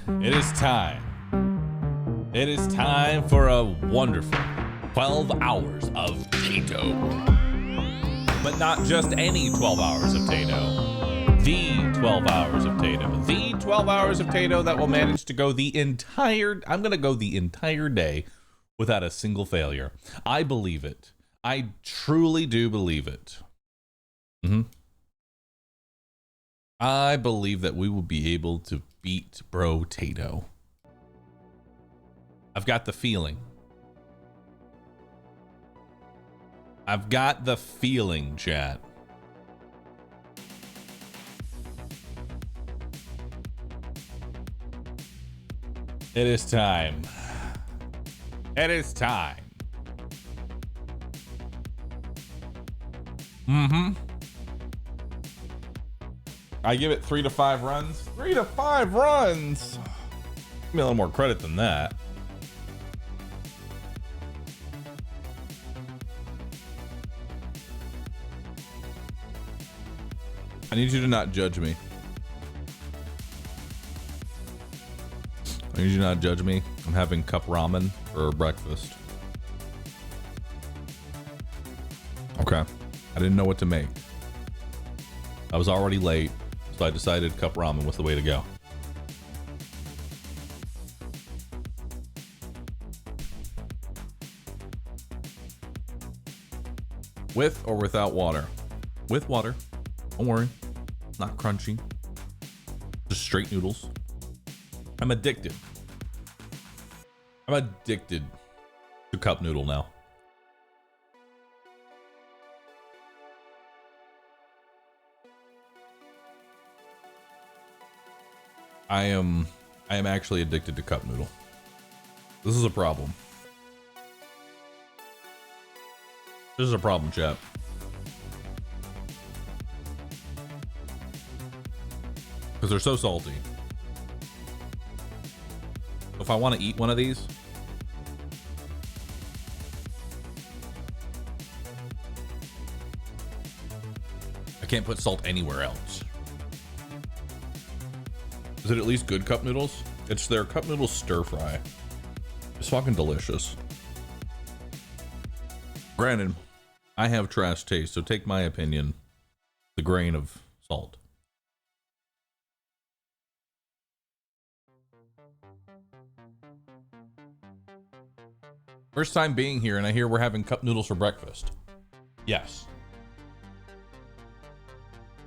It is time. It is time for a wonderful 12 hours of Tato. But not just any 12 hours of Tato. The 12 hours of Tato. The 12 hours of Tato that will manage to go the entire... I'm going to go the entire day without a single failure. I believe it. I truly do believe it. I believe that we will be able to beat Brotato. I've got the feeling. I've got the feeling, chat. It is time. It is time. I give it 3 to 5 runs. 3 to 5 runs. Give me a little more credit than that. I need you to not judge me. I need you to not judge me. I'm having cup ramen for breakfast. Okay. I didn't know what to make. I was already late, so I decided cup ramen was the way to go. With or without water? With water. Don't worry. Not crunchy. Just straight noodles. I'm addicted. I'm addicted to cup noodle now. I am actually addicted to cup noodle. This is a problem. This is a problem, chat. Because they're so salty. If I want to eat one of these, I can't put salt anywhere else. Is it at least good cup noodles? It's their cup noodle stir fry. It's fucking delicious. Granted, I have trash taste, so take my opinion, the grain of salt. First time being here, and I hear we're having cup noodles for breakfast. Yes.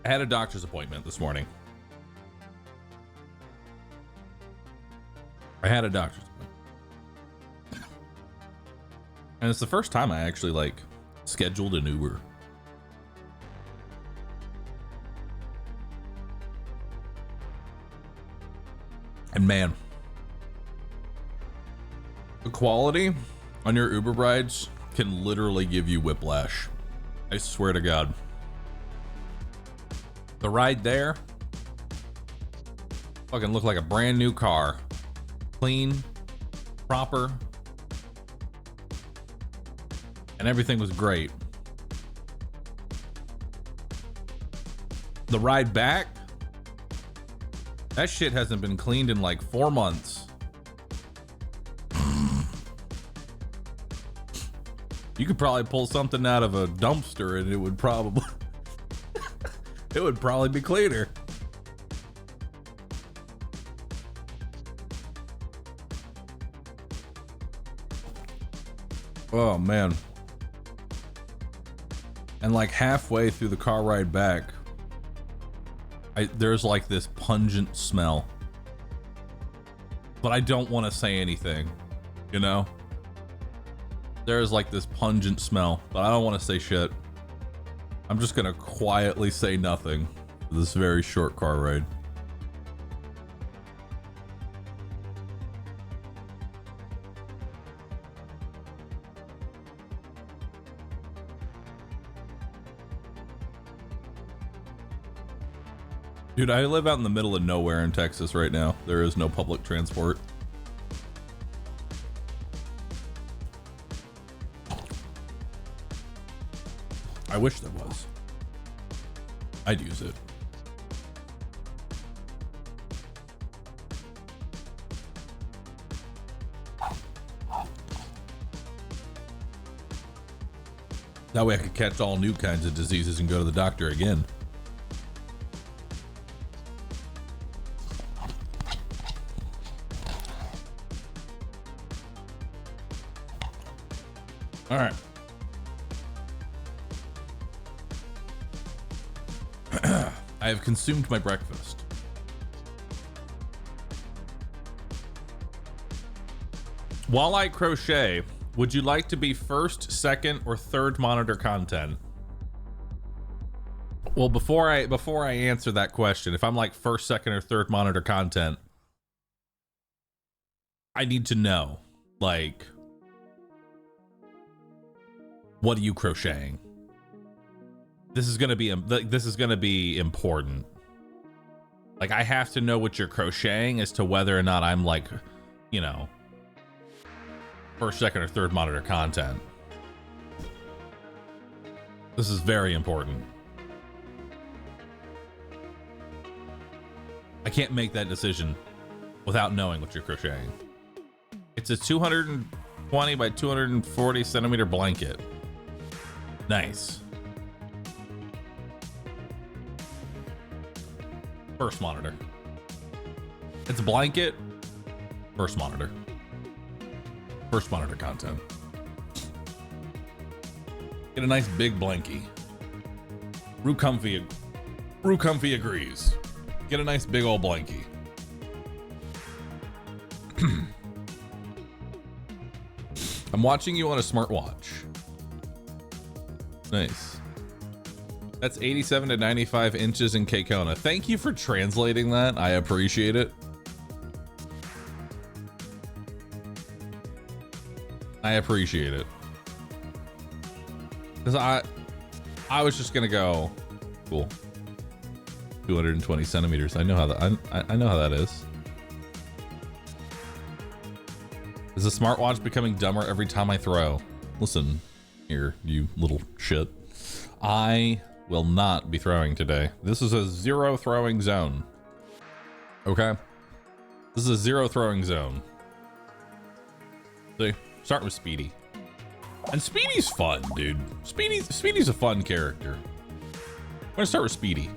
I had a doctor's appointment this morning. And it's the first time I actually, like, scheduled an Uber. And man, the quality on your Uber rides can literally give you whiplash. I swear to God. The ride there fucking looked like a brand new car. Clean, proper, and everything was great. The ride back, that shit hasn't been cleaned in like 4 months. You could probably pull something out of a dumpster and it would probably it would probably be cleaner. Oh man. And like halfway through the car ride back, there's like this pungent smell. But I don't want to say anything, you know? There's like this pungent smell, but I don't want to say shit. I'm just gonna quietly say nothing for this very short car ride. Dude, I live out in the middle of nowhere in Texas right now. There is no public transport. I wish there was. I'd use it. That way I could catch all new kinds of diseases and go to the doctor again. All right. I have consumed my breakfast. While I crochet, would you like to be first, second, or third monitor content? Well, before I answer that question, if I'm like first, second, or third monitor content, I need to know, like, what are you crocheting? This is gonna be important. Like, I have to know what you're crocheting as to whether or not I'm like, you know, first, second, or third monitor content. This is very important. I can't make that decision without knowing what you're crocheting. It's a 220 by 240 centimeter blanket. Nice. First monitor. It's a blanket. First monitor. First monitor content. Get a nice big blankie. Rue Comfy agrees. Get a nice big old blankie. I'm watching you on a smartwatch. Nice. That's 87 to 95 inches in Kekona. Thank you for translating that. I appreciate it. I appreciate it. Because I was just gonna go, cool. 220 centimeters. I know how that. I know how that is. Is the smartwatch becoming dumber every time I throw? Listen, here, you little shit. I will not be throwing today. This is a zero throwing zone. Okay? This is a zero throwing zone. See, start with Speedy. And Speedy's fun, dude. Speedy's a fun character. I'm gonna start with Speedy.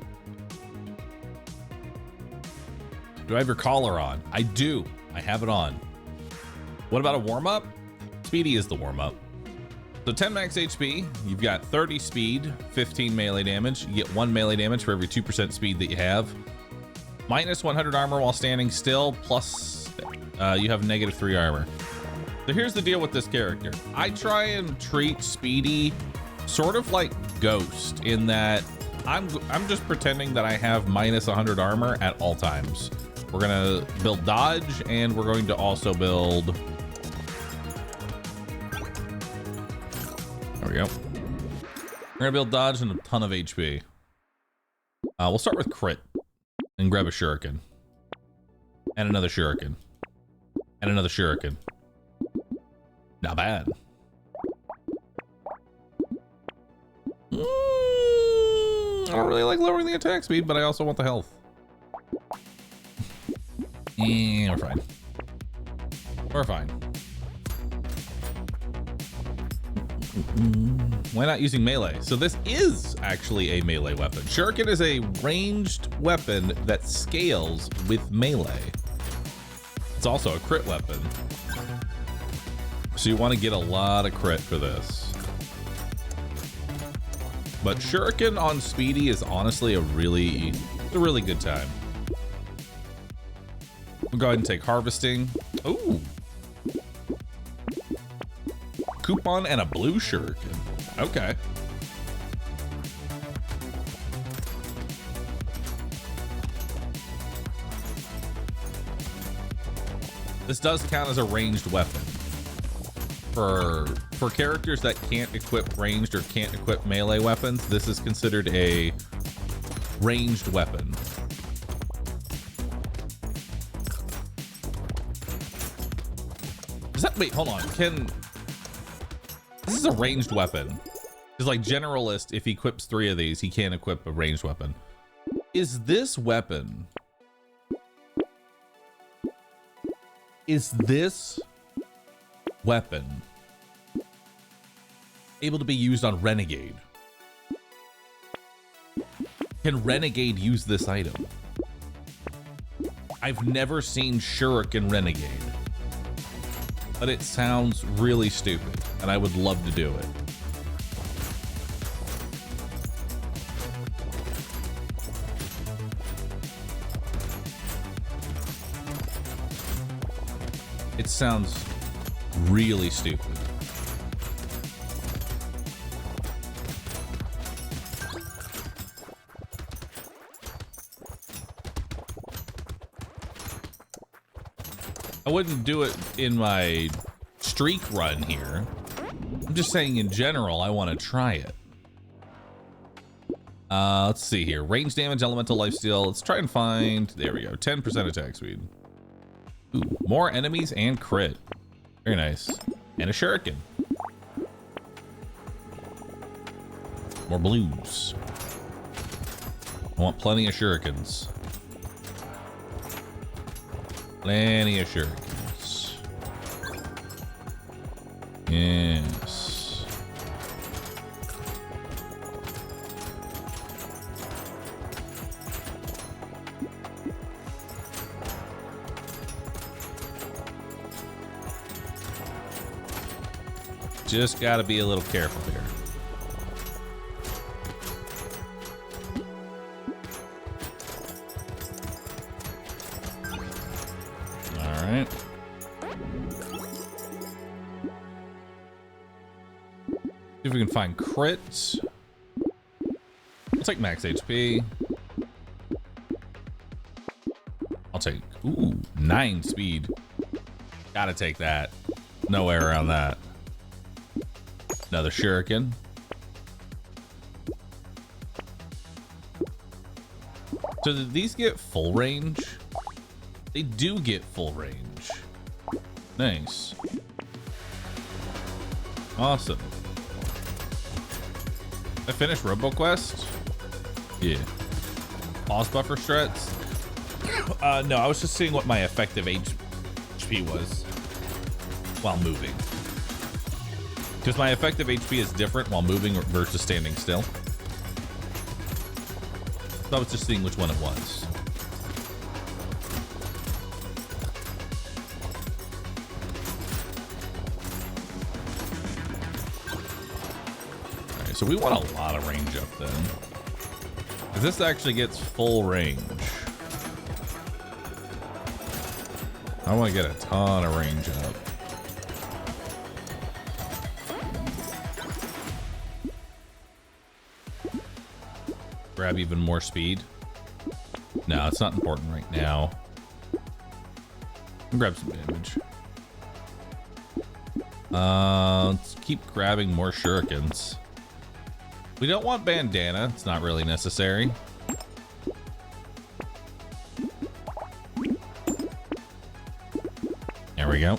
Do I have your collar on? I do. I have it on. What about a warm-up? Speedy is the warm-up. So 10 max HP, you've got 30 speed, 15 melee damage. You get 1 melee damage for every 2% speed that you have. Minus 100 armor while standing still, plus you have negative 3 armor. So here's the deal with this character. I try and treat Speedy sort of like Ghost in that I'm just pretending that I have minus 100 armor at all times. We're gonna build dodge, and we're going to also build. There we go. We're gonna build dodge and a ton of HP. We'll start with crit and grab a shuriken, and another shuriken, and another shuriken. Not bad. I don't really like lowering the attack speed, but I also want the health. And we're fine. We're fine. Why not using melee? So this is actually a melee weapon. Shuriken is a ranged weapon that scales with melee. It's also a crit weapon. So you want to get a lot of crit for this. But Shuriken on Speedy is honestly a really good time. We'll go ahead and take harvesting. Ooh. Coupon and a blue shuriken. Okay. This does count as a ranged weapon. For characters that can't equip ranged or can't equip melee weapons, this is considered a ranged weapon. Is that, wait, hold on. This is a ranged weapon. It's like generalist, if he equips 3 of these, he can't equip a ranged weapon. Is this weapon able to be used on Renegade. Can Renegade use this item? I've never seen Shuriken Renegade, but it sounds really stupid, and I would love to do it. It sounds really stupid. I wouldn't do it in my streak run here. I'm just saying in general, I want to try it. Let's see here. Range damage, elemental lifesteal. Let's try and find, there we go, 10% attack speed. Ooh, more enemies and crit. Very nice. And a shuriken. More blues. I want plenty of shurikens. Plenty of shurikens. Yes. Just gotta be a little careful here. Alright. See if we can find crits. I'll take max HP. I'll take, ooh, 9 speed. Gotta take that. No way around that. Another shuriken. So did these get full range? They do get full range. Nice. Awesome. I finished RoboQuest? Yeah. Pause buffer strats? No, I was just seeing what my effective HP was while moving. Because my effective HP is different while moving versus standing still. So I was just seeing which one it was. Alright, so we want a lot of range up then. Because this actually gets full range. I want to get a ton of range up. Grab even more speed. No, it's not important right now. Grab some damage. Let's keep grabbing more shurikens. We don't want bandana. It's not really necessary. There we go.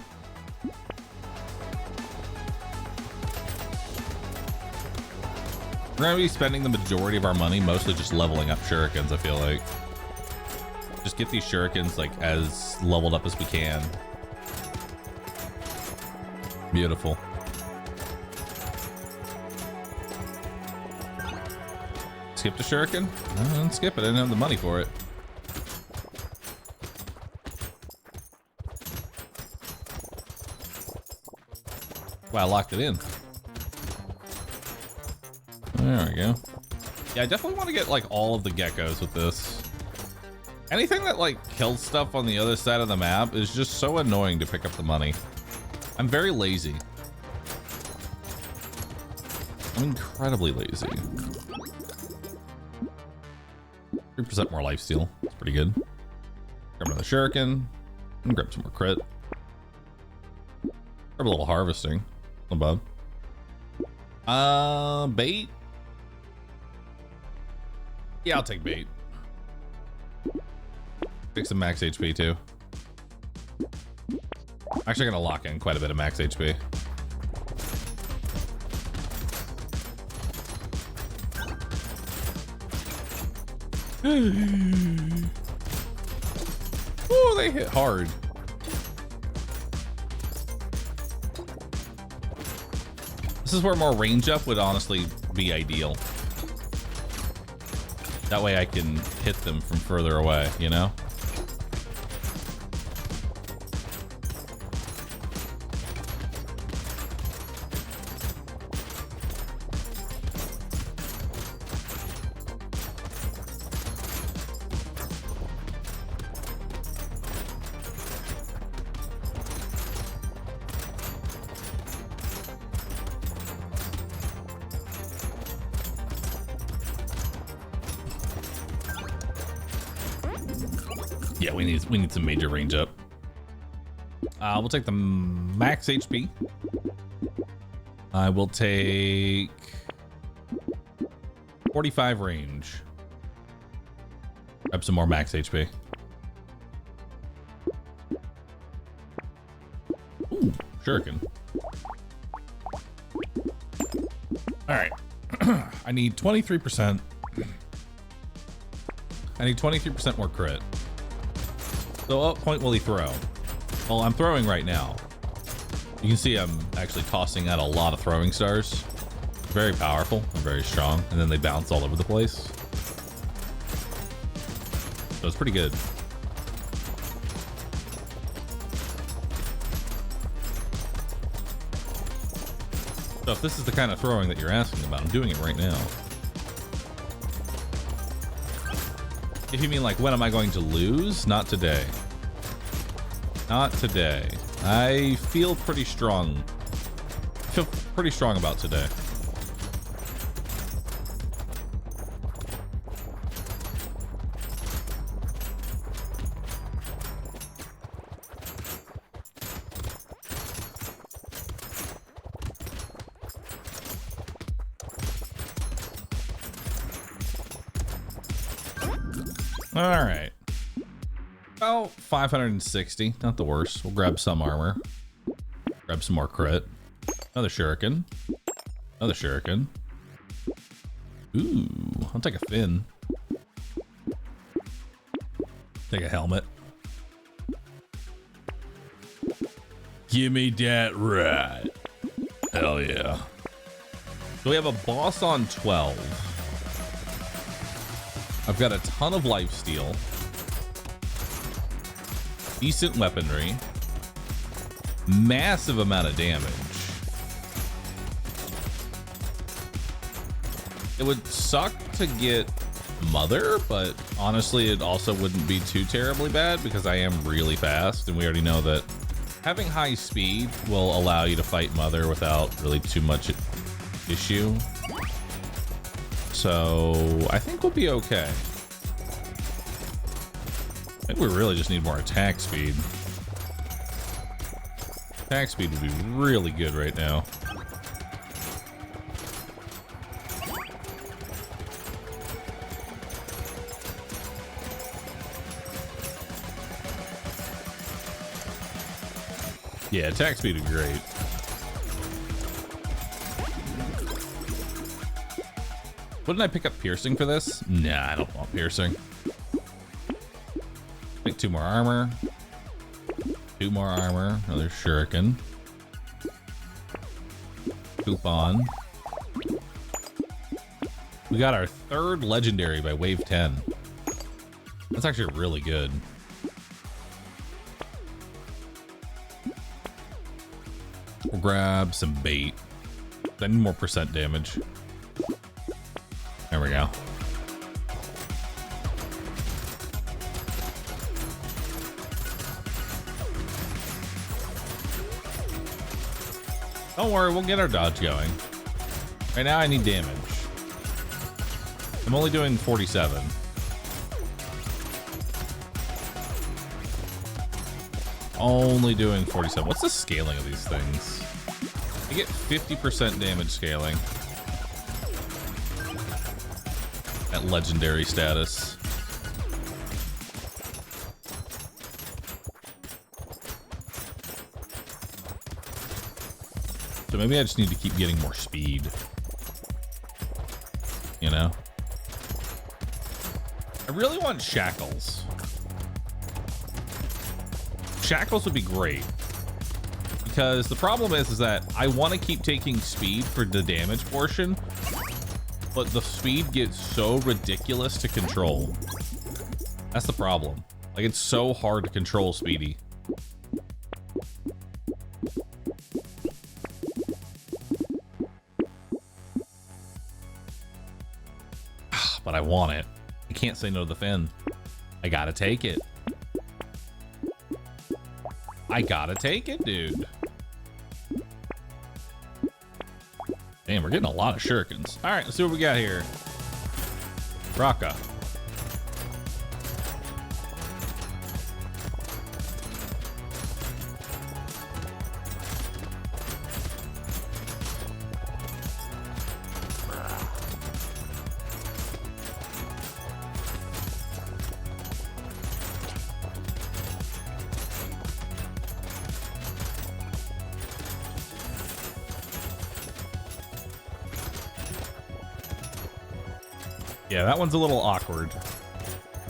We're gonna be spending the majority of our money mostly just leveling up shurikens, I feel like. Just get these shurikens like as leveled up as we can. Beautiful. Skip the shuriken? No, I didn't skip it. I didn't have the money for it. Wow, I locked it in. There we go. Yeah, I definitely want to get like all of the geckos with this. Anything that like kills stuff on the other side of the map is just so annoying to pick up the money. I'm very lazy. I'm incredibly lazy. 3% more lifesteal. That's pretty good. Grab another shuriken. And grab some more crit. Grab a little harvesting. Not bad. Bait. Yeah, I'll take bait. Take some max HP too. Actually, gonna lock in quite a bit of max HP. Oh, they hit hard. This is where more range up would honestly be ideal. That way I can hit them from further away, you know? Yeah, we need some major range up. We'll take the max HP. I will take 45 range. Grab some more max HP. Ooh, shuriken. All right. I need 23%. I need 23% more crit. So what point will he throw? Well, I'm throwing right now. You can see I'm actually tossing out a lot of throwing stars. Very powerful and very strong. And then they bounce all over the place. So it's pretty good. So if this is the kind of throwing that you're asking about, I'm doing it right now. If you mean like, when am I going to lose? Not today. Not today. I feel pretty strong. I feel pretty strong about today. All right. About 560. Not the worst. We'll grab some armor. Grab some more crit. Another shuriken. Another shuriken. Ooh, I'll take a fin. Take a helmet. Give me that right. Hell yeah. So we have a boss on 12. I've got a ton of lifesteal. Decent weaponry. Massive amount of damage. It would suck to get Mother, but honestly, it also wouldn't be too terribly bad because I am really fast, and we already know that having high speed will allow you to fight Mother without really too much issue. So I think we'll be okay. I think we really just need more attack speed. Attack speed would be really good right now. Yeah, attack speed would be great. Wouldn't I pick up piercing for this? Nah, I don't want piercing. Make 2 more armor. 2 more armor. Another shuriken. Coupon. We got our 3rd legendary by wave 10. That's actually really good. We'll grab some bait. I need more percent damage. There we go. Don't worry, we'll get our dodge going. Right now I need damage. I'm only doing 47. Only doing 47. What's the scaling of these things? You get 50% damage scaling at legendary status. So maybe I just need to keep getting more speed. You know? I really want shackles. Shackles would be great. because the problem is that I want to keep taking speed for the damage portion, but the speed gets so ridiculous to control. That's the problem. Like, it's so hard to control Speedy. But I want it. I can't say no to the fin. I gotta take it. I gotta take it, dude. Damn, we're getting a lot of shurikens. All right, let's see what we got here. Raka. Yeah, that one's a little awkward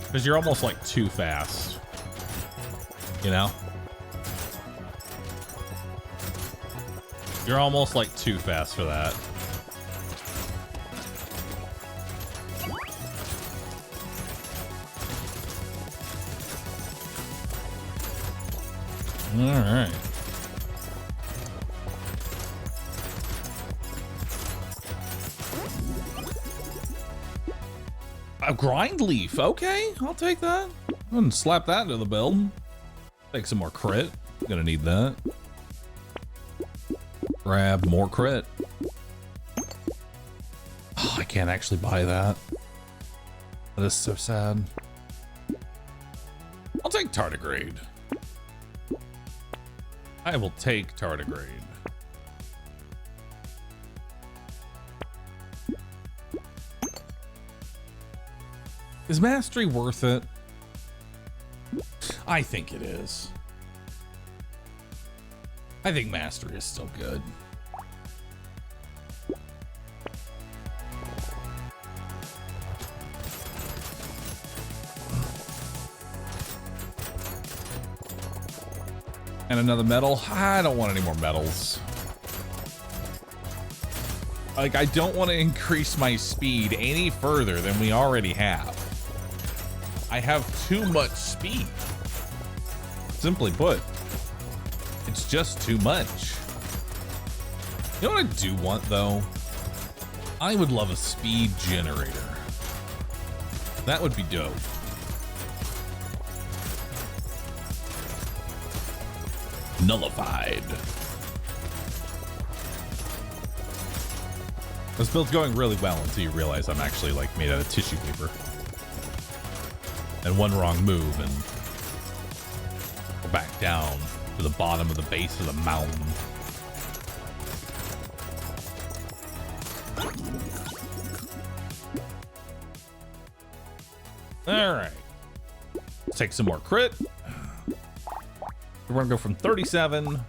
because you're almost like too fast, you know? You're almost like too fast for that. All right. A grind leaf. Okay, I'll take that. I'm gonna slap that into the build. Take some more crit. Gonna need that. Grab more crit. Oh, I can't actually buy that. That is so sad. I'll take tardigrade. I will take tardigrade. Is mastery worth it? I think it is. I think mastery is still good. And another medal? I don't want any more medals. Like, I don't want to increase my speed any further than we already have. I have too much speed. Simply put, it's just too much. You know what I do want, though? I would love a speed generator. That would be dope. Nullified. This build's going really well until you realize I'm actually like made out of tissue paper. And one wrong move and we're back down to the bottom of the base of the mountain. All right, let's take some more crit. We're gonna go from 37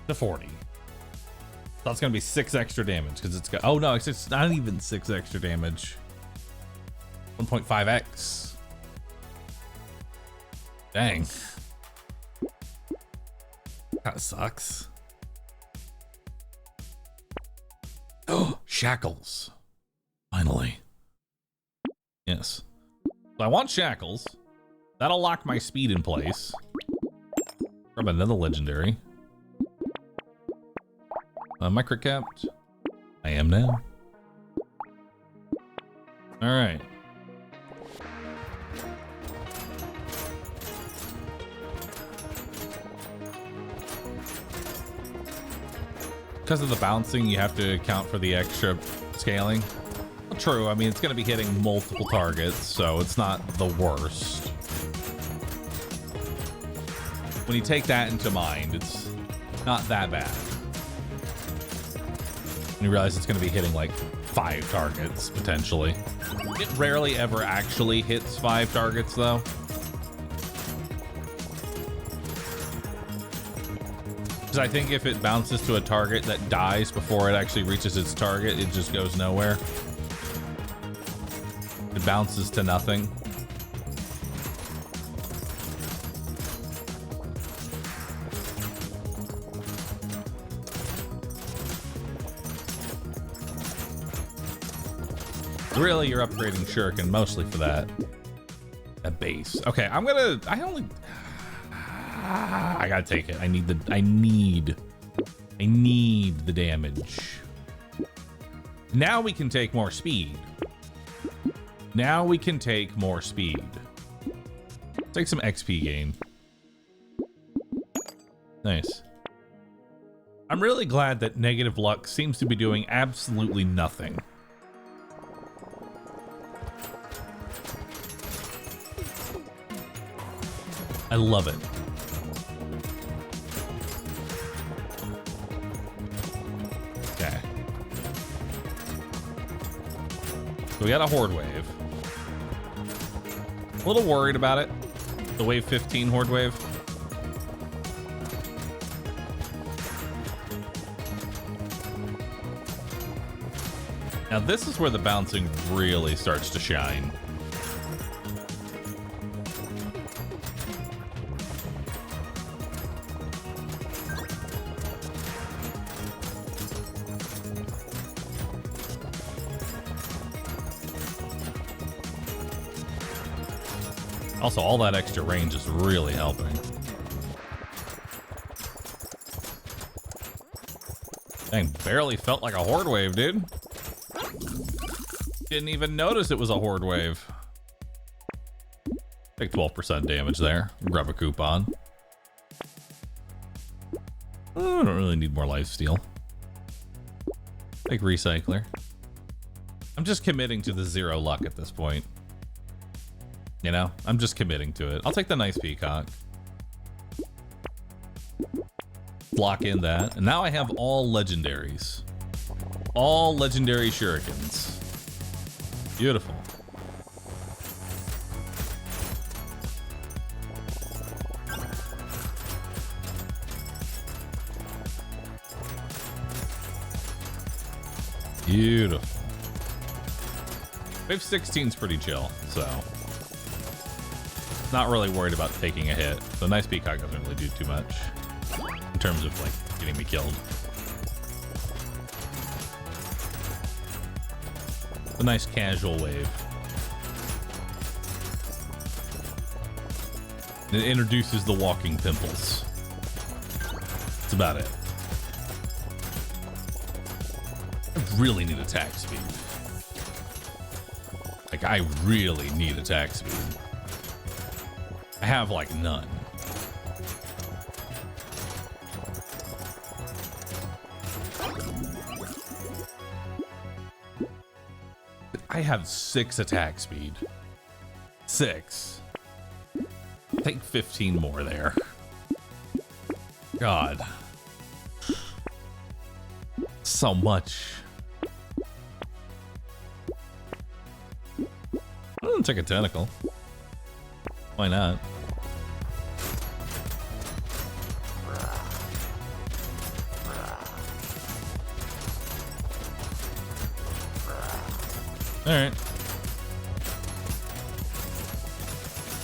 to 40. That's gonna be 6 extra damage because it's got, oh no, it's not even 6 extra damage. 1.5x. Dang. That sucks. Oh, shackles. Finally. Yes. So I want shackles. That'll lock my speed in place. Grab another legendary. Am I crit capped? I am now. All right. Because of the bouncing, you have to account for the extra scaling. True, I mean, it's going to be hitting multiple targets, so it's not the worst. When you take that into mind, it's not that bad. And you realize it's going to be hitting like 5 targets, potentially. It rarely ever actually hits 5 targets, though. Because I think if it bounces to a target that dies before it actually reaches its target, it just goes nowhere. It bounces to nothing. Really, you're upgrading Shuriken mostly for that. A base. Okay, I gotta take it. I need the damage. Now we can take more speed. Take some XP gain. Nice. I'm really glad that negative luck seems to be doing absolutely nothing. I love it. Okay. So we got a Horde Wave. A little worried about it. The Wave 15 Horde Wave. Now this is where the bouncing really starts to shine. Also, all that extra range is really helping. Dang, barely felt like a Horde Wave, dude. Didn't even notice it was a Horde Wave. Take 12% damage there. Grab a coupon. Oh, I don't really need more lifesteal. Take Recycler. I'm just committing to the 0 luck at this point. You know, I'm just committing to it. I'll take the nice Peacock. Lock in that. And now I have all legendaries. All legendary Shurikens. Beautiful. Beautiful. Wave 16's pretty chill, so not really worried about taking a hit. So nice Peacock doesn't really do too much in terms of like getting me killed. A nice casual wave. It introduces the walking pimples. That's about it. I really need attack speed. Like, I really need attack speed. I have, like, none. I have 6 attack speed. 6. Take 15 more there. God. So much. I'm gonna take a tentacle. Why not? All right.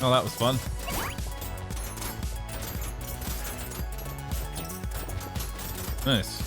Oh, that was fun. Nice.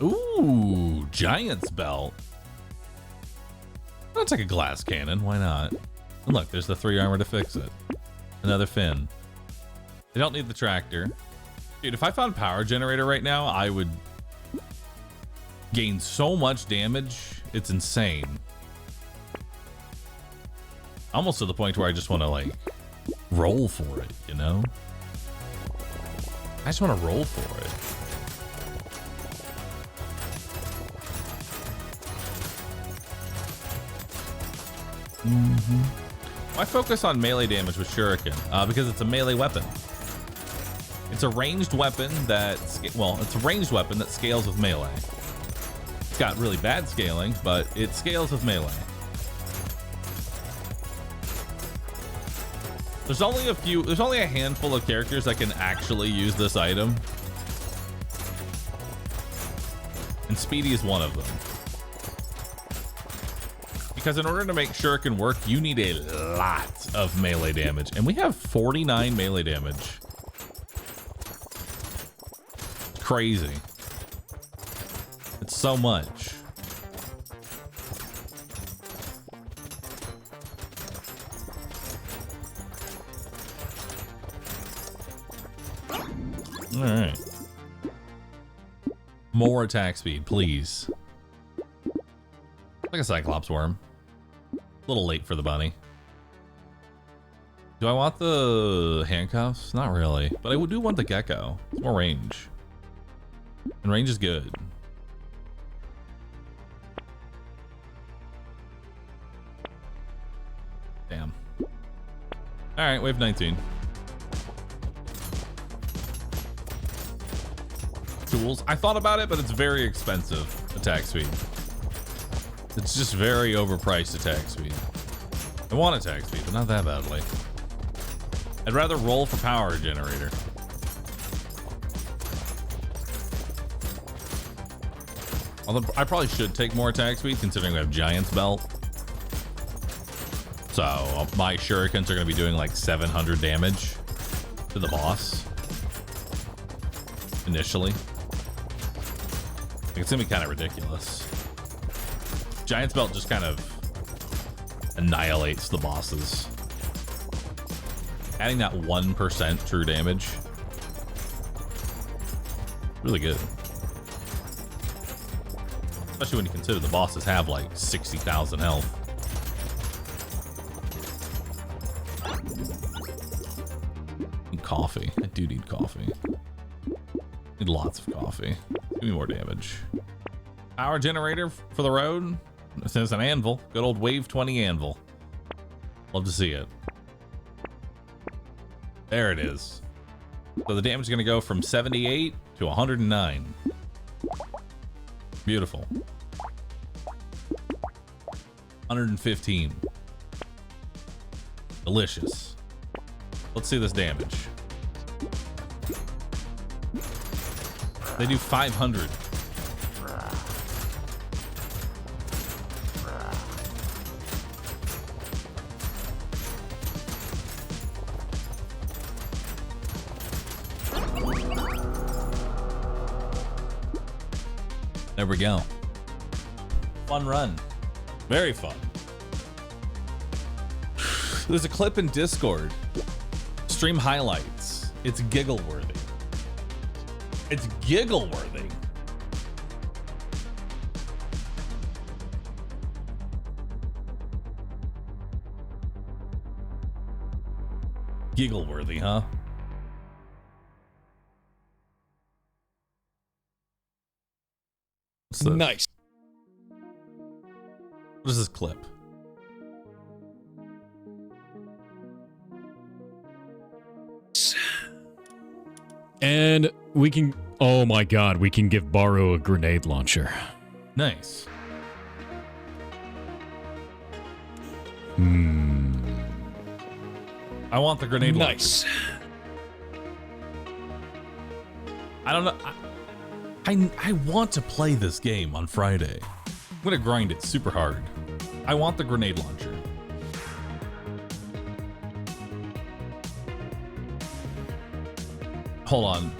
Ooh, Giant's Belt. I'll take a glass cannon. Why not? And look, there's the 3 armor to fix it. Another fin. They don't need the tractor. Dude, if I found power generator right now, I would gain so much damage. It's insane. Almost to the point where I just want to, like, roll for it, you know? I just want to roll for it. Why focus on melee damage with Shuriken? Because it's a melee weapon. It's a ranged weapon that, well, it's a ranged weapon that scales with melee. It's got really bad scaling, but it scales with melee. There's only a handful of characters that can actually use this item. And Speedy is one of them. Because in order to make Shuriken work, you need a lot of melee damage. And we have 49 melee damage. Crazy. It's so much. All right. More attack speed, please. Like a Cyclops worm. A little late for the bunny. Do I want the handcuffs? Not really, but I do want the gecko. It's more range. And range is good. Damn. All right, wave 19. Tools. I thought about it, but it's very expensive attack speed. It's just very overpriced attack speed. I want attack speed, but not that badly. I'd rather roll for power generator. Although I probably should take more attack speed considering we have Giant's Belt. So my shurikens are going to be doing like 700 damage to the boss initially. It's going to be kind of ridiculous. Giant's Belt just kind of annihilates the bosses. Adding that 1% true damage. Really good. Especially when you consider the bosses have like 60,000 health. Need coffee. I do need coffee. Need lots of coffee. Give me more damage. Power generator for the road. It says an anvil. Good old wave 20 anvil. Love to see it. There it is. So the damage is going to go from 78 to 109. Beautiful. 115. Delicious. Let's see this damage. They do 500. There we go. Fun run. Very fun. There's a clip in Discord. Stream highlights. It's giggle worthy. It's giggle worthy. Giggle worthy, huh? Nice. What is this clip? And we can, oh my god, we can give Bahroo a grenade launcher. Nice. I want the grenade launcher. Nice. I don't know. I want to play this game on Friday. I'm gonna grind it super hard. I want the grenade launcher. Hold on.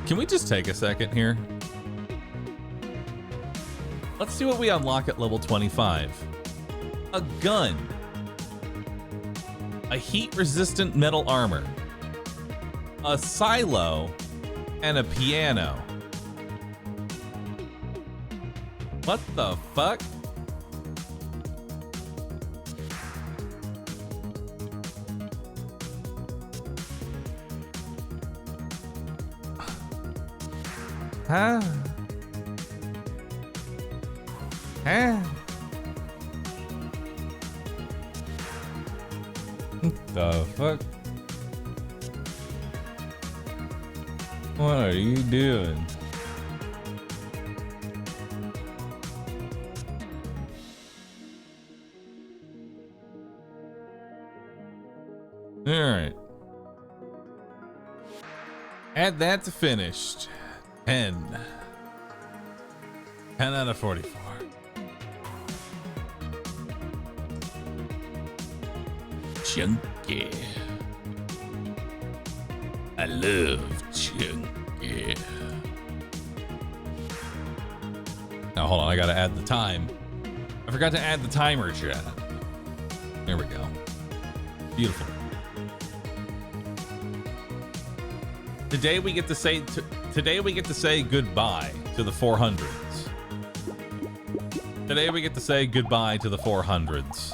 Can we just take a second here? Let's see what we unlock at level 25. A gun. A heat-resistant metal armor. A silo. And a piano. What the fuck? Huh? Huh? The fuck? What are you doing? All right. Add that to finished. 10. 10 out of 44. Chunky. I love chunky. Now hold on, I gotta add the time. I forgot to add the timer, chat. There we go. Beautiful. Today we get to say goodbye to the 400s. Today we get to say goodbye to the 400s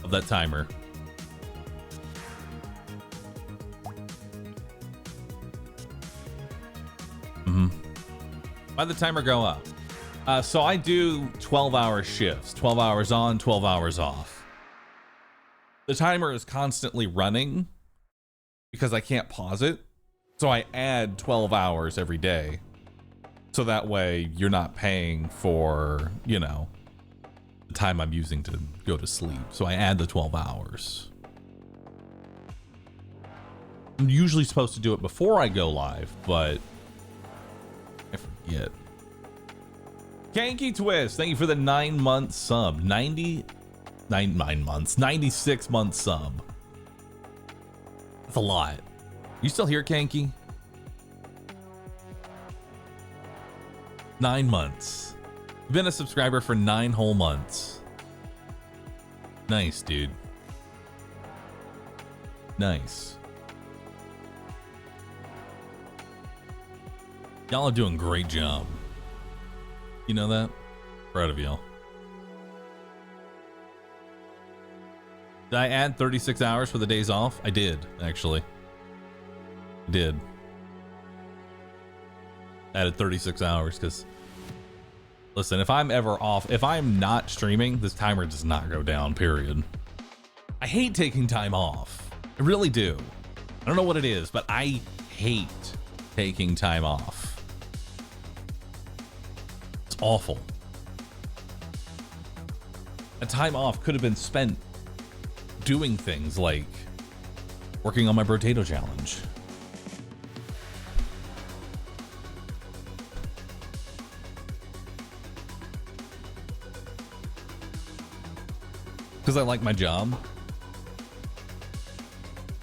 of that timer. Why'd the timer go up? So I do 12-hour shifts, 12 hours on, 12 hours off. The timer is constantly running because I can't pause it. So I add 12 hours every day. So that way you're not paying for, you know, the time I'm using to go to sleep. So I add the 12 hours. I'm usually supposed to do it before I go live, but I forget. Kanky Twist, thank you for the 9-month sub. 96-month sub. That's a lot. You still here, Kanky? 9 months. You've been a subscriber for 9 whole months. Nice, dude. Nice. Y'all are doing a great job. You know that? Proud of y'all. Did I add 36 hours for the days off? I did, actually. I did. Added 36 hours because, listen, if I'm ever off, if I'm not streaming, this timer does not go down, period. I hate taking time off. I really do. I don't know what it is, but I hate taking time off. It's awful. A time off could have been spent doing things like working on my Brotato challenge. Because I like my job.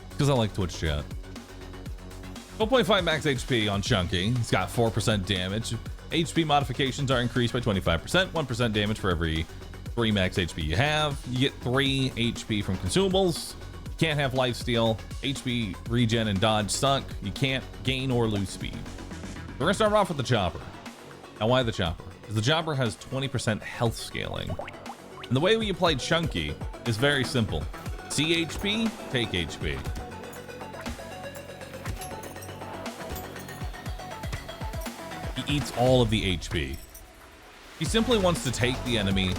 Because I like Twitch chat. 12.5 max HP on Chunky. He's got 4% damage. HP modifications are increased by 25%. 1% damage for every 3 max HP you have. You get 3 HP from consumables. You can't have lifesteal. HP regen and dodge sunk. You can't gain or lose speed. We're gonna start off with the chopper. Now why the chopper? Because the chopper has 20% health scaling. And the way we apply Chunky is very simple. See HP, take HP. He eats all of the HP. He simply wants to take the enemy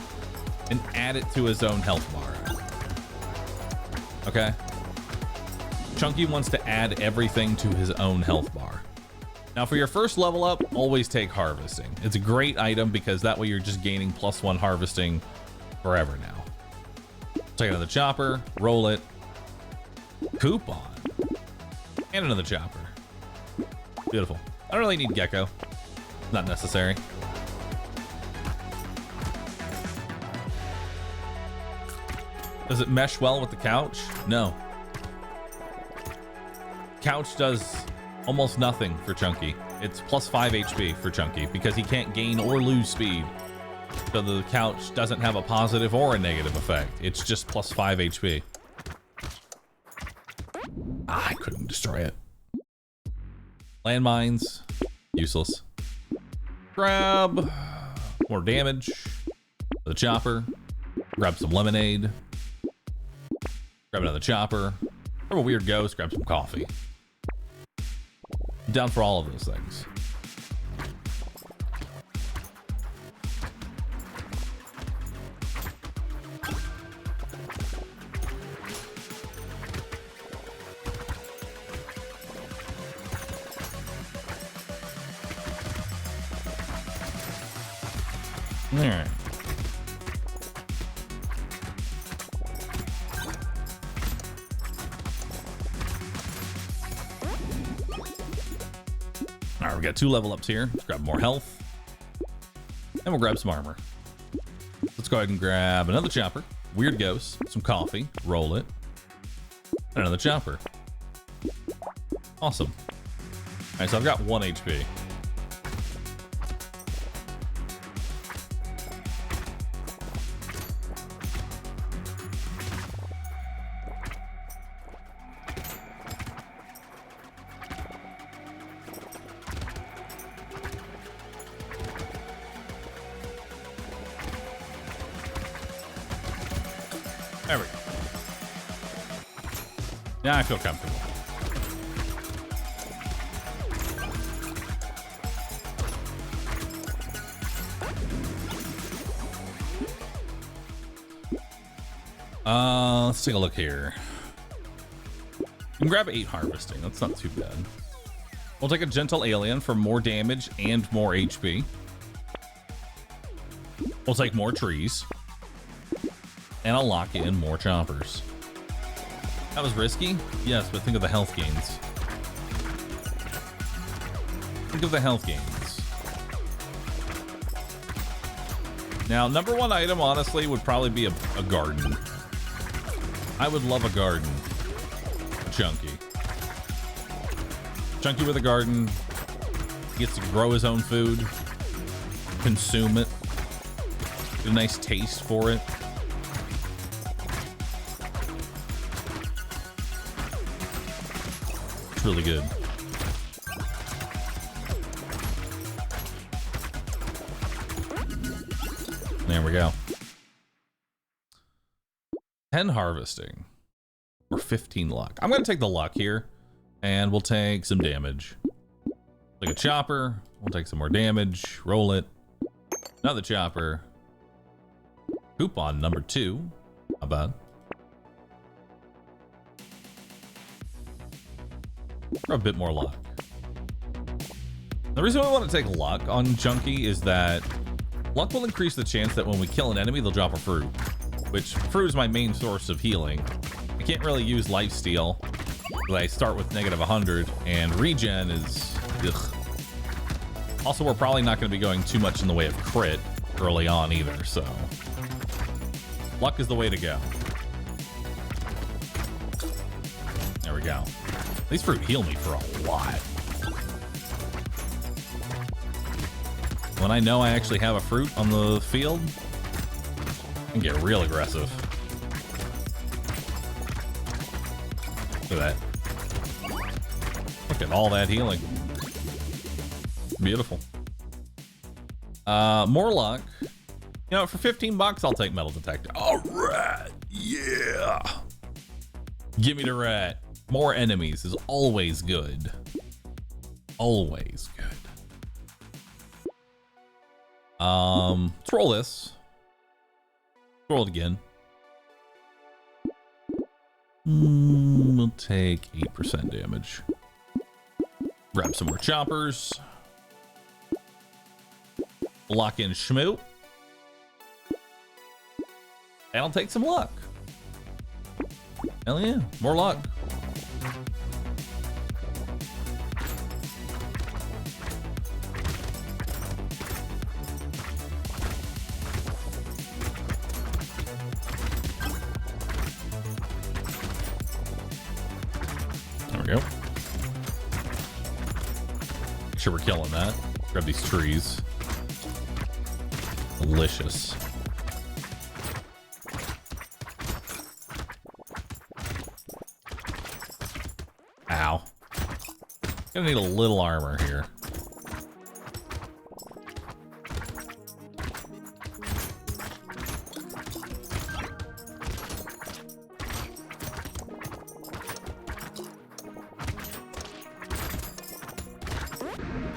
and add it to his own health bar. Okay? Chunky wants to add everything to his own health bar. Now for your first level up, always take harvesting. It's a great item because that way you're just gaining +1 harvesting forever now. Take another chopper, roll it, coupon, and another chopper. Beautiful. I don't really need gecko. Not necessary. Does it mesh well with the couch? No. Couch does almost nothing for Chunky. It's +5 HP for Chunky because he can't gain or lose speed. So the couch doesn't have a positive or a negative effect. It's just +5 HP. Ah, I couldn't destroy it. Landmines, useless. Grab more damage. The chopper. Grab some lemonade. Grab another chopper. Grab a weird ghost. Grab some coffee. I'm down for all of those things. All right. All right, we got 2 level ups here. Let's grab more health. And we'll grab some armor. Let's go ahead and grab another chopper. Weird ghost. Some coffee. Roll it. Another chopper. Awesome. All right, so I've got 1 HP. There we go. Now I feel comfortable. Let's take a look here. You can grab 8 harvesting. That's not too bad. We'll take a gentle alien for more damage and more HP. We'll take more trees. And I'll lock in more choppers. That was risky? Yes, but think of the health gains. Think of the health gains. Now, number 1 item, honestly, would probably be a garden. I would love a garden. Chunky. Chunky with a garden. He gets to grow his own food. Consume it. Get a nice taste for it. It's really good. There we go. 10 harvesting or 15 luck. I'm going to take the luck here and we'll take some damage. Like a chopper. We'll take some more damage. Roll it. Another chopper. Coupon number 2. How about? For a bit more luck. The reason we want to take luck on Chunky is that luck will increase the chance that when we kill an enemy, they'll drop a fruit. Which fruit is my main source of healing. I can't really use lifesteal, but I start with -100, and regen is ugh. Also, we're probably not going to be going too much in the way of crit early on either, so luck is the way to go. There we go. These fruit heal me for a lot. When I know I actually have a fruit on the field, I can get real aggressive. Look at that. Look at all that healing. Beautiful. More luck. You know, for 15 bucks, I'll take metal detector. All right. Yeah. Give me the rat. More enemies is always good. Always good. Let's roll this. Roll it again. We'll take 8% damage. Grab some more choppers. Lock in Schmoot. And I'll take some luck. Hell yeah, more luck. There we go. Make sure we're killing that. Grab these trees. Delicious. Ow. Gonna need a little armor here.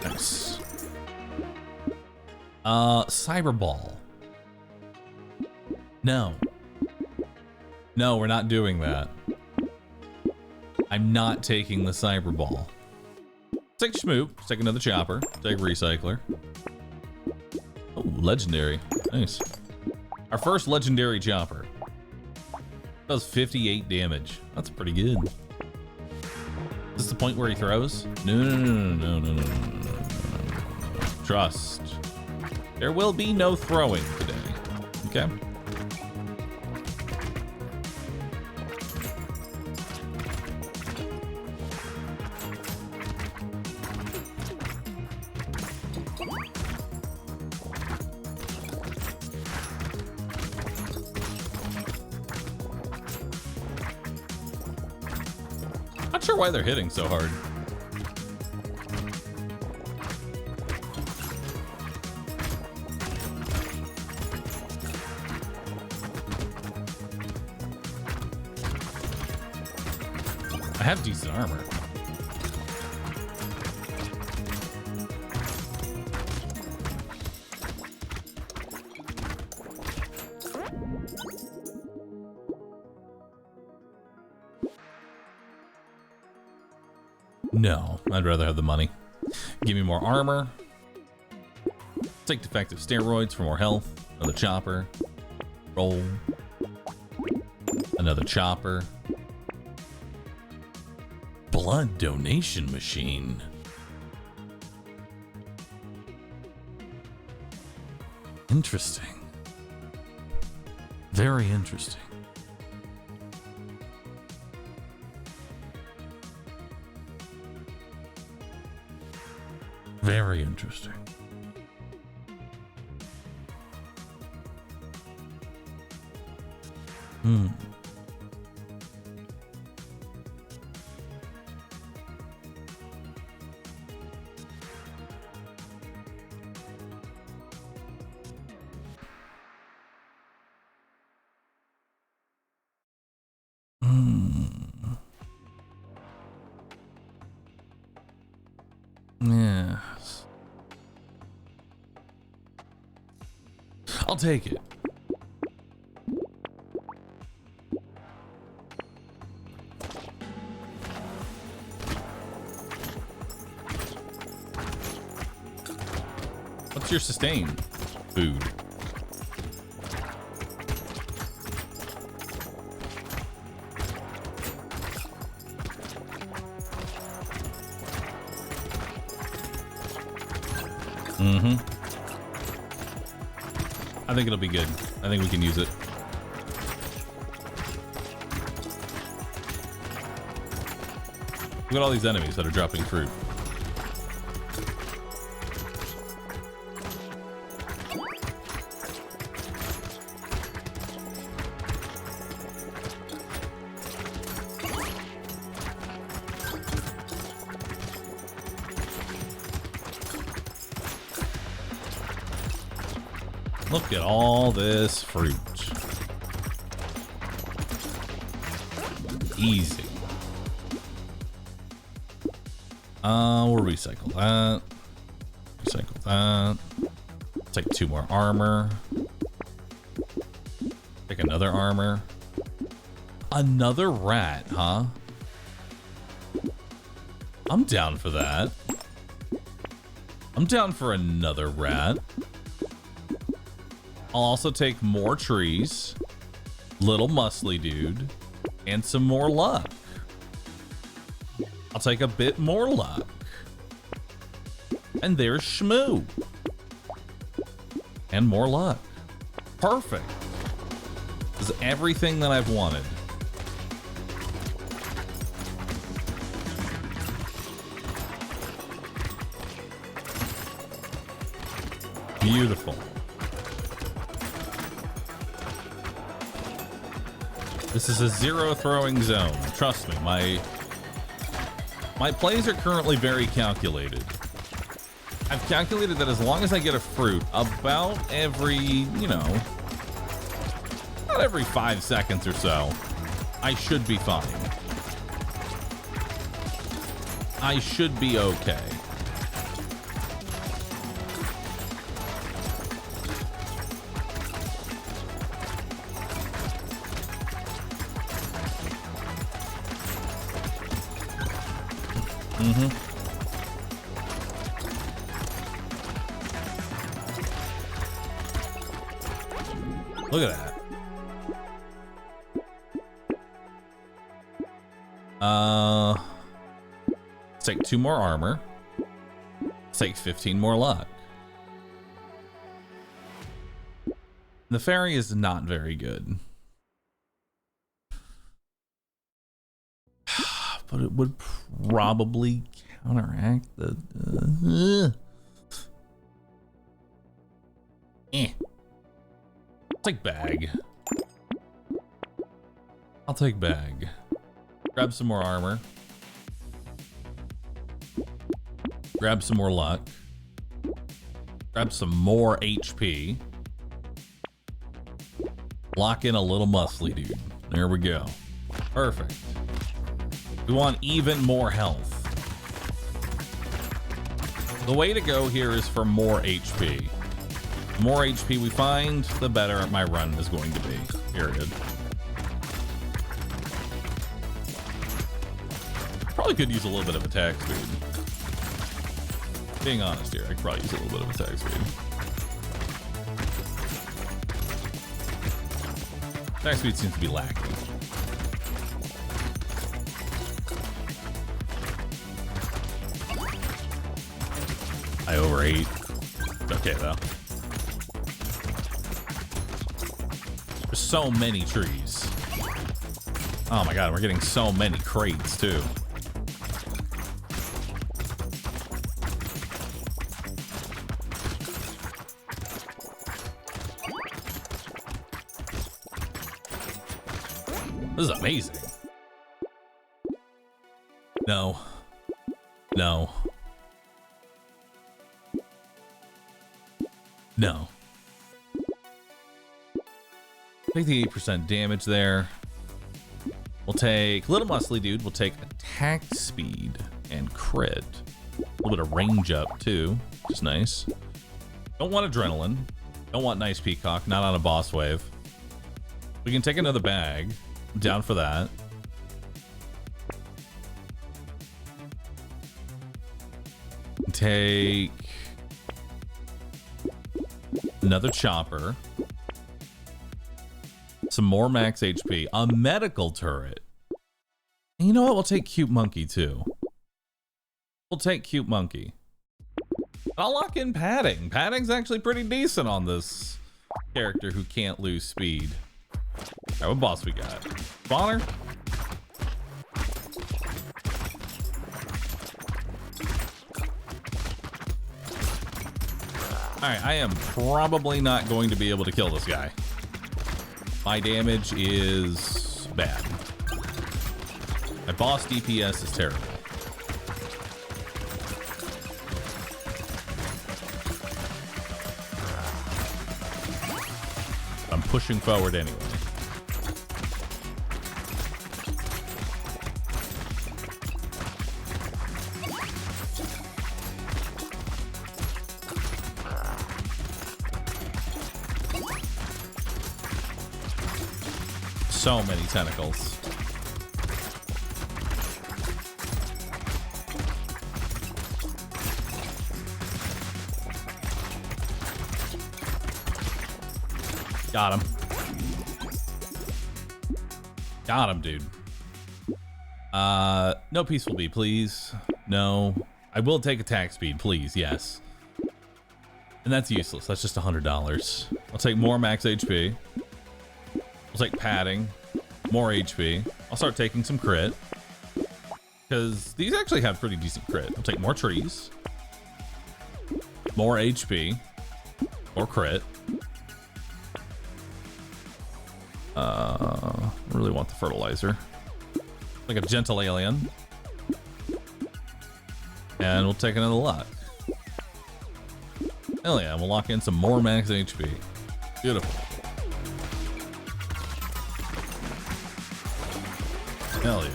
Nice. Cyberball. No. No, we're not doing that. I'm not taking the cyberball. Take Schmoop. Take another chopper. Take recycler. Oh, legendary. Nice. Our first legendary chopper. Does 58 damage. That's pretty good. Is this the point where he throws? No. Trust. There will be no throwing today. Okay. Not sure why they're hitting so hard. I have decent armor. No, I'd rather have the money. Give me more armor. Take defective steroids for more health. Another chopper. Roll. Another chopper. Blood donation machine. Interesting. Very interesting. Very interesting. Yes. I'll take it. What's your sustain food? I think it'll be good. I think we can use it. Look at all these enemies that are dropping fruit. Look at all this fruit. Easy. We'll recycle that. Recycle that. Take 2 more armor. Take another armor. Another rat, huh? I'm down for that. I'm down for another rat. I'll also take more trees, little muscly dude, and some more luck. I'll take a bit more luck. And there's Shmoo. And more luck. Perfect. This is everything that I've wanted. Beautiful. This is a 0 throwing zone. Trust me, my plays are currently very calculated. I've calculated that as long as I get a fruit about every, you know, not every 5 seconds or so, I should be fine. I should be okay. Look at that. Let's take 2 more armor. Let's take 15 more luck. The fairy is not very good. But it would probably counteract the... I'll take bag. I'll take bag. Grab some more armor. Grab some more luck. Grab some more HP. Lock in a little muscly dude. There we go. Perfect. We want even more health. The way to go here is for more HP. The more HP we find, the better my run is going to be. Period. Probably could use a little bit of attack speed. Being honest here, I could probably use a little bit of attack speed. Attack speed seems to be lacking. I overate. Okay though. There's so many trees. Oh my god, we're getting so many crates too. This is amazing. No. No. No. Take the 8% damage there. We'll take little muscly dude. We'll take attack speed and crit. A little bit of range up too, which is nice. Don't want adrenaline. Don't want nice peacock. Not on a boss wave. We can take another bag. I'm down for that. Take another chopper. Some more max HP. A medical turret. And you know what? We'll take cute monkey too. We'll take cute monkey. I'll lock in padding. Padding's actually pretty decent on this character who can't lose speed. Alright, what boss we got? Spawner? Alright, I am probably not going to be able to kill this guy. My damage is bad. My boss DPS is terrible. I'm pushing forward anyway. So many tentacles. Got him. Got him, dude. No peaceful bee, please. No. I will take attack speed, please. Yes. And that's useless. That's just $100. I'll take more max HP. We'll take padding, more HP. I'll start taking some crit because these actually have pretty decent crit. I'll take more trees, more HP, more crit. Really want the fertilizer, like a gentle alien, and we'll take another luck. Hell yeah, we'll lock in some more max HP. Beautiful. Hell yeah.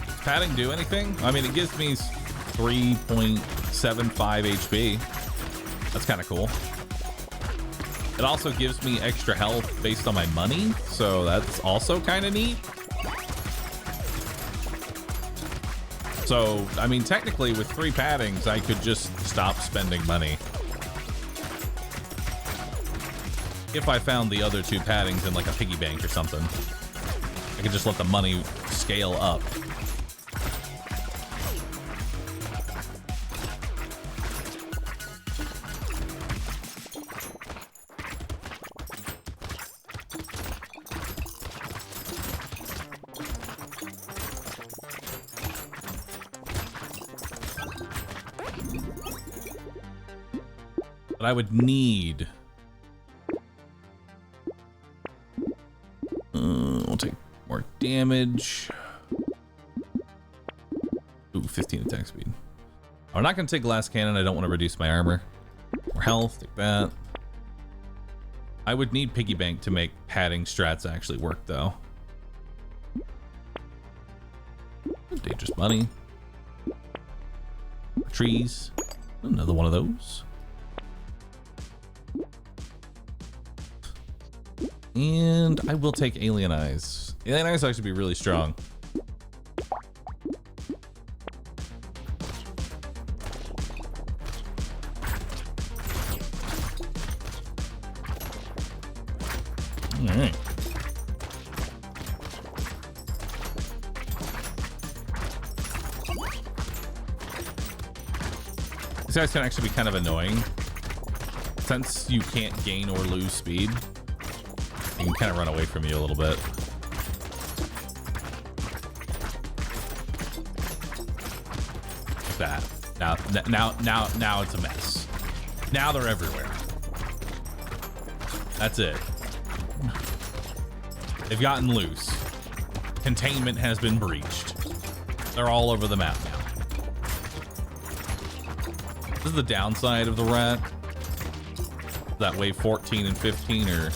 Does padding do anything? I mean, it gives me 3.75 HP. That's kind of cool. It also gives me extra health based on my money, so that's also kind of neat. So, I mean, technically with 3 paddings, I could just stop spending money. If I found the other 2 paddings in like a piggy bank or something, I could just let the money scale up. But I would need... we'll take more damage. Ooh, 15 attack speed. I'm not going to take glass cannon. I don't want to reduce my armor. More health, take that. I would need piggy bank to make padding strats actually work, though. Dangerous bunny. Trees. Another one of those. And I will take Alien Eyes. Alien Eyes actually be really strong. All right. These guys can actually be kind of annoying. Since you can't gain or lose speed, you can kind of run away from you a little bit. That. Now it's a mess. Now they're everywhere. That's it. They've gotten loose. Containment has been breached. They're all over the map now. This is the downside of the rat. That wave 14 and 15 are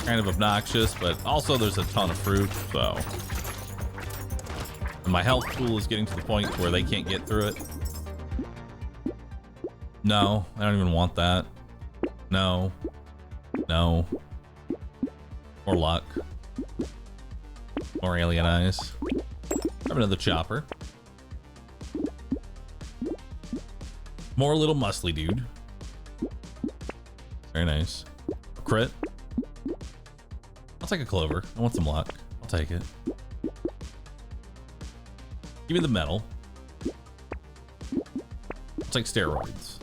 kind of obnoxious, but also there's a ton of fruit, so. And my health pool is getting to the point where they can't get through it. No, I don't even want that. No. No. More luck. More alien eyes. Have another chopper. More little muscly dude. Very nice. Crit. I'll take a clover. I want some luck. I'll take it. Give me the metal. I'll take steroids.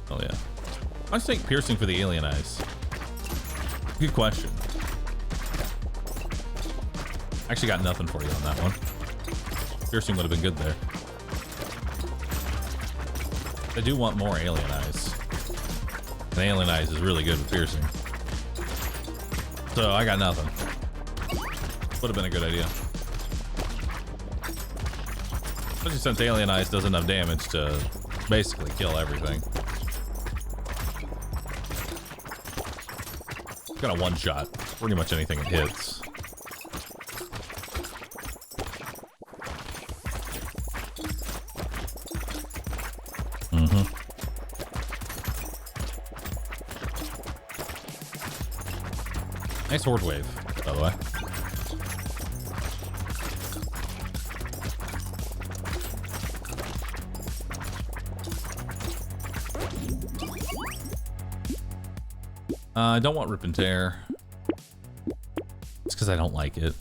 Oh yeah. I'll just take piercing for the alien eyes. Good question. Actually got nothing for you on that one. Piercing would have been good there. I do want more alien eyes. And alien eyes is really good with piercing. So I got nothing. Would have been a good idea. Especially since alien eyes does enough damage to basically kill everything. It's got a one shot. Pretty much anything it hits. Nice horde wave, by the way. I don't want rip and tear. It's because I don't like it.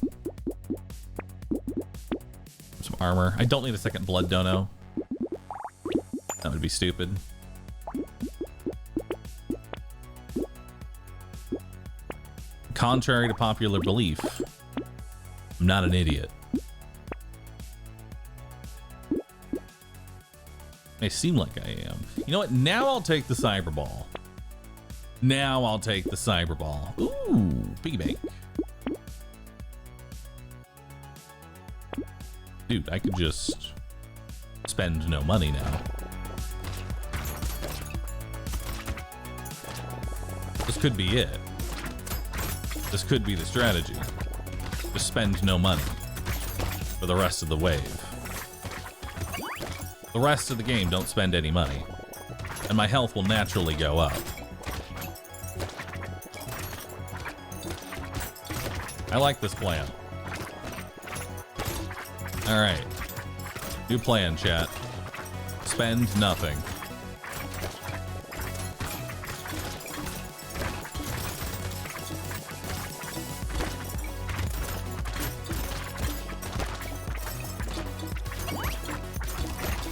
Some armor. I don't need a second blood dono. That would be stupid. Contrary to popular belief, I'm not an idiot. May seem like I am. You know what? Now I'll take the cyber ball. Now I'll take the cyber ball. Ooh, piggy bank. Dude, I could just spend no money now. This could be it. This could be the strategy. Just spend no money for the rest of the wave. The rest of the game, don't spend any money. And my health will naturally go up. I like this plan. Alright. New plan, chat. Spend nothing.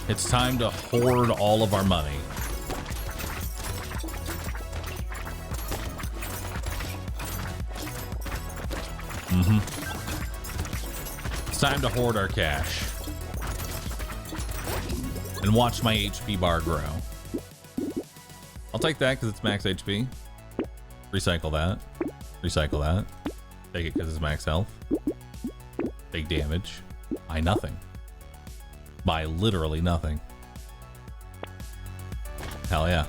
It's time to hoard all of our money. It's time to hoard our cash. And watch my HP bar grow. I'll take that because it's max HP. Recycle that. Recycle that. Take it because it's max health. Take damage. Buy nothing. Buy literally nothing. Hell yeah.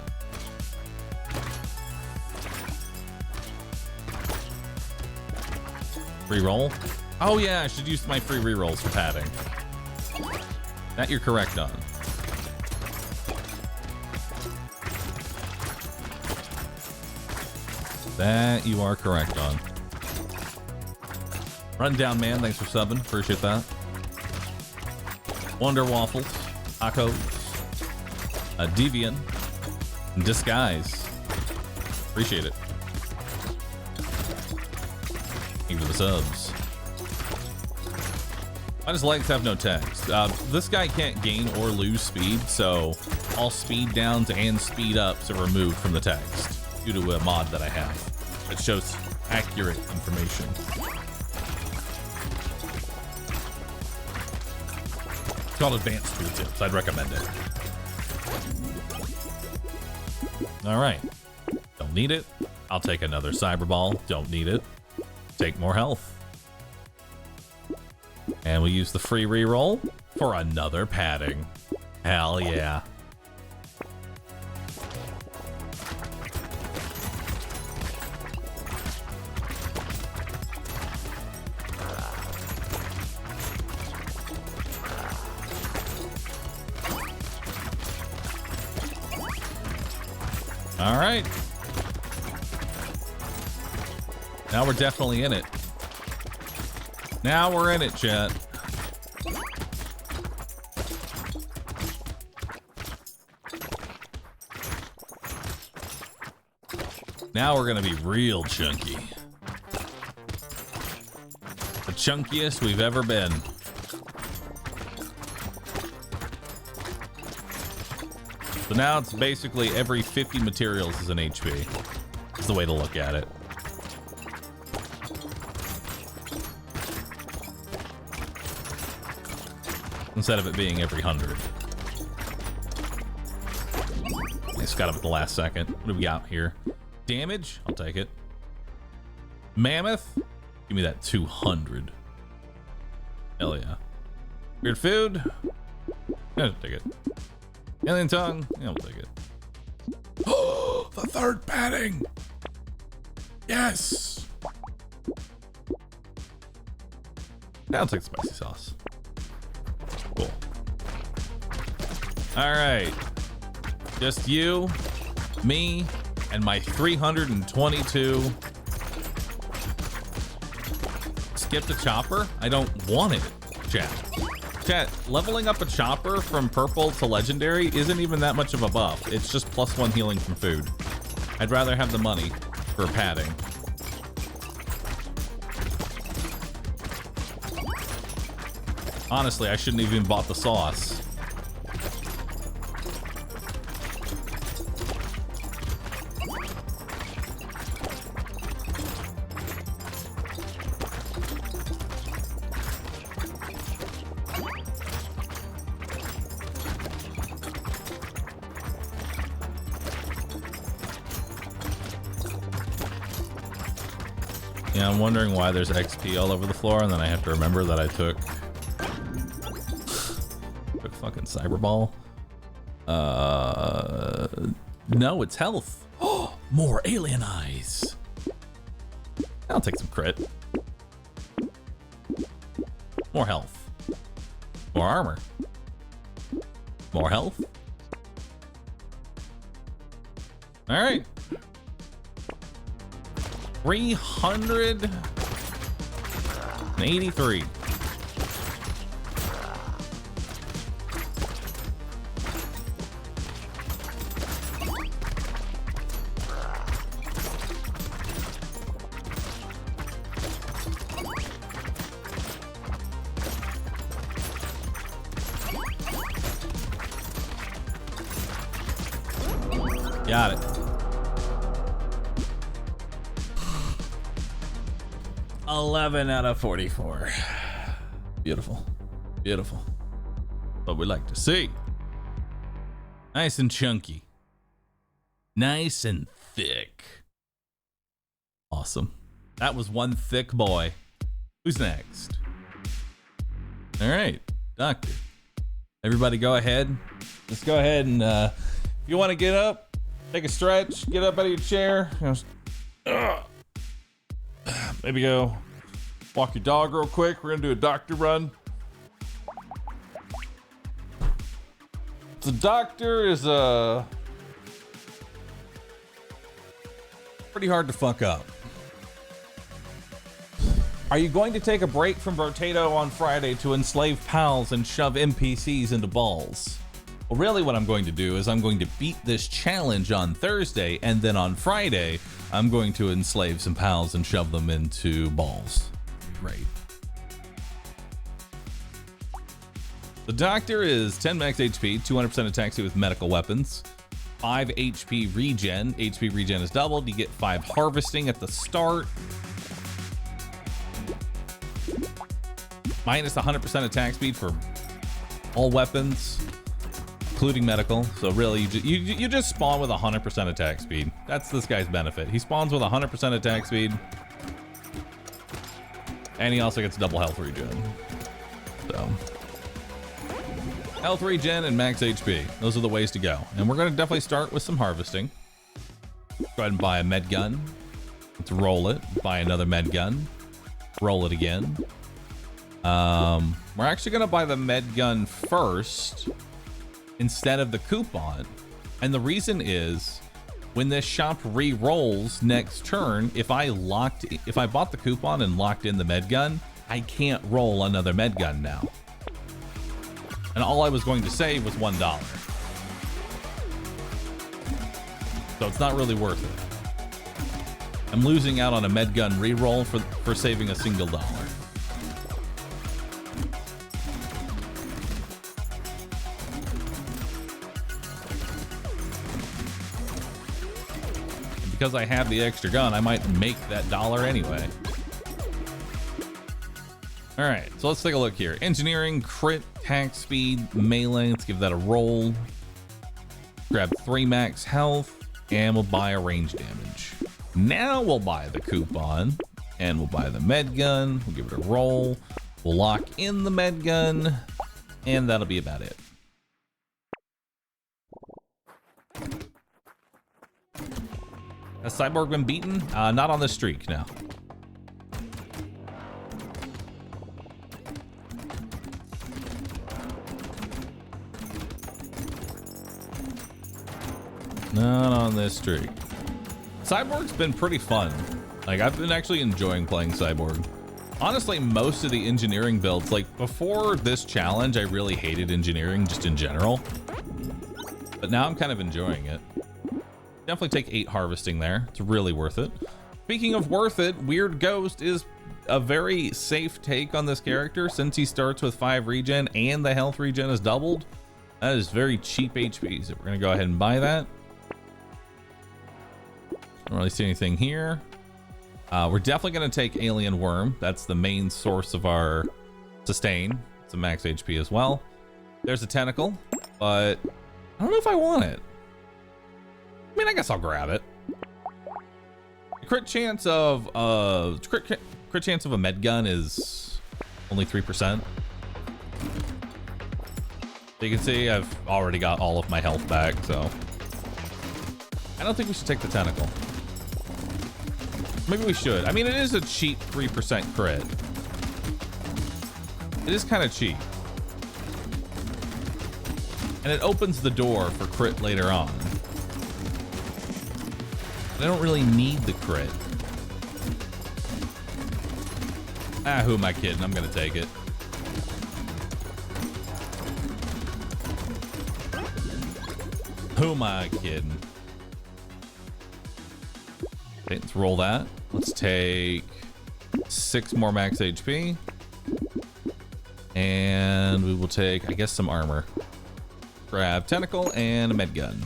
Reroll? Oh yeah, I should use my free rerolls for padding. That you're correct on. That you are correct on. Rundown man, thanks for subbing. Appreciate that. Wonder Waffles, Tacos, Deviant, Disguise. Appreciate it. Thank you for the subs. Why does legs have no text? This guy can't gain or lose speed, so all speed downs and speed ups are removed from the text due to a mod that I have that shows accurate information. It's called Advanced Tooltips. I'd recommend it. All right. Don't need it. I'll take another Cyber Ball. Don't need it. Take more health. And we use the free reroll for another padding. Hell yeah. All right. Now we're definitely in it. Now we're in it, chat. Now we're gonna be real chunky. The chunkiest we've ever been. So now it's basically every 50 materials is an HP. That's the way to look at it. Instead of it being every 100. I just got up at the last second. What do we got here? Damage? I'll take it. Mammoth? Give me that 200. Hell yeah. Weird food? Yeah, I'll take it. Alien tongue? Yeah, I'll take it. Oh, the third padding! Yes! Yeah, I'll take the spicy sauce. Cool. All right. Just you, me, and my 322. Skip the chopper? I don't want it, chat. Chat, leveling up a chopper from purple to legendary isn't even that much of a buff. It's just +1 healing from food. I'd rather have the money for padding. Honestly, I shouldn't have even bought the sauce. Yeah, I'm wondering why there's XP all over the floor, and then I have to remember that I took fucking Cyberball. No, it's health. Oh, more alien eyes. I'll take some crit. More health. More armor. More health. All right. 383. Got it. $11 out of 44. Beautiful. Beautiful. What we like to see. Nice and chunky. Nice and thick. Awesome. That was one thick boy. Who's next? All right, doctor. Everybody go ahead. Let's go ahead and if you want to get up, take a stretch, get up out of your chair. Maybe go walk your dog real quick. We're gonna do a doctor run. The doctor is pretty hard to fuck up. Are you going to take a break from Brotato on Friday to enslave pals and shove NPCs into balls? Well, really what I'm going to do is I'm going to beat this challenge on Thursday, and then on Friday, I'm going to enslave some pals and shove them into balls. Great. The doctor is 10 max HP, 200% attack speed with medical weapons, 5 HP regen. HP regen is doubled. You get 5 harvesting at the start. Minus 100% attack speed for all weapons, including medical. So really, you just spawn with 100% attack speed. That's this guy's benefit. He spawns with 100% attack speed, and he also gets double health regen. So health regen and max HP. Those are the ways to go. And we're going to definitely start with some harvesting. Go ahead and buy a med gun. Let's roll it. Buy another med gun. Roll it again. We're actually going to buy the med gun first instead of the coupon. And the reason is when this shop re-rolls next turn, if I bought the coupon and locked in the med gun, I can't roll another med gun now. And all I was going to save was $1. So it's not really worth it. I'm losing out on a med gun re-roll for saving a single dollar. And because I have the extra gun, I might make that dollar anyway. All right, so let's take a look here. Engineering, crit, attack speed, melee. Let's give that a roll. Grab 3 max health, and we'll buy a range damage. Now we'll buy the coupon, and we'll buy the med gun. We'll give it a roll. We'll lock in the med gun, and that'll be about it. Has Cyborg been beaten? Not on this streak, no. Not on this streak. Cyborg's been pretty fun. Like, I've been actually enjoying playing Cyborg. Honestly, most of the engineering builds, like before this challenge, I really hated engineering just in general. But now I'm kind of enjoying it. Definitely take 8 harvesting there. It's really worth it. Speaking of worth it, Weird Ghost is a very safe take on this character since he starts with 5 regen and the health regen is doubled. That is very cheap HP, so we're gonna go ahead and buy that. Don't really see anything here. We're definitely going to take Alien Worm. That's the main source of our sustain. It's a max HP as well. There's a tentacle, but I don't know if I want it. I mean, I guess I'll grab it. The crit chance of crit chance of a med gun is only 3%. So you can see I've already got all of my health back, so I don't think we should take the tentacle. Maybe we should. I mean, it is a cheap 3% crit. It is kind of cheap. And it opens the door for crit later on. I don't really need the crit. Ah, who am I kidding? I'm gonna take it. Who am I kidding? Okay, let's roll that. Let's take 6 more max HP. And we will take, I guess, some armor. Grab tentacle and a med gun.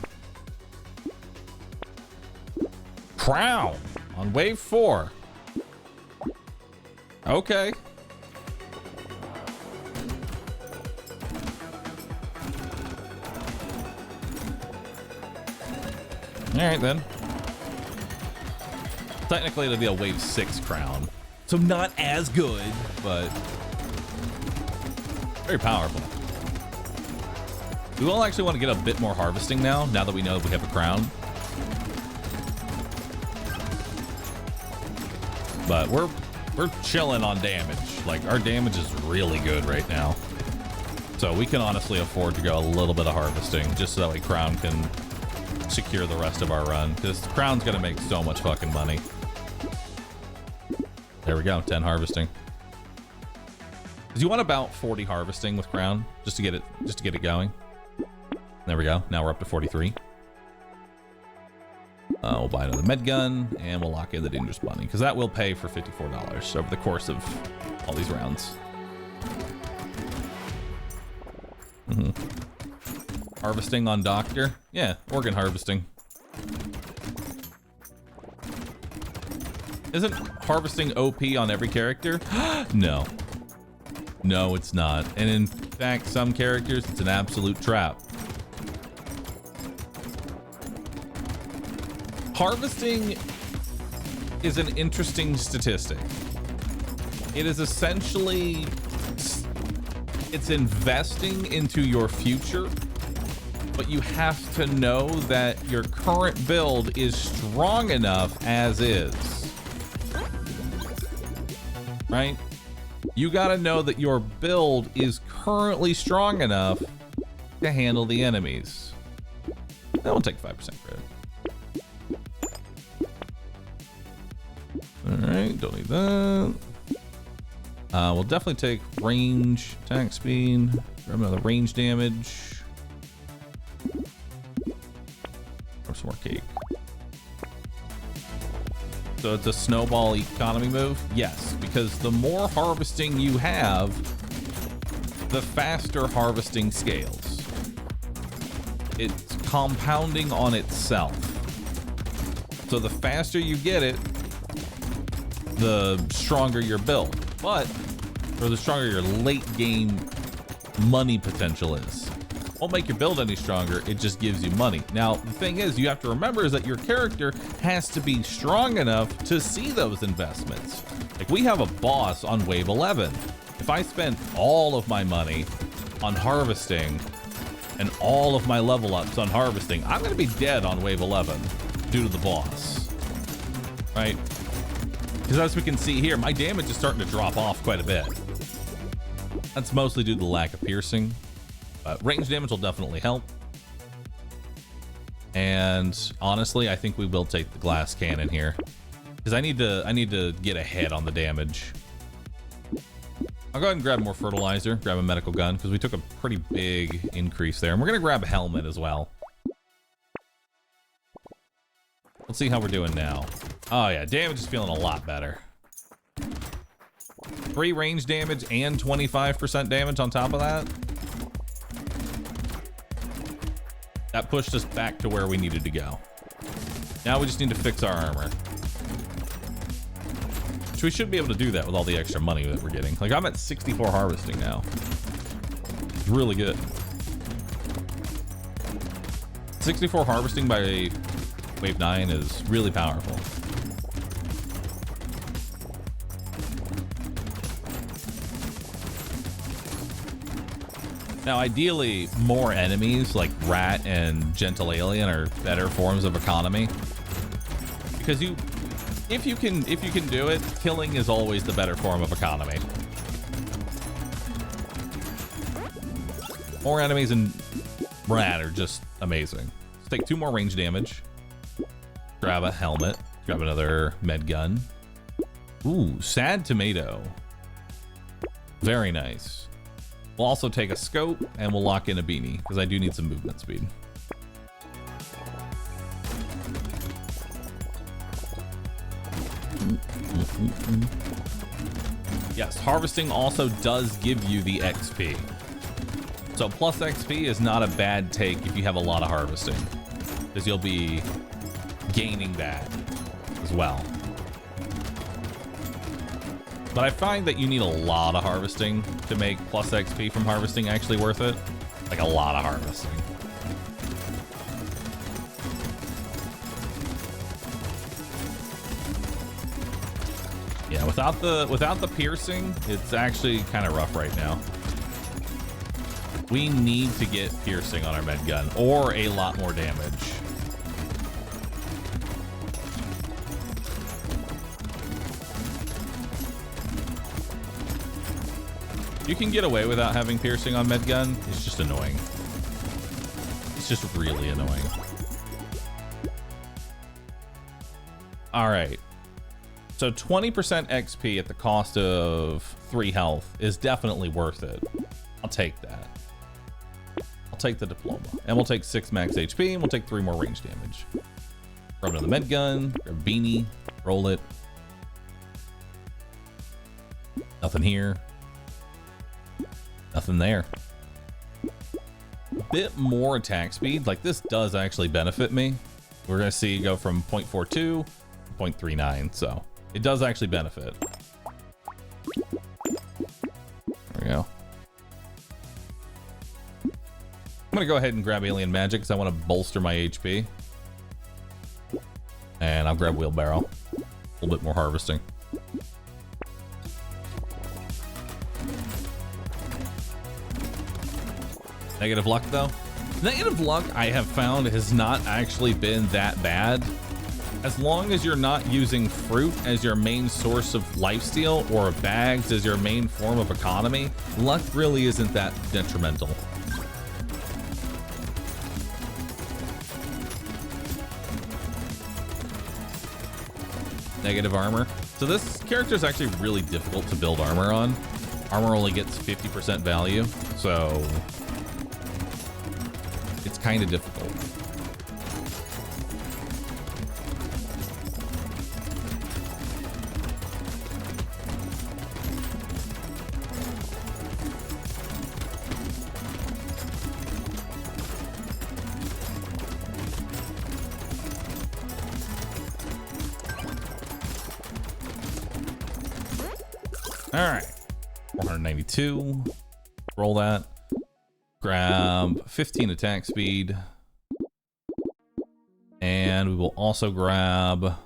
crown on wave 4. Okay. All right, then. Technically, it'll be a wave 6 crown. So not as good, but very powerful. We will actually want to get a bit more harvesting now that we know we have a crown. But we're chilling on damage. Like, our damage is really good right now. So we can honestly afford to go a little bit of harvesting just so that way crown can secure the rest of our run, because the crown's gonna make so much fucking money. There we go, 10 harvesting. Because you want about 40 harvesting with crown just to get it going. There we go. Now we're up to 43. We'll buy another med gun and we'll lock in the dangerous bunny, because that will pay for $54 over the course of all these rounds. Harvesting on doctor. Yeah, organ harvesting. Isn't harvesting OP on every character? No. No, it's not. And in fact, some characters, it's an absolute trap. Harvesting is an interesting statistic. It is essentially, it's investing into your future, but you have to know that your current build is strong enough as is. Right? You gotta know that your build is currently strong enough to handle the enemies. That will take 5% credit. Alright, don't need that. We'll definitely take range, attack speed, grab another range damage. Or some more cake. So it's a snowball economy move? Yes, because the more harvesting you have, the faster harvesting scales. It's compounding on itself. So the faster you get it, the stronger your build, or the stronger your late game money potential is. Won't make your build any stronger, it just gives you money. Now, the thing is, you have to remember is that your character has to be strong enough to see those investments. Like, we have a boss on wave 11. If I spend all of my money on harvesting and all of my level ups on harvesting, I'm gonna be dead on wave 11 due to the boss, right? Because as we can see here, my damage is starting to drop off quite a bit. That's mostly due to the lack of piercing. But range damage will definitely help. And honestly, I think we will take the glass cannon here, because I need to get ahead on the damage. I'll go ahead and grab more fertilizer, grab a medical gun, because we took a pretty big increase there. And we're gonna grab a helmet as well. Let's see how we're doing now. Oh yeah, damage is feeling a lot better. 3 range damage and 25% damage on top of that. That pushed us back to where we needed to go. Now we just need to fix our armor. Which we should be able to do that with all the extra money that we're getting. Like, I'm at 64 harvesting now. It's really good. 64 harvesting by wave 9 is really powerful. Now, ideally, more enemies like Rat and Gentle Alien are better forms of economy, because if you can do it, killing is always the better form of economy. More enemies and Rat are just amazing. Let's take 2 more range damage. Grab a helmet. Grab another med gun. Ooh, sad tomato. Very nice. We'll also take a scope and we'll lock in a beanie, because I do need some movement speed. Yes, harvesting also does give you the XP. So plus XP is not a bad take if you have a lot of harvesting, because you'll be gaining that as well. But I find that you need a lot of harvesting to make plus XP from harvesting actually worth it. Like a lot of harvesting. Yeah, without the piercing, it's actually kind of rough right now. We need to get piercing on our med gun or a lot more damage. You can get away without having piercing on med gun. It's just annoying. It's just really annoying. All right. So 20% XP at the cost of 3 health is definitely worth it. I'll take that. I'll take the diploma. And we'll take 6 max HP and we'll take 3 more range damage. Throw it on the med gun, grab a beanie, roll it. Nothing here. Nothing there. A bit more attack speed. Like this does actually benefit me. We're gonna see go from 0.42 to 0.39, so it does actually benefit. There we go. I'm gonna go ahead and grab alien magic because I want to bolster my HP. And I'll grab wheelbarrow. A little bit more harvesting. Negative luck though. Negative luck I have found has not actually been that bad. As long as you're not using fruit as your main source of lifesteal or bags as your main form of economy, luck really isn't that detrimental. Negative armor. So this character is actually really difficult to build armor on. Armor only gets 50% value, so it's kind of difficult. All right, 492. Roll that. Grab 15 attack speed. And we will also grab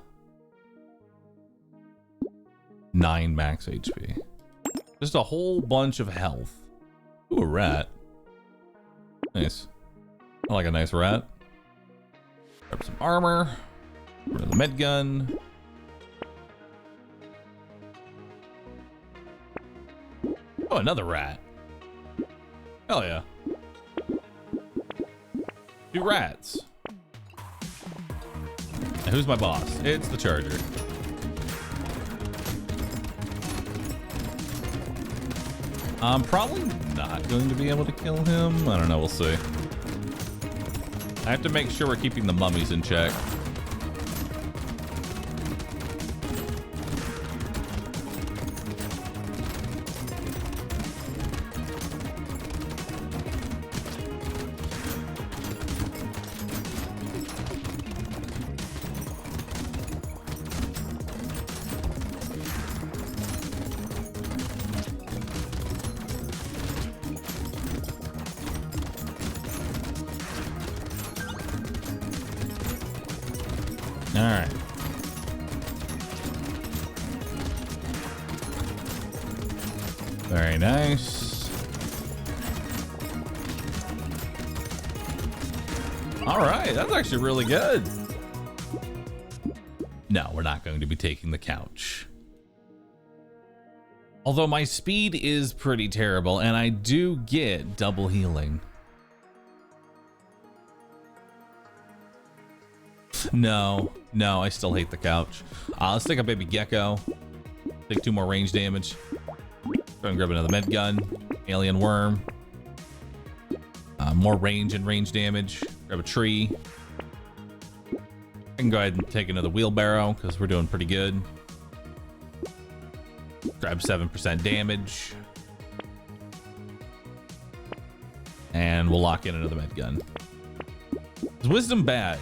9 max HP. Just a whole bunch of health. Ooh, a rat. Nice. I like a nice rat. Grab some armor. Rid of the med gun. Oh, another rat. Hell yeah. 2 rats. And who's my boss? It's the Charger. I'm probably not going to be able to kill him. I don't know, we'll see. I have to make sure we're keeping the mummies in check. All right. Very nice. All right, that's actually really good. No, we're not going to be taking the couch. Although my speed is pretty terrible and I do get double healing. No, I still hate the couch. Let's take a baby gecko. Take 2 more range damage. Go and grab another med gun. Alien worm. More range and range damage. Grab a tree. I can go ahead and take another wheelbarrow because we're doing pretty good. Grab 7% damage. And we'll lock in another med gun. Is wisdom bad?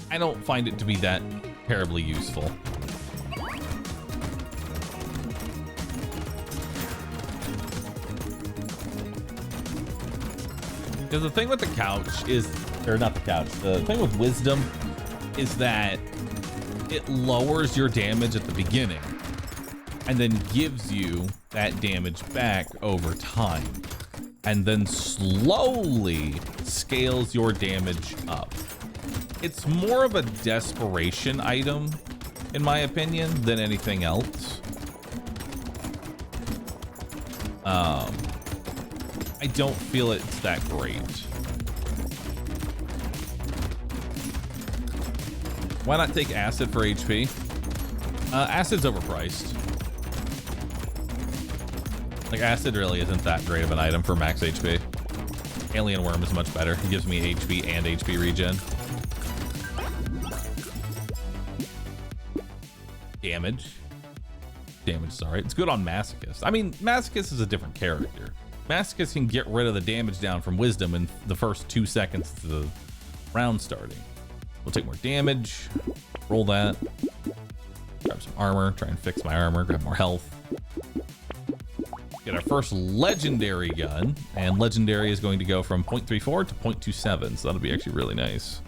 I don't find it to be that terribly useful. Because the thing with the couch is, or not the couch, the thing with wisdom is that it lowers your damage at the beginning and then gives you that damage back over time and then slowly scales your damage up. It's more of a desperation item, in my opinion, than anything else. I don't feel it's that great. Why not take acid for HP? Acid's overpriced. Like, acid really isn't that great of an item for max HP. Alien Worm is much better. It gives me HP and HP regen. Damage. Damage is alright. It's good on Masochist. I mean, Masochist is a different character. Masochist can get rid of the damage down from Wisdom in the first 2 seconds to the round starting. We'll take more damage. Roll that. Grab some armor. Try and fix my armor. Grab more health. Get our first legendary gun. And legendary is going to go from 0.34 to 0.27. So that'll be actually really nice.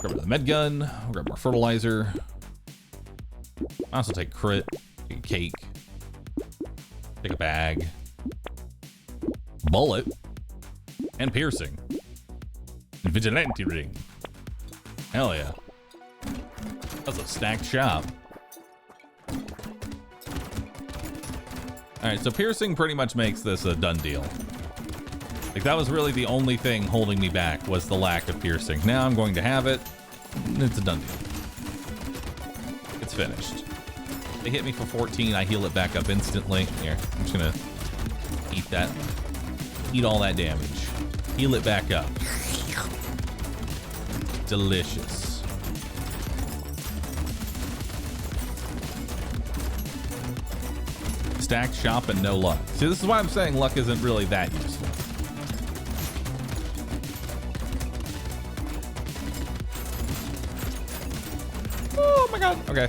Grab the med gun. We'll grab more fertilizer. I also take crit. Take a cake. Take a bag. Bullet. And piercing. And vigilante ring. Hell yeah. That's a stacked shop. Alright, so piercing pretty much makes this a done deal. Like, that was really the only thing holding me back, was the lack of piercing. Now I'm going to have it. It's a done deal. It's finished. They hit me for 14. I heal it back up instantly. Here, I'm just gonna eat that. Eat all that damage. Heal it back up. Delicious. Stacked shop and no luck. See, this is why I'm saying luck isn't really that useful. Oh my god. Okay.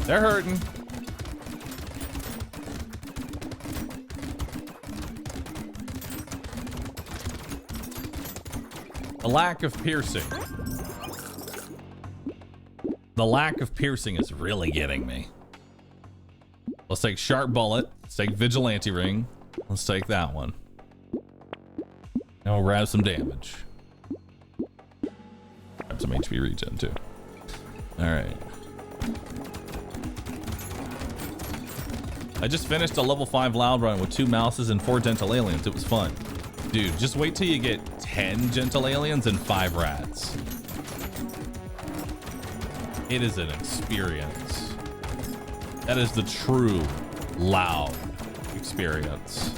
They're hurting. The lack of piercing. The lack of piercing is really getting me. Let's take sharp bullet. Let's take vigilante ring. Let's take that one. And we'll grab some damage. Grab some HP regen too. All right. I just finished a level 5 loud run with 2 mouses and 4 gentle aliens. It was fun. Dude, just wait till you get 10 gentle aliens and 5 rats. It is an experience. That is the true loud experience.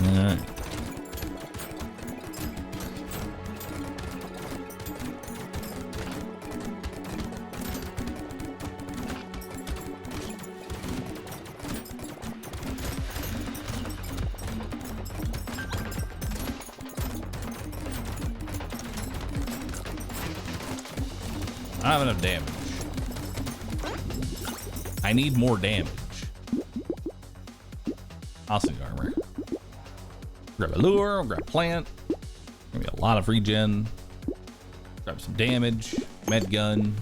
All right. I don't have enough damage. I need more damage. Also need armor. Grab a lure, grab plant. Gonna be a lot of regen. Grab some damage. Med gun.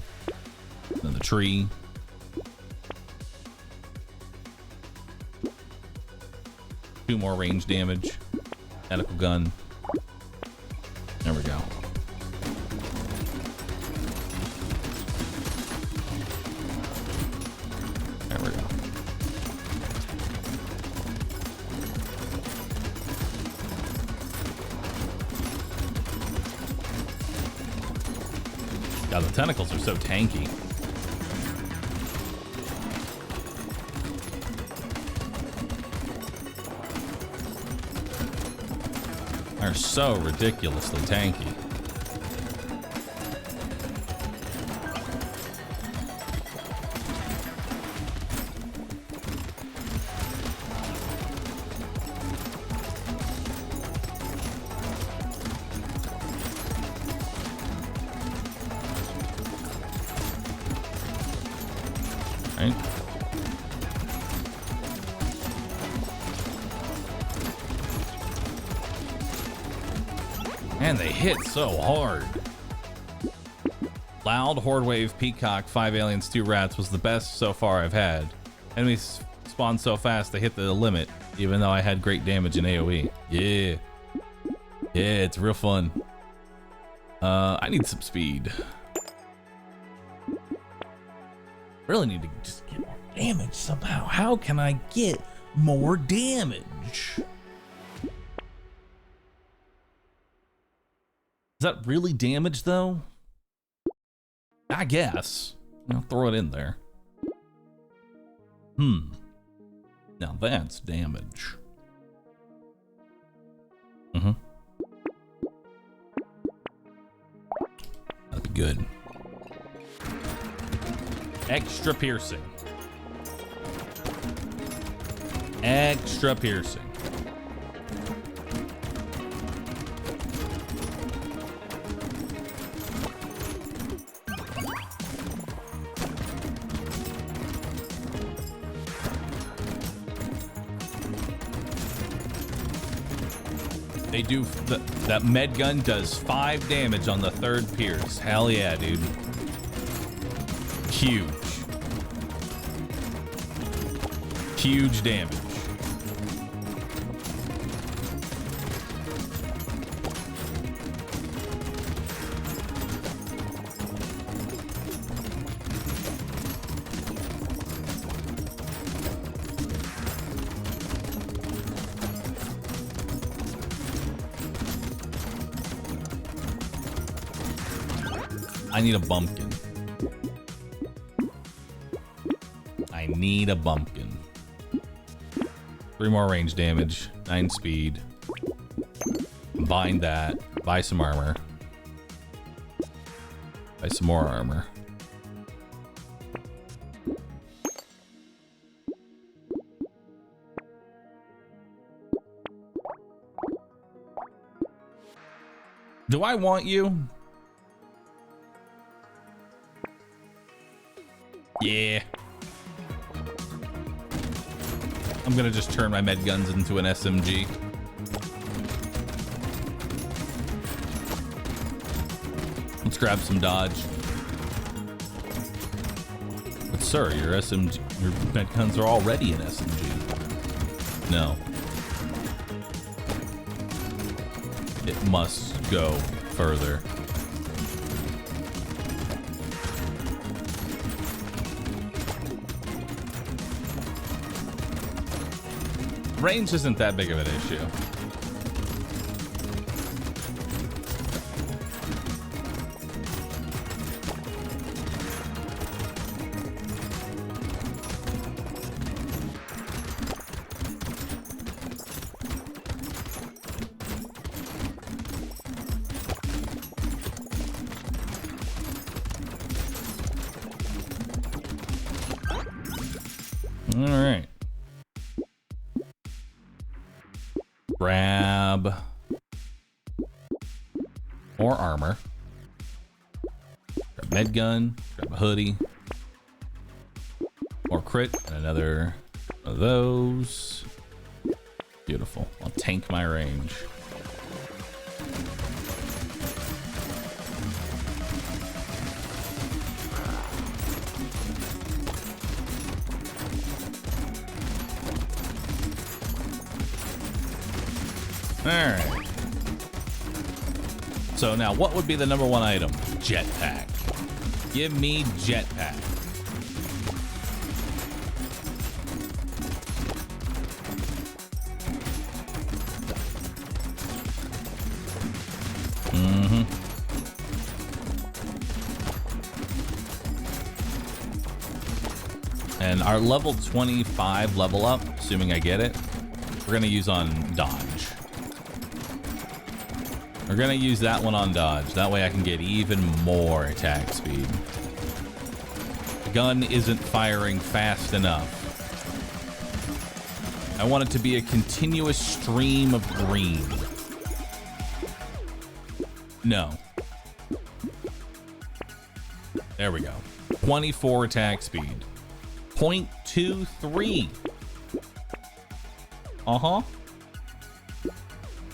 Then the tree. Two more range damage. Medical gun. There we go. There we go. God, the tentacles are so tanky. They're so ridiculously tanky. right? Man, they hit so hard. Loud, Horde Wave, Peacock, 5 aliens, 2 rats was the best so far I've had. Enemies spawn so fast they hit the limit, even though I had great damage in AoE. Yeah. Yeah, it's real fun. I need some speed. Really need to just get more damage somehow. How can I get more damage? Is that really damage though? I guess. I'll throw it in there. Now that's damage. That'd be good. Extra piercing. Extra piercing. They do that med gun does 5 damage on the 3rd pierce. Hell yeah, dude. Huge. Huge damage. I need a bumpkin. I need a bumpkin. 3 more range damage, 9 speed. Combine that. Buy some armor. Buy some more armor. Do I want you? Yeah. I'm gonna just turn my med guns into an SMG. Let's grab some dodge. But sir, your med guns are already an SMG. No. It must go further. Range isn't that big of an issue. All right. Grab more armor. Grab med gun. Grab a hoodie. More crit and another of those. Beautiful. I'll tank my range. All right. So now what would be the number 1 item? Jetpack. Give me jetpack. And our level 25 level up, assuming I get it, we're gonna use on dodge. We're gonna use that one on dodge. That way I can get even more attack speed. The gun isn't firing fast enough. I want it to be a continuous stream of green. No. There we go. 24 attack speed. 0.23. Uh-huh.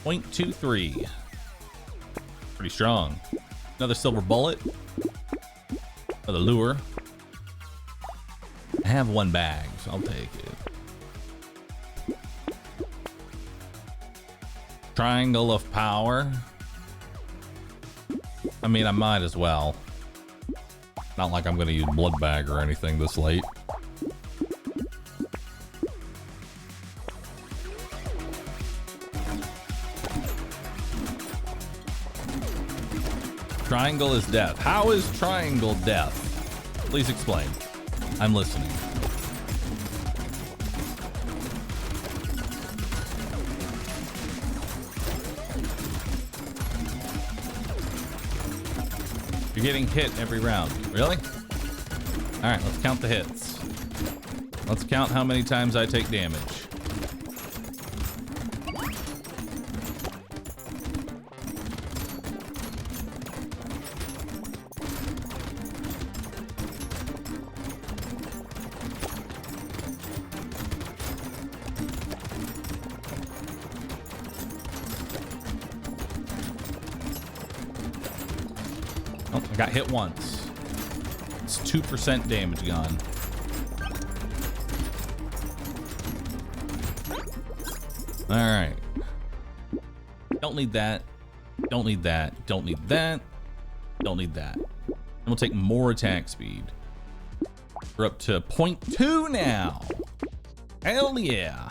0.23. Pretty strong. Another silver bullet. Another lure. I have one bag, so I'll take it. Triangle of power. I mean, I might as well. Not like I'm gonna use blood bag or anything this late. Triangle is death. How is triangle death? Please explain. I'm listening. You're getting hit every round. Really? All right, let's count the hits. Let's count how many times I take damage. I got hit once. It's 2% damage gone. All right. Don't need that. Don't need that. Don't need that. Don't need that. And we'll take more attack speed. We're up to 0.2 now. Hell yeah.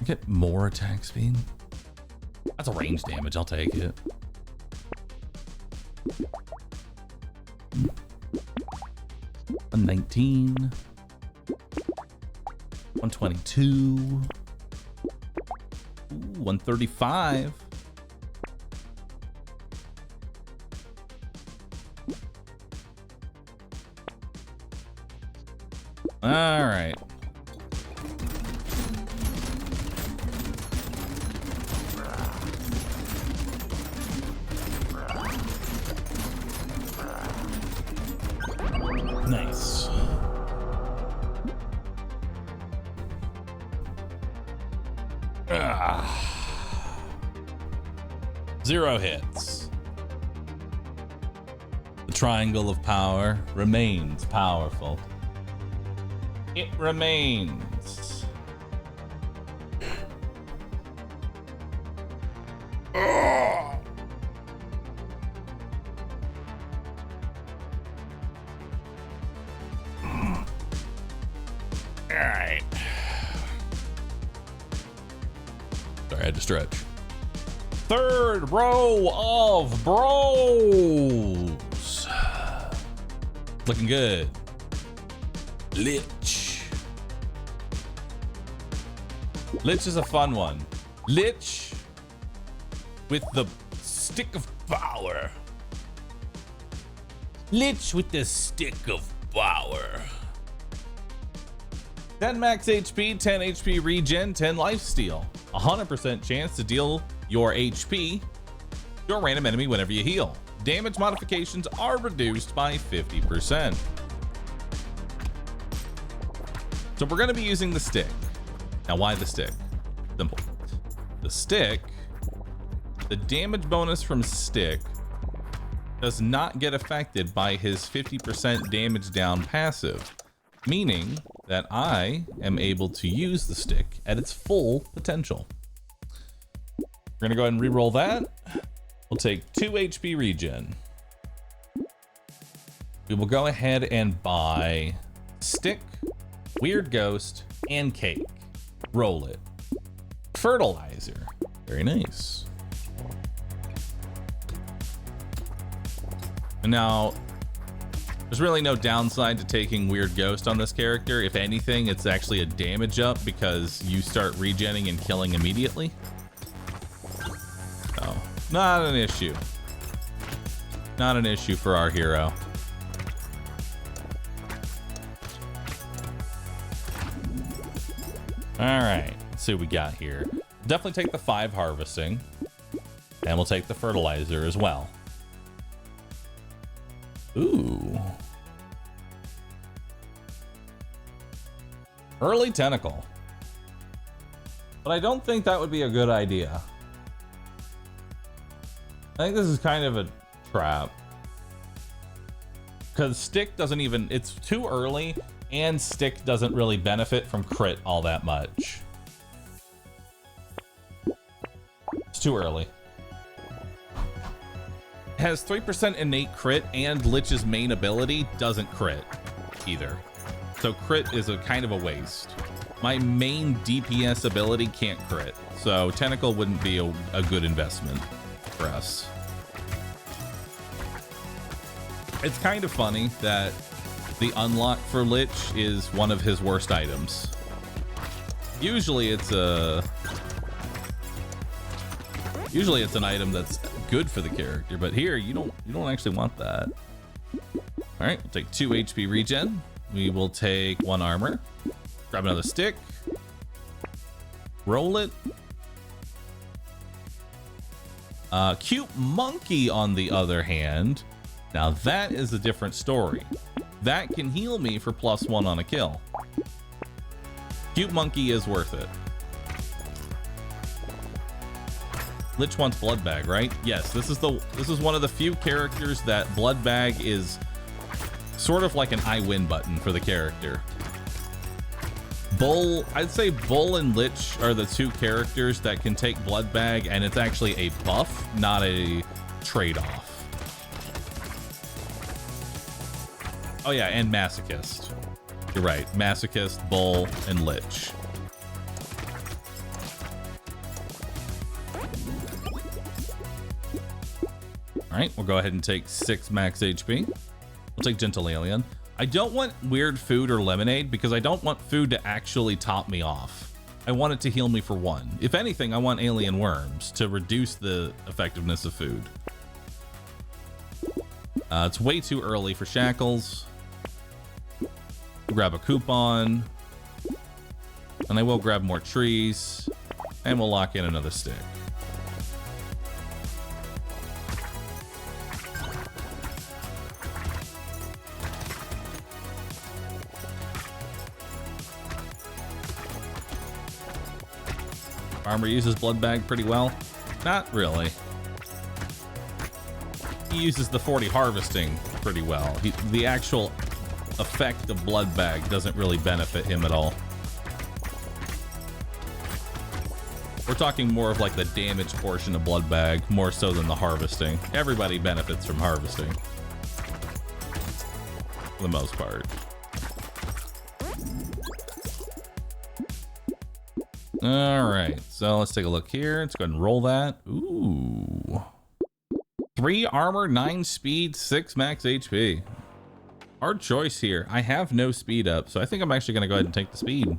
Get more attack speed. That's a range damage. I'll take it. A 19. 122. Ooh, 135. All right. Nice. Zero hits. The triangle of power remains powerful. It remains. Alright. Sorry, I had to stretch. Third row of bros. Looking good. Lich. Lich is a fun one. Lich with the stick of power. Lich with the stick of power. 10 max HP, 10 HP regen, 10 lifesteal. 100% chance to deal your HP to a random enemy whenever you heal. Damage modifications are reduced by 50%. So we're going to be using the stick. Now, why the stick? Simple. The stick, the damage bonus from stick does not get affected by his 50% damage down passive, meaning that I am able to use the stick at its full potential. We're gonna go ahead and re-roll that. We'll take 2 HP regen. We will go ahead and buy stick, weird ghost, and cake. Roll it. Fertilizer. Very nice. And now, there's really no downside to taking weird ghost on this character. If anything, it's actually a damage up because you start regenning and killing immediately. So, not an issue. Not an issue for our hero. All right, let's see what we got here. Definitely take the 5 harvesting, and we'll take the fertilizer as well. Ooh. Early tentacle. But I don't think that would be a good idea. I think this is kind of a trap. Because stick doesn't even, it's too early, and stick doesn't really benefit from crit all that much. It's too early. It has 3% innate crit, and Lich's main ability doesn't crit either. So crit is a kind of a waste. My main DPS ability can't crit, so Tentacle wouldn't be a good investment for us. It's kind of funny that the unlock for Lich is one of his worst items. Usually it's an item that's good for the character, but here you don't actually want that. All right, we'll take 2 HP regen. We will take 1 armor. Grab another stick. Roll it. Cute monkey, on the other hand. Now that is a different story. That can heal me for +1 on a kill. Cute monkey is worth it. Lich wants blood bag, right? Yes, this is one of the few characters that blood bag is sort of like an I win button for the character. Bull, I'd say Bull and Lich are the 2 characters that can take blood bag, and it's actually a buff, not a trade-off. Oh yeah, and Masochist. You're right, Masochist, Bull, and Lich. All right, we'll go ahead and take 6 max HP. We'll take Gentle Alien. I don't want weird food or lemonade because I don't want food to actually top me off. I want it to heal me for 1. If anything, I want alien worms to reduce the effectiveness of food. It's way too early for shackles. We'll grab a coupon. And I will grab more trees. And we'll lock in another stick. Armor uses blood bag pretty well. Not really. He uses the 40 harvesting pretty well. The actual effect of blood bag doesn't really benefit him at all. We're talking more of like the damage portion of blood bag, more so than the harvesting. Everybody benefits from harvesting, for the most part. All right, so let's take a look here. Let's go ahead and roll that. Ooh. 3 armor, 9 speed, 6 max HP. Hard choice here. I have no speed up, so I think I'm actually going to go ahead and take the speed.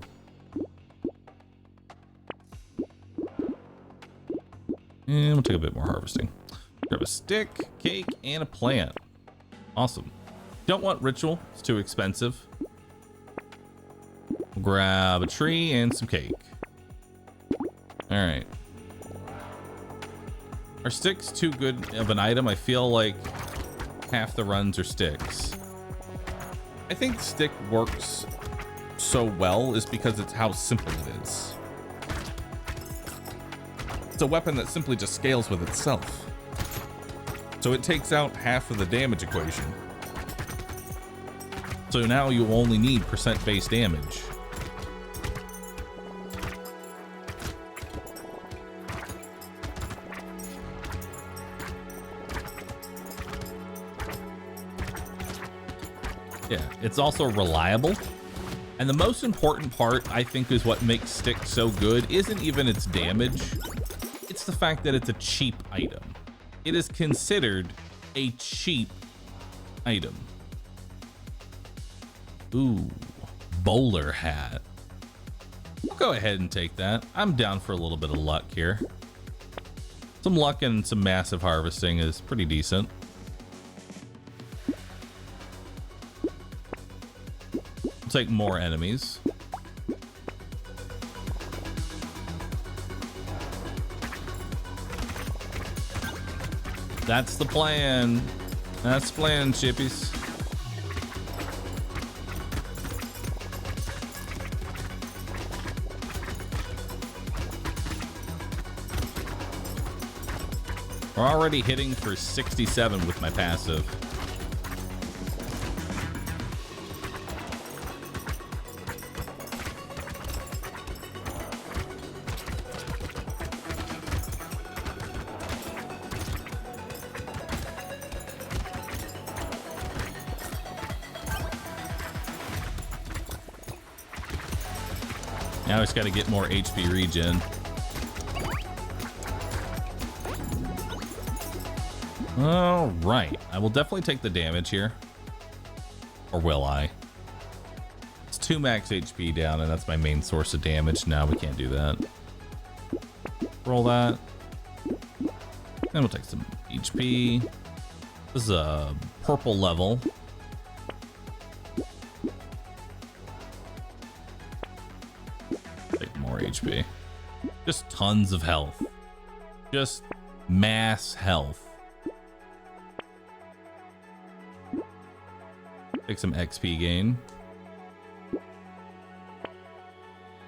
And we'll take a bit more harvesting. Grab a stick, cake, and a plant. Awesome. Don't want ritual. It's too expensive. Grab a tree and some cake. All right. Are sticks too good of an item? I feel like half the runs are sticks. I think stick works so well is because it's how simple it is. It's a weapon that simply just scales with itself. So it takes out half of the damage equation. So now you only need % base damage. Yeah, it's also reliable. And the most important part, I think, is what makes stick so good isn't even its damage. It's the fact that it's a cheap item. It is considered a cheap item. Ooh, bowler hat. I'll go ahead and take that. I'm down for a little bit of luck here. Some luck and some massive harvesting is pretty decent. Take more enemies. That's the plan. That's playing chippies. We're already hitting for 67 with my passive. Now I just got to get more HP regen. All right, I will definitely take the damage here. Or will I? It's 2 max HP down, and that's my main source of damage. No, we can't do that. Roll that. And we'll take some HP. This is a purple level. Take more HP. Just tons of health. Just mass health. Take some XP gain.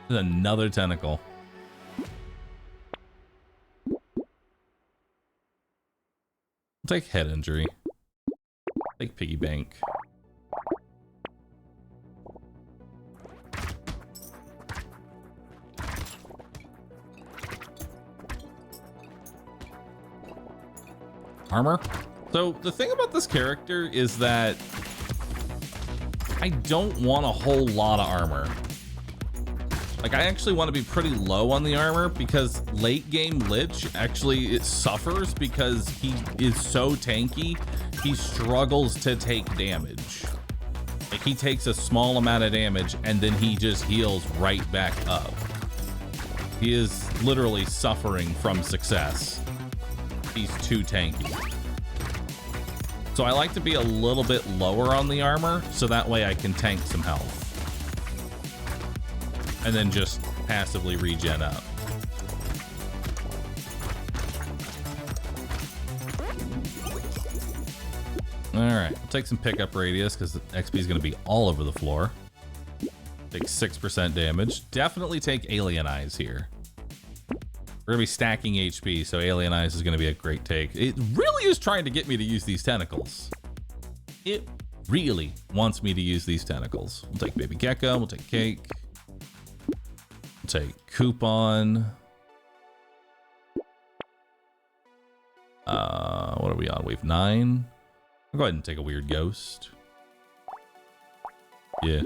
There's another tentacle. Take head injury. Take piggy bank. Armor. So the thing about this character is that I don't want a whole lot of armor. Like, I actually want to be pretty low on the armor because late game Lich actually it suffers because he is so tanky. He struggles to take damage. Like, he takes a small amount of damage and then he just heals right back up. He is literally suffering from success. He's too tanky. So I like to be a little bit lower on the armor so that way I can tank some health. And then just passively regen up. All right, we'll take some pickup radius because the XP is going to be all over the floor. Take 6% damage. Definitely take Alien Eyes here. We're going to be stacking HP, so Alien Eyes is going to be a great take. It really is trying to get me to use these tentacles. It really wants me to use these tentacles. We'll take Baby Gecko, we'll take Cake. We'll take Coupon. What are we on? Wave 9. I'll go ahead and take a Weird Ghost. Yeah.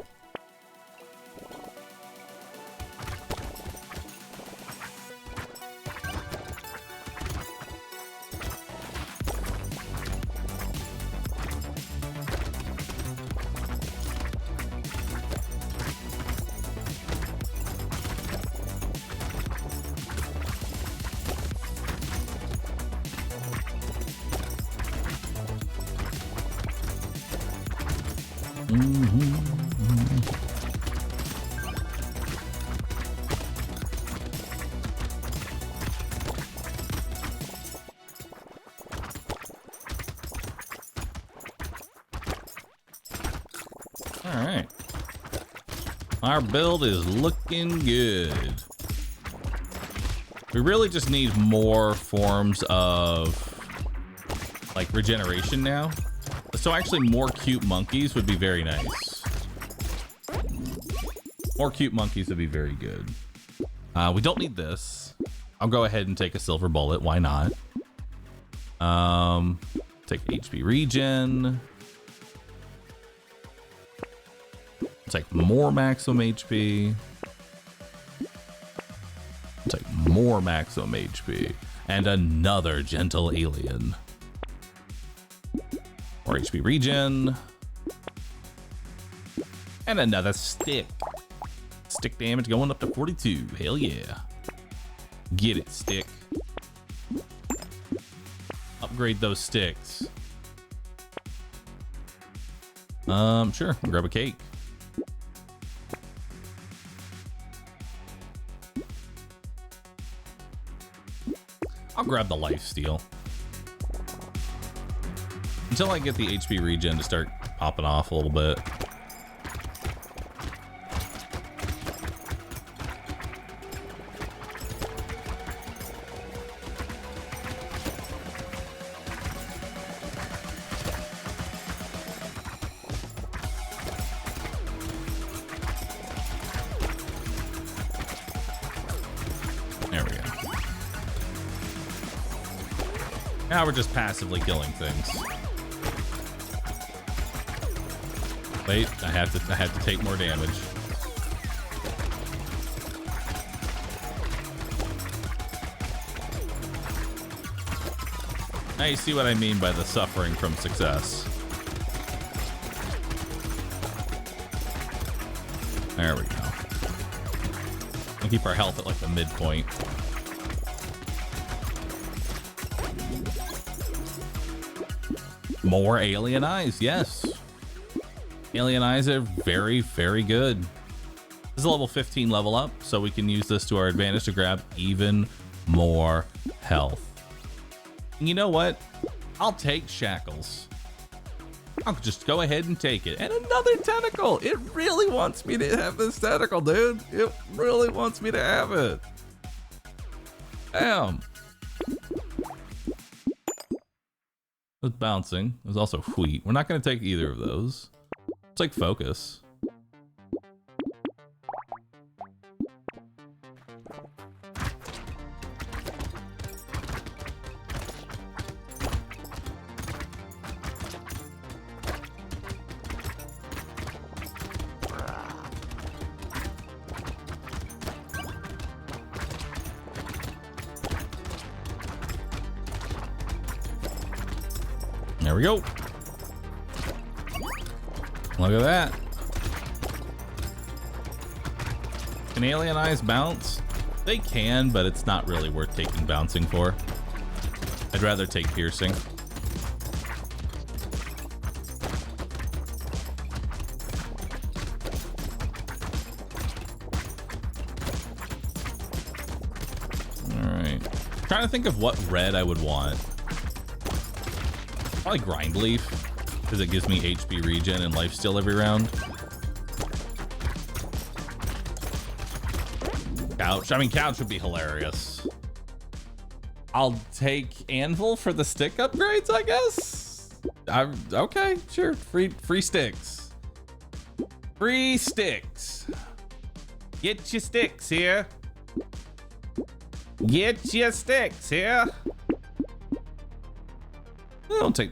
All right. Our build is looking good. We really just need more forms of like regeneration now. So actually more cute monkeys would be very nice. More cute monkeys would be very good. We don't need this. I'll go ahead and take a silver bullet. Why not? Take HP regen. Take more maximum HP. Take more maximum HP. And another gentle alien. More HP regen. And another stick. Stick damage going up to 42. Hell yeah. Get it, stick. Upgrade those sticks. Sure. Grab a cake. I'll grab the lifesteal. Until I get the HP regen to start popping off a little bit. There we go. Now we're just passively killing things. Wait, I have to take more damage. Now you see what I mean by the suffering from success. There we go. And keep our health at like the midpoint. More alien eyes, yes. Alien eyes are very, very good. This is a level 15 level up, so we can use this to our advantage to grab even more health. And you know what? I'll take shackles. I'll just go ahead and take it. And another tentacle. It really wants me to have this tentacle, dude. It really wants me to have it. Damn. It was bouncing. It was also wheat. We're not going to take either of those. It's like focus. There we go. Look at that. Can alien eyes bounce? They can, but it's not really worth taking bouncing for. I'd rather take piercing. Alright. Trying to think of what red I would want. Probably grind leaf, because it gives me HP regen and life steal every round. Couch. I mean, couch would be hilarious. I'll take anvil for the stick upgrades, I guess. Okay, sure. Free sticks. Free sticks. Get your sticks here. Get your sticks here. I'll take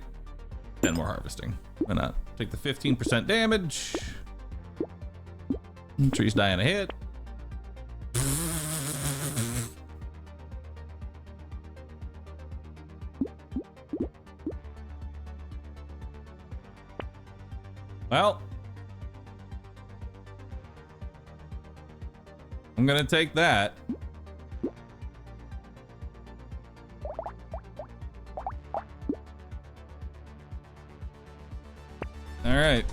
10 more harvesting. Why not? Take the 15% damage. Trees die in a hit. Well, I'm gonna take that. All right.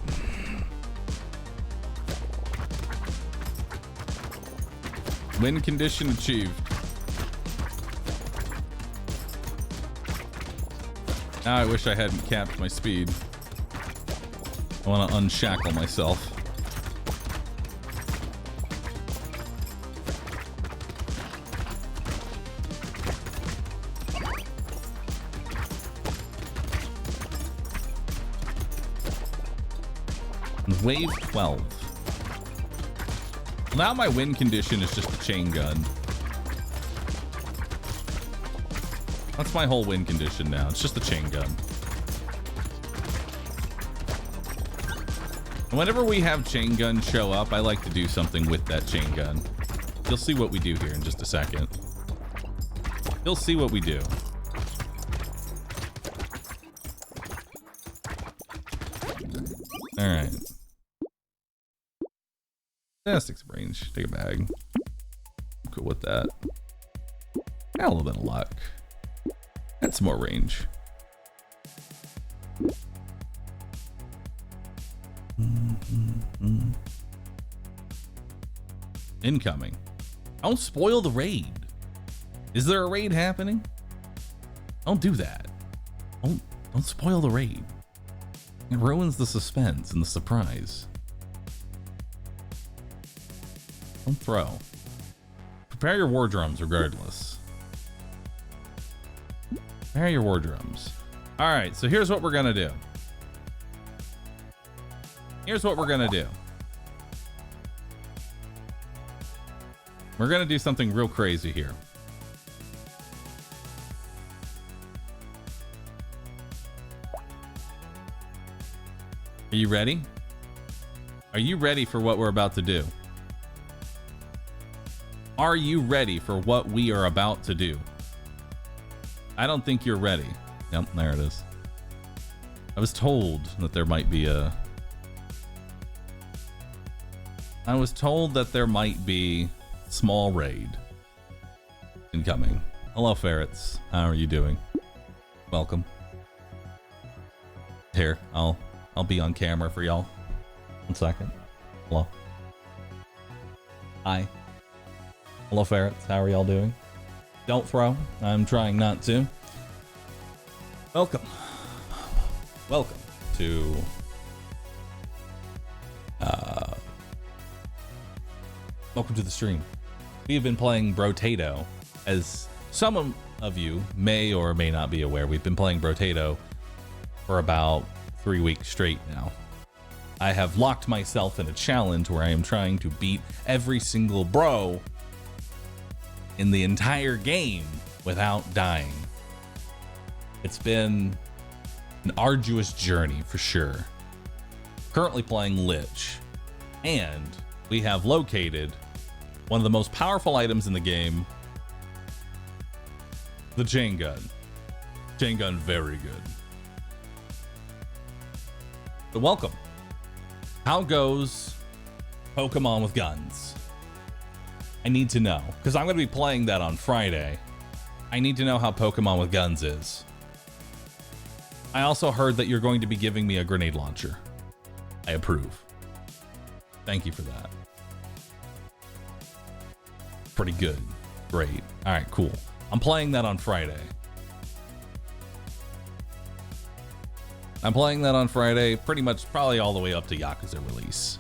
Win condition achieved. Now I wish I hadn't capped my speed. I want to unshackle myself. Wave 12. Well, now my win condition is just a chain gun. That's my whole win condition now. It's just a chain gun. And whenever we have chain guns show up, I like to do something with that chain gun. You'll see what we do here in just a second. You'll see what we do. All right. Yeah, stick some range. Take a bag. I'm cool with that. Got a little bit of luck. Add some more range. Incoming. Don't spoil the raid. Is there a raid happening? Don't do that. Don't spoil the raid. It ruins the suspense and the surprise. Don't throw. Prepare your war drums regardless. Prepare your war drums. Alright, so here's what we're gonna do. Here's what we're gonna do. We're gonna do something real crazy here. Are you ready? Are you ready for what we're about to do? Are you ready for what we are about to do? I don't think you're ready. Yep, there it is. I was told that there might be a... I was told that there might be small raid incoming. Hello, ferrets. How are you doing? Welcome. Here, I'll be on camera for y'all. 1 second. Hello. Hi. Hello, ferrets. How are y'all doing? Don't throw. I'm trying not to. Welcome. Welcome to welcome to the stream. We have been playing Brotato. As some of you may or may not be aware, we've been playing Brotato for about 3 weeks straight now. I have locked myself in a challenge where I am trying to beat every single bro in the entire game without dying. It's been an arduous journey for sure. Currently playing Lich, and we have located one of the most powerful items in the game, the chain gun. Chain gun, very good. But welcome. How goes Pokemon with guns? I need to know, because I'm going to be playing that on Friday. I need to know how Pokemon with guns is. I also heard that you're going to be giving me a grenade launcher. I approve. Thank you for that. Pretty good. Great. All right, cool. I'm playing that on Friday. I'm playing that on Friday, pretty much probably all the way up to Yakuza release.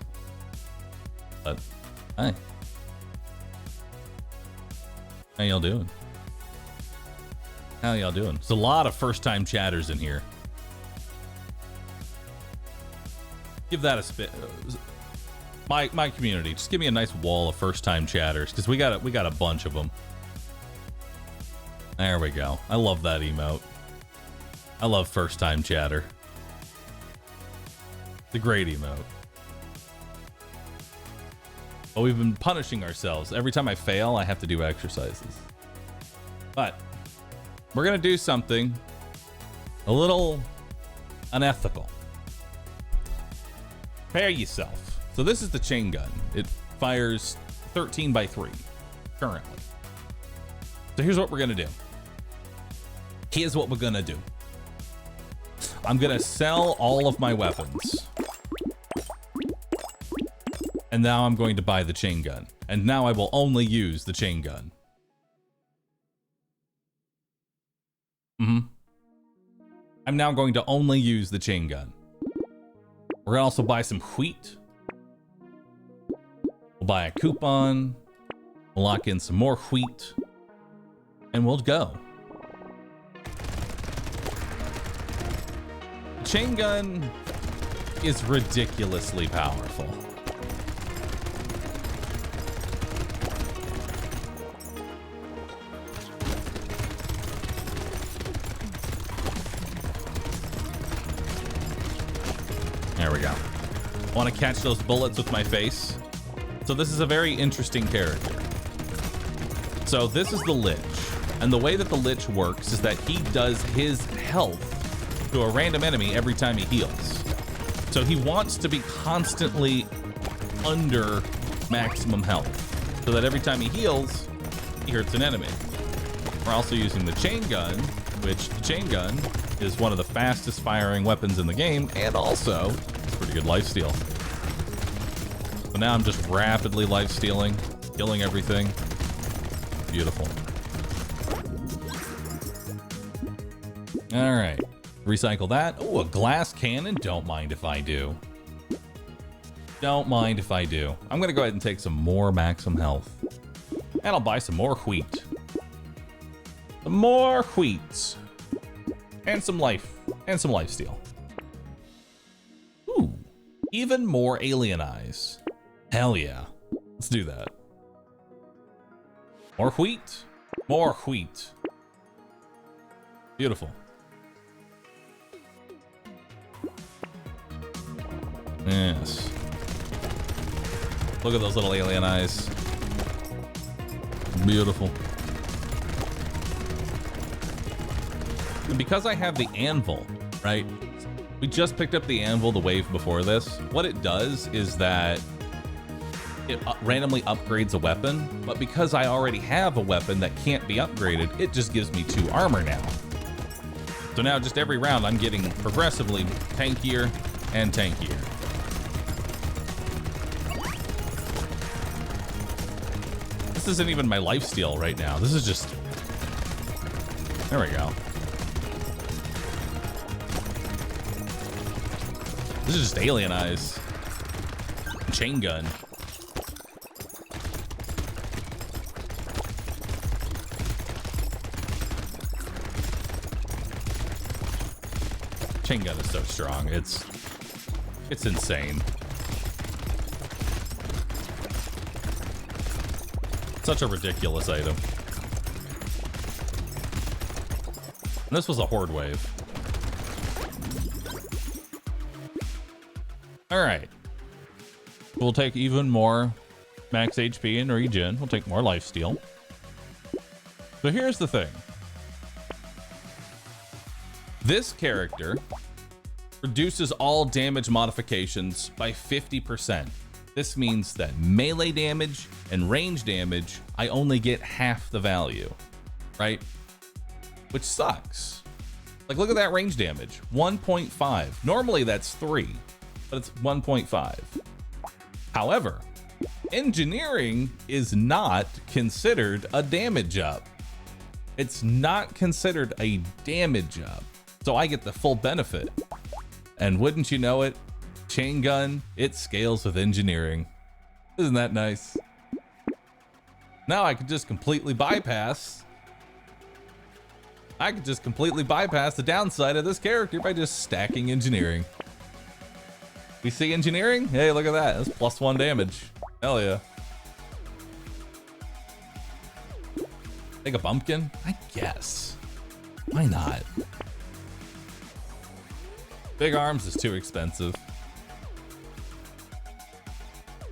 But, hi. How y'all doing? How y'all doing? There's a lot of first-time chatters in here. Give that a spit. My community, just give me a nice wall of first-time chatters, because we got a bunch of them. There we go. I love that emote. I love first-time chatter. It's a great emote. But we've been punishing ourselves. Every time I fail, I have to do exercises. But we're gonna do something a little unethical. Prepare yourself. So this is the chain gun. It fires 13 by 3 currently. So here's what we're gonna do. Here's what we're gonna do. I'm gonna sell all of my weapons. And now I'm going to buy the chain gun. And now I will only use the chain gun. I'm now going to only use the chain gun. We're gonna also buy some wheat. We'll buy a coupon. We'll lock in some more wheat. And we'll go. The chain gun is ridiculously powerful. There we go. Want to catch those bullets with my face? So this is a very interesting character. So this is the Lich. And the way that the Lich works is that he does his health to a random enemy every time he heals. So he wants to be constantly under maximum health, so that every time he heals, he hurts an enemy. We're also using the chain gun, which the chain gun is one of the fastest firing weapons in the game, and also it's pretty good lifesteal. So now I'm just rapidly lifestealing, killing everything. Beautiful. All right. Recycle that. Oh, a glass cannon. Don't mind if I do. Don't mind if I do. I'm going to go ahead and take some more maximum health. And I'll buy some more wheat. Some more wheat. And some life. And some lifesteal. Ooh. Even more alien eyes. Hell yeah. Let's do that. More wheat. More wheat. Beautiful. Yes. Look at those little alien eyes. Beautiful. And because I have the anvil, right? We just picked up the anvil the wave before this. What it does is that it randomly upgrades a weapon, but because I already have a weapon that can't be upgraded, it just gives me 2 armor now. So now just every round I'm getting progressively tankier and tankier. This isn't even my lifesteal right now. This is just... There we go. This is just alien eyes. Chain gun. Chain gun is so strong. It's insane. Such a ridiculous item. And this was a horde wave. All right. We'll take even more max HP and regen. We'll take more lifesteal. So here's the thing. This character reduces all damage modifications by 50%. This means that melee damage and range damage, I only get half the value, right? Which sucks. Like, look at that range damage, 1.5. Normally that's 3, but it's 1.5. However, engineering is not considered a damage up. It's not considered a damage up. So I get the full benefit. And wouldn't you know it, chain gun, it scales with engineering. Isn't that nice? Now I could just completely bypass. The downside of this character by just stacking engineering. We see engineering? Hey, look at that. That's +1 damage. Hell yeah. Take a bumpkin? I guess. Why not? Big arms is too expensive.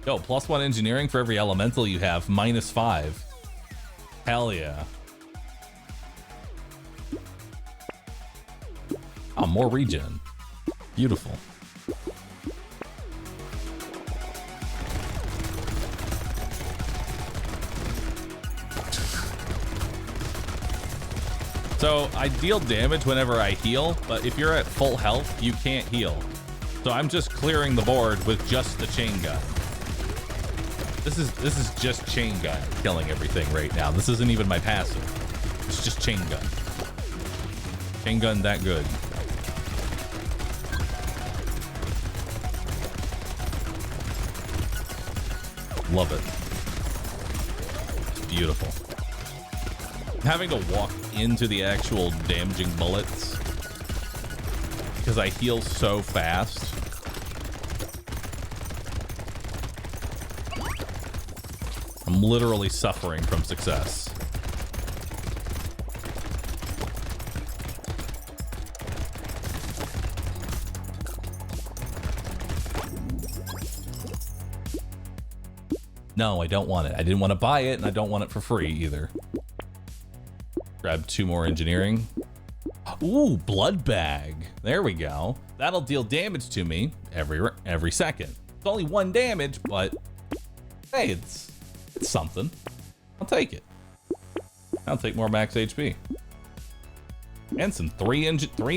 Yo, +1 engineering for every elemental you have, -5. Hell yeah. Oh, more regen. Beautiful. So I deal damage whenever I heal, but if you're at full health, you can't heal. So I'm just clearing the board with just the chain gun. This is just chain gun killing everything right now. This isn't even my passive. It's just chain gun. Chain gun that good. Love it. It's beautiful. Having to walk into the actual damaging bullets because I heal so fast. I'm literally suffering from success. No, I don't want it. I didn't want to buy it, and I don't want it for free either. Grab 2 more engineering. Ooh, blood bag. There we go. That'll deal damage to me every second. It's only 1 damage, but hey, it's something. I'll take it. I'll take more max HP. And some 3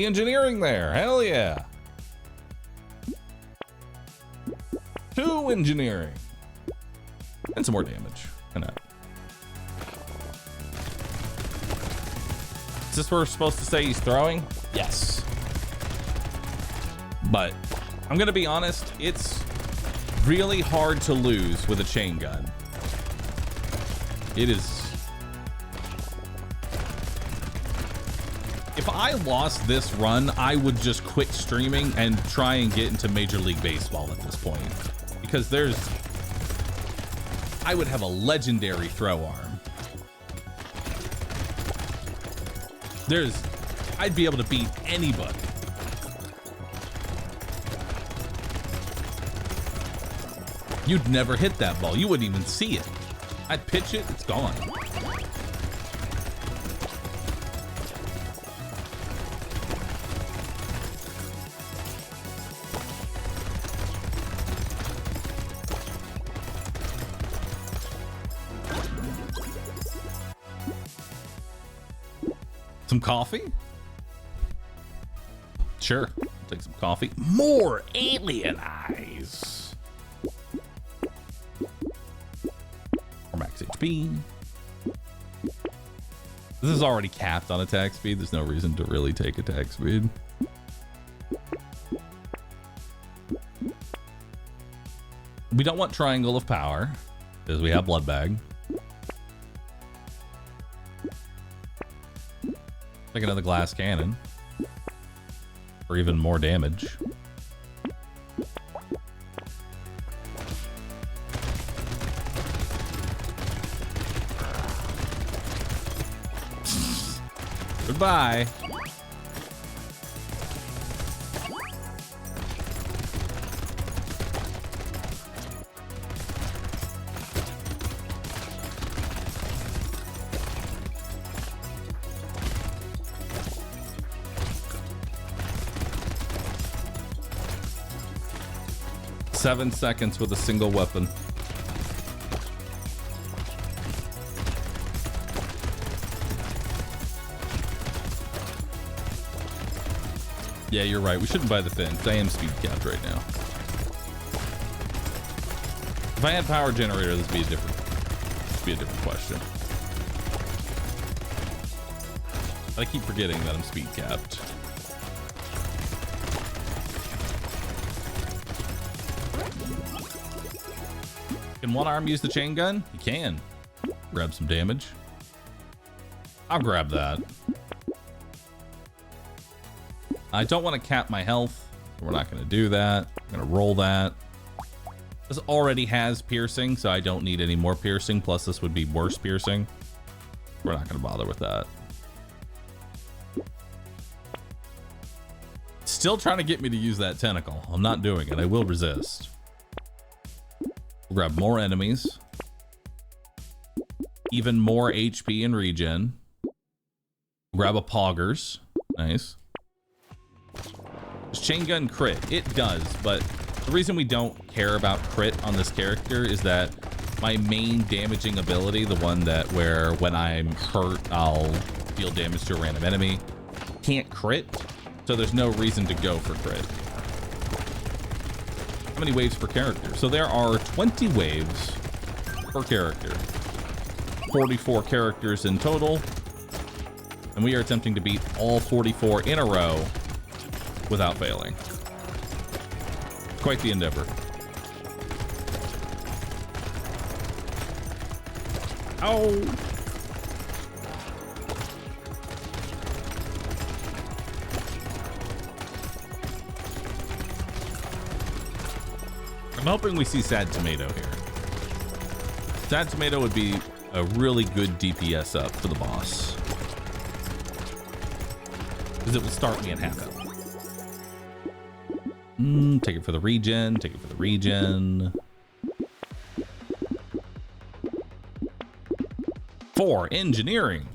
engineering there. Hell yeah. 2 engineering. And some more damage. Why not? Is this where we're supposed to say he's throwing? Yes. But I'm gonna be honest, it's really hard to lose with a chain gun. It is. If I lost this run, I would just quit streaming and try and get into Major League Baseball at this point. Because I would have a legendary throw arm. I'd be able to beat anybody. You'd never hit that ball. You wouldn't even see it. I'd pitch it, it's gone. Some coffee? Sure, I'll take some coffee. More alien eyes. Or max HP. This is already capped on attack speed. There's no reason to really take attack speed. We don't want Triangle of Power because we have Blood Bag. Take another glass cannon for even more damage. Goodbye. Seven seconds with a single weapon. Yeah, you're right. We shouldn't buy the fins. I am speed capped right now. If I had power generator, this would be a different question. But I keep forgetting that I'm speed capped. Can one arm use the chain gun? You can. Grab some damage. I'll grab that. I don't want to cap my health. We're not going to do that. I'm going to roll that. This already has piercing, so I don't need any more piercing. Plus, this would be worse piercing. We're not going to bother with that. Still trying to get me to use that tentacle. I'm not doing it. I will resist. Grab more enemies. Even more HP and regen. Grab a Poggers. Nice. Does chain gun crit? It does, but the reason we don't care about crit on this character is that my main damaging ability, the one that where when I'm hurt, I'll deal damage to a random enemy, can't crit. So there's no reason to go for crit. How many waves per character? So there are 20 waves per character. 44 characters in total. And we are attempting to beat all 44 in a row without failing. Quite the endeavor. Oh! I'm hoping we see Sad Tomato here. Sad Tomato would be a really good DPS up for the boss. Because it will start me at half health. Take it for the regen. Take it for the regen. 4 engineering.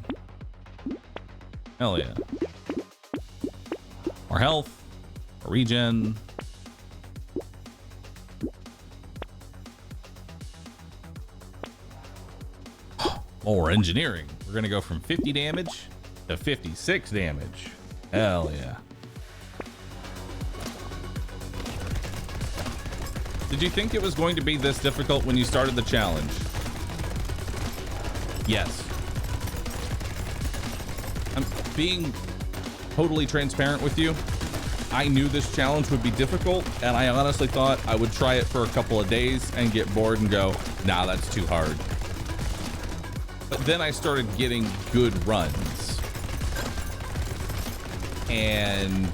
Hell yeah. More health. More regen. More engineering. We're gonna go from 50 damage to 56 damage. Hell yeah. Did you think it was going to be this difficult when you started the challenge? Yes. I'm being totally transparent with you. I knew this challenge would be difficult, and I honestly thought I would try it for a couple of days and get bored and go, nah, that's too hard. But then I started getting good runs. And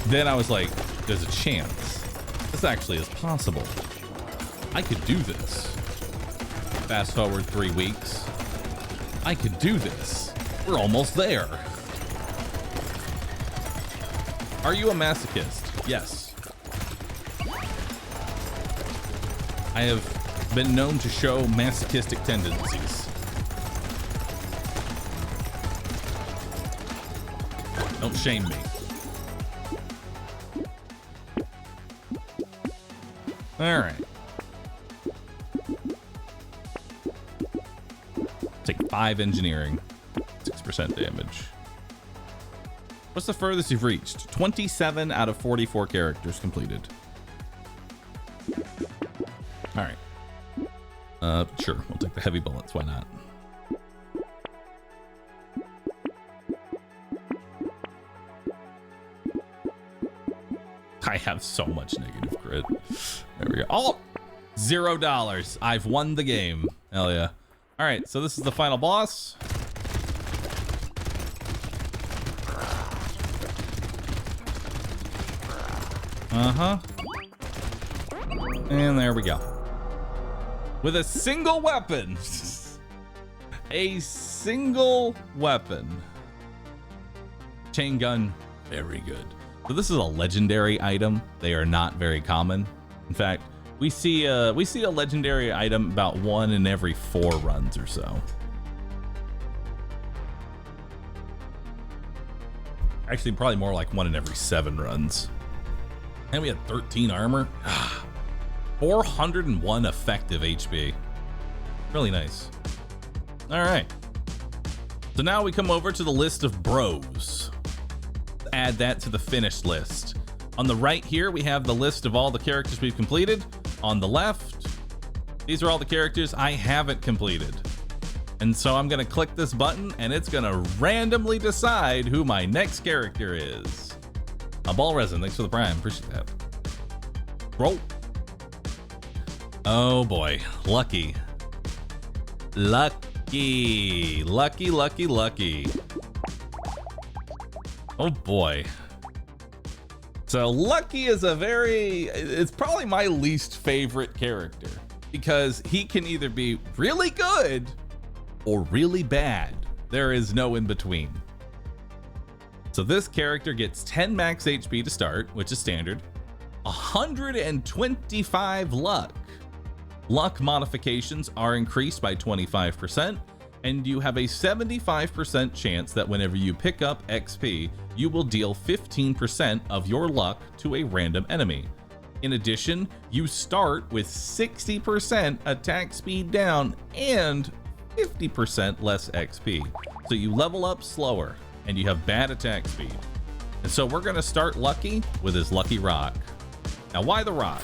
then I was like, there's a chance. This actually is possible. I could do this. Fast forward 3 weeks. I could do this. We're almost there. Are you a masochist? Yes. I have been known to show masochistic tendencies. Don't shame me. All right. Take 5 engineering, 6% damage. What's the furthest you've reached? 27 out of 44 characters completed. All right. Sure, we'll take the heavy bullets. Why not? I have so much negative grit. There we go. Oh, $0. I've won the game. Hell yeah. All right, so this is the final boss. Uh-huh. And there we go. With a single weapon. A single weapon. Chain gun, very good. So this is a legendary item. They are not very common. In fact, we see a legendary item about 1 in every 4 runs or so. Actually, probably more like 1 in every 7 runs. And we had 13 armor. 401 effective HP. Really nice. All right. So now we come over to the list of bros. Add that to the finished list. On the right here, we have the list of all the characters we've completed. On the left, these are all the characters I haven't completed. And so I'm gonna click this button and it's gonna randomly decide who my next character is. Ball Resin, thanks for the prime, appreciate that. Roll. Oh boy, lucky. Lucky, lucky, lucky, lucky. Oh boy. So Lucky is it's probably my least favorite character because he can either be really good or really bad. There is no in between. So this character gets 10 max HP to start, which is standard, 125 luck. Luck modifications are increased by 25%, and you have a 75% chance that whenever you pick up XP, you will deal 15% of your luck to a random enemy. In addition, you start with 60% attack speed down and 50% less XP. So you level up slower and you have bad attack speed. And so we're gonna start Lucky with his Lucky Rock. Now why the Rock?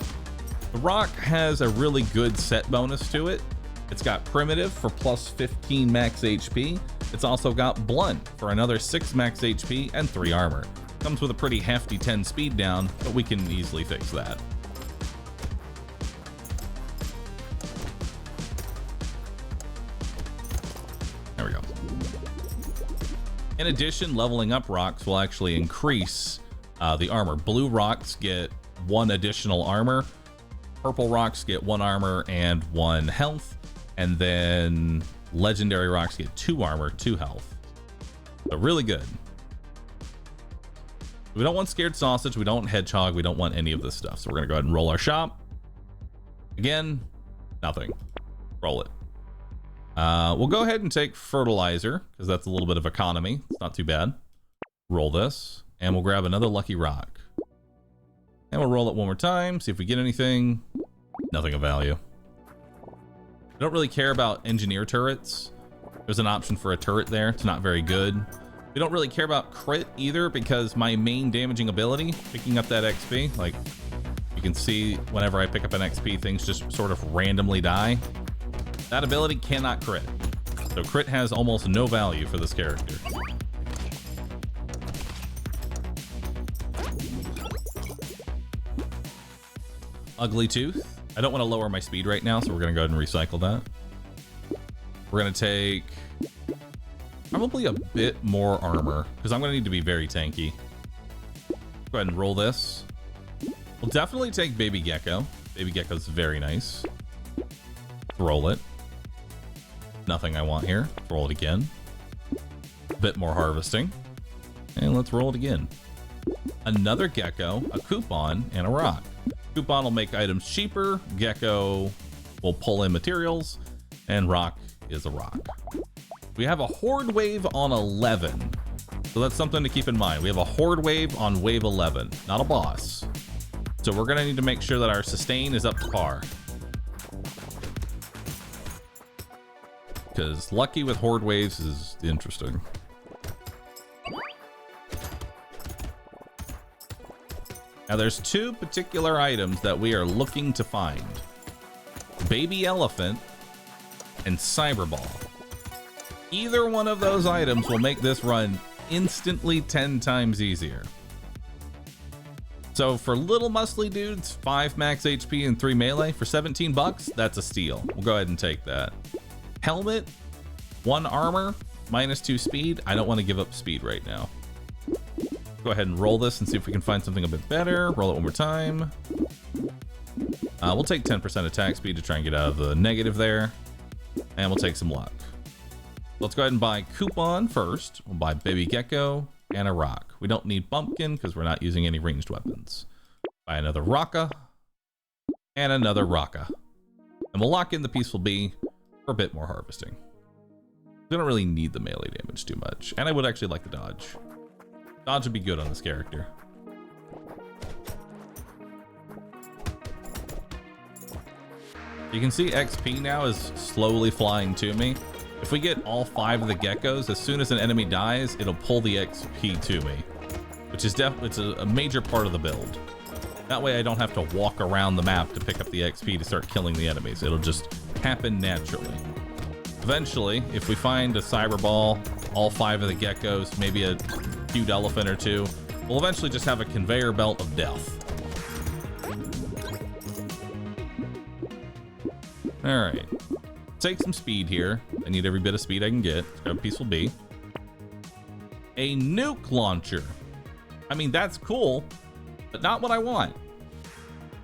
The Rock has a really good set bonus to it. It's got Primitive for plus 15 max HP. It's also got Blunt for another 6 max HP and 3 armor. Comes with a pretty hefty 10 speed down, but we can easily fix that. There we go. In addition, leveling up rocks will actually increase the armor. Blue rocks get 1 additional armor. Purple rocks get 1 armor and 1 health. And then legendary rocks get 2 armor, 2 health. So really good. We don't want Scared Sausage, we don't want Hedgehog, we don't want any of this stuff. So we're gonna go ahead and roll our shop. Again, nothing. Roll it. We'll go ahead and take Fertilizer, because that's a little bit of economy. It's not too bad. Roll this, and we'll grab another Lucky Rock. And we'll roll it one more time, see if we get anything. Nothing of value. I don't really care about engineer turrets. There's an option for a turret there. It's not very good. We don't really care about crit either because my main damaging ability, picking up that XP, like you can see whenever I pick up an XP, things just sort of randomly die. That ability cannot crit. So crit has almost no value for this character. ugly tooth. I don't want to lower my speed right now, so we're going to go ahead and recycle that. We're going to take probably a bit more armor, because I'm going to need to be very tanky. Go ahead and roll this. We'll definitely take Baby Gecko. Baby Gecko's very nice. Roll it. Nothing I want here. Roll it again. A bit more harvesting. And let's roll it again. Another Gecko, a coupon, and a rock. Coupon will make items cheaper. Gecko will pull in materials. And rock is a rock. We have a horde wave on 11. So that's something to keep in mind. We have a horde wave on wave 11, not a boss. So we're gonna need to make sure that our sustain is up to par. Because lucky with horde waves is interesting. Now there's two particular items that we are looking to find. Baby Elephant and Cyberball. Either one of those items will make this run instantly 10 times easier. So for little muscly dudes, 5 max HP and 3 melee for 17 bucks, that's a steal. We'll go ahead and take that. Helmet, 1 armor, -2 speed. I don't want to give up speed right now. Go ahead and roll this and see if we can find something a bit better. Roll it one more time. We'll take 10% attack speed to try and get out of the negative there. And we'll take some luck. Let's go ahead and buy coupon first. We'll buy Baby Gecko and a rock. We don't need bumpkin because we're not using any ranged weapons. Buy another rocka and another rocka. And we'll lock in the Peaceful Bee for a bit more harvesting. We don't really need the melee damage too much. And I would actually like the dodge. Dodge would be good on this character. You can see XP now is slowly flying to me. If we get all 5 of the geckos, as soon as an enemy dies, it'll pull the XP to me, which is it's a major part of the build. That way I don't have to walk around the map to pick up the XP to start killing the enemies. It'll just happen naturally. Eventually, if we find a Cyberball, all 5 of the geckos, maybe a cute elephant or 2, we'll eventually just have a conveyor belt of death. All right. Take some speed here. I need every bit of speed I can get. Let's grab Peaceful Bee. A nuke launcher. I mean, that's cool, but not what I want.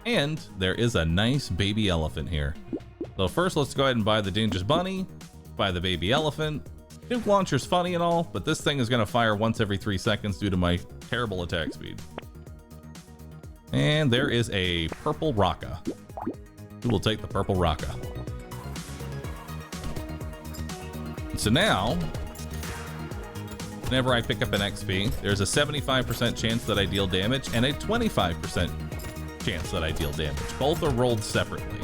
And there is a nice baby elephant here. So first, let's go ahead and buy the Dangerous Bunny, buy the baby elephant. Nuke launcher's funny and all, but this thing is going to fire once every 3 seconds due to my terrible attack speed. And there is a purple rocka. Who will take the purple rocka? So now, whenever I pick up an XP, there's a 75% chance that I deal damage and a 25% chance that I deal damage. Both are rolled separately.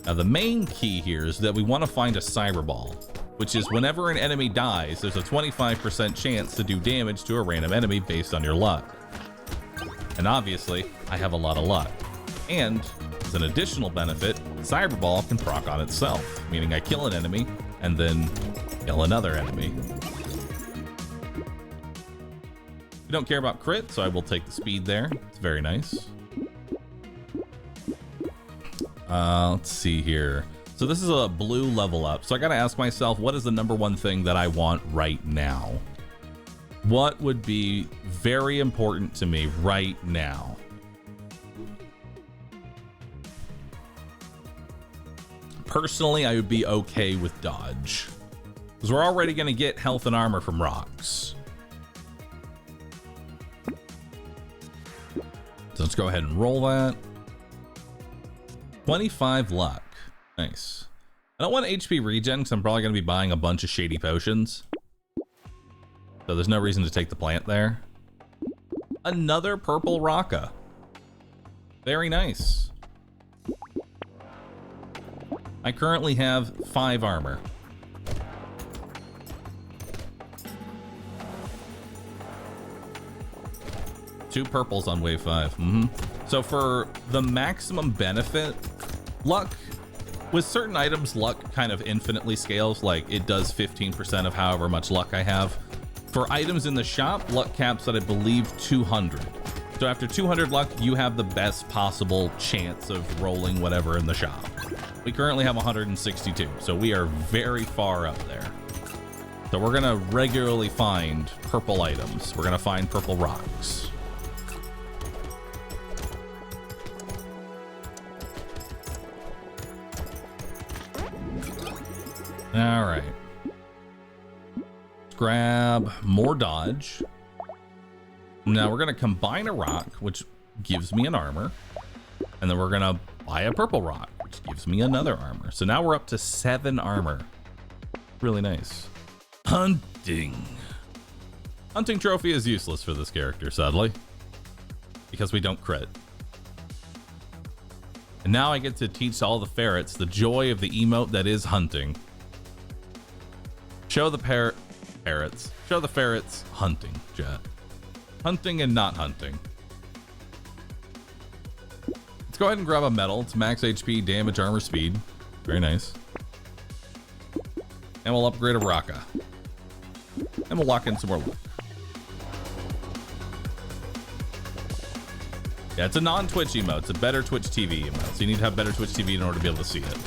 Now the main key here is that we want to find a Cyberball, which is whenever an enemy dies, there's a 25% chance to do damage to a random enemy based on your luck. And obviously, I have a lot of luck. And as an additional benefit, Cyberball can proc on itself, meaning I kill an enemy and then kill another enemy. We don't care about crit, so I will take the speed there. It's very nice. Let's see here. So this is a blue level up. So I gotta ask myself, what is the #1 thing that I want right now? What would be very important to me right now? Personally, I would be okay with dodge, because we're already going to get health and armor from rocks. So let's go ahead and roll that. 25 luck. Nice. I don't want HP regen because I'm probably going to be buying a bunch of shady potions. So there's no reason to take the plant there. Another purple rocka. Very nice. I currently have 5 armor. Two purples on wave 5. So for the maximum benefit, luck, with certain items, luck kind of infinitely scales. Like it does 15% of however much luck I have. For items in the shop, luck caps at, I believe, 200. So after 200 luck, you have the best possible chance of rolling whatever in the shop. We currently have 162, so we are very far up there. So we're gonna regularly find purple items. We're gonna find purple rocks. All right. Let's grab more dodge. Now we're gonna combine a rock, which gives me an armor. And then we're gonna buy a purple rock, which gives me another armor. So now we're up to 7 armor. Really nice. Hunting. Hunting trophy is useless for this character, sadly, because we don't crit. And now I get to teach all the ferrets the joy of the emote that is hunting. Show the ferrets. Show the ferrets hunting, chat. Hunting and not hunting. Let's go ahead and grab a medal. It's max HP, damage, armor, speed. Very nice. And we'll upgrade a Raka. And we'll lock in some more luck. Yeah, it's a non-Twitch emote. It's a better Twitch TV emote. So you need to have better Twitch TV in order to be able to see it.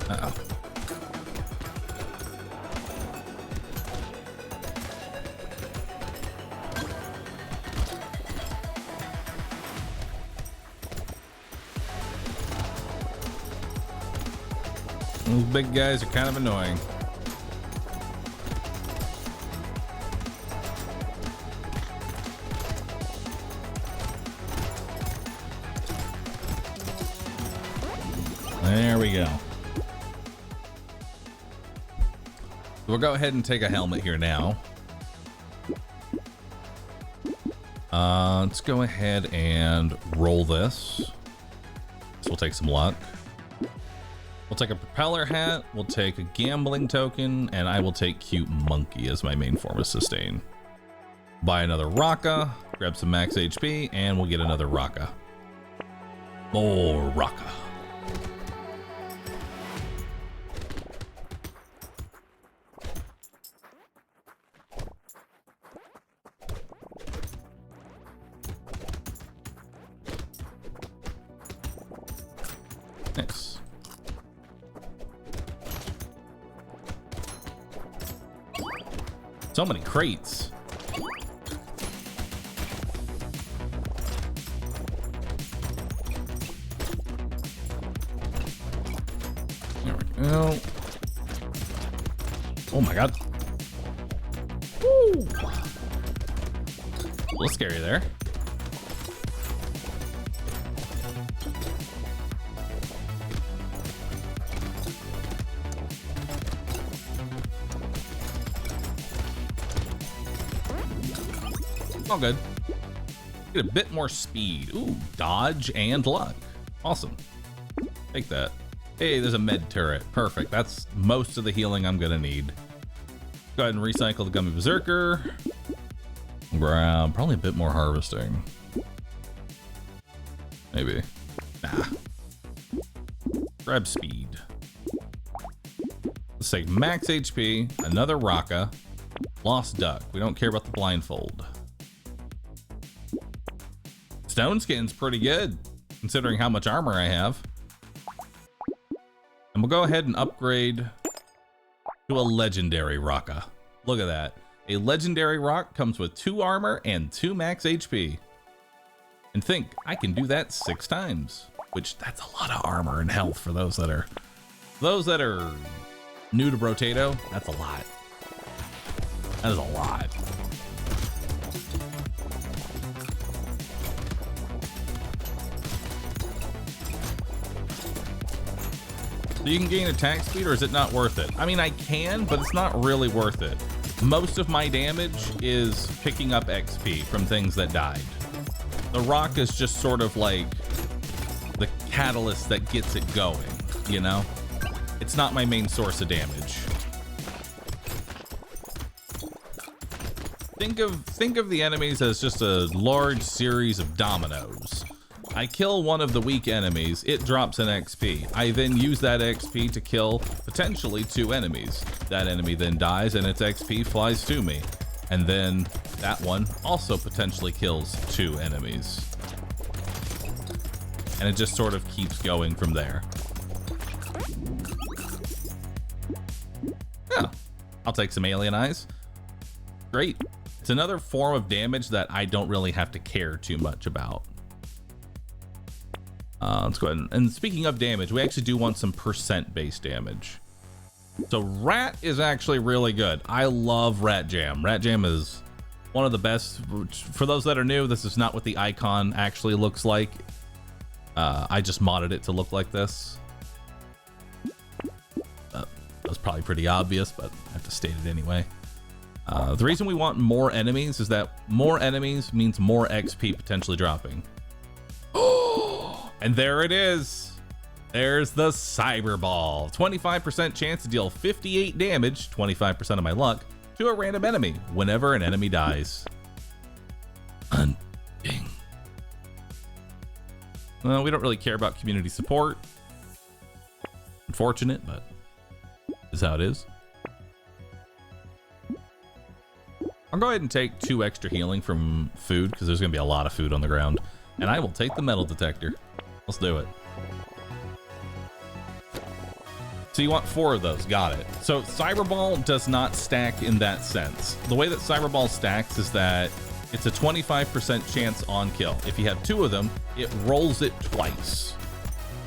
Uh-oh. Those big guys are kind of annoying. There we go. We'll go ahead and take a helmet here now. Let's go ahead and roll this. So we'll take some luck. We'll take a propeller hat, we'll take a gambling token, and I will take cute monkey as my main form of sustain. Buy another Raka, grab some max HP, and we'll get another Raka. More Raka. Nice. So many crates. There we go. Oh my god. Woo. A little scary there. All good. Get a bit more speed. Ooh, dodge and luck. Awesome. Take that. Hey, there's a med turret. Perfect. That's most of the healing I'm gonna need. Go ahead and recycle the Gummy Berserker. Grab probably a bit more harvesting. Maybe. Nah. Grab speed. Let's take max HP, another Raka, lost duck. We don't care about the blindfold. Stone skin's pretty good, considering how much armor I have. And we'll go ahead and upgrade to a legendary Raka. Look at that. A legendary rock comes with 2 armor and 2 max HP. And think, I can do that 6 times, which that's a lot of armor and health for those that are new to Brotato. That's a lot. That is a lot. So you can gain attack speed, or is it not worth it? I mean, I can, but it's not really worth it. Most of my damage is picking up XP from things that died. The rock is just sort of like the catalyst that gets it going, you know? It's not my main source of damage. Think of the enemies as just a large series of dominoes. I kill one of the weak enemies, it drops an XP. I then use that XP to kill potentially 2 enemies. That enemy then dies and its XP flies to me. And then that one also potentially kills 2 enemies. And it just sort of keeps going from there. Yeah, I'll take some alien eyes. Great. It's another form of damage that I don't really have to care too much about. Let's go ahead and speaking of damage, we actually do want some percent-based damage. So rat is actually really good. I love rat jam. Rat jam is one of the best. For those that are new, this is not what the icon actually looks like. I just modded it to look like this. That was probably pretty obvious, but I have to state it anyway. The reason we want more enemies is that more enemies means more XP potentially dropping. And there it is. There's the Cyber Ball. 25% chance to deal 58 damage, 25% of my luck, to a random enemy whenever an enemy dies. Hunting. Well, we don't really care about community support. Unfortunate, but is how it is. I'll go ahead and take 2 extra healing from food because there's going to be a lot of food on the ground. And I will take the metal detector. Let's do it. So you want 4 of those. Got it. So Cyberball does not stack in that sense. The way that Cyberball stacks is that it's a 25% chance on kill. If you have 2 of them, it rolls it twice.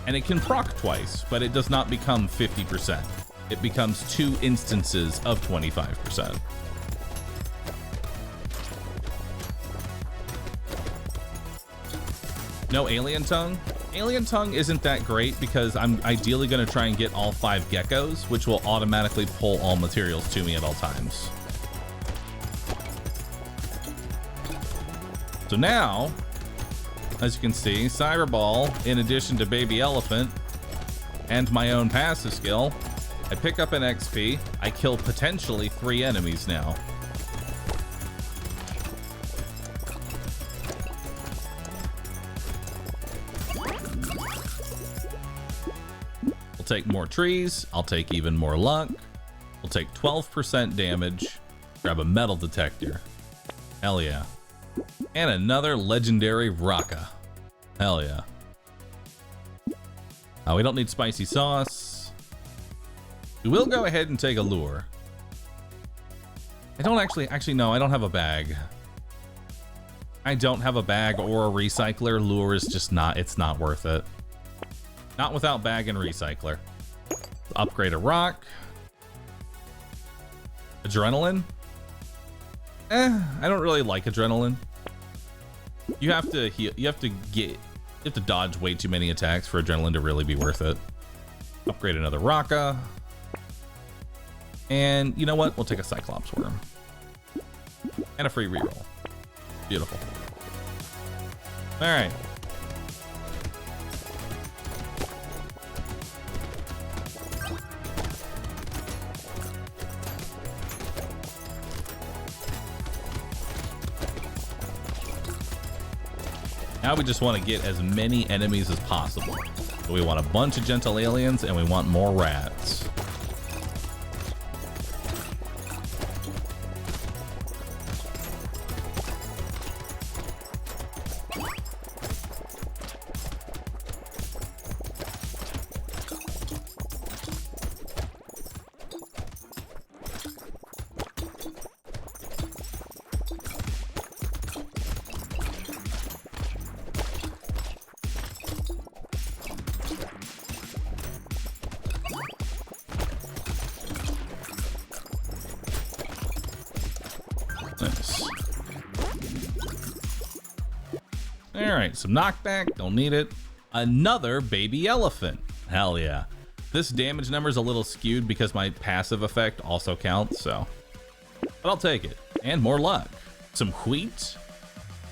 And it can proc twice, but it does not become 50%. It becomes 2 instances of 25%. No alien tongue? Alien tongue isn't that great because I'm ideally going to try and get all 5 geckos, which will automatically pull all materials to me at all times. So now, as you can see, Cyberball, in addition to Baby Elephant and my own passive skill, I pick up an XP, I kill potentially 3 enemies now. Take more trees, I'll take even more luck, we'll take 12% damage, grab a metal detector, hell yeah, and another legendary Raka, hell yeah. We don't need spicy sauce. We will go ahead and take a lure. I don't actually no, I don't have a bag. I don't have a bag or a recycler. Lure is just not, it's not worth it. Not without bag and recycler. Upgrade a rock. Adrenaline. I don't really like adrenaline. You have to heal, you have to dodge way too many attacks for adrenaline to really be worth it. Upgrade another Raka. And you know what? We'll take a Cyclops worm. And a free reroll. Beautiful. All right. Now we just want to get as many enemies as possible. So we want a bunch of gentle aliens and we want more rats. Alright, some knockback, don't need it. Another baby elephant. Hell yeah. This damage number is a little skewed because my passive effect also counts, so. But I'll take it. And more luck. Some wheat?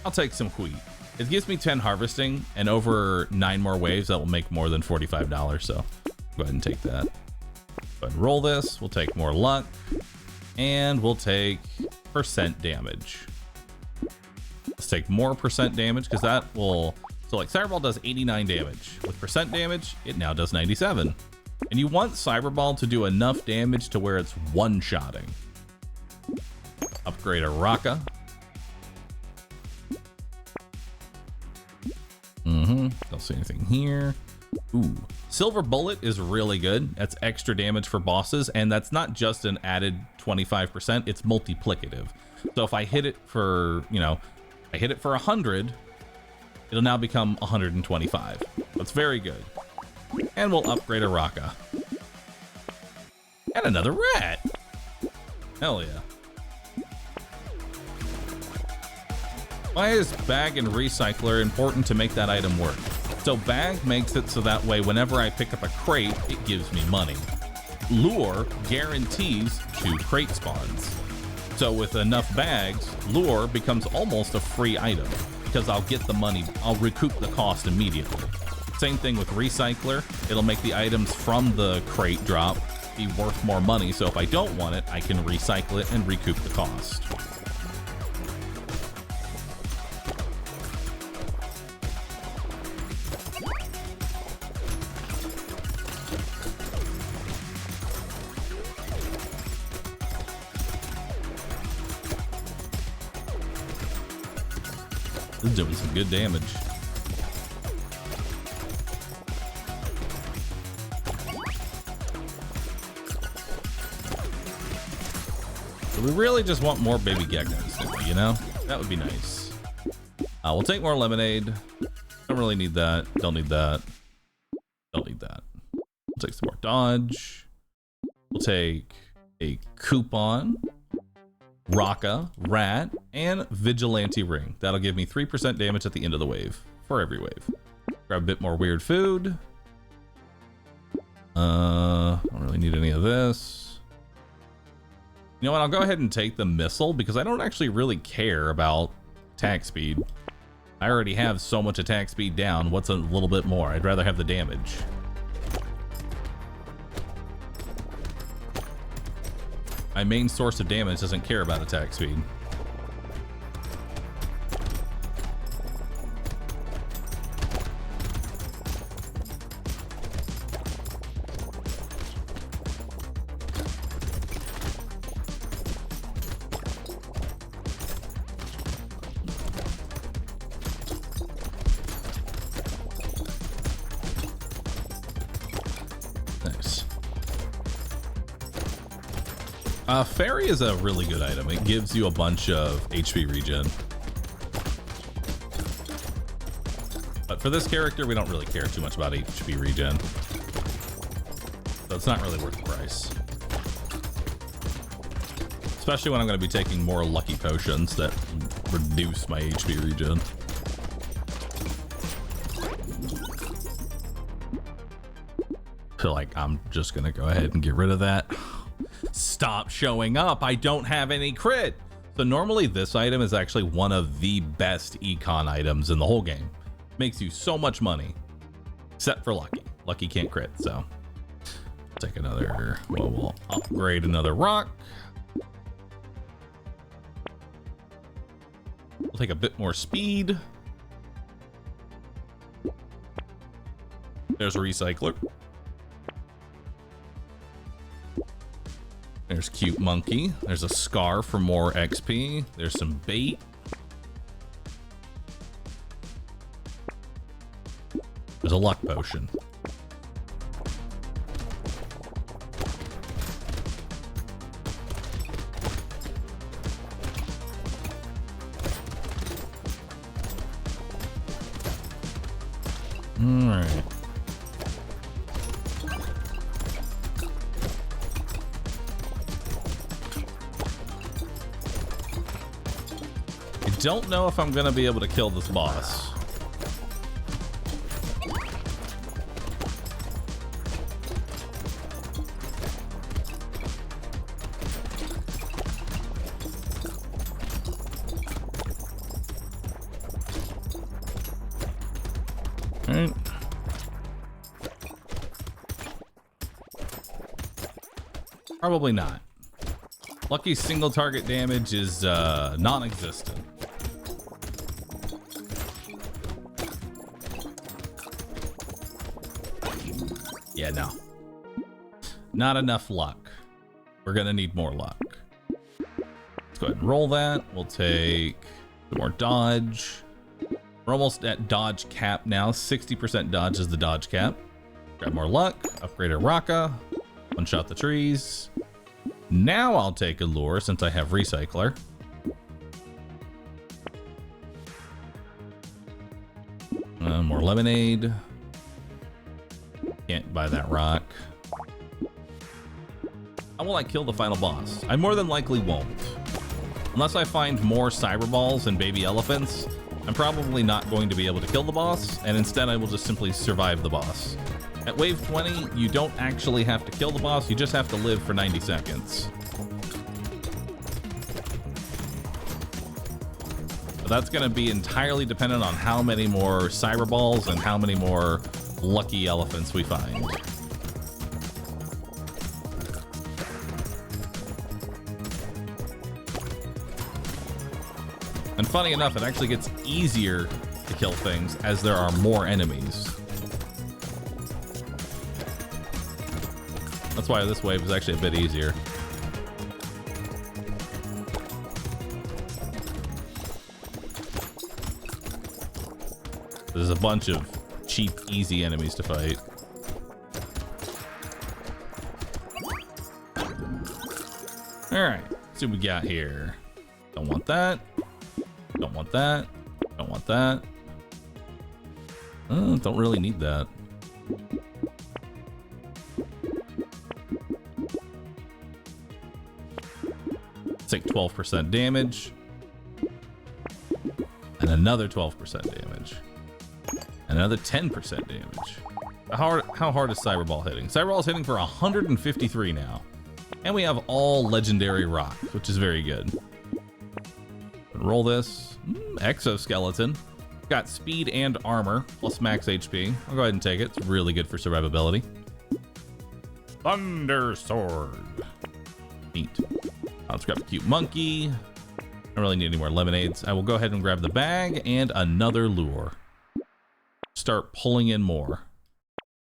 I'll take some wheat. It gives me 10 harvesting, and over 9 more waves, that will make more than $45, so go ahead and take that. Go ahead and roll this. We'll take more luck. And we'll take percent damage. Let's take more percent damage because that will... So like Cyberball does 89 damage. With percent damage, it now does 97. And you want Cyberball to do enough damage to where it's one-shotting. Upgrade a Raka. Don't see anything here. Ooh. Silver Bullet is really good. That's extra damage for bosses, and that's not just an added 25%, it's multiplicative. So if I hit it for, you know, I hit it for 100, it'll now become 125. That's very good. And we'll upgrade a Raka. And another rat. Hell yeah. Why is Bag and Recycler important to make that item work? So Bag makes it so that way whenever I pick up a crate, it gives me money. Lure guarantees 2 crate spawns. So with enough bags, Lure becomes almost a free item because I'll get the money, I'll recoup the cost immediately. Same thing with Recycler, it'll make the items from the crate drop be worth more money, so if I don't want it, I can recycle it and recoup the cost. This is doing some good damage. So we really just want more baby geckos, you know? That would be nice. We'll take more lemonade. Don't really need that. Don't need that. Don't need that. We'll take some more dodge. We'll take a coupon, Raka, rat, and vigilante ring. That'll give me 3% damage at the end of the wave for every wave. Grab a bit more weird food. Don't really need any of this. You know what? I'll go ahead and take the missile because I don't actually really care about attack speed. I already have so much attack speed down. What's a little bit more? I'd rather have the damage. My main source of damage doesn't care about attack speed. Fairy is a really good item. It gives you a bunch of HP regen. But for this character, we don't really care too much about HP regen. So it's not really worth the price. Especially when I'm going to be taking more lucky potions that reduce my HP regen. Feel like I'm just going to go ahead and get rid of that. Stop showing up. I don't have any crit. So normally this item is actually one of the best econ items in the whole game. Makes you so much money. Except for Lucky. Lucky can't crit, so. Take another, well, we'll upgrade another rock. We'll take a bit more speed. There's a recycler. There's cute monkey. There's a scar for more XP. There's some bait. There's a luck potion. All right. Don't know if I'm gonna be able to kill this boss. All right. Probably not. Lucky single target damage is non-existent. Yeah, no. Not enough luck. We're gonna need more luck. Let's go ahead and roll that. We'll take some more dodge. We're almost at dodge cap now. 60% dodge is the dodge cap. Grab more luck. Upgrade our Raka. One shot the trees. Now I'll take a lure since I have recycler. More lemonade. Can't buy that rock. How will I kill the final boss? I more than likely won't. Unless I find more cyber balls and baby elephants, I'm probably not going to be able to kill the boss, and instead I will just simply survive the boss. At wave 20, you don't actually have to kill the boss, you just have to live for 90 seconds. But that's going to be entirely dependent on how many more cyber balls and how many more lucky elephants we find. And funny enough, it actually gets easier to kill things as there are more enemies. That's why this wave is actually a bit easier. There's a bunch of cheap, easy enemies to fight. Alright, let's see what we got here. Don't want that. Don't want that. Don't want that. Don't really need that. Take 12% damage. And another 12% damage. And another 10% damage. How hard is Cyberball hitting? Cyberball is hitting for 153 now. And we have all legendary rocks, which is very good. Roll this. Exoskeleton. Got speed and armor, plus max HP. I'll go ahead and take it. It's really good for survivability. Thunder Sword. Neat. Let's grab a cute monkey. I don't really need any more lemonades. I will go ahead and grab the bag and another lure. Start pulling in more.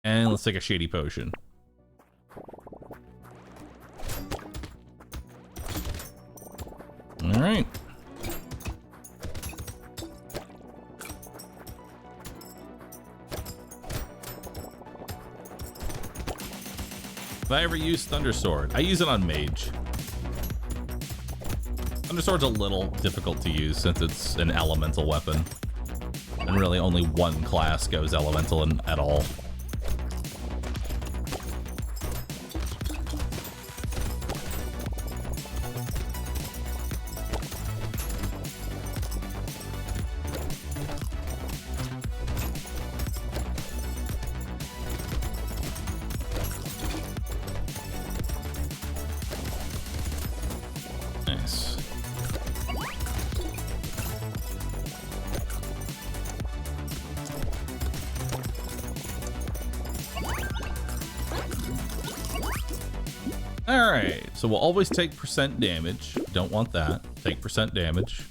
And let's take a shady potion. All right. If I ever use Thunder Sword, I use it on Mage. Thunder Sword's a little difficult to use since it's an elemental weapon. And really only one class goes elemental at all. So we'll always take percent damage. Don't want that. Take percent damage.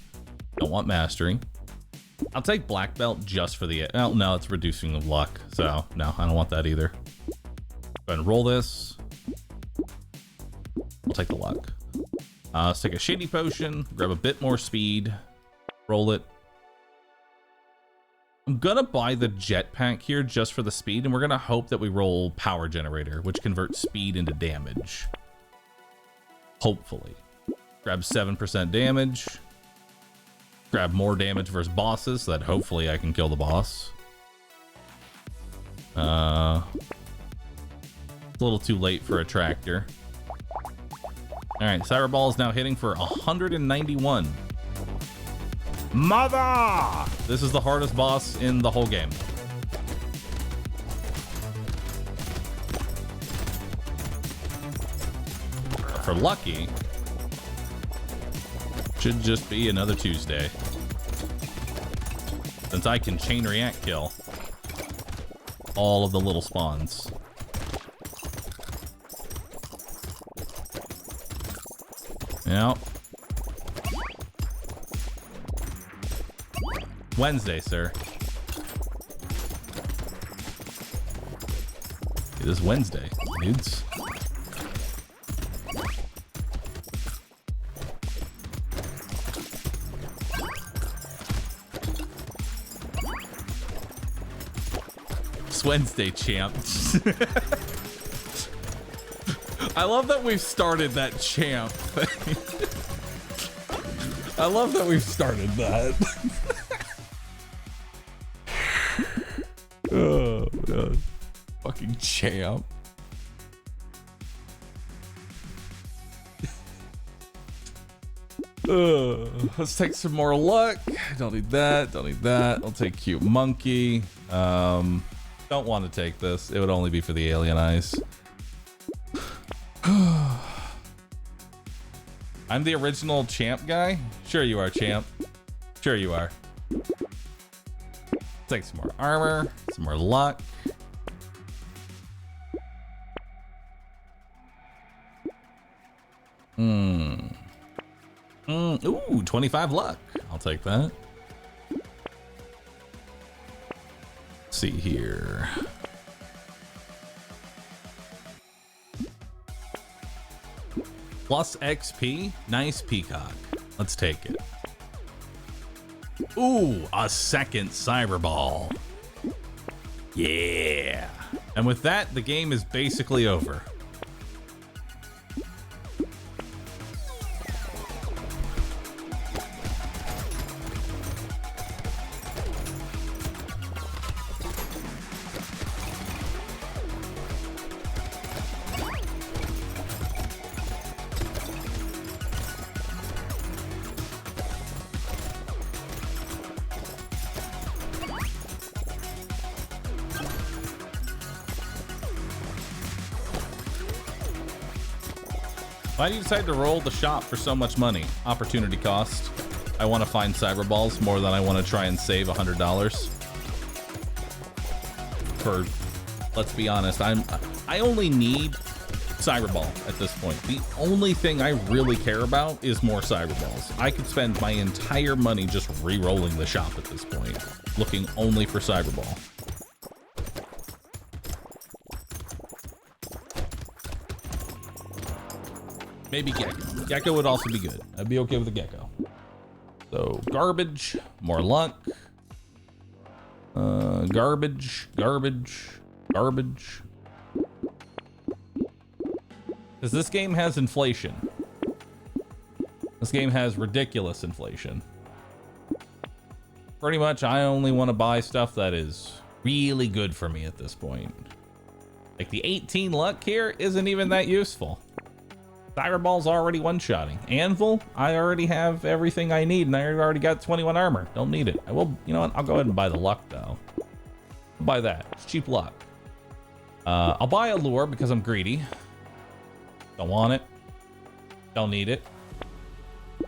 Don't want mastery. I'll take black belt just for the... Oh, no, it's reducing the luck. So, no, I don't want that either. Go ahead and roll this. We'll take the luck. Let's take a shady potion. Grab a bit more speed. Roll it. I'm gonna buy the jetpack here just for the speed, and we're gonna hope that we roll power generator, which converts speed into damage. Hopefully. Grab 7% damage. Grab more damage versus bosses so that hopefully I can kill the boss. A little too late for a tractor. Alright, Cyberball is now hitting for 191. Mother! This is the hardest boss in the whole game. For lucky, should just be another Tuesday. Since I can chain react kill all of the little spawns. Yeah. Wednesday, sir. It is Wednesday, dudes. It's Wednesday, champ. I love that we've started that champ thing. I love that we've started that. Oh, God. Fucking champ. Let's take some more luck. Don't need that. Don't need that. I'll take cute monkey. Don't want to take this. It would only be for the alien eyes. I'm the original champ guy. Sure you are, champ. Sure you are. Take some more armor, some more luck. Ooh, 25 luck. I'll take that. Let's see here. Plus XP. Nice peacock. Let's take it. Ooh, a second cyber ball. Yeah. And with that, the game is basically over. Why do you decide to roll the shop for so much money? Opportunity cost. I want to find cyber balls more than I want to try and save $100. For, let's be honest, I only need cyber ball at this point. The only thing I really care about is more cyber balls. I could spend my entire money just re-rolling the shop at this point, looking only for cyber ball. Maybe gecko. Gecko would also be good. I'd be okay with a gecko. So garbage, more luck. Garbage. Because this game has inflation. This game has ridiculous inflation. Pretty much, I only want to buy stuff that is really good for me at this point. Like the 18 luck here isn't even that useful. Cyberball's already one-shotting. Anvil, I already have everything I need, and I already got 21 armor. Don't need it. I will, you know what? I'll go ahead and buy the luck, though. I'll buy that. It's cheap luck. I'll buy a lure because I'm greedy. Don't want it. Don't need it.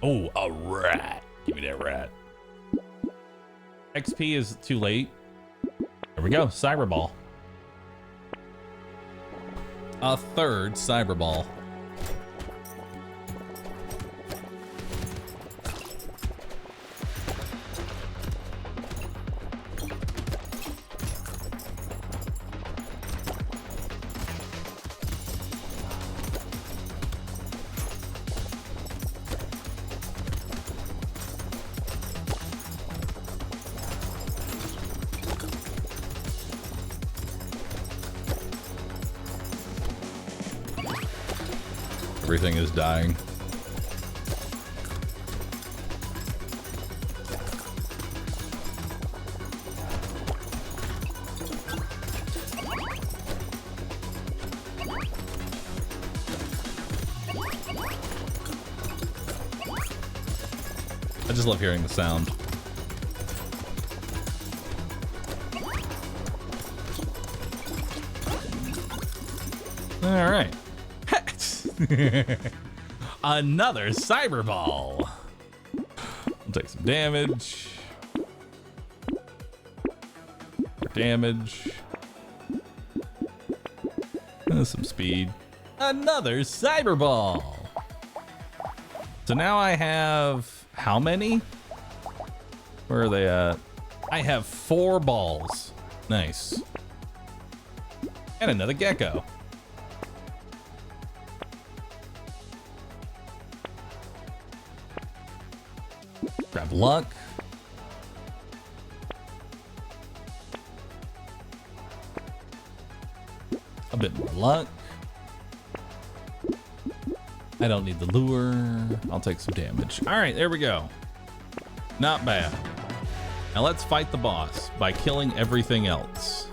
Oh, a rat. Give me that rat. XP is too late. There we go. Cyberball. A third cyberball. Everything is dying. I just love hearing the sound. All right. Another cyber ball. I'll take some damage. More damage. Some speed. Another cyber ball. So now I have how many? Where are they at? I have 4 balls. Nice. And another gecko. Grab luck. A bit more luck. I don't need the lure. I'll take some damage. All right, there we go. Not bad. Now let's fight the boss by killing everything else.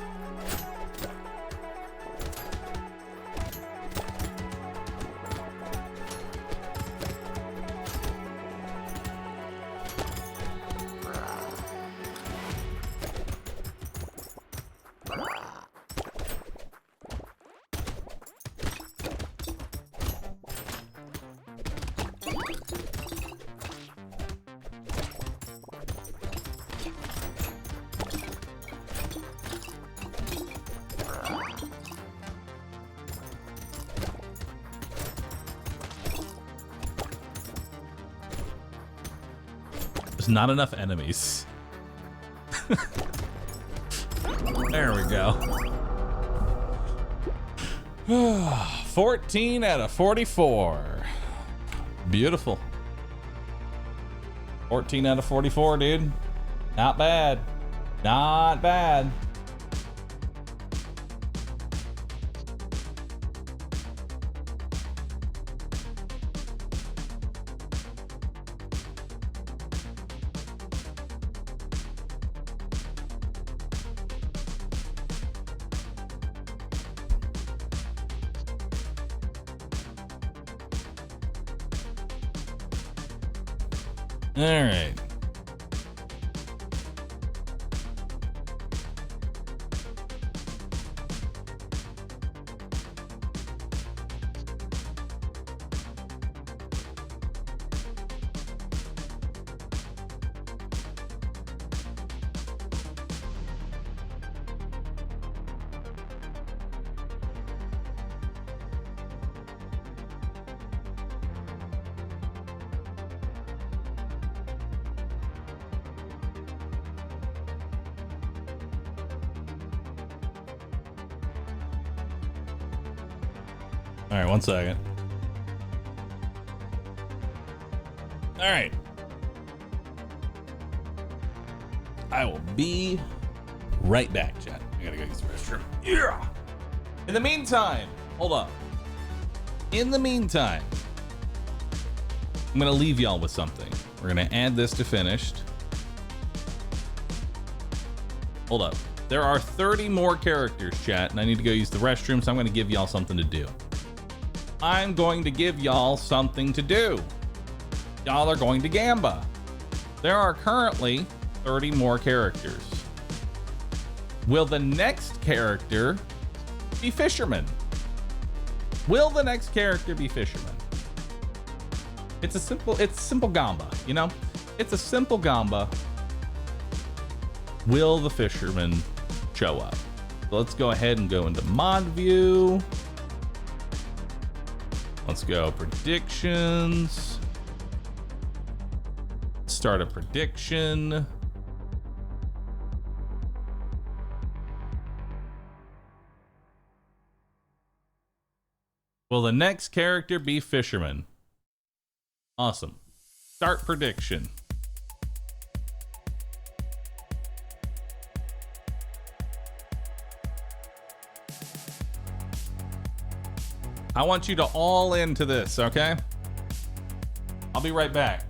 Not enough enemies. There we go. 14 out of 44. Beautiful. 14 out of 44, dude. Not bad. Not bad. All right. All right, 1 second. All right. I will be right back, chat. I gotta go use the restroom. Yeah. In the meantime, hold up. In the meantime, I'm gonna leave y'all with something. We're gonna add this to finished. Hold up. There are 30 more characters, chat, and I need to go use the restroom, so I'm gonna give y'all something to do. I'm going to give y'all something to do. Y'all are going to Gamba. There are currently 30 more characters. Will the next character be Fisherman? Will the next character be Fisherman? It's simple Gamba, you know? It's a simple Gamba. Will the Fisherman show up? So let's go ahead and go into mod view. Let's go predictions. Start a prediction. Will the next character be Fisherman? Awesome. Start prediction. I want you to all into this, okay? I'll be right back.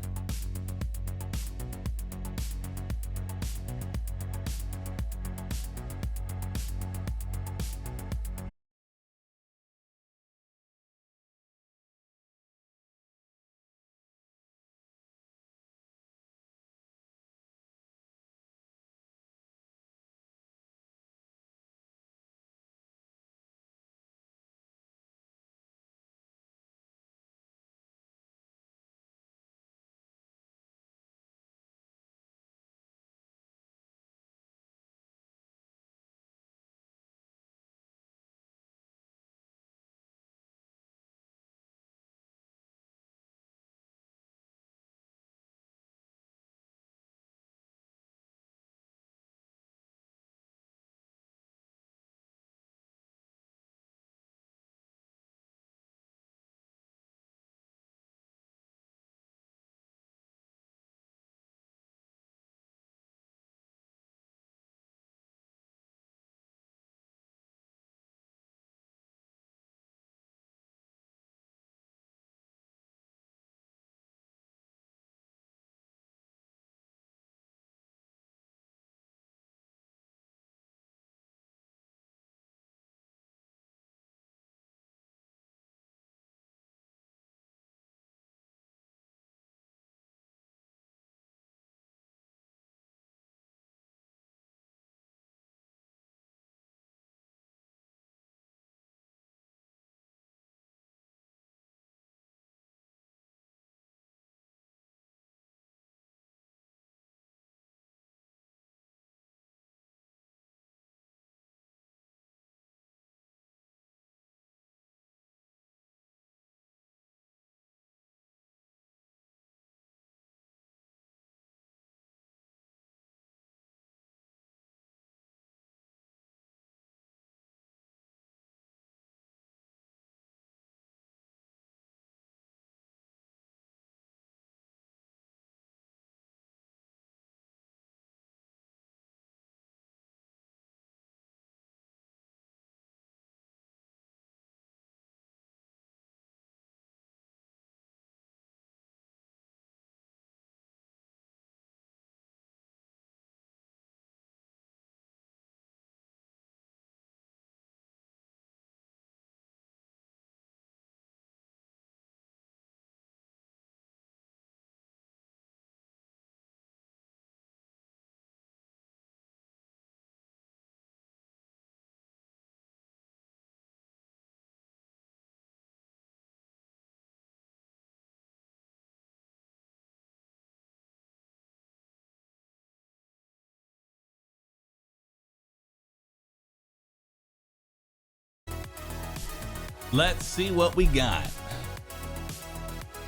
Let's see what we got.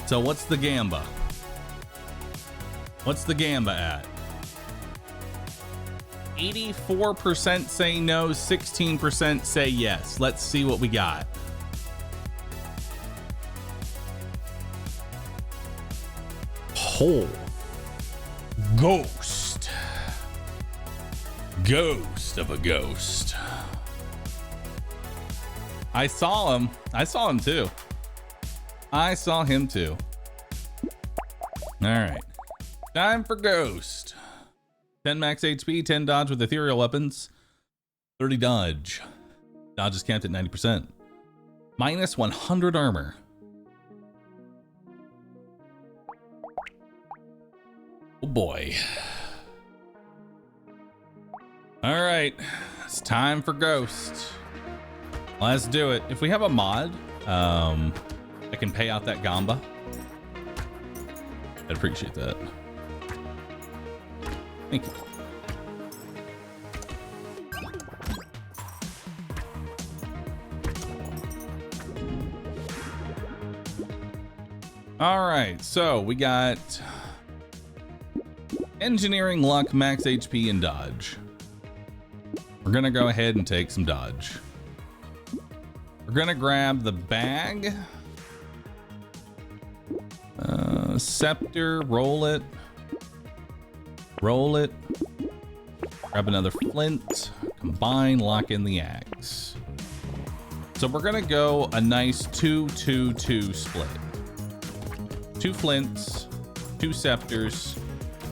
So what's the Gamba? What's the Gamba at? 84% say no, 16% say yes. Let's see what we got. Oh. Ghost. Ghost of a ghost. I saw him. I saw him too. I saw him too. All right. Time for Ghost. 10 max HP, 10 dodge with ethereal weapons, 30 dodge. Dodge is capped at 90%. Minus 100 armor. Oh boy. All right. It's time for Ghost. Let's do it. If we have a mod, I can pay out that Gamba. I'd appreciate that. Thank you. All right, so we got engineering, luck, max HP, and dodge. We're gonna go ahead and take some dodge. We're gonna grab the bag, scepter, roll it, grab another flint, combine, lock in the axe. So we're gonna go a nice 2-2-2 split. 2 flints, 2 scepters,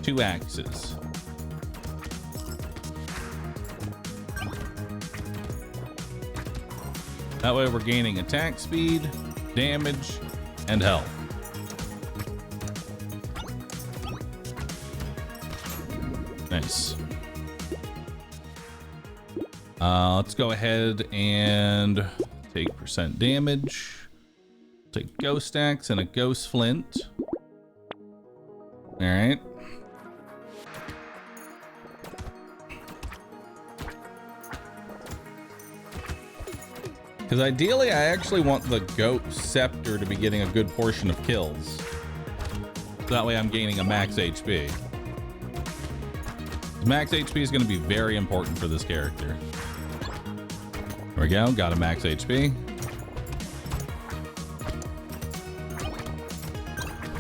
2 axes. That way we're gaining attack speed, damage, and health. Nice. Let's go ahead and take percent damage. Take ghost axe and a ghost flint. All right. Because ideally, I actually want the ghost scepter to be getting a good portion of kills. That way I'm gaining a max HP. Max HP is going to be very important for this character. There we go, got a max HP.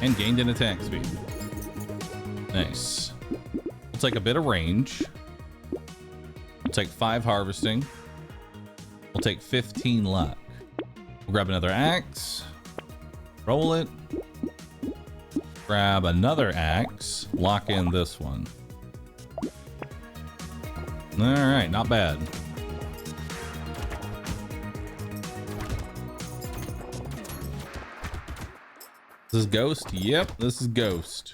And gained an attack speed. Nice. We'll take a bit of range. We'll take 5 harvesting. We'll take 15 luck. We'll grab another axe. Roll it. Grab another axe. Lock in this one. All right, not bad. This is Ghost? Yep, this is Ghost.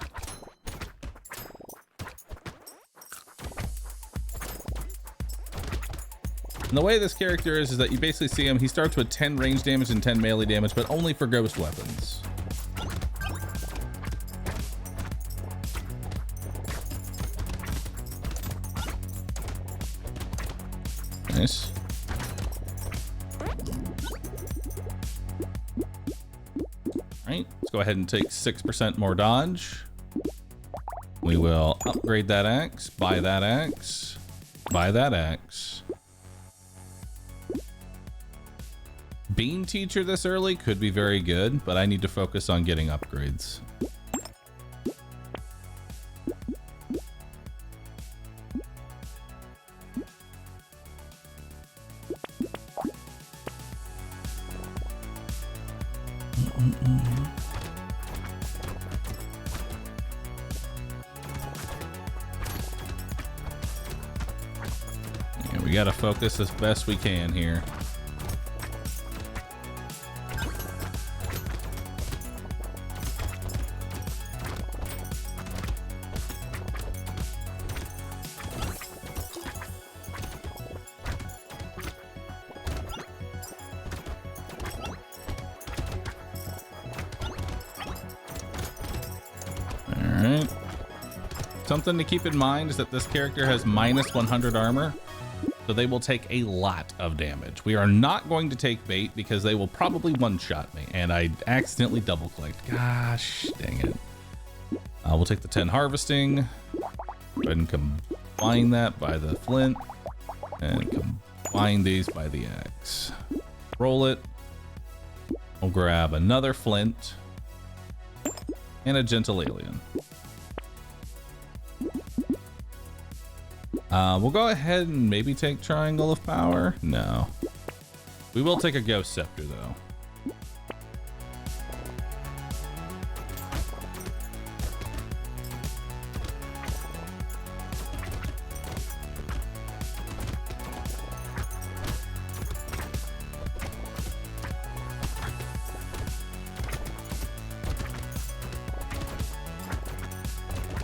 And the way this character is that you basically see him, he starts with 10 range damage and 10 melee damage, but only for ghost weapons. Nice. Right, let's go ahead and take 6% more dodge. We will upgrade that axe, buy that axe, buy that axe. Bean Teacher this early could be very good, but I need to focus on getting upgrades. Yeah, we gotta focus as best we can here. Something to keep in mind is that this character has minus 100 armor. so they will take a lot of damage. We are not going to take bait because they will probably one-shot me, and I accidentally double-clicked. Gosh, dang it. We'll take the 10 harvesting. Go ahead and combine that by the flint, and combine these by the axe. Roll it. We'll grab another flint and a gentle alien. We'll go ahead and maybe take Triangle of Power. No. We will take a Ghost Scepter, though.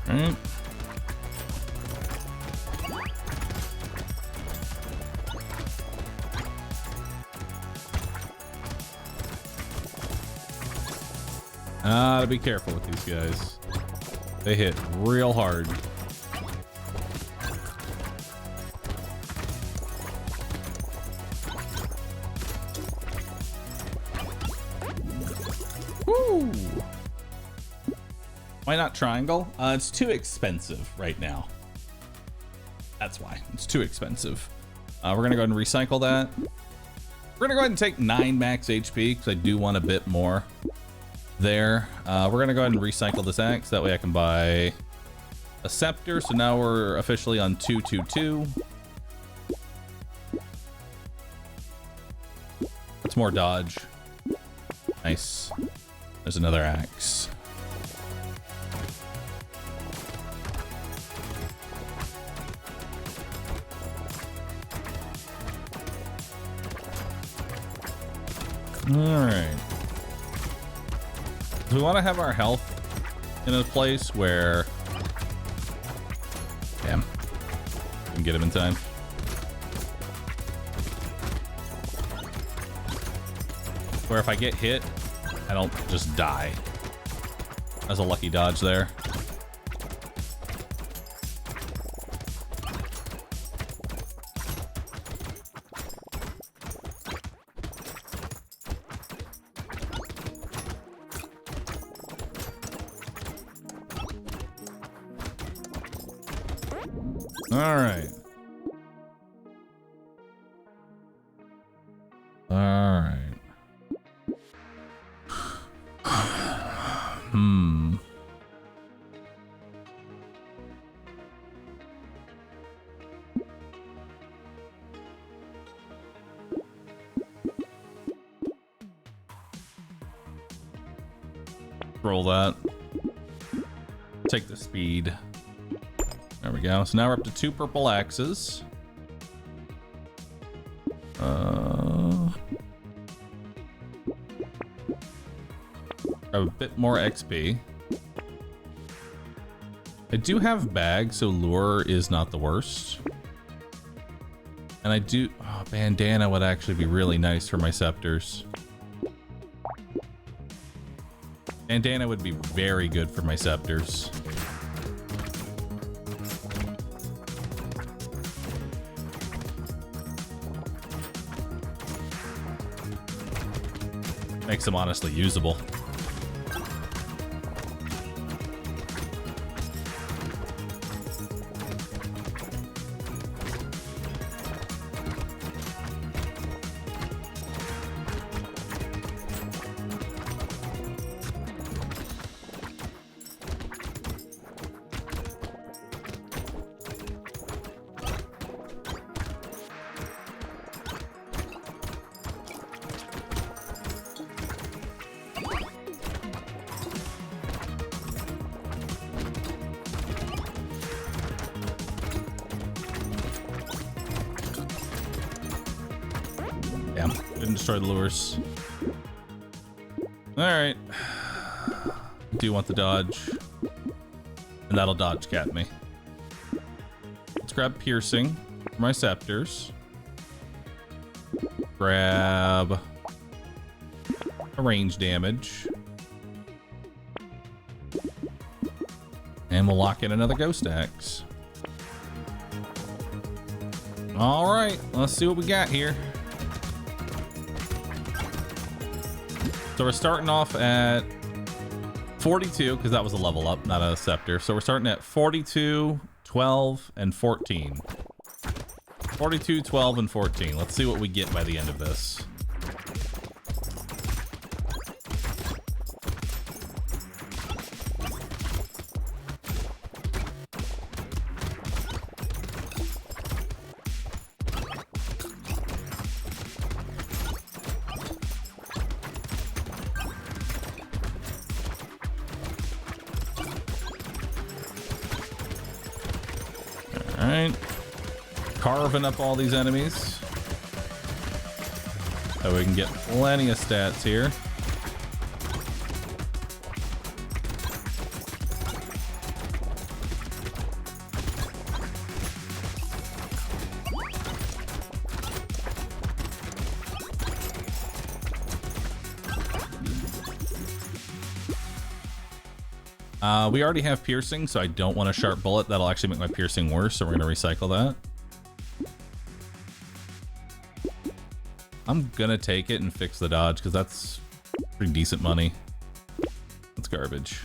All right. To be careful with these guys. They hit real hard. Woo! Why not triangle? It's too expensive right now. That's why. It's too expensive. We're gonna go ahead and recycle that. We're gonna go ahead and take 9 max HP because I do want a bit more there. We're gonna go ahead and recycle this axe. That way I can buy a scepter. So now we're officially on 222. That's more dodge. Nice. There's another axe. All right. We want to have our health in a place where, damn, we can get him in time. Where if I get hit, I don't just die. That's a lucky dodge there. All right. All right. Roll that. Take the speed. There we go. So now we're up to 2 purple axes. Grab a bit more XP. I do have bags, so lure is not the worst. And I do... Oh, bandana would actually be really nice for my scepters. Bandana would be very good for my scepters. Makes them honestly usable. Damn, didn't destroy the lures. All right. Do you want the dodge? And that'll dodge cat me. Let's grab piercing for my scepters. Grab a range damage. And we'll lock in another ghost axe. All right, let's see what we got here. So we're starting off at 42, because that was a level up, not a scepter. So we're starting at 42, 12, and 14. 42, 12, and 14. Let's see what we get by the end of this. All right. Carving up all these enemies so we can get plenty of stats here. We already have piercing, so I don't want a sharp bullet. That'll actually make my piercing worse, so we're going to recycle that. I'm gonna take it and fix the dodge because that's pretty decent money. That's garbage.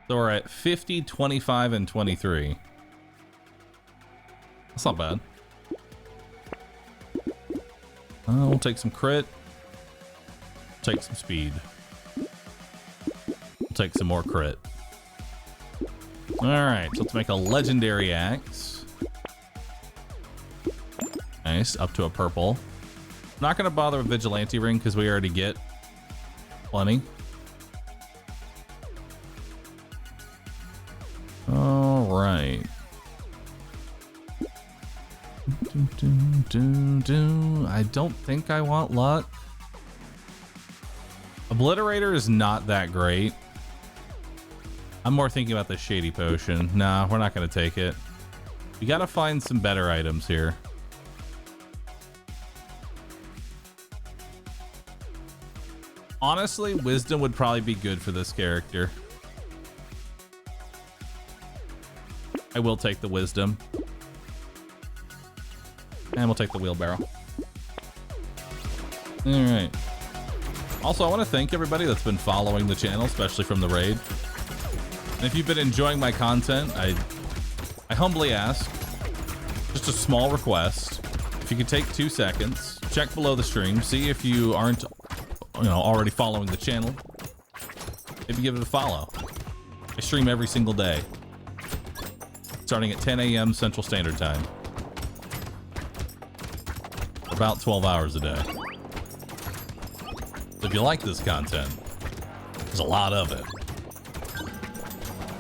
So we're at 50, 25, and 23. That's not bad. We'll take some crit. Take some speed. We'll take some more crit. Alright, so let's make a legendary axe. Nice, up to a purple. Not gonna bother with vigilante ring because we already get plenty. All right. I don't think I want luck. Obliterator is not that great. I'm more thinking about the shady potion. Nah, we're not gonna take it. We gotta find some better items here. Honestly, wisdom would probably be good for this character. I will take the wisdom. And we'll take the wheelbarrow. Alright. Also, I want to thank everybody that's been following the channel, especially from the raid. And if you've been enjoying my content, I humbly ask, just a small request, if you could take 2 seconds, check below the stream, see if you aren't already following the channel. Maybe give it a follow. I stream every single day, starting at 10 a.m. Central Standard Time. About 12 hours a day. So if you like this content, there's a lot of it.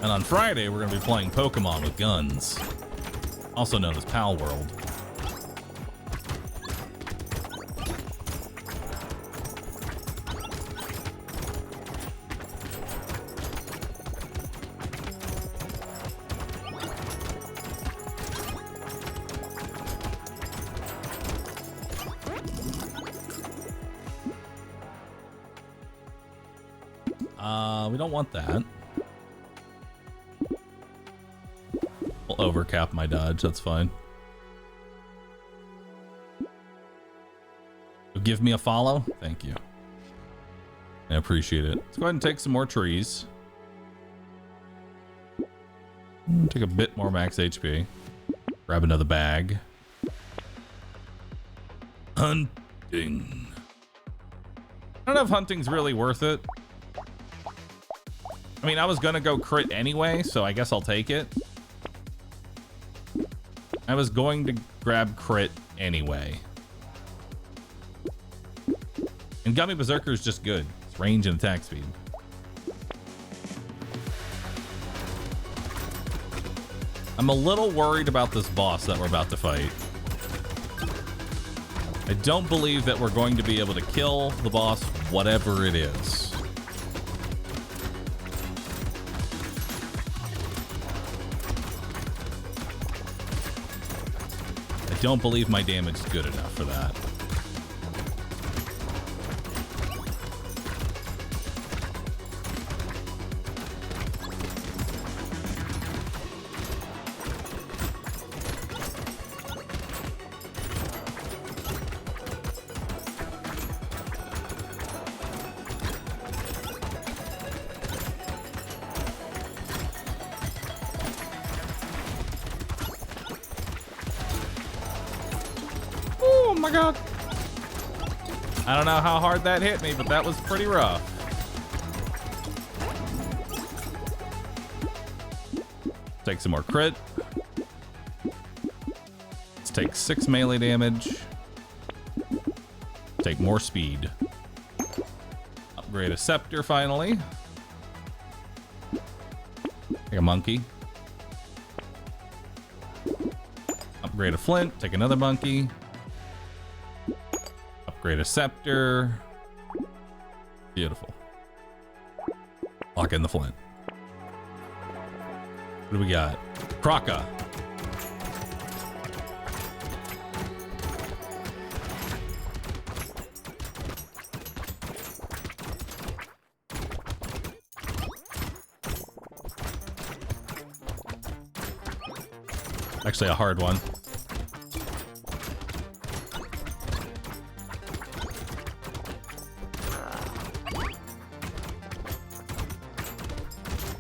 And on Friday, we're going to be playing Pokemon with guns, also known as Pal World. We don't want that. We'll overcap my dodge, that's fine. Give me a follow? Thank you. I appreciate it. Let's go ahead and take some more trees. Take a bit more max HP. Grab another bag. Hunting. I don't know if hunting's really worth it. I mean, I was gonna go crit anyway, so I guess I'll take it. I was going to grab crit anyway. And Gummy Berserker is just good. It's range and attack speed. I'm a little worried about this boss that we're about to fight. I don't believe that we're going to be able to kill the boss, whatever it is. I don't believe my damage is good enough for that. my god. I don't know how hard that hit me, but that was pretty rough. Take some more crit. Let's take 6 melee damage. Take more speed. Upgrade a scepter finally. Take a monkey. Upgrade a flint. Take another monkey. Upgrade a scepter. Beautiful. Lock in the flint. What do we got? Kraka. Actually, a hard one.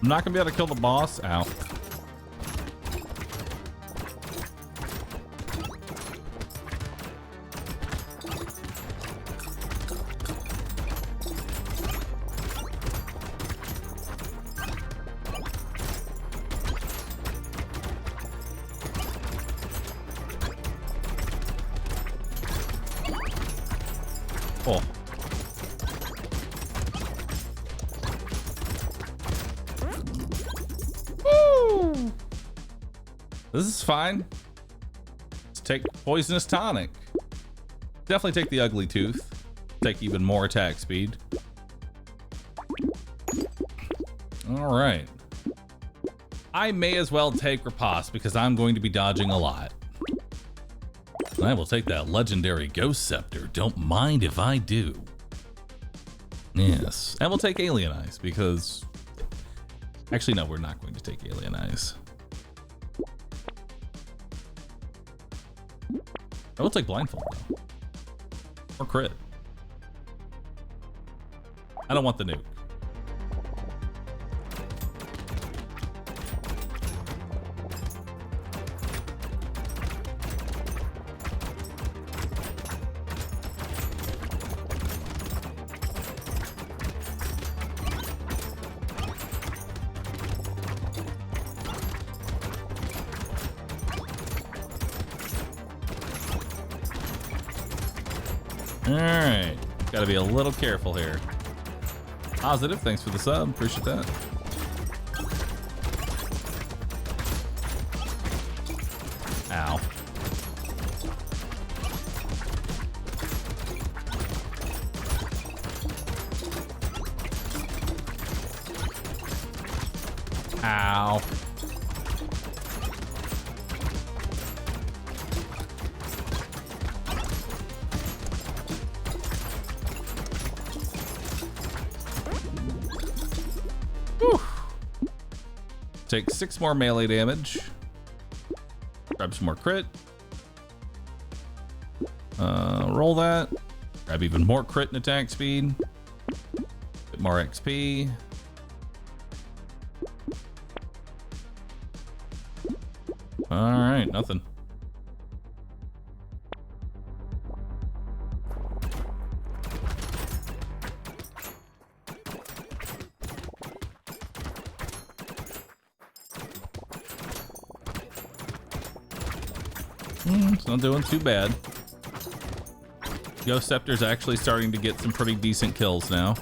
I'm not gonna be able to kill the boss. Ow. Oh. Woo! This is fine. Let's take poisonous tonic. Definitely take the ugly tooth. Take even more attack speed. All right. I may as well take riposte because I'm going to be dodging a lot. I will take that legendary ghost scepter. Don't mind if I do. Yes. And we'll take alien eyes because... Actually, no, we're not going to take alien eyes. I will take blindfold though. Or crit. I don't want the nuke. Alright, gotta be a little careful here. Positive, thanks for the sub, appreciate that. Ow. Ow. Take 6 more melee damage. Grab some more crit. Roll that. Grab even more crit and attack speed. Bit more XP. Alright, nothing. It's not doing too bad. Ghost Scepter's actually starting to get some pretty decent kills now.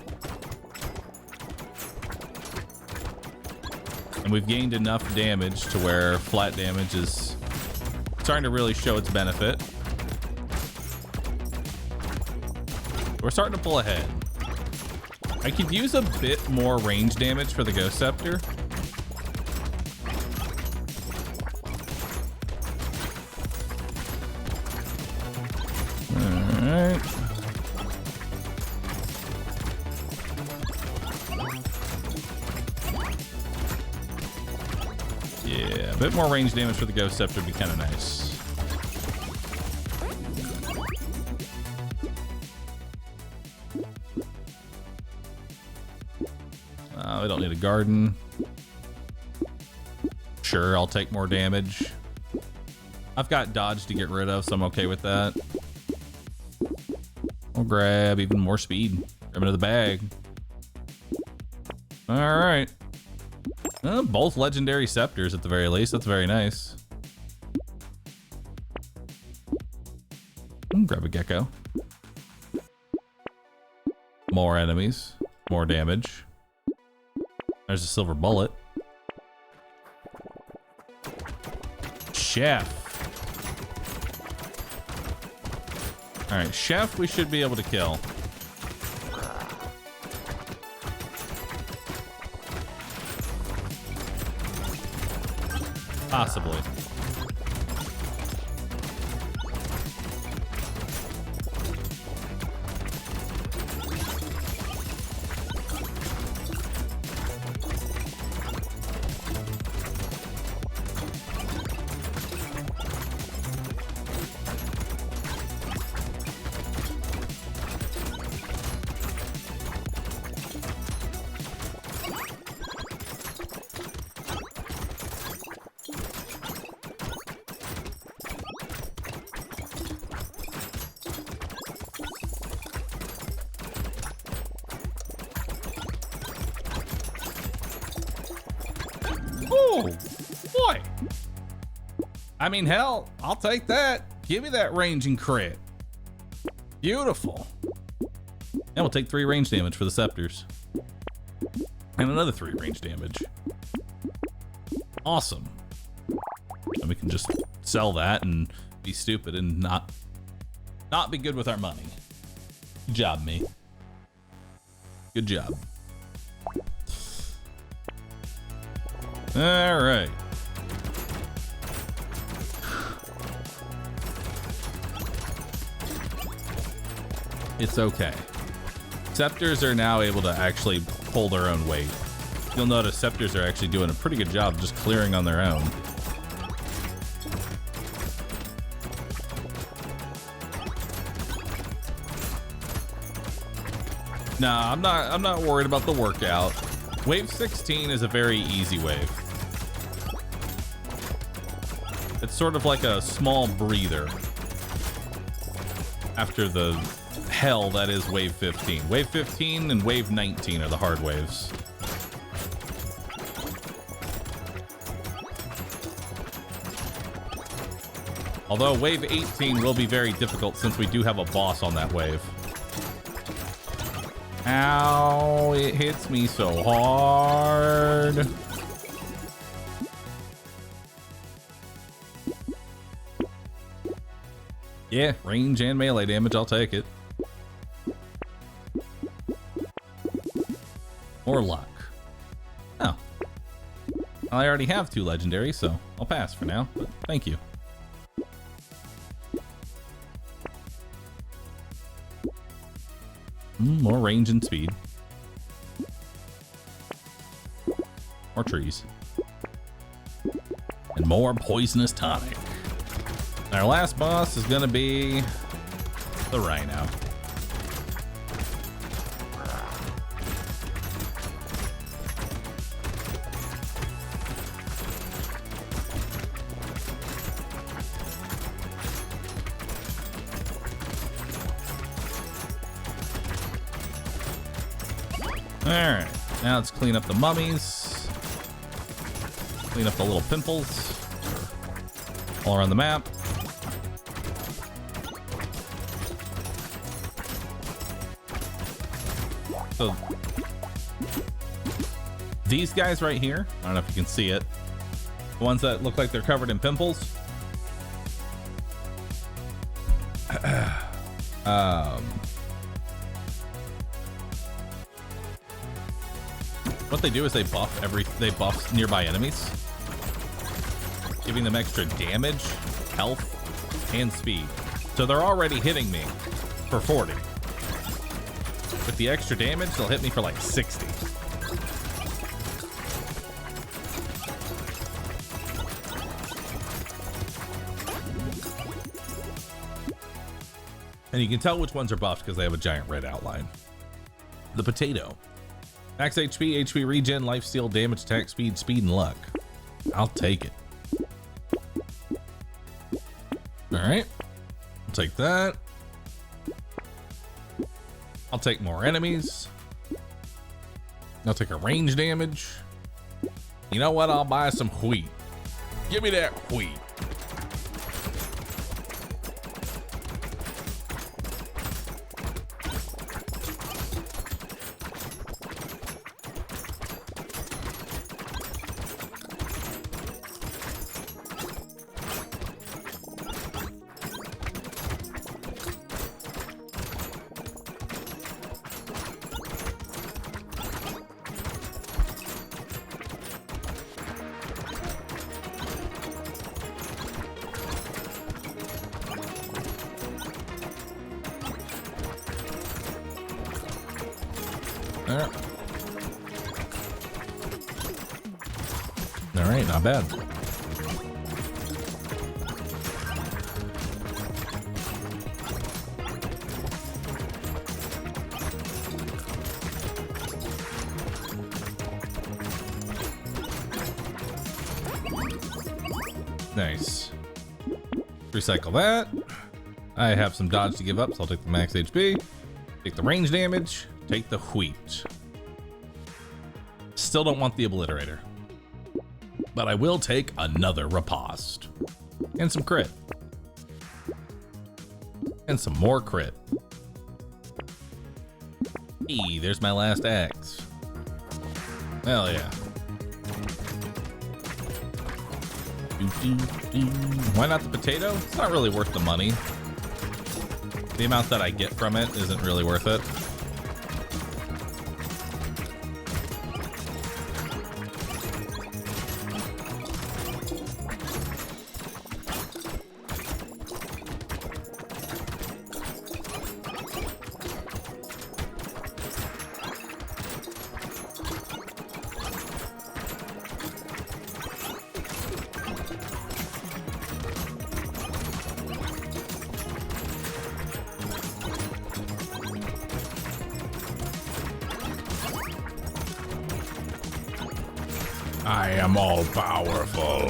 And we've gained enough damage to where flat damage is starting to really show its benefit. We're starting to pull ahead. I could use a bit more range damage for the Ghost Scepter. Alright. Yeah, a bit more range damage for the Ghost Scepter would be kind of nice. We don't need a garden. Sure, I'll take more damage. I've got dodge to get rid of, so I'm okay with that. We'll grab even more speed. Grab into the bag. All right. Both legendary scepters at the very least. That's very nice. Grab a gecko. More enemies. More damage. There's a silver bullet. Chef. All right, Chef we should be able to kill. Possibly. Oh, boy. I mean, hell, I'll take that. Give me that range and crit. Beautiful. And we'll take 3 range damage for the scepters. And another 3 range damage. Awesome. And we can just sell that and be stupid and not be good with our money. Good job, me. Good job. All right. It's okay. Scepters are now able to actually pull their own weight. You'll notice scepters are actually doing a pretty good job just clearing on their own. Nah, I'm not worried about the workout. Wave 16 is a very easy wave. It's sort of like a small breather after the hell that is wave 15. Wave 15 and wave 19 are the hard waves. Although wave 18 will be very difficult since we do have a boss on that wave. Ow, it hits me so hard. Yeah, range and melee damage, I'll take it. Or luck. Oh. I already have 2 legendaries, so I'll pass for now, but thank you. More range and speed. More trees. And more poisonous tonic. And our last boss is gonna be the Rhino. Alright, now let's clean up the mummies. Clean up the little pimples all around the map. So these guys right here, I don't know if you can see it, the ones that look like they're covered in pimples. What they do is they buff nearby enemies, giving them extra damage, health, and speed. So they're already hitting me for 40. With the extra damage, they'll hit me for like 60. And you can tell which ones are buffed because they have a giant red outline. The Potato. Max HP, HP regen, lifesteal, damage, attack speed, speed, and luck. I'll take it. All right. I'll take that. I'll take more enemies. I'll take a range damage. You know what? I'll buy some wheat. Give me that wheat. All right, not bad. Nice. Recycle that. I have some dodge to give up, so I'll take the max HP, take the range damage, take the wheat. Still don't want the obliterator, but I will take another riposte and some crit and some more crit. Hey, there's my last axe. Hell yeah. Why not the potato? It's not really worth the money. The amount that I get from it isn't really worth it. I am all powerful.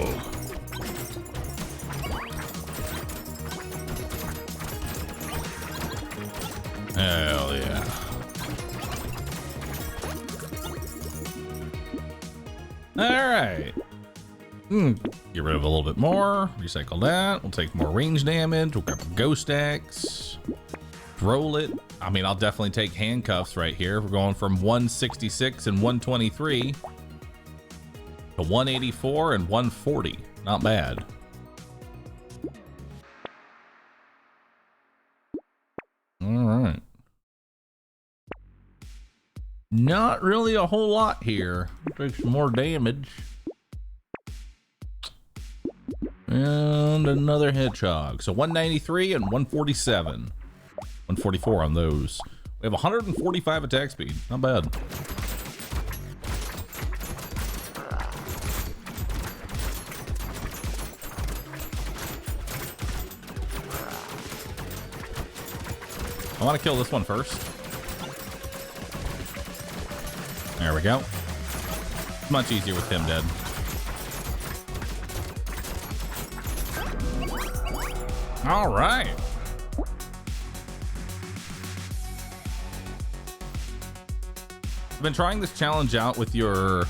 Hell yeah. All right. Get rid of a little bit more. Recycle that. We'll take more range damage. We'll grab a ghost axe. Roll it. I mean, I'll definitely take handcuffs right here. We're going from 166 and 123 to 184 and 140. Not bad. All right. Not really a whole lot here. Take some more damage. And another hedgehog. So 193 and 147. 144 on those. We have 145 attack speed. Not bad. I want to kill this one first. There we go. It's much easier with him dead. All right. I've been trying this challenge out with your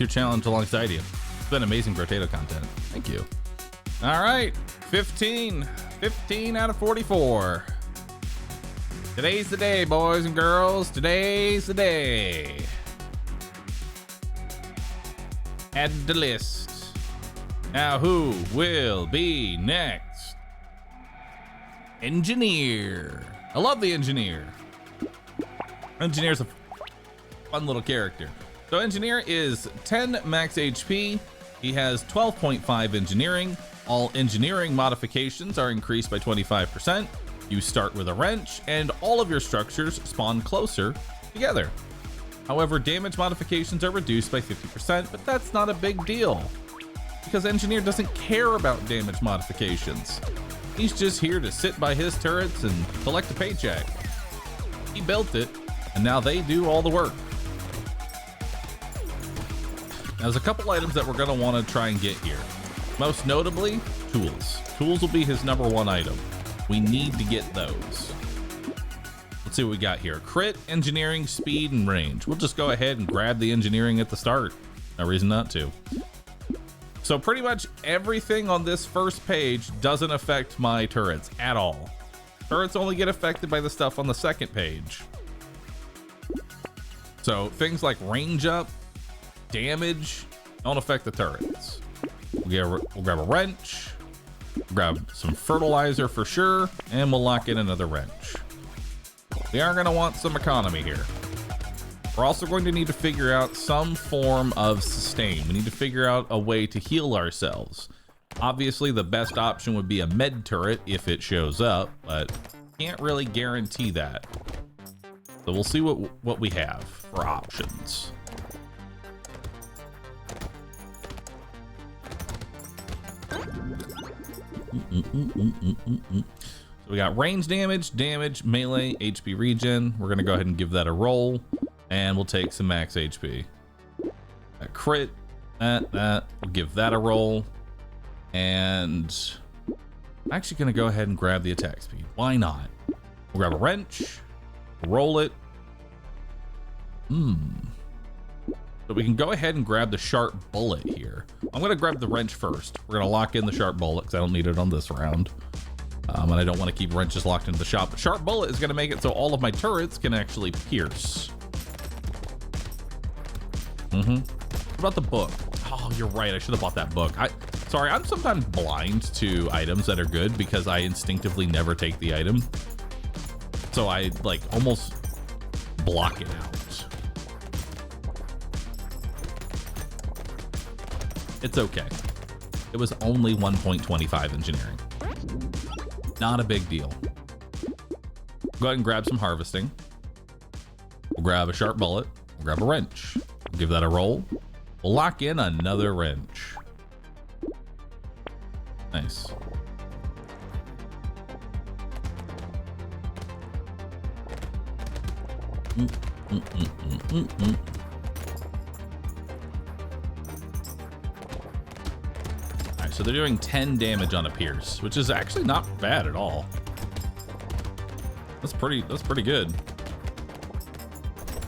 challenge alongside you. It's been amazing Brotato content. Thank you. All right, 15 out of 44. Today's the day, boys and girls. Today's the day. Add the list. Now who will be next? Engineer. I love the engineer. Engineer's a fun little character. So Engineer is 10 max HP. He has 12.5 engineering. All engineering modifications are increased by 25%. You start with a wrench, and all of your structures spawn closer together. However, damage modifications are reduced by 50%, but that's not a big deal, because Engineer doesn't care about damage modifications. He's just here to sit by his turrets and collect a paycheck. He built it, and now they do all the work. Now, there's a couple items that we're going to want to try and get here. Most notably, tools. Tools will be his #1 item. We need to get those. Let's see what we got here. Crit, engineering, speed, and range. We'll just go ahead and grab the engineering at the start. No reason not to. So pretty much everything on this first page doesn't affect my turrets at all. Turrets only get affected by the stuff on the second page. So things like range up, damage, don't affect the turrets. We'll grab a wrench, grab some fertilizer for sure, and we'll lock in another wrench. We are going to want some economy here. We're also going to need to figure out some form of sustain. We need to figure out a way to heal ourselves. Obviously, the best option would be a med turret if it shows up, but can't really guarantee that. So we'll see what we have for options. So we got range damage, melee, HP regen. We're gonna go ahead and give that a roll, and we'll take some max HP. A crit, that, we'll give that a roll, and I'm actually gonna go ahead and grab the attack speed. Why not? We'll grab a wrench, roll it. So we can go ahead and grab the sharp bullet here. I'm gonna grab the wrench first. We're gonna lock in the sharp bullet because I don't need it on this round. And I don't want to keep wrenches locked into the shop. But sharp bullet is gonna make it so all of my turrets can actually pierce. What about the book? Oh, you're right. I should have bought that book. Sorry, I'm sometimes blind to items that are good because I instinctively never take the item. So I like almost block it out. It's okay. It was only 1.25 engineering. Not a big deal. Go ahead and grab some harvesting. We'll grab a sharp bullet. We'll grab a wrench. We'll give that a roll. We'll lock in another wrench. Nice. Alright, so they're doing 10 damage on a pierce, which is actually not bad at all. That's pretty good.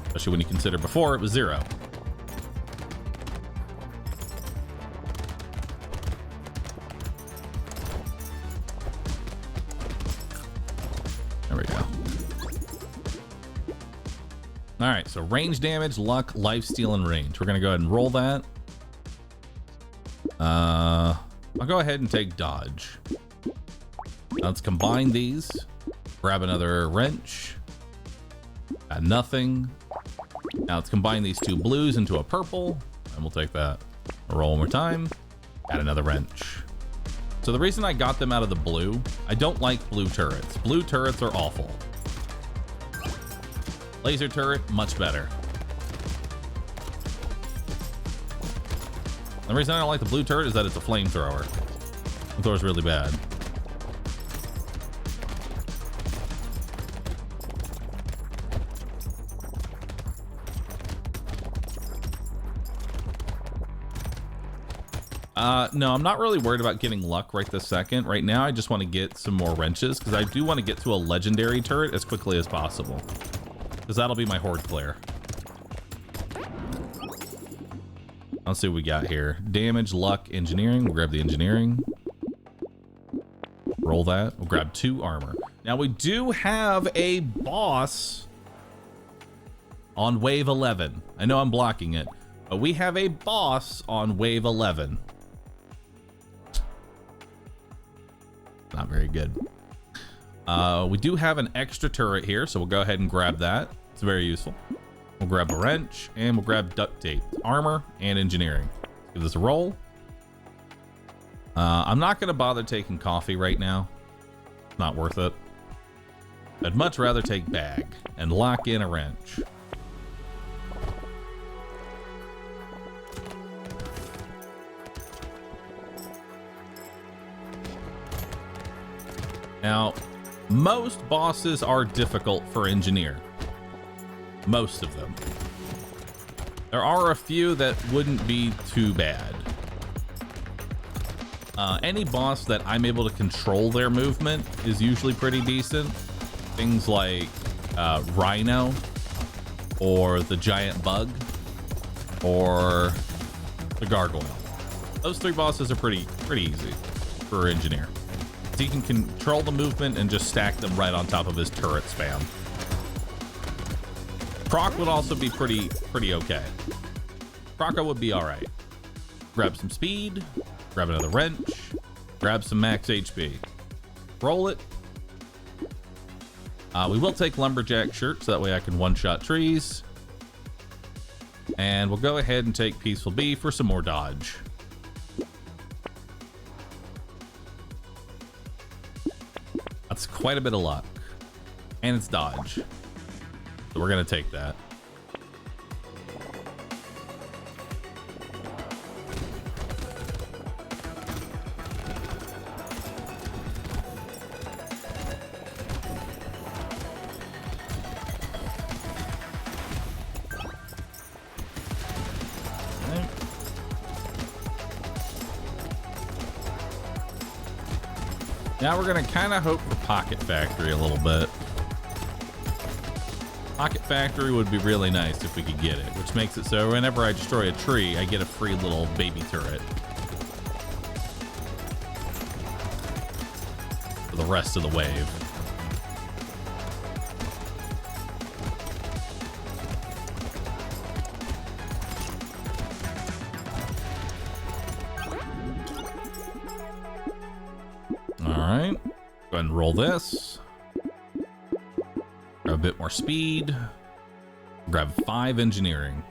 Especially when you consider before it was 0. There we go. All right, so range damage, luck, lifesteal, and range. We're gonna go ahead and roll that. I'll go ahead and take dodge. Let's combine these. Grab another wrench. Got nothing. Now let's combine these two blues into a purple, and we'll take that. Roll one more time. Add another wrench. So the reason I got them out of the blue, I don't like blue turrets. Blue turrets are awful. Laser turret, much better. The reason I don't like the blue turret is that it's a flamethrower. Flamethrower's really bad. No, I'm not really worried about getting luck right this second. Right now, I just want to get some more wrenches because I do want to get to a legendary turret as quickly as possible. Because that'll be my horde flare. Let's see what we got here. Damage, luck, engineering. We'll grab the engineering. Roll that. We'll grab 2 armor. Now we do have a boss on wave 11. I know I'm blocking it, but we have a boss on wave 11. Not very good. We do have an extra turret here, so we'll go ahead and grab that. It's very useful. We'll grab a wrench and we'll grab duct tape, armor, and engineering. Give this a roll. I'm not going to bother taking coffee right now. Not worth it. I'd much rather take bag and lock in a wrench. Now, most bosses are difficult for engineer. Most of them. There are a few that wouldn't be too bad. Any boss that I'm able to control their movement is usually pretty decent. Things like rhino, or the giant bug, or the gargoyle. Those 3 bosses are pretty easy for engineer. So you can control the movement and just stack them right on top of his turret spam. Proc would also be pretty okay. Proco would be all right. Grab some speed, grab another wrench, grab some max HP. Roll it. We will take lumberjack shirt so that way I can one-shot trees. And we'll go ahead and take peaceful bee for some more dodge. That's quite a bit of luck. And it's dodge. So we're gonna take that. Now we're gonna kind of hope for Pocket Factory a little bit. Pocket Factory would be really nice if we could get it, which makes it so whenever I destroy a tree, I get a free little baby turret for the rest of the wave. Alright, go ahead and roll this. Grab a bit more speed. Grab 5 engineering.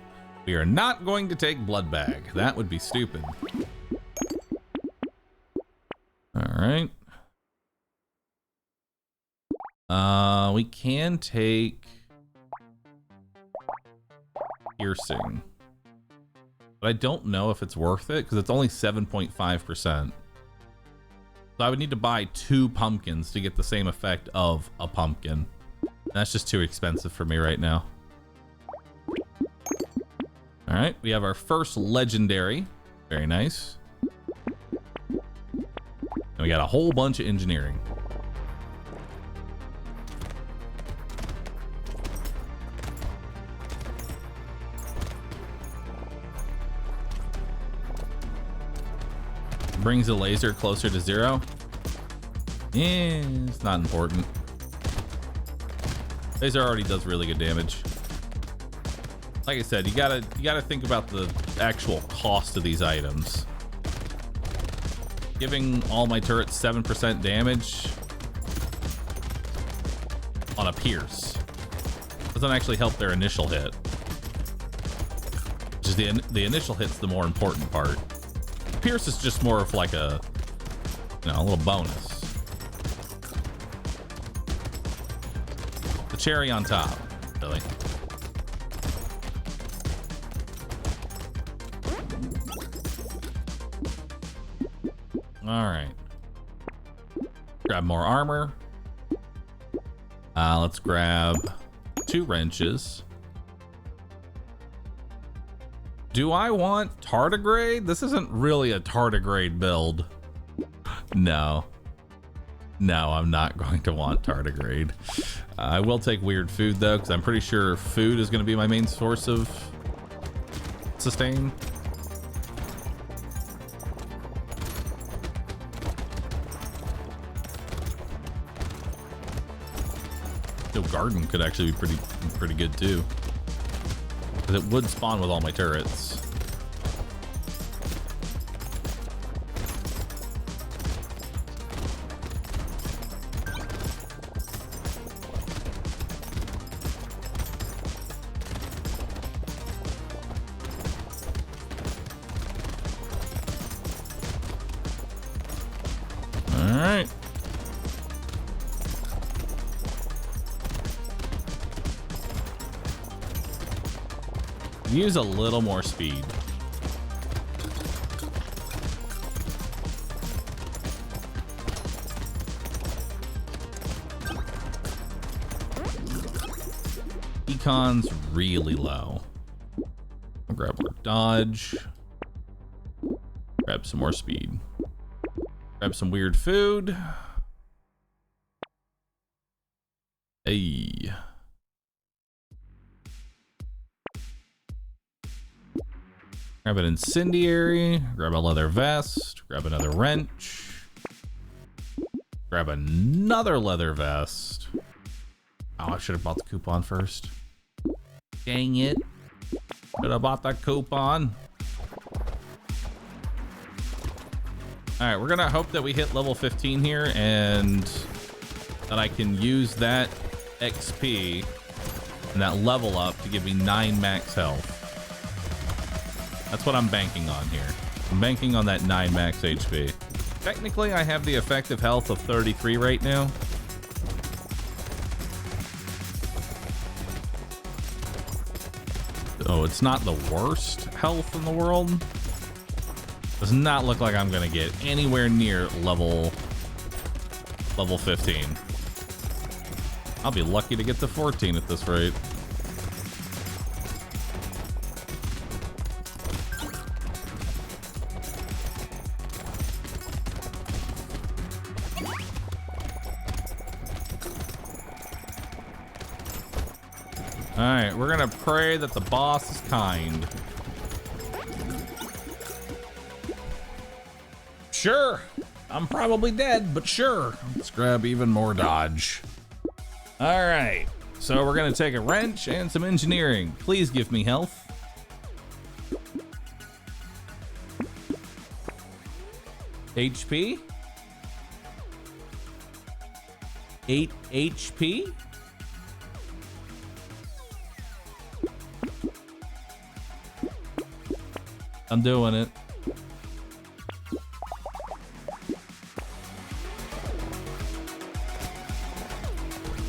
We are not going to take blood bag. That would be stupid. Alright. We can take piercing. But I don't know if it's worth it because it's only 7.5%. So I would need to buy 2 pumpkins to get the same effect of a pumpkin. That's just too expensive for me right now. All right, we have our first legendary. Very nice. And we got a whole bunch of engineering. Brings the laser closer to 0. Yeah, it's not important. Laser already does really good damage. Like I said, you gotta think about the actual cost of these items. Giving all my turrets 7% damage on a pierce doesn't actually help their initial hit. Just the initial hit's the more important part. Pierce is just more of like a, a little bonus. The cherry on top, really. All right. Grab more armor. Let's grab 2 wrenches. Do I want tardigrade? This isn't really a tardigrade build. No. No, I'm not going to want tardigrade. I will take weird food though, because I'm pretty sure food is going to be my main source of sustain. No, garden could actually be pretty good too. It would spawn with all my turrets. All right. Use a little more speed. Econ's really low. I'll grab more dodge. Grab some more speed. Grab some weird food. Hey. Grab an incendiary, grab a leather vest, grab another wrench, grab another leather vest. Oh, I should have bought the coupon first. Dang it. Should have bought that coupon. All right, we're gonna hope that we hit level 15 here and that I can use that XP and that level up to give me 9 max health. That's what I'm banking on here. I'm banking on that 9 max HP. Technically, I have the effective health of 33 right now. Oh, it's not the worst health in the world. Does not look like I'm gonna get anywhere near level 15. I'll be lucky to get to 14 at this rate. All right, we're gonna pray that the boss is kind. Sure, I'm probably dead, but sure. Let's grab even more dodge. All right, so we're gonna take a wrench and some engineering. Please give me health. HP? 8 HP? I'm doing it.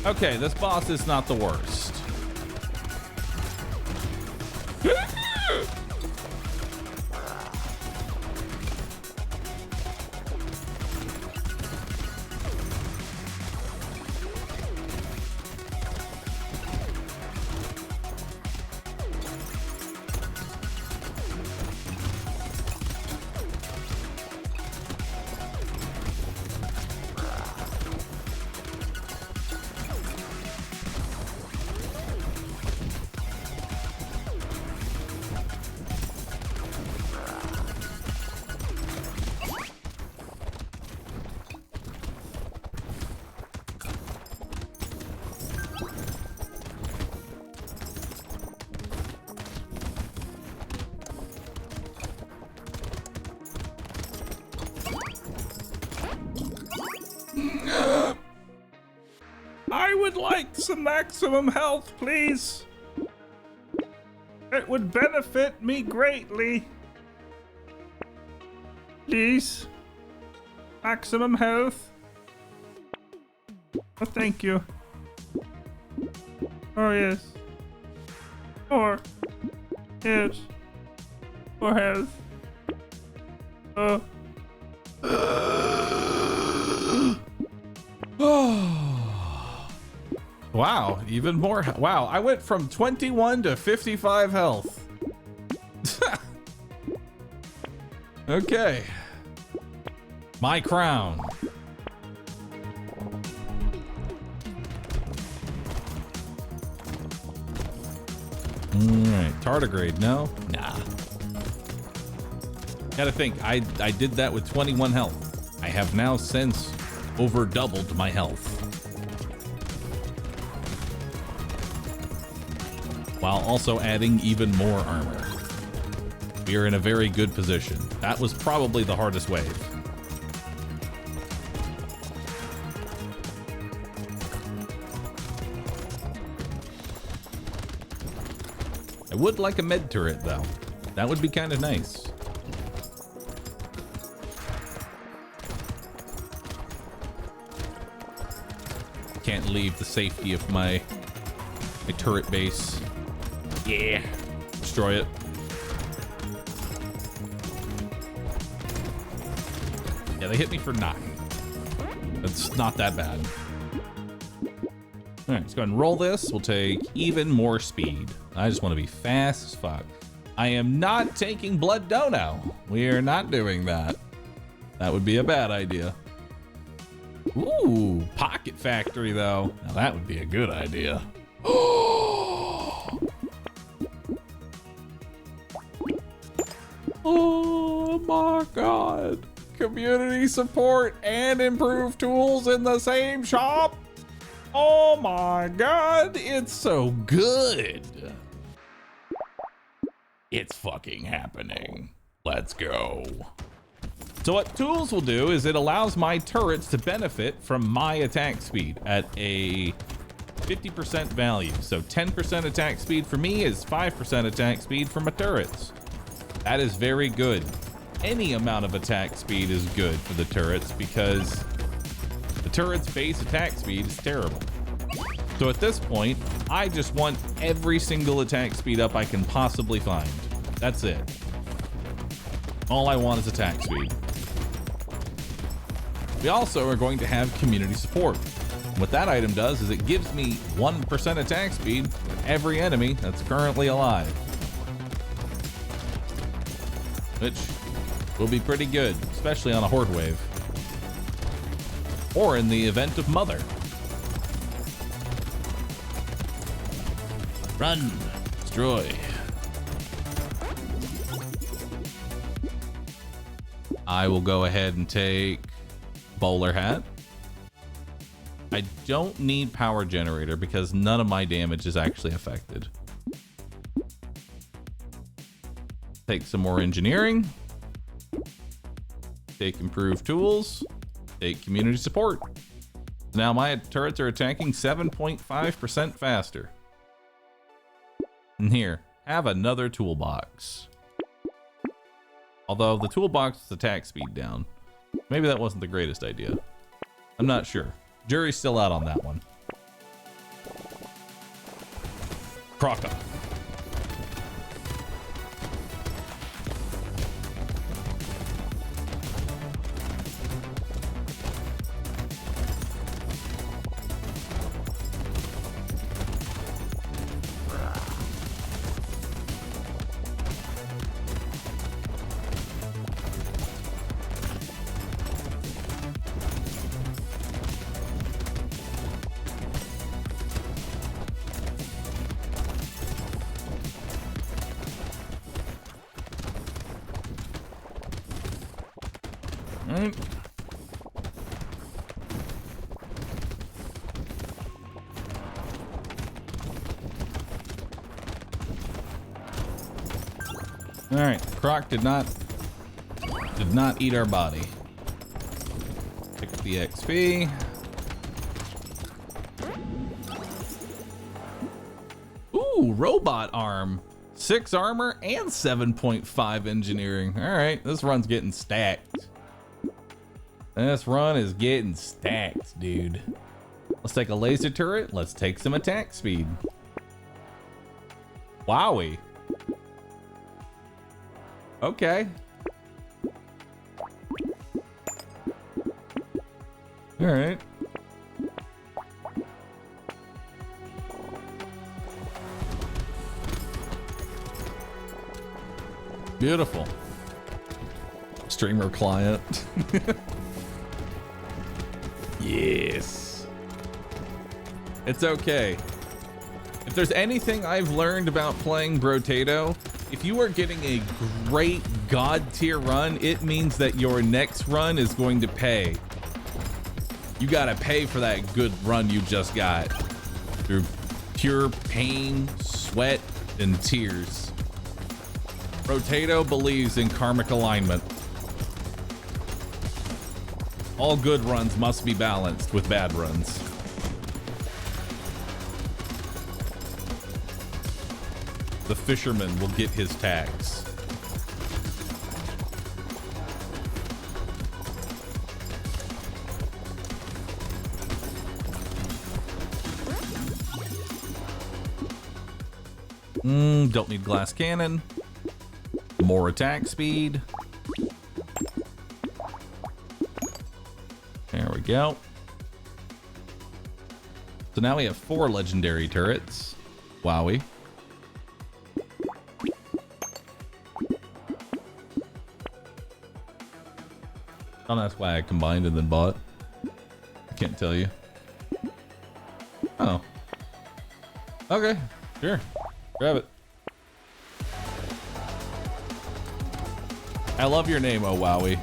Okay, this boss is not the worst. I would like some maximum health, please. It would benefit me greatly. Please. Maximum health. Oh, thank you. Oh, yes. More. Yes. More health. Oh. Wow, even more. Wow, I went from 21 to 55 health. Okay. My crown. Alright, tardigrade, no? Nah. Gotta think, I did that with 21 health. I have now since over doubled my health. While also adding even more armor. We are in a very good position. That was probably the hardest wave. I would like a med turret though. That would be kind of nice. Can't leave the safety of my turret base. Yeah. Destroy it. Yeah, they hit me for 9. That's not that bad. All right, let's go ahead and roll this. We'll take even more speed. I just want to be fast as fuck. I am not taking Blood Dono. We are not doing that. That would be a bad idea. Ooh, Pocket Factory though. Now that would be a good idea. Oh my God. Community support and improved tools in the same shop. Oh my God. It's so good. It's fucking happening. Let's go. So what tools will do is it allows my turrets to benefit from my attack speed at a 50% value. So 10% attack speed for me is 5% attack speed for my turrets. That is very good. Any amount of attack speed is good for the turrets because the turret's base attack speed is terrible. So at this point, I just want every single attack speed up I can possibly find. That's it. All I want is attack speed. We also are going to have community support. What that item does is it gives me 1% attack speed for every enemy that's currently alive. Which will be pretty good, especially on a horde wave. Or in the event of Mother. Run, destroy. I will go ahead and take bowler hat. I don't need power generator because none of my damage is actually affected. Take some more engineering. Take improved tools. Take community support. Now my turrets are attacking 7.5% faster. And here, have another toolbox. Although the toolbox is attack speed down. Maybe that wasn't the greatest idea. I'm not sure. Jury's still out on that one. Croca. All right, Croc did not eat our body. Pick up the XP. Ooh, robot arm. 6 armor and 7.5 engineering. All right, this run's getting stacked. This run is getting stacked, dude. Let's take a laser turret. Let's take some attack speed. Wowie. Okay. All right. Beautiful. Streamer client. Yes. It's okay. If there's anything I've learned about playing Brotato, if you are getting a great god tier run, it means that your next run is going to pay. You gotta pay for that good run you just got through pure pain, sweat, and tears. Brotato believes in karmic alignment. All good runs must be balanced with bad runs. The fisherman will get his tax. Don't need glass cannon. More attack speed. There we go. So now we have 4 legendary turrets. Wowie. Oh, that's why I combined and then bought. I can't tell you. Oh. Okay, sure. Grab it. I love your name, oh Wowie.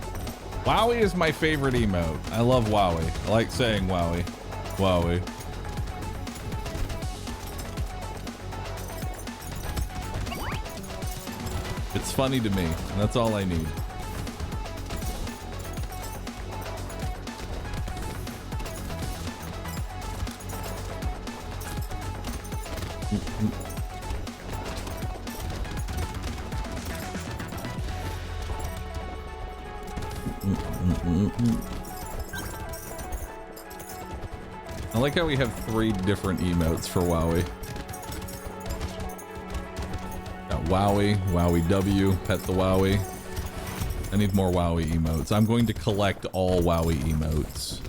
Wowie is my favorite emote. I love Wowie. I like saying Wowie. Wowie. It's funny to me. That's all I need. I like how we have 3 different emotes for Wowie. Got Wowie, Wowie W, Pet the Wowie. I need more Wowie emotes. I'm going to collect all Wowie emotes.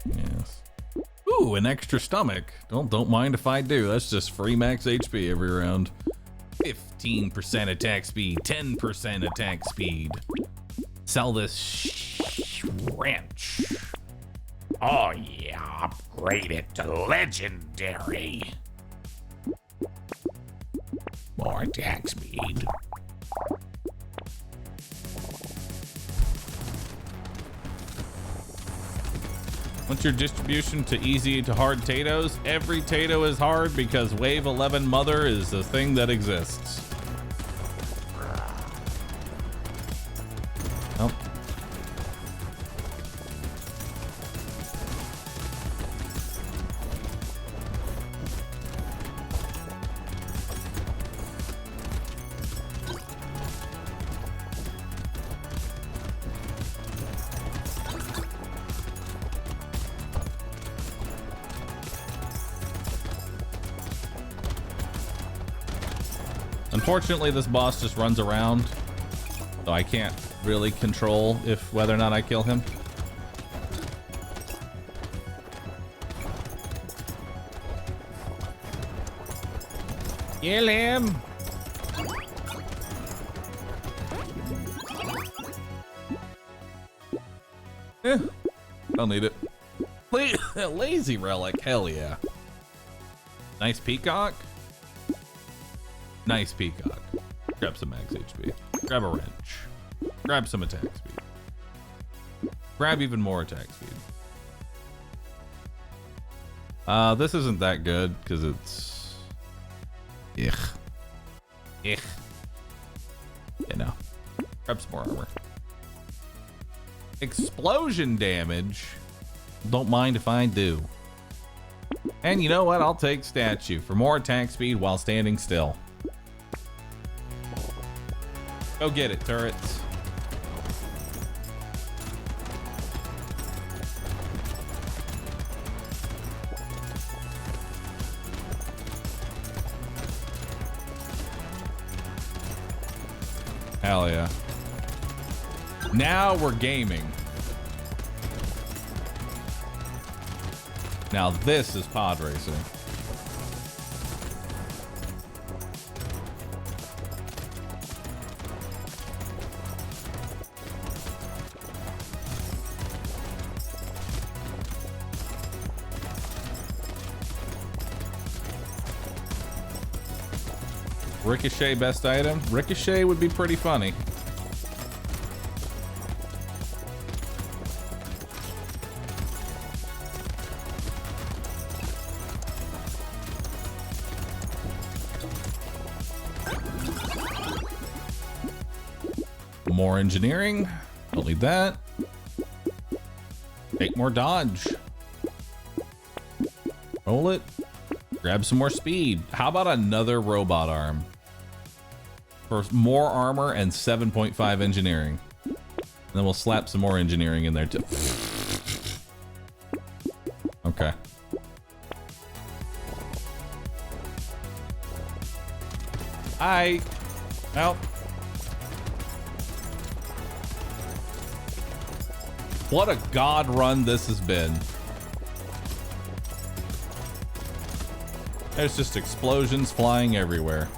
Yes. Ooh, an extra stomach. Don't mind if I do. That's just free max HP every round. 15% attack speed, 10% attack speed. Sell this wrench. Oh yeah, upgrade it to legendary. More attack speed. What's your distribution to easy to hard Tatos? Every Tato is hard because Wave 11 Mother is a thing that exists. Oh. Unfortunately, this boss just runs around, so I can't really control if whether or not I kill him. Kill him! Don't need it. Lazy relic, hell yeah. Nice peacock. Nice peacock. Grab some max HP. Grab a wrench. Grab some attack speed. Grab even more attack speed. This isn't that good because it's... Ugh. You know. Grab some more armor. Explosion damage. Don't mind if I do. And you know what? I'll take statue for more attack speed while standing still. Go get it, turrets. Hell yeah. Now we're gaming. Now this is pod racing. Ricochet best item? Ricochet would be pretty funny. More engineering. Don't need that. Take more dodge. Roll it. Grab some more speed. How about another robot arm? For more armor and 7.5 engineering. And then we'll slap some more engineering in there too. Okay. Well. What a god run this has been. There's just explosions flying everywhere.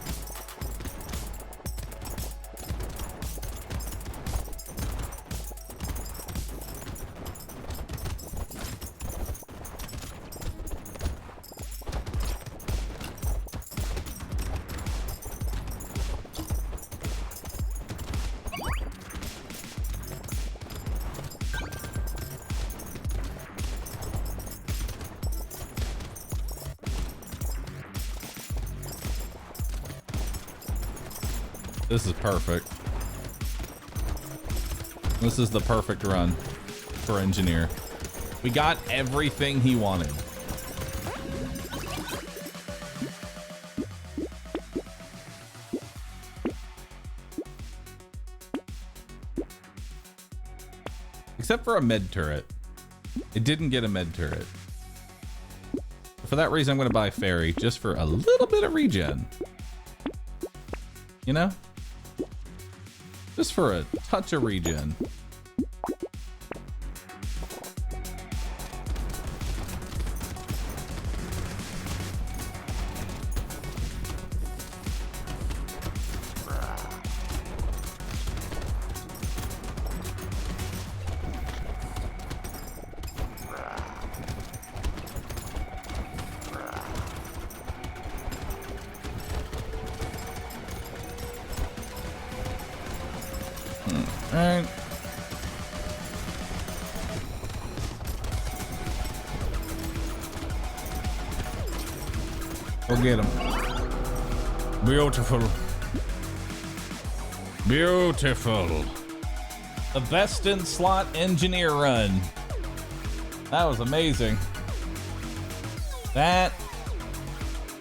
This is perfect. This is the perfect run for engineer. We got everything he wanted. Except for a med turret. It didn't get a med turret. For that reason, I'm going to buy Fairy just for a little bit of regen. You know? Just for a touch of regen. Alright. We'll get him. Beautiful. Beautiful. The best in slot engineer run. That was amazing. That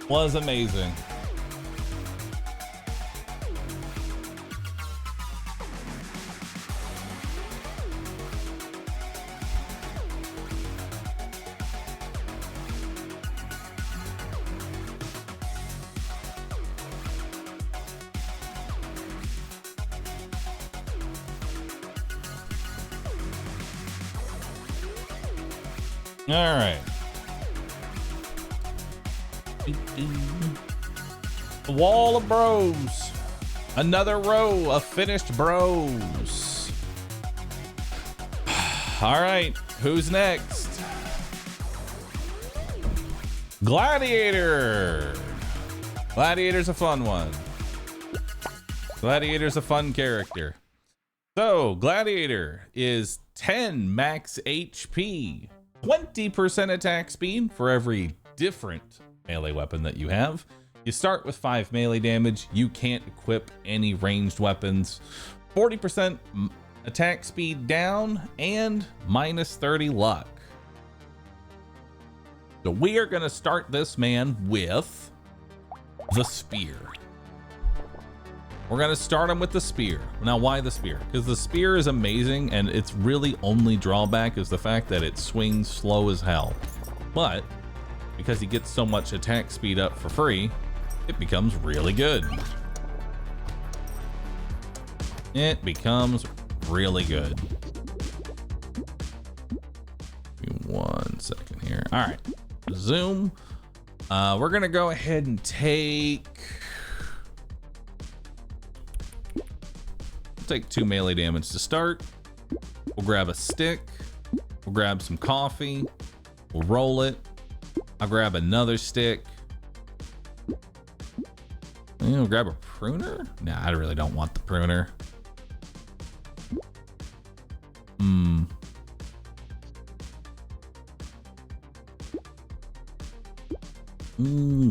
was amazing. All right. The wall of bros. Another row of finished bros. All right. Who's next? Gladiator. Gladiator's a fun one. Gladiator's a fun character. So, Gladiator is 10 max HP. 20% attack speed for every different melee weapon that you have. You start with 5 melee damage. You can't equip any ranged weapons. 40% attack speed down and minus 30 luck. So we are going to start this man with the spear. We're going to start him with the spear. Now, why the spear? Because the spear is amazing, and its really only drawback is the fact that it swings slow as hell. But because he gets so much attack speed up for free, it becomes really good. It becomes really good. Give me 1 second here. All right, zoom. We're going to go ahead and take 2 melee damage to start. We'll grab a stick. We'll grab some coffee. We'll roll it. I'll grab another stick. We'll grab a pruner. Nah, I really don't want the pruner.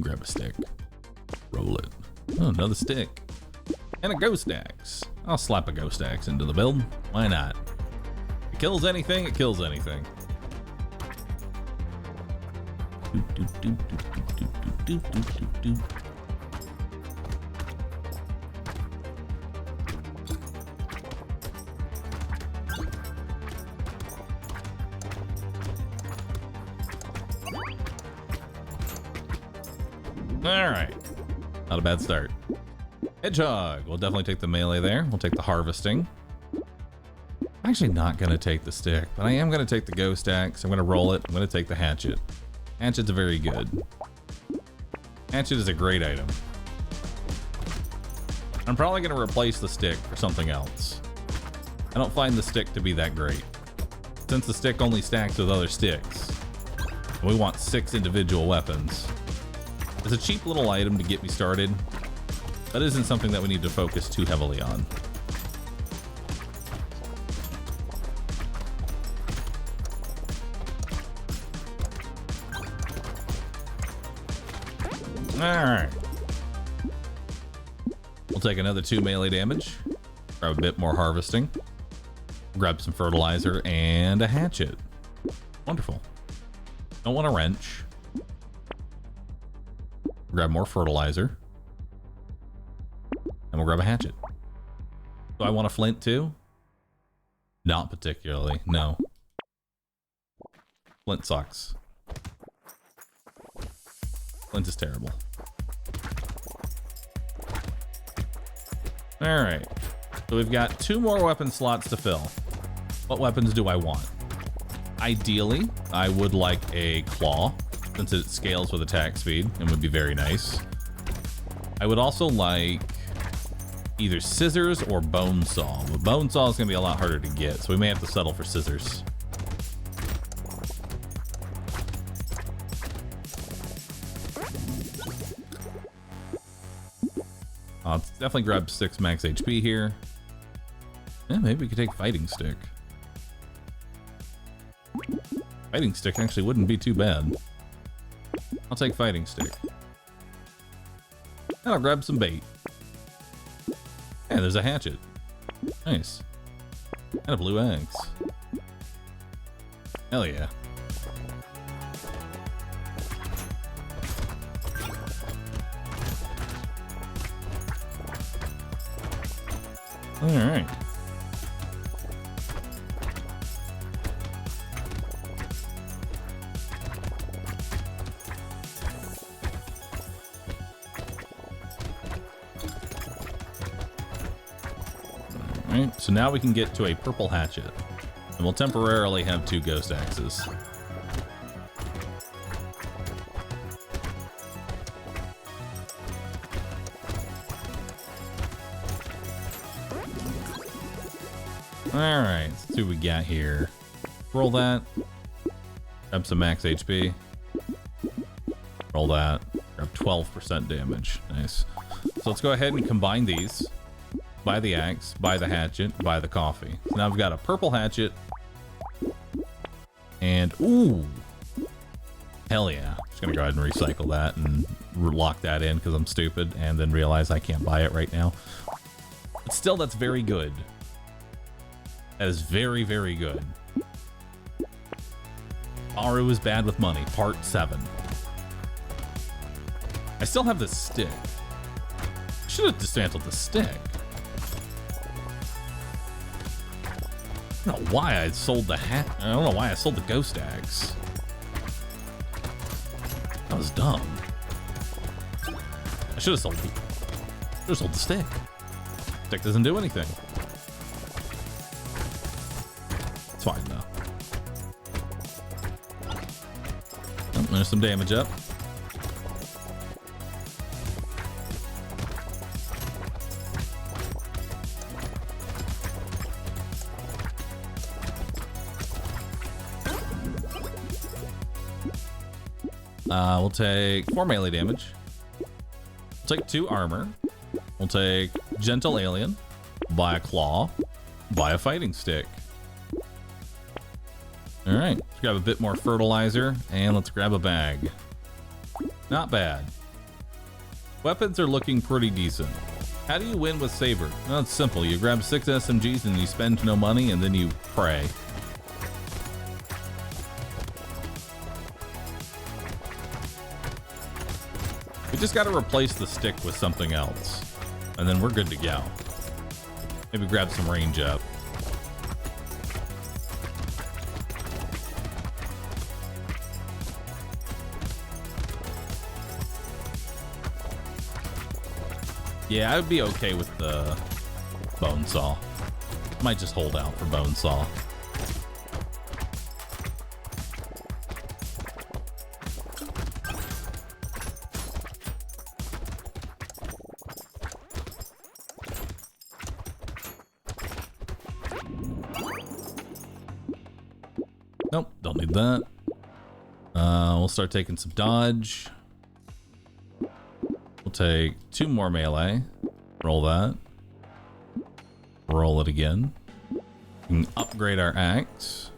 Grab a stick. Roll it. Oh, another stick. And a ghost axe. I'll slap a ghost axe into the build. Why not? It kills anything, it kills anything. All right. Not a bad start. Hedgehog. We'll definitely take the melee there. We'll take the harvesting. I'm actually not going to take the stick, but I am going to take the ghost axe. I'm going to roll it. I'm going to take the hatchet. Hatchet's very good. Hatchet is a great item. I'm probably going to replace the stick for something else. I don't find the stick to be that great. Since the stick only stacks with other sticks, we want 6 individual weapons. It's a cheap little item to get me started. That isn't something that we need to focus too heavily on. All right. We'll take another 2 melee damage. Grab a bit more harvesting. Grab some fertilizer and a hatchet. Wonderful. Don't want a wrench. Grab more fertilizer. And we'll grab a hatchet. Do I want a flint too? Not particularly, no. Flint sucks. Flint is terrible. Alright. So we've got 2 more weapon slots to fill. What weapons do I want? Ideally, I would like a claw, since it scales with attack speed and would be very nice. I would also like either scissors or bone saw. But bone saw is going to be a lot harder to get, so we may have to settle for scissors. I'll definitely grab 6 max HP here. Yeah, maybe we could take fighting stick. Fighting stick actually wouldn't be too bad. I'll take fighting stick. And I'll grab some bait. Yeah, there's a hatchet. Nice. And a blue eggs. Hell yeah. Alright. Alright, so now we can get to a purple hatchet. And we'll temporarily have 2 ghost axes. Alright, let's see what we got here. Roll that. Grab some max HP. Roll that. Grab 12% damage. Nice. So let's go ahead and combine these. Buy the axe, buy the hatchet, buy the coffee. So now I've got a purple hatchet. And, ooh. Hell yeah. Just gonna go ahead and recycle that and lock that in because I'm stupid and then realize I can't buy it right now. But still, that's very good. That is very, very good. Bahroo is bad with money, part 7. I still have this stick. I should have dismantled the stick. I don't know why I sold the hat. I don't know why I sold the ghost axe. That was dumb. I should have sold the stick. Stick doesn't do anything. It's fine though. Oh, there's some damage up. We'll take 4 melee damage. We'll take 2 armor. We'll take gentle alien. Buy a claw. Buy a fighting stick. All right, let's grab a bit more fertilizer and let's grab a bag. Not bad. Weapons are looking pretty decent. How do you win with Saber? Well, it's simple. You grab 6 SMGs and you spend no money and then you pray. We just got to replace the stick with something else, and then we're good to go. Maybe grab some range up. Yeah, I would be okay with the bone saw. Might just hold out for bone saw. Nope, don't need that. We'll start taking some dodge. We'll take 2 more melee. Roll that. Roll it again. We can upgrade our axe.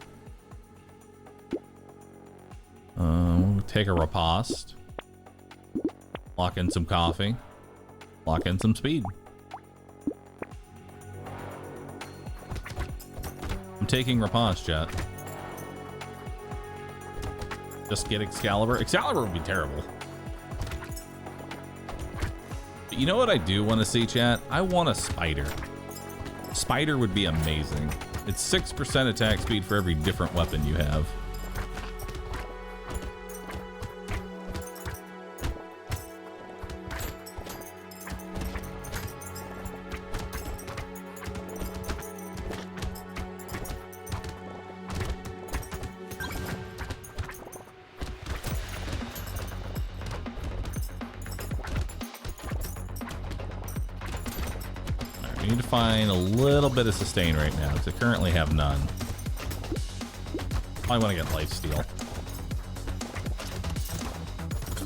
We'll take a riposte. Lock in some coffee. Lock in some speed. taking Raponge, chat. Just get Excalibur. Excalibur would be terrible. But you know what I do want to see, chat? I want a spider. Spider would be amazing. It's 6% attack speed for every different weapon you have. We need to find a little bit of sustain right now, because I currently have none. I want to get lifesteal.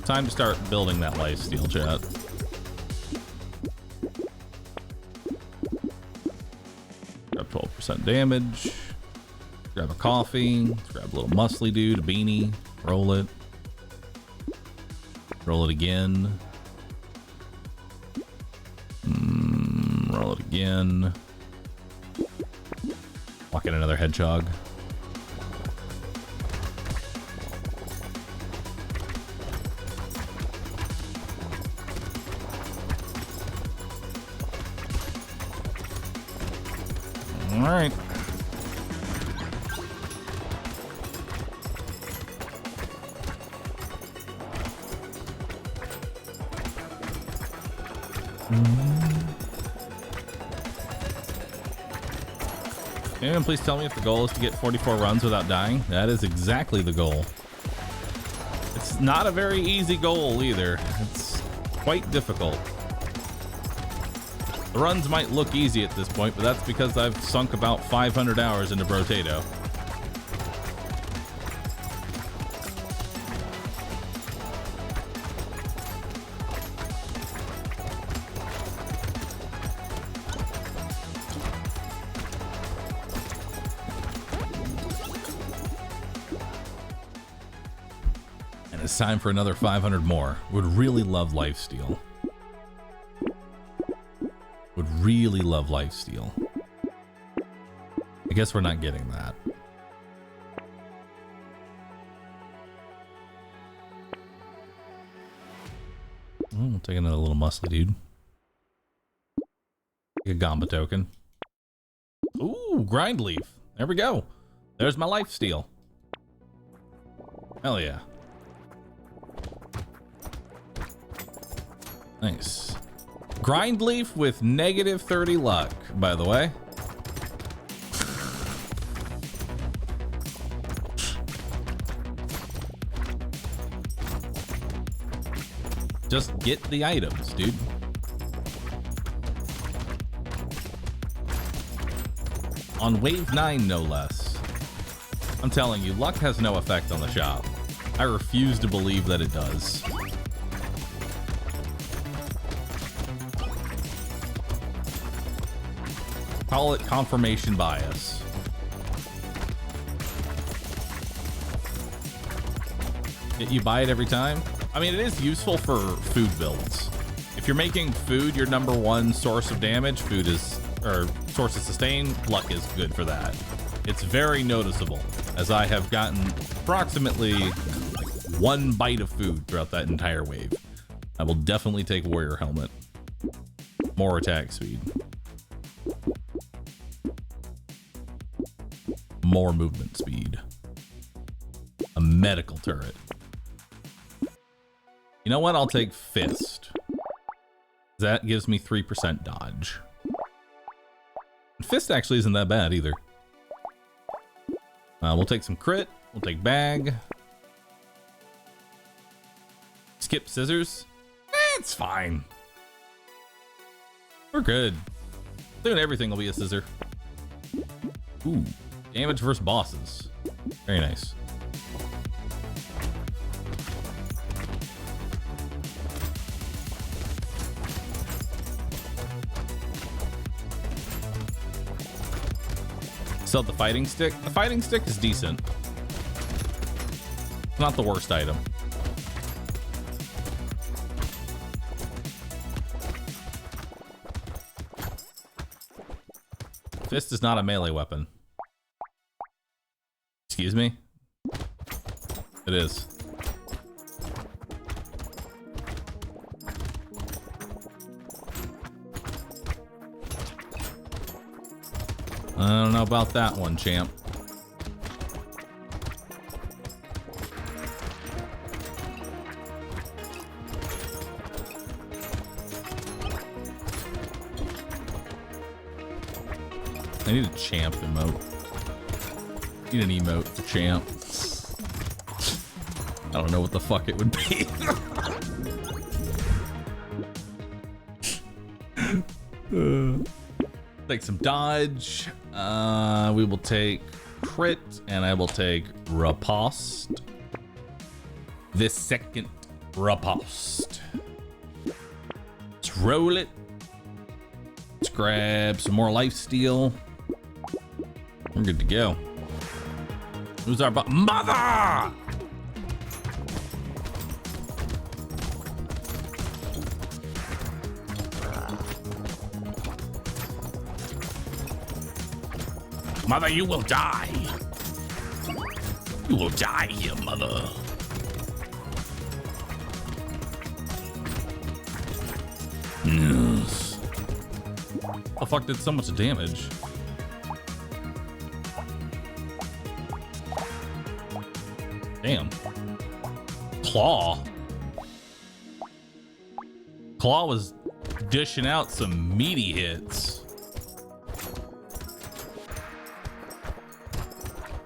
Time to start building that lifesteal, chat. Grab 12% damage. Grab a coffee. Let's grab a little muscly dude, a beanie. Roll it. Roll it again. Roll it again. Walk in another hedgehog. All right. Anyone please tell me if the goal is to get 44 runs without dying? That is exactly the goal. It's not a very easy goal either. It's quite difficult. The runs might look easy at this point, but that's because I've sunk about 500 hours into Brotato. It's time for another 500 more. Would really love lifesteal. Would really love lifesteal. I guess we're not getting that. We'll take another little muscly dude. Take a Gamba token. Ooh, grind leaf. There we go. There's my lifesteal. Hell yeah. Nice. Grind leaf with negative 30 luck, by the way. Just get the items, dude. On wave 9, no less. I'm telling you, luck has no effect on the shop. I refuse to believe that it does. Call it confirmation bias. You buy it every time? I mean, it is useful for food builds. If you're making food your number one source of damage, food is, or source of sustain, luck is good for that. It's very noticeable, as I have gotten approximately one bite of food throughout that entire wave. I will definitely take Warrior Helmet. More attack speed. More movement speed. A medical turret. You know what? I'll take Fist. That gives me 3% dodge. Fist actually isn't that bad either. We'll take some crit. We'll take bag. Skip scissors. It's fine. We're good. Soon everything will be a scissor. Ooh. Damage versus bosses. Very nice. Sell the fighting stick. The fighting stick is decent. It's not the worst item. Fist is not a melee weapon. Excuse me? It is. I don't know about that one, champ. I need a champ emote. Need an emote for champ. I don't know what the fuck it would be. Take some dodge. We will take crit, and I will take riposte. This second riposte. Let's roll it. Let's grab some more lifesteal. We're good to go. Who's our mother? Mother, you will die. You will die here, mother. Yes. The fuck did so much damage? Damn. Claw. Claw was dishing out some meaty hits.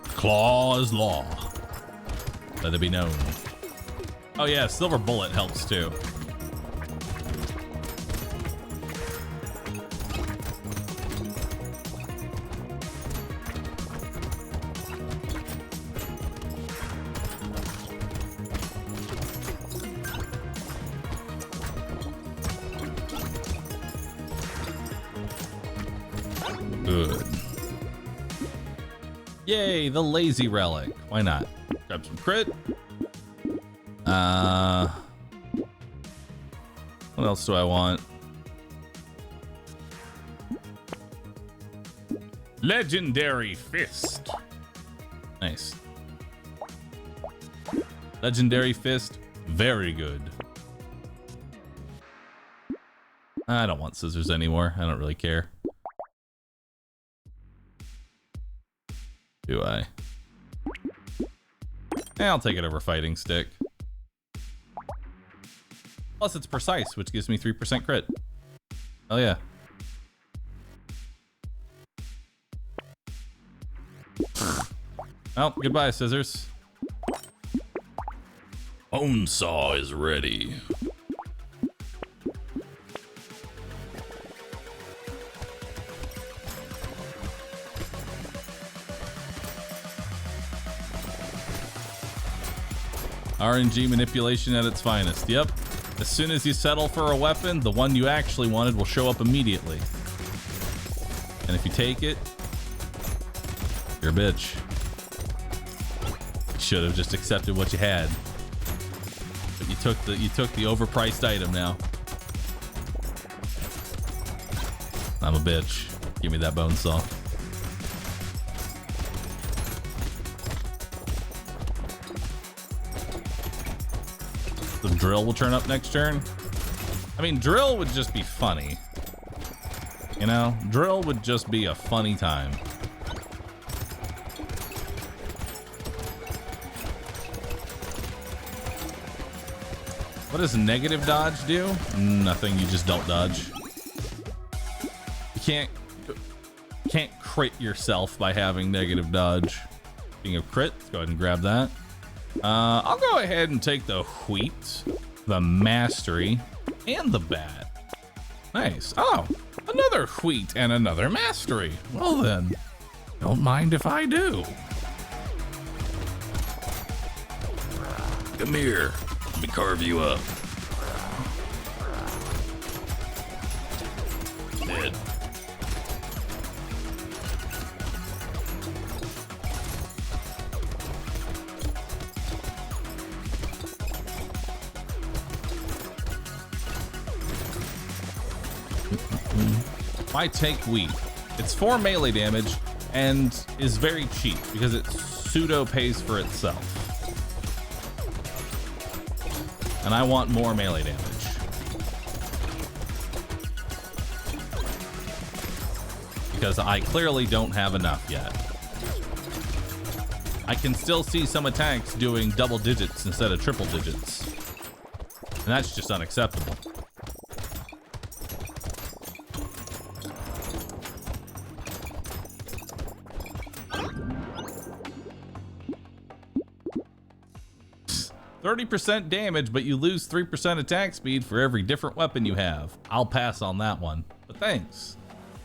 Claw is law. Let it be known. Oh yeah, silver bullet helps too. Good. Yay, the lazy relic. Why not? Grab some crit. What else do I want? Legendary fist. Nice. Legendary fist. Very good. I don't want scissors anymore. I don't really care. Do I? I'll take it over fighting stick. Plus it's precise, which gives me 3% crit. Oh yeah. Well, goodbye, scissors. Bone saw is ready. RNG manipulation at its finest. Yep. As soon as you settle for a weapon, the one you actually wanted will show up immediately. And if you take it, you're a bitch. You should have just accepted what you had. But you took the overpriced item now. I'm a bitch. Give me that bone saw. The drill will turn up next turn. I mean, drill would just be funny. You know, drill would just be a funny time. What does negative dodge do? Nothing, you just don't dodge. You can't crit yourself by having negative dodge. Speaking of crit, let's go ahead and grab that. I'll go ahead and take the wheat, the mastery, and the bat. Nice. Oh, another wheat and another mastery. Well then, don't mind if I do. Come here. Let me carve you up. Dead. Why take wheat? It's 4 melee damage and is very cheap because it's pseudo pays for itself. And I want more melee damage. Because I clearly don't have enough yet. I can still see some attacks doing double digits instead of triple digits. And that's just unacceptable. %30 damage, but you lose 3% attack speed for every different weapon you have. I'll pass on that one, but thanks.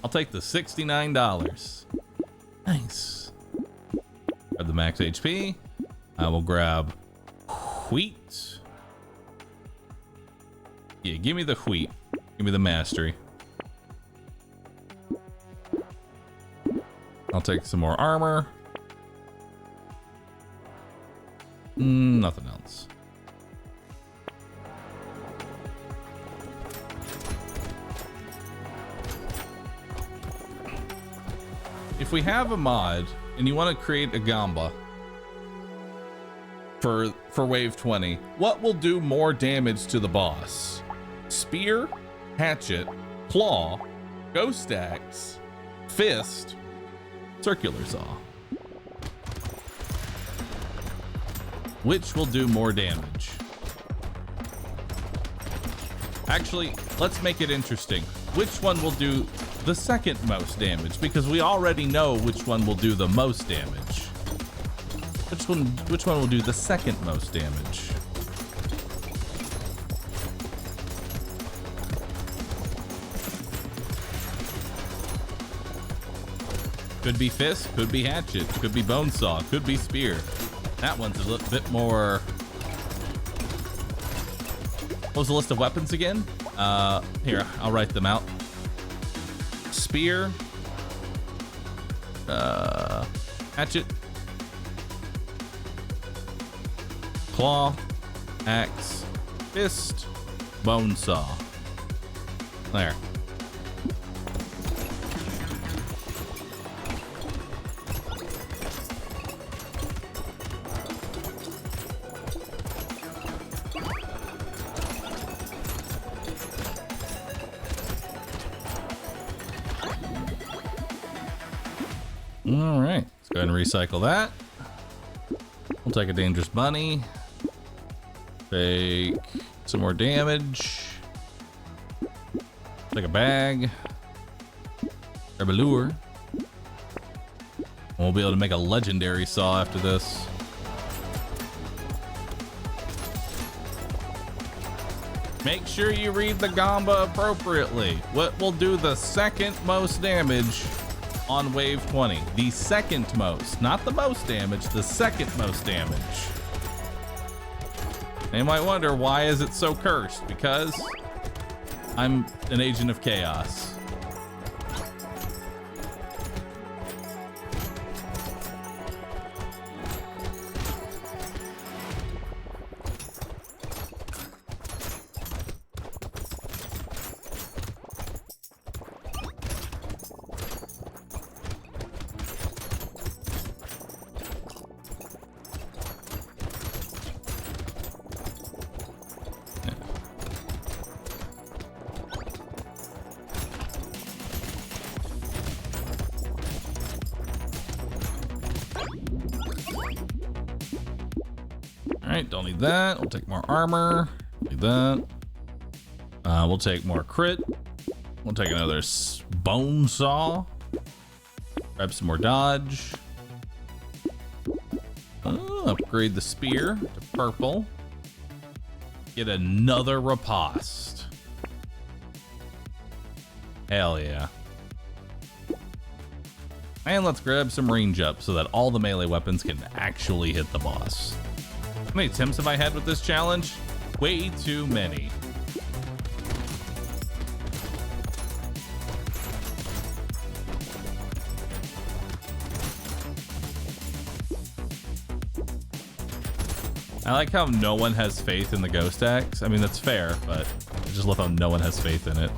I'll take the $69. Nice. Grab the max HP. I will grab wheat. Yeah, give me the wheat. Give me the mastery. I'll take some more armor. Nothing else. If we have a mod and you want to create a gamba for wave 20, what will do more damage to the boss? Spear, hatchet, claw, ghost axe, fist, circular saw. Which will do more damage? Actually, let's make it interesting. Which one will do the second most damage? Because we already know which one will do the most damage. Which one will do the second most damage? Could be fist, could be hatchet, could be bone saw, could be spear. That one's a little bit more. What was the list of weapons again? Here, I'll write them out. Spear, hatchet, claw, axe, fist, bone saw. There. All right, let's go ahead and recycle that. We'll take a dangerous bunny. Take some more damage. Take a bag. Grab a lure. And we'll be able to make a legendary saw after this. Make sure you read the gamba appropriately. What will do the second most damage on wave 20? The second most, not the most damage, the second most damage. You might wonder, why is it so cursed? Because I'm an agent of chaos. Don't need that. We'll take more armor. Need that. We'll take more crit. We'll take another bone saw. Grab some more dodge. Upgrade the spear to purple. Get another riposte. Hell yeah. And let's grab some range up so that all the melee weapons can actually hit the boss. How many attempts have I had with this challenge? Way too many. I like how no one has faith in the ghost axe. I mean, that's fair, but I just love how no one has faith in it.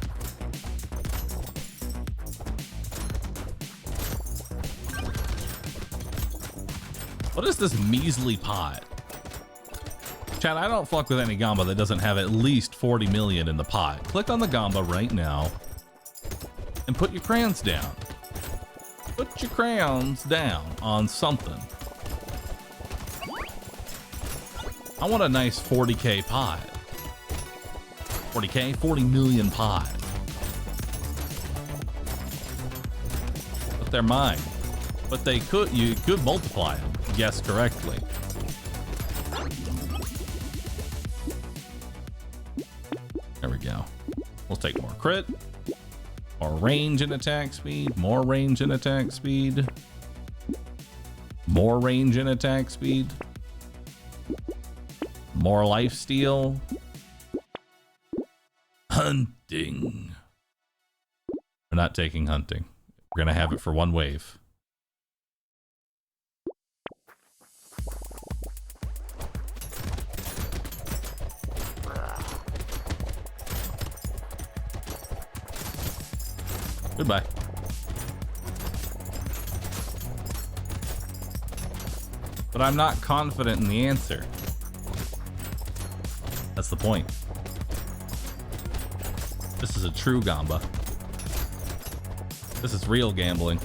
What is this measly pot? Chad, I don't fuck with any Gamba that doesn't have at least 40 million in the pot. Click on the Gamba right now and put your crayons down. Put your crayons down on something. I want a nice 40K pot. 40K? 40 million pot. But they're mine. But they could, you could multiply them, guess correctly. There we go. We'll take more crit, more range and attack speed, more range and attack speed, more range and attack speed, more lifesteal. Hunting. We're not taking hunting. We're gonna have it for one wave. Goodbye. But I'm not confident in the answer. That's the point. This is a true Gamba. This is real gambling.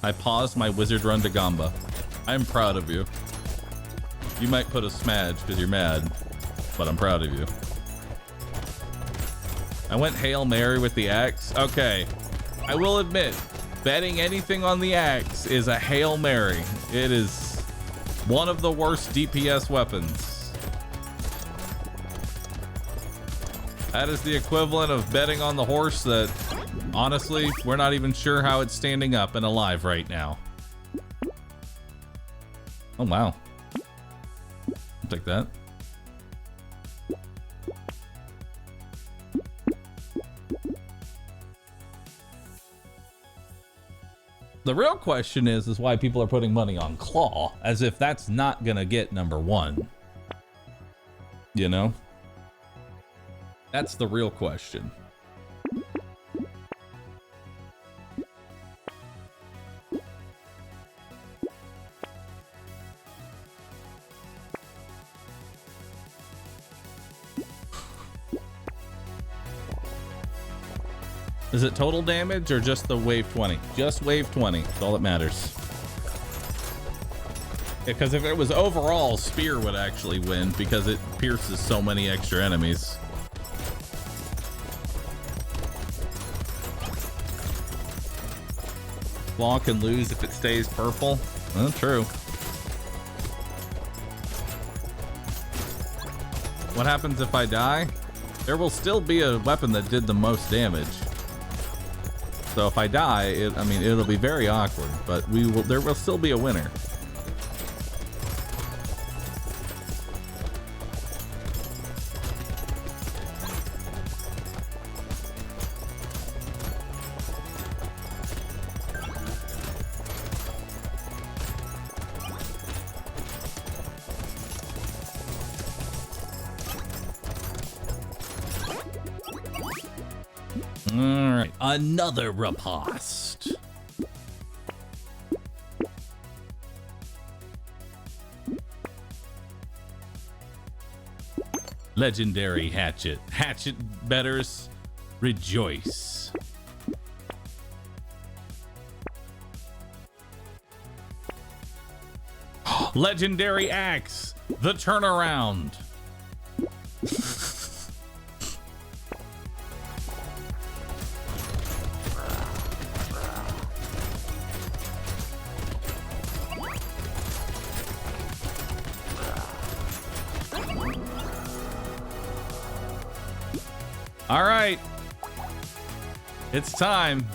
I paused my wizard run to Gamba. I'm proud of you. You might put a smudge because you're mad, but I'm proud of you. I went Hail Mary with the axe. Okay, I will admit, betting anything on the axe is a Hail Mary. It is one of the worst DPS weapons. That is the equivalent of betting on the horse that, honestly, we're not even sure how it's standing up and alive right now. Oh, wow. I'll take that. The real question is why people are putting money on Claw, as if that's not gonna get #1. You know? That's the real question. Is it total damage or just the wave 20? Just wave 20. That's all that matters. Because if it was overall, Spear would actually win because it pierces so many extra enemies. Claw can lose if it stays purple. Oh, true. What happens if I die? There will still be a weapon that did the most damage. So if I die, I mean, it'll be very awkward, but there will still be a winner. All right, another riposte. Legendary hatchet. Hatchet betters rejoice. Legendary axe. The turnaround. All right, it's time.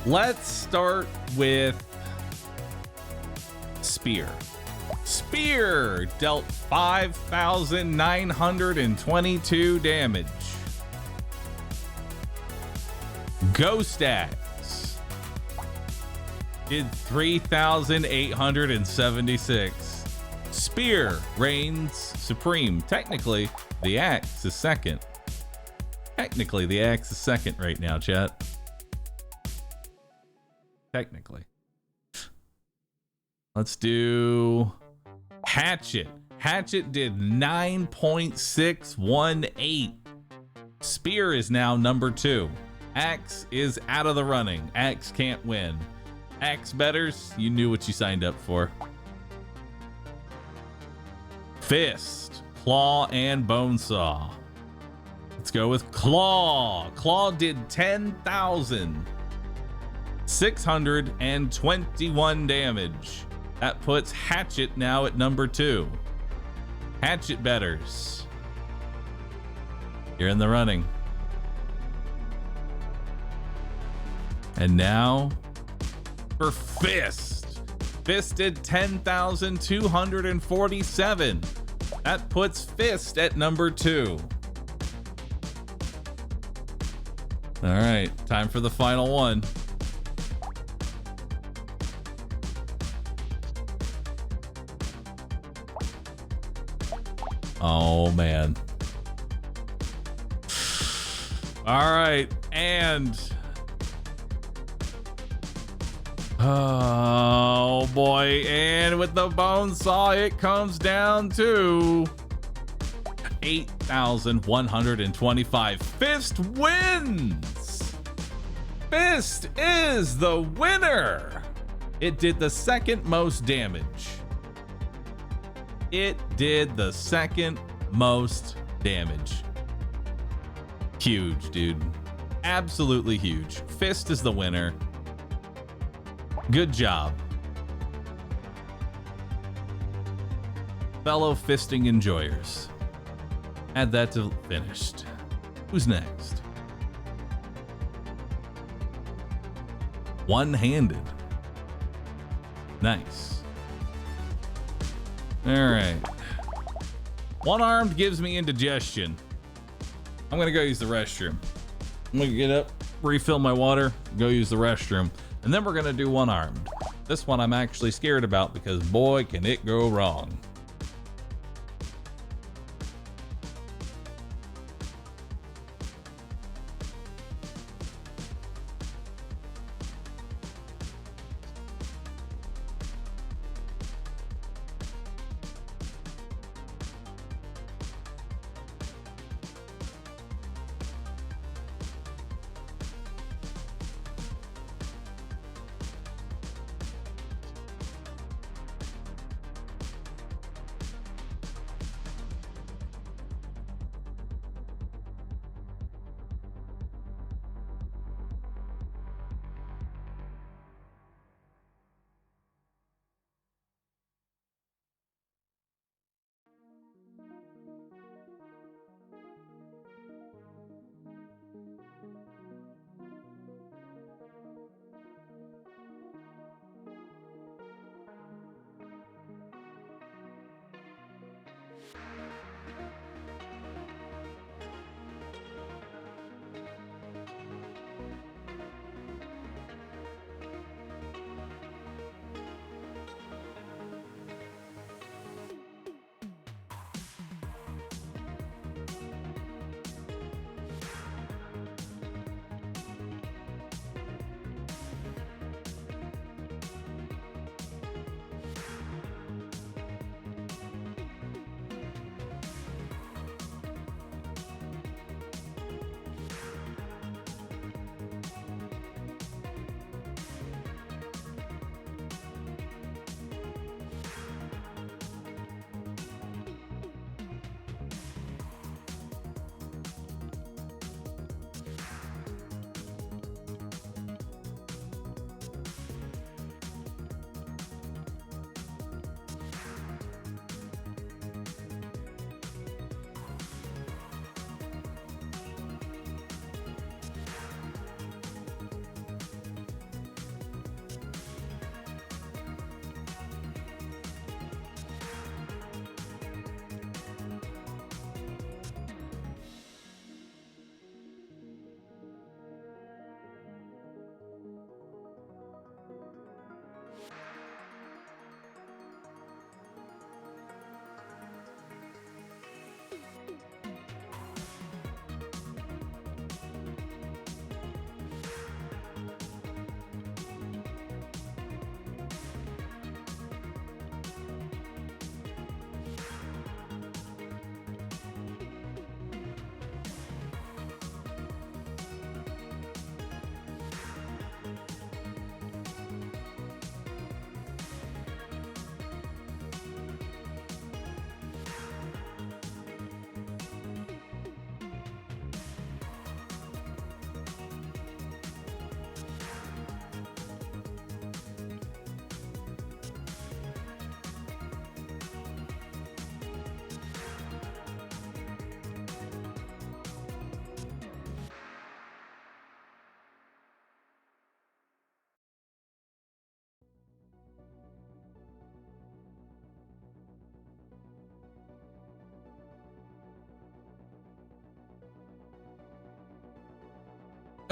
Let's start with Spear. Spear dealt 5,922 damage. Ghost Axe did 3,876. Spear reigns supreme. Technically, the axe is second. Technically, the axe is second right now, chat. Technically. Let's do hatchet. Hatchet did 9.618. Spear is now number 2. Axe is out of the running. Axe can't win. Axe betters, you knew what you signed up for. Fist, claw, and bone saw. Let's go with claw. Claw did 10,621 damage. That puts hatchet now at number 2. Hatchet betters, you're in the running. And now for fist. Fist did 10,247. That puts fist at number 2. All right, time for the final one. Oh man. All right, and oh boy, and with the bone saw, it comes down to 8,125. Fist wins. Fist is the winner. It did the second most damage. It did the second most damage. Huge, dude. Absolutely huge. Fist is the winner. Good job. Fellow fisting enjoyers. Add that to finished. Who's next? One-handed. Nice. All right. One-armed gives me indigestion. I'm gonna go use the restroom. I'm gonna get up, refill my water, go use the restroom, and then we're gonna do one-armed. This one I'm actually scared about because boy, can it go wrong.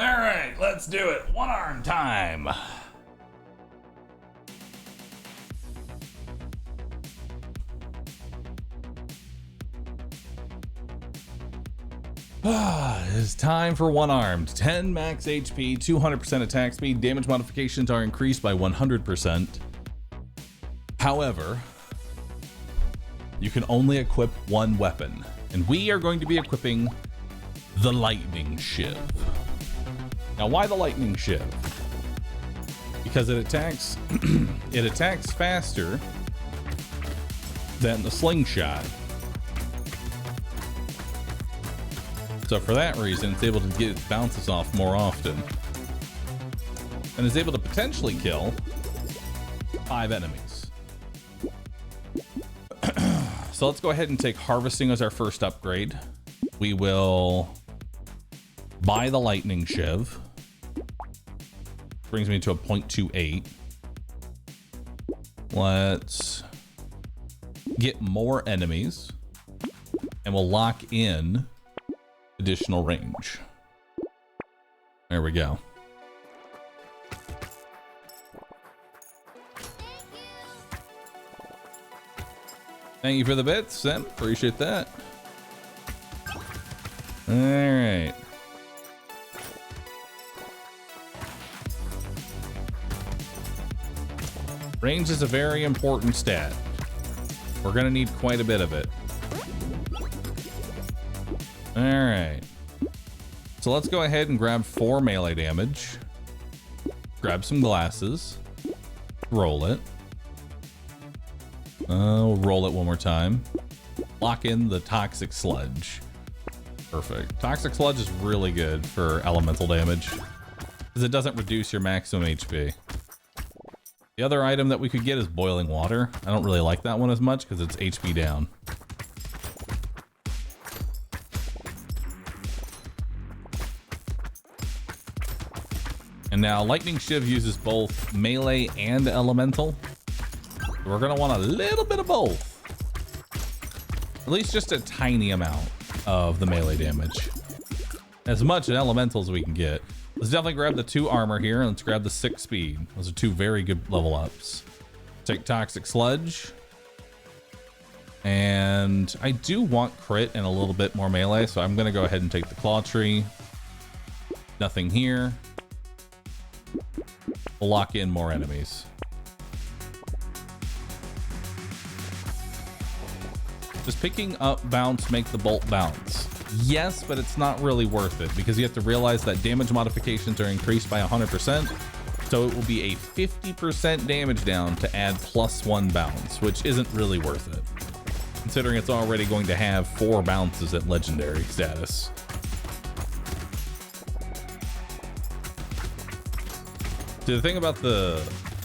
All right, let's do it. One arm time. It's time for one armed. 10 max HP, 200% attack speed, damage modifications are increased by 100%. However, you can only equip one weapon, and we are going to be equipping the lightning shiv. Now, why the lightning shiv? Because it attacks it attacks faster than the slingshot. So for that reason, it's able to get its bounces off more often. And is able to potentially kill 5 enemies. So let's go ahead and take harvesting as our first upgrade. We will buy the lightning shiv. Brings me to a 0.28. Let's get more enemies. And we'll lock in additional range. There we go. Thank you for the bits, Sim. Appreciate that. All right. Range is a very important stat. We're gonna need quite a bit of it. All right. So let's go ahead and grab 4 melee damage. Grab some glasses. Roll it. We'll roll it one more time. Lock in the toxic sludge. Perfect. Toxic sludge is really good for elemental damage because it doesn't reduce your maximum HP. The other item that we could get is boiling water. I don't really like that one as much because it's HP down. And now lightning shiv uses both melee and elemental. We're gonna want a little bit of both. At least just a tiny amount of the melee damage. As much in elemental as we can get. Let's definitely grab the 2 armor here, and let's grab the 6 speed. Those are 2 very good level ups. Take toxic sludge. And I do want crit and a little bit more melee, so I'm gonna go ahead and take the claw tree. Nothing here. We'll lock in more enemies. Does picking up bounce make the bolt bounce? Yes, but it's not really worth it because you have to realize that damage modifications are increased by 100%. So it will be a 50% damage down to add +1 bounce, which isn't really worth it, considering it's already going to have 4 bounces at legendary status. So the thing about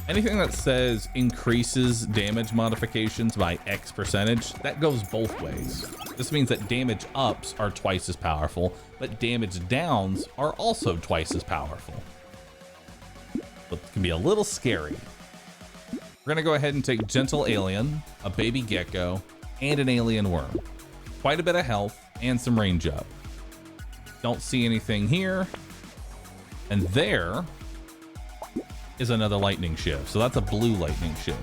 anything that says increases damage modifications by X percentage, that goes both ways. This means that damage ups are twice as powerful, but damage downs are also twice as powerful. But it can be a little scary. We're gonna go ahead and take Gentle Alien, a baby gecko, and an alien worm. Quite a bit of health and some range up. Don't see anything here. And there is another lightning shiv. So that's a blue lightning shiv.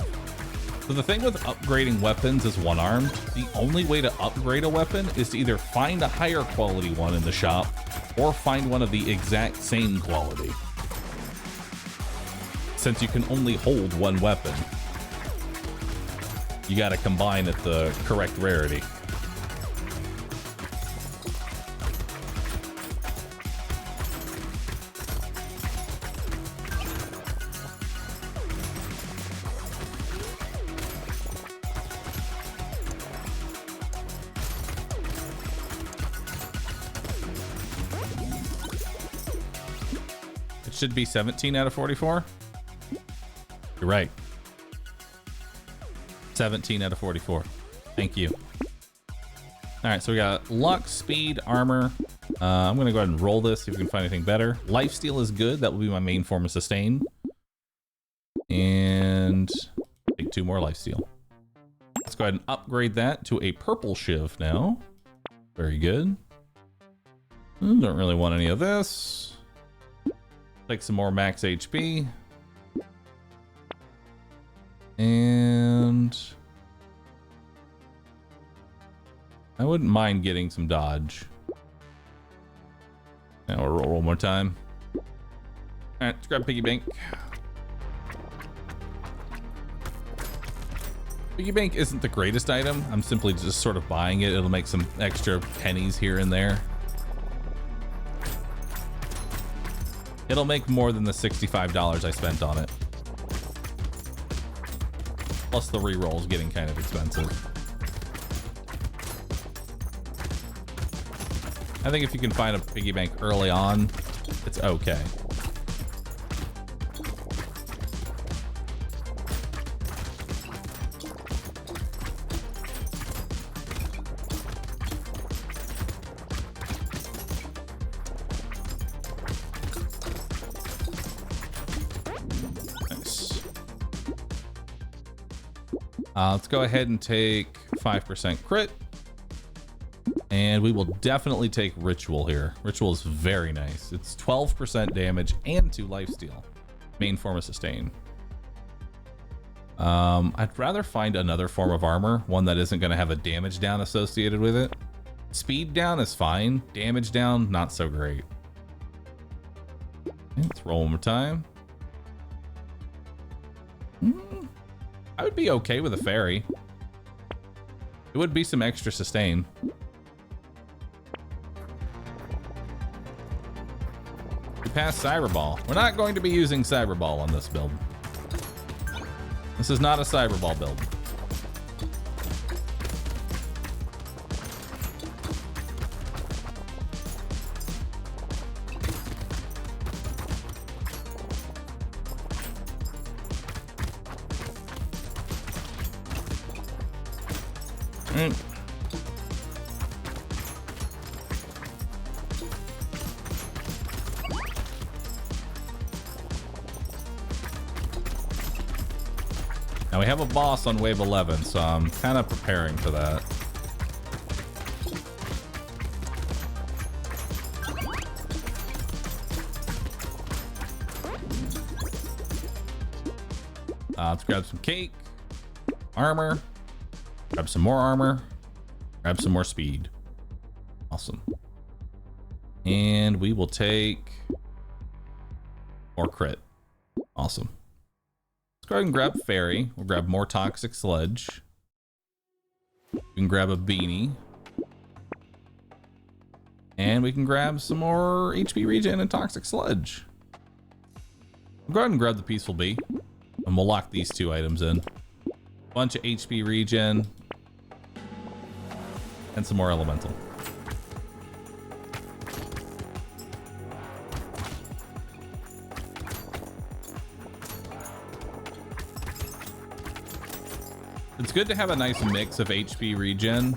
So the thing with upgrading weapons is one-armed. The only way to upgrade a weapon is to either find a higher quality one in the shop or find one of the exact same quality. Since you can only hold one weapon, you gotta combine at the correct rarity. Should be 17 out of 44. You're right. 17 out of 44. Thank you. All right, so we got luck, speed, armor. I'm gonna go ahead and roll this, see if we can find anything better. Lifesteal is good. That will be my main form of sustain. And take 2 more lifesteal. Let's go ahead and upgrade that to a purple shiv now. Very good. Don't really want any of this. Take some more max HP. And I wouldn't mind getting some dodge. Now we'll roll one more time. All right, let's grab Piggy Bank. Piggy Bank isn't the greatest item. I'm simply just sort of buying it. It'll make some extra pennies here and there. It'll make more than the $65 I spent on it. Plus the reroll's getting kind of expensive. I think if you can find a piggy bank early on, it's okay. Nice. Let's go ahead and take 5% crit. And we will definitely take Ritual here. Ritual is very nice. It's 12% damage and 2 lifesteal. Main form of sustain. I'd rather find another form of armor, one that isn't going to have a damage down associated with it. Speed down is fine. Damage down, not so great. Okay, let's roll one more time. I would be okay with a fairy. It would be some extra sustain. Past Cyberball. We're not going to be using Cyberball on this build. This is not a Cyberball build. Now we have a boss on wave 11, so I'm kind of preparing for that. Let's grab some cake, armor, grab some more armor, grab some more speed. Awesome. And we will take more crit. Awesome. Let's go ahead and grab Fairy. We'll grab more Toxic Sludge. We can grab a Beanie. And we can grab some more HP regen and Toxic Sludge. We'll go ahead and grab the Peaceful Bee. And we'll lock these 2 items in. Bunch of HP regen. And some more Elemental. It's good to have a nice mix of HP regen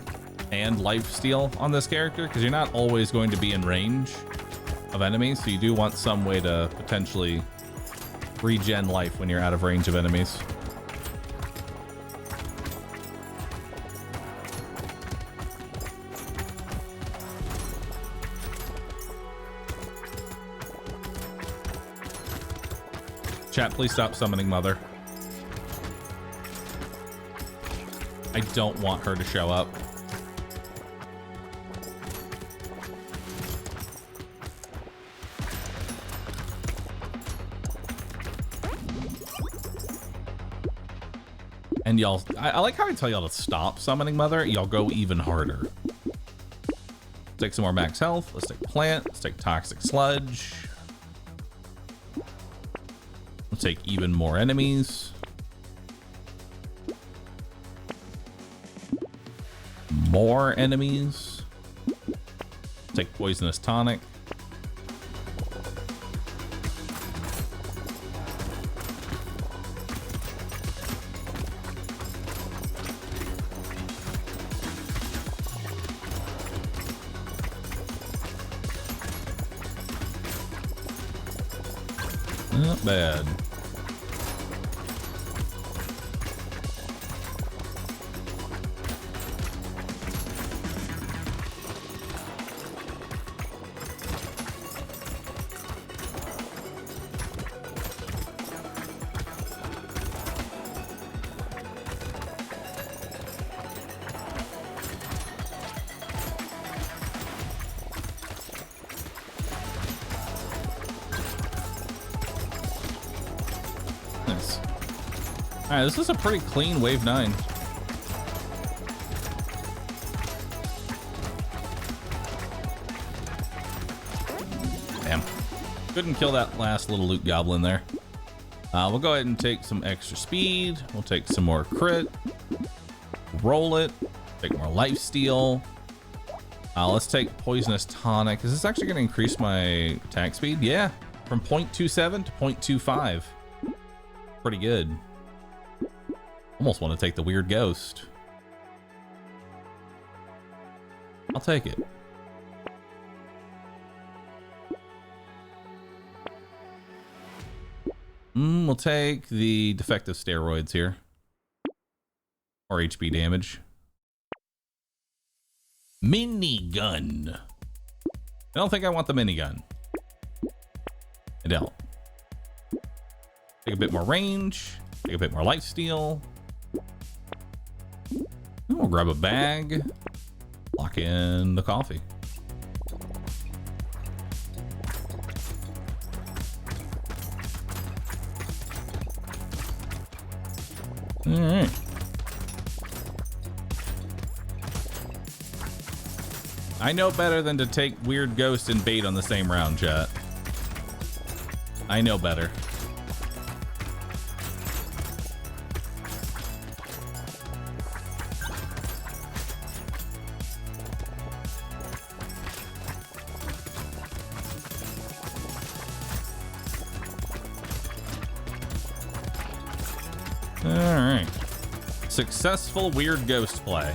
and lifesteal on this character because you're not always going to be in range of enemies, so you do want some way to potentially regen life when you're out of range of enemies. Chat, please stop summoning Mother. I don't want her to show up. And y'all, I like how I tell y'all to stop summoning Mother. Y'all go even harder. Let's take some more max health. Let's take plant. Let's take Toxic Sludge. Let's take even more enemies. More enemies. Take Poisonous Tonic. Not bad. Nice. All right, this is a pretty clean wave 9. Damn. Couldn't kill that last little loot goblin there. We'll go ahead and take some extra speed. We'll take some more crit. Roll it. Take more lifesteal. Let's take poisonous tonic. Is this actually going to increase my attack speed? Yeah, from 0.27 to 0.25. Pretty good. Almost want to take the weird ghost. I'll take it. We'll take the defective steroids here. Or HP damage. Minigun. I don't think I want the minigun. I don't. Take a bit more range. Take a bit more lifesteal. And we'll grab a bag. Lock in the coffee. All right. I know better than to take weird ghost and bait on the same round, chat. I know better. All right. Successful weird ghost play.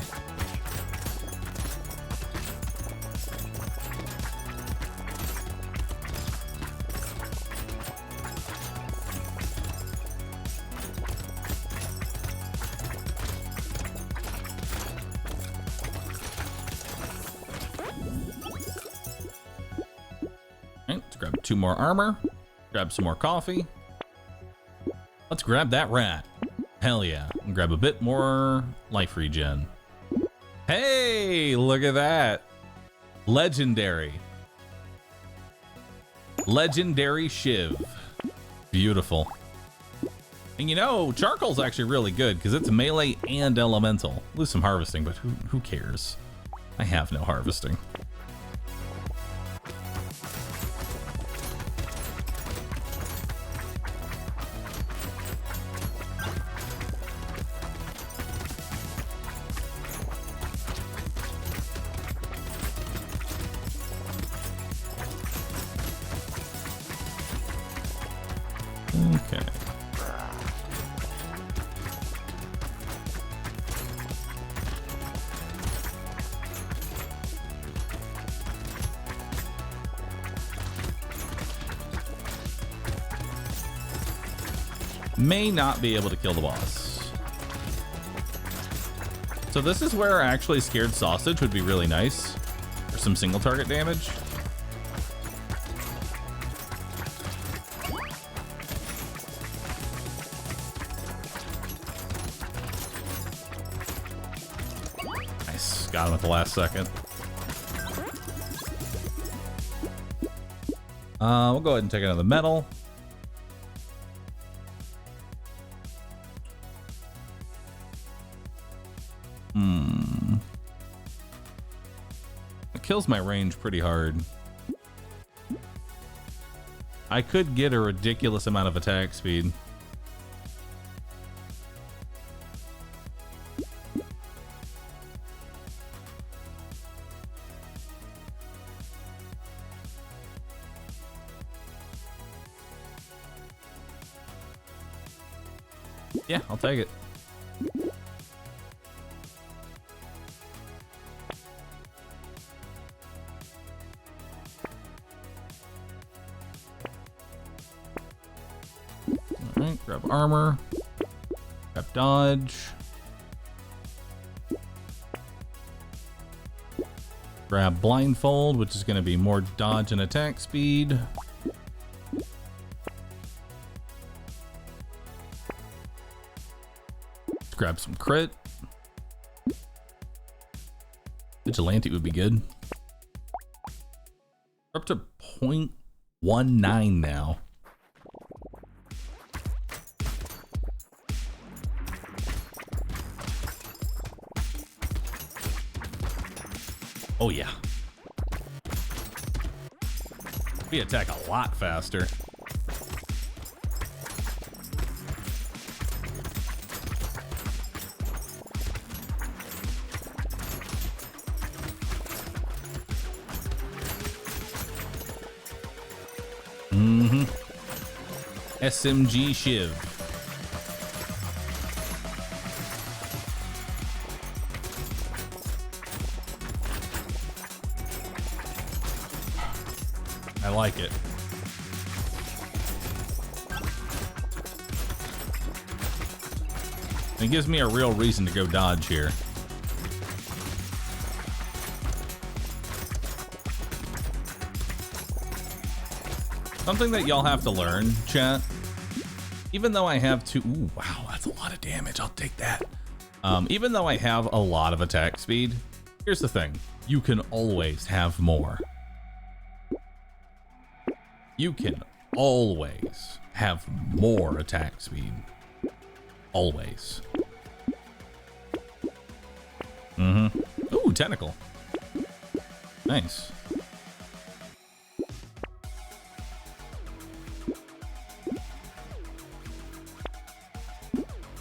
Let's grab 2 more armor. Grab some more coffee. Let's grab that rat. Hell yeah. And grab a bit more life regen. Hey, look at that. Legendary. Legendary Shiv. Beautiful. And you know, charcoal's actually really good because it's melee and elemental. Lose some harvesting, but who cares? I have no harvesting. Okay. May not be able to kill the boss. So this is where actually scared sausage would be really nice for some single target damage. Got him at the last second. We'll go ahead and take another medal. It kills my range pretty hard. I could get a ridiculous amount of attack speed. Yeah, I'll take it. All right, grab armor, grab dodge, grab blindfold, which is going to be more dodge and attack speed. Grab some crit. Vigilante would be good. We're up to 0.19 now. Oh, yeah. We attack a lot faster. SMG Shiv. I like it. It gives me a real reason to go dodge here. Something that y'all have to learn, chat. Even though I have two... Ooh, wow, that's a lot of damage. I'll take that. Even though I have a lot of attack speed, here's the thing. You can always have more. You can always have more attack speed. Always. Ooh, tentacle. Nice.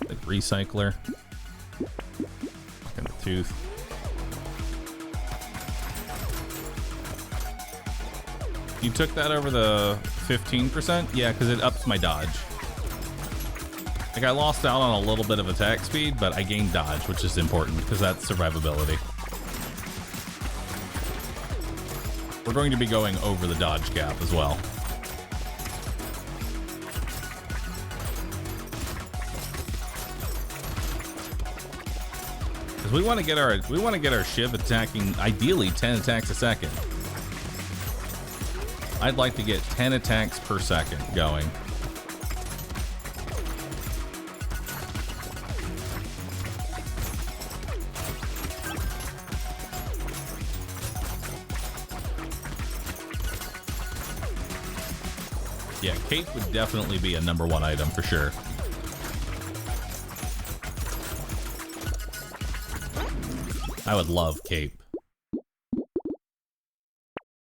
The recycler. And the tooth. You took that over the 15%? Yeah, because it ups my dodge. Like, I lost out on a little bit of attack speed, but I gained dodge, which is important because that's survivability. We're going to be going over the dodge cap as well. Because we want to get our Shiv attacking ideally 10 attacks a second. I'd like to get 10 attacks per second going. Yeah, cape would definitely be a #1 item for sure. I would love cape.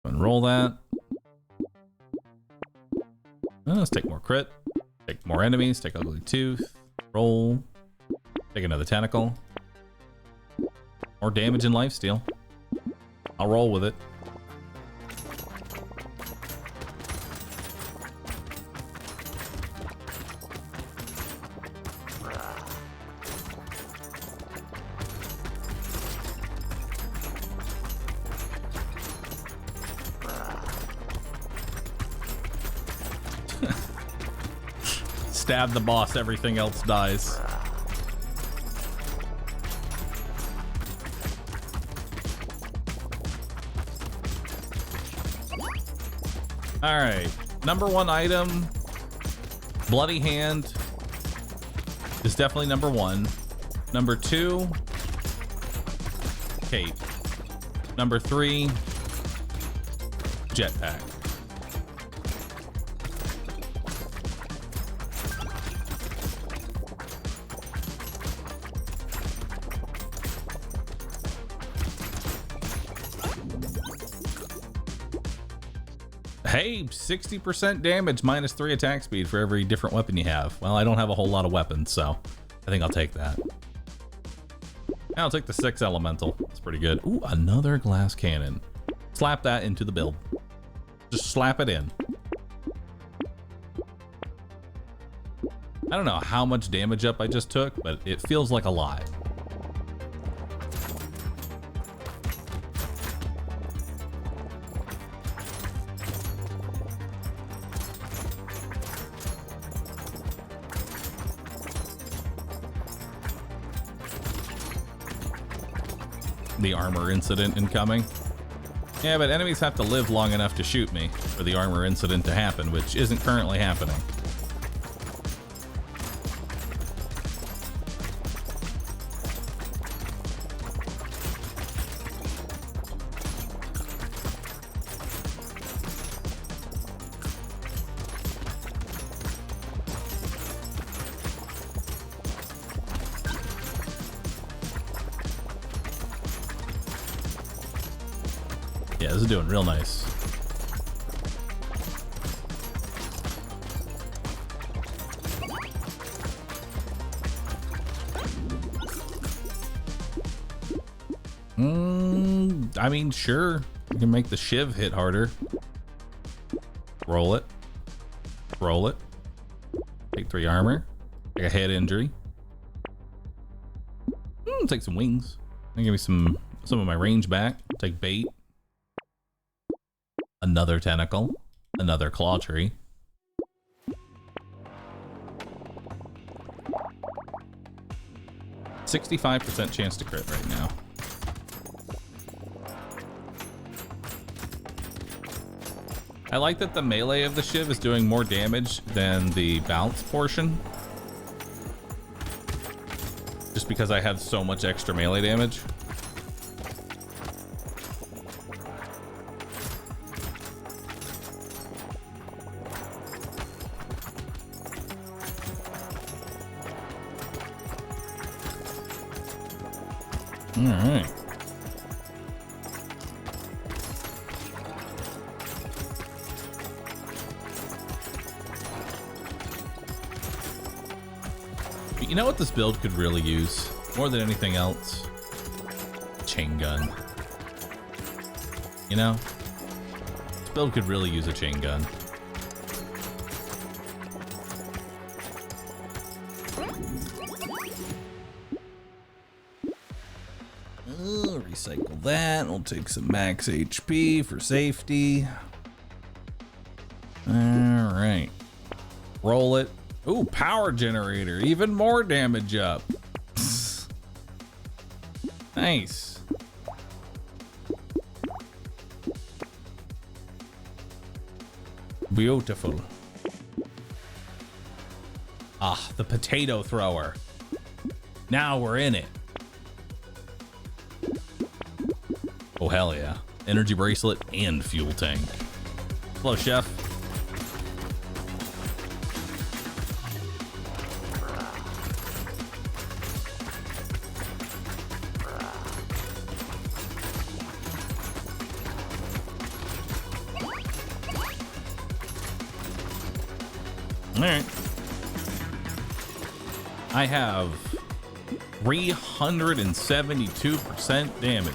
Unroll that. Let's take more crit. Take more enemies. Take ugly tooth. Roll. Take another tentacle. More damage and lifesteal. I'll roll with it. Stab the boss, everything else dies. All right, #1 item, bloody hand is definitely #1. #2, cape. #3, jetpack. Hey, 60% damage -3 attack speed for every different weapon you have. Well, I don't have a whole lot of weapons, so I think I'll take that. I'll take the 6 elemental. That's pretty good. Ooh, another glass cannon. Slap that into the build. Just slap it in. I don't know how much damage up I just took, but it feels like a lot. The armor incident incoming. Yeah, but enemies have to live long enough to shoot me for the armor incident to happen, which isn't currently happening. Yeah, this is doing real nice. I mean, sure. You can make the shiv hit harder. Roll it. Roll it. Take 3 armor. Take a head injury. Take some wings. Give me some of my range back. Take bait. Another tentacle. Another claw tree. %65 chance to crit right now. I like that the melee of the shiv is doing more damage than the bounce portion. Just because I have so much extra melee damage. All right. You know what this build could really use more than anything else? Chain gun. You know, this build could really use a chain gun. Recycle that. We'll take some max HP for safety. All right. Roll it. Ooh, power generator. Even more damage up. Nice. Beautiful. Ah, the potato thrower. Now we're in it. Oh, hell yeah. Energy bracelet and fuel tank. Hello, chef. All right. I have 372% damage.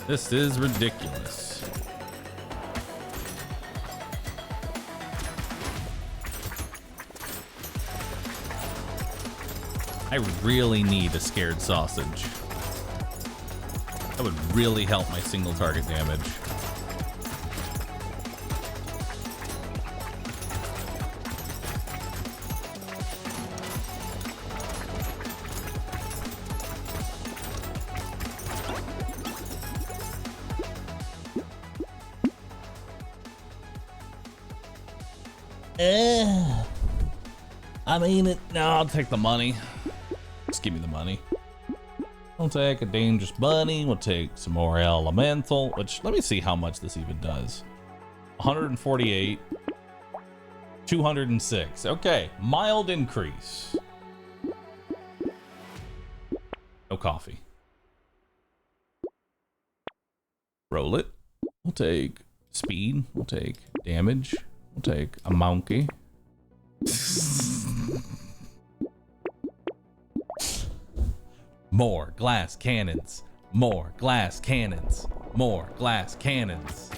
This is ridiculous. I really need a scared sausage. That would really help my single target damage. I mean it. No, I'll take the money. Just give me the money. We'll take a dangerous bunny. We'll take some more elemental, which let me see how much this even does. 148. 206. Okay, mild increase. No coffee. Roll it. We'll take speed. We'll take damage. We'll take a monkey. More glass cannons. More glass cannons. More glass cannons.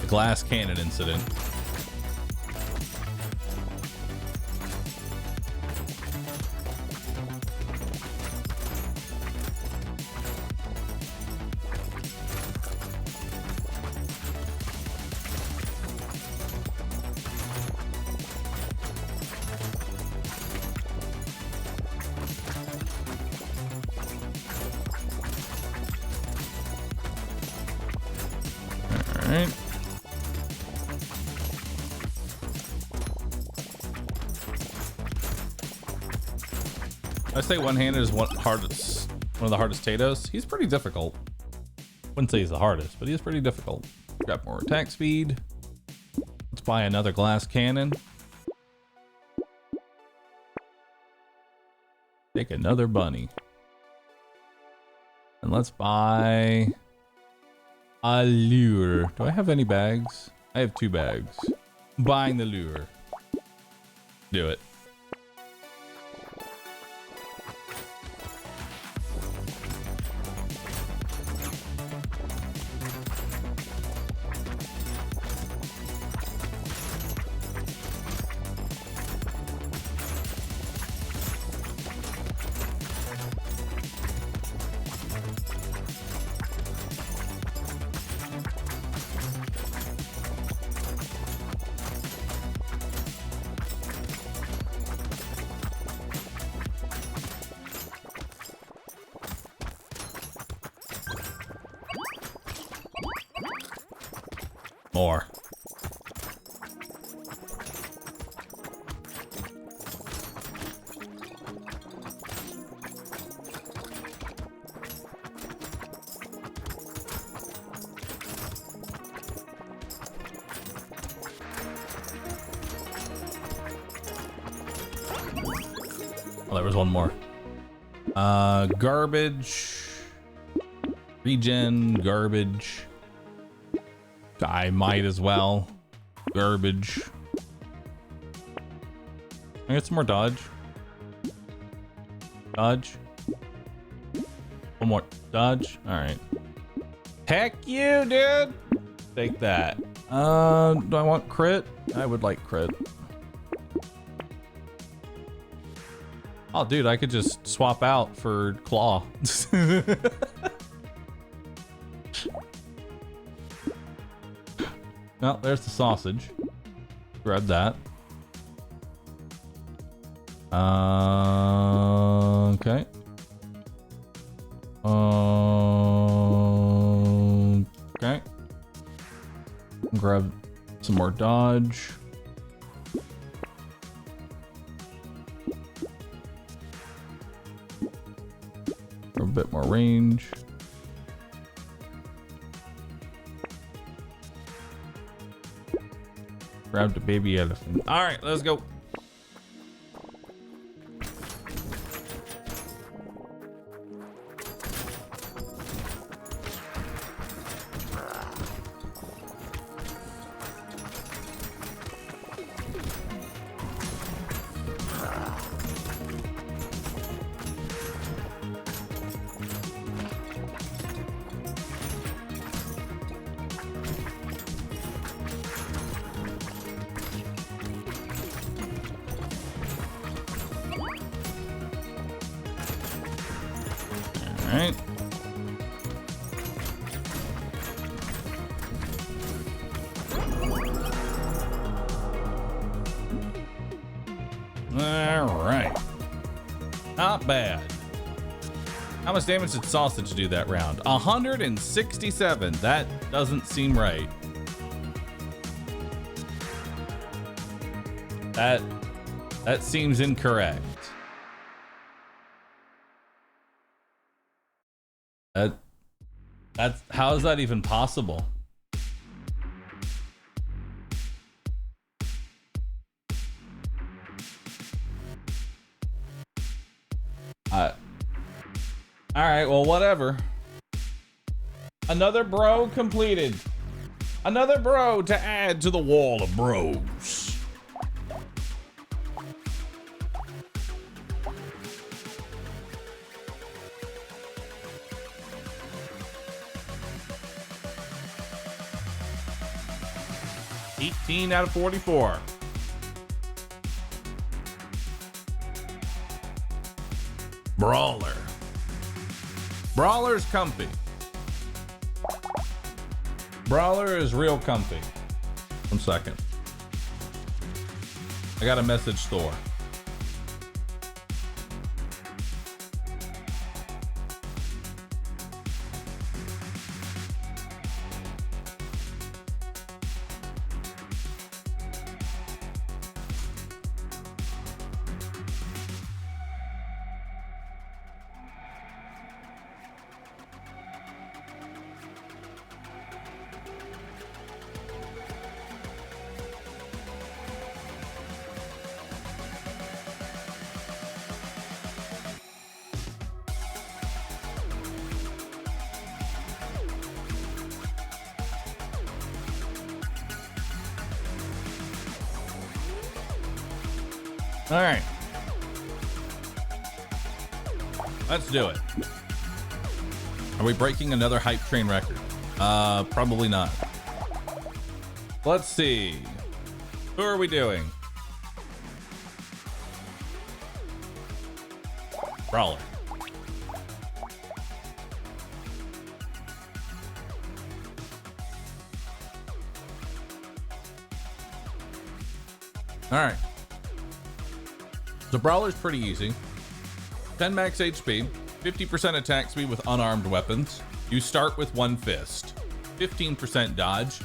The glass cannon incident. All right. I say one-handed is one of the hardest potatoes. He's pretty difficult. Wouldn't say he's the hardest, but he is pretty difficult. Got more attack speed. Let's buy another glass cannon. Take another bunny. And let's buy a lure. Do I have any bags? I have 2 bags. Buying the lure. Do it. More. Oh, there was one more. Garbage. Regen, garbage. I might as well. Garbage. I get some more dodge. Dodge. One more dodge. All right. Heck you, dude. Take that. Do I want crit? I would like crit. Oh, dude, I could just swap out for claw. Well, there's the sausage. Grab that. Okay. Okay. Grab some more dodge. For a bit more range. Grab the baby elephant. All right, let's go. All right. All right. Not bad. How much damage did sausage do that round? 167. That doesn't seem right. That seems incorrect. That's how is that even possible? All right, well, whatever. Another bro completed. Another bro to add to the wall of bros. Out of 44. Brawler. Brawler's comfy. Brawler is real comfy. 1 second. I got a message store. All right. Let's do it. Are we breaking another hype train record? Probably not. Let's see. Who are we doing? Brawler. All right. So Brawler's pretty easy. 10 max HP, 50% attack speed with unarmed weapons. You start with one fist, 15% dodge,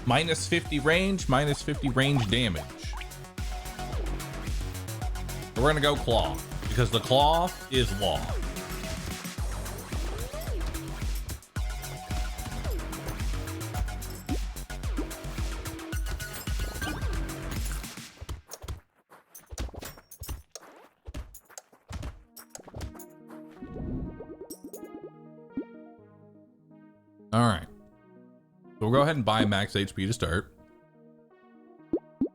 minus 50 range, minus 50 range damage. So we're gonna go claw because the claw is law. All right, so we'll go ahead and buy max HP to start.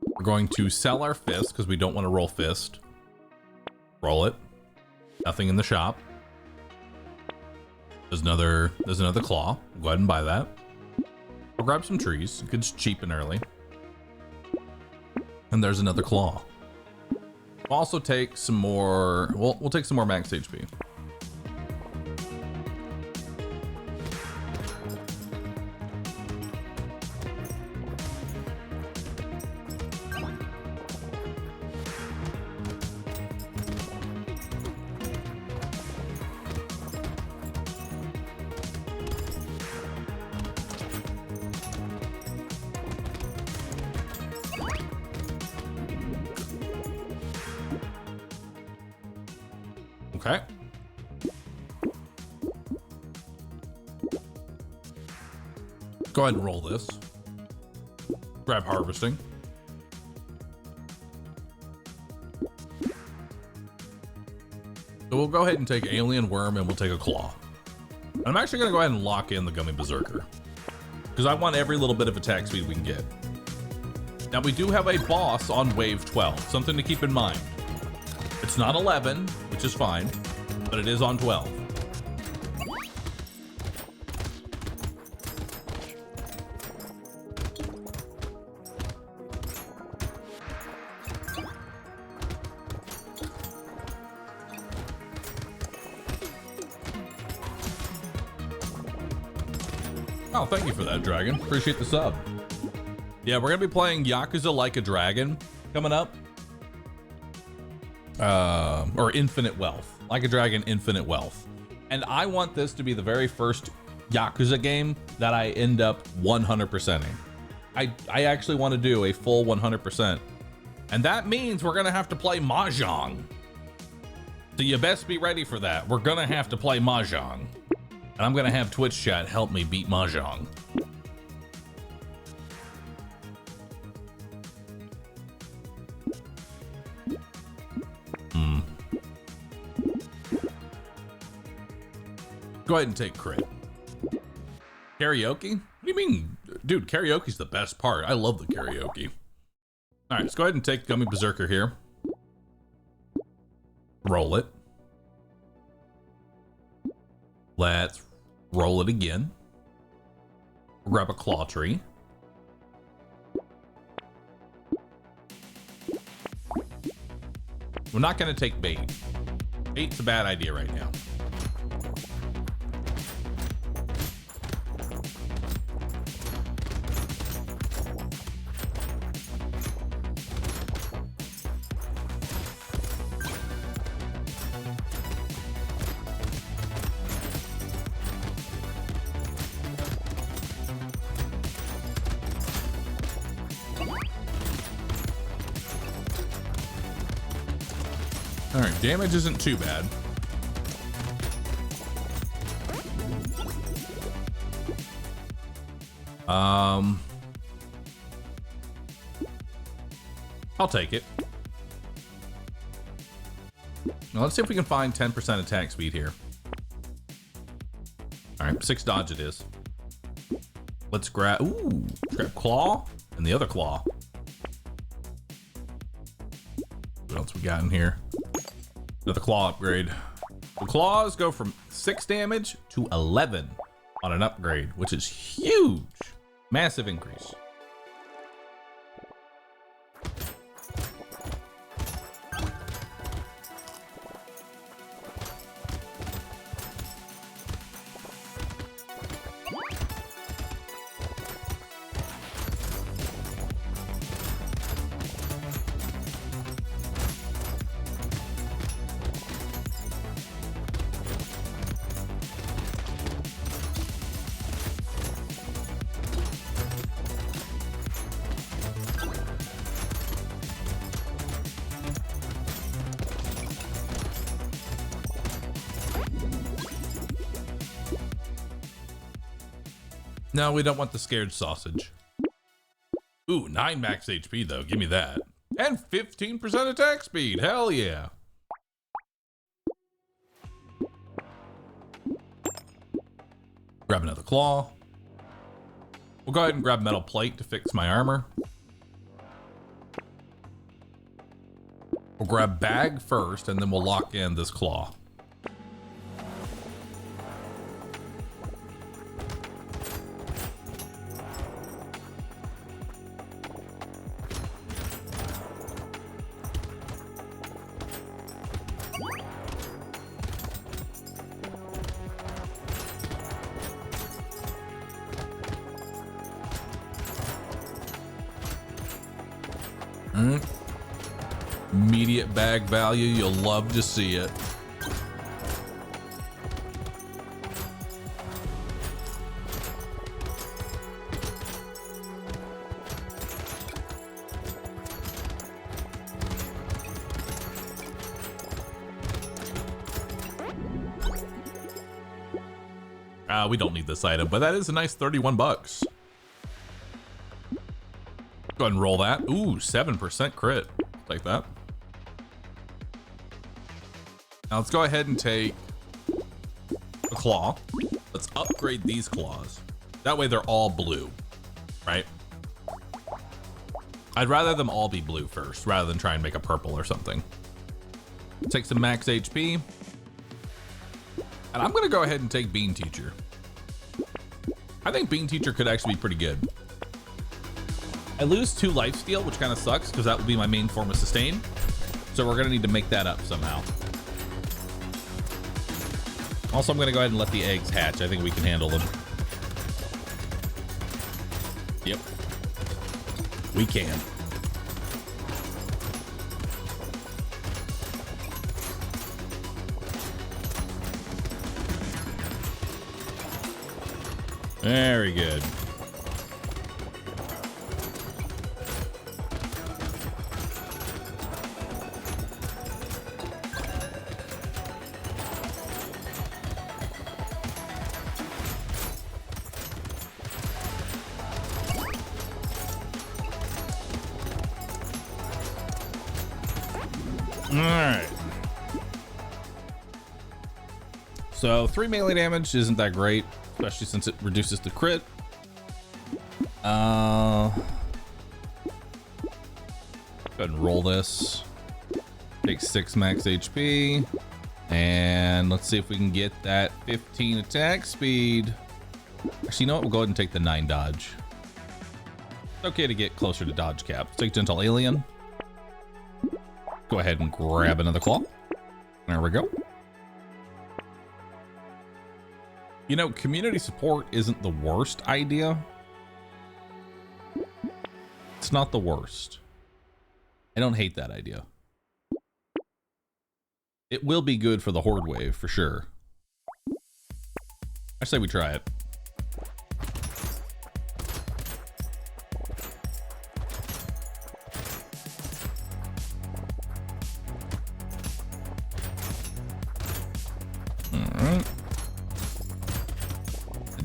We're going to sell our fist because we don't want to roll fist. Roll it. Nothing in the shop. There's another claw. We'll go ahead and buy that. We'll grab some trees. It's cheap and early. And there's another claw. We'll also take some more. We'll take some more max HP. Okay. Go ahead and roll this. Grab harvesting. So we'll go ahead and take alien worm and we'll take a claw. I'm actually going to go ahead and lock in the gummy berserker because I want every little bit of attack speed we can get. Now we do have a boss on wave 12, something to keep in mind. It's not 11, which is fine, but it is on 12. Oh, thank you for that, Dragon. Appreciate the sub. Yeah, we're gonna be playing Yakuza Like a Dragon coming up. Or Infinite Wealth. Like a Dragon, Infinite Wealth. And I want this to be the very first Yakuza game that I end up 100%ing. I actually want to do a full 100%. And that means we're gonna have to play Mahjong. So you best be ready for that. We're gonna have to play Mahjong. And I'm gonna have Twitch chat help me beat Mahjong. Go ahead and take crit. Karaoke? What do you mean? Dude, karaoke's the best part. I love the karaoke. All right, let's go ahead and take Gummy Berserker here. Roll it. Let's roll it again. Grab a claw tree. We're not going to take bait. Bait's a bad idea right now. All right, damage isn't too bad. I'll take it. Now let's see if we can find 10% attack speed here. All right, 6 dodge it is. Let's grab, ooh, grab claw and the other claw. What else we got in here? Another claw upgrade. The claws go from 6 damage to 11 on an upgrade, which is huge. Massive increase. No, we don't want the scared sausage. Ooh, 9 max HP though. Give me that. And 15% attack speed. Hell yeah. Grab another claw. We'll go ahead and grab metal plate to fix my armor. We'll grab bag first, and then we'll lock in this claw. Immediate bag value, you'll love to see it. We don't need this item, but that is a nice 31 bucks. Go ahead and roll that. Ooh, 7% crit. Take that. Now let's go ahead and take a claw. Let's upgrade these claws. That way they're all blue, right? I'd rather them all be blue first rather than try and make a purple or something. Take some max HP. And I'm gonna go ahead and take Bean Teacher. I think Bean Teacher could actually be pretty good. I lose 2 lifesteal, which kind of sucks because that would be my main form of sustain. So we're gonna need to make that up somehow. Also, I'm gonna go ahead and let the eggs hatch. I think we can handle them. Yep. We can. Very good. Alright. So 3 melee damage isn't that great, especially since it reduces the crit. Go ahead and roll this. Take 6 max HP. And let's see if we can get that 15 attack speed. Actually, you know what? We'll go ahead and take the 9 dodge. It's okay to get closer to dodge cap. Let's take Gentle Alien. Go ahead and grab another claw. There we go. You know, community support isn't the worst idea. It's not the worst. I don't hate that idea. It will be good for the Horde wave, for sure. I say we try it. Alright.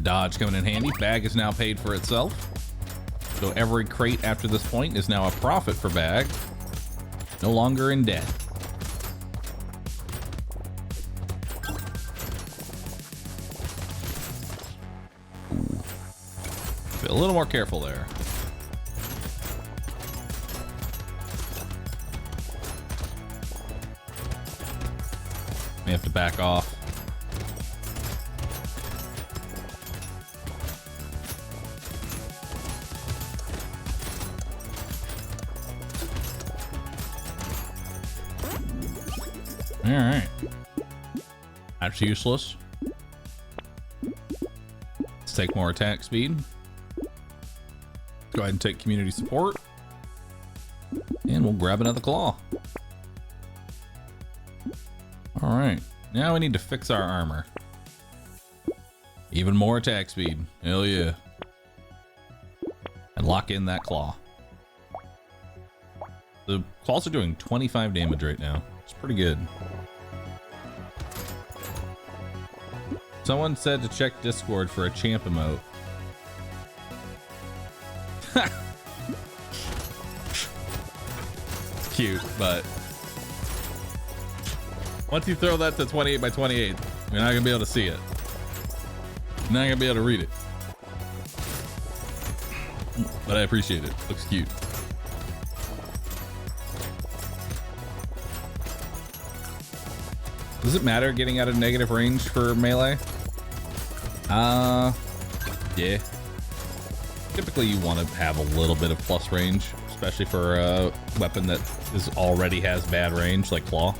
Dodge coming in handy. Bag is now paid for itself. So every crate after this point is now a profit for Bag. No longer in debt. Ooh. Be a little more careful there. May have to back off. All right. That's useless. Let's take more attack speed. Go ahead and take community support. And we'll grab another claw. All right. Now we need to fix our armor. Even more attack speed. Hell yeah. And lock in that claw. The claws are doing 25 damage right now. It's pretty good. Someone said to check Discord for a champ emote. It's cute, but once you throw that to 28 by 28, you're not gonna be able to see it. You're not gonna be able to read it. But I appreciate it. Looks cute. Does it matter getting out of negative range for melee? Yeah. Typically you want to have a little bit of plus range, especially for a weapon that already has bad range, like claw.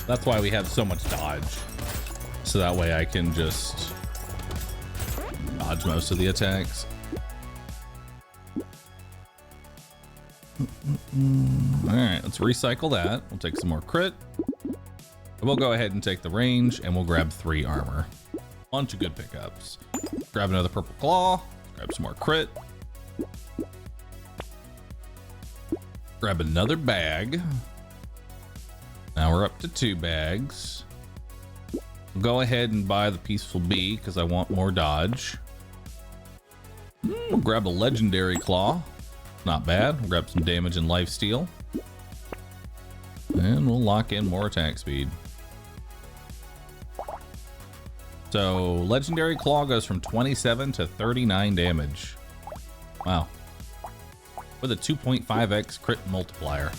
That's why we have so much dodge. So that way I can just dodge most of the attacks. Alright, let's recycle that. We'll take some more crit. We'll go ahead and take the range and we'll grab 3 armor. Bunch of good pickups. Grab another purple claw. Grab some more crit. Grab another bag. Now we're up to 2 bags. We'll go ahead and buy the Peaceful Bee because I want more dodge. We'll grab a legendary claw. Not bad. We'll grab some damage and lifesteal. And we'll lock in more attack speed. So legendary claw goes from 27 to 39 damage. Wow. With a 2.5x crit multiplier.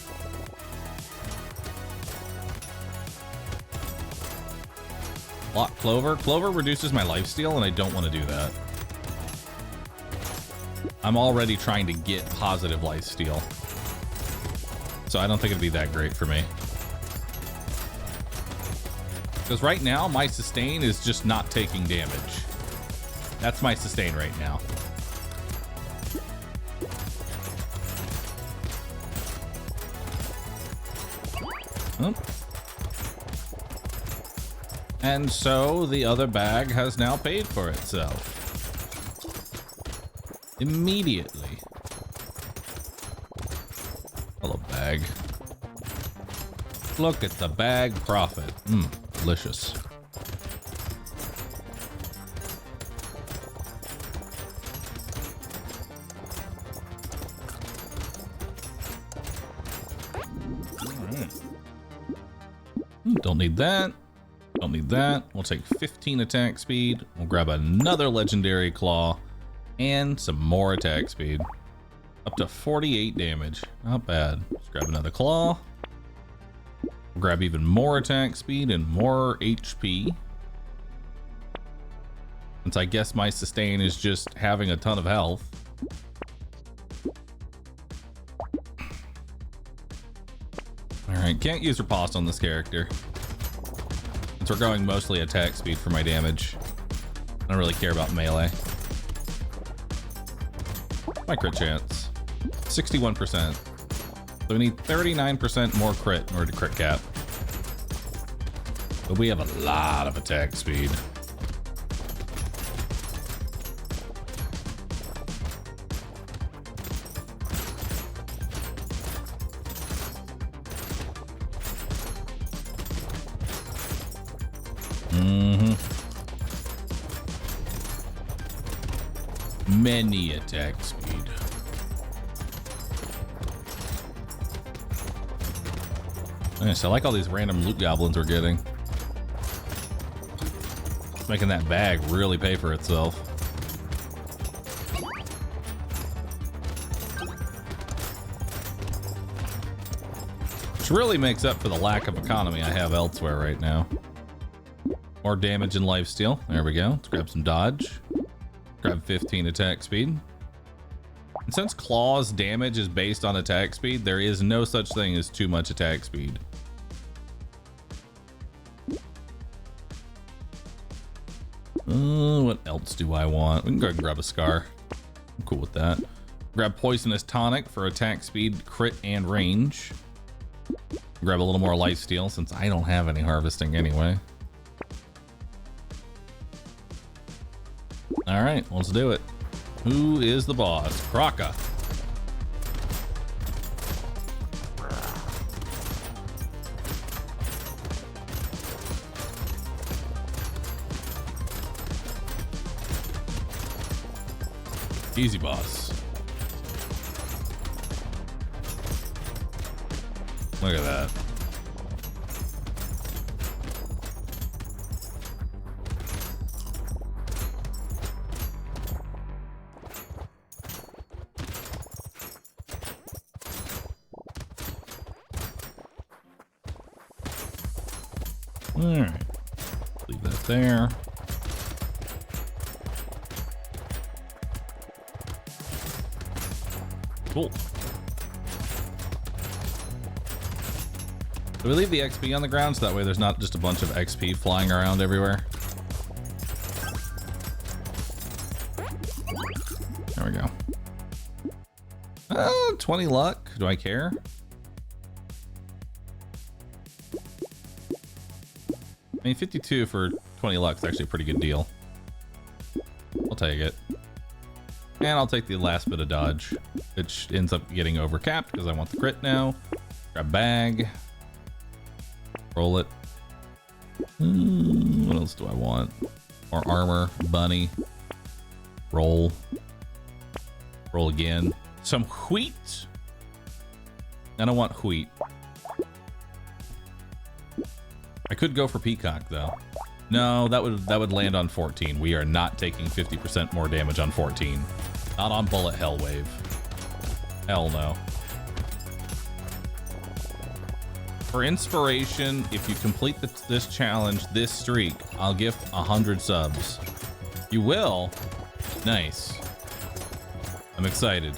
Lock Clover. Clover reduces my lifesteal and I don't want to do that. I'm already trying to get positive lifesteal. So I don't think it'd be that great for me. Because right now my sustain is just not taking damage. That's my sustain right now. Oh. And so the other bag has now paid for itself. Immediately. Hello, bag. Look at the bag profit. Delicious. Don't need that. Don't need that. We'll take 15 attack speed. We'll grab another legendary claw and some more attack speed. Up to 48 damage. Not bad. Let's grab another claw. We'll grab even more attack speed and more HP. Since I guess my sustain is just having a ton of health. Alright, can't use riposte on this character. Since we're going mostly attack speed for my damage. I don't really care about melee. My crit chance. 61%. So we need 39% more crit in order to crit cap. But we have a lot of attack speed. Many attack speed. Nice, I like all these random loot goblins we're getting. making that bag really pay for itself. Which really makes up for the lack of economy I have elsewhere right now. More damage and lifesteal. There we go. Let's grab some dodge. Grab 15 attack speed. And since Claw's damage is based on attack speed, there is no such thing as too much attack speed. What else do I want? We can go ahead and grab a scar. I'm cool with that. Grab Poisonous Tonic for attack speed, crit, and range. Grab a little more lifesteal since I don't have any harvesting anyway. All right, let's do it. Who is the boss? Kraka. Easy boss. Look at that. All right, leave that there. Cool. Do we leave the XP on the ground so that way there's not just a bunch of XP flying around everywhere? There we go. 20 luck. Do I care? I mean, 52 for 20 luck is actually a pretty good deal. I'll take it. And I'll take the last bit of dodge, which ends up getting overcapped because I want the crit now. Grab bag. Roll it. What else do I want? More armor. Bunny. Roll. Roll again. Some wheat. I don't want wheat. I could go for peacock though. No, that would land on 14. We are not taking 50% more damage on 14. Not on bullet hell wave. Hell no. For inspiration, if you complete this challenge, this streak, I'll gift 100 subs. You will? Nice. I'm excited.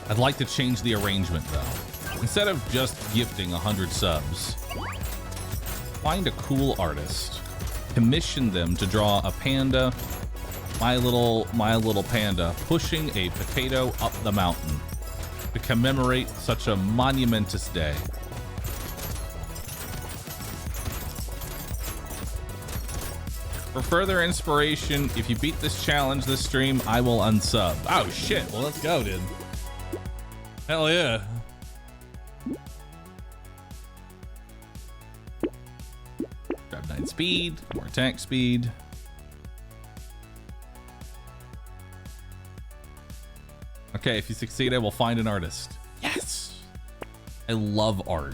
I'd like to change the arrangement though. Instead of just gifting 100 subs, find a cool artist, commission them to draw a panda, my little panda pushing a potato up the mountain to commemorate such a monumentous day. For further inspiration, if you beat this challenge this stream, I will unsub. Oh shit, well let's go, dude. Hell yeah. Grab 9 speed, more attack speed. Okay, if you succeed, I will find an artist. Yes! I love art.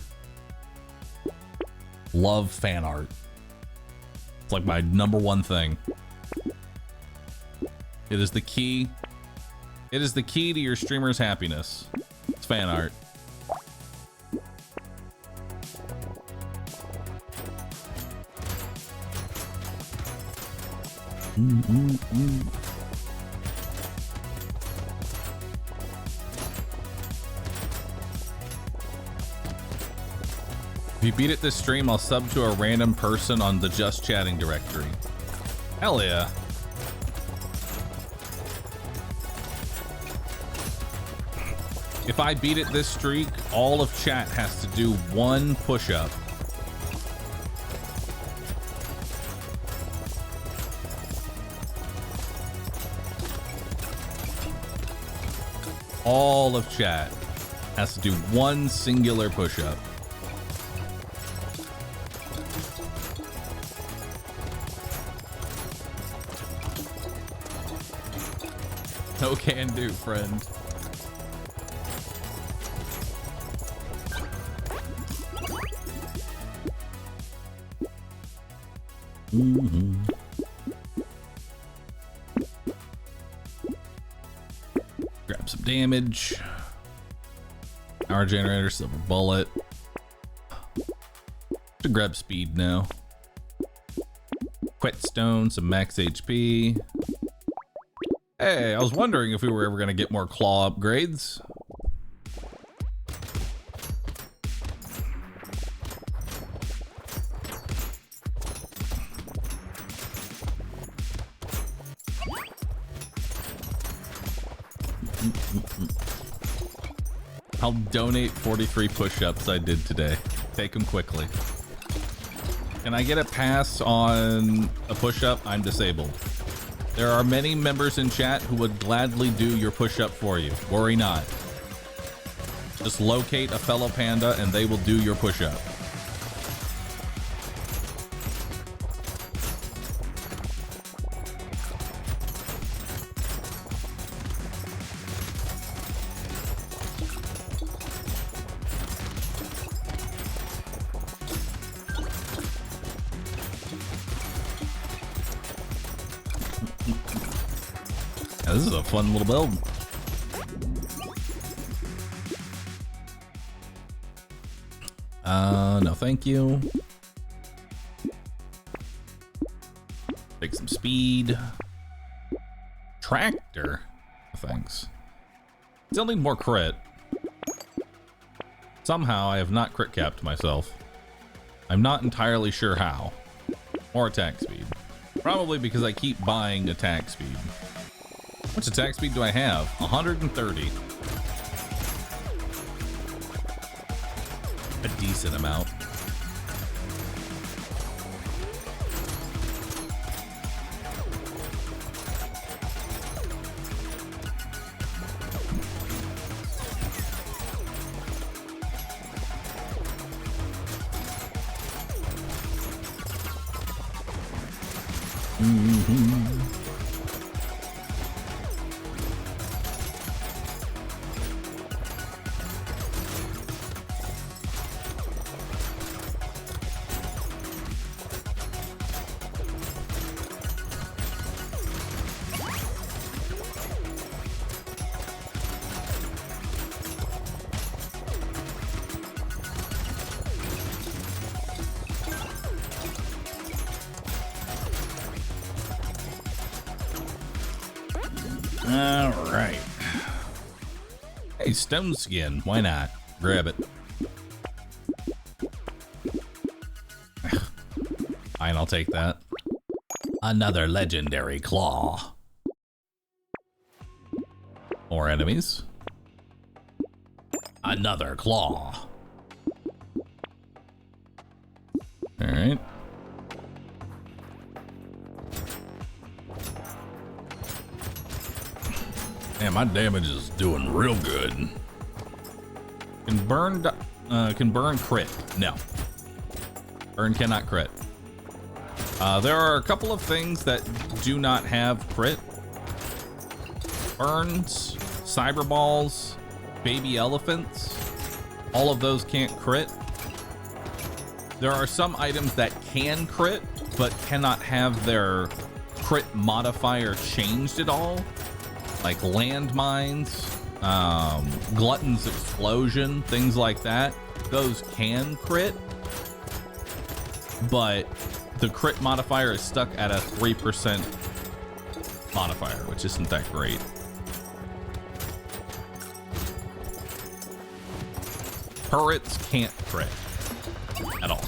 Love fan art. It's like my #1 thing. It is the key. It is the key to your streamer's happiness. It's fan art. If you beat it this stream, I'll sub to a random person on the Just Chatting directory. Hell yeah. If I beat it this streak, all of chat has to do 1 push-up. All of chat has to do 1 singular push-up. No can do, friend. Grab some damage. Power generator, silver bullet. To grab speed now. Whetstone, some max HP. Hey, I was wondering if we were ever going to get more claw upgrades. I'll donate 43 push-ups I did today. Take them quickly. Can I get a pass on a push-up? I'm disabled. There are many members in chat who would gladly do your push-up for you. Worry not. Just locate a fellow panda and they will do your push-up. This is a fun little build. No thank you. Take some speed. Tractor. Thanks. Still need more crit. Somehow I have not crit capped myself. I'm not entirely sure how. Or attack speed. Probably because I keep buying attack speed. What's attack speed do I have? 130. A decent amount. Alright. Hey, stone skin. Why not? Grab it. Fine, I'll take that. Another legendary claw. More enemies. Another claw. Alright. Man, my damage is doing real good. Can burn crit? No. Burn cannot crit. There are a couple of things that do not have crit. Burns, cyber balls, baby elephants. All of those can't crit. There are some items that can crit, but cannot have their crit modifier changed at all. Like landmines, Glutton's Explosion, things like that. Those can crit, but the crit modifier is stuck at a 3% modifier, which isn't that great. Turrets can't crit at all.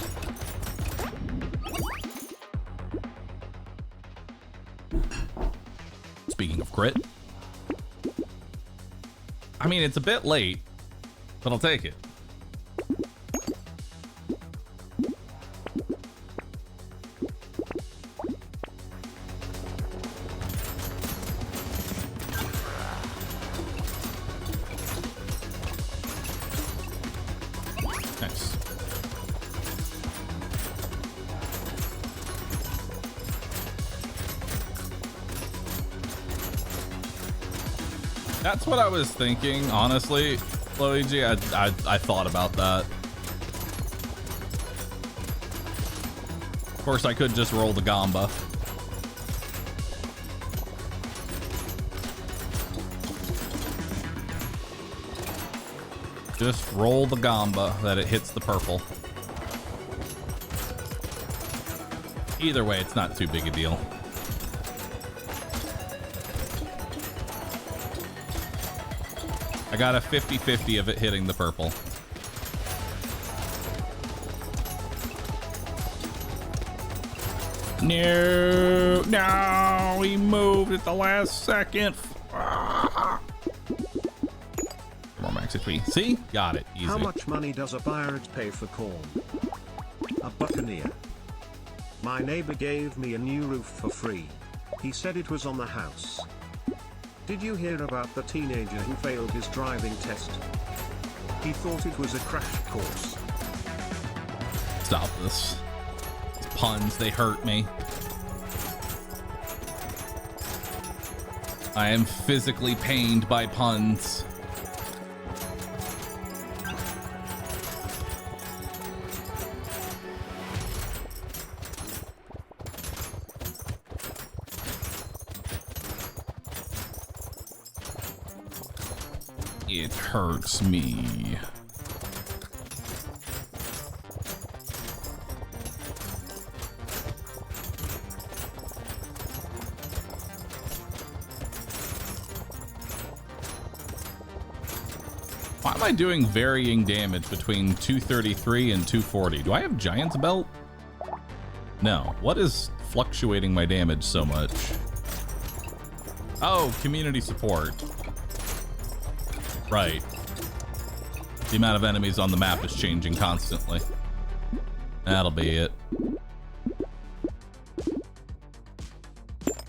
Speaking of crit, I mean, it's a bit late, but I'll take it. Nice. That's what I was thinking, honestly, Luigi. I thought about that. Of course, I could just roll the gamba. Just roll the gamba that it hits the purple. Either way, it's not too big a deal. I got a 50-50 of it hitting the purple. No, he moved at the last second. More max HP. See? Got it. Easy. How much money does a pirate pay for corn? A buccaneer. My neighbor gave me a new roof for free. He said it was on the house. Did you hear about the teenager who failed his driving test? He thought it was a crash course. Stop this. These puns, they hurt me. I am physically pained by puns. It hurts me. Why am I doing varying damage between 233 and 240? Do I have Giant's Belt? No. What is fluctuating my damage so much? Oh, community support. Right. The amount of enemies on the map is changing constantly. That'll be it.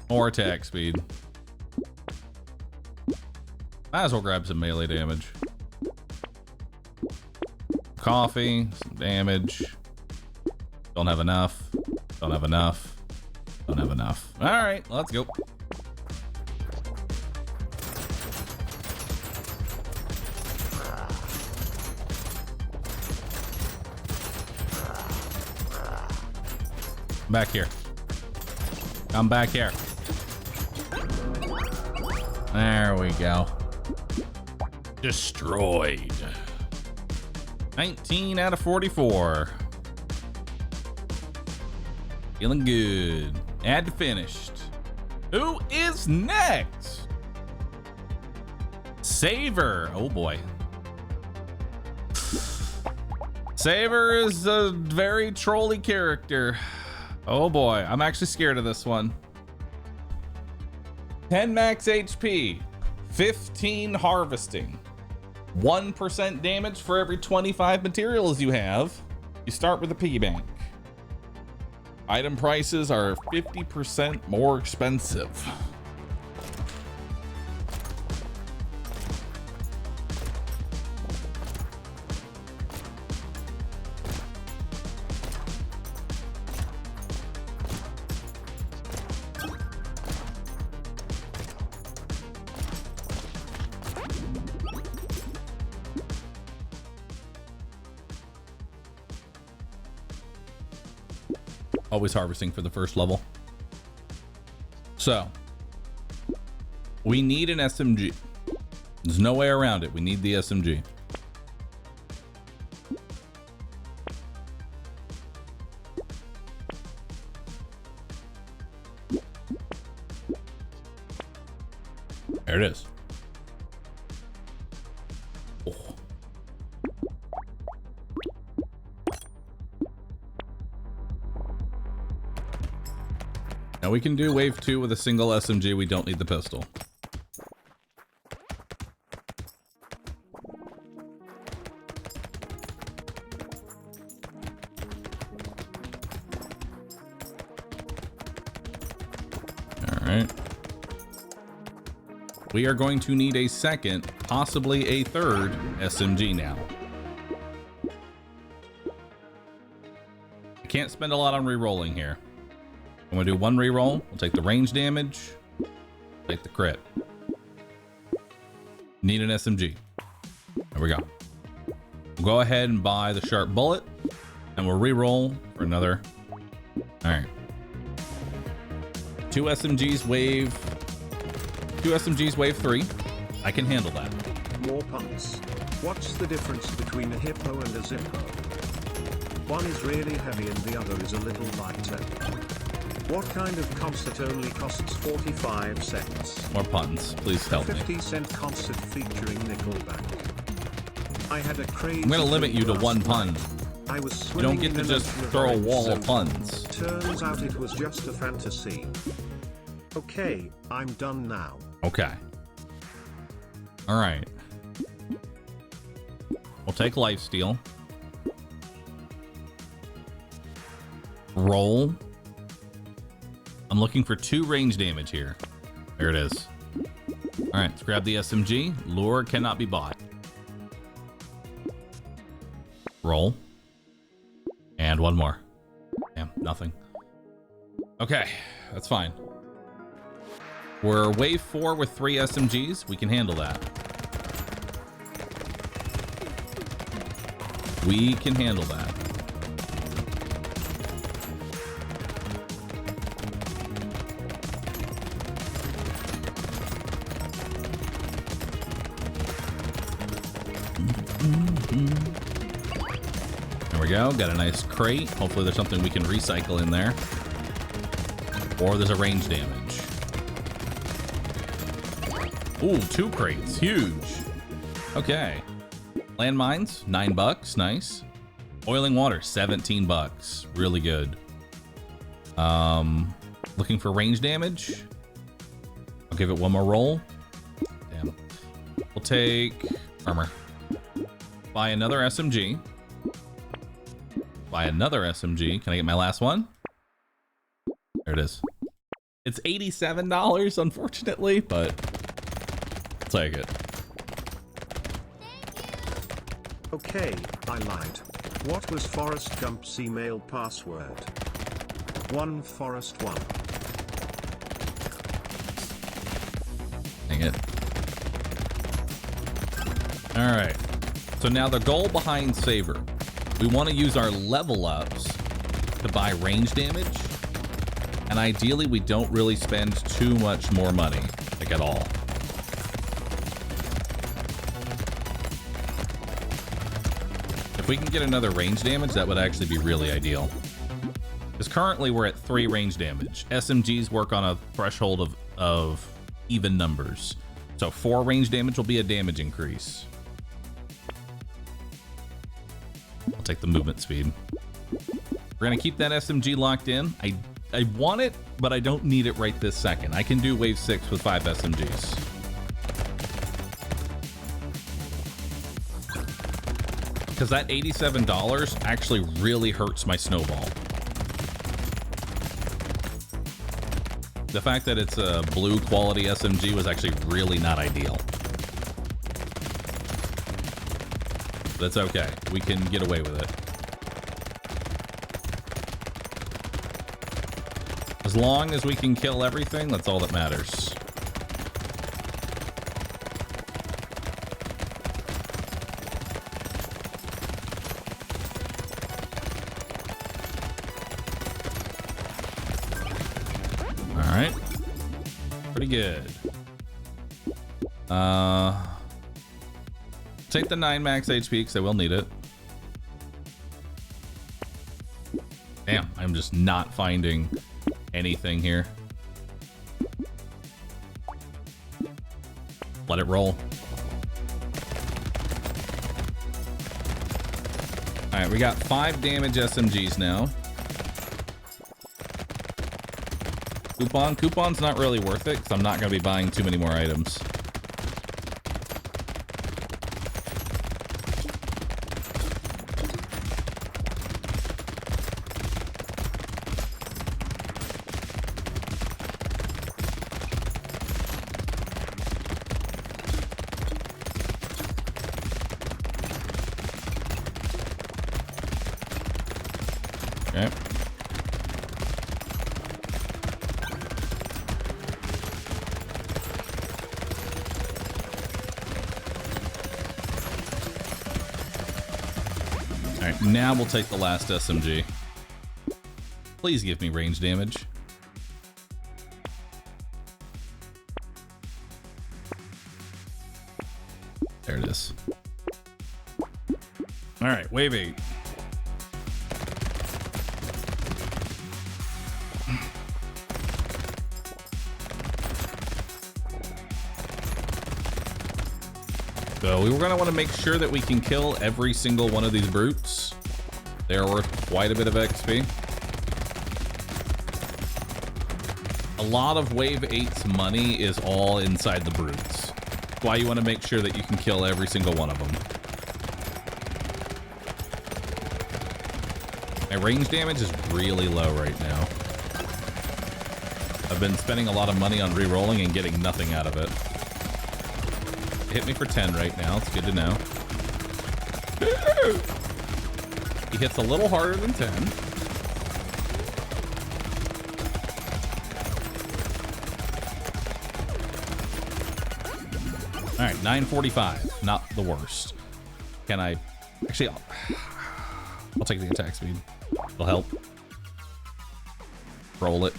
More attack speed. Might as well grab some melee damage. Coffee, some damage. Don't have enough. Don't have enough. Don't have enough. All right, let's go. Back here. Come back here. There we go. Destroyed. 19 out of 44. Feeling good. Add to finished. Who is next? Saver. Oh boy. Saver is a very trolly character. Oh boy, I'm actually scared of this one. 10 max HP, 15 harvesting, 1% damage for every 25 materials you have. You start with a piggy bank. Item prices are 50% more expensive. Always harvesting for the first level. So we need an SMG. There's no way around it. We need the SMG. There it is. Oh. Now we can do wave 2 with a single SMG. We don't need the pistol. All right. We are going to need a second, possibly a third SMG now. I can't spend a lot on re-rolling here. I'm gonna do one reroll. We'll take the range damage, take the crit. Need an SMG. There we go. We'll go ahead and buy the sharp bullet, and we'll re-roll for another. All right. 2 SMGs wave 3. I can handle that. More punts. What's the difference between a hippo and a zippo? One is really heavy and the other is a little lighter. What kind of concert only costs 45 cents? More puns. Please help me. 50-cent concert featuring Nickelback. I had a crazy. I'm gonna limit you to 1 pun. I was You don't swimming get to in an just ocean of throw a orange wall of soda. puns. Turns out it was just a fantasy. Okay, I'm done now. Okay. All right. We'll take lifesteal. Roll. I'm looking for 2 range damage here. There it is. All right, let's grab the SMG. Lure cannot be bought. Roll. And 1 more. Damn, nothing. Okay, that's fine. We're wave 4 with 3 SMGs. We can handle that. We can handle that. There we go. Got a nice crate. Hopefully there's something we can recycle in there. Or there's a range damage. Ooh, 2 crates. Huge. Okay. Landmines, $9. Nice. Boiling water, $17. Really good. Looking for range damage. I'll give it 1 more roll. Damn. We'll take armor. Buy another SMG. Buy another SMG. Can I get my last one? There it is. It's $87, unfortunately, but I'll take it. Okay, I lied. What was Forrest Gump's email password? 1 Forrest 1. Dang it. All right. So now the goal behind Saber, we want to use our level ups to buy range damage. And ideally, we don't really spend too much more money, like at all. If we can get another range damage, that would actually be really ideal. Because currently we're at 3 range damage. SMGs work on a threshold of even numbers. So 4 range damage will be a damage increase. I'll take the movement speed. We're gonna keep that SMG locked in. I want it, but I don't need it right this second. I can do wave 6 with 5 SMGs. Because that $87 actually really hurts my snowball. The fact that it's a blue quality SMG was actually really not ideal. That's okay. We can get away with it. As long as we can kill everything, that's all that matters. All right. Pretty good. Take the 9 max HP because I will need it. Damn, I'm just not finding anything here. Let it roll. All right, we got 5 damage SMGs now. Coupon's not really worth it because I'm not going to be buying too many more items. Okay. right, now we'll take the last SMG. Please give me range damage. There it is. All right, wave 8. So we were going to want to make sure that we can kill every single one of these brutes. They are worth quite a bit of XP. A lot of Wave 8's money is all inside the brutes. That's why you want to make sure that you can kill every single one of them. My range damage is really low right now. I've been spending a lot of money on re-rolling and getting nothing out of it. Hit me for 10 right now. It's good to know. He hits a little harder than 10. All right, 945. Not the worst. Can I... Actually, I'll take the attack speed. It'll help. Roll it.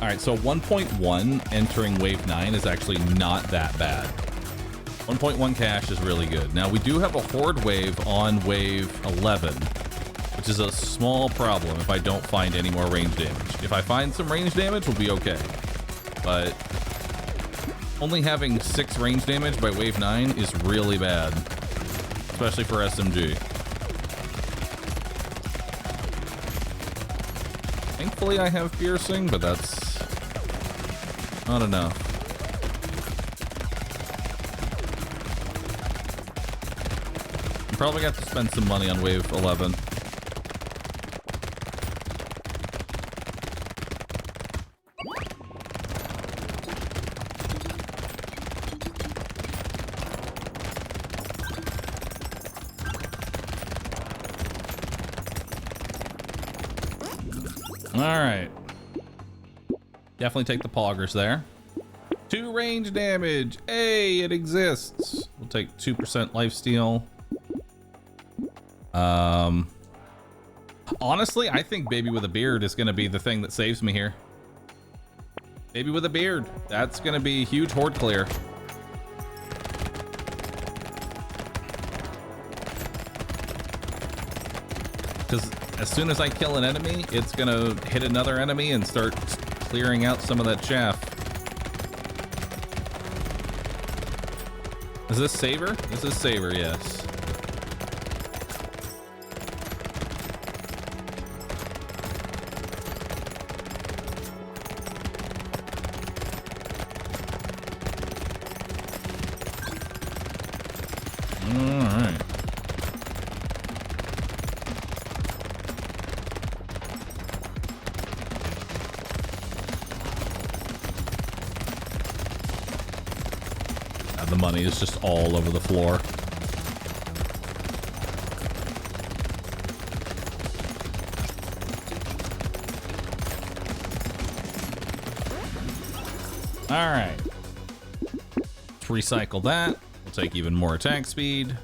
All right, so 1.1 entering wave 9 is actually not that bad. 1.1 cash is really good. Now we do have a horde wave on wave 11, which is a small problem if I don't find any more range damage. If I find some range damage, we'll be okay. But only having 6 range damage by wave 9 is really bad, especially for SMG. Thankfully I have piercing, but that's not enough. I'm probably got to spend some money on wave 11. All right. Definitely take the poggers there. 2 range damage. Hey, it exists. We'll take 2% lifesteal. Honestly, I think Baby with a Beard is going to be the thing that saves me here. Baby with a Beard. That's going to be a huge horde clear. Because as soon as I kill an enemy, it's going to hit another enemy and start clearing out some of that chaff. Is this Saber? This is Saber, yes. Alright. The money is just all over the floor. All right. Let's recycle that. We'll take even more attack speed.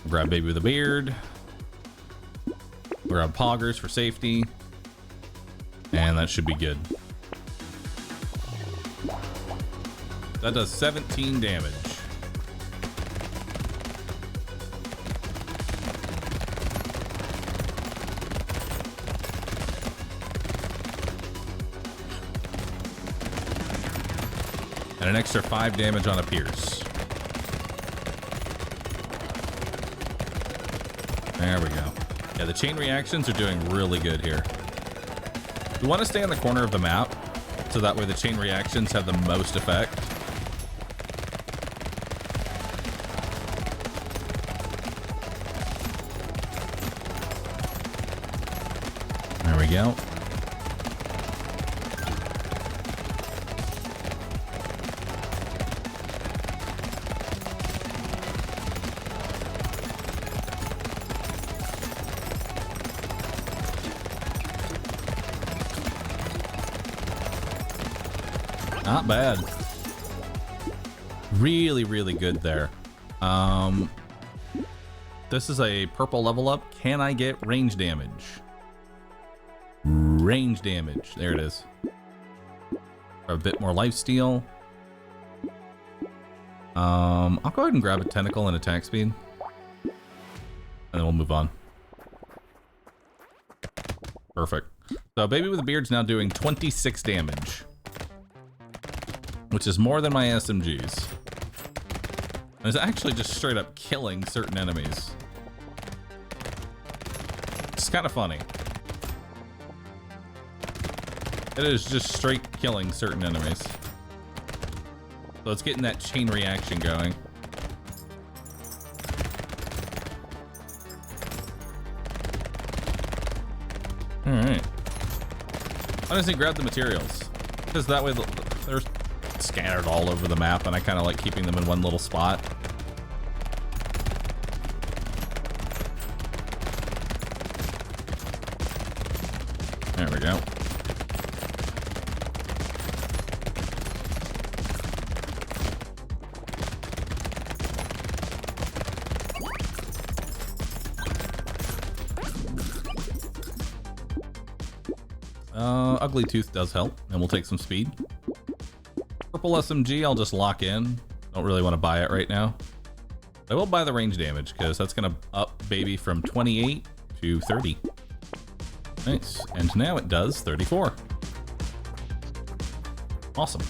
Grab Baby with a Beard. Grab poggers for safety. And that should be good. That does 17 damage. And an extra 5 damage on a pierce. There we go. Yeah, the chain reactions are doing really good here. We want to stay on the corner of the map, so that way the chain reactions have the most effect. There we go. Not bad. Really, really good there. This is a purple level up. Can I get range damage? Range damage. There it is. For a bit more lifesteal. I'll go ahead and grab a tentacle and attack speed. And then we'll move on. Perfect. So Baby with a Beard's now doing 26 damage. Which is more than my SMGs. And it's actually just straight up killing certain enemies. It's kind of funny. It is just straight killing certain enemies. So it's getting that chain reaction going. Alright. I just need to grab the materials. Because that way they're scattered all over the map and I kind of like keeping them in one little spot. There we go. Ugly Tooth does help, and we'll take some speed. Purple SMG, I'll just lock in. Don't really want to buy it right now. I will buy the range damage, because that's going to up Baby from 28 to 30. Nice. And now it does 34. Awesome.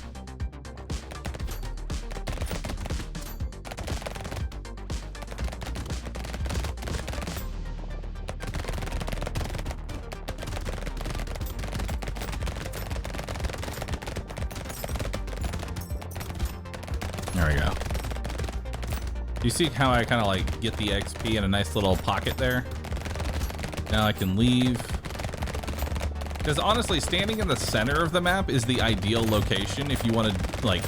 There we go. You see how I kind of like get the XP in a nice little pocket there? Now I can leave. Because honestly, standing in the center of the map is the ideal location if you want to like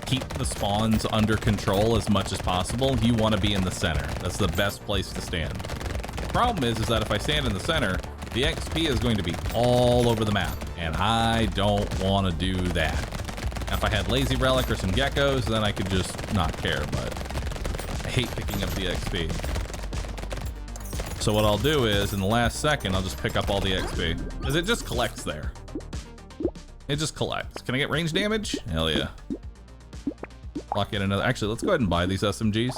keep the spawns under control as much as possible. You want to be in the center. That's the best place to stand. The problem is that if I stand in the center, the XP is going to be all over the map, and I don't want to do that. Now, if I had Lazy Relic or some geckos, then I could just not care, but I hate picking up the XP. So what I'll do is, in the last second, I'll just pick up all the XP. Because it just collects there. It just collects. Can I get range damage? Hell yeah. Lock in another. Actually, let's go ahead and buy these SMGs.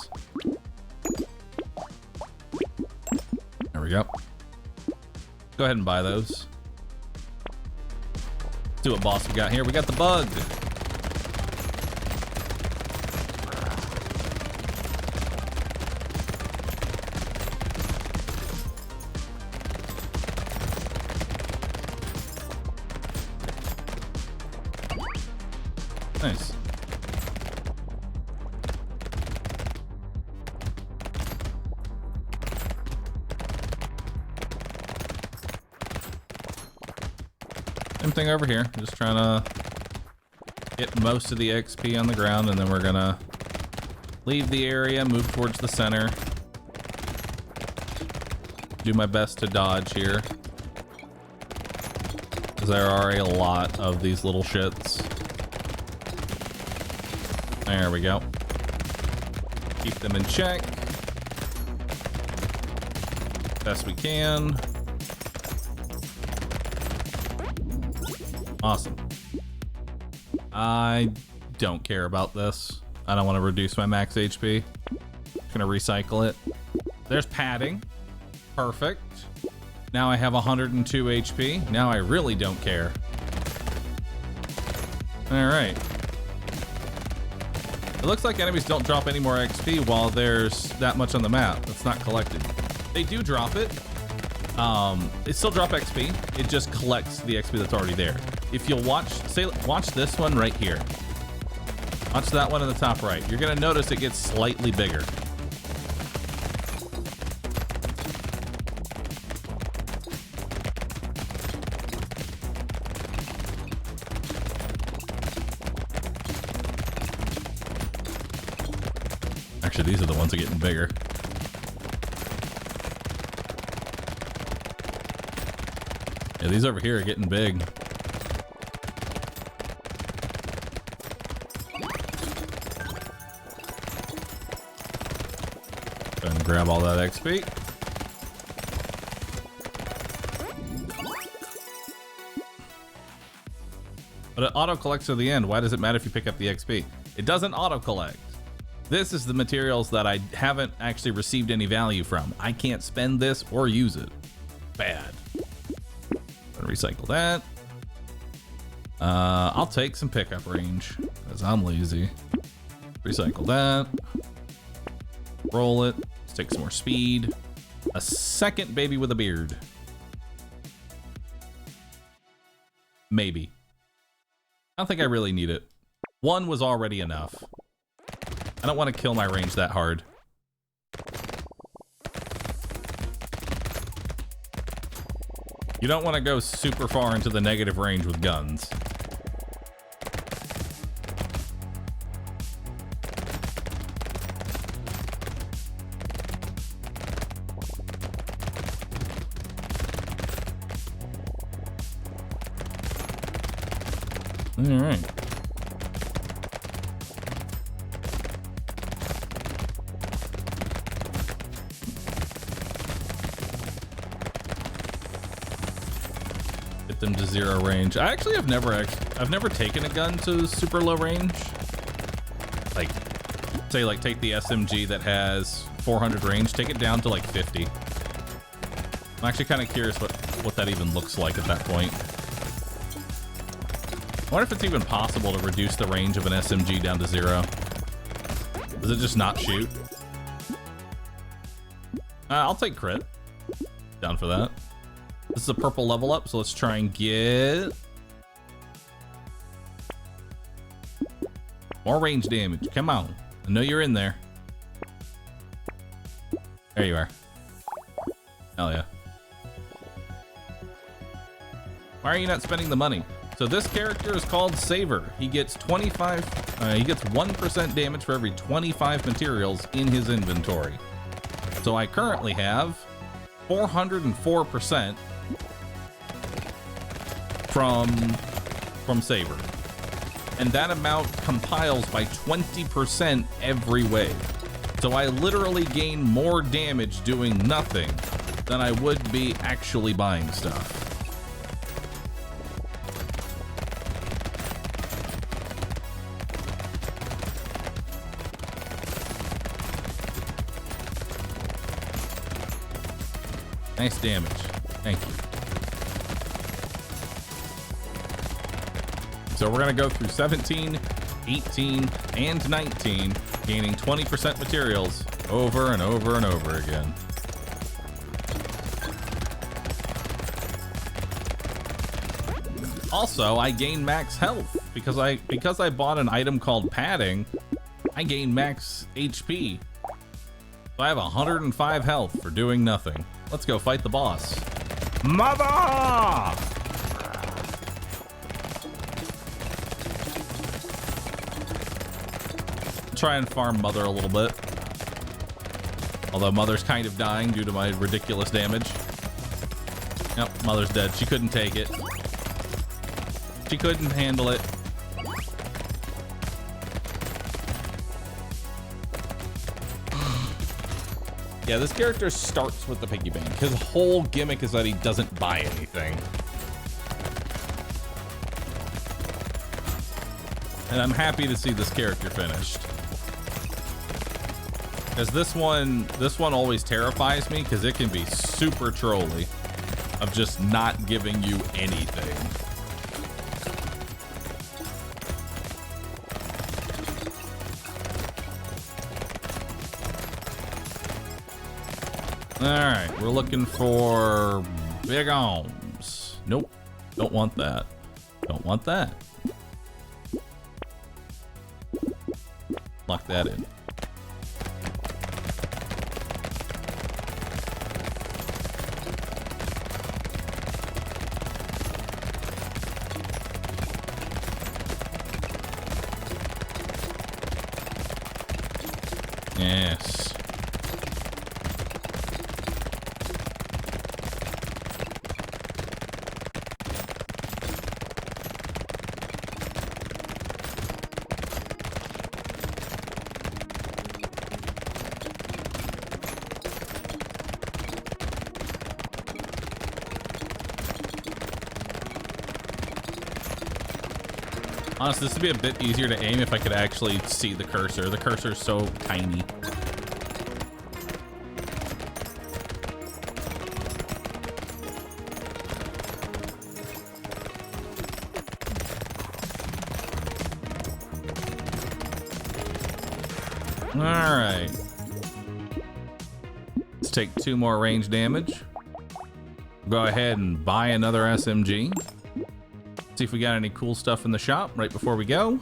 There we go. Go ahead and buy those. Let's see what boss we got here. We got the bug. Nice. Same thing over here. Just trying to get most of the XP on the ground, and then we're gonna leave the area, move towards the center. Do my best to dodge here, because there are a lot of these little shits. There we go. Keep them in check. Best we can. Awesome. I don't care about this. I don't want to reduce my max HP. Just gonna recycle it. There's padding. Perfect. Now I have 102 HP. Now I really don't care. All right. It looks like enemies don't drop any more XP while there's that much on the map that's not collected. They do drop it. It still drop XP. It just collects the XP that's already there. If you'll watch this one right here. Watch that one in the top right. You're gonna notice it gets slightly bigger. Actually, these are the ones that are getting bigger. Yeah, these over here are getting big. grab all that XP. But it auto-collects to the end. Why does it matter if you pick up the XP? It doesn't auto-collect. This is the materials that I haven't actually received any value from. I can't spend this or use it. Bad. Gonna recycle that. I'll take some pickup range, because I'm lazy. Recycle that. Roll it. Let's take some more speed. A second baby with a beard. Maybe. I don't think I really need it. One was already enough. I don't want to kill my range that hard. You don't want to go super far into the negative range with guns. All right. Get them to 0 range. I actually have I've never taken a gun to super low range. Like, say, like take the SMG that has 400 range, take it down to like 50. I'm actually kind of curious what that even looks like at that point. I wonder if it's even possible to reduce the range of an SMG down to 0. Does it just not shoot? I'll take crit. Down for that. This is a purple level up, so let's try and get more range damage. Come on. I know you're in there. There you are. Hell yeah. Why are you not spending the money? So this character is called Saver. He gets 1% damage for every 25 materials in his inventory. So I currently have 404% from Saver. And that amount compiles by 20% every way. So I literally gain more damage doing nothing than I would be actually buying stuff. Nice damage. Thank you. So we're going to go through 17, 18, and 19, gaining 20% materials over and over and over again. Also, I gain max health because I bought an item called padding. I gain max HP. So I have 105 health for doing nothing. Let's go fight the boss. Mother! Try and farm Mother a little bit. Although Mother's kind of dying due to my ridiculous damage. Yep, Mother's dead. She couldn't take it. She couldn't handle it. Yeah, this character starts with the piggy bank. His whole gimmick is that he doesn't buy anything. And I'm happy to see this character finished. Because this one always terrifies me because it can be super trolly of just not giving you anything. Alright, we're looking for big arms. Nope, don't want that. Don't want that. Lock that in. Yes. Honestly, this would be a bit easier to aim if I could actually see the cursor. The cursor's so tiny. All right. Let's take 2 more range damage. Go ahead and buy another SMG. See if we got any cool stuff in the shop right before we go.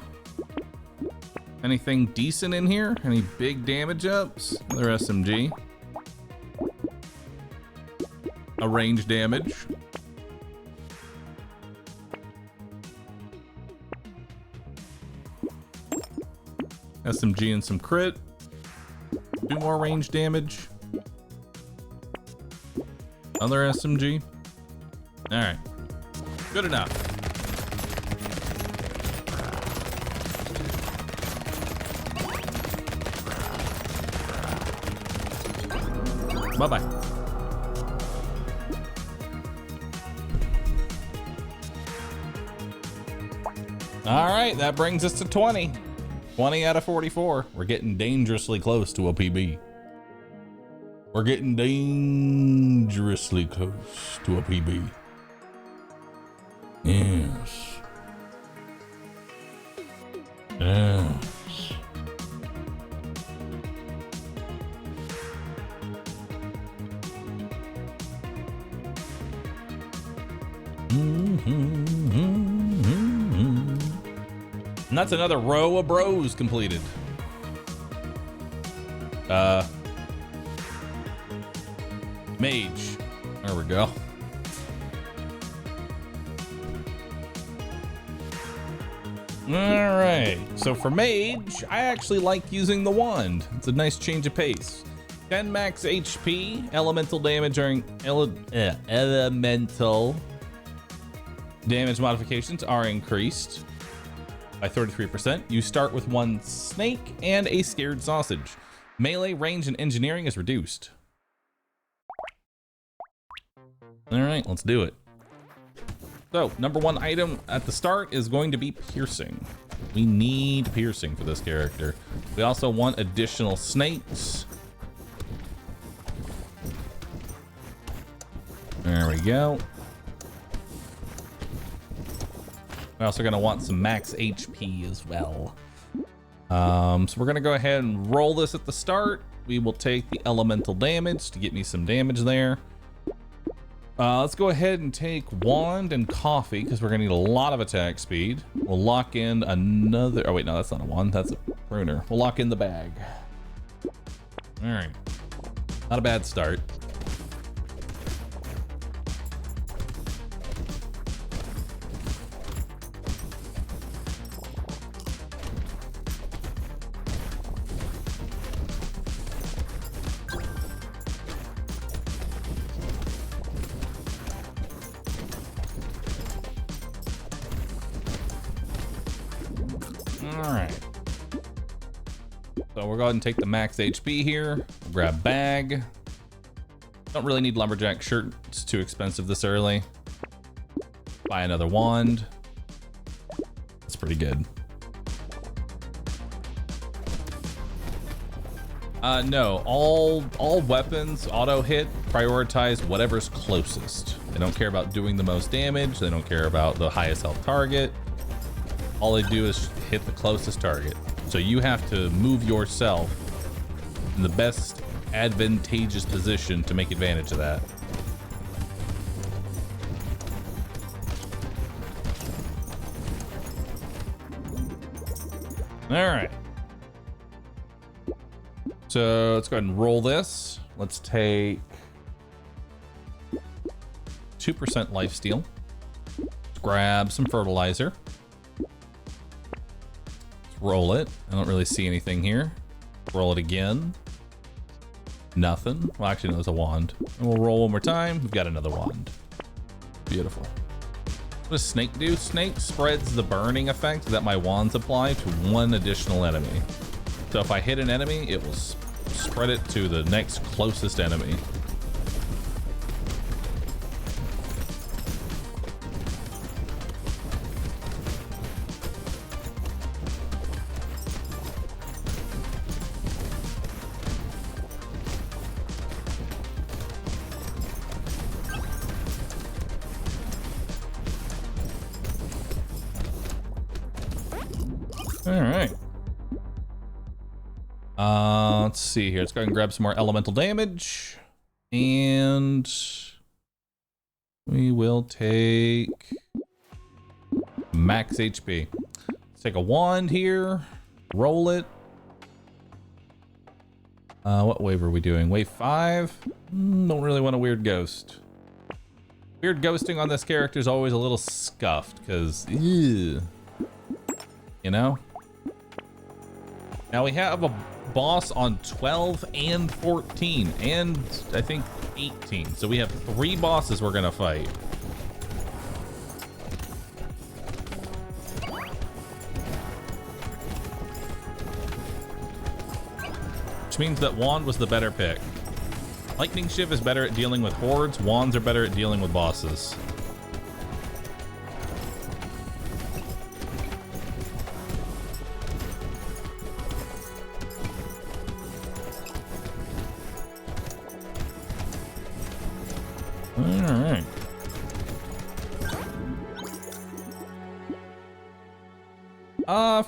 Anything decent in here? Any big damage ups? Another SMG. A range damage. SMG and some crit. 2 more range damage. Another SMG. All right. Good enough. Bye-bye. All right, that brings us to 20. 20 out of 44. We're getting dangerously close to a PB. We're getting dangerously close to a PB. Yes. Yes. And that's another row of bros completed. Mage. There we go. All right. So for mage, I actually like using the wand. It's a nice change of pace. 10 max HP, elemental damage during elemental damage modifications are increased by 33%. You start with 1 snake and a scared sausage. Melee, range, and engineering is reduced. All right, let's do it. So, number 1 item at the start is going to be piercing. We need piercing for this character. We also want additional snakes. There we go. We're also gonna want some max HP as well. So we're gonna go ahead and roll this at the start. We will take the elemental damage to get me some damage there. Let's go ahead and take wand and coffee because we're gonna need a lot of attack speed. We'll lock in another, oh wait, no, that's not a wand, that's a pruner. We'll lock in the bag. All right, not a bad start. Alright. So we'll go ahead and take the max HP here. We'll grab bag. Don't really need lumberjack shirt. It's too expensive this early. Buy another wand. That's pretty good. No, all weapons auto hit, prioritize whatever's closest. They don't care about doing the most damage. They don't care about the highest health target. All they do is hit the closest target. So you have to move yourself in the best advantageous position to make advantage of that. All right. So let's go ahead and roll this. Let's take 2% lifesteal. Let's grab some fertilizer. Roll it. I don't really see anything here. Roll it again. Nothing. Well, actually, no, there's a wand. And we'll roll one more time. We've got another wand. Beautiful. What does snake do? Snake spreads the burning effect that my wands apply to 1 additional enemy. So if I hit an enemy, it will spread it to the next closest enemy. All right. Let's see here. Let's go ahead and grab some more elemental damage. And we will take max HP. Let's take a wand here. Roll it. What wave are we doing? Wave 5? Don't really want a weird ghost. Weird ghosting on this character is always a little scuffed, because, you know? Now we have a boss on 12 and 14, and I think 18. So we have 3 bosses we're gonna fight. Which means that Wand was the better pick. Lightning Shiv is better at dealing with hordes, Wands are better at dealing with bosses. Alright.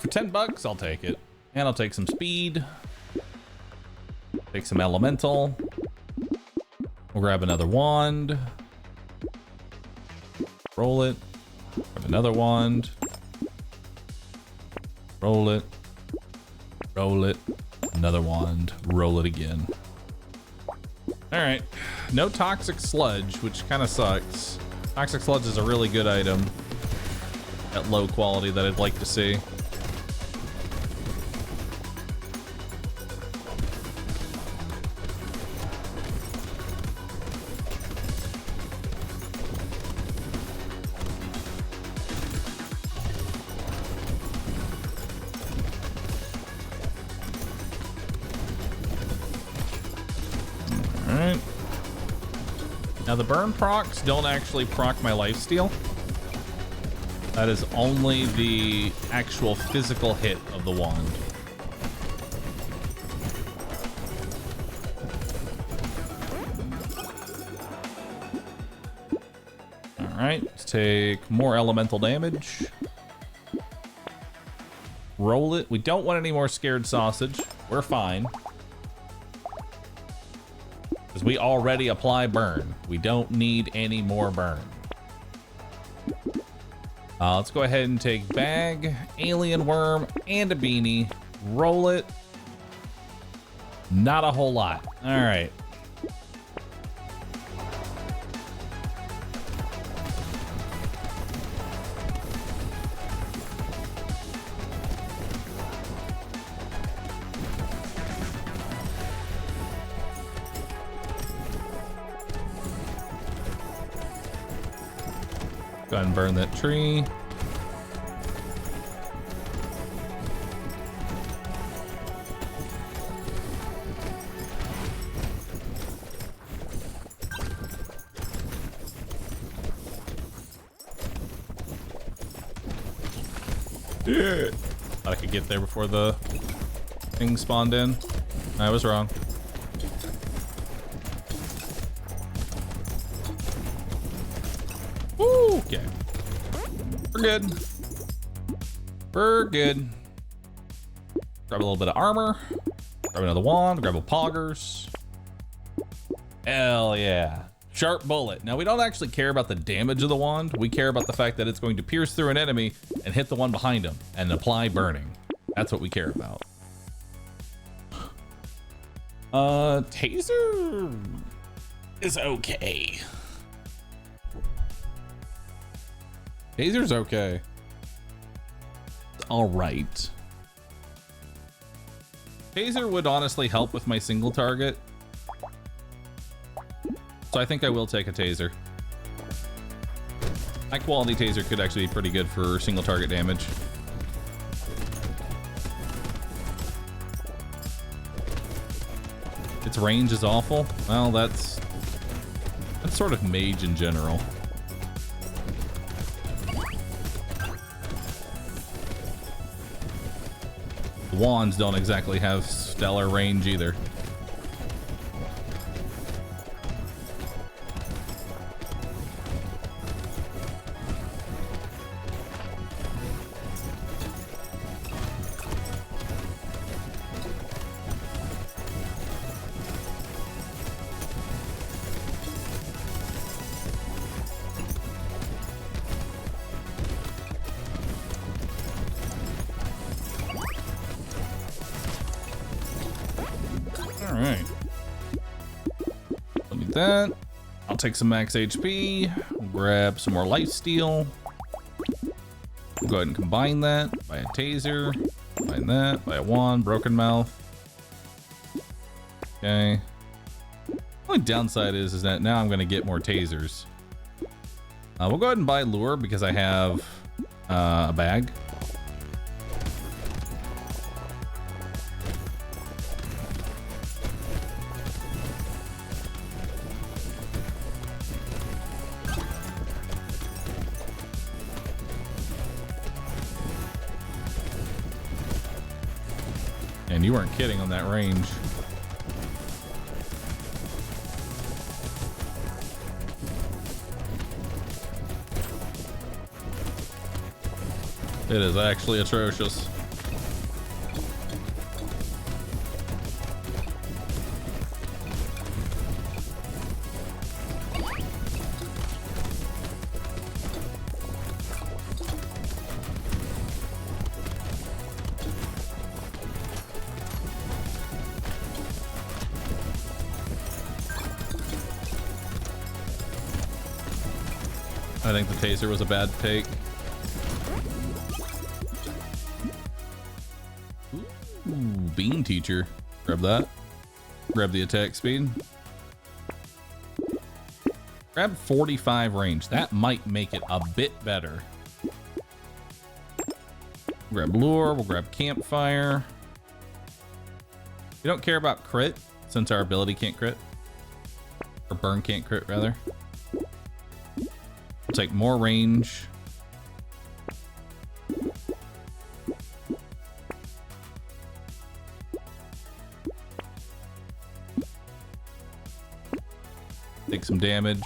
For 10 bucks, I'll take it. And I'll take some speed. Take some elemental. We'll grab another wand. Roll it. Grab another wand. Roll it. Roll it. Another wand. Roll it again. Alright. No toxic sludge, which kind of sucks. Toxic sludge is a really good item at low quality that I'd like to see. Alright. Now the burn procs don't actually proc my lifesteal. That is only the actual physical hit of the wand. Alright, let's take more elemental damage. Roll it. We don't want any more scared sausage. We're fine. Because we already apply burn. We don't need any more burn. Let's go ahead and take bag, alien worm, and a beanie. Roll it. Not a whole lot. All right. Go ahead and burn that tree. Yeah. Thought I could get there before the thing spawned in. I was wrong. Okay. We're good. We're good. Grab a little bit of armor. Grab another wand. Grab a poggers. Hell yeah. Sharp bullet. Now, we don't actually care about the damage of the wand. We care about the fact that it's going to pierce through an enemy and hit the one behind him and apply burning. That's what we care about. Taser is okay. Taser's okay. It's all right. Taser would honestly help with my single target. So I think I will take a taser. High quality taser could actually be pretty good for single target damage. Its range is awful. Well, that's sort of mage in general. Wands don't exactly have stellar range either. Like that. I'll take some max HP. Grab some more life steal. Go ahead and combine that. Buy a taser. Combine that. Buy a wand. Broken mouth. Okay. Only downside is that now I'm going to get more tasers. We'll go ahead and buy lure because I have a bag. And you weren't kidding on that range. It is actually atrocious. I think the taser was a bad take. Ooh, bean teacher. Grab that. Grab the attack speed. Grab 45 range. That might make it a bit better. Grab lure. We'll grab campfire. We don't care about crit since our ability can't crit. Or burn can't crit, rather. We'll take more range. Take some damage.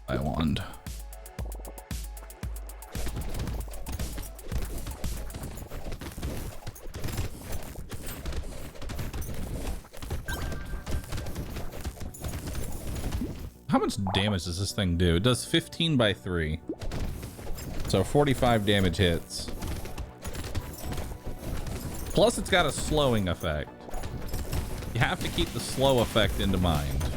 Buy a wand. How much damage does this thing do? It does 15 by 3. So 45 damage hits. Plus it's got a slowing effect. You have to keep the slow effect into mind,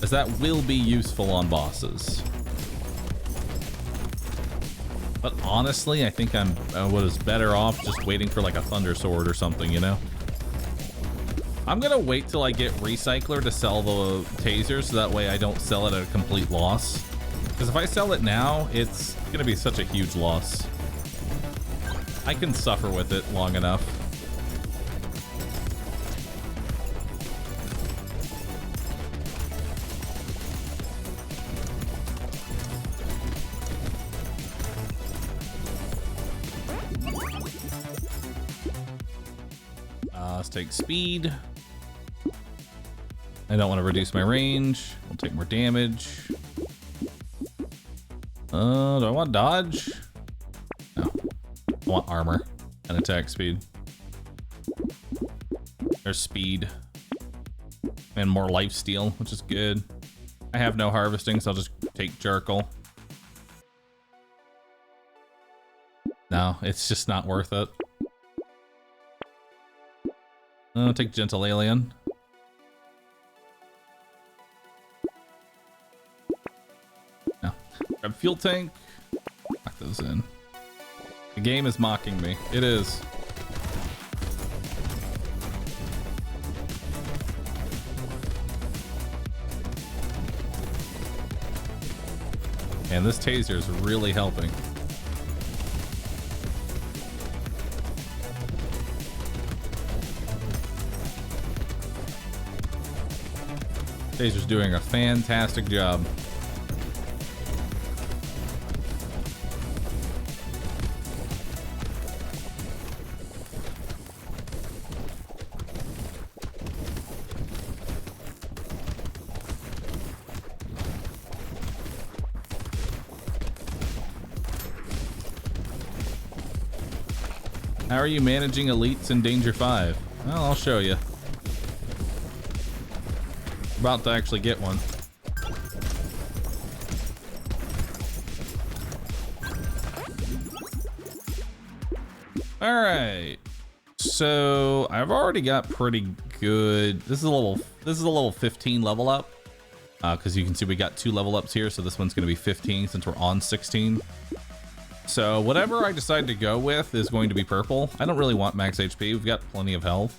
as that will be useful on bosses. But honestly, I think I was better off just waiting for like a thunder sword or something, you know? I'm gonna wait till I get recycler to sell the taser, so that way I don't sell it at a complete loss. Because if I sell it now, it's gonna be such a huge loss. I can suffer with it long enough. Let's take speed. I don't want to reduce my range. We'll take more damage. Do I want dodge? No. I want armor and attack speed. There's speed. And more life steal, which is good. I have no harvesting, so I'll just take Jerkle. No, it's just not worth it. I'll take Gentle Alien. No. Grab Fuel Tank. Lock those in. The game is mocking me. It is. And this taser is really helping. Taser's doing a fantastic job. How are you managing elites in Danger 5? Well, I'll show you. About to actually get one. All right. So I've already got pretty good. This is a level 15 level up. Because you can see we got 2 level ups here, so this one's going to be 15 since we're on 16. So whatever I decide to go with is going to be purple. I don't really want max HP. We've got plenty of health.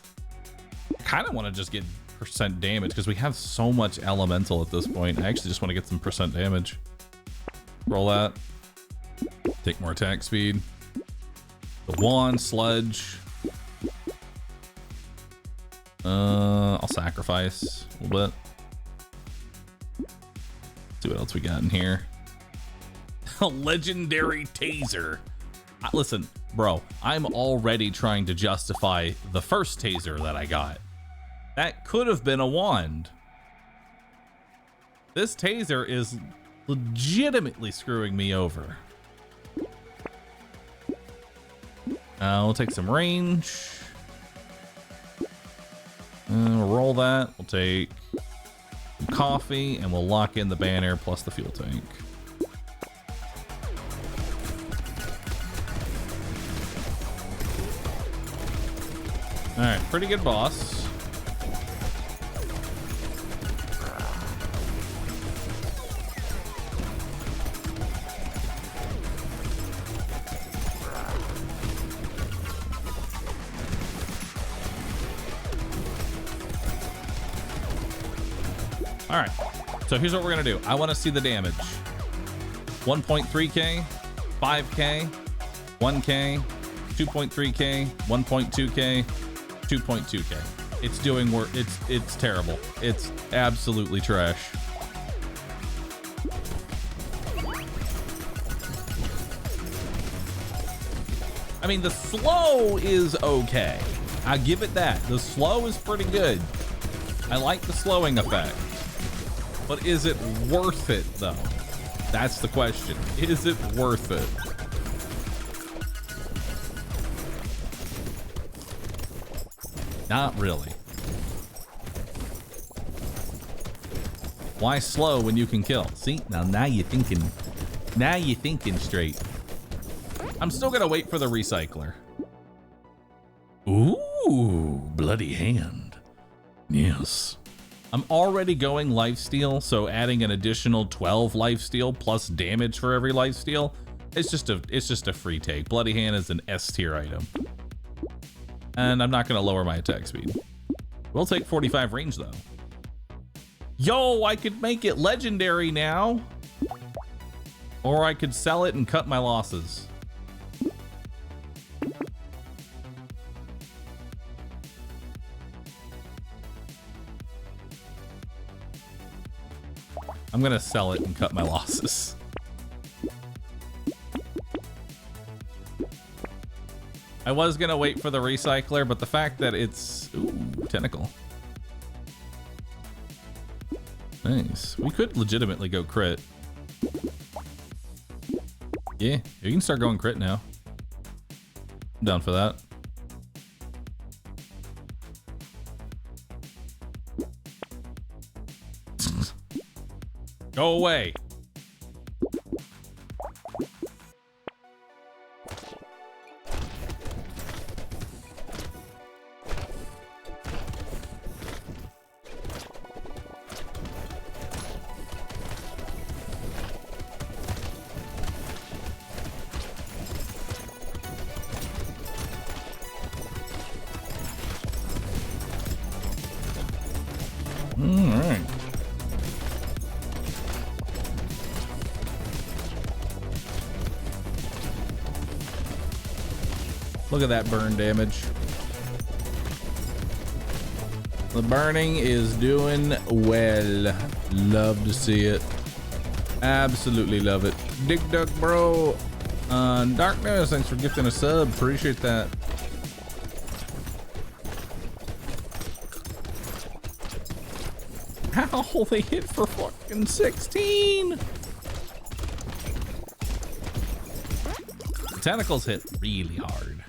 I kind of want to just get percent damage because we have so much elemental at this point. I actually just want to get some percent damage. Roll that. Take more attack speed. The wand, sludge. I'll sacrifice a little bit. See what else we got in here. A legendary taser. Listen, bro, I'm already trying to justify the first taser that I got. That could have been a wand. This taser is legitimately screwing me over. We'll take some range. We'll roll that. We'll take coffee and we'll lock in the banner plus the fuel tank. All right, pretty good boss. All right, so here's what we're gonna do. I want to see the damage. 1.3k, 5k, 1k, 2.3k, 1.2k, 2.2k. It's doing work. It's terrible. It's absolutely trash. I mean, the slow is okay. I give it that. The slow is pretty good. I like the slowing effect. But is it worth it, though? That's the question. Is it worth it? Not really. Why slow when you can kill? See, now you're thinking. Now you're thinking straight. I'm still gonna wait for the recycler. Ooh, bloody hand. Yes. I'm already going lifesteal, so adding an additional 12 lifesteal plus damage for every lifesteal, it's just a free take. Bloody hand is an S tier item. And I'm not gonna lower my attack speed. We'll take 45 range though. Yo, I could make it legendary now. Or I could sell it and cut my losses. I'm gonna sell it and cut my losses. I was gonna wait for the recycler, but the fact that it's... Ooh, tentacle. Nice. We could legitimately go crit. Yeah, you can start going crit now. I'm down for that. Go away. All right. Look at that burn damage. The burning is doing well. Love to see it. Absolutely love it. Dick Duck Bro. Darkness, thanks for gifting a sub. Appreciate that. How they hit for fucking 16. The tentacles hit really hard.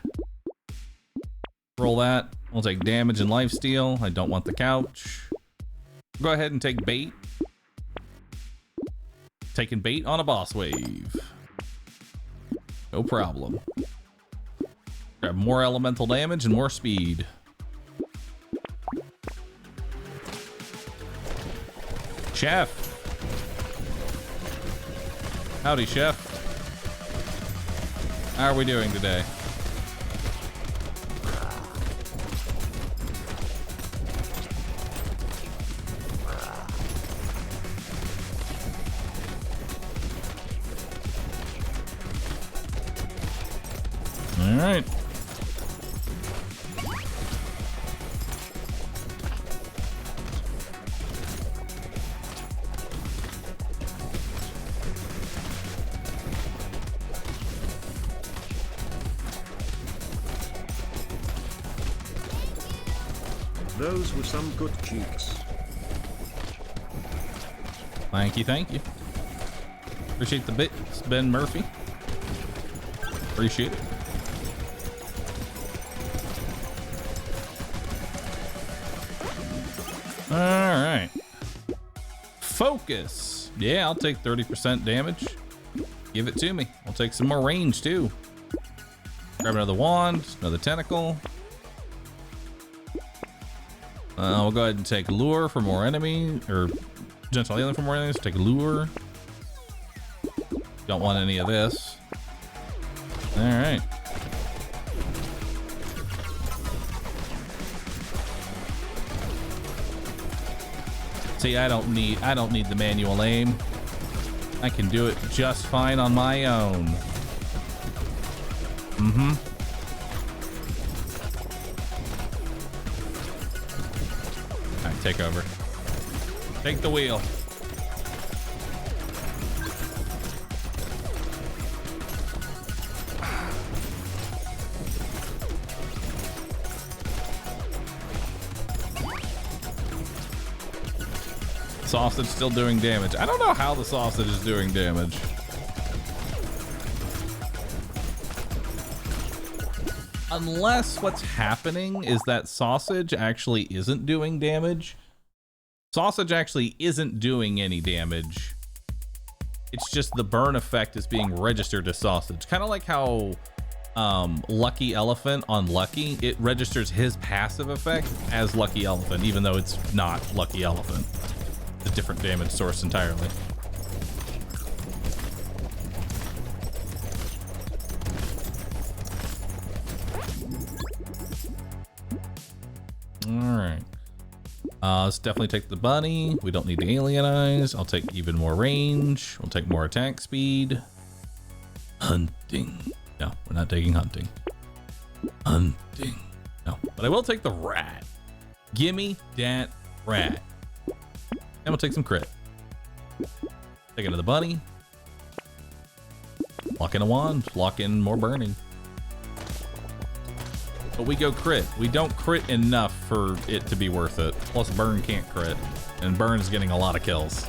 Roll that. We'll take damage and lifesteal. I don't want the couch. Go ahead and take bait. Taking bait on a boss wave. No problem. Grab more elemental damage and more speed. Chef. Howdy, Chef. How are we doing today? All right. Those were some good cheeks. Thank you, thank you. Appreciate the bits, Ben Murphy. Appreciate it. All right. Focus. Yeah, I'll take 30% damage. Give it to me. I'll take some more range too. Grab another wand, another tentacle. We'll go ahead and take lure for more enemy, or gentle alien for more enemies. Take lure. Don't want any of this. All right. See, I don't need the manual aim. I can do it just fine on my own. Mm-hmm. All right, take over. Take the wheel. Sausage still doing damage. I don't know how the sausage is doing damage. Unless what's happening is that sausage actually isn't doing damage. Sausage actually isn't doing any damage. It's just the burn effect is being registered as sausage. Kind of like how Lucky Elephant on Lucky, it registers his passive effect as Lucky Elephant, even though it's not Lucky Elephant. A different damage source entirely. All right. Let's definitely take the bunny. We don't need the alien eyes. I'll take even more range. We'll take more attack speed. Hunting. No, we're not taking hunting. Hunting. No, but I will take the rat. Gimme that rat. And we'll take some crit. Take another bunny. Lock in a wand. Lock in more burning. But we go crit. We don't crit enough for it to be worth it. Plus burn can't crit. And burn's getting a lot of kills.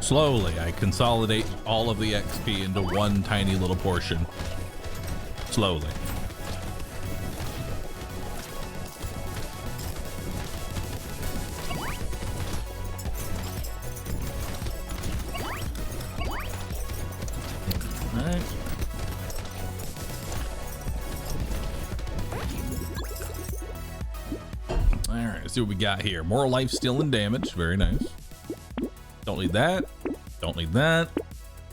Slowly, I consolidate all of the XP into one tiny little portion. Slowly. Alright. Alright, let's see what we got here. More life steal and damage. Very nice. Don't need that. Don't need that.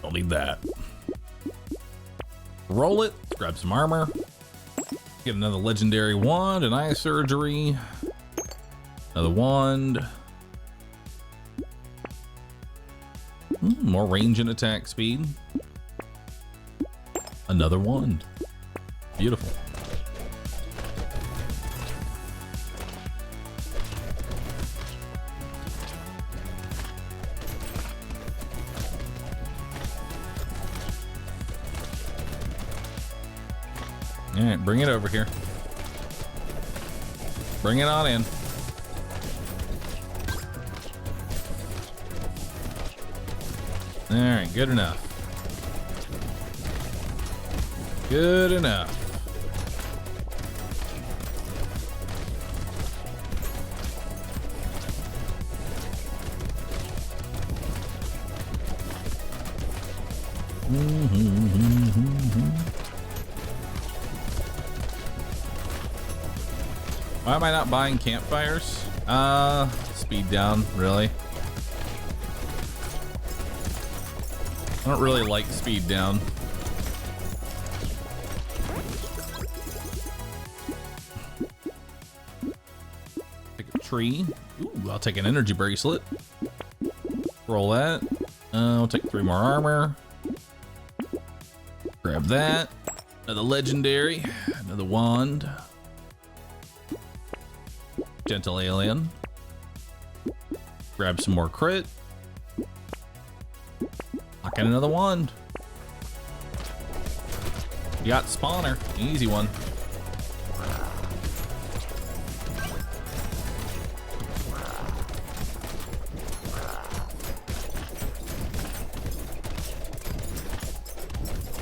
Don't need that. Roll it. Grab some armor. Get another legendary wand, an eye surgery. Another wand. More range and attack speed. Another wand. Beautiful. All right, bring it over here. Bring it on in. All right, good enough. Good enough. Why am I not buying campfires? Speed down, really. I don't really like speed down. Take a tree. Ooh, I'll take an energy bracelet. Roll that. I'll take 3 more armor. Grab that. Another legendary. Another wand. Gentle alien. Grab some more crit. Lock in another wand. Yacht spawner. Easy one.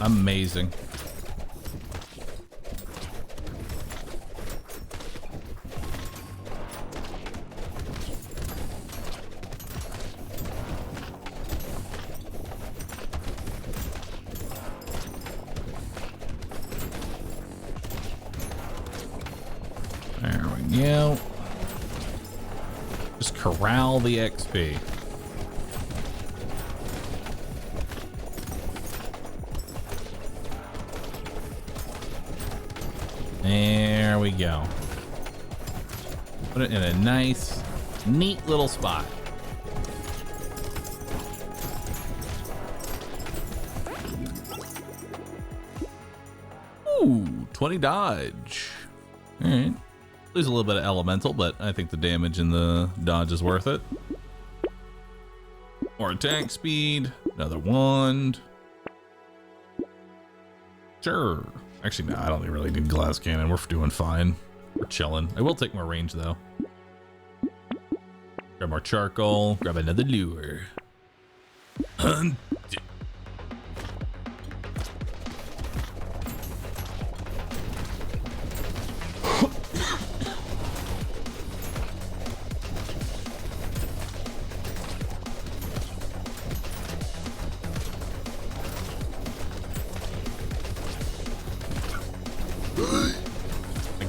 Amazing. There we go. Just corral the XP. There we go. Put it in a nice, neat little spot. Ooh, 20 dodge. All right. Lose a little bit of elemental, but I think the damage in the dodge is worth it. More attack speed. Another wand. Sure. Actually, no, I don't really need glass cannon. We're doing fine. We're chilling. I will take more range, though. Grab more charcoal. Grab another lure. Hunt.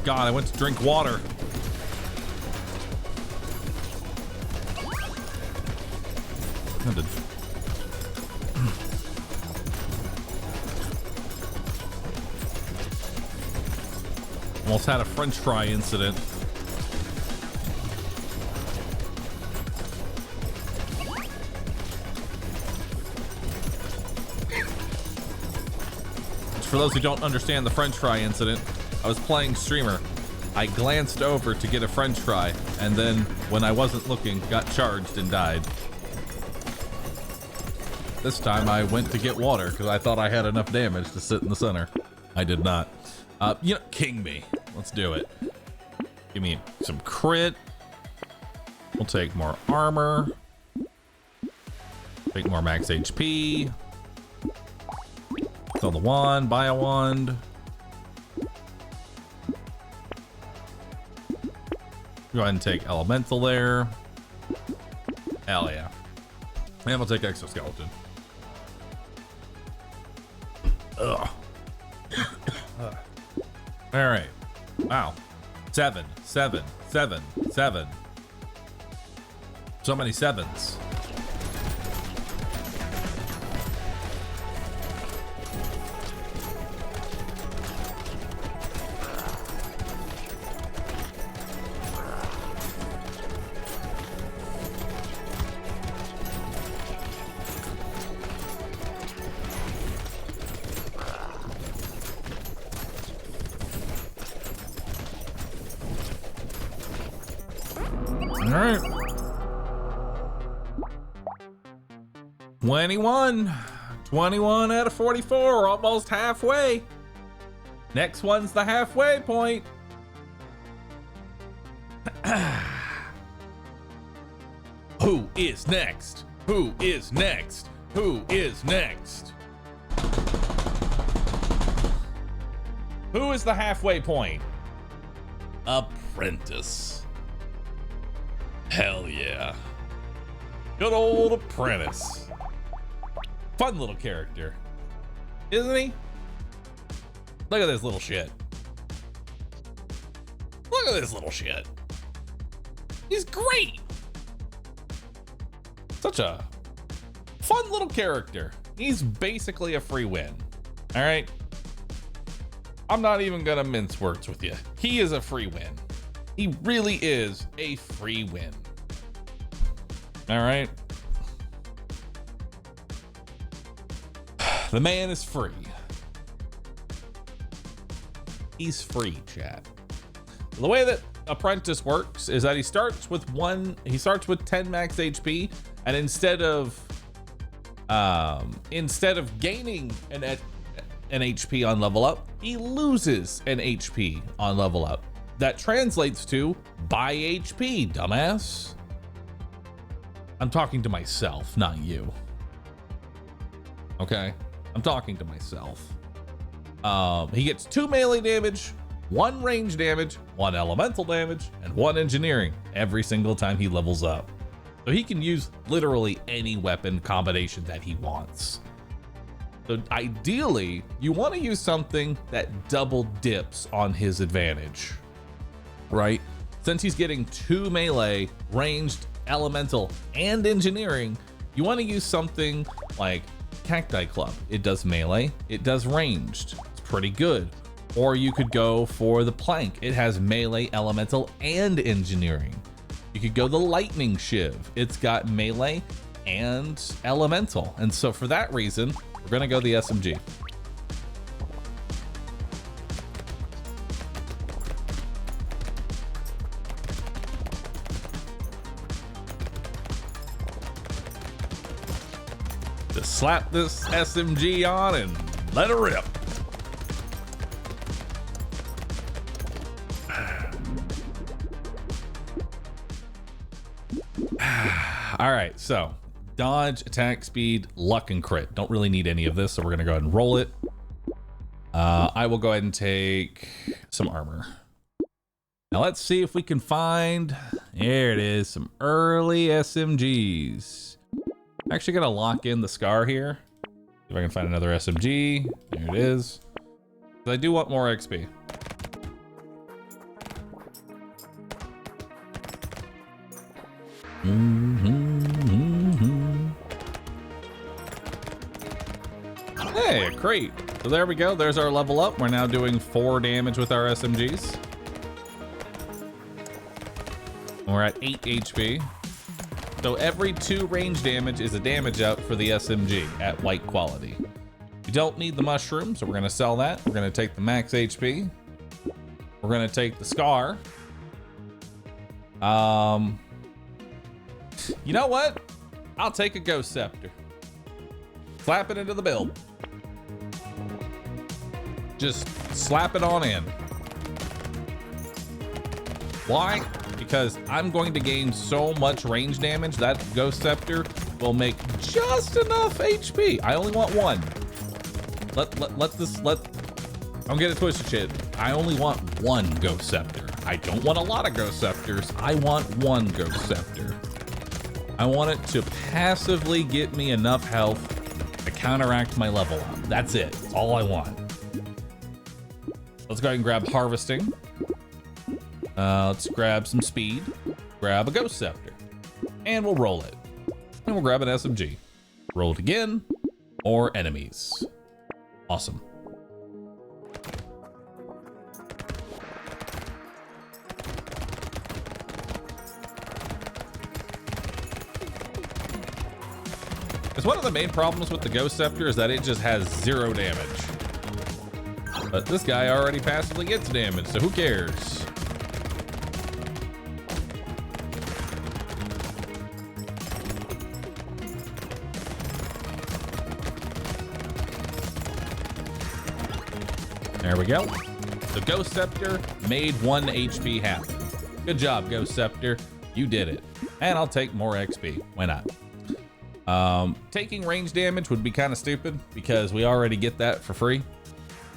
God, I went to drink water. Almost had a French fry incident. For those who don't understand the French fry incident, I was playing streamer. I glanced over to get a French fry, and then when I wasn't looking, got charged and died. This time I went to get water because I thought I had enough damage to sit in the center. I did not. You know, king me. Let's do it. Give me some crit. We'll take more armor. Take more max HP. Sell the wand, buy a wand. Go ahead and take elemental there. Hell yeah. And we'll take exoskeleton. Ugh. All right. Wow. 7, 7, 7, 7. So many sevens. All right. 21 out of 44, almost halfway. Next one's the halfway point. is next? Who is next? Who is next? Who is the halfway point? Apprentice. Hell yeah. Good old Apprentice. Fun little character. Isn't he? Look at this little shit. Look at this little shit. He's great. Such a fun little character. He's basically a free win. All right. I'm not even gonna mince words with you. He is a free win. He really is a free win. All right. The man is free. He's free, chat. The way that Apprentice works is that he starts with 10 max HP, and instead of gaining an HP on level up, he loses an HP on level up. That translates to buy HP, dumbass. I'm talking to myself, not you. Okay? I'm talking to myself. He gets 2 melee damage, 1 range damage, 1 elemental damage, and 1 engineering every single time he levels up. So he can use literally any weapon combination that he wants. So ideally, you want to use something that double dips on his advantage, right? Since he's getting 2 melee, ranged, elemental, and engineering, you want to use something like Cacti Club. It does melee, it does ranged. It's pretty good. Or you could go for the Plank. It has melee, elemental, and engineering. You could go the Lightning Shiv. It's got melee and elemental. And so for that reason, we're gonna go the SMG. Just slap this SMG on and let it rip. All right, so dodge, attack speed, luck, and crit. Don't really need any of this, so we're gonna go ahead and roll it. I will go ahead and take some armor. Now let's see if we can find, there it is, some early SMGs. I'm actually gonna lock in the Scar here. See if I can find another SMG. There it is. I do want more XP. Hey, a crate. So there we go. There's our level up. We're now doing 4 damage with our SMGs. We're at 8 HP. So every 2 range damage is a damage up for the SMG at white quality. We don't need the mushroom, so we're gonna sell that. We're gonna take the max HP. We're gonna take the Scar. You know what? I'll take a Ghost Scepter. Slap it into the build. Just slap it on in. Why? Because I'm going to gain so much range damage that Ghost Scepter will make just enough HP. I only want 1. I'm getting twisted shit. I only want 1 Ghost Scepter. I don't want a lot of Ghost Scepters. I want 1 Ghost Scepter. I want it to passively get me enough health to counteract my level up. That's it. That's all I want. Let's go ahead and grab Harvesting. Let's grab some speed. Grab a Ghost Scepter. And we'll roll it. And we'll grab an SMG. Roll it again. Or enemies. Awesome. Because one of the main problems with the Ghost Scepter is that it just has 0 damage. But this guy already passively gets damage, so who cares? There we go. The Ghost Scepter made 1 HP happen. Good job, Ghost Scepter. You did it. And I'll take more XP. Why not? Taking range damage would be kind of stupid because we already get that for free.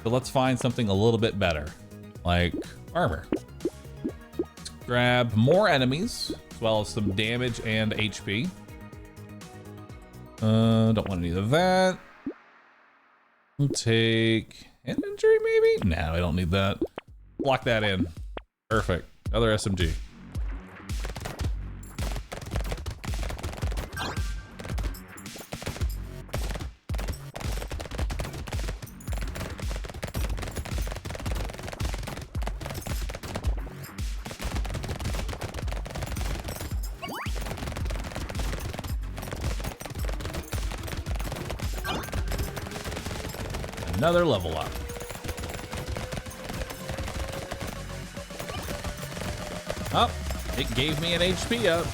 So let's find something a little bit better, like armor. Let's grab more enemies, as well as some damage and HP. Don't want any of that. We'll take injury, maybe? No, I don't need that. Lock that in. Perfect. Another SMG. Another level up. Oh, it gave me an HP up.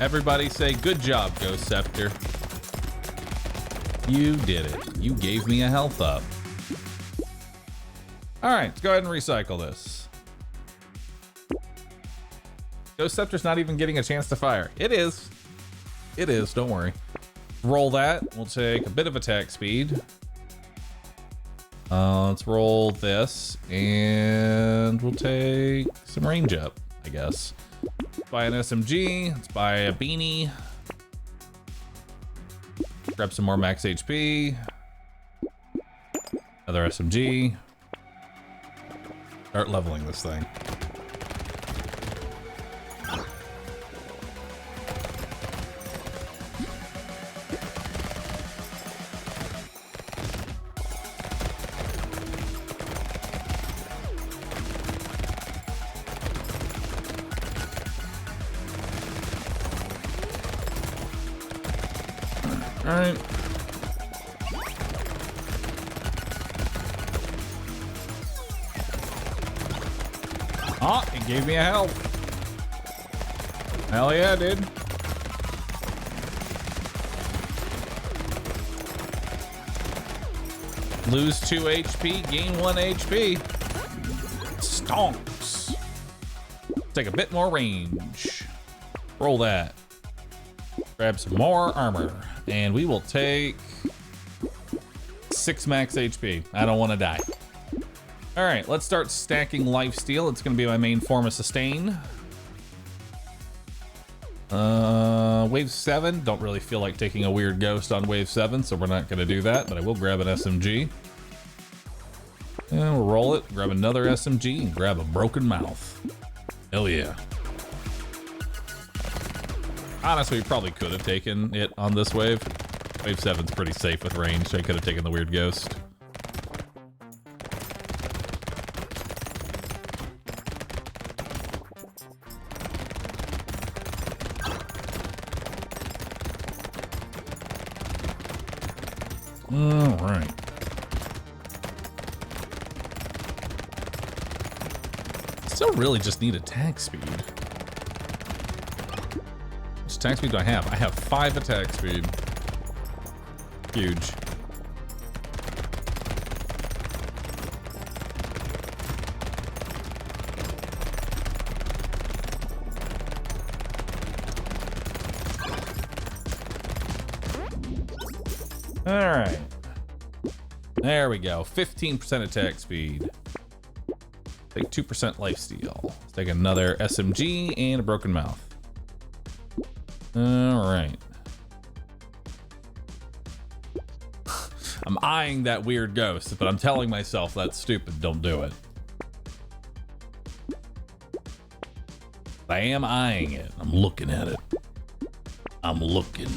Everybody say good job, Ghost Scepter. You did it. You gave me a health up. All right, let's go ahead and recycle this. Ghost Scepter's not even getting a chance to fire. It is. It is, don't worry. Roll that. We'll take a bit of attack speed. Let's roll this, and we'll take some range up, I guess. Let's buy an SMG. Let's buy a beanie. Grab some more max HP. Another SMG. Start leveling this thing. All right. Oh, it gave me a health. Hell yeah, dude. Lose 2 HP, gain 1 HP. Stonks. Take a bit more range. Roll that. Grab some more armor. And we will take 6 max HP. I don't want to die. All right, let's start stacking lifesteal. It's going to be my main form of sustain. Wave 7. Don't really feel like taking a weird ghost on wave 7, so we're not going to do that, but I will grab an SMG. And we'll roll it, grab another SMG, and grab a broken mouth. Hell yeah. Honestly, we probably could have taken it on this wave. Wave 7's pretty safe with range, so I could have taken the weird ghost. All right. Still really just need attack speed. Attack speed do I have? I have 5 attack speed. Huge. All right. There we go. 15% attack speed. Take 2% lifesteal. Let's take another SMG and a broken mouth. All right. I'm eyeing that weird ghost, but I'm telling myself that's stupid. Don't do it. I am eyeing it. I'm looking at it. I'm looking.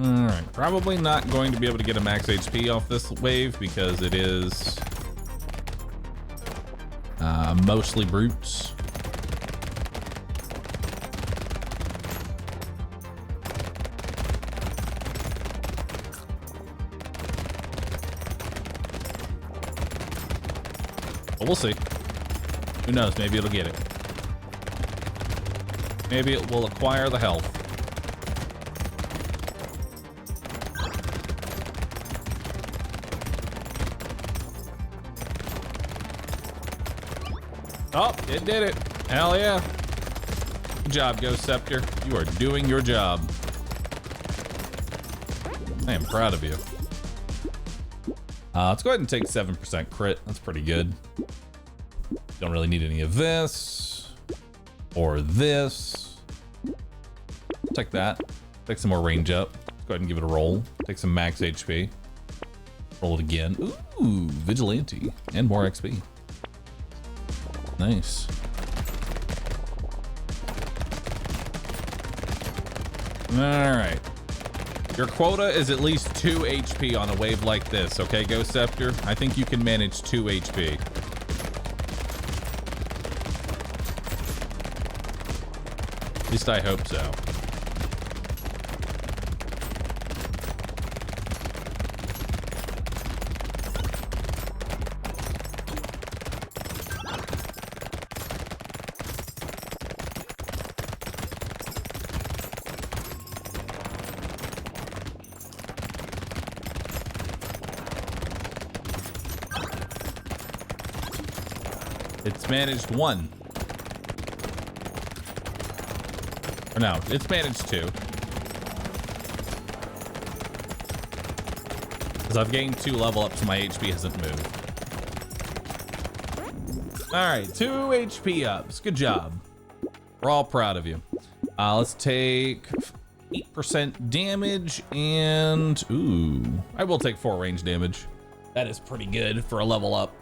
All right. Probably not going to be able to get a max HP off this wave because it is mostly brutes. But we'll see. Who knows? Maybe it'll get it. Maybe it will acquire the health. Oh, it did it. Hell yeah. Good job, Ghost Scepter. You are doing your job. I am proud of you. Let's go ahead and take 7% crit. That's pretty good. Don't really need any of this or this. Take that. Take some more range up. Let's go ahead and give it a roll. Take some max HP. Roll it again. Ooh, Vigilante and more XP. Nice. All right. Your quota is at least 2 HP on a wave like this, okay, Ghost Scepter? I think you can manage 2 HP. At least I hope so. It's managed 1. Or no, it's managed 2. Because I've gained 2 level ups, so my HP hasn't moved. Alright, 2 HP ups. Good job. We're all proud of you. Let's take 8% damage and... Ooh. I will take 4 range damage. That is pretty good for a level up.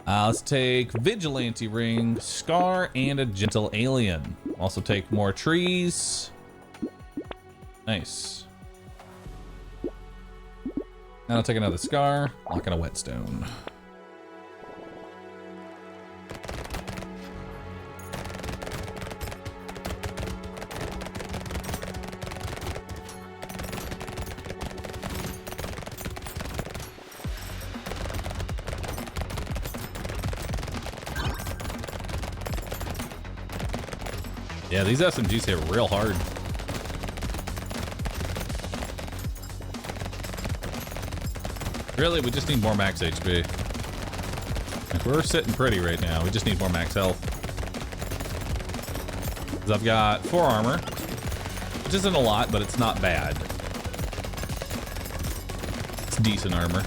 Let's take Vigilante Ring, Scar, and a Gentle Alien. Also take more trees. Nice. Now I'll take another Scar, lock in a Whetstone. Yeah, these SMGs hit real hard. Really, we just need more max HP. Like, we're sitting pretty right now. We just need more max health. 'Cause I've got 4 armor, which isn't a lot, but it's not bad. It's decent armor.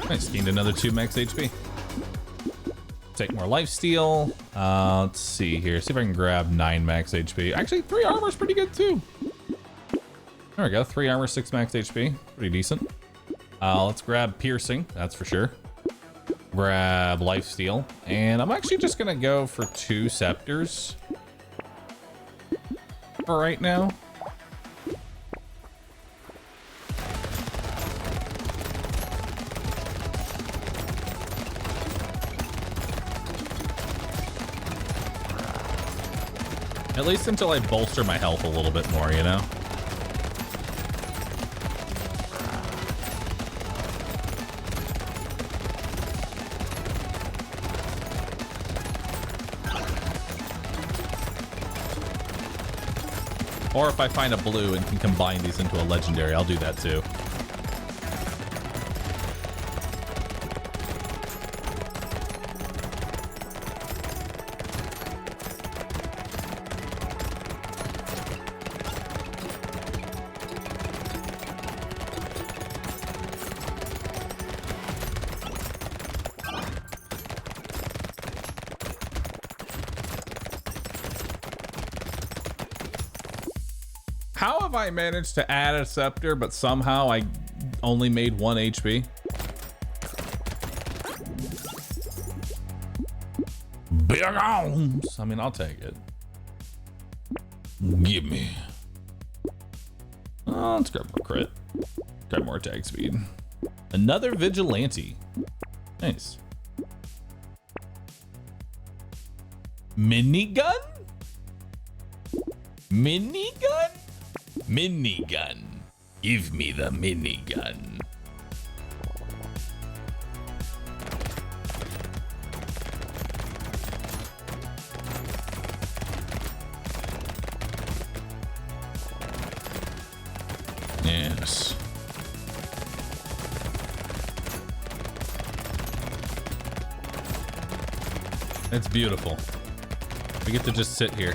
Nice, gained another 2 max HP. Take more lifesteal. Let's see here. See if I can grab 9 max HP. Actually, 3 armor is pretty good too. There we go. 3 armor, 6 max HP. Pretty decent. Let's grab piercing. That's for sure. Grab lifesteal. And I'm actually just going to go for 2 scepters for right now. At least until I bolster my health a little bit more, you know? Or if I find a blue and can combine these into a legendary, I'll do that too. How have I managed to add a scepter, but somehow I only made 1 HP? Big arms! I mean, I'll take it. Give me. Oh, let's grab more crit. Grab more attack speed. Another vigilante. Nice. Minigun? Minigun? Minigun. Give me the minigun. Yes. It's beautiful. We get to just sit here.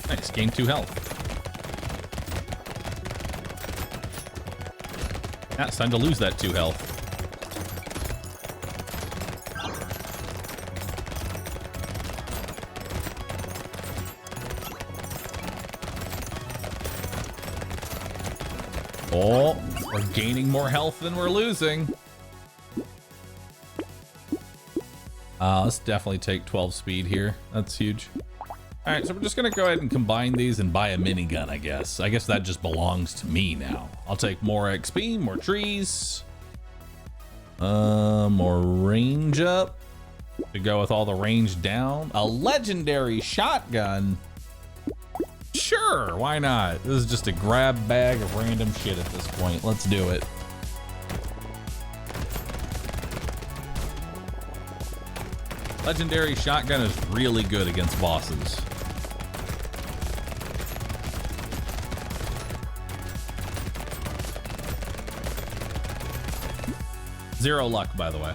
Nice, gain 2 health. Now it's time to lose that 2 health. Oh, we're gaining more health than we're losing. Let's definitely take 12 speed here. That's huge. All right, so we're just gonna go ahead and combine these and buy a minigun, I guess. I guess that just belongs to me now. I'll take more XP, more trees, more range up to go with all the range down. A legendary shotgun. Sure, why not? This is just a grab bag of random shit at this point. Let's do it. Legendary shotgun is really good against bosses. Zero luck, by the way.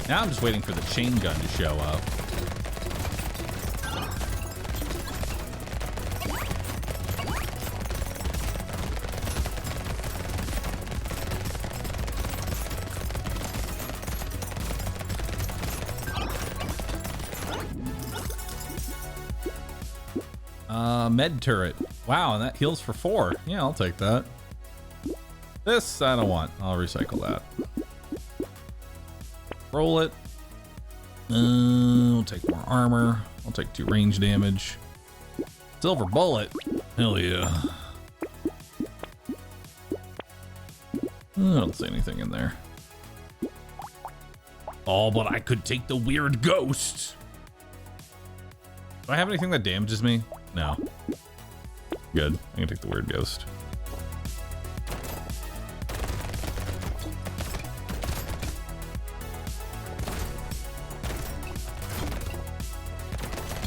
Now I'm just waiting for the chain gun to show up. Med turret. Wow, and that heals for 4. Yeah, I'll take that. This I don't want. I'll recycle that. Roll it. We'll take more armor. I'll take 2 range damage. Silver bullet. Hell yeah. I don't see anything in there. Oh, but I could take the weird ghost. Do I have anything that damages me? No. Good. I can take the weird ghost.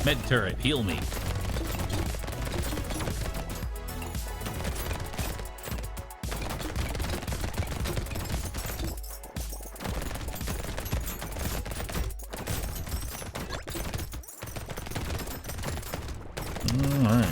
Med turret, heal me. All right.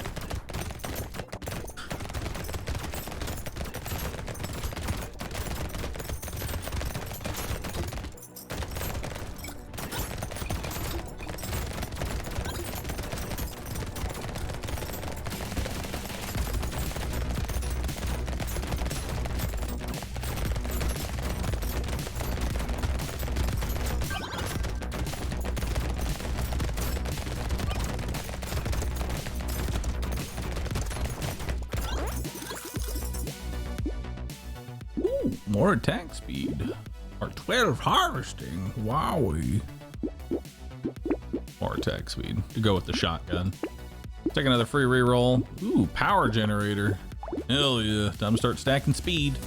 More attack speed. Or 12 harvesting. Wowie. More attack speed to go with the shotgun. Take another free reroll. Ooh, power generator. Hell yeah. Time to start stacking speed.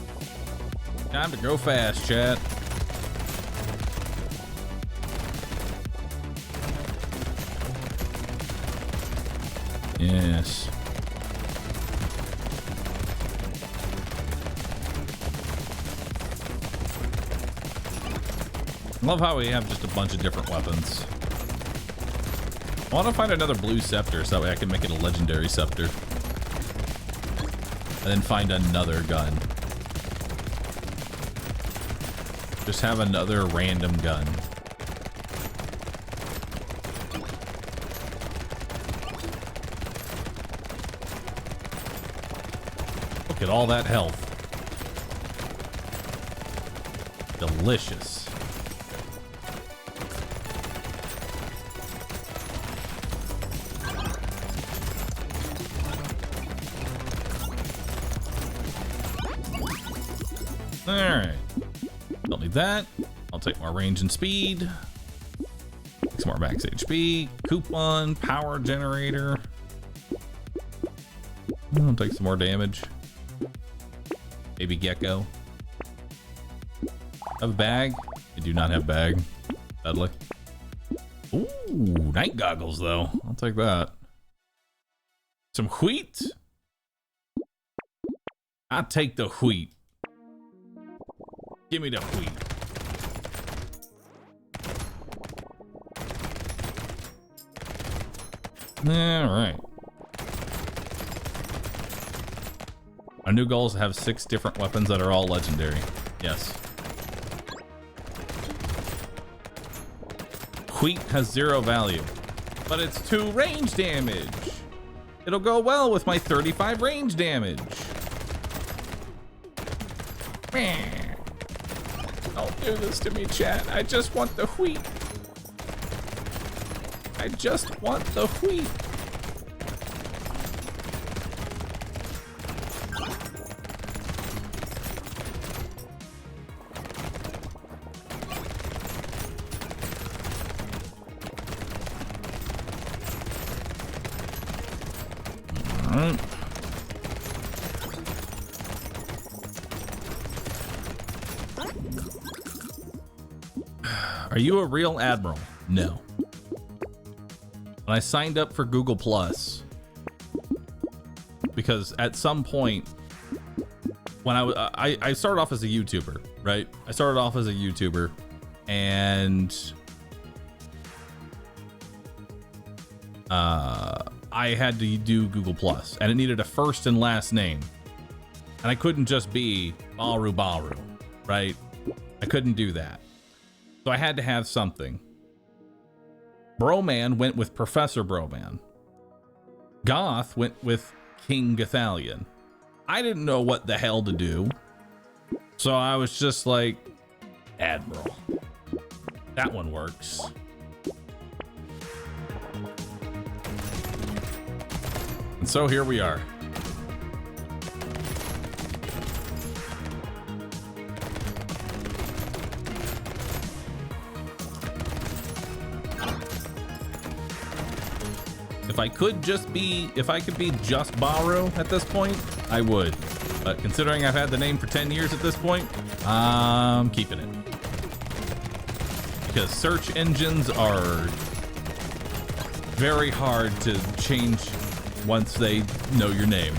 Time to go fast, chat. Yes. Love how we have just a bunch of different weapons. I want to find another blue scepter so that way I can make it a legendary scepter. And then find another gun. Just have another random gun. Look at all that health. Delicious. All right. Don't need that. I'll take more range and speed. Take some more max HP. Coupon, power generator. I'll take some more damage. Baby gecko. Have a bag? I do not have bag. Sadly. Ooh, night goggles though. I'll take that. Some wheat? I'll take the wheat. Give me the wheat. All right. Our new goal is to have 6 different weapons that are all legendary. Yes. Wheat has 0 value, but it's 2 range damage. It'll go well with my 35 range damage. Don't do this to me, chat. I just want the wheat. I just want the wheat. Are you a real admiral? No. When I signed up for Google Plus, because at some point when I started off as a YouTuber, right? I started off as a YouTuber, and I had to do Google Plus, and it needed a first and last name, and I couldn't just be AdmiralBahroo, right? I couldn't do that. So I had to have something. Broman went with Professor Broman. Goth went with King Gothalion. I didn't know what the hell to do. So I was just like, Admiral. That one works. And so here we are. If I could be just Bahroo at this point, I would. But considering I've had the name for 10 years at this point, I'm keeping it. Because search engines are very hard to change once they know your name.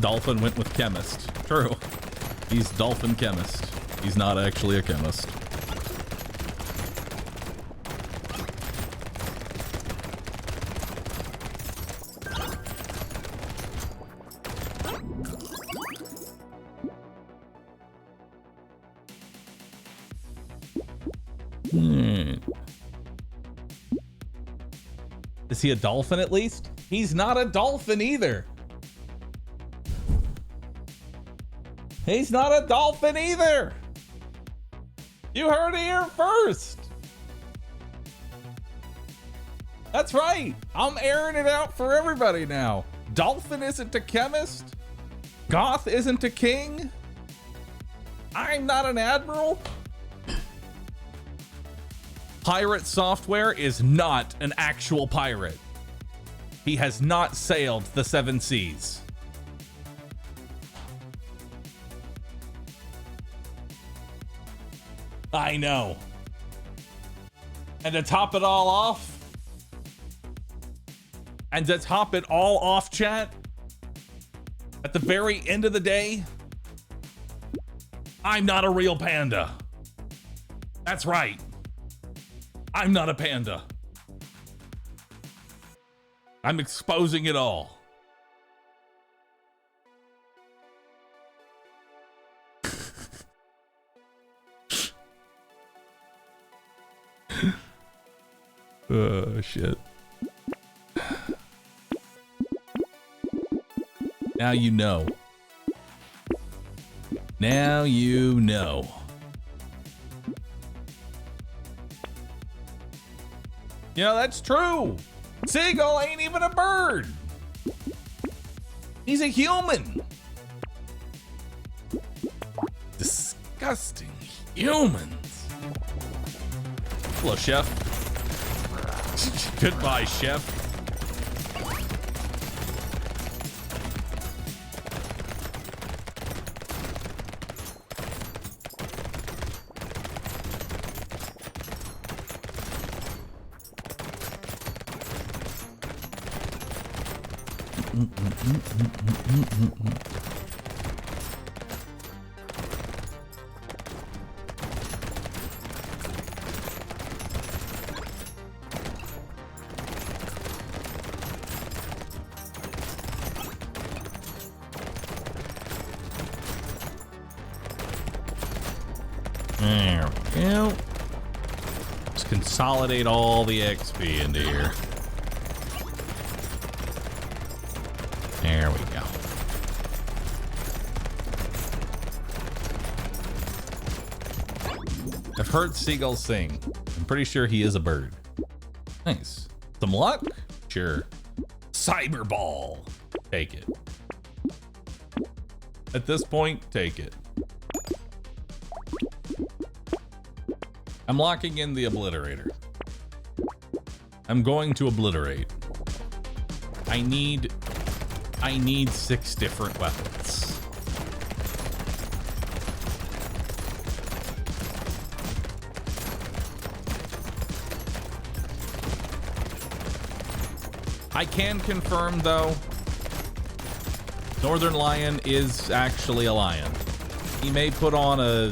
Dolphin went with chemist. True. He's dolphin chemist. He's not actually a chemist. Is he a dolphin at least? He's not a dolphin either. He's not a dolphin either. You heard it here first. That's right. I'm airing it out for everybody now. Dolphin isn't a chemist. Goth isn't a king. I'm not an admiral. Pirate Software is not an actual pirate. He has not sailed the 7 seas. I know. And to top it all off, chat, at the very end of the day, I'm not a real panda. That's right. I'm not a panda. I'm exposing it all. Oh, shit. Now you know. Now you know. You know, that's true. Seagull ain't even a bird. He's a human. Disgusting humans. Hello, Chef. Goodbye, Chef. There we go. Let's consolidate all the XP into here. There we go. I've heard seagulls sing. I'm pretty sure he is a bird. Nice. Some luck? Sure. Cyber ball. Take it. At this point, take it. I'm locking in the obliterator. I'm going to obliterate. I need 6 different weapons. I can confirm though, Northern Lion is actually a lion. He may put on a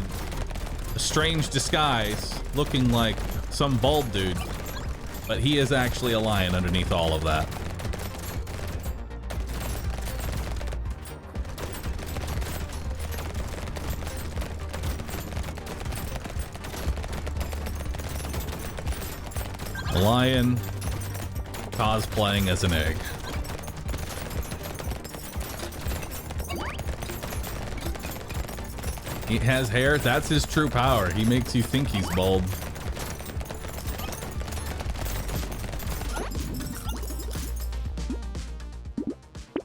strange disguise looking like some bald dude, but he is actually a lion underneath all of that. A lion cosplaying as an egg. He has hair. That's his true power. He makes you think he's bald.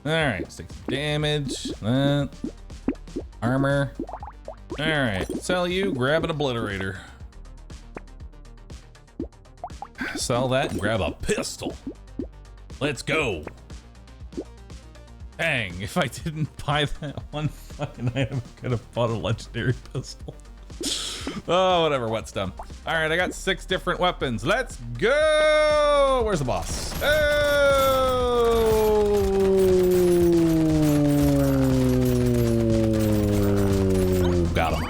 Alright, 6 damage. Armor. Alright, sell you, grab an obliterator. Sell that and grab a pistol. Let's go. Dang, if I didn't buy that one fucking item, I could have bought a legendary pistol. Oh, whatever, what's done. All right, I got 6 different weapons. Let's go. Where's the boss? Oh, got him.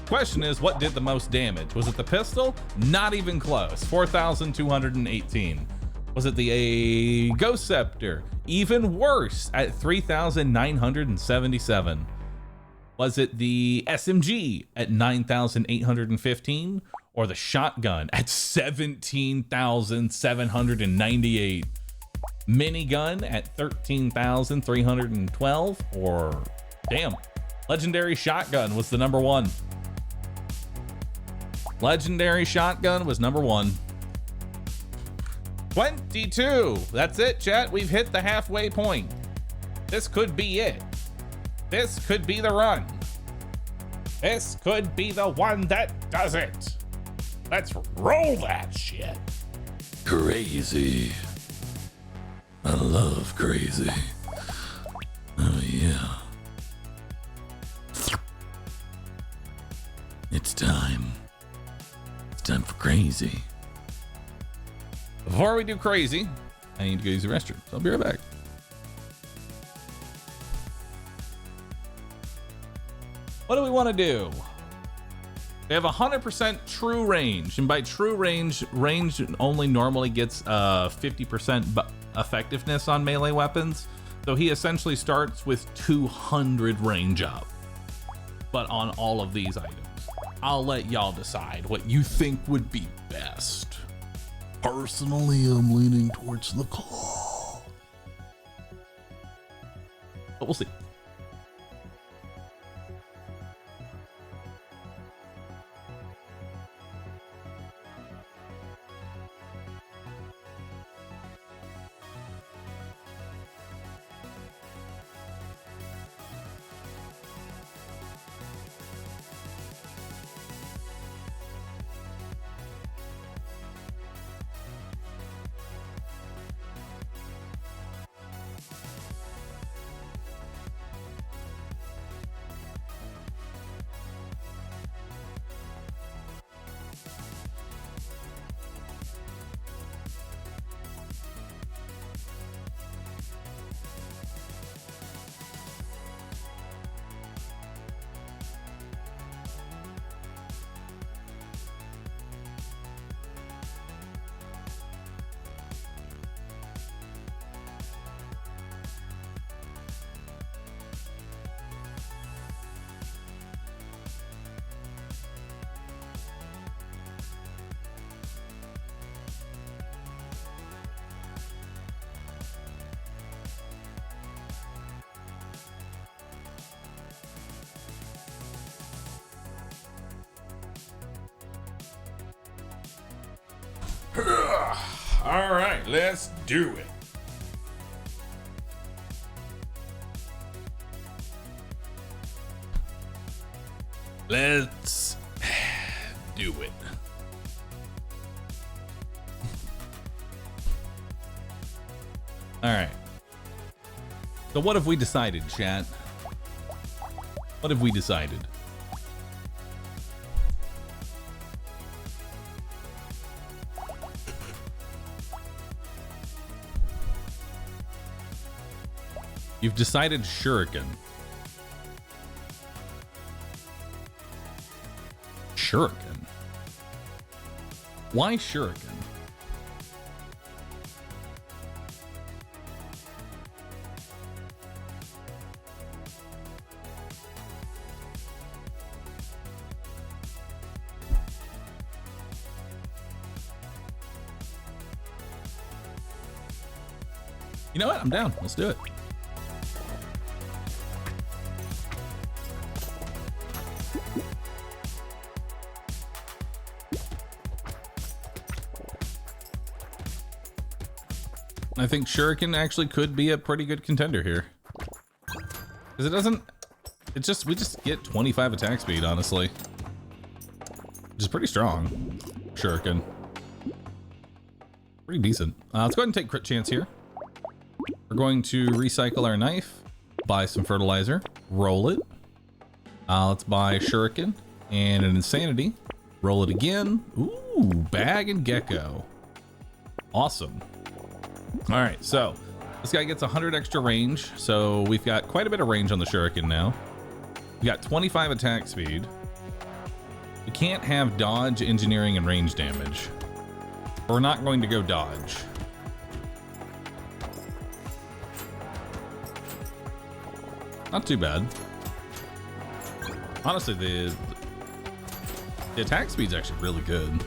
Question is, what did the most damage? Was it the pistol? Not even close. 4,218. Was it the Ghost Scepter? Even worse at 3,977. Was it the SMG at 9,815? Or the shotgun at 17,798? Minigun at 13,312? Or, damn, legendary shotgun was the number 1. Legendary shotgun was number 1. 22. That's it, chat. We've hit the halfway point. This could be it. This could be the run. This could be the one that does it. Let's roll that shit. Crazy. I love crazy. Oh yeah. It's time. It's time for crazy. Before we do crazy, I need to go use the restroom. So I'll be right back. What do we want to do? We have 100% true range, and by true range only normally gets 50% effectiveness on melee weapons. So he essentially starts with 200 range up. But on all of these items, I'll let y'all decide what you think would be best. Personally, I'm leaning towards the claw, but we'll see. All right, let's do it. Let's do it. All right. So what have we decided, chat? What have we decided? You've decided shuriken. Shuriken? Why shuriken? You know what? I'm down. Let's do it. I think shuriken actually could be a pretty good contender here. Because it doesn't... we just get 25 attack speed, honestly. Which is pretty strong. Shuriken. Pretty decent. Let's go ahead and take crit chance here. We're going to recycle our knife, buy some fertilizer, roll it. Let's buy shuriken and an insanity. Roll it again. Ooh, bag and gecko. Awesome. All right, so this guy gets 100 extra range. So we've got quite a bit of range on the shuriken now. We got 25 attack speed. We can't have dodge, engineering, and range damage. We're not going to go dodge. Not too bad. Honestly, the attack speed's actually really good.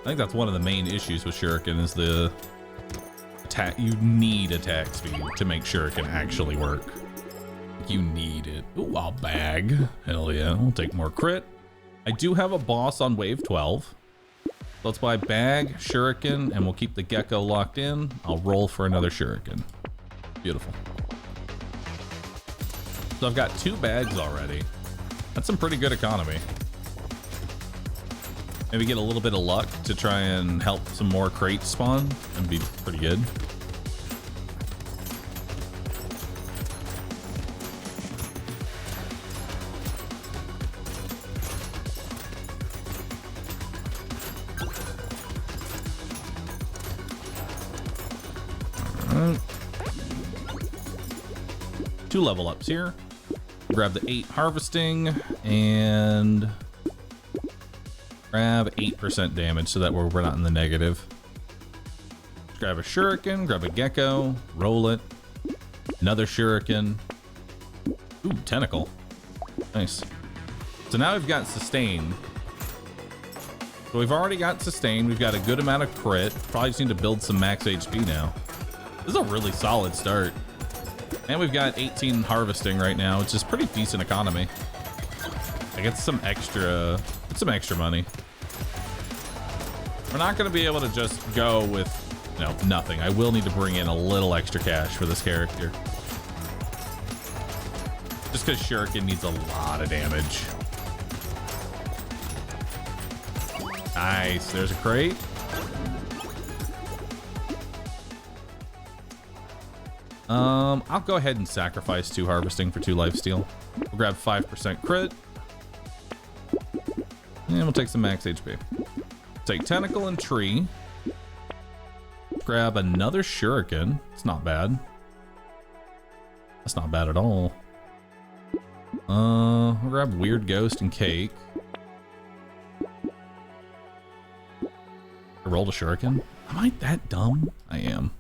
I think that's one of the main issues with shuriken is the attack. You need attack speed to make shuriken actually work. You need it. Ooh, I'll bag. Hell yeah, we'll take more crit. I do have a boss on wave 12. Let's buy bag, shuriken, and we'll keep the gecko locked in. I'll roll for another shuriken. Beautiful. So I've got 2 bags already. That's some pretty good economy. Maybe get a little bit of luck to try and help some more crates spawn. That'd be pretty good. All right. 2 level ups here. Grab the 8 harvesting and grab 8% damage so that we're not in the negative. Grab a shuriken, grab a gecko, roll it. Another shuriken. Ooh, tentacle. Nice. So now we've got sustain. So we've already got sustain. We've got a good amount of crit. Probably just need to build some max HP now. This is a really solid start. And we've got 18 harvesting right now, which is pretty decent economy. I get some extra money. We're not going to be able to just go with, nothing. I will need to bring in a little extra cash for this character. Just because shuriken needs a lot of damage. Nice, there's a crate. I'll go ahead and sacrifice 2 harvesting for 2 lifesteal. We'll grab 5% crit. And we'll take some max HP. Take tentacle and tree. Grab another shuriken. It's not bad. That's not bad at all. We'll grab weird ghost and cake. I rolled a shuriken. Am I that dumb? I am.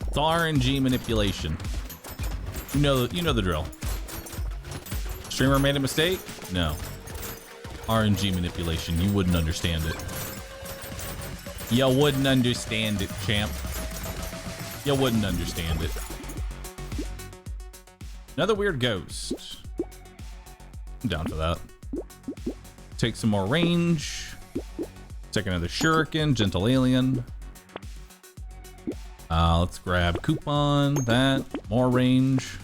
It's RNG manipulation. You know the drill. Streamer made a mistake? No. RNG manipulation. You wouldn't understand it. You wouldn't understand it, champ. You wouldn't understand it. Another weird ghost. I'm down for that. Take some more range. Take another shuriken, gentle alien. Let's grab coupon, that, more range.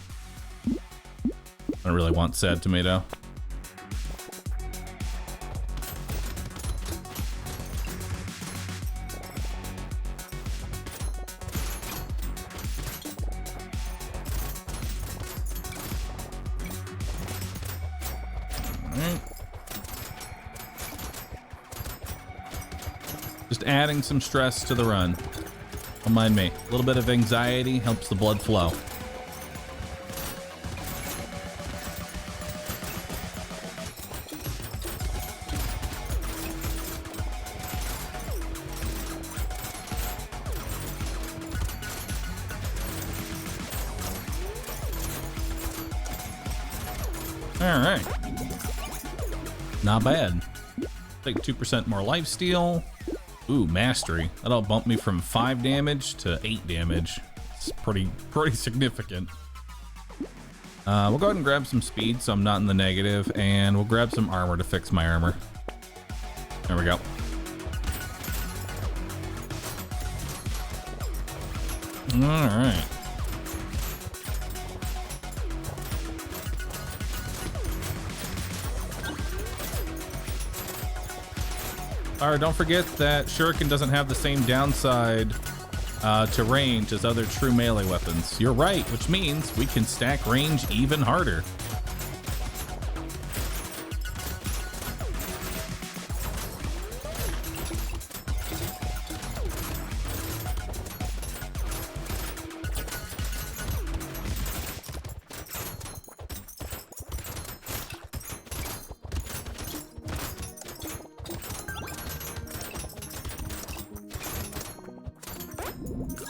I don't really want sad tomato. Alright. Just adding some stress to the run. Don't mind me. A little bit of anxiety helps the blood flow. All right. Not bad. Take 2% more lifesteal. Ooh, mastery. That'll bump me from 5 damage to 8 damage. It's pretty significant. We'll go ahead and grab some speed so I'm not in the negative, and we'll grab some armor to fix my armor. There we go. All right. Alright, don't forget that Shuriken doesn't have the same downside to range as other true melee weapons. You're right, which means we can stack range even harder.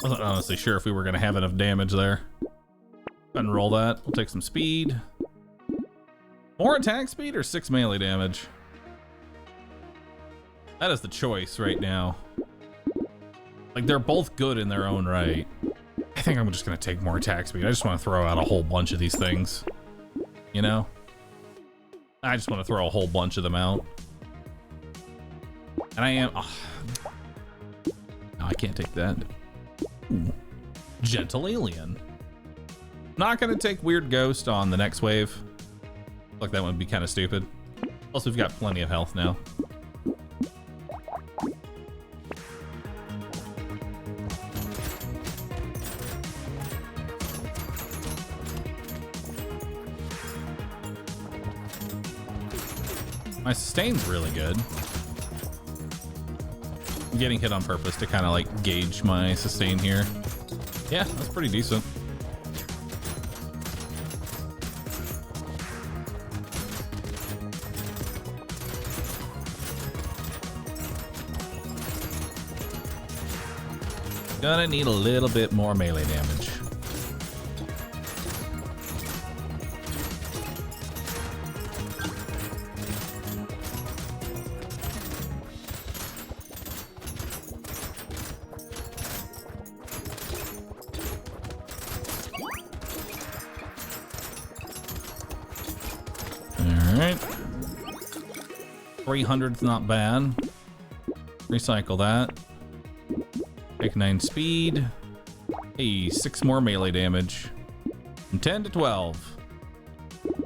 Wasn't honestly sure if we were going to have enough damage there. Go ahead and roll that. We'll take some speed. More attack speed or 6 melee damage? That is the choice right now. Like, they're both good in their own right. I think I'm just going to take more attack speed. I just want to throw out a whole bunch of these things. You know? I just want to throw a whole bunch of them out. And I am... Oh. No, I can't take that. Ooh. Gentle alien. Not gonna take weird ghost on the next wave. Like that would be kind of stupid. Plus we've got plenty of health now. My sustain's really good. I'm getting hit on purpose to kind of like gauge my sustain here. Yeah, that's pretty decent. Gonna need a little bit more melee damage. Alright. 300's not bad. Recycle that. Take 9 speed. Hey, 6 more melee damage. From 10 to 12. And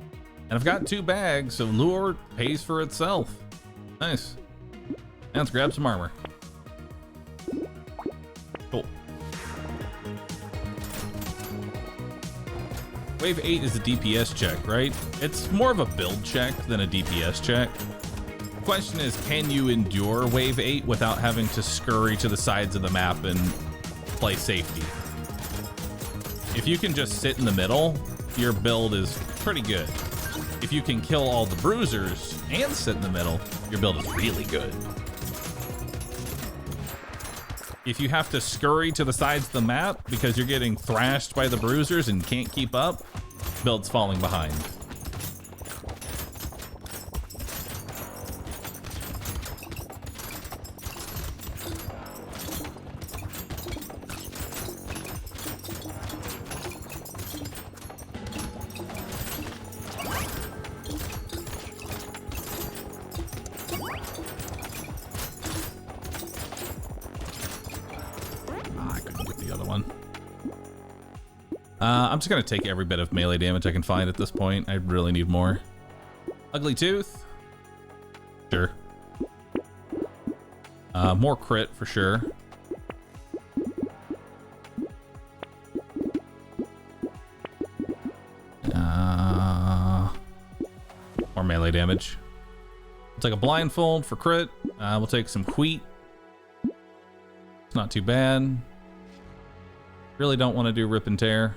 I've got 2 bags, so lure pays for itself. Nice. Now let's grab some armor. Cool. Wave 8 is a DPS check, right? It's more of a build check than a DPS check. Question is, can you endure wave 8 without having to scurry to the sides of the map and play safety? If you can just sit in the middle, your build is pretty good. If you can kill all the bruisers and sit in the middle, your build is really good. If you have to scurry to the sides of the map because you're getting thrashed by the bruisers and can't keep up, build's falling behind. I'm just gonna take every bit of melee damage I can find at this point. I really need more. Ugly Tooth. Sure. More crit for sure. More melee damage. We'll take a blindfold for crit. We'll take some wheat. It's not too bad. Really don't want to do rip and tear.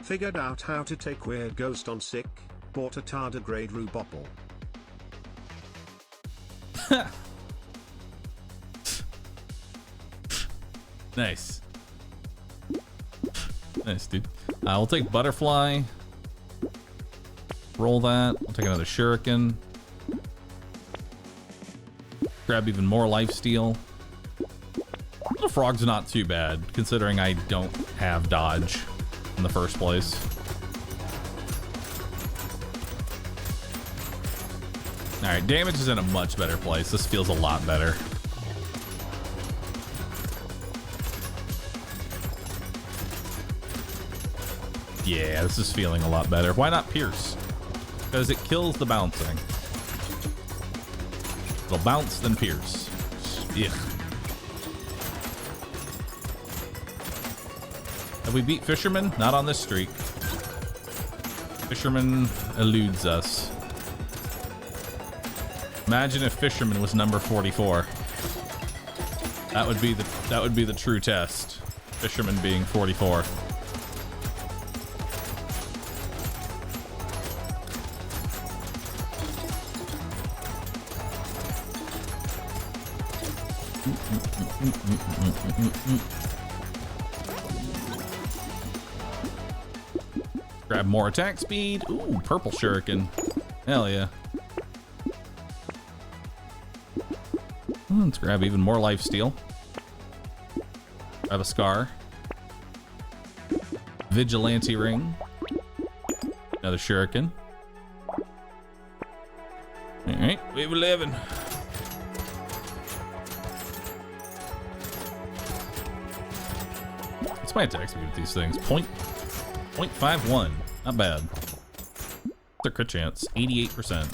Figured out how to take weird ghost on sick. Bought a tardigrade bottle. Nice. Nice, dude. We'll take butterfly. Roll that. We'll take another shuriken. Grab even more lifesteal. The frog's not too bad, considering I don't have dodge in the first place. Alright, damage is in a much better place. This feels a lot better. Yeah, this is feeling a lot better. Why not pierce? Because it kills the bouncing. It'll bounce, then pierce. Yeah. Have we beat Fisherman? Not on this streak. Fisherman eludes us. Imagine if Fisherman was number 44. That would be the true test. Fisherman being 44. Grab more attack speed. Ooh, purple shuriken. Hell yeah. Let's grab even more lifesteal. Grab a scar. Vigilante ring. Another shuriken. Alright, wave 11. What's my attack speed with these things? 0.51. Not bad. What's our crit chance? 88%.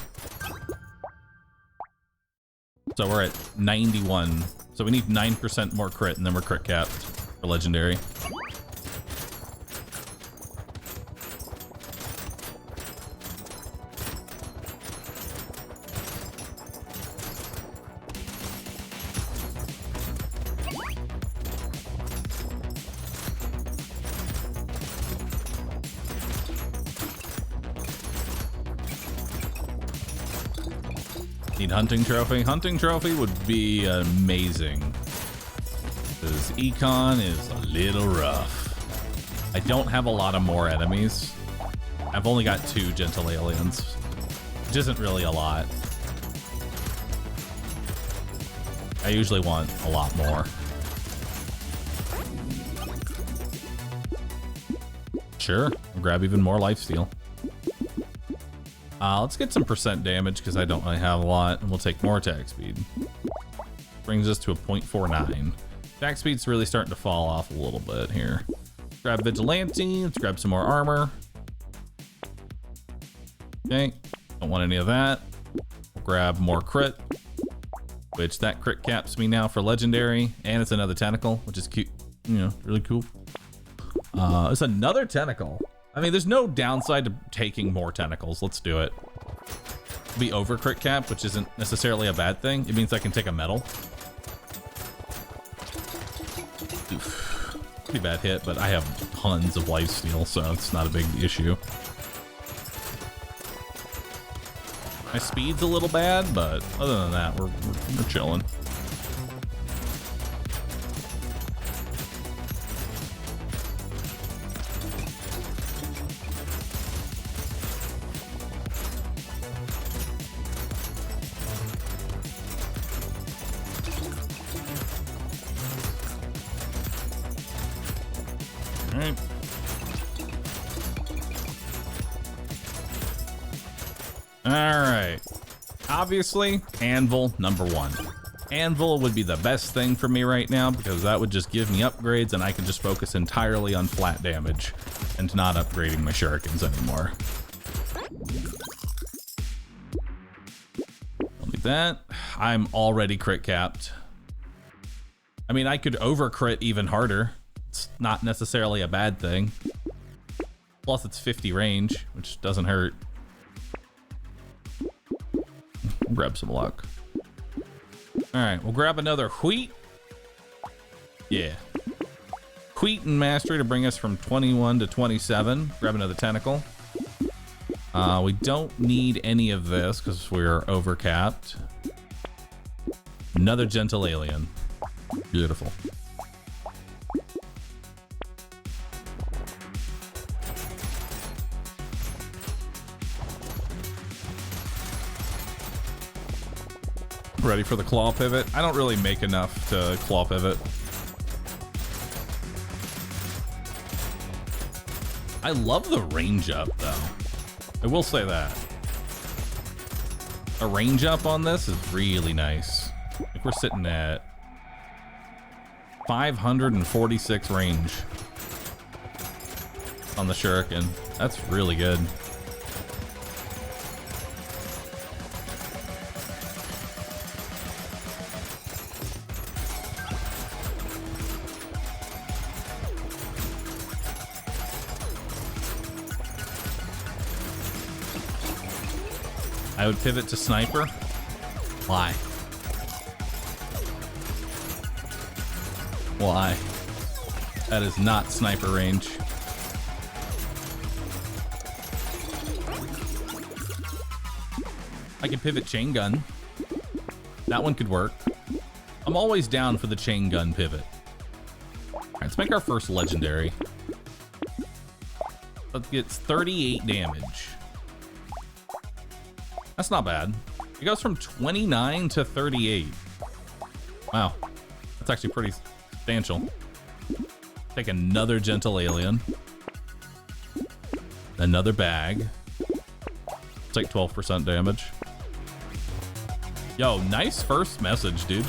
So we're at 91. So we need 9% more crit, and then we're crit capped for legendary. Need hunting trophy. Hunting trophy would be amazing. Because econ is a little rough. I don't have a lot of more enemies. I've only got 2 gentle aliens, which isn't really a lot. I usually want a lot more. Sure, I'll grab even more lifesteal. Let's get some percent damage because I don't really have a lot, and we'll take more attack speed. Brings us to a 0.49. Attack speed's really starting to fall off a little bit here. Grab Vigilante, let's grab some more armor. Okay, don't want any of that. We'll grab more crit, which that crit caps me now for legendary, and it's another tentacle, which is cute, you know, really cool. It's another tentacle. I mean, there's no downside to taking more tentacles. Let's do it. Be over crit cap, which isn't necessarily a bad thing. It means I can take a medal. Oof. Pretty bad hit, but I have tons of lifesteal, so it's not a big issue. My speed's a little bad, but other than that, we're chilling. All right. All right. Obviously, Anvil number 1. Anvil would be the best thing for me right now because that would just give me upgrades and I can just focus entirely on flat damage and not upgrading my shurikens anymore. Like that. I'm already crit capped. I mean, I could over crit even harder. It's not necessarily a bad thing. Plus, it's 50 range, which doesn't hurt. Grab some luck. All right, we'll grab another wheat. Yeah. Wheat and mastery to bring us from 21 to 27. Grab another tentacle. We don't need any of this because we're overcapped. Another gentle alien. Beautiful. Ready for the claw pivot? I don't really make enough to claw pivot. I love the range up though. I will say that. A range up on this is really nice. Like we're sitting at 546 range on the shuriken. That's really good. I would pivot to sniper. Why? Why? That is not sniper range. I can pivot chain gun. That one could work. I'm always down for the chain gun pivot. All right, let's make our first legendary. Let's get 38 damage. That's not bad. It goes from 29 to 38. Wow. That's actually pretty substantial. Take another gentle alien. Another bag. Take 12% damage. Yo, nice first message, dude.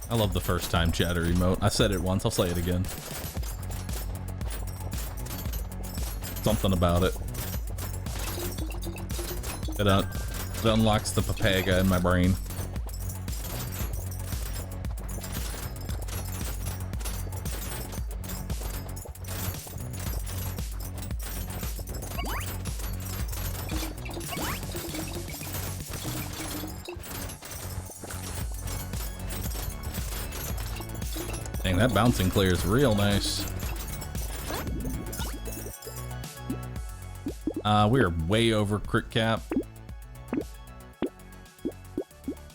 I love the first time chatter emote. I said it once, I'll say it again. Something about it. It unlocks the papaga in my brain. Dang, that bouncing clear is real nice. We are way over crit cap.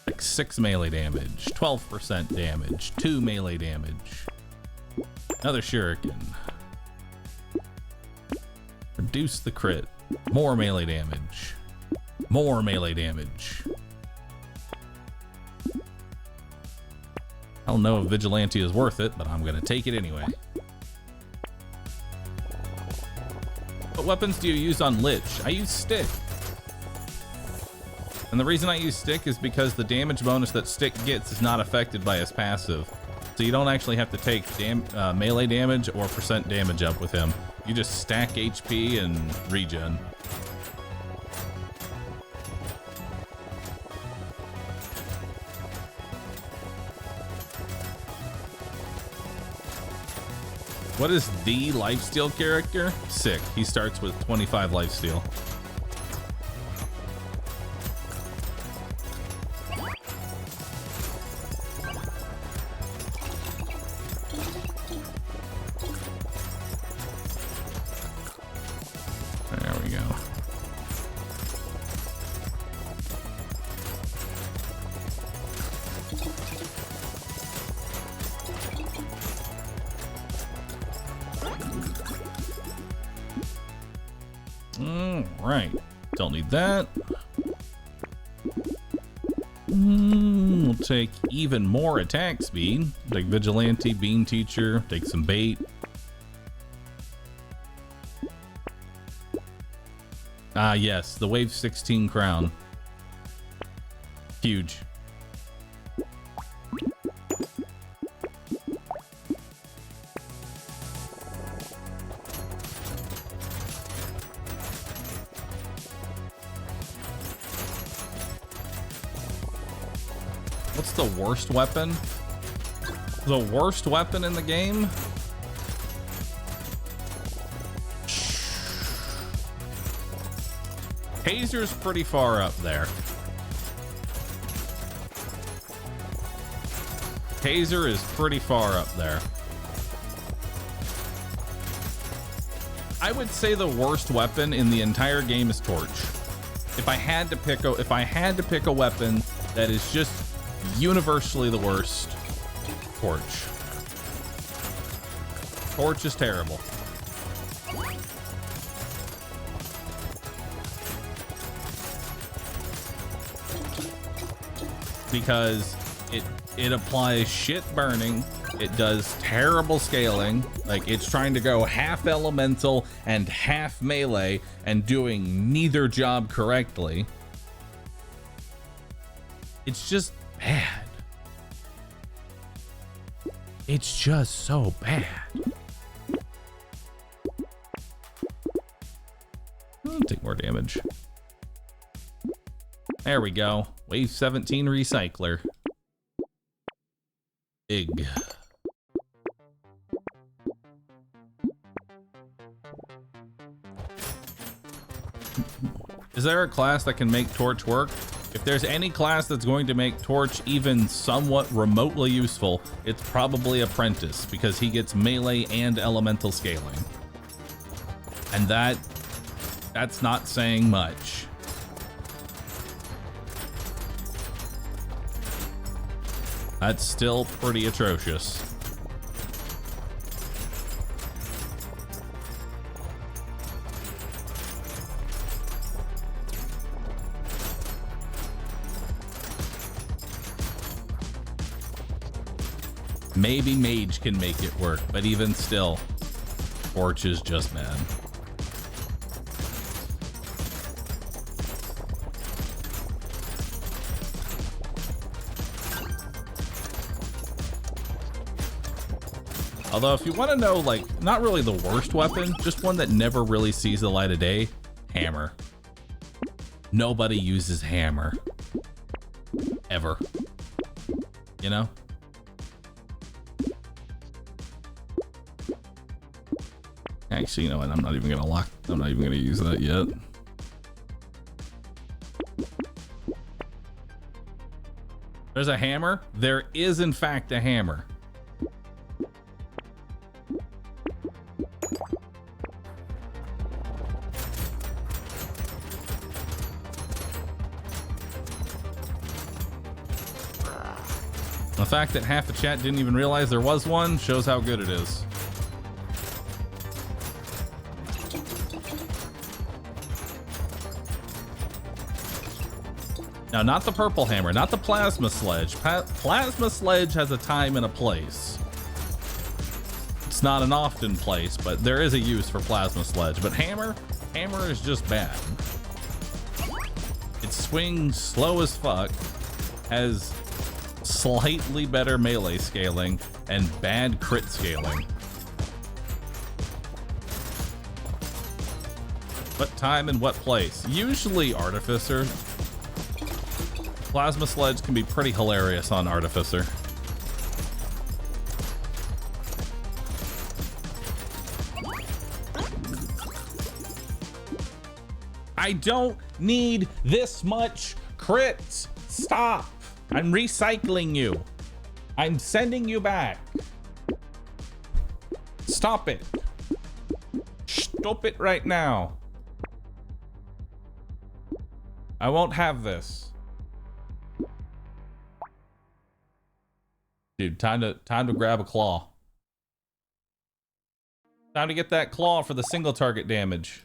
Like 6 melee damage, 12% damage, 2 melee damage. Another shuriken. Reduce the crit. More melee damage. More melee damage. I don't know if Vigilante is worth it, but I'm gonna take it anyway. What weapons do you use on Lich? I use Stick. And the reason I use Stick is because the damage bonus that Stick gets is not affected by his passive. So you don't actually have to take melee damage or percent damage up with him. You just stack HP and regen. What is the lifesteal character? Sick. He starts with 25 lifesteal. There we go. Right. Don't need that. We'll take even more attack speed. Take Vigilante, Bean Teacher, take some bait. Ah, yes, the Wave 16 crown. Huge. What's the worst weapon? The worst weapon in the game? Taser's pretty far up there. Taser is pretty far up there. I would say the worst weapon in the entire game is Torch. If I had to pick a weapon that is just universally the worst, Torch. Torch is terrible. Because it applies shit burning, it does terrible scaling, like it's trying to go half elemental and half melee and doing neither job correctly. It's just bad. It's just so bad. Take more damage. There we go. Wave 17 recycler. Big. Is there a class that can make Torch work? If there's any class that's going to make Torch even somewhat remotely useful, it's probably Apprentice, because he gets melee and elemental scaling. And that's not saying much. That's still pretty atrocious. Maybe Mage can make it work, but even still, Torch is just bad. Although if you want to know, like, not really the worst weapon, just one that never really sees the light of day, hammer. Nobody uses hammer. Ever. You know? Actually, you know what? I'm not even gonna use that yet. There's a hammer. There is, in fact, a hammer. The fact that half the chat didn't even realize there was one shows how good it is. Now, not the purple hammer, not the plasma sledge. Plasma sledge has a time and a place. It's not an often place, but there is a use for plasma sledge. But hammer is just bad. It swings slow as fuck, has slightly better melee scaling, and bad crit scaling. What time and what place? Usually Artificer. Plasma Sledge can be pretty hilarious on Artificer. I don't need this much crits. Stop. I'm recycling you. I'm sending you back. Stop it. Stop it right now. I won't have this. Dude, time to grab a claw. Time to get that claw for the single target damage.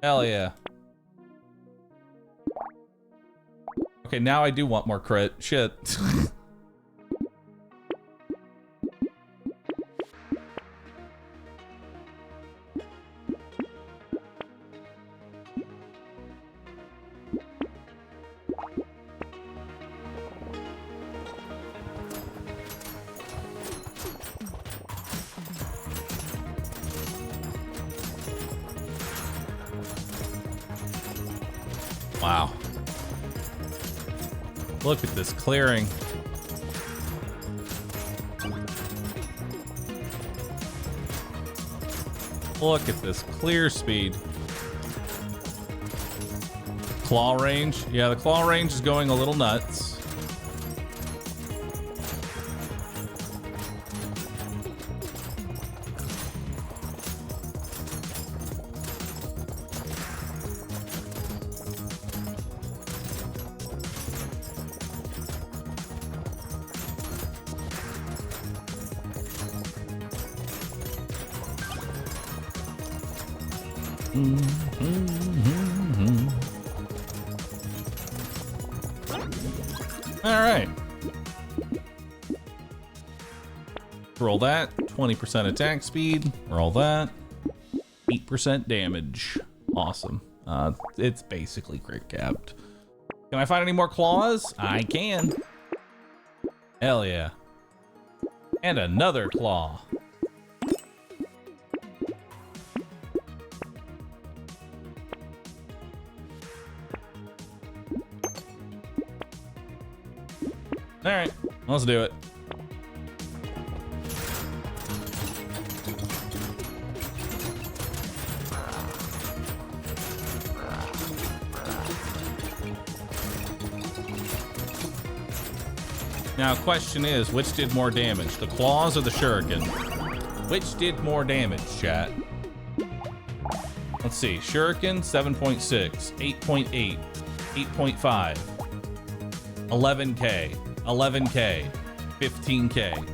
Hell yeah. Okay, now I do want more crit. Shit. Wow. Look at this clearing. Look at this clear speed. Claw range. Yeah, the claw range is going a little nuts. All right. Roll that. 20% attack speed. Roll that. 8% damage. Awesome. It's basically crit capped. Can I find any more claws? I can. Hell yeah. And another claw. All right, let's do it. Now, question is, which did more damage, the claws or the shuriken? Which did more damage, chat? Let's see, shuriken, 7.6, 8.8, 8.5, 11K. 11K, 15K.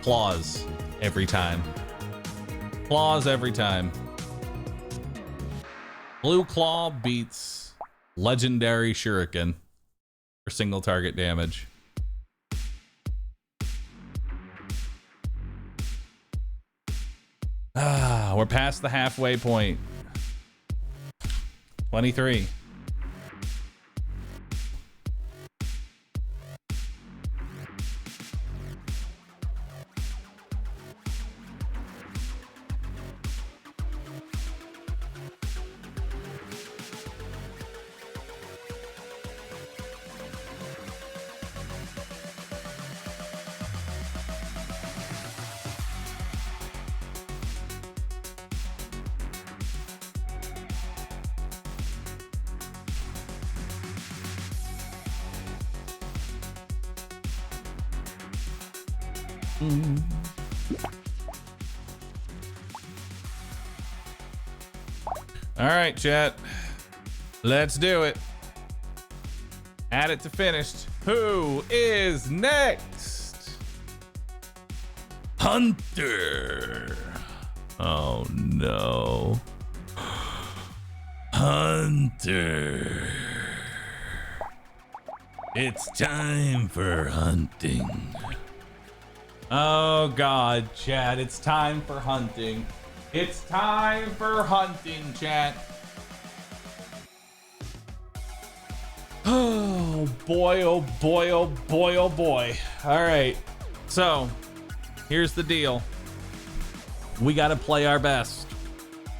Claws every time. Claws every time. Blue claw beats legendary shuriken for single target damage. We're past the halfway point. 23. All right, chat. Let's do it. Add it to finished. Who is next? Hunter. Oh no. Hunter. It's time for hunting. Oh God, chat, it's time for hunting. It's time for hunting, chat. Oh boy, oh boy, oh boy, oh boy. All right, so here's the deal. We gotta play our best.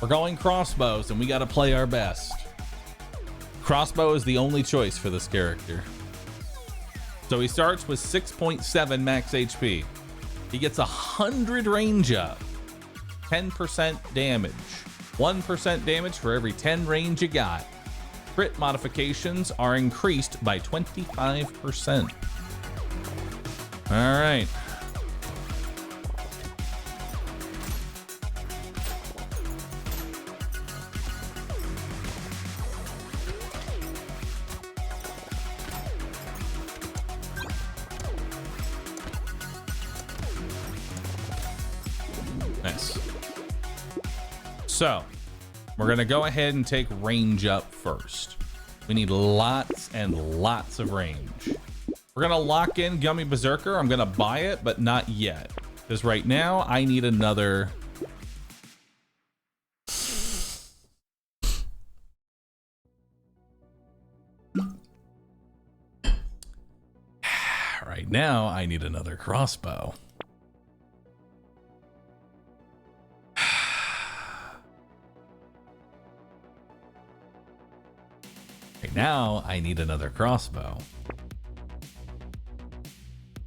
We're going crossbows and we gotta play our best. Crossbow is the only choice for this character. So he starts with 6.7 max HP. He gets 100 range up, 10% damage, 1% damage for every 10 range you got. Crit modifications are increased by 25%. All right. Nice. So, we're going to go ahead and take range up first. We need lots and lots of range. We're going to lock in Gummy Berserker. I'm going to buy it, but not yet. Because right now, I need another... Right now, I need another crossbow. Right now, I need another crossbow.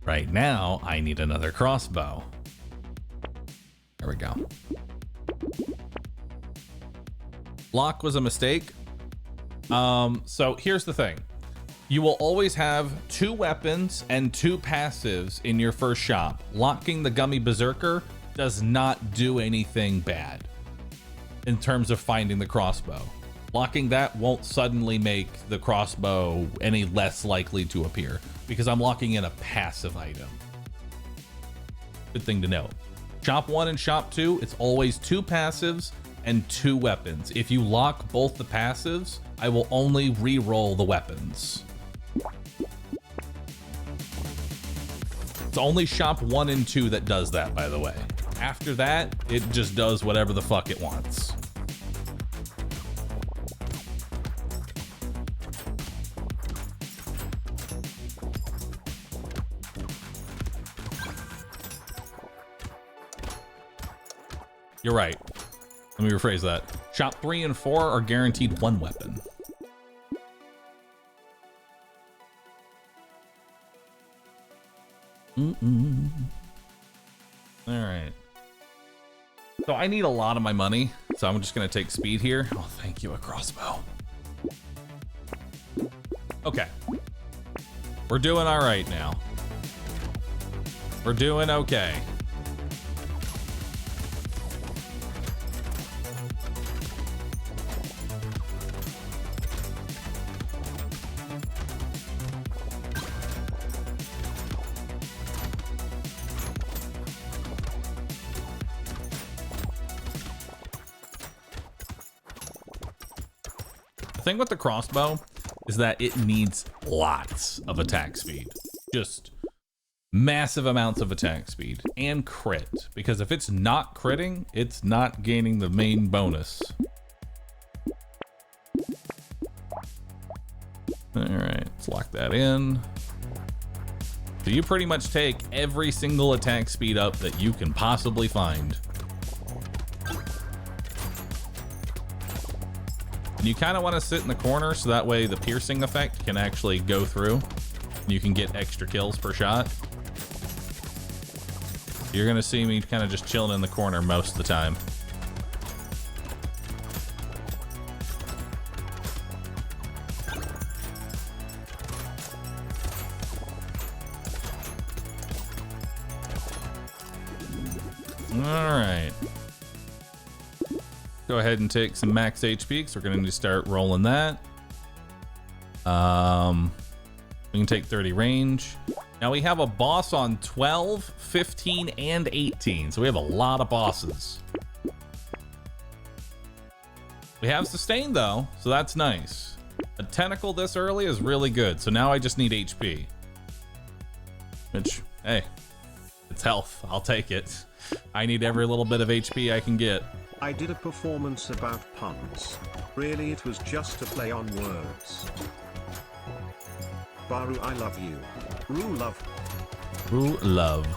Right now, I need another crossbow. There we go. Lock was a mistake. So here's the thing. You will always have 2 weapons and 2 passives in your first shop. Locking the Gummy Berserker does not do anything bad in terms of finding the crossbow. Locking that won't suddenly make the crossbow any less likely to appear because I'm locking in a passive item. Good thing to know. Shop 1 and Shop 2, it's always 2 passives and 2 weapons. If you lock both the passives, I will only re-roll the weapons. It's only Shop 1 and 2 that does that, by the way. After that, it just does whatever the fuck it wants. You're right. Let me rephrase that. Shop 3 and 4 are guaranteed 1 weapon. All right. So I need a lot of my money, so I'm just gonna take speed here. Oh, thank you, a crossbow. Okay. We're doing all right now. We're doing okay. The thing with the crossbow is that it needs lots of attack speed. Just massive amounts of attack speed and crit. Because if it's not critting, it's not gaining the main bonus. All right, let's lock that in. So you pretty much take every single attack speed up that you can possibly find. And you kind of want to sit in the corner so that way the piercing effect can actually go through and you can get extra kills per shot. You're going to see me kind of just chilling in the corner most of the time. All right. Go ahead and take some max HP because we're going to need to start rolling that. We can take 30 range. Now we have a boss on 12, 15, and 18. So we have a lot of bosses. We have sustain though, so that's nice. A tentacle this early is really good. So now I just need HP. Which, hey, it's health. I'll take it. I need every little bit of HP I can get. I did a performance about puns. Really, it was just a play on words. Bahroo, I love you. Roo love. Roo love.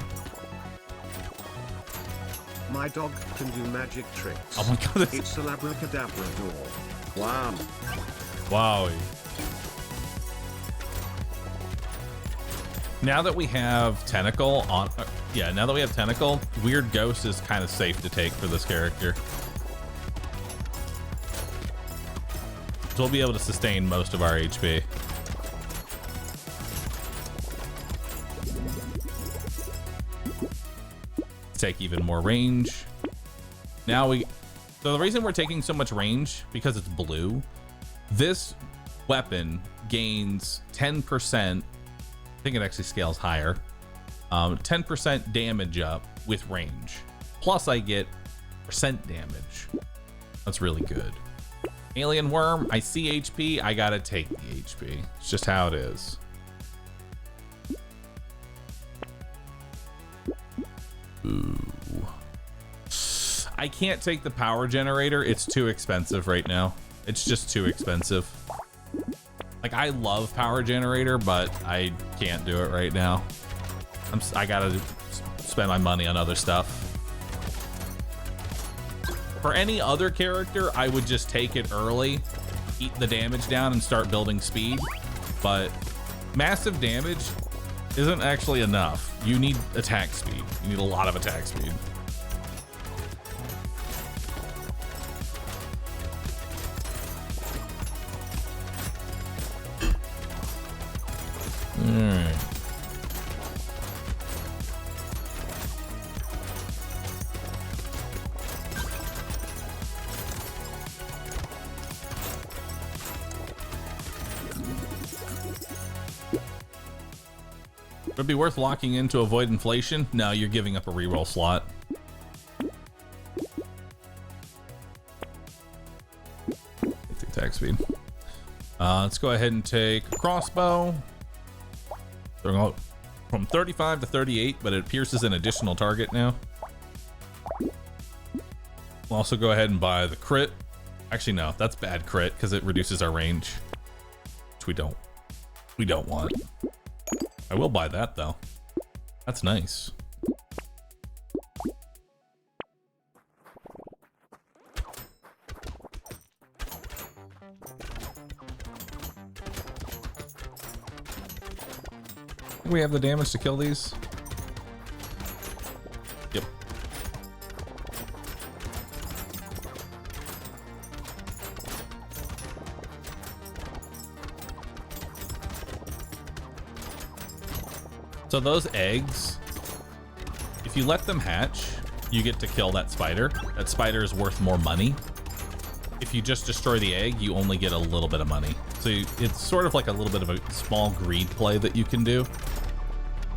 My dog can do magic tricks. Oh my god. It's a abracadabra door. Wow. Wow. Now that we have Tentacle on, now that we have Tentacle, Weird Ghost is kind of safe to take for this character. So we'll be able to sustain most of our HP. Let's take even more range. So the reason we're taking so much range, because it's blue, this weapon gains 10%, I think it actually scales higher, 10% damage up with range. Plus I get percent damage. That's really good. Alien worm, I see HP, I gotta take the HP. It's just how it is. Ooh. I can't take the power generator. It's too expensive right now. It's just too expensive. Like, I love power generator, but I can't do it right now. I gotta spend my money on other stuff. For any other character, I would just take it early, eat the damage down, and start building speed. But massive damage isn't actually enough. You need attack speed. You need a lot of attack speed. Alright. Would it be worth locking in to avoid inflation? No, you're giving up a reroll slot. Take the attack speed. Let's go ahead and take a crossbow. They're going from 35 to 38, but it pierces an additional target now. We'll also go ahead and buy the crit. Actually, no, that's bad crit because it reduces our range, which we don't want. I will buy that though. That's nice. We have the damage to kill these. Yep. So those eggs, if you let them hatch, you get to kill that spider. That spider is worth more money. If you just destroy the egg, you only get a little bit of money. So it's sort of like a little bit of a small greed play that you can do.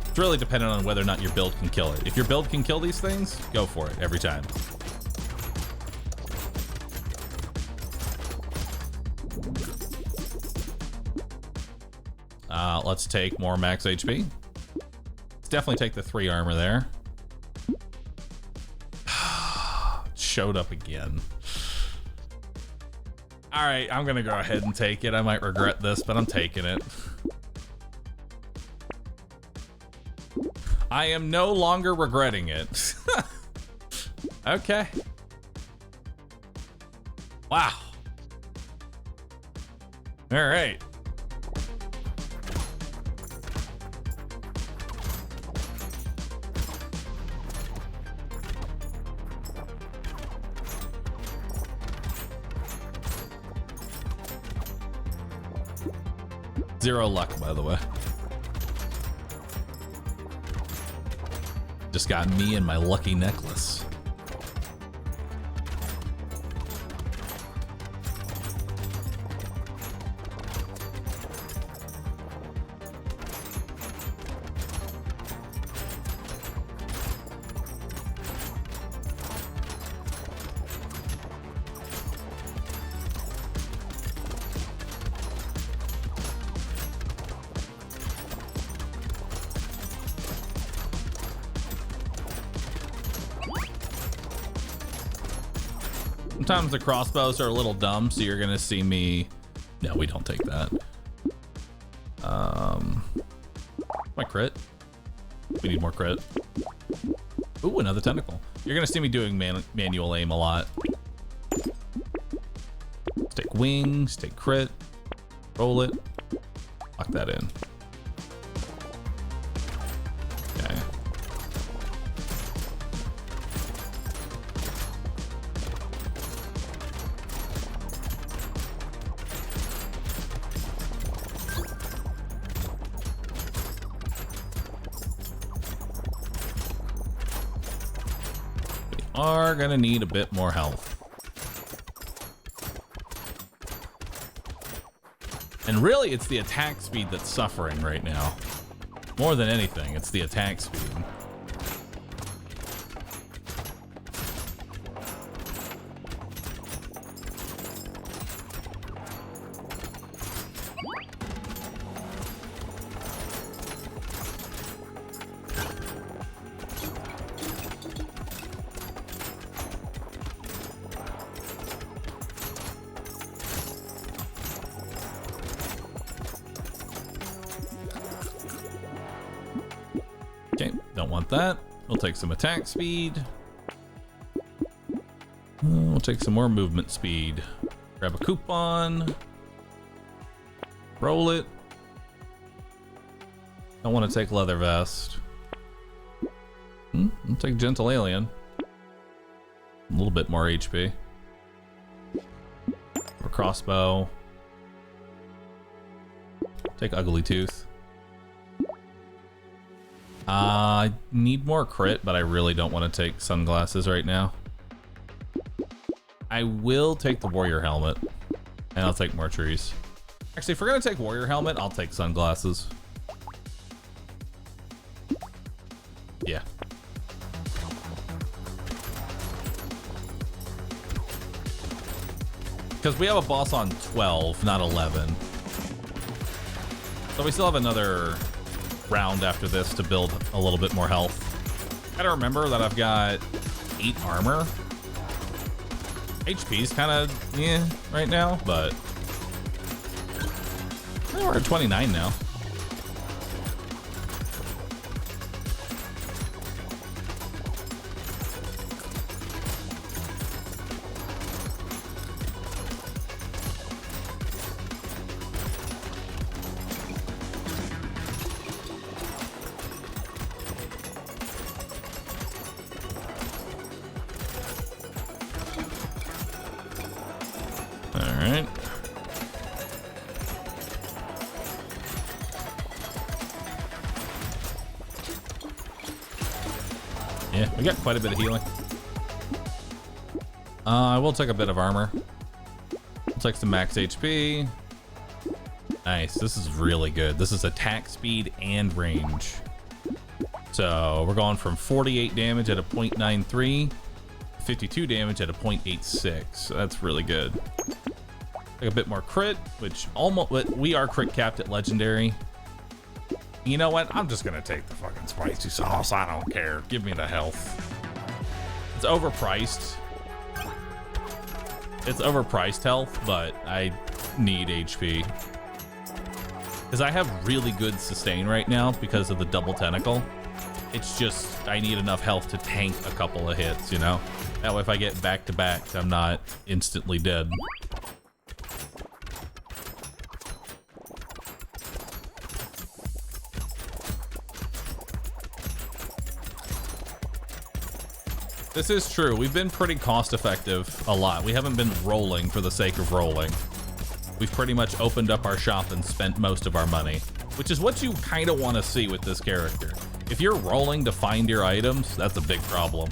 It's really dependent on whether or not your build can kill it. If your build can kill these things, go for it every time. Let's take more max HP. Let's definitely take the 3 armor there. Showed up again. All right, I'm gonna go ahead and take it. I might regret this, but I'm taking it. I am no longer regretting it. Okay. Wow. All right. Zero luck, by the way. Just got me and my lucky necklace. Sometimes the crossbows are a little dumb, so you're gonna see me. No, we don't take that. My crit. We need more crit. Ooh, another tentacle. You're gonna see me doing manual aim a lot. Let's take wings, take crit, roll it, lock that in. Okay. are gonna need a bit more health. And really, it's the attack speed that's suffering right now. More than anything, it's the attack speed. Okay, don't want that. We'll take some attack speed. We'll take some more movement speed. Grab a coupon. Roll it. Don't want to take leather vest. I'll take gentle alien. A little bit more HP. Or crossbow. Take ugly tooth. I need more crit, but I really don't want to take sunglasses right now. I will take the warrior helmet, and I'll take more trees. Actually, if we're gonna take warrior helmet, I'll take sunglasses. Yeah. Because we have a boss on 12, not 11. So we still have another round after this to build a little bit more health. Gotta remember that I've got 8 armor. HP's kind of right now, but we're at 29 now. Alright. Yeah, we got quite a bit of healing. I will take a bit of armor. We'll take some max HP. Nice, this is really good. This is attack speed and range. So we're going from 48 damage at a 0.93, 52 damage at a 0.86. So that's really good. Take a bit more crit, which almost, we are crit capped at legendary. You know what? I'm just gonna take the fucking spicy sauce. I don't care. Give me the health. It's overpriced. It's overpriced health, but I need HP. Because I have really good sustain right now because of the double tentacle. It's just, I need enough health to tank a couple of hits, you know? That way if I get back to back, I'm not instantly dead. This is true. We've been pretty cost effective a lot. We haven't been rolling for the sake of rolling. We've pretty much opened up our shop and spent most of our money, which is what you kind of want to see with this character. If you're rolling to find your items, that's a big problem,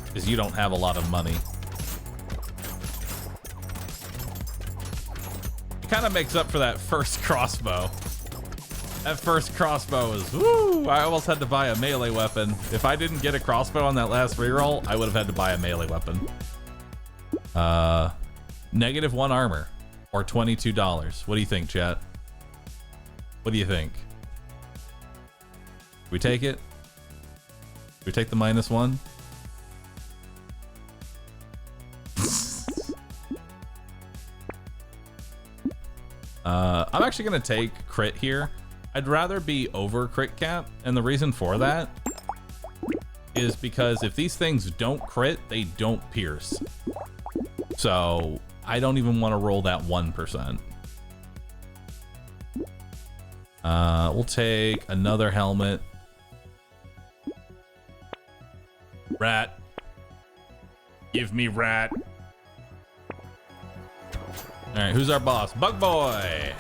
because you don't have a lot of money. It kind of makes up for that first crossbow. That first crossbow is, woo! I almost had to buy a melee weapon. If I didn't get a crossbow on that last reroll, I would have had to buy a melee weapon. -1 armor, or $22. What do you think, chat? What do you think? We take it? We take the -1? I'm actually gonna take crit here. I'd rather be over crit cap, and the reason for that is because if these things don't crit, they don't pierce. So I don't even want to roll that 1%. We'll take another helmet. Rat. Give me rat. All right, who's our boss? Bug Boy.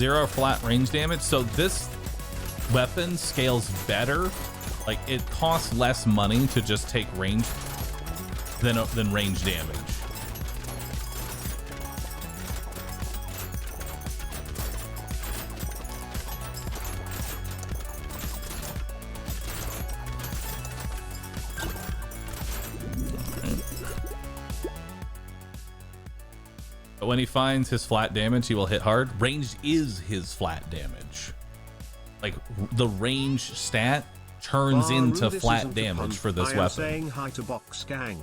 0 flat range damage. So this weapon scales better. Like, it costs less money to just take range than range damage. But when he finds his flat damage, he will hit hard. Range is his flat damage. Like, the range stat turns into flat damage for this weapon. Saying hi to Box Gang.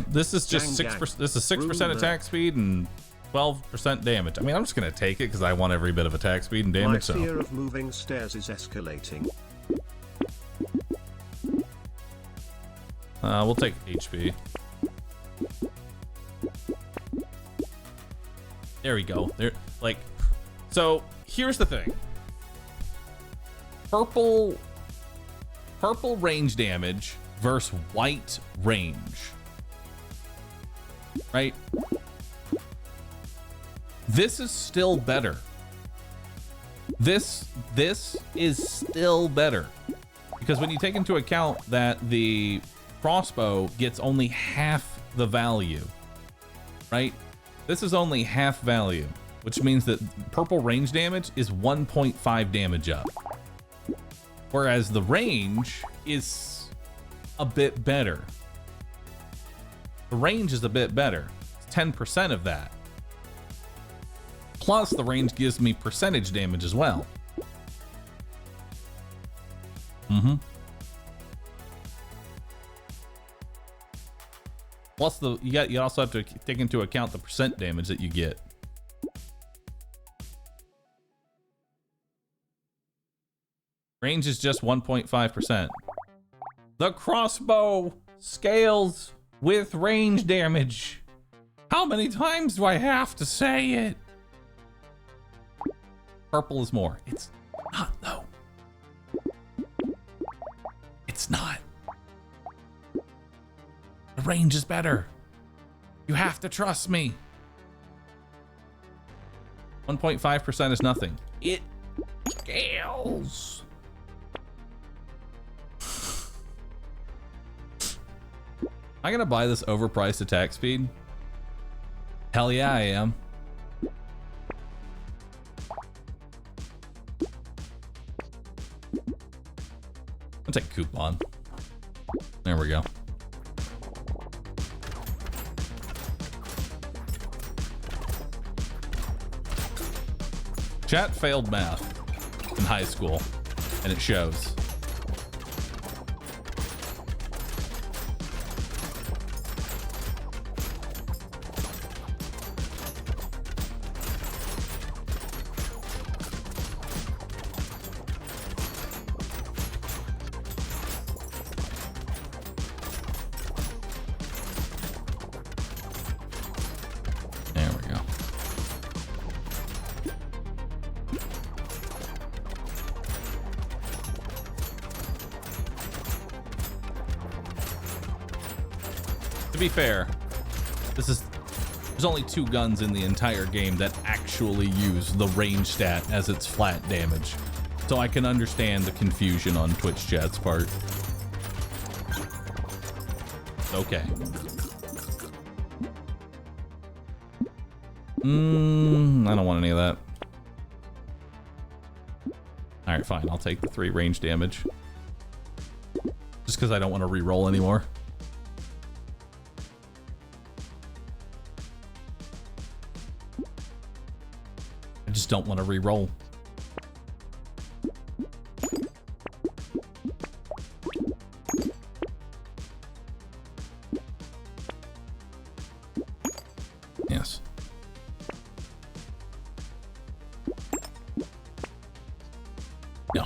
This is just Gang, 6%. This is 6% attack speed and 12% damage. I mean, I'm just gonna take it because I want every bit of attack speed and damage. My fear of moving stairs is escalating. We'll take HP. There we go. There, like, so here's the thing. Purple range damage versus white range. Right? This is still better. This is still better. Because when you take into account that the crossbow gets only half the value, right? This is only half value, which means that purple range damage is 1.5 damage up. Whereas the range is a bit better. The range is a bit better. It's 10% of that. Plus the range gives me percentage damage as well. Plus you also have to take into account the percent damage that you get. Range is just 1.5%. The crossbow scales with range damage. How many times do I have to say it? Purple is more. It's not, though. It's not. The range is better. You have to trust me. 1.5% is nothing. It scales. Am I gonna buy this overpriced attack speed? Hell yeah, I am. I'll take coupon. There we go. Chat failed math in high school, and it shows. To be fair, there's only 2 guns in the entire game that actually use the range stat as its flat damage. So I can understand the confusion on Twitch chat's part. Okay. I don't want any of that. Alright, fine. I'll take the 3 range damage. Just because I don't want to re-roll anymore. I just don't want to re-roll. Yes. No.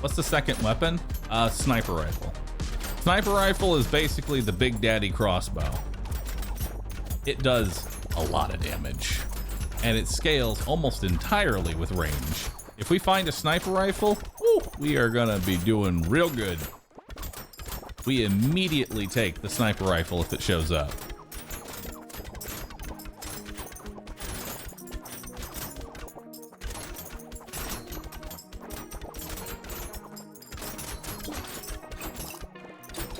What's the second weapon? Sniper rifle. Sniper rifle is basically the Big Daddy crossbow. It does a lot of damage. and it scales almost entirely with range. If we find a sniper rifle, woo, we are gonna be doing real good. We immediately take the sniper rifle if it shows up.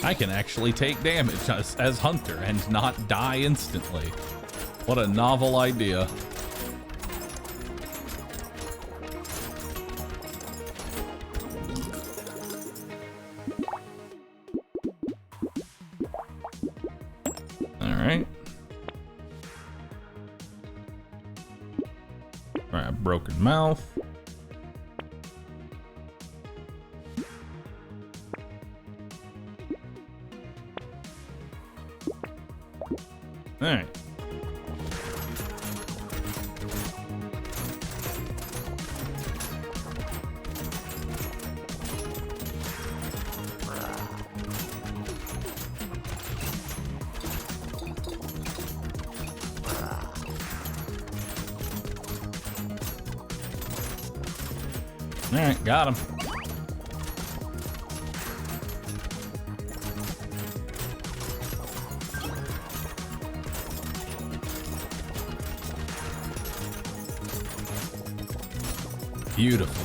I can actually take damage as Hunter and not die instantly. What a novel idea. Alright. Alright, broken mouth. All right. All right, got him. Beautiful.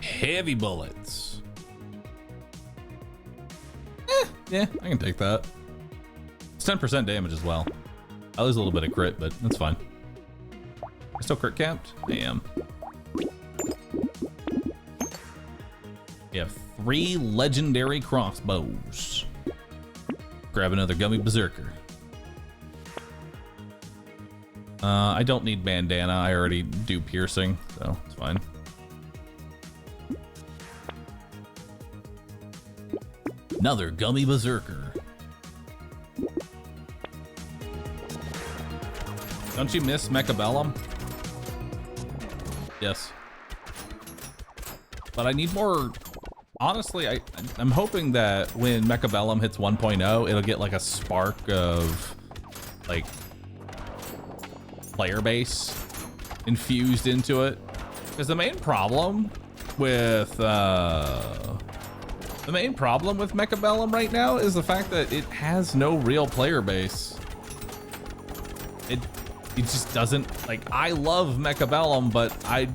Heavy bullets. Yeah, I can take that. It's 10% damage as well. I lose a little bit of crit, but that's fine. I still crit capped? I am. We have 3 legendary crossbows. Grab another gummy berserker. I don't need bandana. I already do piercing, so it's fine. Another gummy berserker. Don't you miss Mechabellum? Yes. But I need more. Honestly, I'm hoping that when Mechabellum hits 1.0, it'll get like a spark of like player base infused into it. Because the main problem with Mechabellum right now is the fact that it has no real player base. It just doesn't, like, I love Mechabellum, but I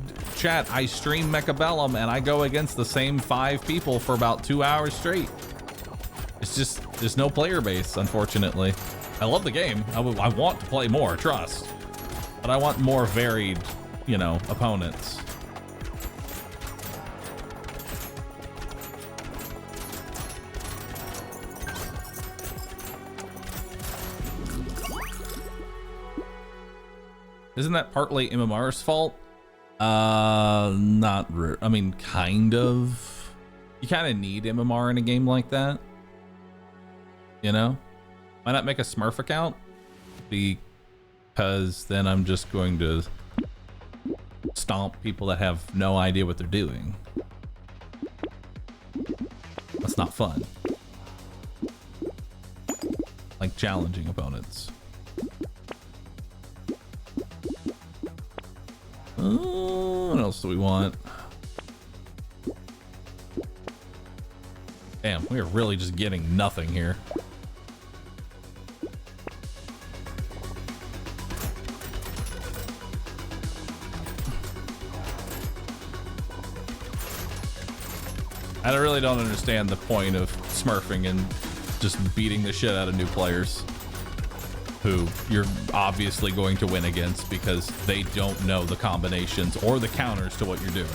stream Mechabellum and I go against the same 5 people for about 2 hours straight. It's just, there's no player base, unfortunately. I love the game. I want to play more, trust. But I want more varied, you know, opponents. Isn't that partly MMR's fault? Not really. I mean, kind of. You kind of need MMR in a game like that. You know? Why not make a Smurf account? Because then I'm just going to stomp people that have no idea what they're doing. That's not fun. Like challenging opponents. What else do we want? Damn, we are really just getting nothing here. I really don't understand the point of smurfing and just beating the shit out of new players who you're obviously going to win against because they don't know the combinations or the counters to what you're doing.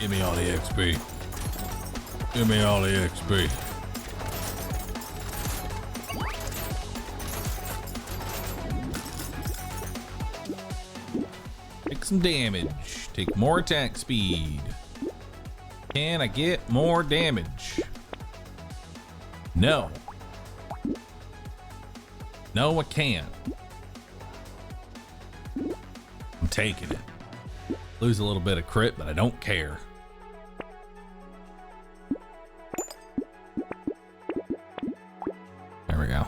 Give me all the XP. Give me all the XP. Take some damage. Take more attack speed. Can I get more damage? No. No, I can't. I'm taking it. Lose a little bit of crit, but I don't care. There we go.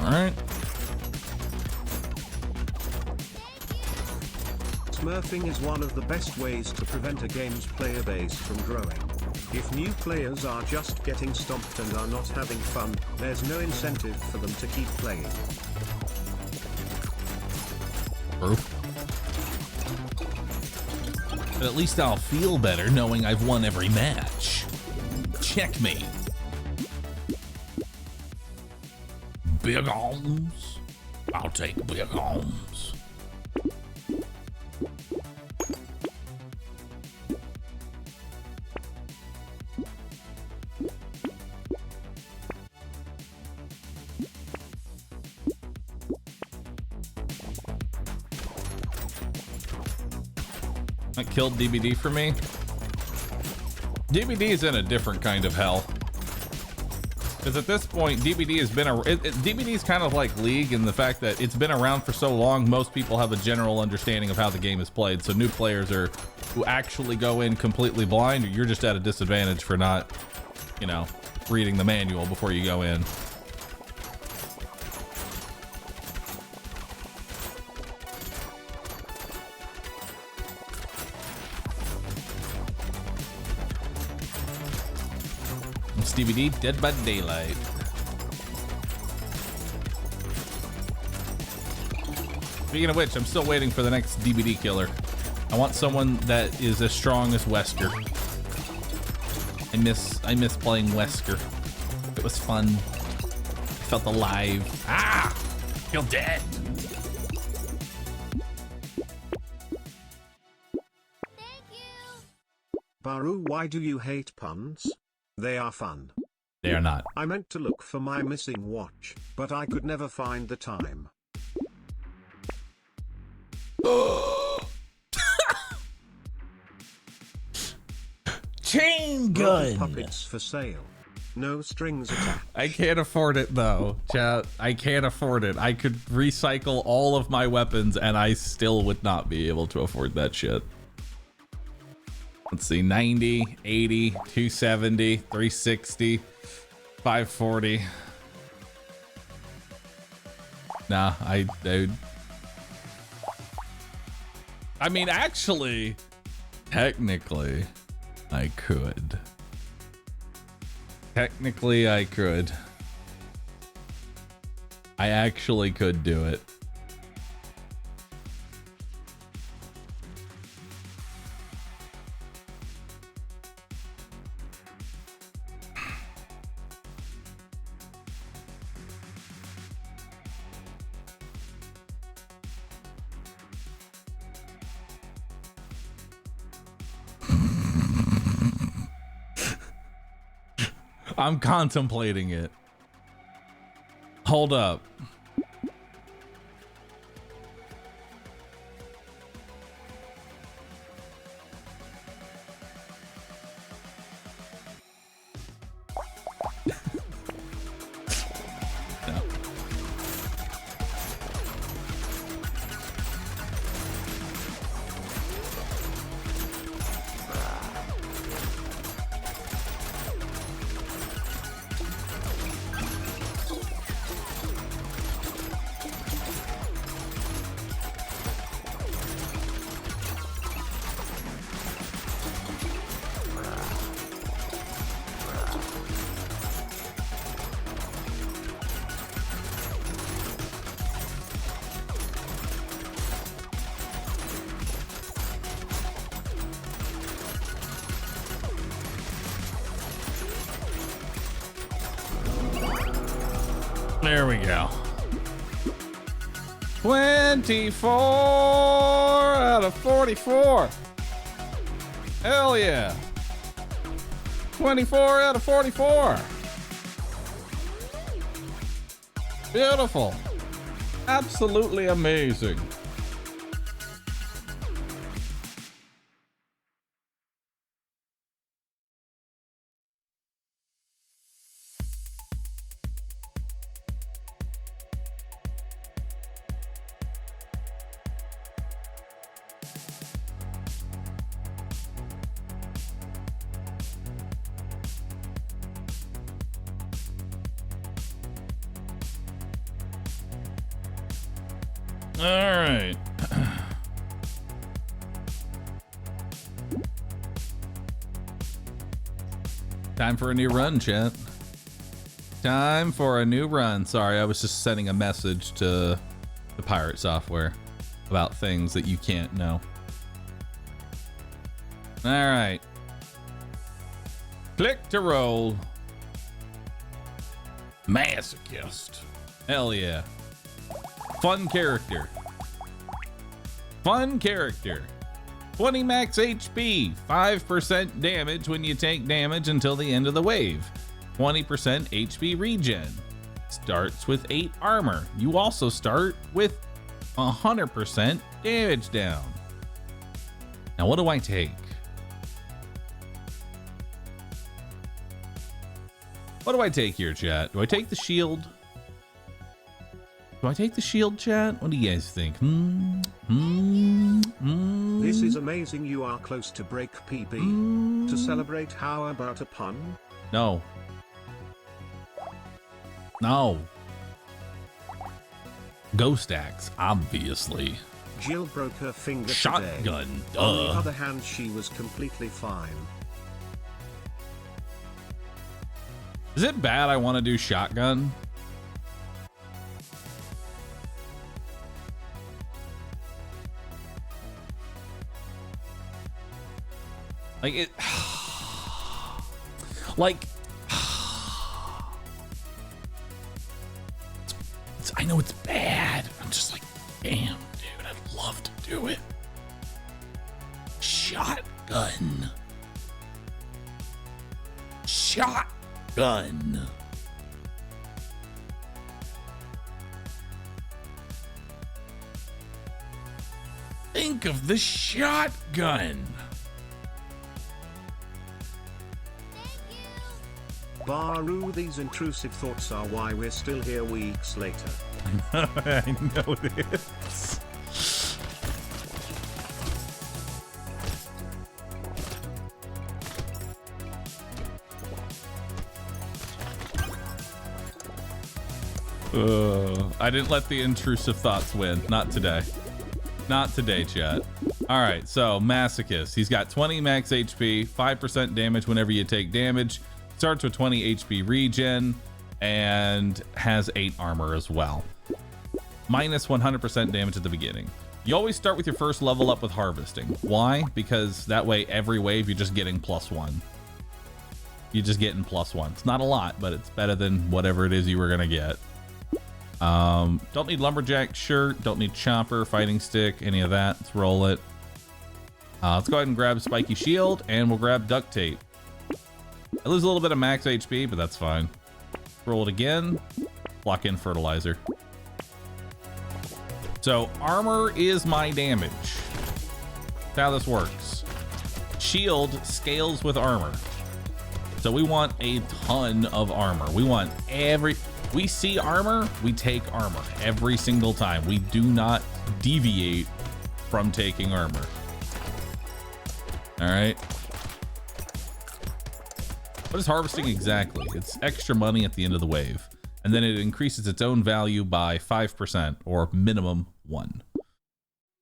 Alright. Smurfing is one of the best ways to prevent a game's player base from growing. If new players are just getting stomped and are not having fun, there's no incentive for them to keep playing. True. But at least I'll feel better knowing I've won every match. Checkmate. Big arms. I'll take big arms. That killed DBD for me. DBD is in a different kind of hell. Because at this point, DBD has been DBD is kind of like League in the fact that it's been around for so long. Most people have a general understanding of how the game is played. So new players are who actually go in completely blind, or you're just at a disadvantage for not, you know, reading the manual before you go in. DVD Dead by Daylight. Speaking of which, I'm still waiting for the next DBD killer. I want someone that is as strong as Wesker. I miss playing Wesker. It was fun. I felt alive. Ah! You're dead. Thank you. Bahroo, why do you hate puns? They are fun. They are not. I meant to look for my missing watch, but I could never find the time. Chain Broken puppets for sale. No strings attached. I can't afford it though, chat. I can't afford it. I could recycle all of my weapons and I still would not be able to afford that shit. Let's see, 90, 80, 270, 360, 540. Nah, I mean, actually, technically, I could. Technically, I could. I actually could do it. I'm contemplating it. Hold up. No. There we go. 24 out of 44. Hell yeah. 24 out of 44. Beautiful. Absolutely amazing. All right. Time for a new run, chat. Time for a new run. Sorry, I was just sending a message to the pirate software about things that you can't know. All right. Click to roll. Masochist. Hell yeah. Fun character. Fun character. 20 max HP, 5% damage when you take damage until the end of the wave. 20% HP regen. Starts with 8 armor. You also start with 100% damage down. Now what do I take? What do I take here, chat? Do I take the shield? Do I take the shield, chat? What do you guys think? This is amazing. You are close to break PB. To celebrate, how about a pun? No. No. Ghost axe, obviously. Jill broke her finger today. Shotgun, On the other hand, she was completely fine. Is it bad I want to do shotgun? Like it, like, I know it's bad. I'm just like, damn, dude, I'd love to do it. Shotgun. Shotgun. Think of the shotgun. Bahroo, these intrusive thoughts are why we're still here weeks later. I know this. I didn't let the intrusive thoughts win. Not today. Not today, chat. All right, so Masochist. He's got 20 max HP, 5% damage whenever you take damage. Starts with 20 HP regen and has 8 armor as well. Minus 100% damage at the beginning. You always start with your first level up with harvesting. Why? Because that way every wave you're just getting +1. You're just getting +1. It's not a lot, but it's better than whatever it is you were gonna get. Don't need lumberjack shirt, don't need chopper, fighting stick, any of that. Let's roll it. Let's go ahead and grab spiky shield, and we'll grab duct tape. I lose a little bit of max HP, but that's fine. Roll it again. Lock in fertilizer. So armor is my damage. That's how this works. Shield scales with armor. So we want a ton of armor. We see armor, we take armor every single time. We do not deviate from taking armor. All right. What is harvesting exactly? It's extra money at the end of the wave, and then it increases its own value by 5% or minimum 1.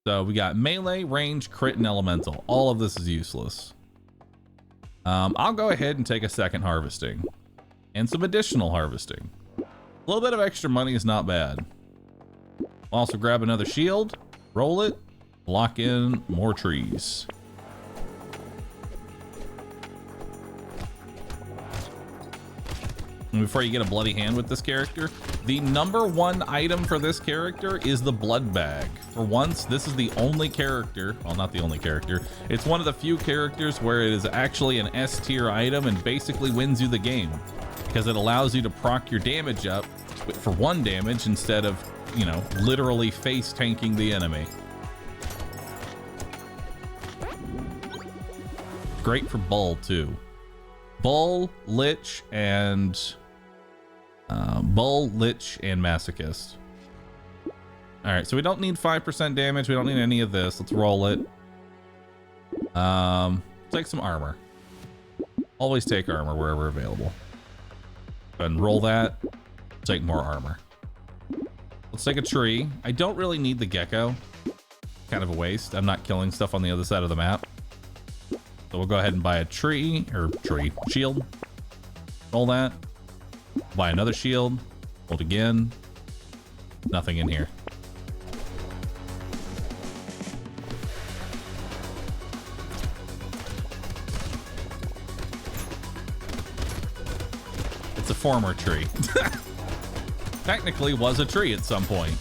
So we got melee, range, crit, and elemental. All of this is useless. I'll go ahead and take a second harvesting and some additional harvesting. A little bit of extra money is not bad. I'll also grab another shield, roll it, lock in more trees. And before you get a bloody hand with this character, the #1 item for this character is the blood bag. For once, this is the only character, well, not the only character, it's one of the few characters where it is actually an S tier item and basically wins you the game, because it allows you to proc your damage up for 1 damage instead of, you know, literally face tanking the enemy. Great for Bull too. Bull, Lich, and Masochist. All right, so we don't need 5% damage. We don't need any of this. Let's roll it. Take some armor. Always take armor wherever available. Go ahead and roll that. Take more armor. Let's take a tree. I don't really need the gecko. Kind of a waste. I'm not killing stuff on the other side of the map. So we'll go ahead and buy a shield. Roll that. Buy another shield. Hold again. Nothing in here. It's a former tree. Technically was a tree at some point.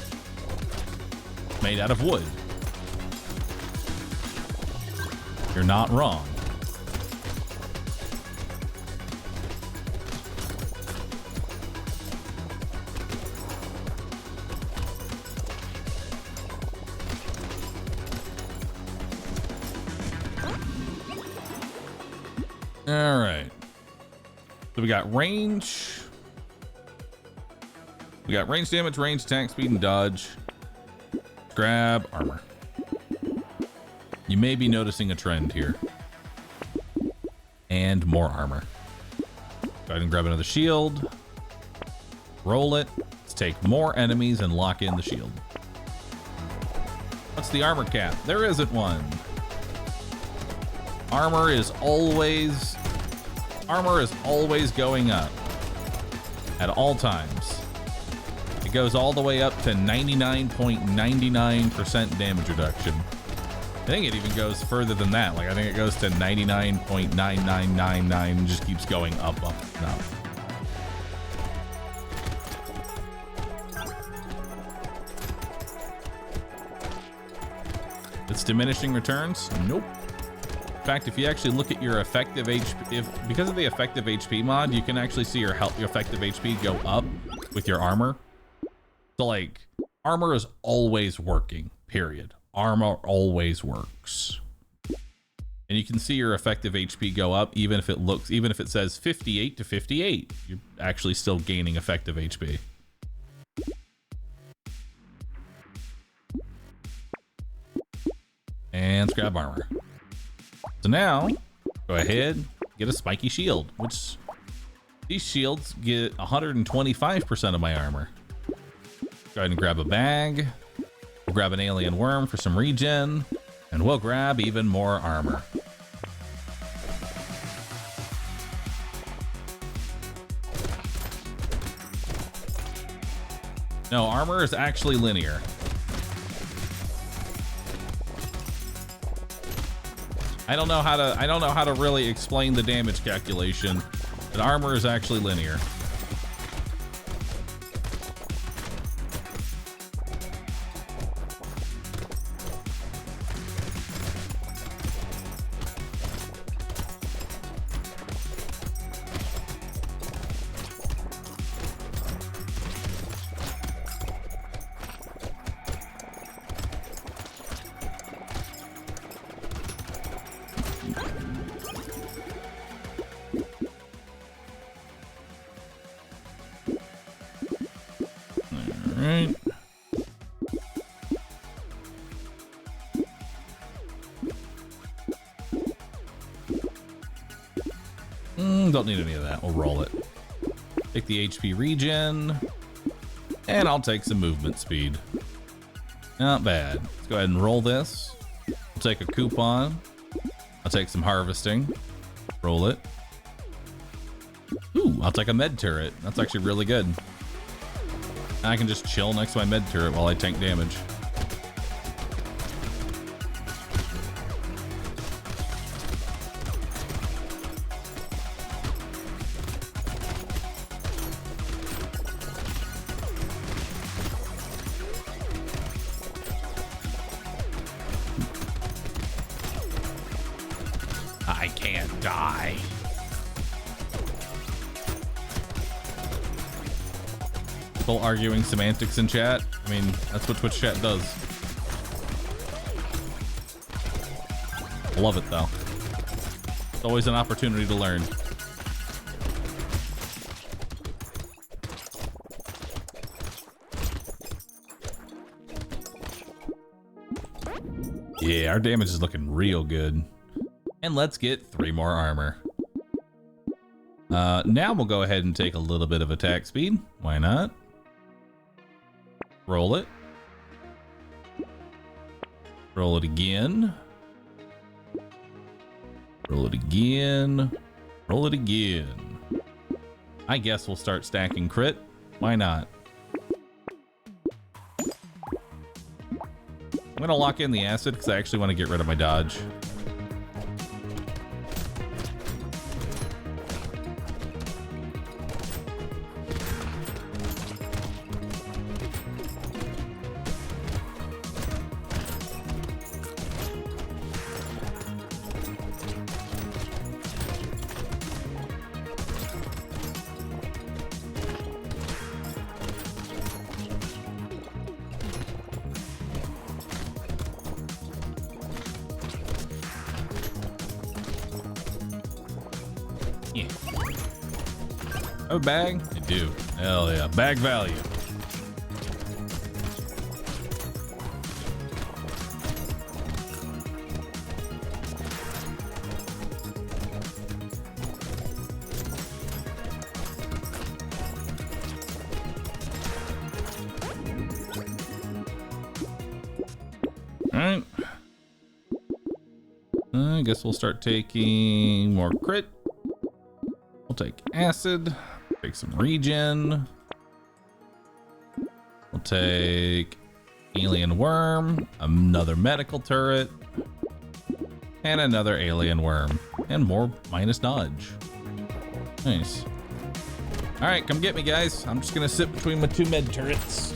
Made out of wood. You're not wrong. All right. So we got range. We got range damage, range attack, speed, and dodge. Grab armor. You may be noticing a trend here. And more armor. Go ahead and grab another shield. Roll it. Let's take more enemies and lock in the shield. What's the armor cap? There isn't one. Armor is always going up at all times. It goes all the way up to 99.99% damage reduction. I think it even goes further than that. Like, I think it goes to 99.9999 and just keeps going up, up, and up. It's diminishing returns? Nope. In fact, if you actually look at your effective HP, because of the effective HP mod, you can actually see your effective HP go up with your armor. So like, armor is always working, period. Armor always works. And you can see your effective HP go up even if it says 58 to 58. You're actually still gaining effective HP. And let's grab armor. So now, go ahead, get a spiky shield, which these shields get 125% of my armor. Go ahead and grab a bag. We'll grab an alien worm for some regen, and we'll grab even more armor. No, armor is actually linear. I don't know how to really explain the damage calculation, but armor is actually linear. Alright. Don't need any of that. We'll roll it. Take the HP regen. And I'll take some movement speed. Not bad. Let's go ahead and roll this. We'll take a coupon. I'll take some harvesting. Roll it. Ooh, I'll take a med turret. That's actually really good. I can just chill next to my med turret while I tank damage. can't die. People arguing semantics in chat. I mean, that's what Twitch chat does. I love it though. It's always an opportunity to learn. Yeah, our damage is looking real good. And let's get 3 more armor. Now we'll go ahead and take a little bit of attack speed. Why not? Roll it. Roll it again. Roll it again. Roll it again. I guess we'll start stacking crit. Why not? I'm gonna lock in the acid because I actually want to get rid of my dodge. Yeah. Oh, bag? I do. Hell yeah. Bag value. Alright. I guess we'll start taking more crit. We'll take acid, take some regen. We'll take alien worm, another medical turret, and another alien worm, and more minus dodge. Nice. All right, come get me, guys. I'm just gonna sit between my 2 med turrets.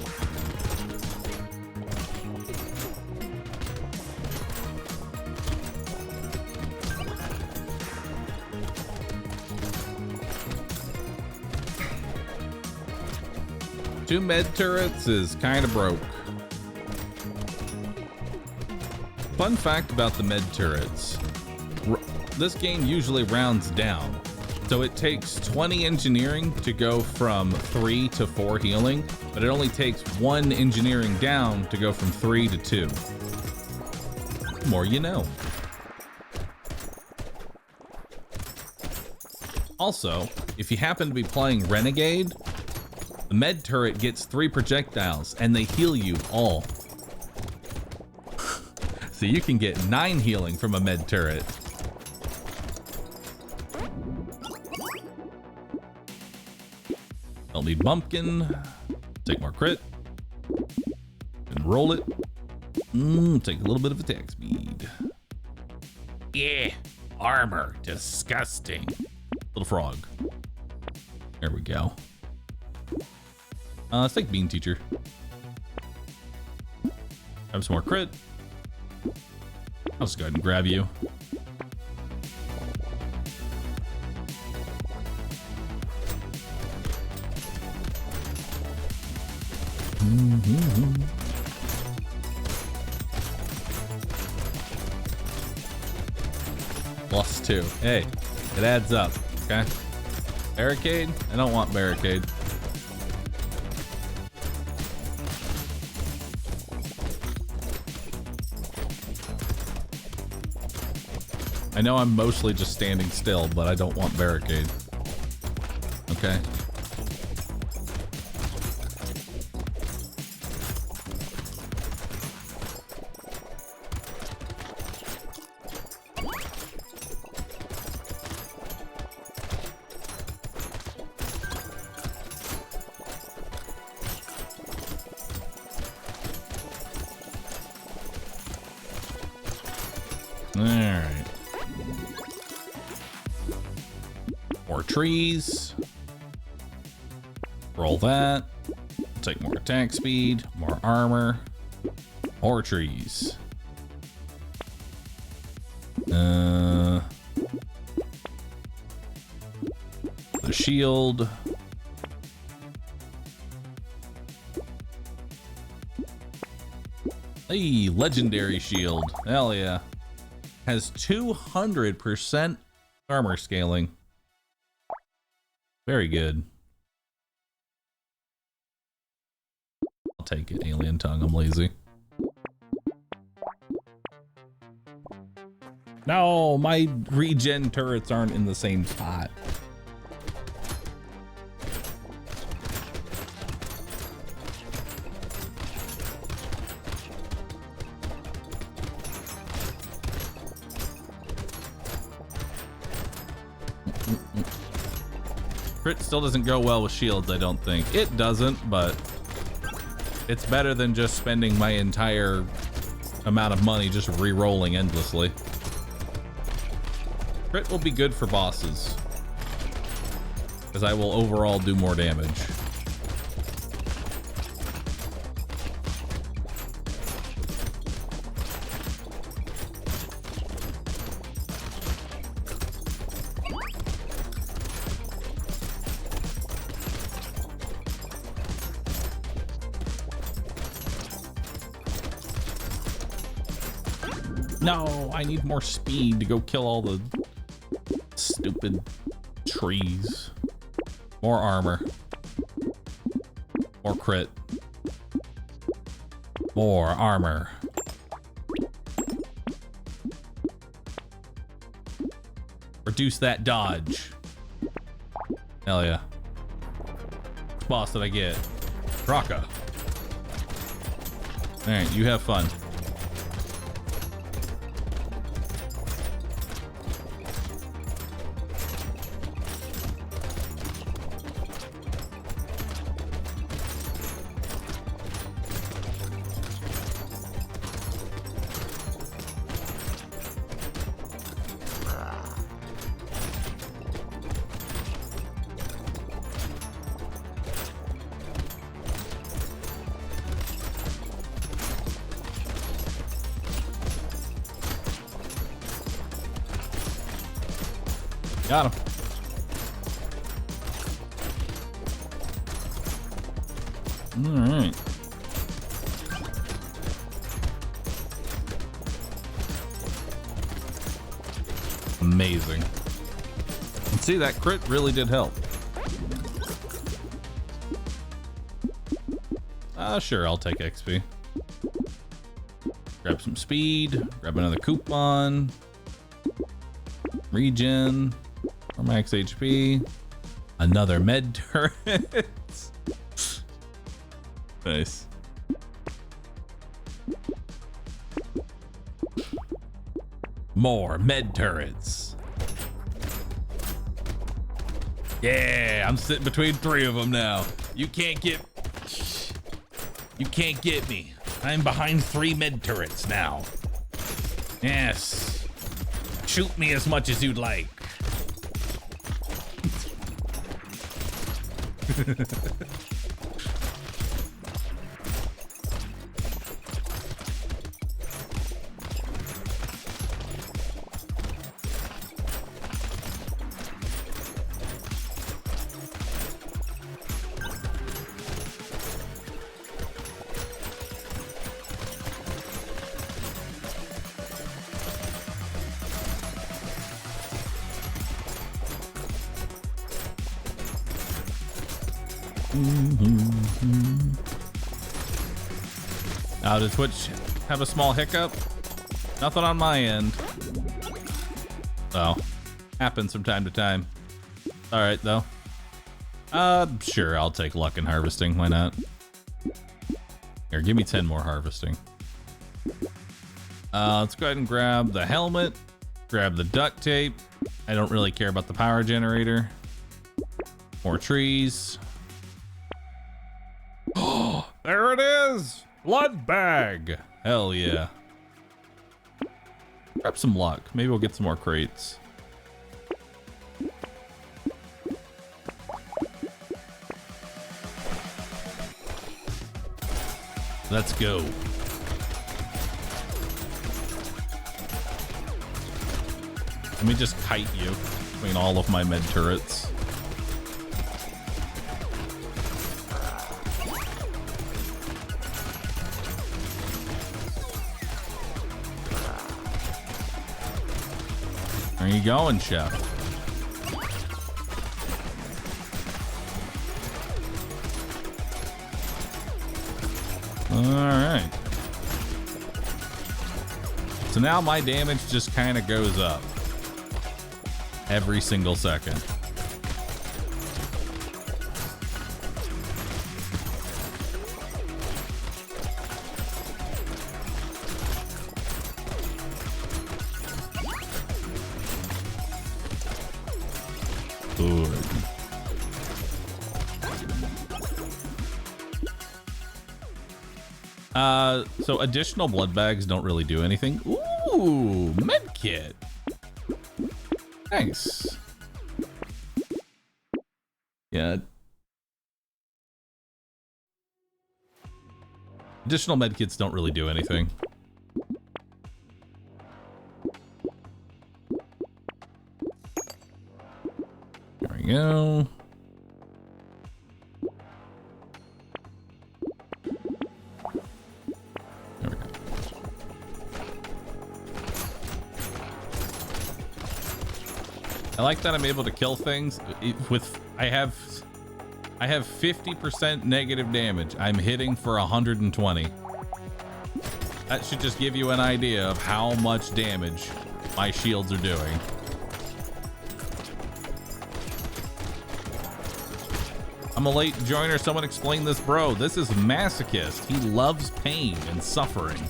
Two med turrets is kind of broke. Fun fact about the med turrets. This game usually rounds down. So it takes 20 engineering to go from 3 to 4 healing, but it only takes 1 engineering down to go from 3 to 2. The more you know. Also, if you happen to be playing Renegade, the med turret gets 3 projectiles and they heal you all. So you can get 9 healing from a med turret. Don't need bumpkin. Take more crit. And roll it. Take a little bit of attack speed. Yeah, armor. Disgusting. Little frog. There we go. Let's take Bean Teacher. Have some more crit. I'll just go ahead and grab you. +2. Hey, it adds up. Okay. Barricade? I don't want barricade. I know I'm mostly just standing still, but I don't want barricade. Okay. Alright. More trees. Roll that. Take more attack speed, more armor, more trees. The shield. Hey, legendary shield. Hell yeah. Has 200% armor scaling. Very good. I'll take it, alien tongue. I'm lazy. No, my regen turrets aren't in the same spot. Crit still doesn't go well with shields, I don't think. It doesn't, but it's better than just spending my entire amount of money just re-rolling endlessly. Crit will be good for bosses, because I will overall do more damage. No, I need more speed to go kill all the stupid trees. More armor. More crit. More armor. Reduce that dodge. Hell yeah. Which boss did I get? Raka. Alright, you have fun. Got him. All right. Amazing. And see, that crit really did help. Sure, I'll take XP. Grab some speed, grab another coupon. Regen. Or max HP. Another med turret. Nice. More med turrets. Yeah, I'm sitting between 3 of them now. You can't get me. I'm behind 3 med turrets now. Yes. Shoot me as much as you'd like. Now, did Twitch have a small hiccup? Nothing on my end. Oh, happens from time to time. All right, though. Sure, I'll take luck and harvesting. Why not? Here, give me 10 more harvesting. Let's go ahead and grab the helmet. Grab the duct tape. I don't really care about the power generator. More trees. Oh, there it is! Blood bag! Hell yeah. Grab some luck. Maybe we'll get some more crates. Let's go. Let me just kite you between all of my med turrets. Where are you going, Chef? Alright. So now my damage just kind of goes up every single second. Good. So additional blood bags don't really do anything. Ooh, medkit. Nice. Yeah. Additional medkits don't really do anything. There we go. There we go. I like that I'm able to kill things with I have 50% negative damage. I'm hitting for 120. That should just give you an idea of how much damage my shields are doing. I'm a late joiner. Someone explain this, bro. This is masochist. He loves pain and suffering.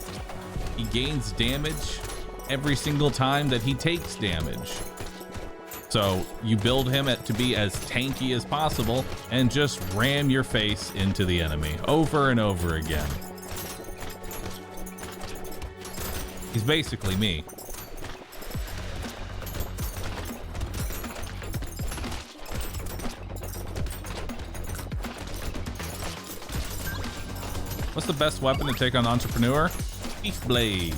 He gains damage every single time that he takes damage. So you build him to be as tanky as possible and just ram your face into the enemy over and over again. He's basically me. What's the best weapon to take on Entrepreneur? Beef Blade.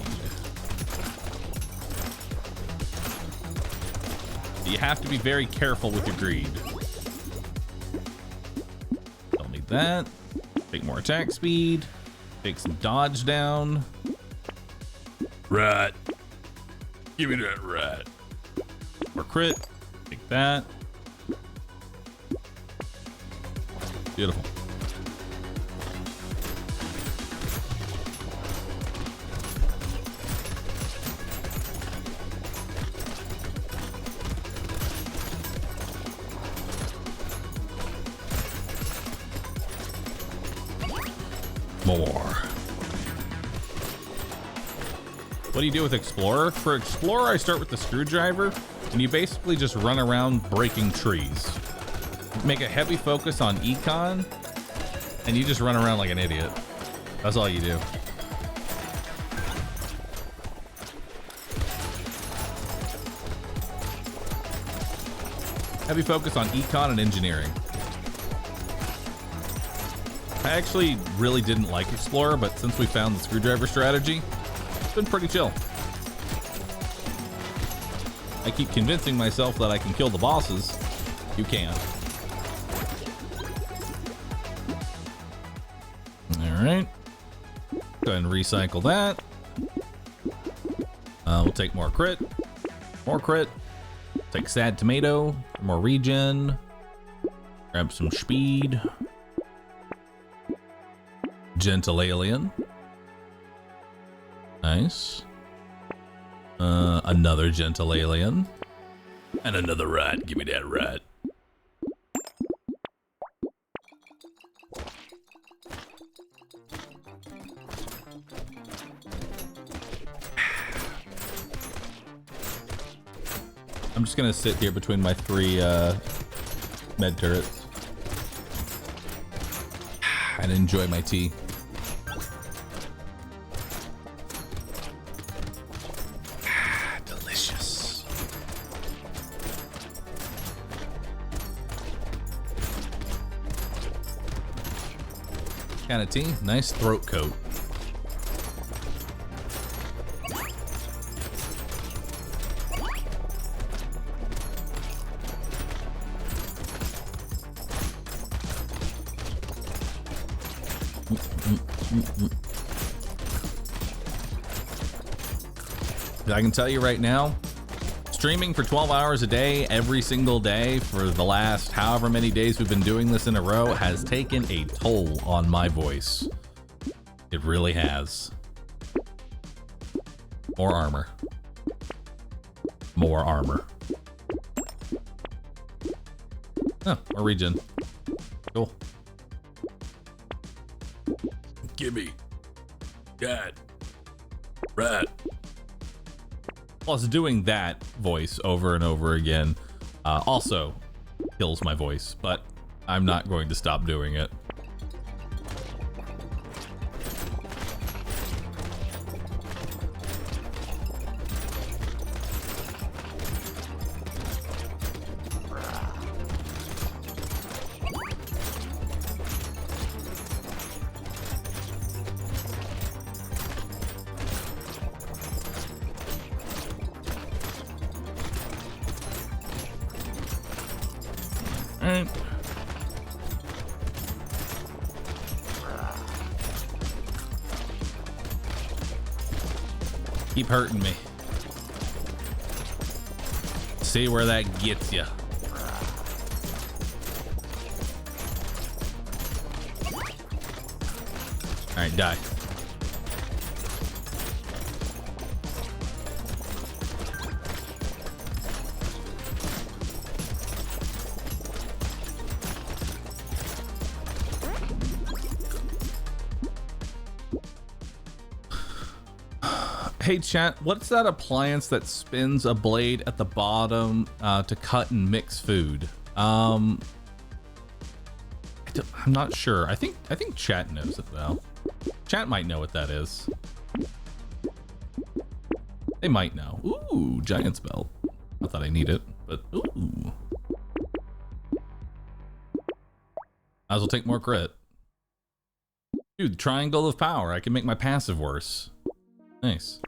You have to be very careful with your greed. Don't need that. Take more attack speed. Take some dodge down. Rat. Give me that rat. Or crit. Take that. Beautiful. More. What do you do with Explorer? For Explorer, I start with the screwdriver, and you basically just run around breaking trees. Make a heavy focus on Econ, and you just run around like an idiot. That's all you do. Heavy focus on Econ and Engineering. I actually really didn't like Explorer, but since we found the screwdriver strategy, it's been pretty chill. I keep convincing myself that I can kill the bosses. You can't. All right. Go ahead and recycle that. We'll take more crit. More crit. Take Sad Tomato. More regen. Grab some speed. Gentle Alien. Nice. Another Gentle Alien. And another rat. Give me that rat. I'm just gonna sit here between my 3 med turrets and enjoy my tea. Delicious. Kind of tea. Nice throat coat. I can tell you right now, Streaming for 12 hours a day, every single day for the last however many days we've been doing this in a row has taken a toll on my voice. It really has. More armor. More armor. Oh, a regen. Cool. Gimme. Dad. Rat. Plus, doing that voice over and over again also kills my voice, but I'm not going to stop doing it. Alright. Keep hurting me. See where that gets you. Alright, die. Hey chat, what's that appliance that spins a blade at the bottom to cut and mix food? I'm not sure. I think chat knows it though. Chat might know what that is. They might know. Ooh, giant's belt. Not that I need it, but ooh. Might as well take more crit. Dude, triangle of power. I can make my passive worse. Nice.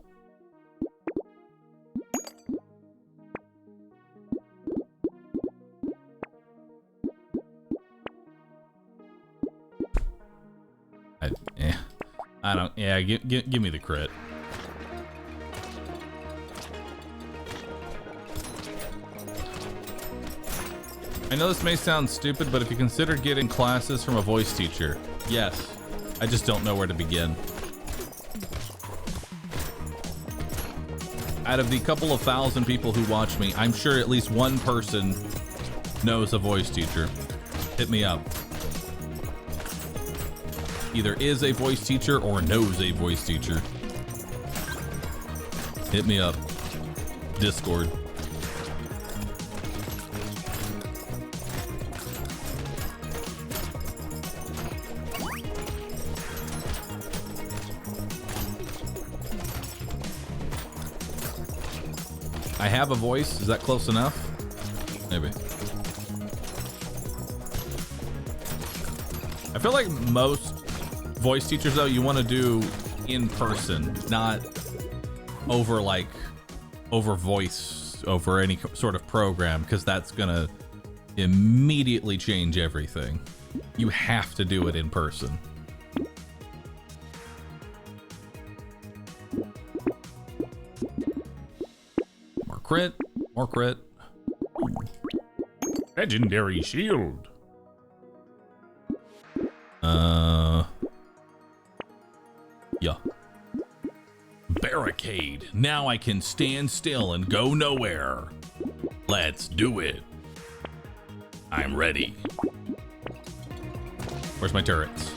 I don't. Yeah, give me the crit. I know this may sound stupid, but if you consider getting classes from a voice teacher, yes. I just don't know where to begin. Out of the couple of thousand people who watch me, I'm sure at least one person knows a voice teacher. Hit me up. Either is a voice teacher or knows a voice teacher. Hit me up. Discord. I have a voice. Is that close enough? Maybe. I feel like most voice teachers though, you want to do in person, not over voice, over any sort of program, because that's gonna immediately change everything. You have to do it in person. More crit, more crit. Legendary shield. Yeah. Barricade. Now I can stand still and go nowhere. Let's do it. I'm ready. Where's my turrets?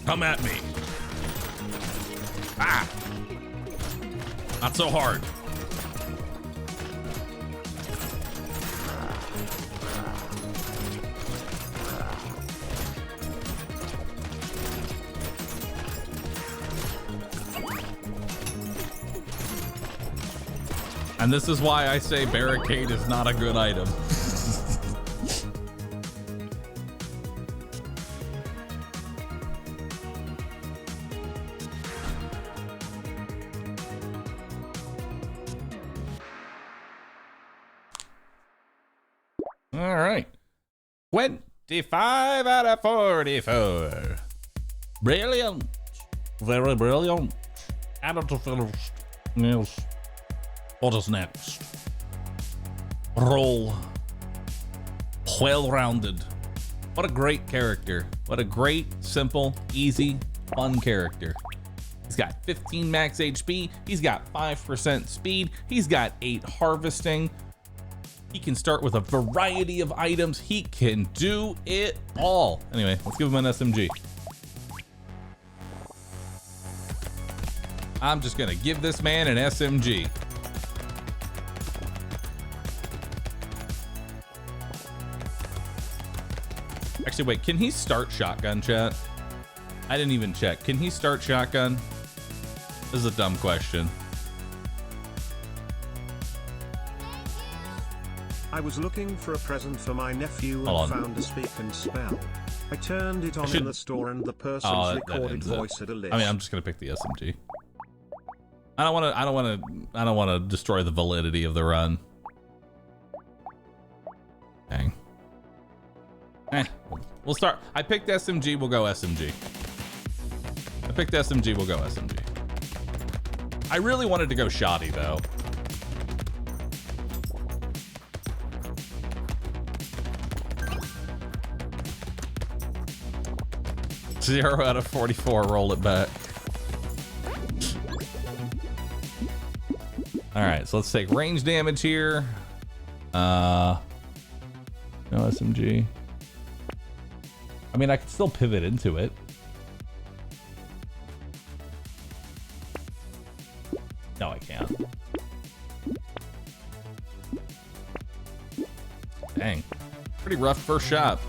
Come at me. Ah! Not so hard. And this is why I say barricade is not a good item. All right. 25 out of 44. Brilliant. Very brilliant. Yes. What is next? Roll. Well-rounded. What a great character. What a great, simple, easy, fun character. He's got 15 max HP. He's got 5% speed. He's got 8 harvesting. He can start with a variety of items. He can do it all. Anyway, let's give him an SMG. I'm just gonna give this man an SMG. Actually, wait, can he start shotgun, chat? I didn't even check. Can he start shotgun? This is a dumb question. I was looking for a present for my nephew and Hold on. found a speak and spell. I turned it on in the store and the person's that recorded ends it. voice had a list. I mean, I'm just gonna pick the SMG. I don't want to destroy the validity of the run. Dang. We'll start. I picked SMG. We'll go SMG. I picked SMG. We'll go SMG. I really wanted to go shoddy though. Zero out of 44. Roll it back. All right, so let's take range damage here. No SMG. I mean, I could still pivot into it. No, I can't. Dang. Pretty rough first shot.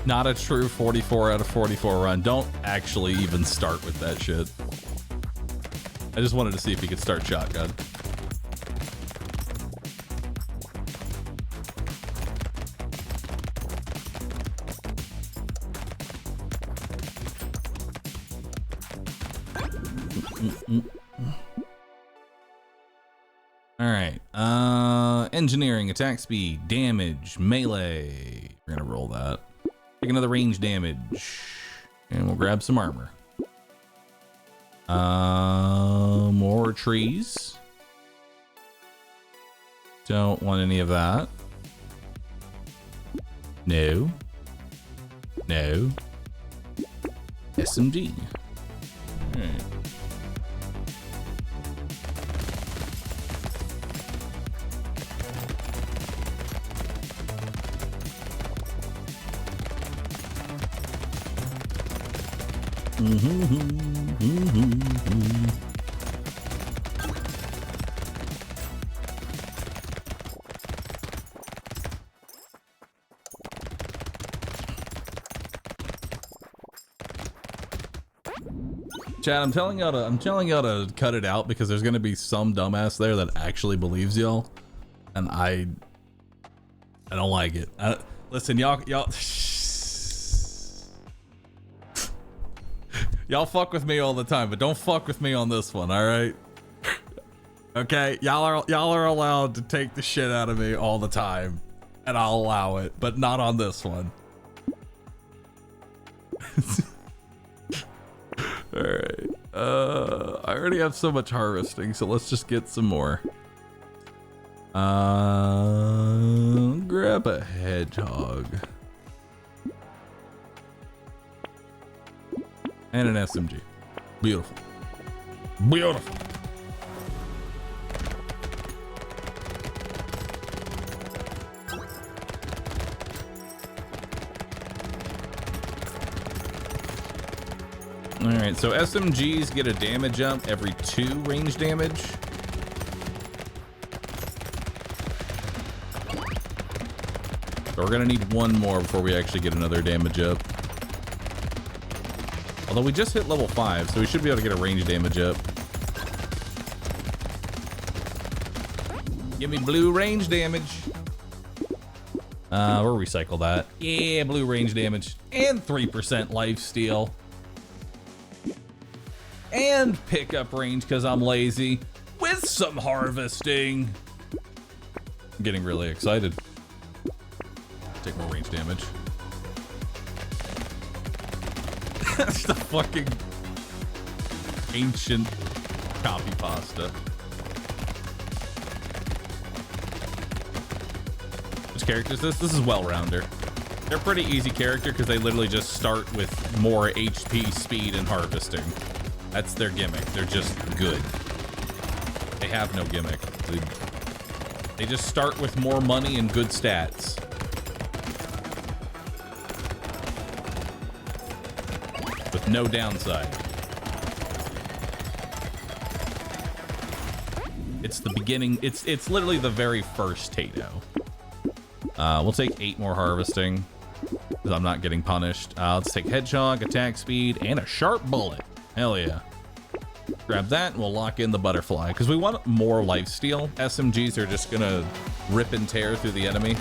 Not a true 44 out of 44 run. Don't actually even start with that shit. I just wanted to see if he could start shotgun. All right. Engineering, attack speed, damage, melee. We're gonna roll that. Take another range damage, and we'll grab some armor. More trees. Don't want any of that. No. No. SMG. All right. Chad, I'm telling y'all to cut it out because there's gonna be some dumbass there that actually believes y'all, and I don't like it. Listen, y'all y'all fuck with me all the time, but don't fuck with me on this one, all right? Okay, y'all are allowed to take the shit out of me all the time, and I'll allow it, but not on this one. All right. I already have so much harvesting, so let's just get some more. Grab a hedgehog. And an SMG. Beautiful. Beautiful. All right, so SMGs get a damage up every 2 range damage. So we're gonna need 1 more before we actually get another damage up. Although we just hit level 5, so we should be able to get a range damage up. Give me blue range damage. We'll recycle that. Yeah, blue range damage. And 3% lifesteal. And pickup range because I'm lazy. With some harvesting. I'm getting really excited. Take more range damage. That's the fucking ancient copy pasta. Which character is this? This is Well-Rounder. They're a pretty easy character because they literally just start with more HP, speed, and harvesting. That's their gimmick. They're just good. They have no gimmick. They just start with more money and good stats. With no downside. It's the beginning. It's literally the very first Tato. We'll take 8 more harvesting because I'm not getting punished. Let's take Hedgehog, attack speed, and a sharp bullet. Hell yeah. Grab that and we'll lock in the butterfly because we want more lifesteal. SMGs are just gonna rip and tear through the enemy.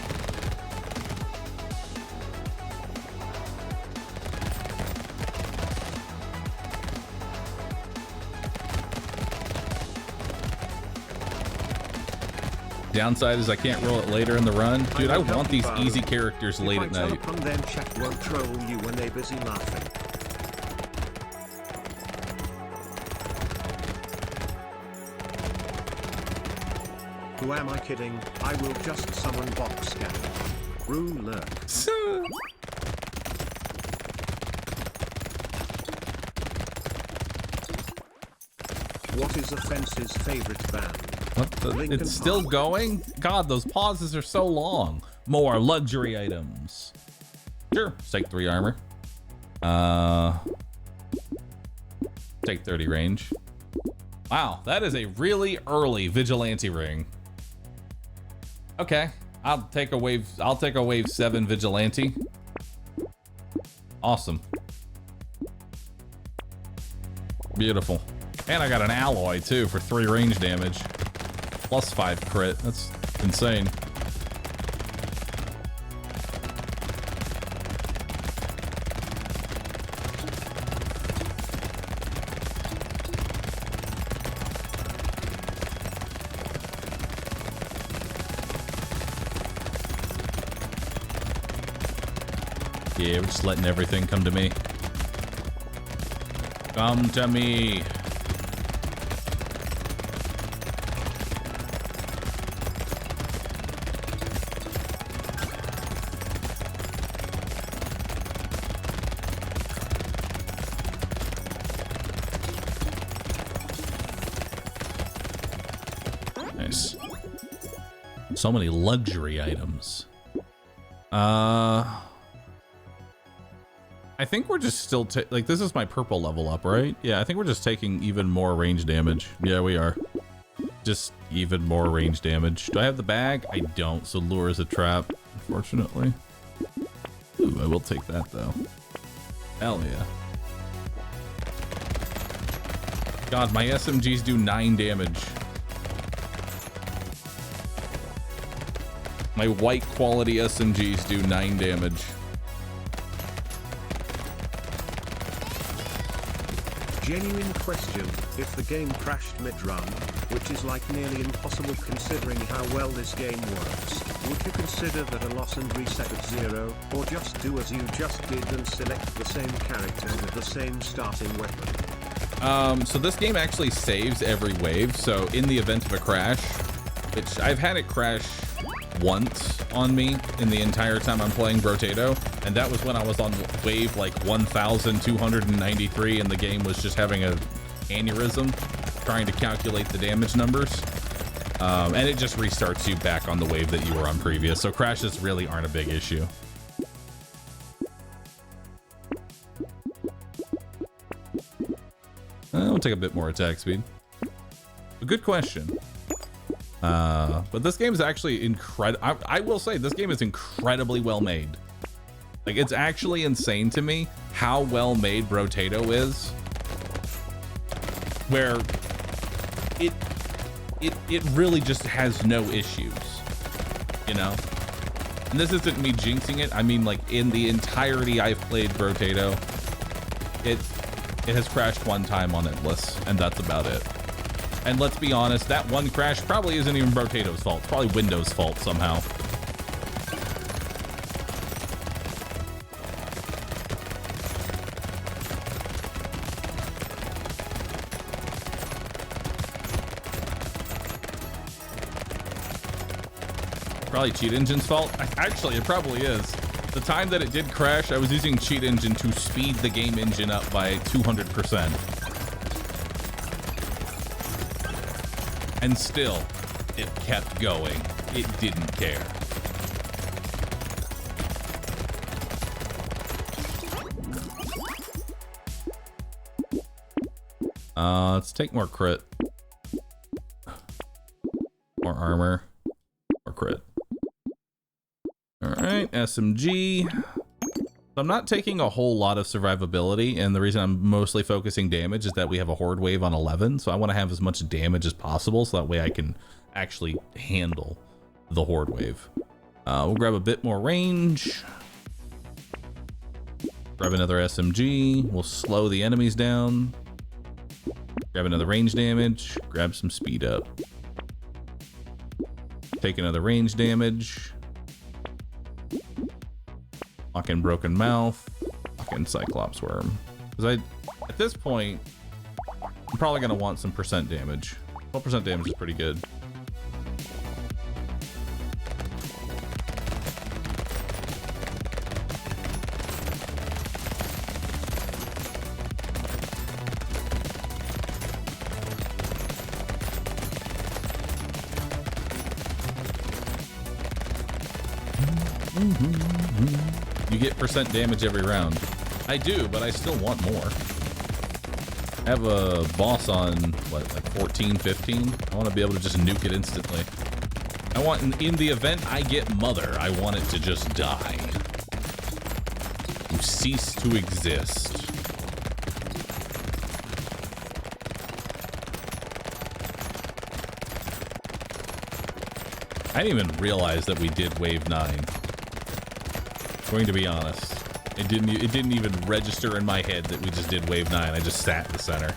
Downside is I can't roll it later in the run. Dude, I want these easy characters late at night. Then chat won't troll you when they're busy laughing. Who am I kidding? I will just summon box scan. Rue lurks. What is Offense's favorite band? What the? Linkin It's still Park. going? God, those pauses are so long. More luxury items. Sure, take 3 armor. Take 30 range. Wow, that is a really early vigilante ring. Okay, I'll take a wave 7 vigilante. Awesome. Beautiful. And I got an alloy too for 3 range damage. Plus 5 crit. That's insane. Yeah, we're just letting everything come to me. Come to me. Nice. So many luxury items. I think we're just still like this is my purple level up, right? Yeah, I think we're just taking even more range damage. Yeah, we are. Just even more range damage. Do I have the bag? I don't, so lure is a trap, unfortunately. Ooh, I will take that though. Hell yeah. God, my SMGs do 9 damage. My white quality SMGs do 9 damage. Genuine question, if the game crashed mid-run, which is like nearly impossible considering how well this game works, would you consider that a loss and reset at 0, or just do as you just did and select the same character with the same starting weapon? So this game actually saves every wave, so in the event of a crash, which I've had it crash once on me in the entire time I'm playing Brotato, and that was when I was on wave like 1293 and the game was just having a aneurysm trying to calculate the damage numbers, and it just restarts you back on the wave that you were on previous, so crashes really aren't a big issue. I'll take a bit more attack speed. A good question. But this game is actually incredible. I will say this game is incredibly well made. Like, it's actually insane to me how well made Brotato is, where it really just has no issues, you know? And this isn't me jinxing it. I mean, like, in the entirety I've played Brotato, it has crashed one time on Endless, and that's about it. And let's be honest, that one crash probably isn't even Brotato's fault. It's probably Windows' fault somehow. Probably Cheat Engine's fault. Actually, it probably is. The time that it did crash, I was using Cheat Engine to speed the game engine up by 200%. And still, it kept going. It didn't care. Let's take more crit. More armor. More crit. Alright, SMG. I'm not taking a whole lot of survivability, and the reason I'm mostly focusing damage is that we have a horde wave on 11, so I want to have as much damage as possible, so that way I can actually handle the horde wave. We'll grab a bit more range. Grab another SMG. We'll slow the enemies down. Grab another range damage. Grab some speed up. Take another range damage. Fucking broken mouth. Fucking cyclops worm. Because at this point, I'm probably gonna want some percent damage. 12% damage is pretty good. You get percent damage every round. I do, but I still want more. I have a boss on, what, like 14, 15? I want to be able to just nuke it instantly. I want, in the event I get Mother, I want it to just die. To cease to exist. I didn't even realize that we did wave 9. Going to be honest, it didn't even register in my head that we just did wave 9. I just sat in the center.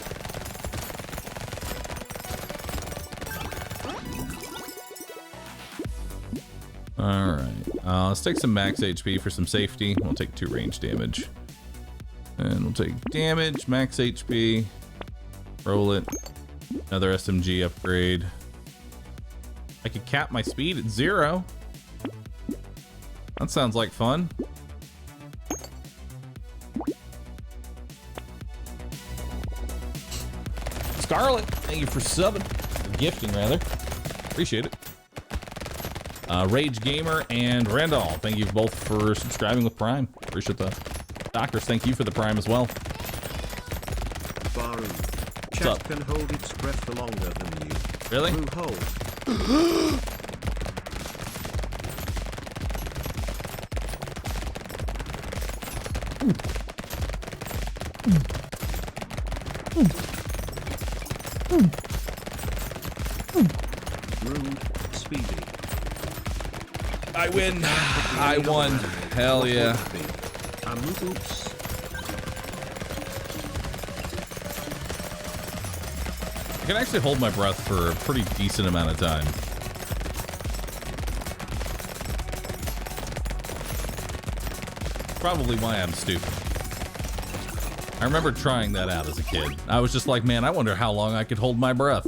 All right, let's take some max HP for some safety. We'll take 2 range damage, and we'll take damage, max HP, roll it, another SMG upgrade. I could cap my speed at 0. That sounds like fun. Scarlet, thank you for subbing. For gifting, rather. Appreciate it. Rage Gamer and Randall, thank you both for subscribing with Prime. Appreciate that. Doctors, thank you for the Prime as well. Bahroo. Chat can hold its breath for longer than you. Really? Who hold? Rude, speedy. I win. I won. Hell yeah. Oops. I can actually hold my breath for a pretty decent amount of time. Probably why I'm stupid. I remember trying that out as a kid. I was just like, man, I wonder how long I could hold my breath.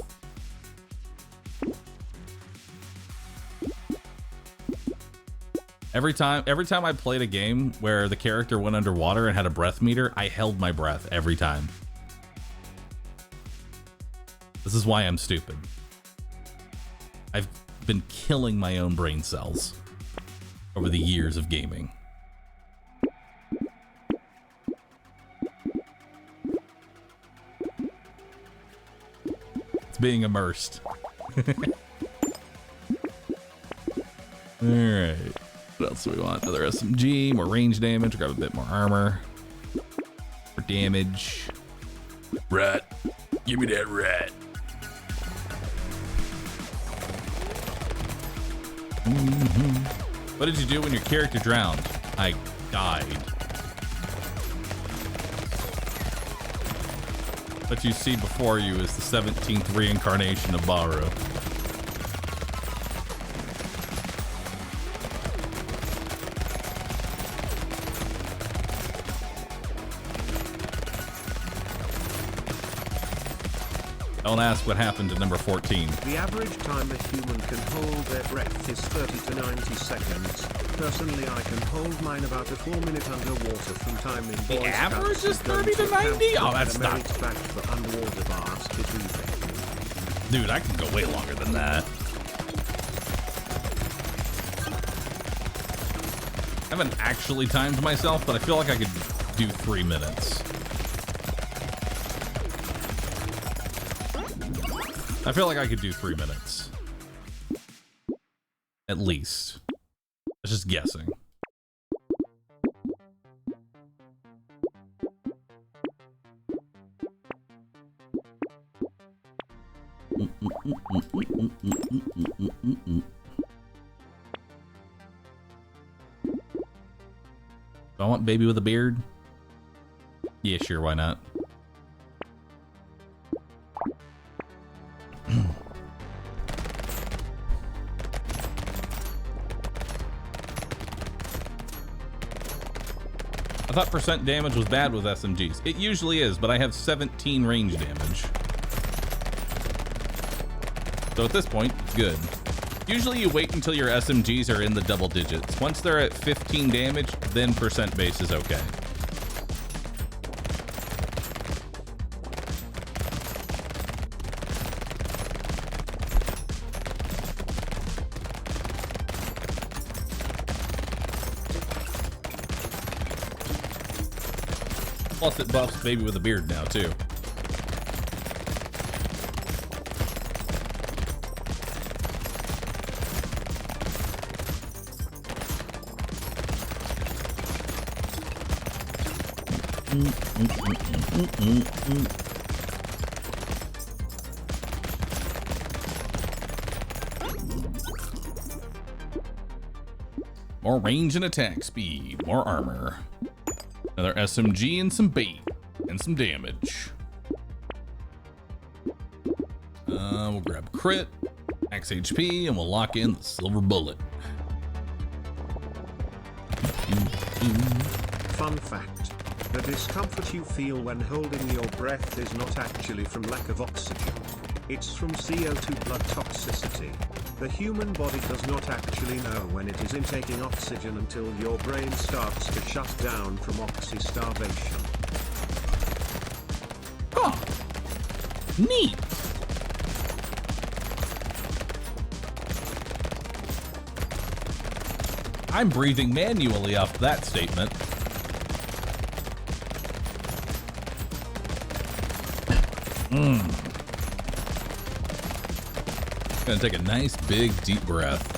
Every time I played a game where the character went underwater and had a breath meter, I held my breath every time. This is why I'm stupid. I've been killing my own brain cells over the years of gaming. It's being immersed. All right. What else do we want? Another SMG, more range damage, grab a bit more armor. For damage. Rat. Give me that rat. What did you do when your character drowned? I died. What you see before you is the 17th reincarnation of Bahroo. Don't ask what happened to number 14. The average time a human can hold their breath is 30 to 90 seconds. Personally, I can hold mine about a 4 minute underwater from time in The Boy average Scouts is and going 30 to a camp 90? Oh, with that's a not- merit badge for underwater basket weaving. Dude, I can go way longer than that. I haven't actually timed myself, but I feel like I could do 3 minutes. I feel like I could do 3 minutes. At least. That's just guessing. Do I want baby with a beard? Yeah, sure, why not? I thought percent damage was bad with SMGs. It usually is, but I have 17 range damage. So at this point, it's good. Usually you wait until your SMGs are in the double digits. Once they're at 15 damage, then percent base is okay. Plus it buffs baby with a beard now too. More range and attack speed, more armor. Another SMG and some bait and some damage. We'll grab crit, max HP, and we'll lock in the silver bullet. Fun fact. The discomfort you feel when holding your breath is not actually from lack of oxygen. It's from CO2 blood toxicity. The human body does not actually know when it is intaking oxygen until your brain starts to shut down from oxy-starvation. Huh. Neat. I'm breathing manually off that statement. Gonna take a nice big deep breath.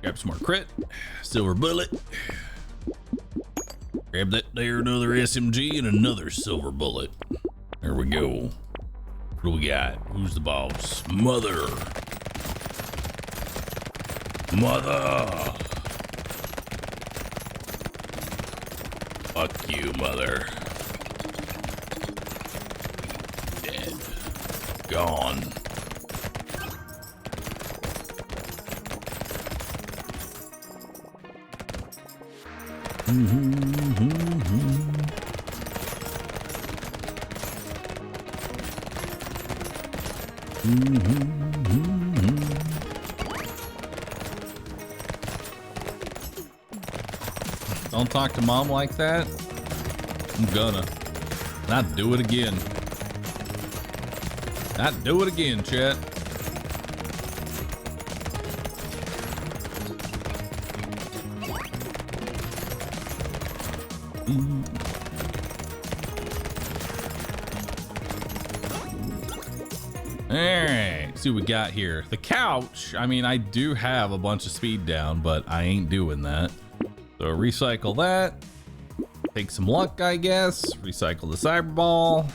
Grab some more crit, silver bullet. Grab that there, another SMG and another silver bullet. There we go. What do we got? Who's the boss? Mother. Mother. Fuck you, mother. Dead. Gone. Don't talk to mom like that. I'm gonna not do it again. Not do it again, chat. Alright, see what we got here. The couch, I mean, I do have a bunch of speed down, but I ain't doing that. So recycle that. Take some luck, I guess. Recycle the cyber ball.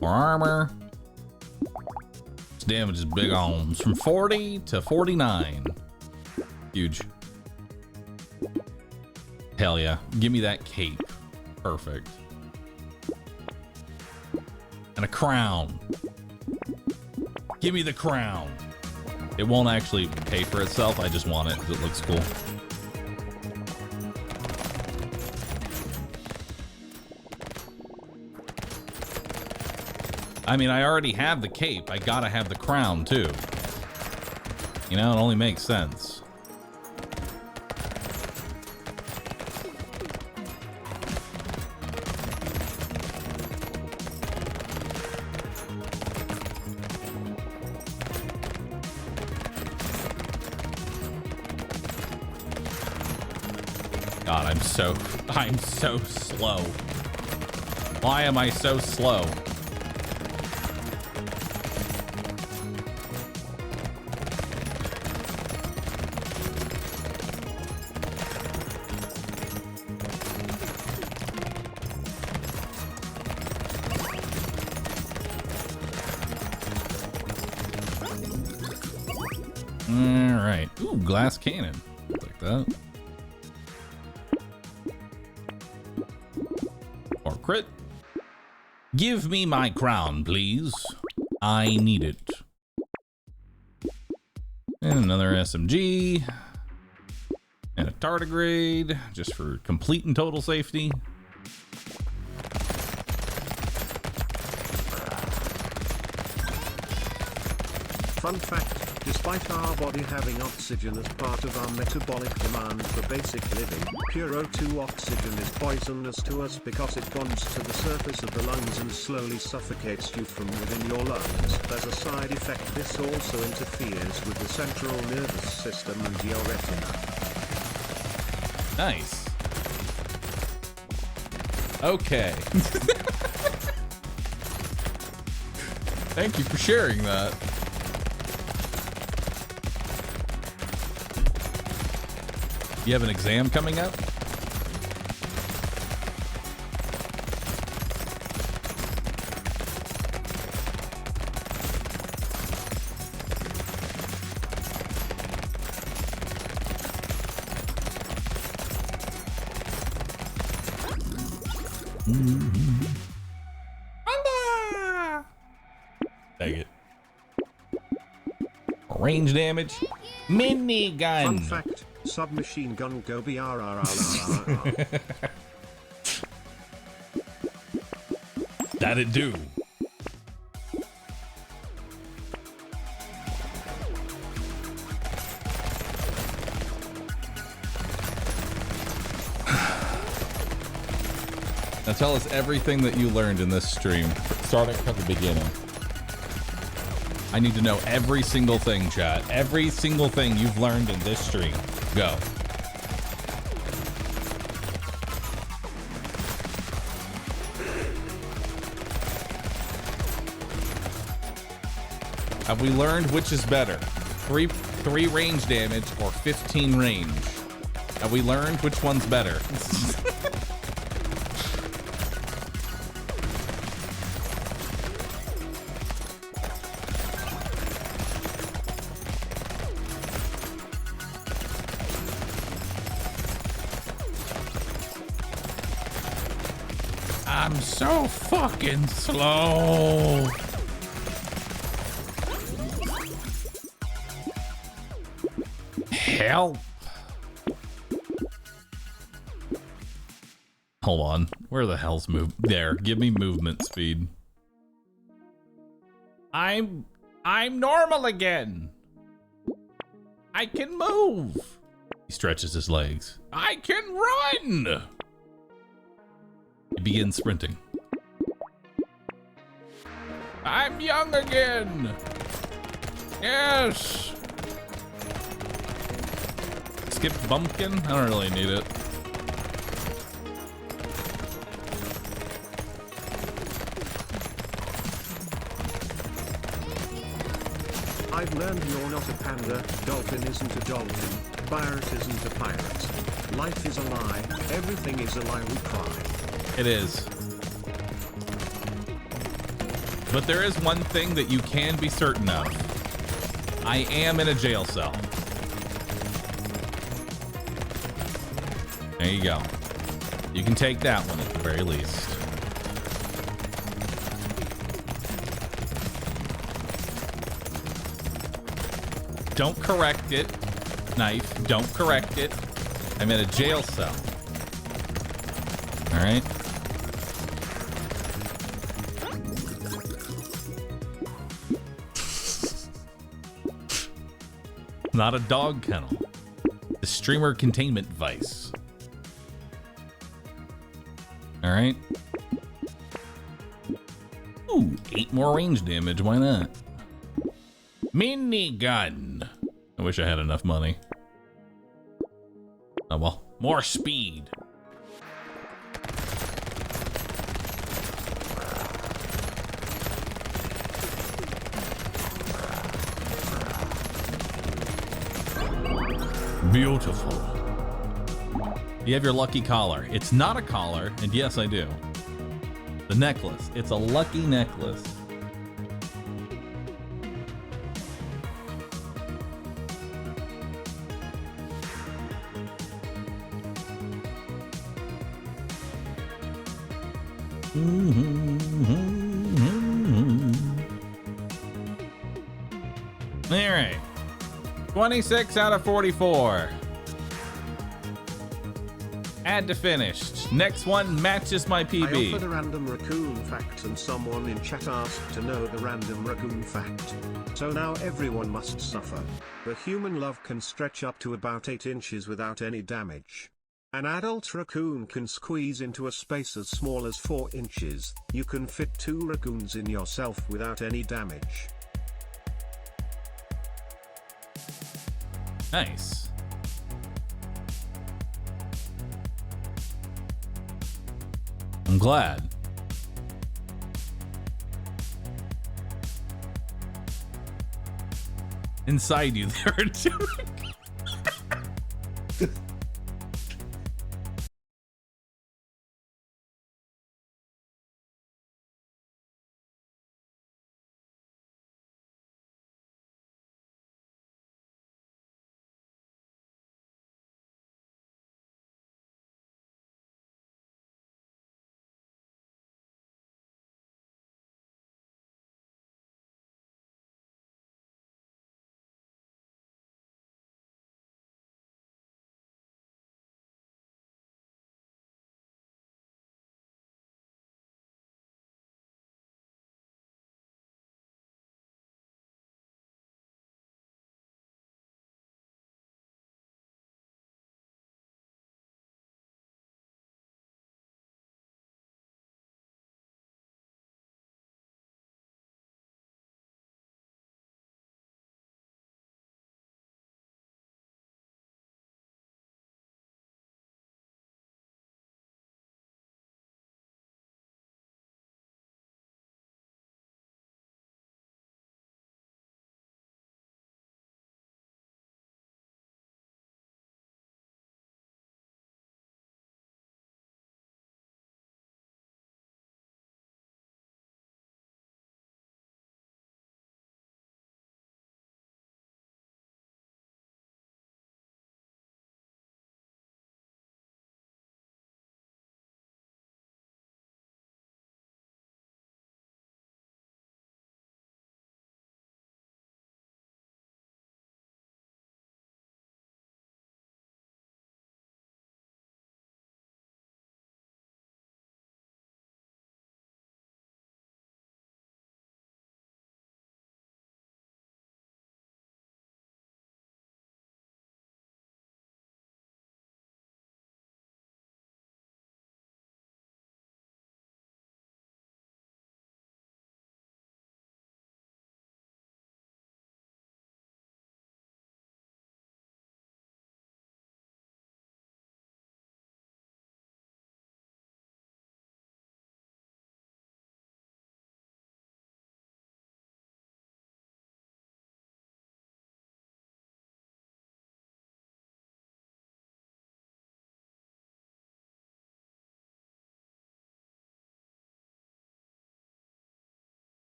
More armor. This damage is big arms. From 40 to 49. Huge. Hell yeah. Give me that cape. Perfect. And a crown. Give me the crown. It won't actually pay for itself. I just want it because it looks cool. I mean, I already have the cape. I gotta have the crown too. You know, it only makes sense. God, I'm so slow. Why am I so slow? All right. Ooh, glass cannon. Like that. Or crit. Give me my crown, please. I need it. And another SMG. And a tardigrade, just for complete and total safety. Fun fact, despite our body having oxygen as part of our metabolic demand for basic living, Pt.2 oxygen is poisonous to us because it bonds to the surface of the lungs and slowly suffocates you from within your lungs. As a side effect, this also interferes with the central nervous system and your retina. Nice. Okay. Thank you for sharing that. You have an exam coming up? Take it. Range damage. Mini gun. Fun fact, submachine gun go BRRRRRR. That it do. Now tell us everything that you learned in this stream, starting from the beginning. I need to know every single thing, chat. Every single thing you've learned in this stream. Go. Have we learned which is better? Three range damage or 15 range? Have we learned which one's better? I'm so fucking slow. Help. Hold on. Where the hell's move? There. Give me movement speed. I'm normal again. I can move. He stretches his legs. I can run. He begins sprinting. I'm young again. Yes. Skip bumpkin? I don't really need it. I've learned you're not a panda, dolphin isn't a dolphin, pirate isn't a pirate. Life is a lie, everything is a lie, we cry. It is. But there is one thing that you can be certain of. I am in a jail cell. There you go. You can take that one at the very least. Don't correct it. Knife. Don't correct it. I'm in a jail cell. All right. Not a dog kennel. The streamer containment device. All right. Ooh, 8 more range damage. Why not? Minigun. I wish I had enough money. Oh well. More speed. Beautiful. You have your lucky collar. It's not a collar, and yes, I do. The necklace. It's a lucky necklace. All right. 26 out of 44. Add to finished. Next one matches my I PB. offered a random raccoon fact and someone in chat asked to know the random raccoon fact. So now everyone must suffer. The human love can stretch up to about 8 inches without any damage. An adult raccoon can squeeze into a space as small as 4 inches. You can fit 2 raccoons in yourself without any damage. Nice. I'm glad. Inside you, there are 2.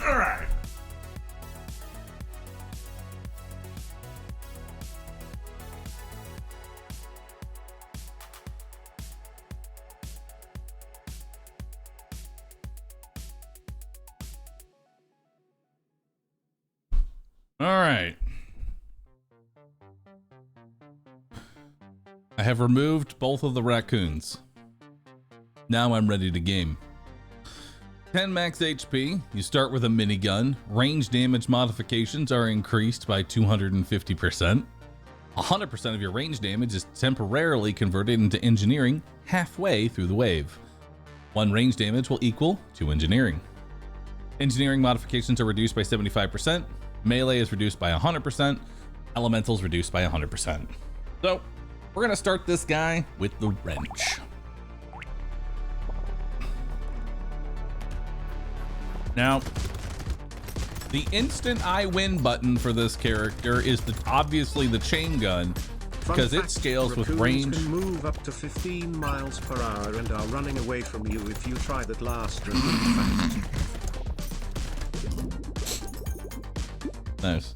All right. All right. I have removed both of the raccoons. Now I'm ready to game. 10 max HP, you start with a minigun. Range damage modifications are increased by 250%. 100% of your range damage is temporarily converted into engineering halfway through the wave. 1 range damage will equal 2 engineering. Engineering modifications are reduced by 75%. Melee is reduced by 100%. Elementals reduced by 100%. So we're gonna start this guy with the wrench. Now, the instant I win button for this character is obviously the chain gun, because it scales with range. Can move up to 15 miles per hour and are running away from you if you try that last raccoon fact. Nice.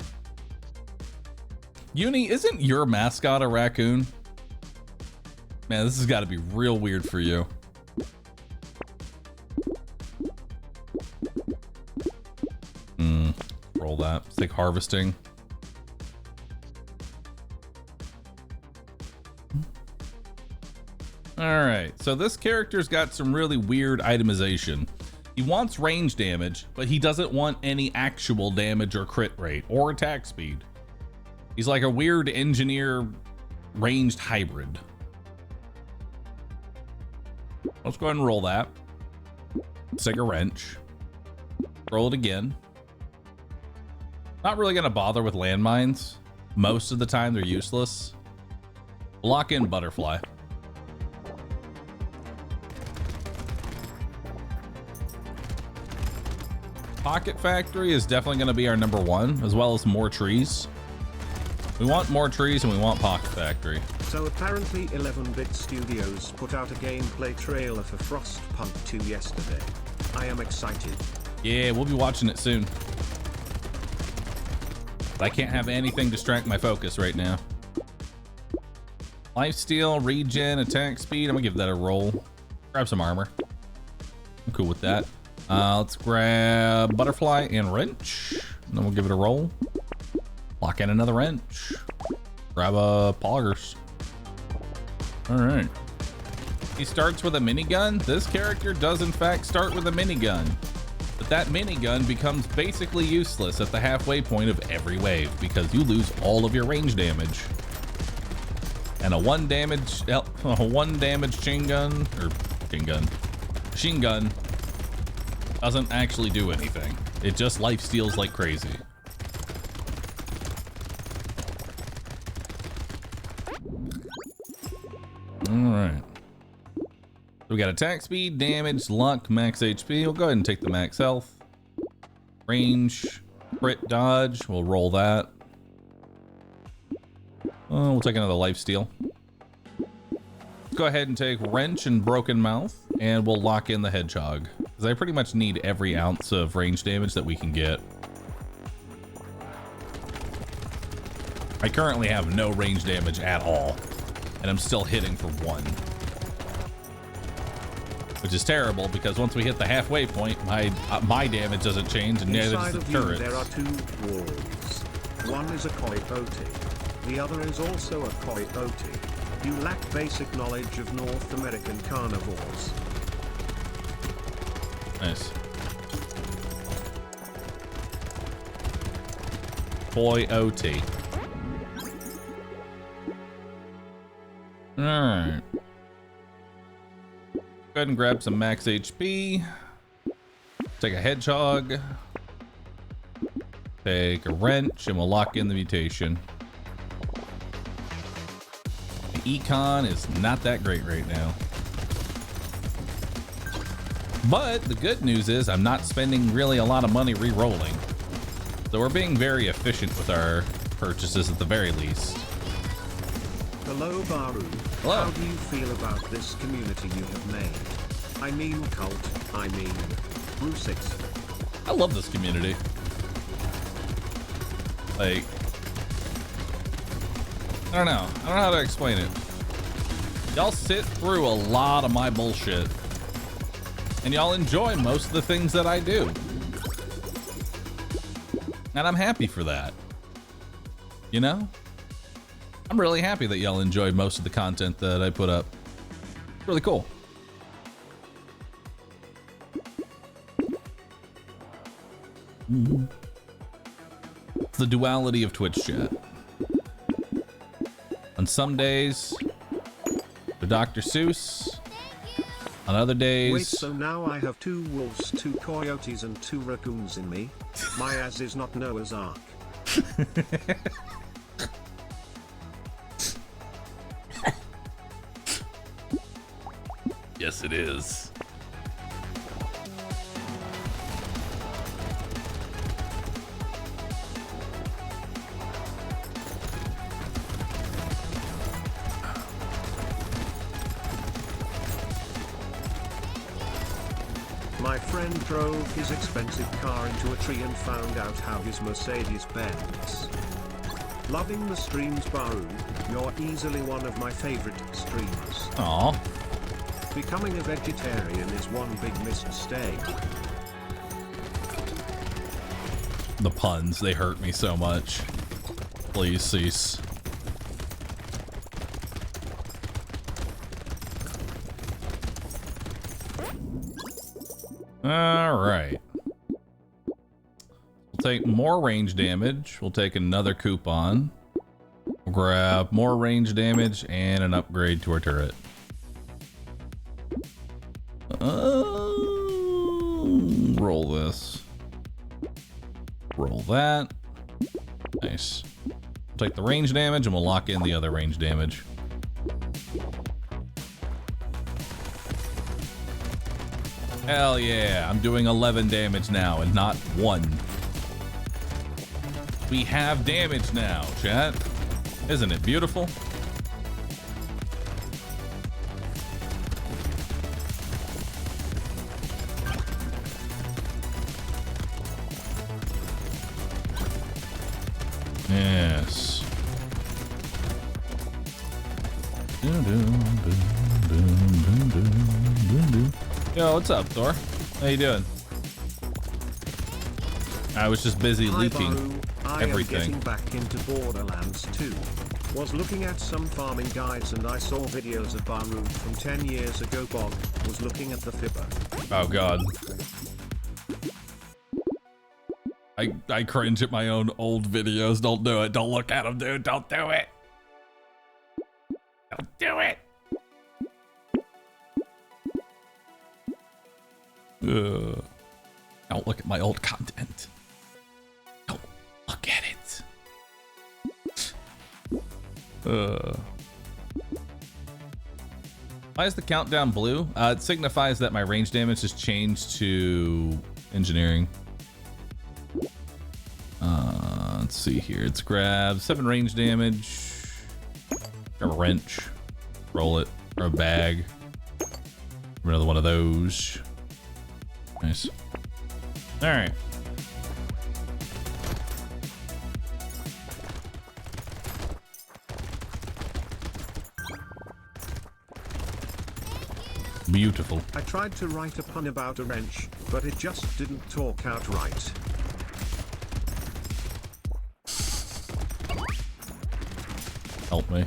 Uni, isn't your mascot a raccoon? Man, this has got to be real weird for you. Roll that. It's like harvesting. Alright, so this character's got some really weird itemization. He wants range damage, but he doesn't want any actual damage or crit rate or attack speed. He's like a weird engineer ranged hybrid. Let's go ahead and roll that. Let's take a wrench. Roll it again. Not really gonna bother with landmines. Most of the time they're useless. Lock in butterfly. Pocket Factory is definitely going to be our number 1, as well as more trees. We want more trees and we want Pocket Factory. So apparently 11-Bit Studios put out a gameplay trailer for Frostpunk 2 yesterday. I am excited. Yeah, we'll be watching it soon. I can't have anything distract my focus right now. Lifesteal, regen, attack speed. I'm gonna give that a roll. Grab some armor. I'm cool with that. Let's grab butterfly and wrench, and then we'll give it a roll. Lock in another wrench. Grab a poggers. All right. He starts with a minigun. This character does in fact start with a minigun, but that minigun becomes basically useless at the halfway point of every wave because you lose all of your range damage. And a one damage chain gun machine gun doesn't actually do anything. It just life steals like crazy. All right. We got attack speed, damage, luck, max HP. We'll go ahead and take the max health. Range, crit, dodge. We'll roll that. We'll take another life steal. Let's go ahead and take wrench and broken mouth, and we'll lock in the hedgehog. Because I pretty much need every ounce of range damage that we can get. I currently have no range damage at all, and I'm still hitting for 1. Which is terrible, because once we hit the halfway point, my damage doesn't change, and neither does the turrets. There are 2 wolves. One is a coyote. The other is also a coyote. You lack basic knowledge of North American carnivores. Nice. Coyote. Alright. Go ahead and grab some max HP. Take a hedgehog. Take a wrench, and we'll lock in the mutation. The econ is not that great right now. But the good news is I'm not spending really a lot of money re-rolling. So we're being very efficient with our purchases at the very least. Hello Bahroo. Hello. How do you feel about this community you have made? I mean cult, I mean Brew 6. I love this community. Like, I don't know how to explain it. Y'all sit through a lot of my bullshit, and y'all enjoy most of the things that I do. And I'm happy for that. You know? I'm really happy that y'all enjoy most of the content that I put up. It's really cool. It's the duality of Twitch chat. On some days, the Dr. Seuss. On other days... Wait, so now I have 2 wolves, 2 coyotes, and 2 raccoons in me? My ass is not Noah's Ark. Yes, it is. My friend drove his expensive car into a tree and found out how his Mercedes-Benz. Loving the streams, Bahroo. You're easily one of my favorite streamers. Aw. Becoming a vegetarian is one big mistake. The puns, they hurt me so much. Please cease. Alright. We'll take more range damage. We'll take another coupon. We'll grab more range damage and an upgrade to our turret. Roll this. Roll that. Nice. We'll take the range damage and we'll lock in the other range damage. Hell yeah, I'm doing 11 damage now and not 1. We have damage now, chat. Isn't it beautiful? Yes. Yo, what's up, Thor? How you doing? I was just busy Hi, leaking Bahroo. I everything. am getting back into Borderlands 2. Was looking at some farming guides and I saw videos of Bahroo from 10 years ago. Bog was looking at the Fibber. Oh god. I cringe at my own old videos. Don't do it. Don't look at them, dude. Don't do it. Don't do it. Don't look at my old content. Don't look at it. Why is the countdown blue? It signifies that my range damage has changed to engineering. Let's see here. It's grab 7 range damage. Grab a wrench. Roll it. Or a bag. Another one of those. Nice. Alright. Beautiful. I tried to write a pun about a wrench, but it just didn't talk out right. Help me.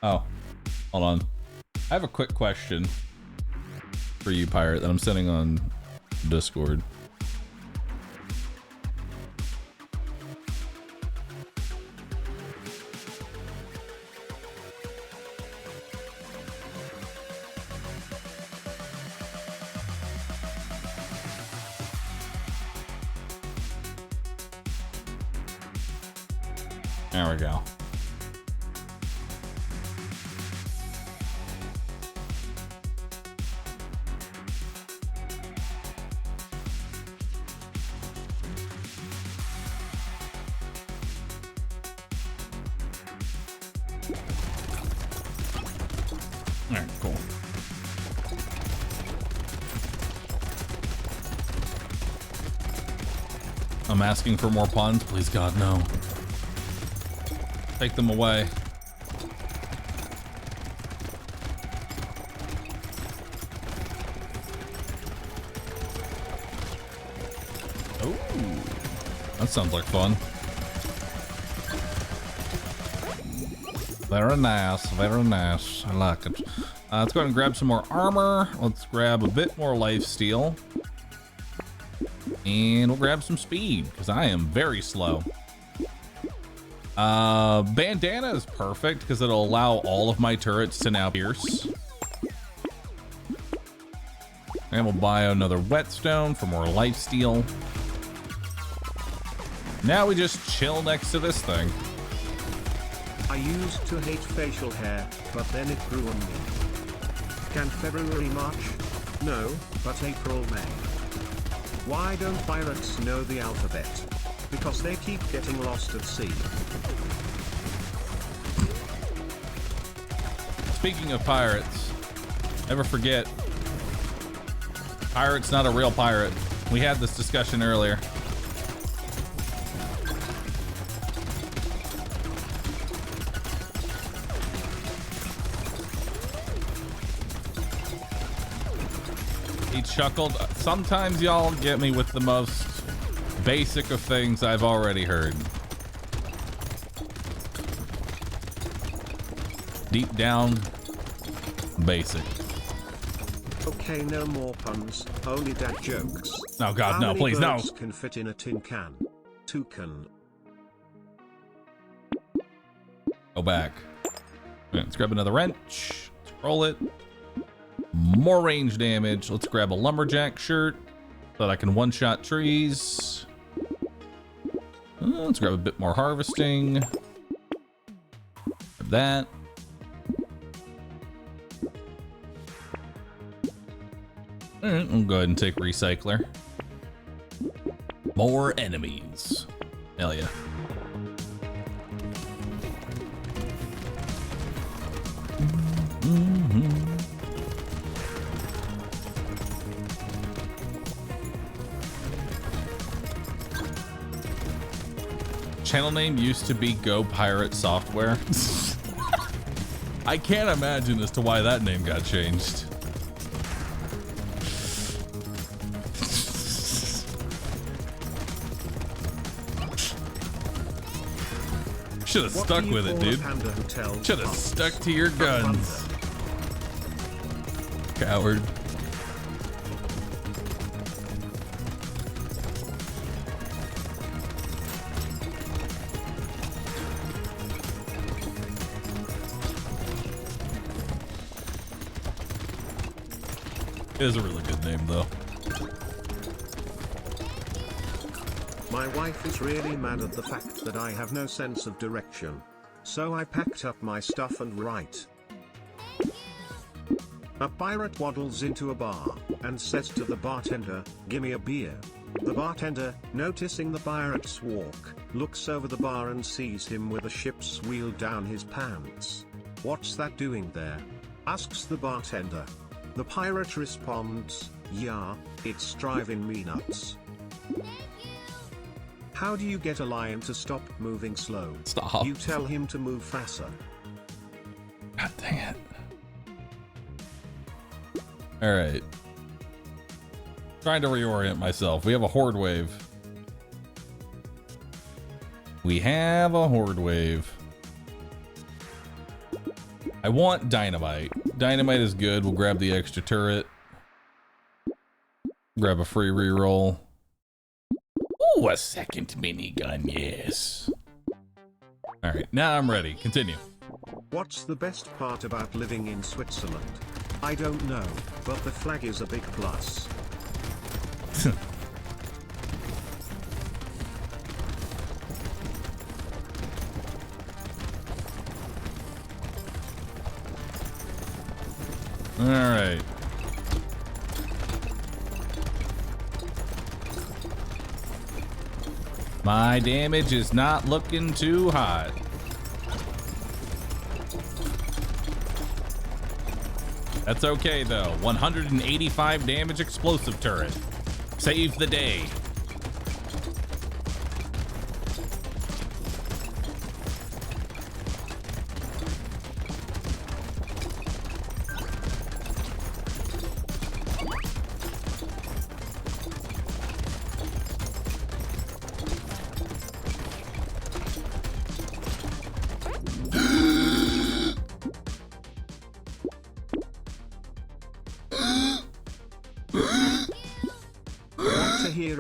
Oh, hold on. I have a quick question for you, Pirate, that I'm sending on Discord. There we go. Alright, cool. I'm asking for more puns. Please, God, no. Take them away. Oh, that sounds like fun. Very nice, very nice. I like it. Let's go ahead and grab some more armor. Let's grab a bit more lifesteal. And we'll grab some speed, because I am very slow. Bandana is perfect, because it'll allow all of my turrets to now pierce. And we'll buy another whetstone for more lifesteal. Now we just chill next to this thing. I used to hate facial hair, but then it grew on me. Can February March? No, but April May. Why don't pirates know the alphabet? Because they keep getting lost at sea. Speaking of pirates, never forget, pirate's not a real pirate. We had this discussion earlier. He chuckled. Sometimes y'all get me with the most basic of things I've already heard. Deep down, basic. Okay, no more puns, only dad jokes. Oh God, How no, many please, no. birds can fit in a tin can? Toucan. Go back. Let's grab another wrench. Let's roll it. More range damage. Let's grab a lumberjack shirt so that I can one-shot trees. Let's grab a bit more harvesting. Grab that. All right, we'll go ahead and take recycler. More enemies. Hell yeah. Channel name used to be Go Pirate Software. I can't imagine as to why that name got changed. Should have stuck with it, dude. Should have stuck to your guns. Coward. It is a really good name, though. My wife is really mad at the fact that I have no sense of direction. So I packed up my stuff and right. A pirate waddles into a bar and says to the bartender, "Gimme a beer." The bartender, noticing the pirate's walk, looks over the bar and sees him with a ship's wheel down his pants. "What's that doing there?" asks the bartender. The pirate responds, "Yeah, it's driving me nuts." How do you get a lion to stop moving slow? Stop. You tell him to move faster. God dang it. All right. Trying to reorient myself. We have a horde wave. We have a horde wave. I want dynamite. Dynamite is good. We'll grab the extra turret. Grab a free reroll. Ooh, a second minigun, yes. All right, now I'm ready. Continue. What's the best part about living in Switzerland? I don't know, but the flag is a big plus. All right. My damage is not looking too hot. That's okay though. 185 damage explosive turret. Save the day.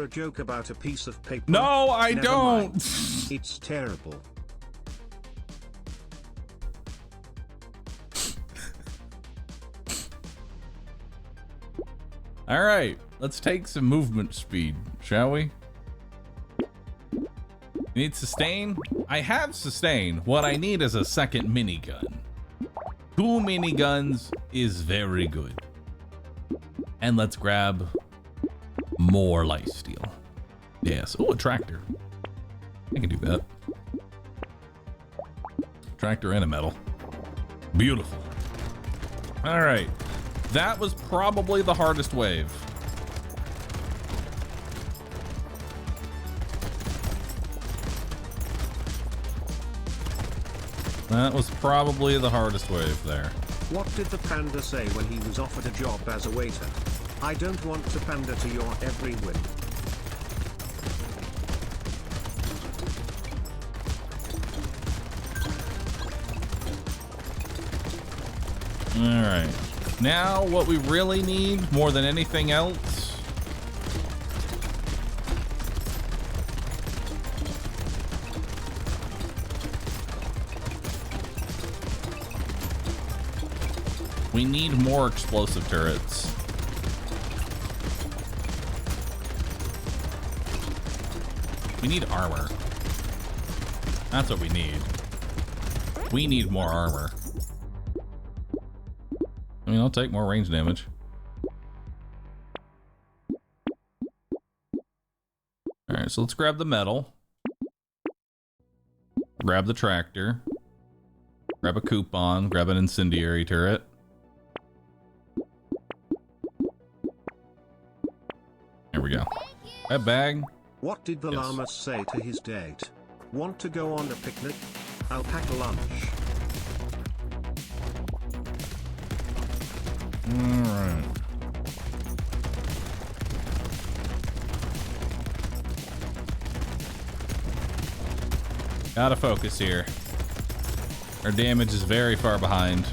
a joke about a piece of paper? No, I Never don't. mind. It's terrible. All right, let's take some movement speed, shall we? You need sustain? I have sustain. What I need is a second minigun. 2 miniguns is very good. And let's grab more lifesteal. Yes. Oh, a tractor. I can do that. Tractor and a metal. Beautiful. All right. That was probably the hardest wave. That was probably the hardest wave there. What did the panda say when he was offered a job as a waiter? I don't want to pander to your every whim. All right. Now what we really need more than anything else we need more explosive turrets. We need armor. That's what we need. We need more armor. I mean, I'll take more range damage. All right, so let's grab the metal. Grab the tractor. Grab a coupon. Grab an incendiary turret. There we go. That bag. What did the llama say to his date? Want to go on a picnic? I'll pack a lunch. Alright. Gotta focus here. Our damage is very far behind.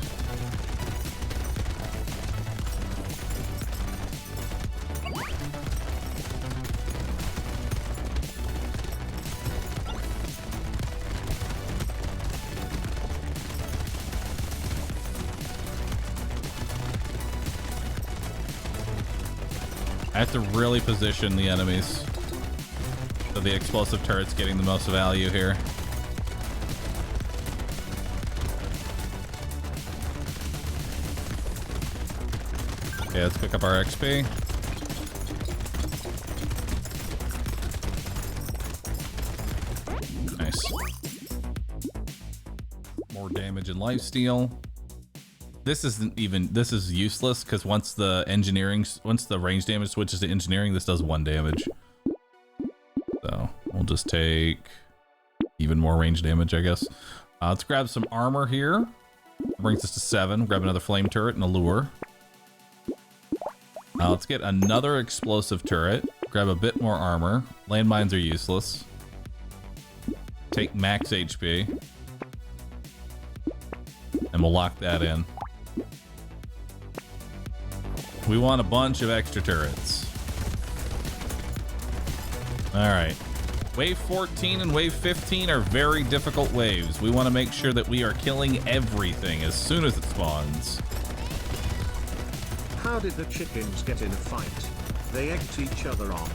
I have to really position the enemies so the explosive turret's getting the most value here. Okay, let's pick up our XP. Nice. More damage and lifesteal. This isn't even, this is useless because once the range damage switches to engineering, this does 1 damage. So we'll just take even more range damage, I guess. Let's grab some armor here. Brings us to 7. Grab another flame turret and a lure. Let's get another explosive turret. Grab a bit more armor. Landmines are useless. Take max HP. And we'll lock that in. We want a bunch of extra turrets. Alright. Wave 14 and wave 15 are very difficult waves. We want to make sure that we are killing everything as soon as it spawns. How did the chickens get in a fight? They egged each other on.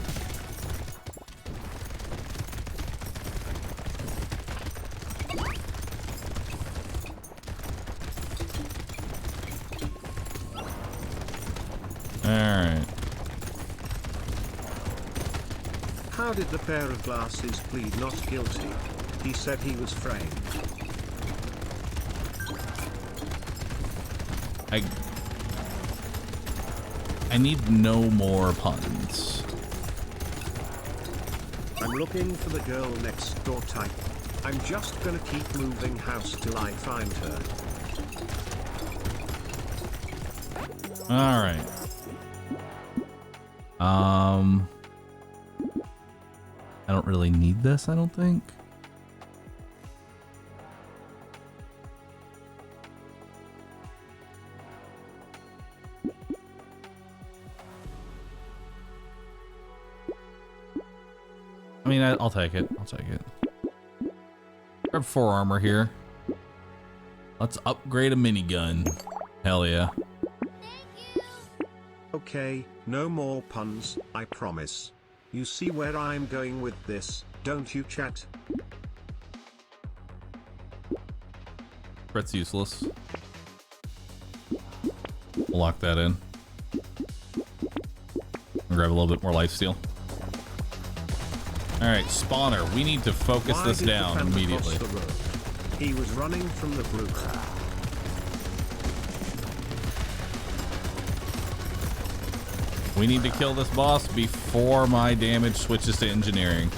Alright. How did the pair of glasses plead not guilty? He said he was framed. I need no more puns. I'm looking for the girl next door type. I'm just gonna keep moving house till I find her. Alright. I don't really need this, I don't think. it. I'll take it. I'll take it. Grab 4 armor here. Let's upgrade a minigun. Hell yeah. Okay, no more puns, I promise. You see where I'm going with this, don't you, chat? Threat's useless. We'll lock that in. I'll grab a little bit more lifesteal. Alright, spawner. We need to focus this down immediately. He was running from the brute. We need to kill this boss before my damage switches to engineering.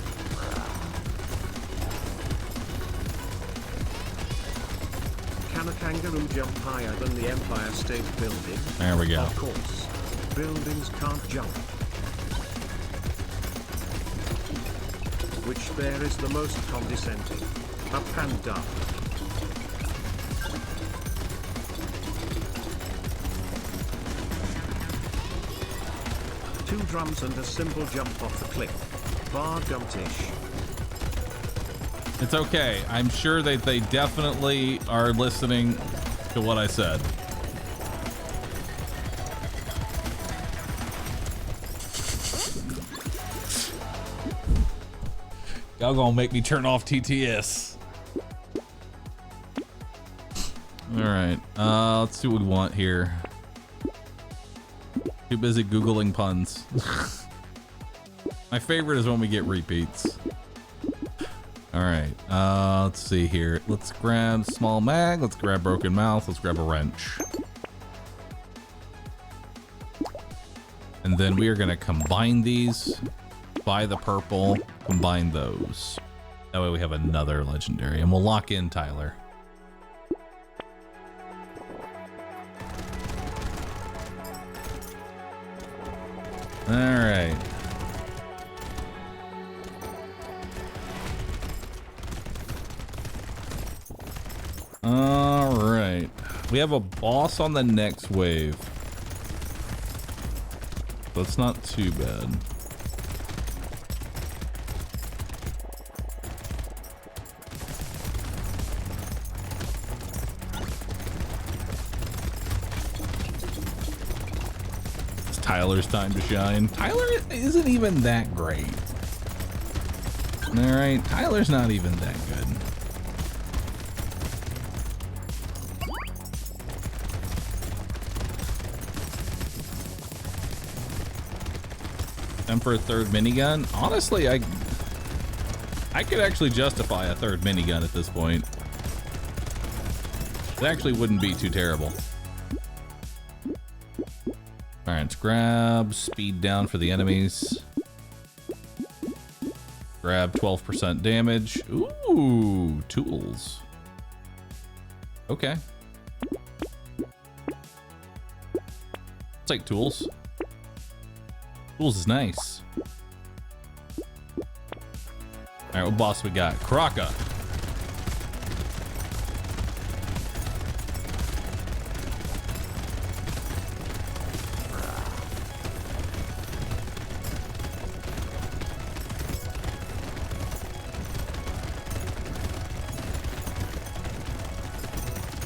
Can a kangaroo jump higher than the Empire State Building? There we go. Of course. Buildings can't jump. Which there is the most condescending. Up and down. Two drums and a simple jump off the cliff. Bar jumped-ish. It's okay. I'm sure that they definitely are listening to what I said. Y'all gonna make me turn off TTS. All right. Let's see what we want here. Too busy Googling puns. My favorite is when we get repeats. All right. Let's see here. Let's grab small mag. Let's grab broken mouth. Let's grab a wrench. And then we are going to combine these. Buy the purple. Combine those. That way we have another legendary. And we'll lock in Tyler. All right. All right. We have a boss on the next wave. That's not too bad. Tyler's time to shine. Tyler isn't even that great. All right, Tyler's not even that good. Time for a third minigun. Honestly, I could actually justify a third minigun at this point. It actually wouldn't be too terrible. All right, let's grab speed down for the enemies. Grab 12% damage. Ooh, tools. Okay. Let's take tools. Tools is nice. All right, what boss we got? Kraka.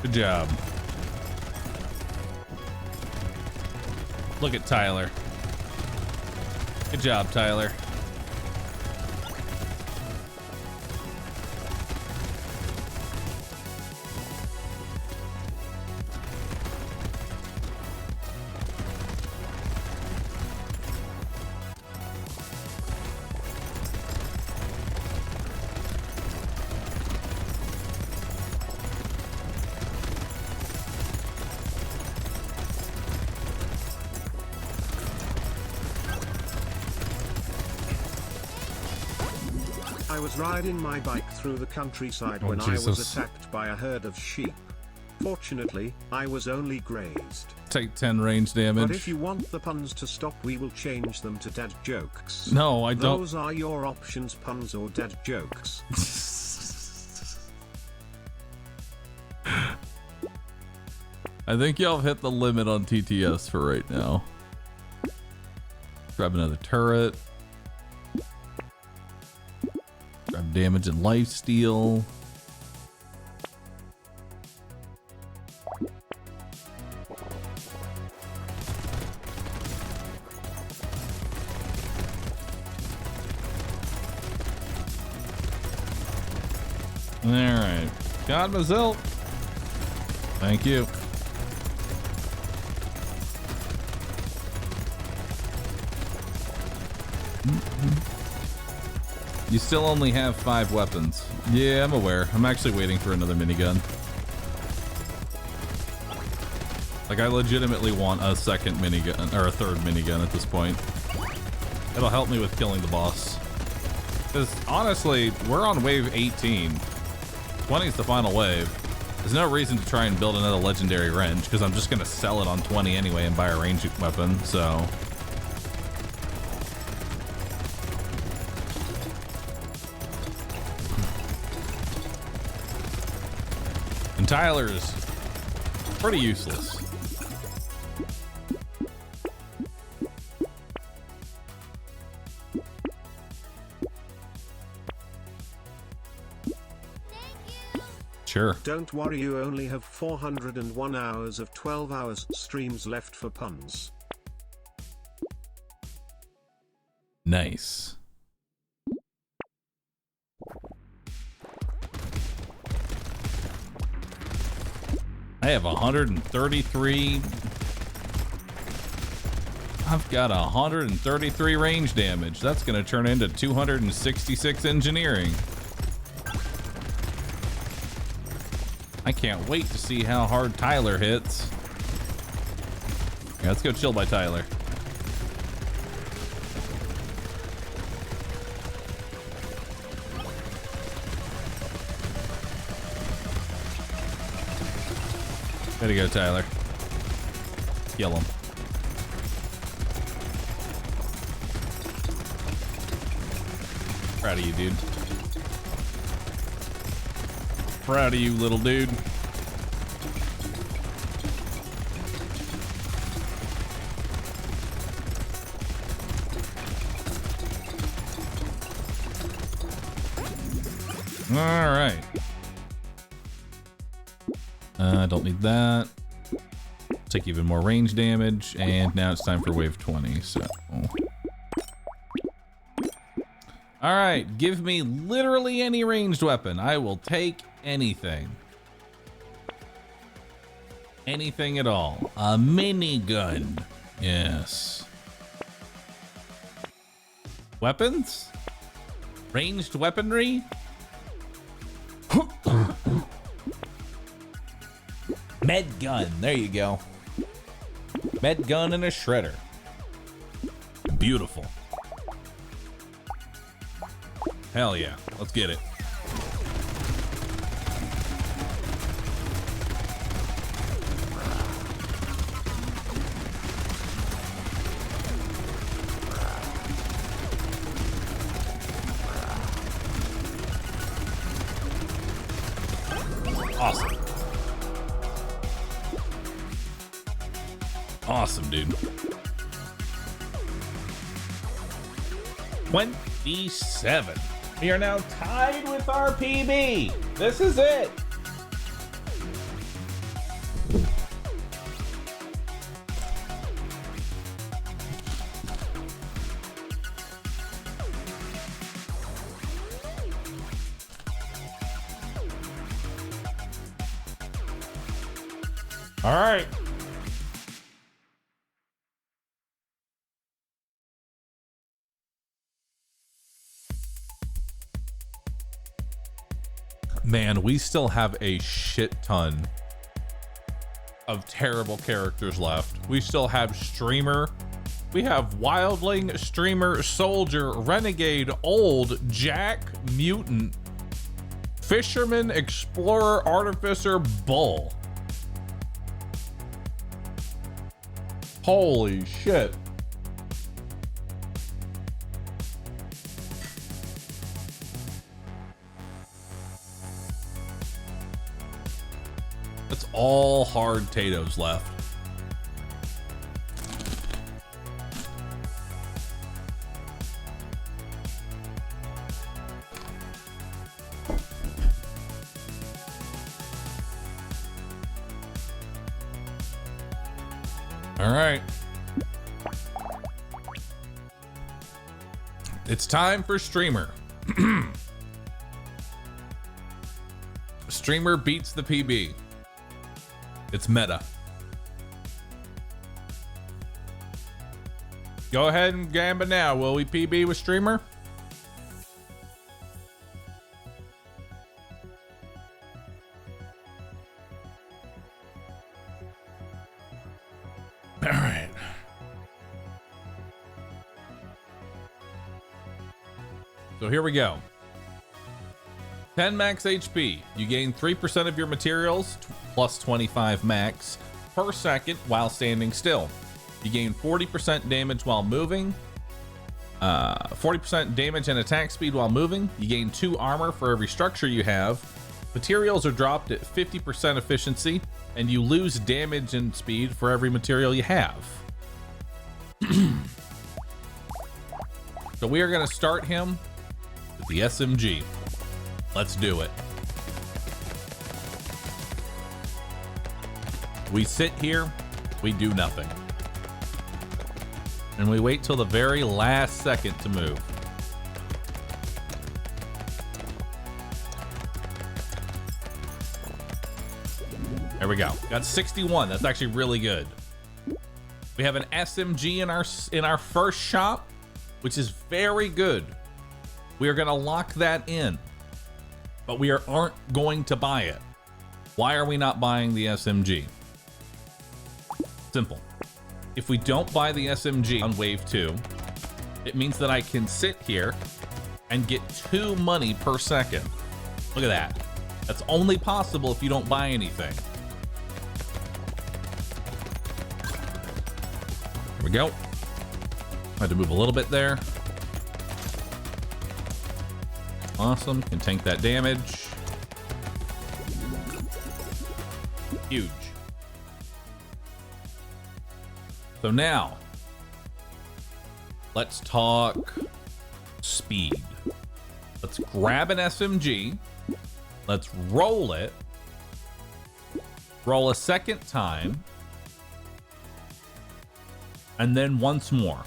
Good job. Look at Tyler. Good job, Tyler. I was riding my bike through the countryside when I was attacked by a herd of sheep. Fortunately, I was only grazed. Take 10 range damage. But if you want the puns to stop, we will change them to dad jokes. No, I don't. Those are your options, puns or dad jokes. I think y'all have hit the limit on TTS for right now. Grab another turret. damage and lifesteal. Alright. God Mazil. Thank you. You still only have 5 weapons. Yeah, I'm aware. I'm actually waiting for another minigun. Like, I legitimately want a second minigun, or a third minigun at this point. It'll help me with killing the boss. Because, honestly, we're on wave 18. 20 is the final wave. There's no reason to try and build another legendary wrench, because I'm just going to sell it on 20 anyway and buy a ranged weapon, so... And Tyler's pretty useless. Sure. Don't worry, you only have 401 hours of 12 hours streams left for puns. Nice. I have 133. I've got 133 range damage. That's going to turn into 266 engineering. I can't wait to see how hard Tyler hits. Yeah, let's go chill by Tyler. Way to go, Tyler. Kill him. Proud of you, dude. Proud of you, little dude. All right. I don't need that. Take even more range damage, and now it's time for wave 20, so... Alright, give me literally any ranged weapon. I will take anything. Anything at all. A minigun. Yes. Weapons? Ranged weaponry? Med gun. There you go. Med gun and a shredder. Beautiful. Hell yeah. Let's get it. Awesome. Awesome, dude. 27. We are now tied with our PB. This is it. All right. Man, we still have a shit ton of terrible characters left. We still have Streamer. We have Wildling, Streamer, Soldier, Renegade, Old, Jack, Mutant, Fisherman, Explorer, Artificer, Bull. Holy shit. That's all hard Tatoes left. All right. It's time for Streamer. Streamer beats the PB. It's meta. Go ahead and gamba now. Will we PB with Streamer? All right. So here we go. 10 max HP. You gain 3% of your materials plus 25 max per second while standing still. You gain 40% damage while moving, 40% damage and attack speed while moving. You gain 2 armor for every structure you have. Materials are dropped at 50% efficiency, and you lose damage and speed for every material you have. So we are going to start him with the SMG. Let's do it. We sit here, we do nothing. And we wait till the very last second to move. There we go. Got 61. That's actually really good. We have an SMG in our first shop, which is very good. We are going to lock that in, but we aren't going to buy it. Why are we not buying the SMG? Simple. If we don't buy the SMG on wave 2, it means that I can sit here and get 2 money per second. Look at that. That's only possible if you don't buy anything. Here we go. I had to move a little bit there. Awesome. Can tank that damage. Huge. So now, let's talk speed. Let's grab an SMG. Let's roll it. Roll a second time. And then once more.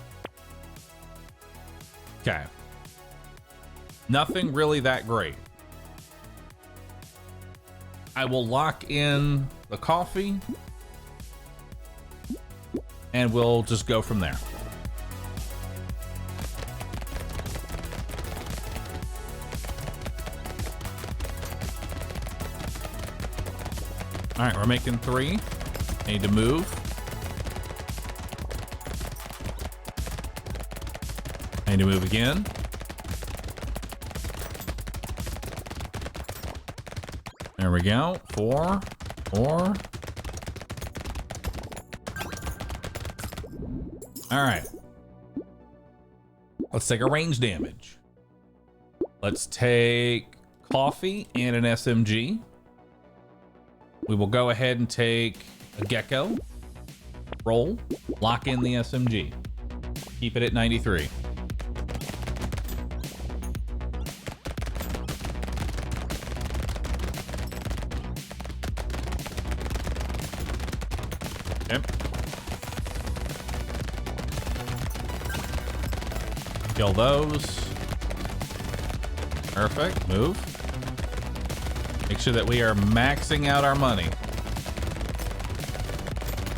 Okay. Nothing really that great. I will lock in the coffee. And we'll just go from there. All right, we're making 3. I need to move. I need to move again. There we go. 4, 4. All right. Let's take a range damage. Let's take coffee and an SMG. We will go ahead and take a gecko. Roll. Lock in the SMG. Keep it at 93. Okay. Kill those. Perfect. Move. Make sure that we are maxing out our money.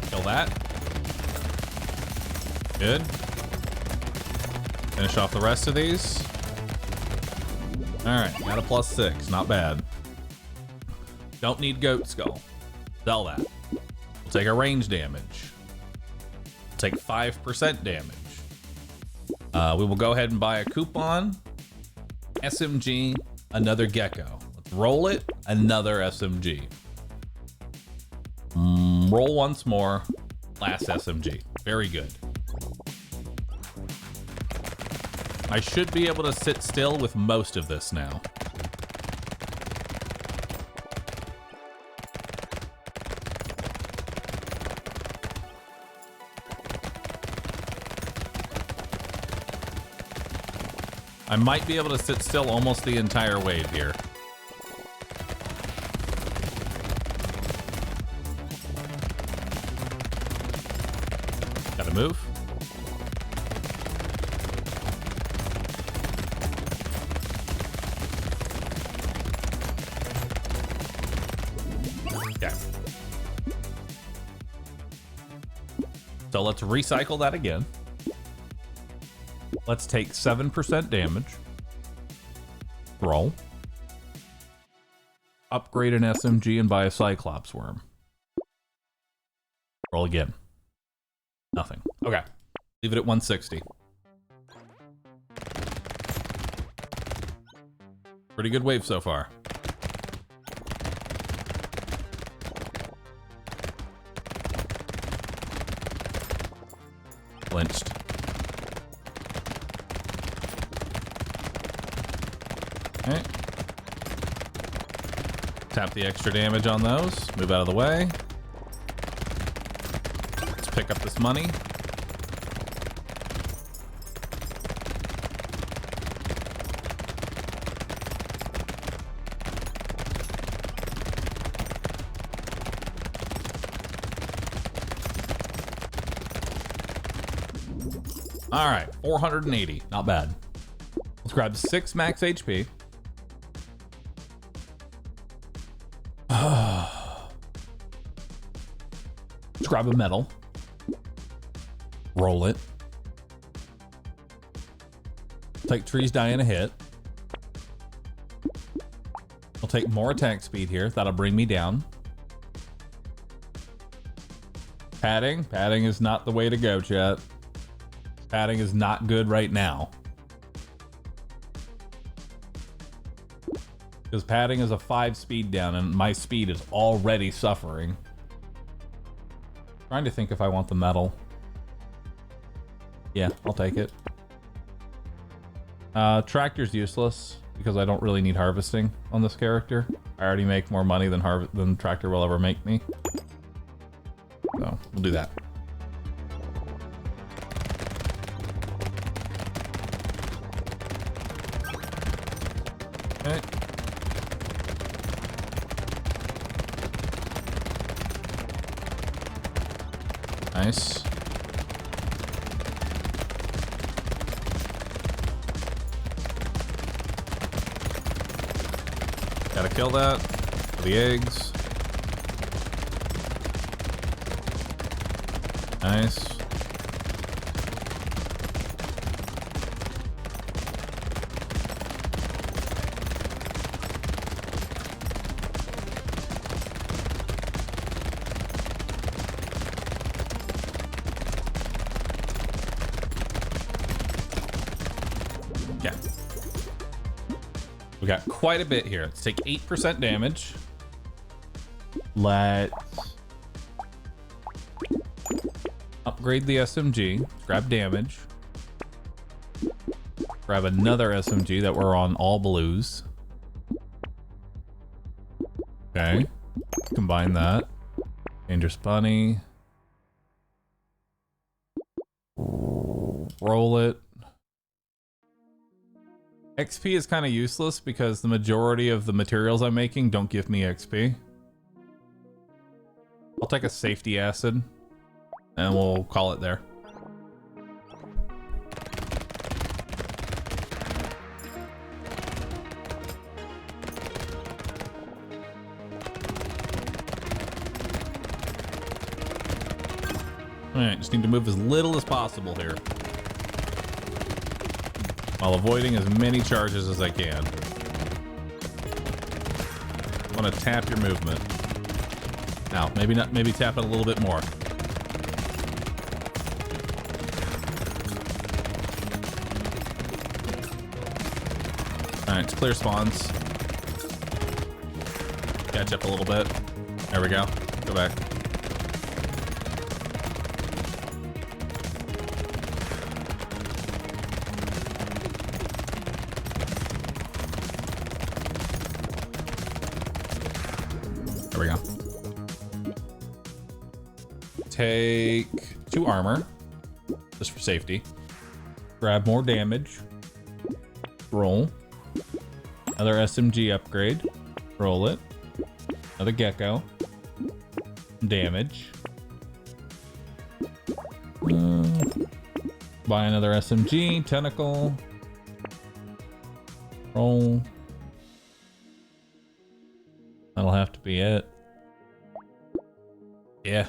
Kill that. Good. Finish off the rest of these. All right, got a +6. Not bad. Don't need goat skull. Sell that. We'll take a range damage. Take 5% damage. We will go ahead and buy a coupon, SMG, another gecko. Let's roll it, another SMG. Roll once more, last SMG. Very good. I should be able to sit still with most of this now. I might be able to sit still almost the entire wave here. Gotta move. Okay. So let's recycle that again. Let's take 7% damage. Roll. Upgrade an SMG and buy a Cyclops worm. Roll again. Nothing. Okay. Leave it at 160. Pretty good wave so far. Flinched. Okay. Tap the extra damage on those. Move out of the way. Let's pick up this money. All right, 480. Not bad. Let's grab 6 max HP. Let's grab a medal. Roll it. Take trees die in a hit. I'll take more attack speed here. That'll bring me down. Padding. Padding is not the way to go, chat. Padding is not good right now. Because padding is a 5 speed down and my speed is already suffering. Trying to think if I want the metal. Yeah, I'll take it. Tractor's useless because I don't really need harvesting on this character. I already make more money than Tractor will ever make me. So, we'll do that. Okay. Nice. Gotta kill that for the eggs. Nice. We got quite a bit here. Let's take 8% damage. Let's upgrade the SMG. Grab damage. Grab another SMG that we're on all blues. Okay. Combine that. Dangerous bunny. Roll it. XP is kind of useless because the majority of the materials I'm making don't give me XP. I'll take a safety acid and we'll call it there. All right, just need to move as little as possible here, while avoiding as many charges as I can. I want to tap your movement. Now, maybe not, maybe tap it a little bit more. All right, it's clear spawns. Catch up a little bit. There we go. Go back. There we go. Take 2 armor, just for safety. Grab more damage. Roll. Another SMG upgrade. Roll it. Another gecko. Damage. Buy another SMG, tentacle. Roll. That'll have to be it. Yeah.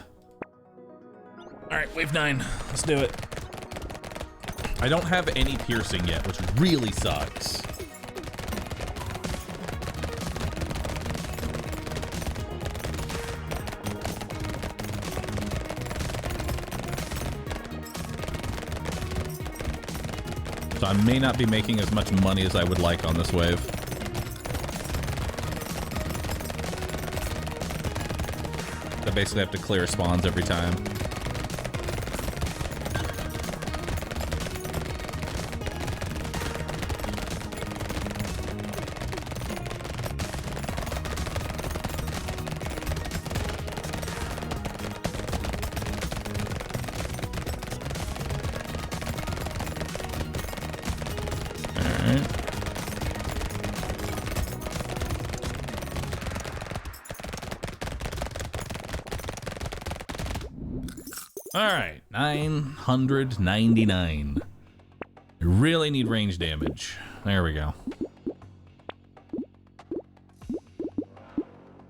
Alright, wave 9. Let's do it. I don't have any piercing yet, which really sucks. So I may not be making as much money as I would like on this wave. I basically have to clear spawns every time. Alright, 999. I really need range damage. There we go.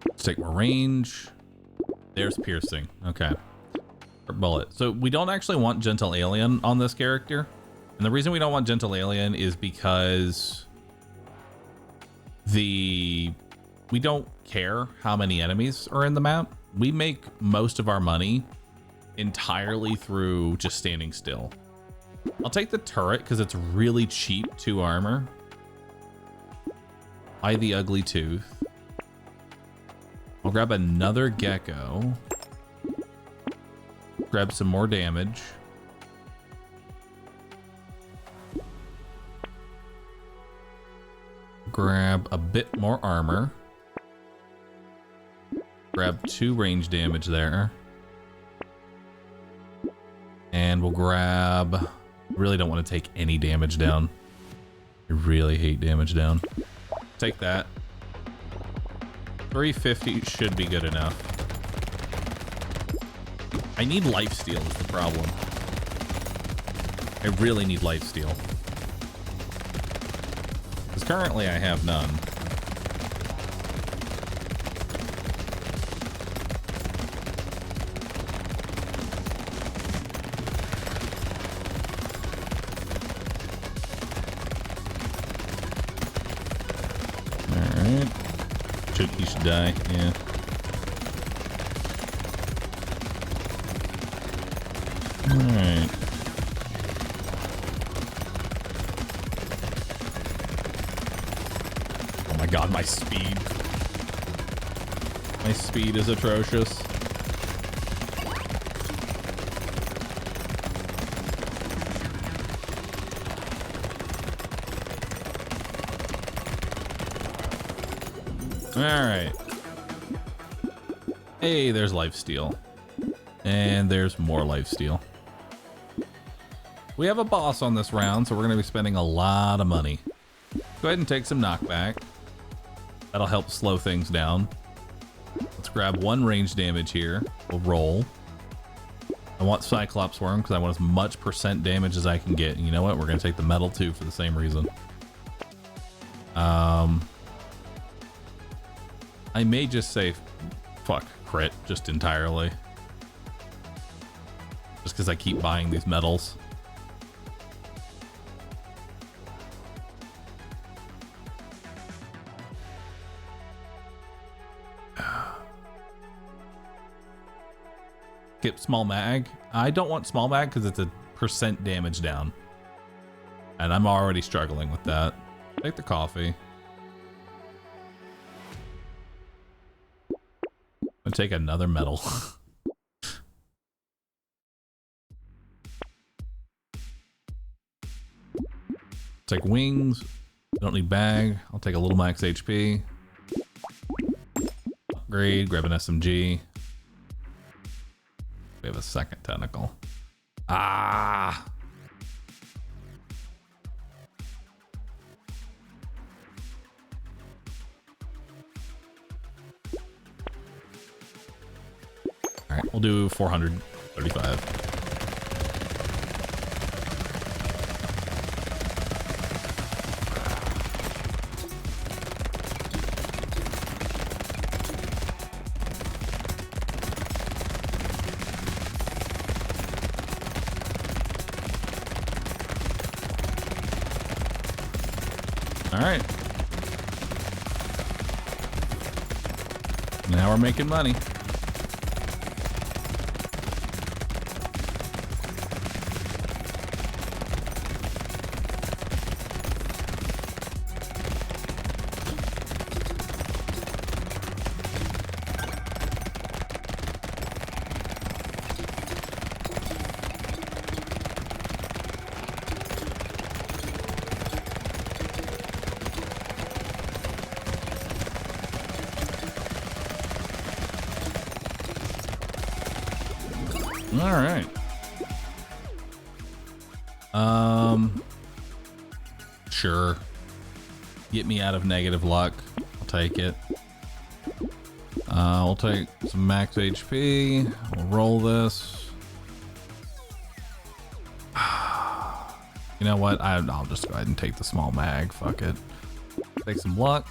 Let's take more range. There's piercing. Okay. Bullet. So we don't actually want Gentle Alien on this character. And the reason we don't want Gentle Alien is because we don't care how many enemies are in the map. We make most of our money entirely through just standing still. I'll take the turret because it's really cheap, 2 armor. Buy the ugly tooth. I'll grab another gecko. Grab some more damage. Grab a bit more armor. Grab 2 range damage there. And we'll grab... Really don't want to take any damage down. I really hate damage down. Take that. 350 should be good enough. I need lifesteal is the problem. I really need lifesteal. Because currently I have none. He should die, yeah. Alright. Oh my god, my speed. My speed is atrocious. All right. Hey, there's lifesteal. And there's more lifesteal. We have a boss on this round, so we're going to be spending a lot of money. Go ahead and take some knockback. That'll help slow things down. Let's grab 1 range damage here. We'll roll. I want Cyclops Worm because I want as much % damage as I can get. And you know what? We're going to take the metal too for the same reason. I may just say fuck crit just entirely. Just because I keep buying these metals. Skip small mag. I don't want small mag because it's a % damage down. And I'm already struggling with that. Take the coffee. I'm gonna take another medal. Take wings. Don't need bag. I'll take a little max HP. Upgrade. Grab an SMG. We have a second tentacle. Ah! All right, we'll do 435. All right. Now we're making money. All right. Sure. Get me out of negative luck. I'll take it. We'll take some max HP. We'll roll this. You know what? I'll just go ahead and take the small mag. Fuck it. Take some luck.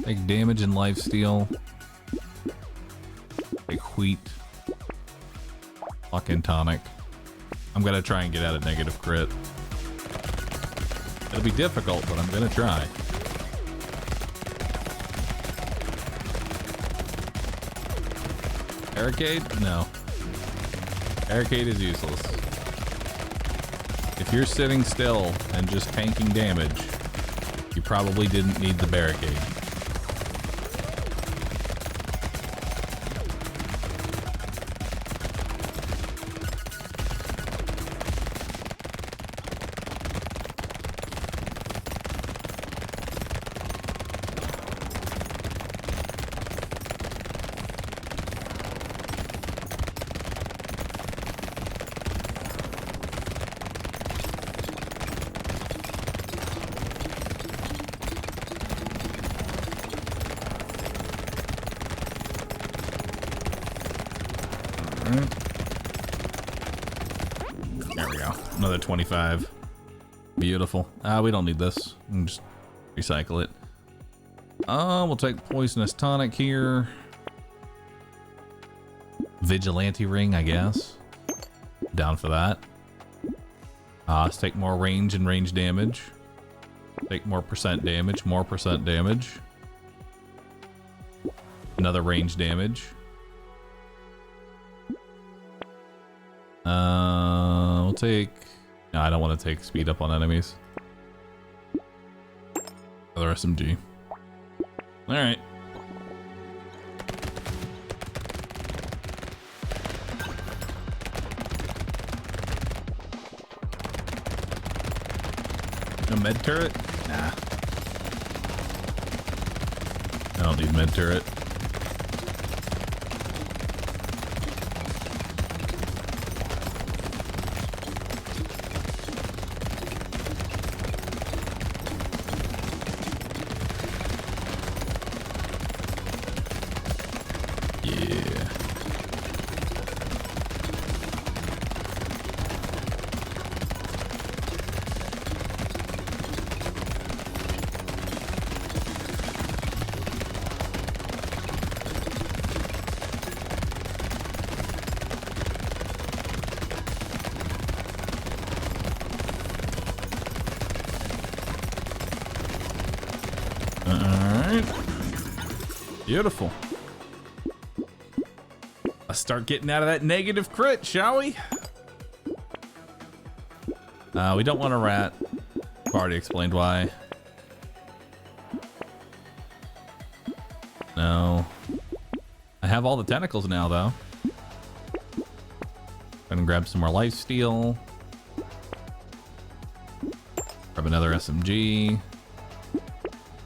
Take damage and lifesteal. Take wheat. Luck and tonic. I'm gonna try and get out of negative crit. It'll be difficult, but I'm gonna try. Barricade? No. Barricade is useless. If you're sitting still and just tanking damage, you probably didn't need the barricade. There we go. Another 25. Beautiful. We don't need this. We can just recycle it. We'll take poisonous tonic here. Vigilante ring, I guess. Down for that. Let's take more range and range damage. Take more percent damage, more percent damage. Another range damage. We'll take... No, I don't want to take speed up on enemies. Another SMG. Alright. No med turret? Nah. I don't need med turret. Beautiful. Let's start getting out of that negative crit, shall we? We don't want a rat. I've already explained why. No. I have all the tentacles now, though. Gonna grab some more lifesteal. Grab another SMG.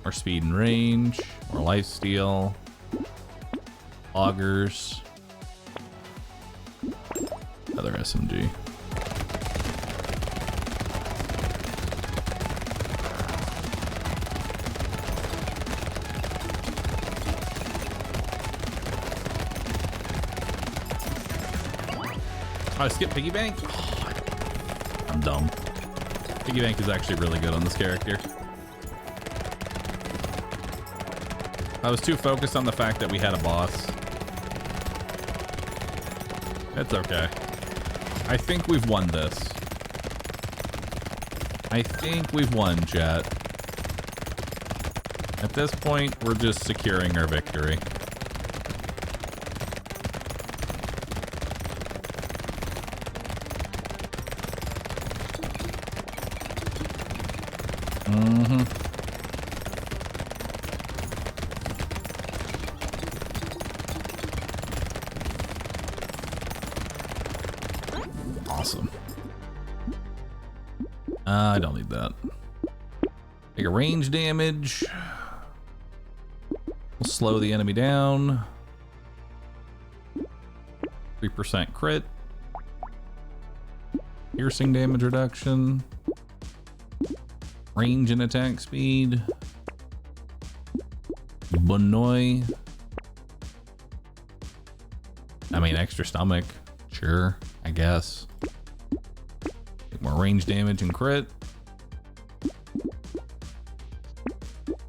More speed and range. More lifesteal. Loggers. Another SMG. Oh, I skipped Piggy Bank? Oh, I'm dumb. Piggy Bank is actually really good on this character. I was too focused on the fact that we had a boss. It's okay. I think we've won this. I think we've won, chat. At this point, we're just securing our victory. Awesome. I don't need that. Take a range damage. We'll slow the enemy down. 3% crit. Piercing damage reduction. Range and attack speed. Bonoy. I mean, extra stomach. Sure, I guess. Take more range damage and crit.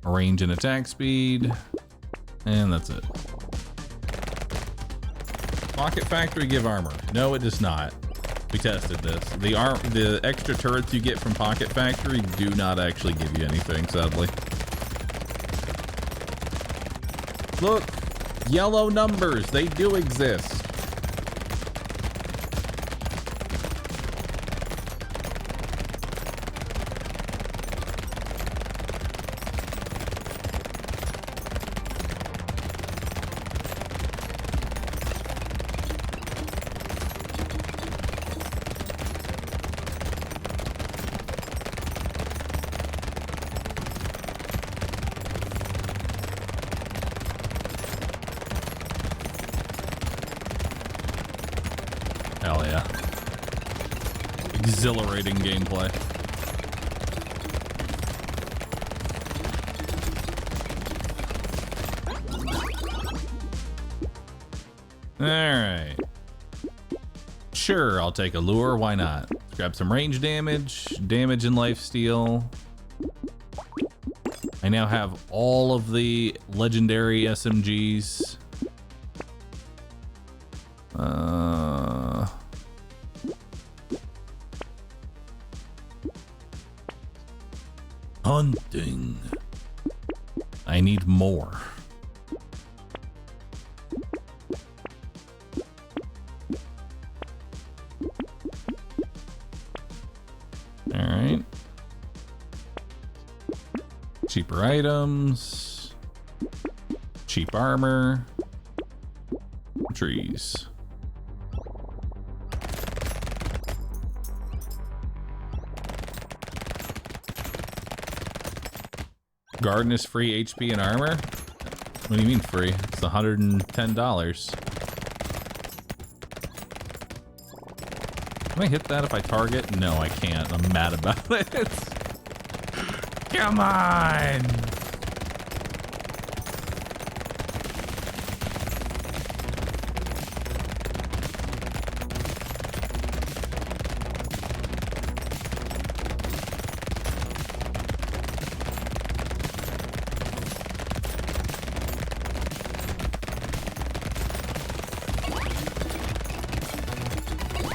Range and attack speed. And that's it. Pocket Factory give armor. No, it does not. We tested this. The extra turrets you get from Pocket Factory do not actually give you anything, sadly. Look, yellow numbers, they do exist. Hell yeah. Exhilarating gameplay. Alright. Sure, I'll take a lure, why not? Let's grab some range damage, damage and lifesteal. I now have all of the legendary SMGs. Hunting. I need more. All right. Cheaper items. Cheap armor. Trees. Garden is free HP and armor? What do you mean free? It's $110. Can I hit that if I target? No, I can't. I'm mad about it. Come on!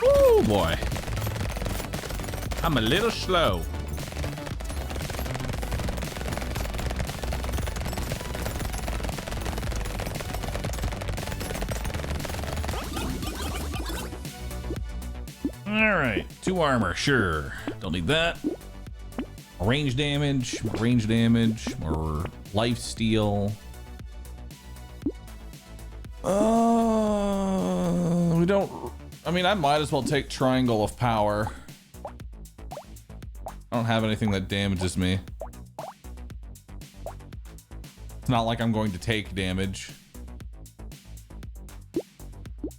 Oh boy. I'm a little slow. All right, 2 armor, sure. Don't need that. More range damage, more life steal. We don't. I mean, I might as well take Triangle of Power. I don't have anything that damages me. It's not like I'm going to take damage.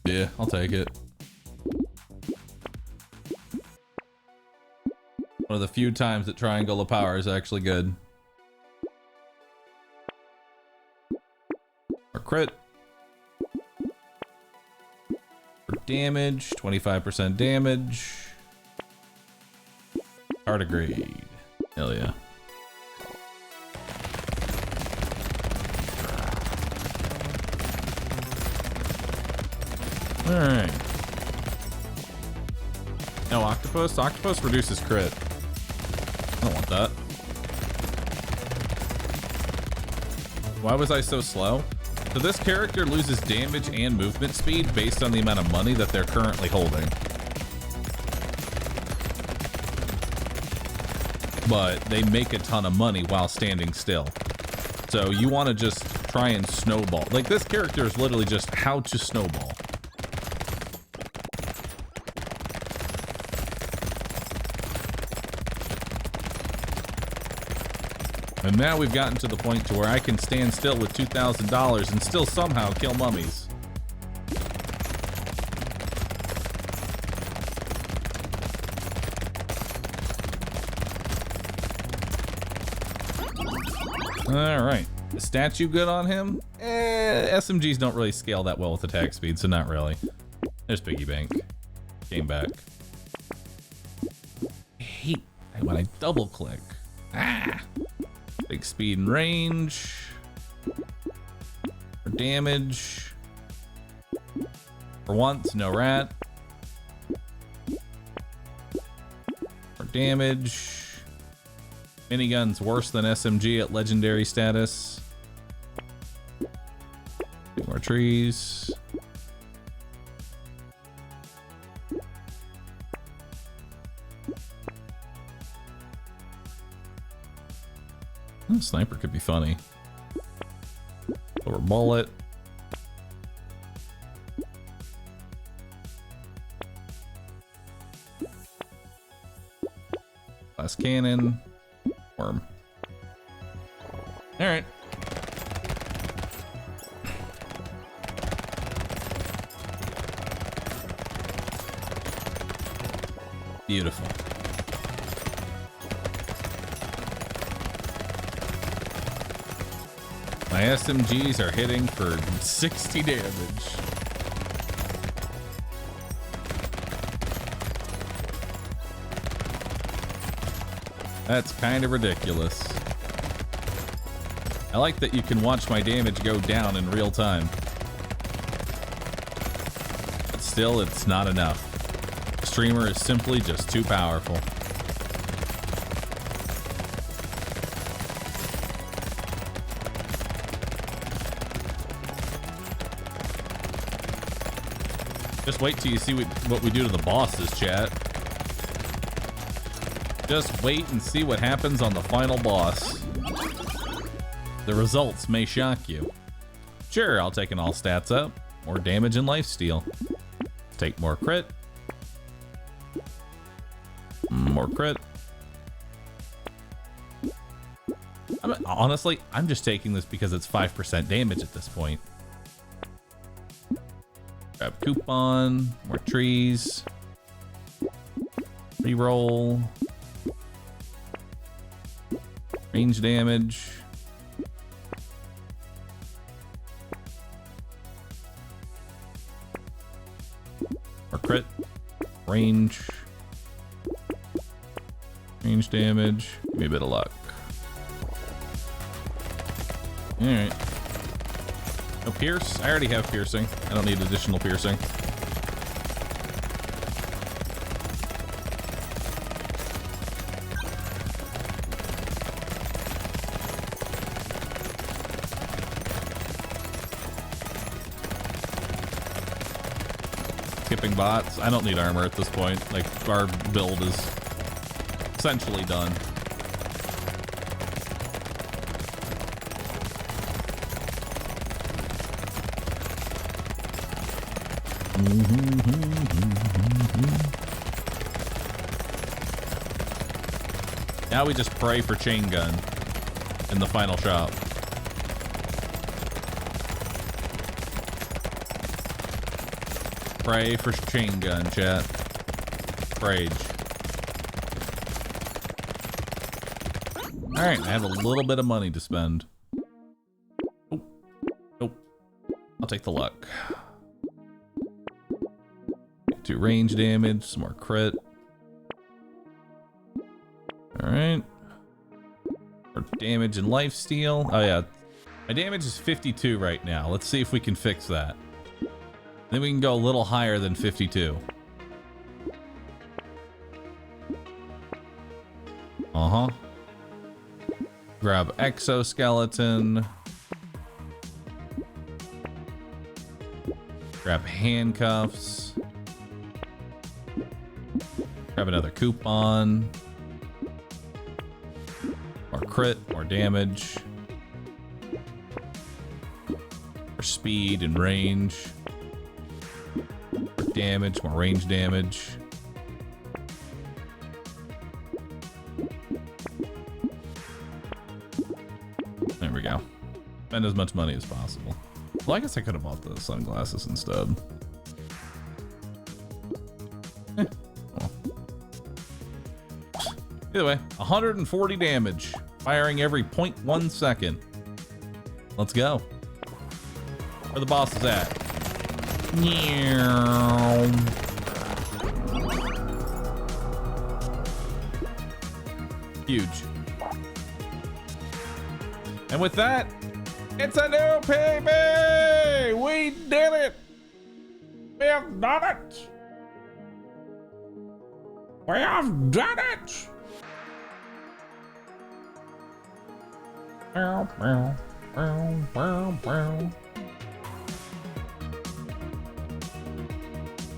Yeah, I'll take it. One of the few times that Triangle of Power is actually good. Or crit. For damage, 25% damage. Tardigrade. Hell yeah. Alright. octopus? Octopus reduces crit. I don't want that. Why was I so slow? So this character loses damage and movement speed based on the amount of money that they're currently holding. But they make a ton of money while standing still. So you want to just try and snowball. Like, this character is literally just how to snowball. And now we've gotten to the point to where I can stand still with $2,000 and still somehow kill mummies. All right, the statue good on him? SMGs don't really scale that well with attack speed, so not really. There's Piggy Bank. Came back. I hate when I double click. Ah! Big speed and range. For damage. For once, no rat. For damage. Minigun's worse than SMG at legendary status. Two more trees. Sniper could be funny. Lower bullet. Glass cannon. Worm. All right. Beautiful. My SMGs are hitting for 60 damage. That's kind of ridiculous. I like that you can watch my damage go down in real time. But still, it's not enough. The streamer is simply just too powerful. Just wait till you see what we do to the bosses, chat. Just wait and see what happens on the final boss. The results may shock you. Sure, I'll take an all stats up. More damage and lifesteal. Take more crit. More crit. Honestly, I'm just taking this because it's 5% damage at this point. Grab coupon, more trees, reroll, range damage, more crit, range damage, give me a bit of luck. All right. No pierce? I already have piercing. I don't need additional piercing. Skipping bots. I don't need armor at this point. Like, our build is essentially done. Now we just pray for chain gun in the final shop. Pray for chain gun, chat. Rage. All right, I have a little bit of money to spend. Oh, nope. I'll take the luck. Do range damage, some more crit. All right. Or damage and lifesteal. Oh yeah, my damage is 52 right now. Let's see if we can fix that. Then we can go a little higher than 52. Uh-huh. Grab exoskeleton. Grab handcuffs. Grab another coupon. More crit, more damage. More speed and range. More damage, more range damage. There we go. Spend as much money as possible. Well, I guess I could have bought the sunglasses instead. Well. Either way, 140 damage, firing every 0.1 second. Let's go. Where the boss is at? Huge. And with that, it's a new PB! We did it! We have done it! We have done it!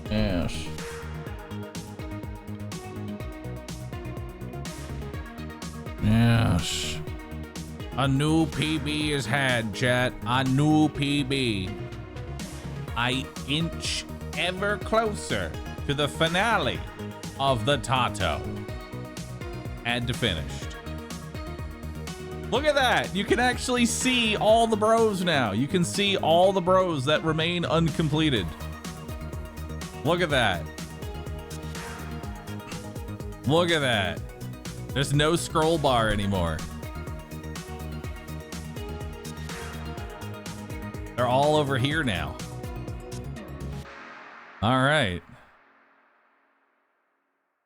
Yes. Yes. A new PB is had, chat. A new PB. I inch ever closer to the finale of the Tato. And to finished. Look at that. You can actually see all the bros now. You can see all the bros that remain uncompleted. Look at that. Look at that. There's no scroll bar anymore. They're all over here now. All right.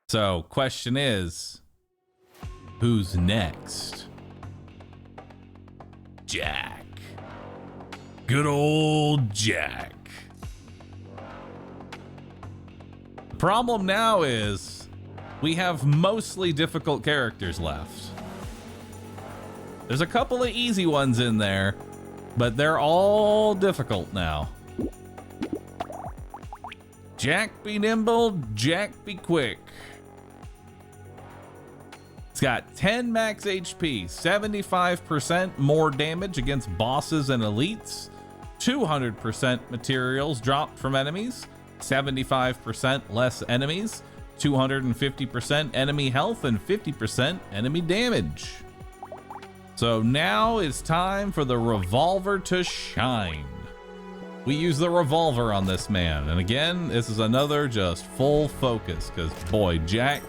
So, question is, who's next? Jack. Good old Jack. The problem now is we have mostly difficult characters left. There's a couple of easy ones in there, but they're all difficult now. Jack be nimble, Jack be quick. It's got 10 max HP, 75% more damage against bosses and elites, 200% materials dropped from enemies, 75% less enemies, 250% enemy health, and 50% enemy damage. So now it's time for the revolver to shine. We use the revolver on this man. And again, this is another just full focus because boy, Jack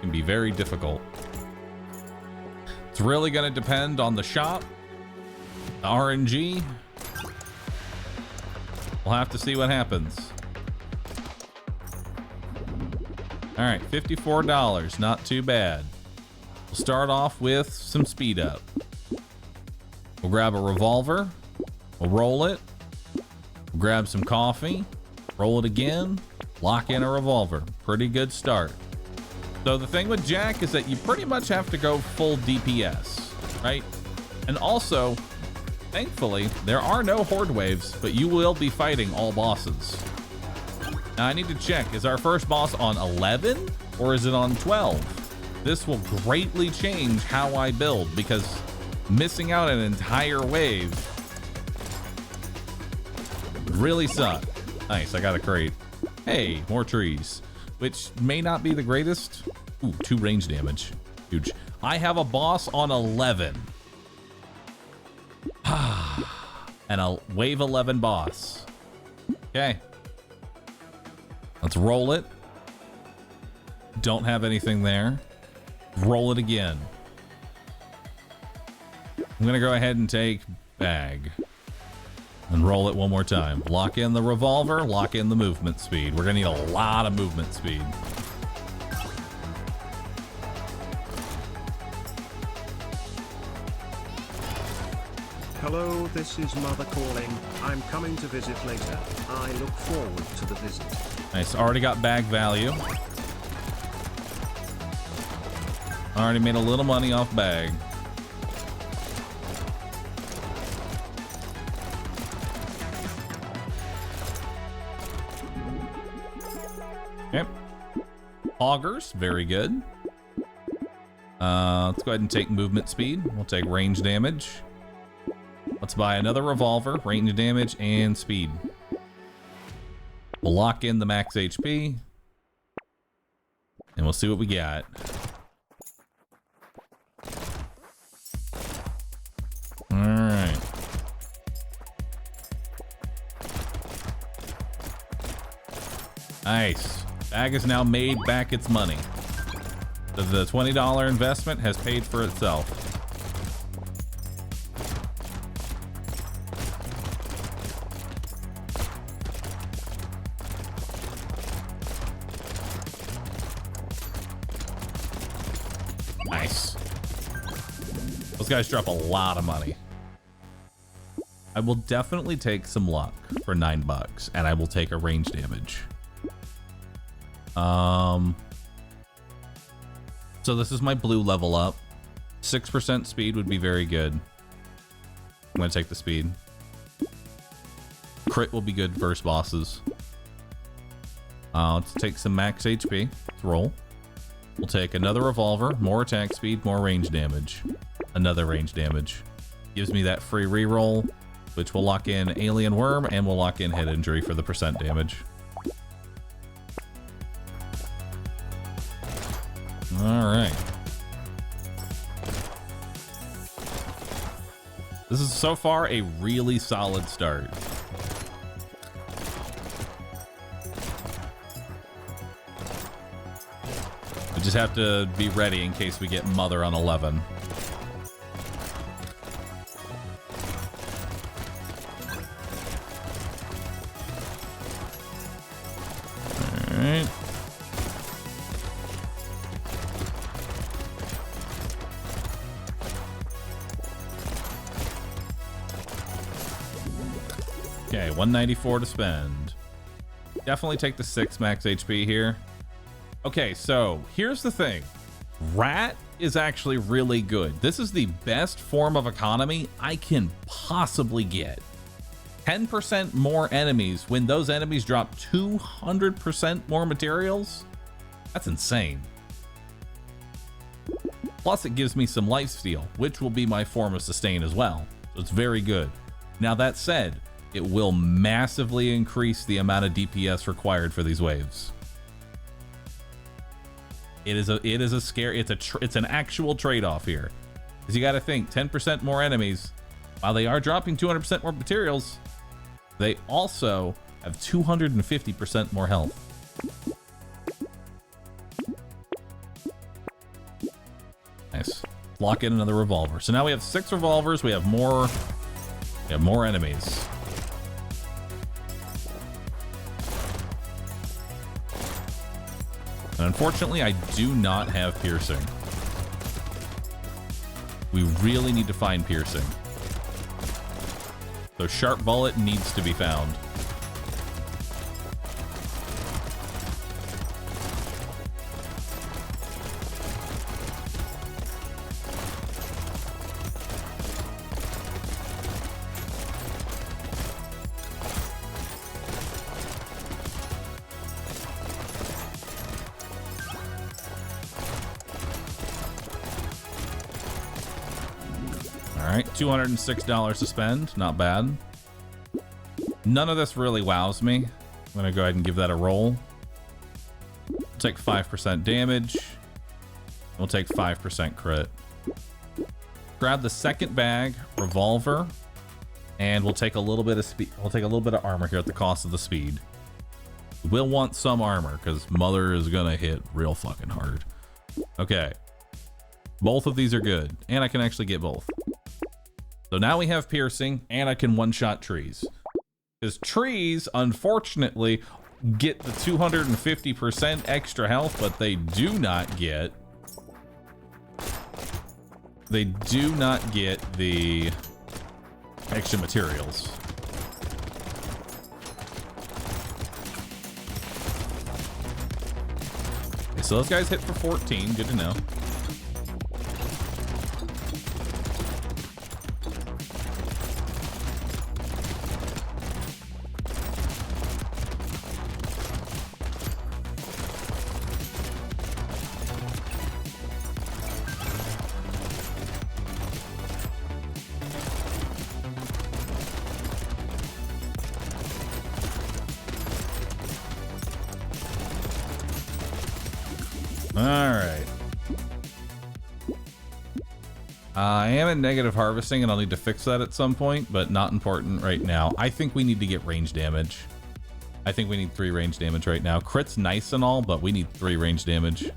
can be very difficult. It's really going to depend on the shop, the RNG. We'll have to see what happens. All right, $54, not too bad. We'll start off with some speed up. We'll grab a revolver, we'll roll it, we'll grab some coffee, roll it again, lock in a revolver. Pretty good start. So the thing with Jack is that you pretty much have to go full DPS, right? And also, thankfully, there are no horde waves, but you will be fighting all bosses. Now I need to check, is our first boss on 11 or is it on 12? This will greatly change how I build because missing out an entire wave would really suck. Nice, I got a crate. Hey, more trees, which may not be the greatest. Ooh, 2 range damage, huge. I have a boss on 11. And a wave 11 boss. Okay. Let's roll it. Don't have anything there. Roll it again. I'm gonna go ahead and take bag. And roll it one more time. Lock in the revolver, lock in the movement speed. We're gonna need a lot of movement speed. Hello, this is Mother calling. I'm coming to visit later. I look forward to the visit. Nice, already got bag value. Already made a little money off bag. Okay. Augers, very good. Let's go ahead and take movement speed. We'll take range damage. Let's buy another revolver, range damage, and speed. We'll lock in the max HP. And we'll see what we got. Alright. Nice. Bag has now made back its money. The $20 investment has paid for itself. Nice. Those guys drop a lot of money. I will definitely take some luck for $9, and I will take a range damage. So this is my blue level up. 6% speed would be very good. I'm gonna take the speed. Crit will be good versus bosses. Let's take some max HP. Let's roll. We'll take another revolver, more attack speed, more range damage. Another range damage. Gives me that free reroll, which will lock in Alien Worm, and we'll lock in head injury for the percent damage. All right. This is so far a really solid start. We just have to be ready in case we get Mother on 11. All right. Okay, 194 to spend. Definitely take the 6 max HP here. Okay, so here's the thing. Rat is actually really good. This is the best form of economy I can possibly get. 10% more enemies when those enemies drop 200% more materials? That's insane. Plus it gives me some lifesteal, which will be my form of sustain as well. So it's very good. Now that said, it will massively increase the amount of DPS required for these waves. It's an actual trade-off here. Because you got to think, 10% more enemies, while they are dropping 200% more materials, they also have 250% more health. Nice. Lock in another revolver. So now we have 6 revolvers. We have more enemies. And unfortunately, I do not have piercing. We really need to find piercing. So sharp bullet needs to be found. Alright, $206 to spend. Not bad. None of this really wows me. I'm going to go ahead and give that a roll. We'll take 5% damage. We'll take 5% crit. Grab the second bag, revolver, and we'll take a little bit of speed. We'll take a little bit of armor here at the cost of the speed. We'll want some armor because Mother is going to hit real fucking hard. Okay. Both of these are good, and I can actually get both. So now we have piercing, and I can one-shot trees. Because trees, unfortunately, get the 250% extra health, but they do not get... They do not get the extra materials. Okay, so those guys hit for 14. Good to know. All right. I am in negative harvesting, and I'll need to fix that at some point, but not important right now. I think we need to get range damage. I think we need 3 range damage right now. Crit's nice and all, but we need 3 range damage.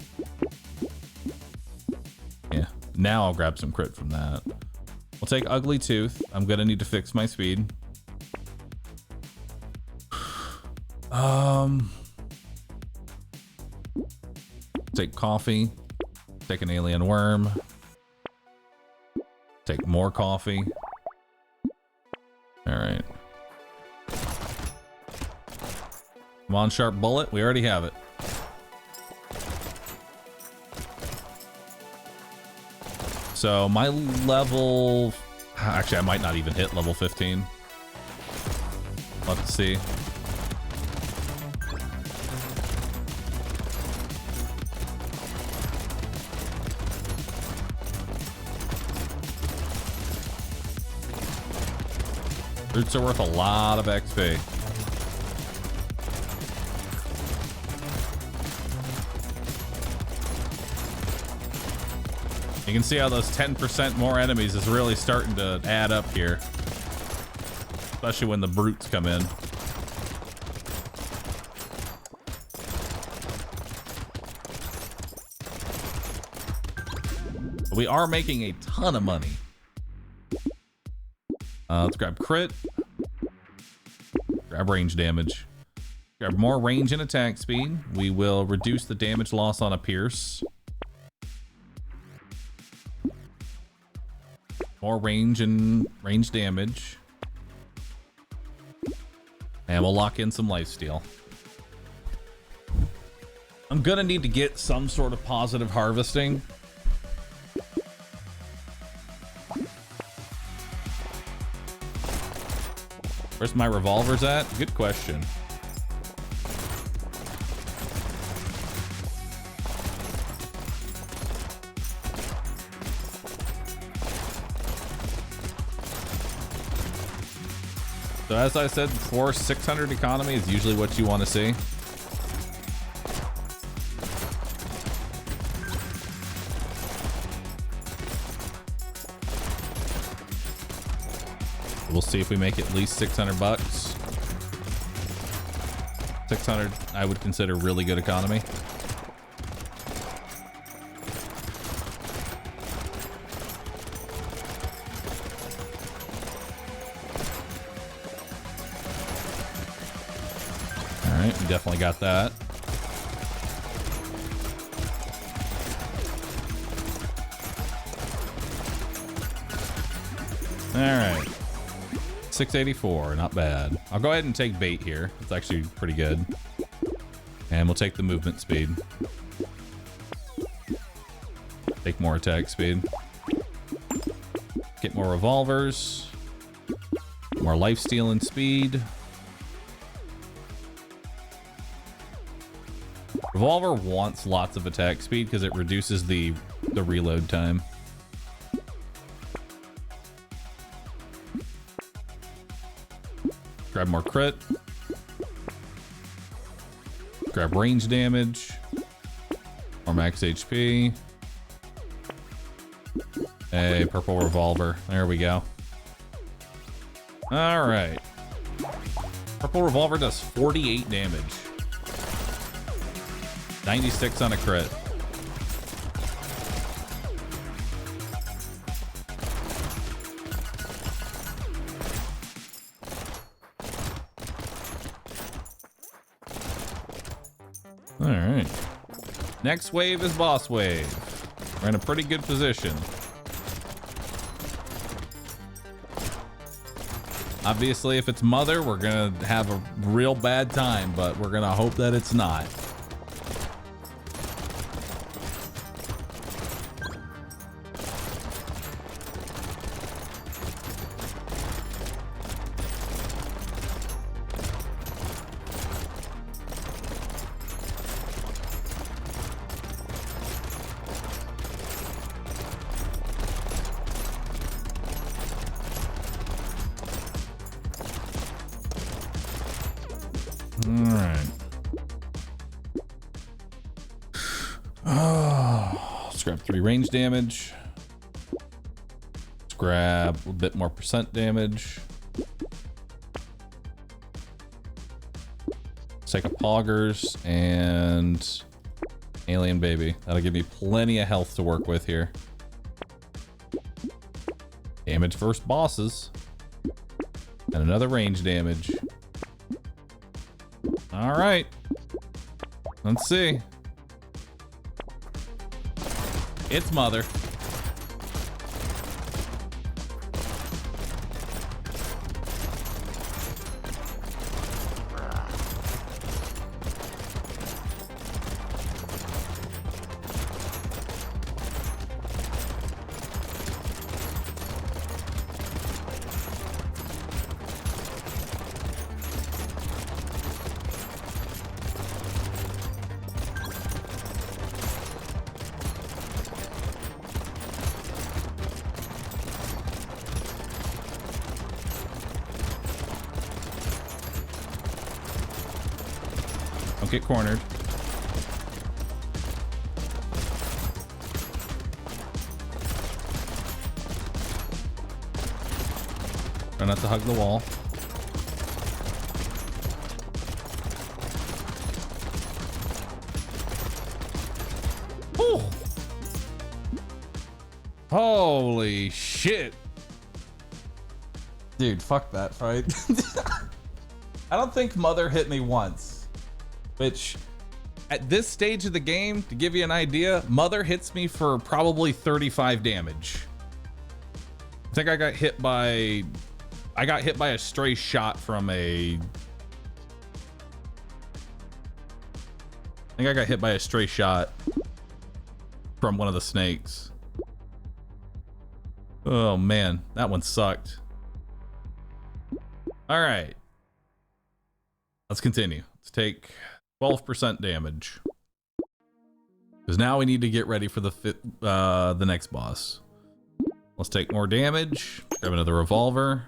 Yeah, now I'll grab some crit from that. We'll take Ugly Tooth. I'm gonna need to fix my speed. Take coffee. Take an alien worm. Take more coffee. All right. Come on, Sharp Bullet. We already have it. So my level... Actually, I might not even hit level 15. Let's see. Roots are worth a lot of XP. You can see how those 10% more enemies is really starting to add up here. Especially when the brutes come in. We are making a ton of money. Let's grab crit. Grab range damage. Grab more range and attack speed. We will reduce the damage loss on a pierce. More range and range damage. And we'll lock in some lifesteal. I'm gonna need to get some sort of positive harvesting. Where's my revolvers at? Good question. So as I said before, 600 economy is usually what you want to see. We'll see if we make at least 600 bucks. 600, I would consider really good economy. All right, we definitely got that. All right. 684, not bad. I'll go ahead and take bait here. It's actually pretty good. And we'll take the movement speed. Take more attack speed. Get more revolvers. More lifesteal and speed. Revolver wants lots of attack speed because it reduces the reload time. Grab more crit. Grab range damage. More max HP. A purple revolver. There we go. All right. Purple revolver does 48 damage. 96 on a crit. All right. Next wave is boss wave. We're in a pretty good position. Obviously, if it's Mother, we're gonna have a real bad time, but we're gonna hope that it's not. grab 3 range damage. Let's grab a bit more percent damage. Let's take a Poggers and Alien Baby. That'll give me plenty of health to work with here. Damage versus bosses. And another range damage. All right. Let's see. It's Mother. Don't get cornered. Try not to hug the wall. Whew. Holy shit. Dude, fuck that fight. I don't think Mother hit me once. Which, at this stage of the game, to give you an idea, Mother hits me for probably 35 damage. I think I got hit by a stray shot from a... I think I got hit by a stray shot from one of the snakes. Oh man, that one sucked. All right. Let's continue. Let's take 12% damage. Because now we need to get ready for the next boss. Let's take more damage. Grab another revolver.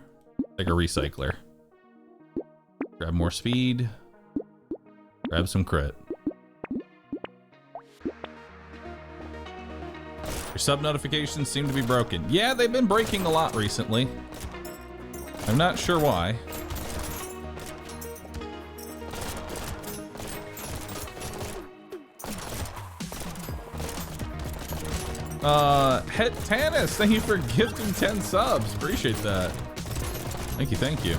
Take a recycler. Grab more speed. Grab some crit. Your sub notifications seem to be broken. Yeah, they've been breaking a lot recently. I'm not sure why. Tannis, thank you for gifting 10 subs. Appreciate that. Thank you, thank you.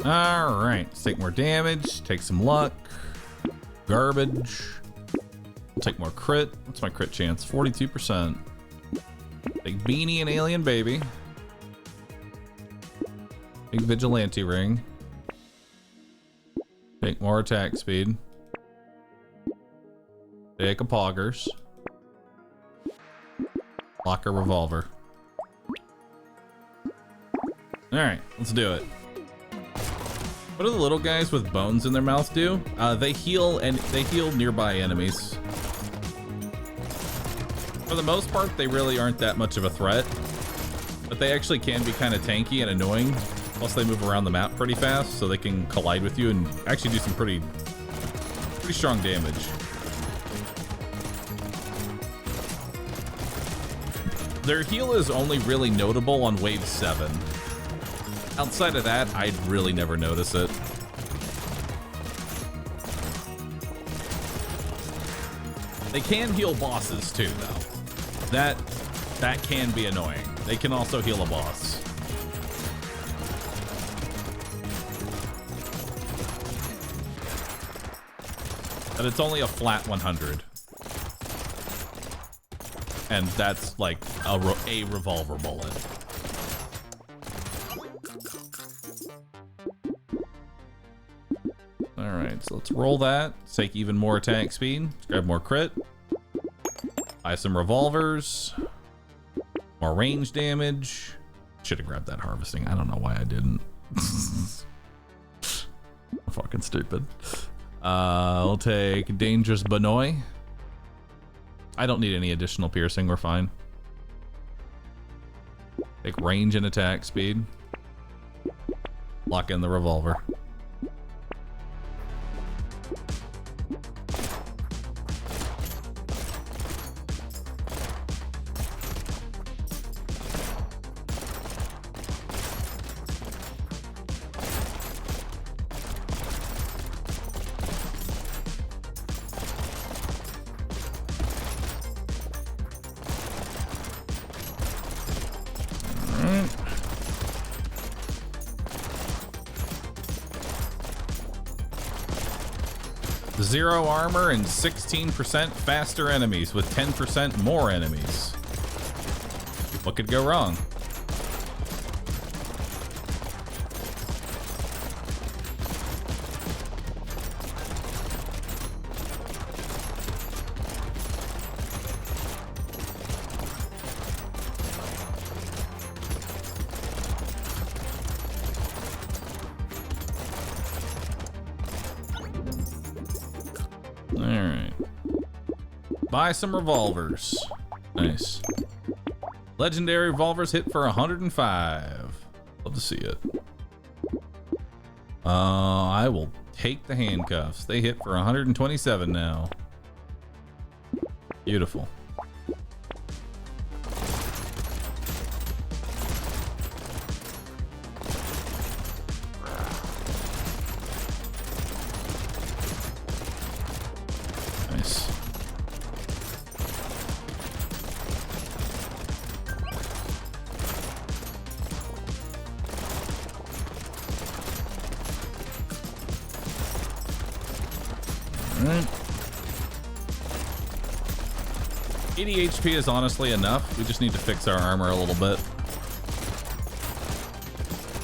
All right, let's take more damage, take some luck, garbage. We'll take more crit. What's my crit chance? 42%. Take Beanie and Alien Baby. Take Vigilante Ring. Take more attack speed. Take a Poggers. Lock a Revolver. All right, let's do it. What do the little guys with bones in their mouth do? They heal nearby enemies. For the most part, they really aren't that much of a threat, but they actually can be kind of tanky and annoying. Plus, they move around the map pretty fast, so they can collide with you and actually do some pretty strong damage. Their heal is only really notable on wave 7. Outside of that, I'd really never notice it. They can heal bosses too, though. That can be annoying. They can also heal a boss. But it's only a flat 100. And that's like a revolver bullet. All right, so let's roll that. Let's take even more attack speed. Let's grab more crit. Buy some revolvers. More range damage. Should have grabbed that harvesting. I don't know why I didn't. Fucking stupid. We'll take Dangerous Benoit. I don't need any additional piercing. We're fine. Take range and attack speed. Lock in the revolver. Zero armor and 16% faster enemies with 10% more enemies. What could go wrong? Buy some revolvers. Nice. Legendary revolvers hit for 105. Love to see it. I will take the handcuffs. They hit for 127 now. Beautiful. Nice. Alright. 80 HP is honestly enough. We just need to fix our armor a little bit.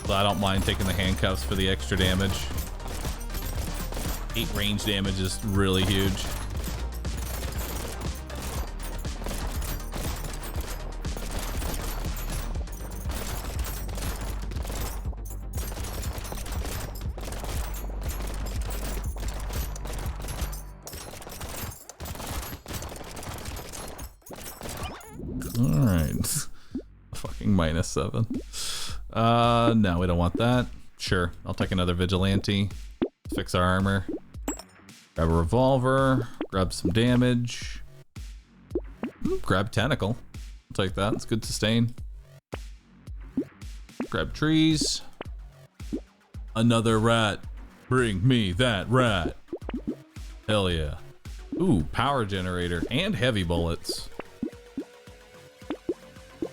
So I don't mind taking the handcuffs for the extra damage. 8 range damage is really huge. -7. No, we don't want that. Sure, I'll take another vigilante. Fix our armor. Grab a revolver. Grab some damage. Grab tentacle. I'll take that. It's good sustain. Grab trees. Another rat. Bring me that rat. Hell yeah. Ooh, power generator and heavy bullets.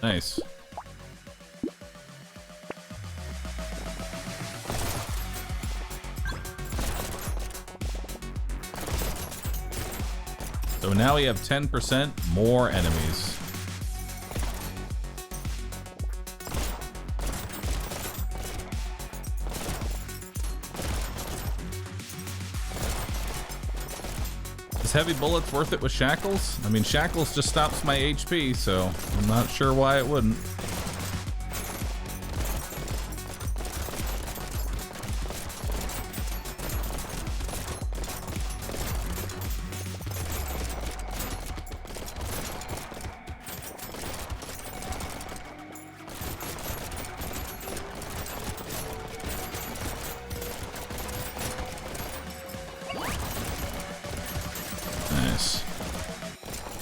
Nice. So now we have 10% more enemies. Is heavy bullets worth it with shackles? I mean, shackles just stops my HP, so I'm not sure why it wouldn't.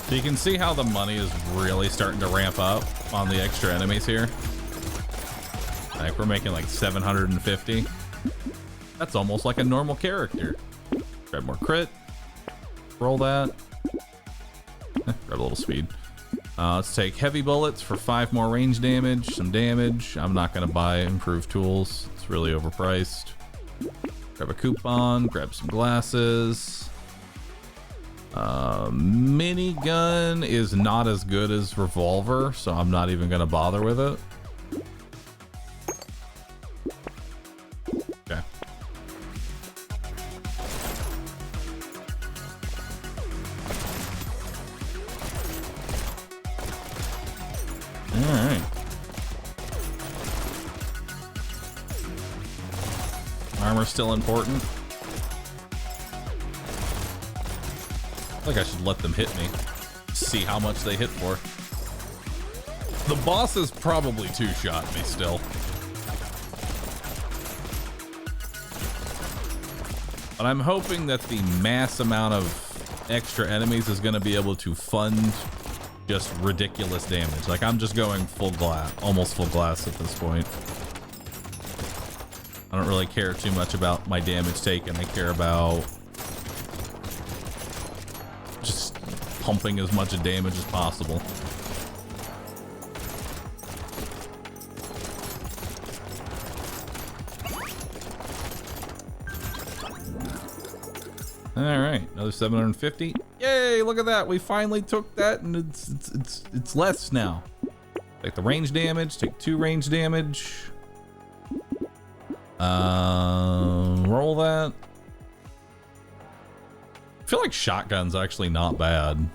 So you can see how the money is really starting to ramp up on the extra enemies here. Like we're making like 750. That's almost like a normal character. Grab more crit. Roll that. Grab a little speed. Let's take heavy bullets for 5 more range damage, some damage. I'm not gonna buy improved tools. It's really overpriced. Grab a coupon, grab some glasses. Minigun is not as good as revolver, so I'm not even gonna bother with it. Okay. armor still important. I think I should let them hit me. See how much they hit for. The bosses probably two-shot me still. But I'm hoping that the mass amount of extra enemies is going to be able to fund just ridiculous damage. Like, I'm just going full glass, almost full glass at this point. I don't really care too much about my damage taken. I care about just pumping as much damage as possible. All right, another 750. Yay! Look at that. We finally took that, and it's less now. Take the range damage. Take 2 range damage. Roll that. I feel like shotgun's actually not bad.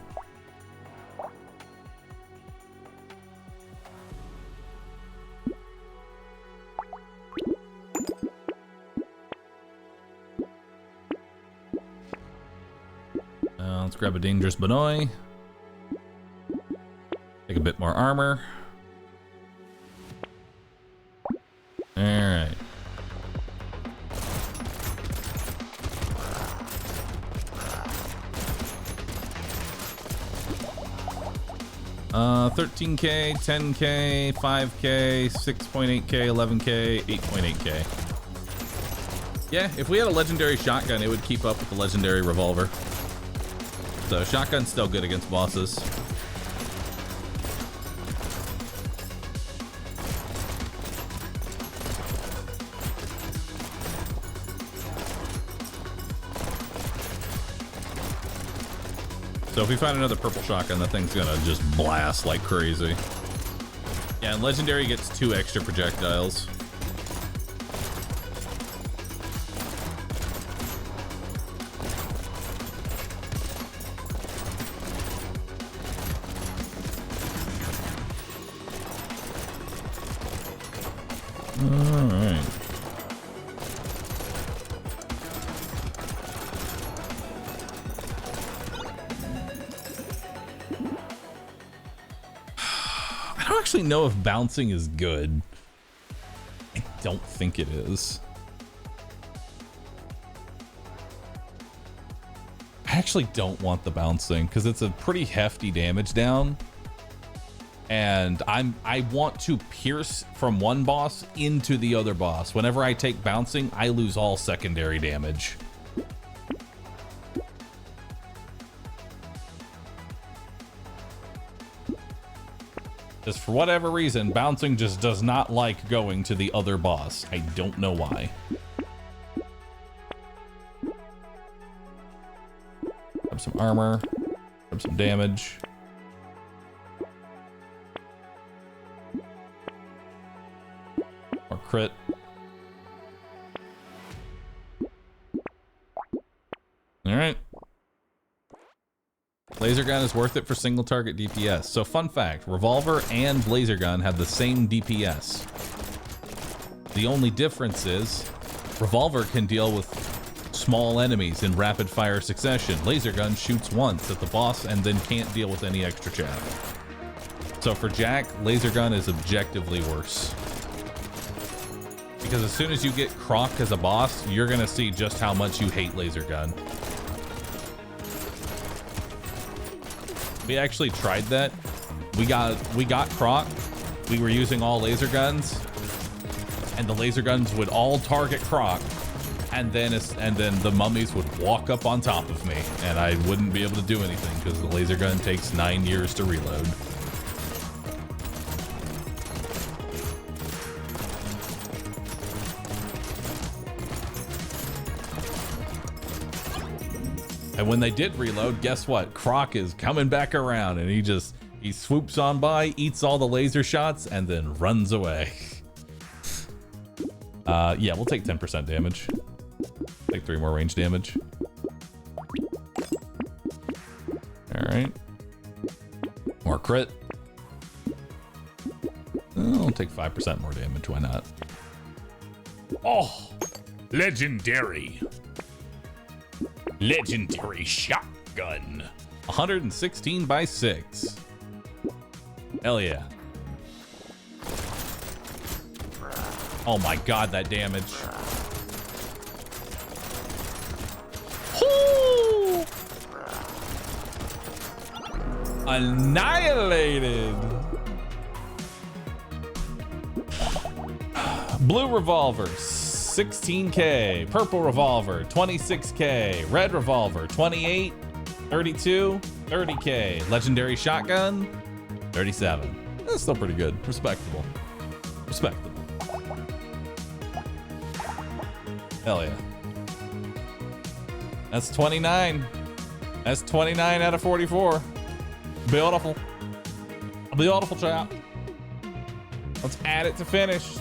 Let's grab a dangerous Benoy. Take a bit more armor. All right. Uh, 13K, 10K, 5K, 6.8K, 11K, 8.8K. Yeah, if we had a legendary shotgun, it would keep up with the legendary revolver. So shotgun's still good against bosses. So if we find another purple shotgun, that thing's gonna just blast like crazy. Yeah, and legendary gets 2 extra projectiles. Alright. I don't actually know if bouncing is good. I don't think it is. I actually don't want the bouncing because it's a pretty hefty damage down. And I want to pierce from one boss into the other boss. Whenever I take bouncing, I lose all secondary damage. Just for whatever reason, bouncing just does not like going to the other boss. I don't know why. Grab some armor, grab some damage. Crit. All right. Laser gun is worth it for single target DPS. So fun fact, revolver and laser gun have the same DPS. The only difference is revolver can deal with small enemies in rapid fire succession. Laser gun shoots once at the boss and then can't deal with any extra chaff. So for Jack, laser gun is objectively worse. Because as soon as you get Croc as a boss, you're gonna see just how much you hate laser gun. We actually tried that. We got Croc. We were using all laser guns, and the laser guns would all target Croc, and then the mummies would walk up on top of me, and I wouldn't be able to do anything because the laser gun takes 9 years to reload. And when they did reload, guess what? Croc is coming back around, and he swoops on by, eats all the laser shots, and then runs away. Yeah, we'll take 10% damage. Take 3 more range damage. All right. More crit. I'll take 5% more damage. Why not? Oh, Legendary. Legendary shotgun. 116 by 6. Hell yeah. Oh my god, that damage. Whoo! Annihilated. Blue revolver, 16K. Purple revolver, 26K. Red revolver, 28, 32, 30K. Legendary shotgun, 37. That's still pretty good. Respectable. Respectable. Hell yeah. That's 29. That's 29 out of 44. Beautiful. Beautiful chap. Let's add it to finished.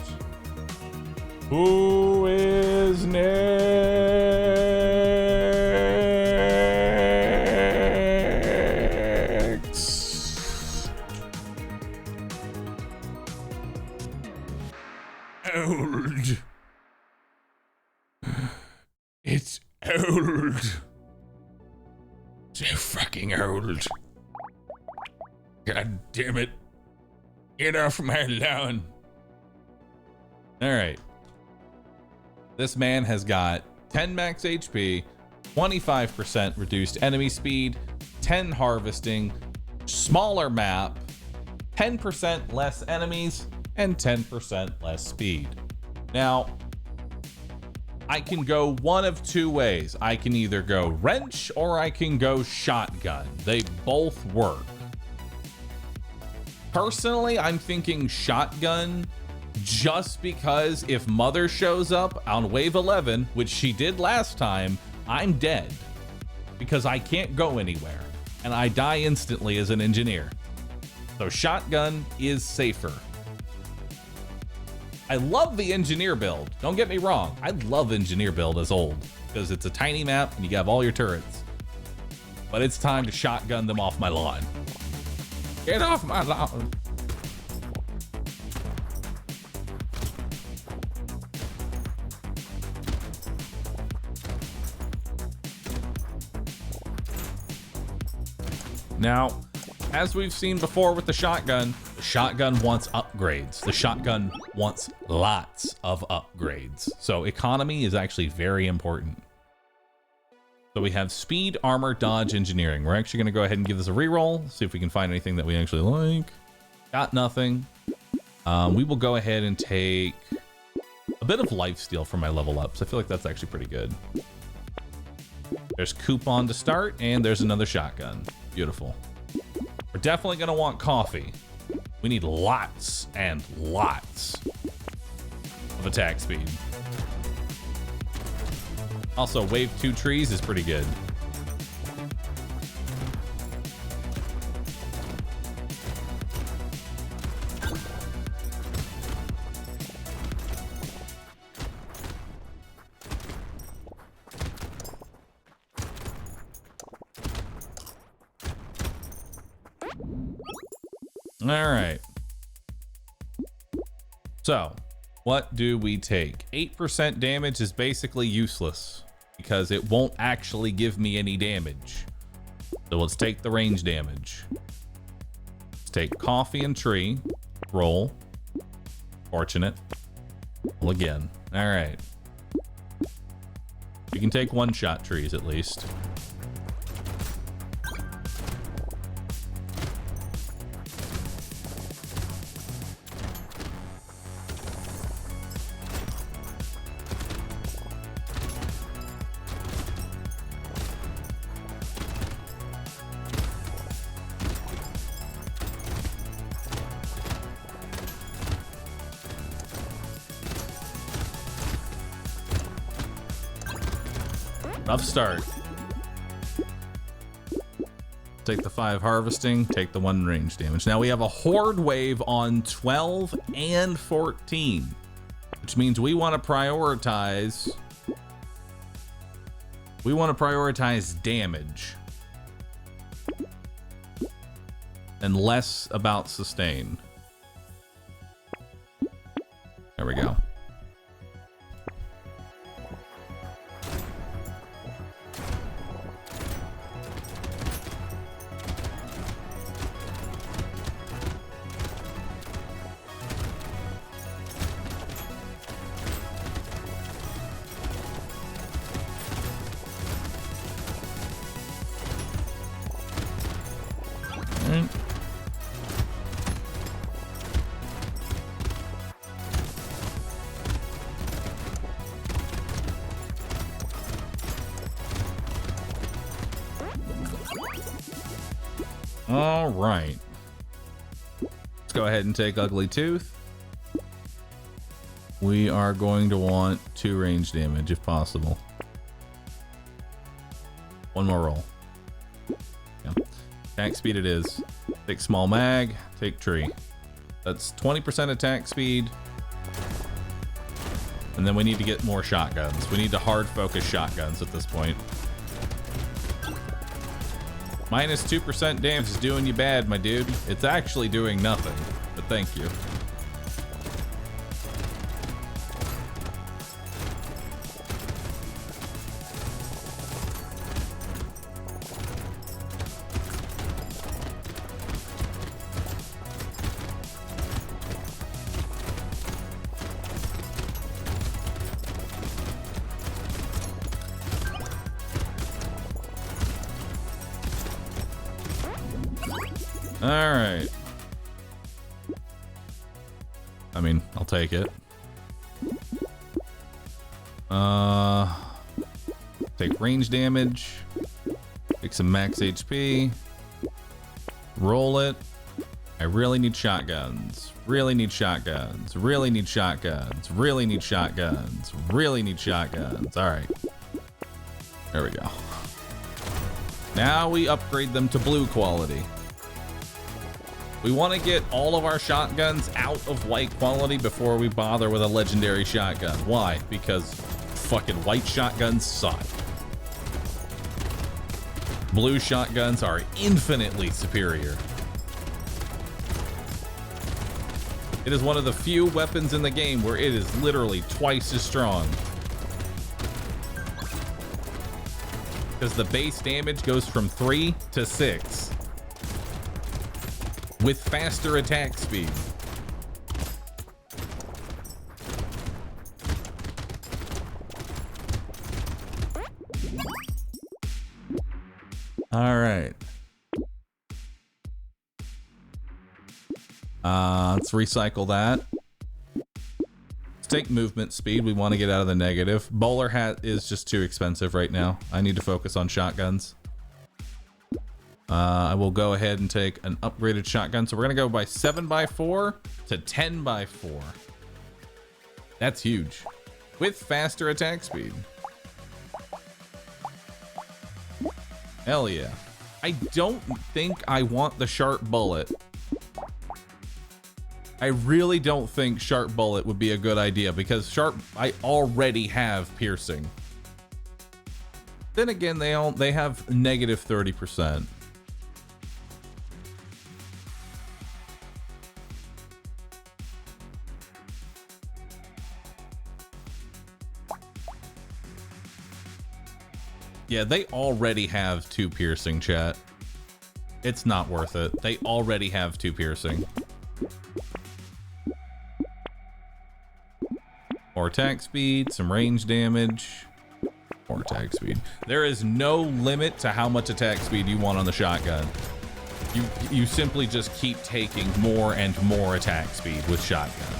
Who is next? Old. It's old. So fucking old. God damn it. Get off my lawn. All right. This man has got 10 max HP, 25% reduced enemy speed, 10 harvesting, smaller map, 10% less enemies, and 10% less speed. Now, I can go one of two ways. I can either go wrench or I can go shotgun. They both work. Personally, I'm thinking shotgun just because if Mother shows up on wave 11, which she did last time, I'm dead because I can't go anywhere and I die instantly as an engineer. So shotgun is safer. I love the engineer build. Don't get me wrong. I love engineer build as old because it's a tiny map and you have all your turrets. But it's time to shotgun them off my lawn. Get off my lawn. Now, as we've seen before with the shotgun wants upgrades. The shotgun wants lots of upgrades. So economy is actually very important. So we have speed, armor, dodge, engineering. We're actually gonna go ahead and give this a reroll, see if we can find anything that we actually like. Got nothing. We will go ahead and take a bit of lifesteal for my level ups. I feel like that's actually pretty good. There's coupon to start, and there's another shotgun. Beautiful. We're definitely gonna want coffee. We need lots and lots of attack speed. Also, wave 2 trees is pretty good. All right. So, what do we take? 8% damage is basically useless because it won't actually give me any damage. So let's take the range damage. Let's take coffee and tree. Roll. Fortunate. Roll again. All right. You can take one-shot trees at least. Rough start. Take the 5 harvesting, take the 1 range damage. Now we have a horde wave on 12 and 14, which means we want to prioritize. We want to prioritize damage and less about sustain. There we go. All right. Let's go ahead and take Ugly Tooth. We are going to want 2 range damage if possible. One more roll. Yeah. Attack speed it is. Take small mag, take tree. That's 20% attack speed. And then we need to get more shotguns. We need to hard focus shotguns at this point. Minus 2% damage is doing you bad, my dude. It's actually doing nothing, but thank you. All right. I mean, I'll take it. Take range damage. Take some max HP. Roll it. I really need shotguns. Really need shotguns. Really need shotguns. Really need shotguns. Really need shotguns. All right. There we go. Now we upgrade them to blue quality. We want to get all of our shotguns out of white quality before we bother with a legendary shotgun. Why? Because fucking white shotguns suck. Blue shotguns are infinitely superior. It is one of the few weapons in the game where it is literally twice as strong. Because the base damage goes from 3 to 6. With faster attack speed. All right. Let's recycle that. Let's take movement speed. We want to get out of the negative. Bowler hat is just too expensive right now. I need to focus on shotguns. I will go ahead and take an upgraded shotgun. So we're going to go by 7x4 to 10x4. That's huge. With faster attack speed. Hell yeah. I don't think I want the sharp bullet. I really don't think sharp bullet would be a good idea because I already have piercing. Then again, they have negative 30%. Yeah, they already have 2 piercing, chat. It's not worth it. They already have 2 piercing. More attack speed, some range damage. More attack speed. There is no limit to how much attack speed you want on the shotgun. You simply just keep taking more and more attack speed with shotgun.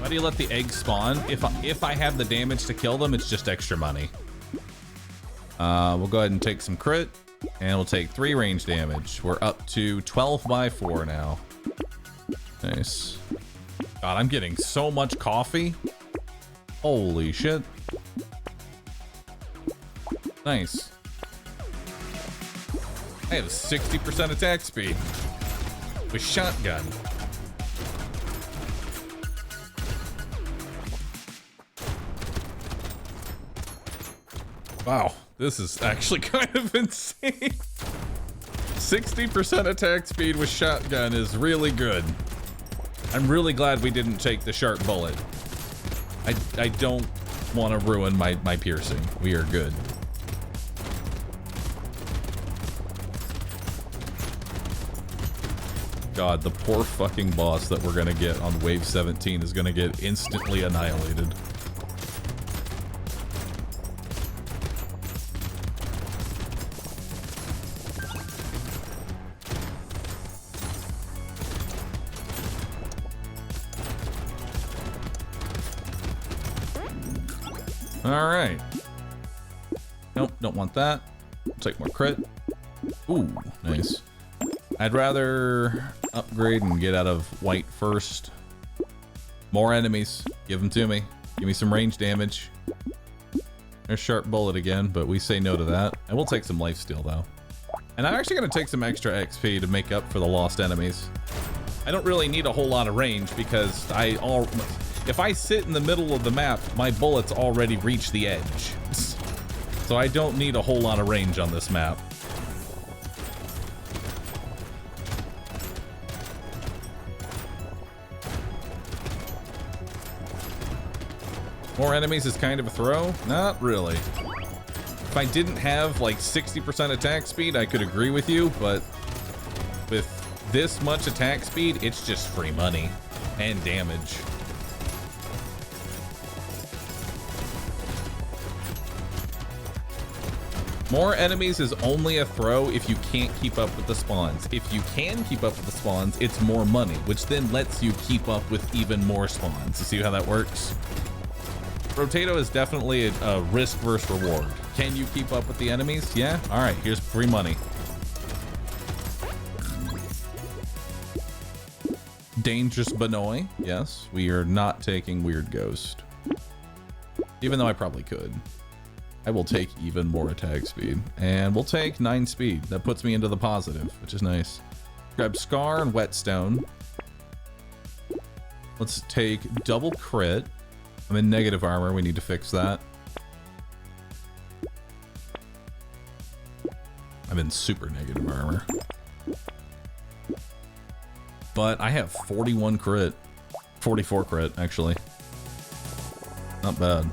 How do you let the eggs spawn? If I have the damage to kill them, it's just extra money. We'll go ahead and take some crit, and we'll take 3 range damage. We're up to 12x4 now. Nice. God, I'm getting so much coffee. Holy shit. Nice. I have 60% attack speed with shotgun. Wow, this is actually kind of insane. 60% attack speed with shotgun is really good. I'm really glad we didn't take the sharp bullet. I don't want to ruin my piercing. We are good. God, the poor fucking boss that we're gonna get on wave 17 is gonna get instantly annihilated. All right. Nope, don't want that. Take more crit. Ooh, nice. I'd rather upgrade and get out of white first. More enemies. Give them to me. Give me some range damage. There's Sharp Bullet again, but we say no to that. And we'll take some lifesteal though. And I'm actually going to take some extra XP to make up for the lost enemies. I don't really need a whole lot of range because if I sit in the middle of the map, my bullets already reach the edge. So I don't need a whole lot of range on this map. More enemies is kind of a throw? Not really. If I didn't have like 60% attack speed, I could agree with you, but with this much attack speed, it's just free money and damage. More enemies is only a throw if you can't keep up with the spawns. If you can keep up with the spawns, it's more money, which then lets you keep up with even more spawns. You see how that works? Brotato is definitely a risk versus reward. Can you keep up with the enemies? Yeah? All right, here's free money. Dangerous Benoy. Yes, we are not taking Weird Ghost. Even though I probably could. I will take even more attack speed. And we'll take 9 speed. That puts me into the positive, which is nice. Grab Scar and Whetstone. Let's take double crit. I'm in negative armor. We need to fix that. I'm in super negative armor. But I have 41 crit. 44 crit, actually. Not bad.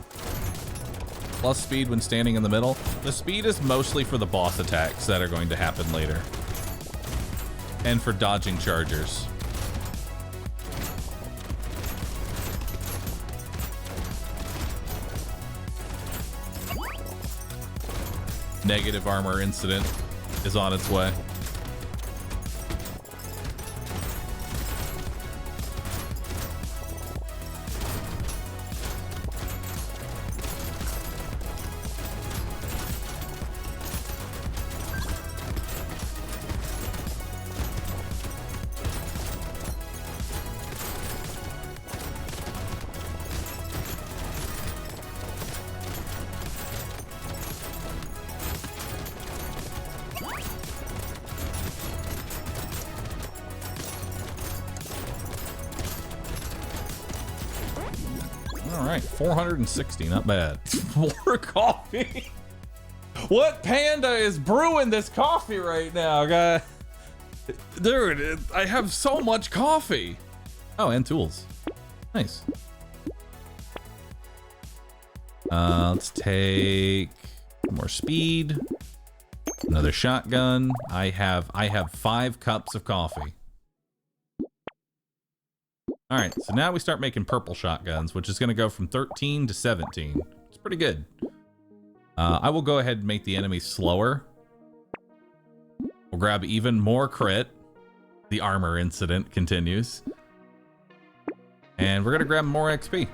Plus speed when standing in the middle. The speed is mostly for the boss attacks that are going to happen later. And for dodging chargers. Negative armor incident is on its way. All right, 460, not bad. More coffee. What panda is brewing this coffee right now, guy? Dude, I have so much coffee. Oh, and tools. Nice. Let's take more speed. Another shotgun. I have 5 cups of coffee. All right, so now we start making purple shotguns, which is going to go from 13 to 17. It's pretty good. I will go ahead and make the enemy slower. We'll grab even more crit. The armor incident continues. And we're going to grab more XP.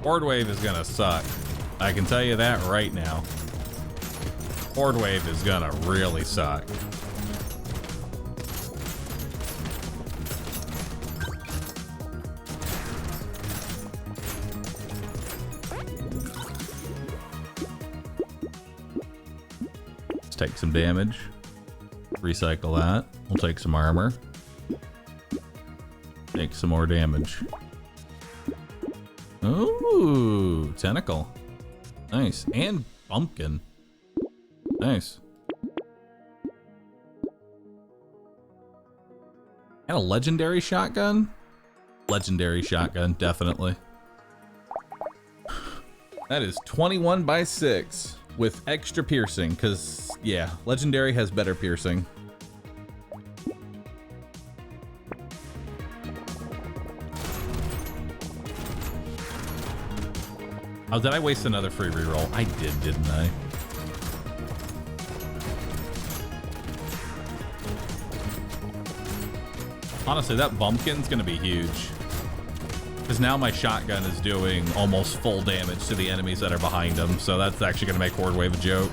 Board wave is gonna suck. I can tell you that right now. Horde Wave is gonna really suck. Let's take some damage. Recycle that. We'll take some armor. Take some more damage. Ooh, tentacle. Nice. And bumpkin. Nice. And a legendary shotgun? Legendary shotgun, definitely. That is 21 by 6 with extra piercing, because, yeah, legendary has better piercing. Oh, did I waste another free reroll? I did, didn't I? Honestly, that bumpkin's gonna be huge. Because now my shotgun is doing almost full damage to the enemies that are behind him, so that's actually gonna make Horde Wave a joke.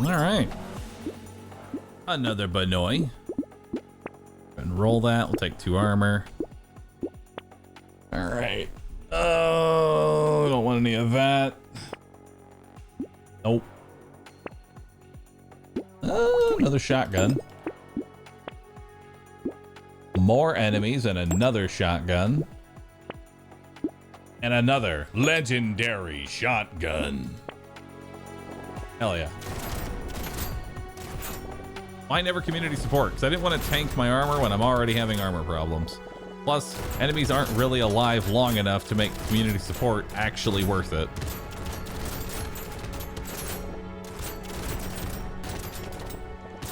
Alright. Another Banoy. And roll that. We'll take 2 armor. Alright. Oh, don't want any of that. Nope. Another shotgun. More enemies and another shotgun. And another legendary shotgun. Hell yeah. Why never community support? Because I didn't want to tank my armor when I'm already having armor problems. Plus, enemies aren't really alive long enough to make community support actually worth it.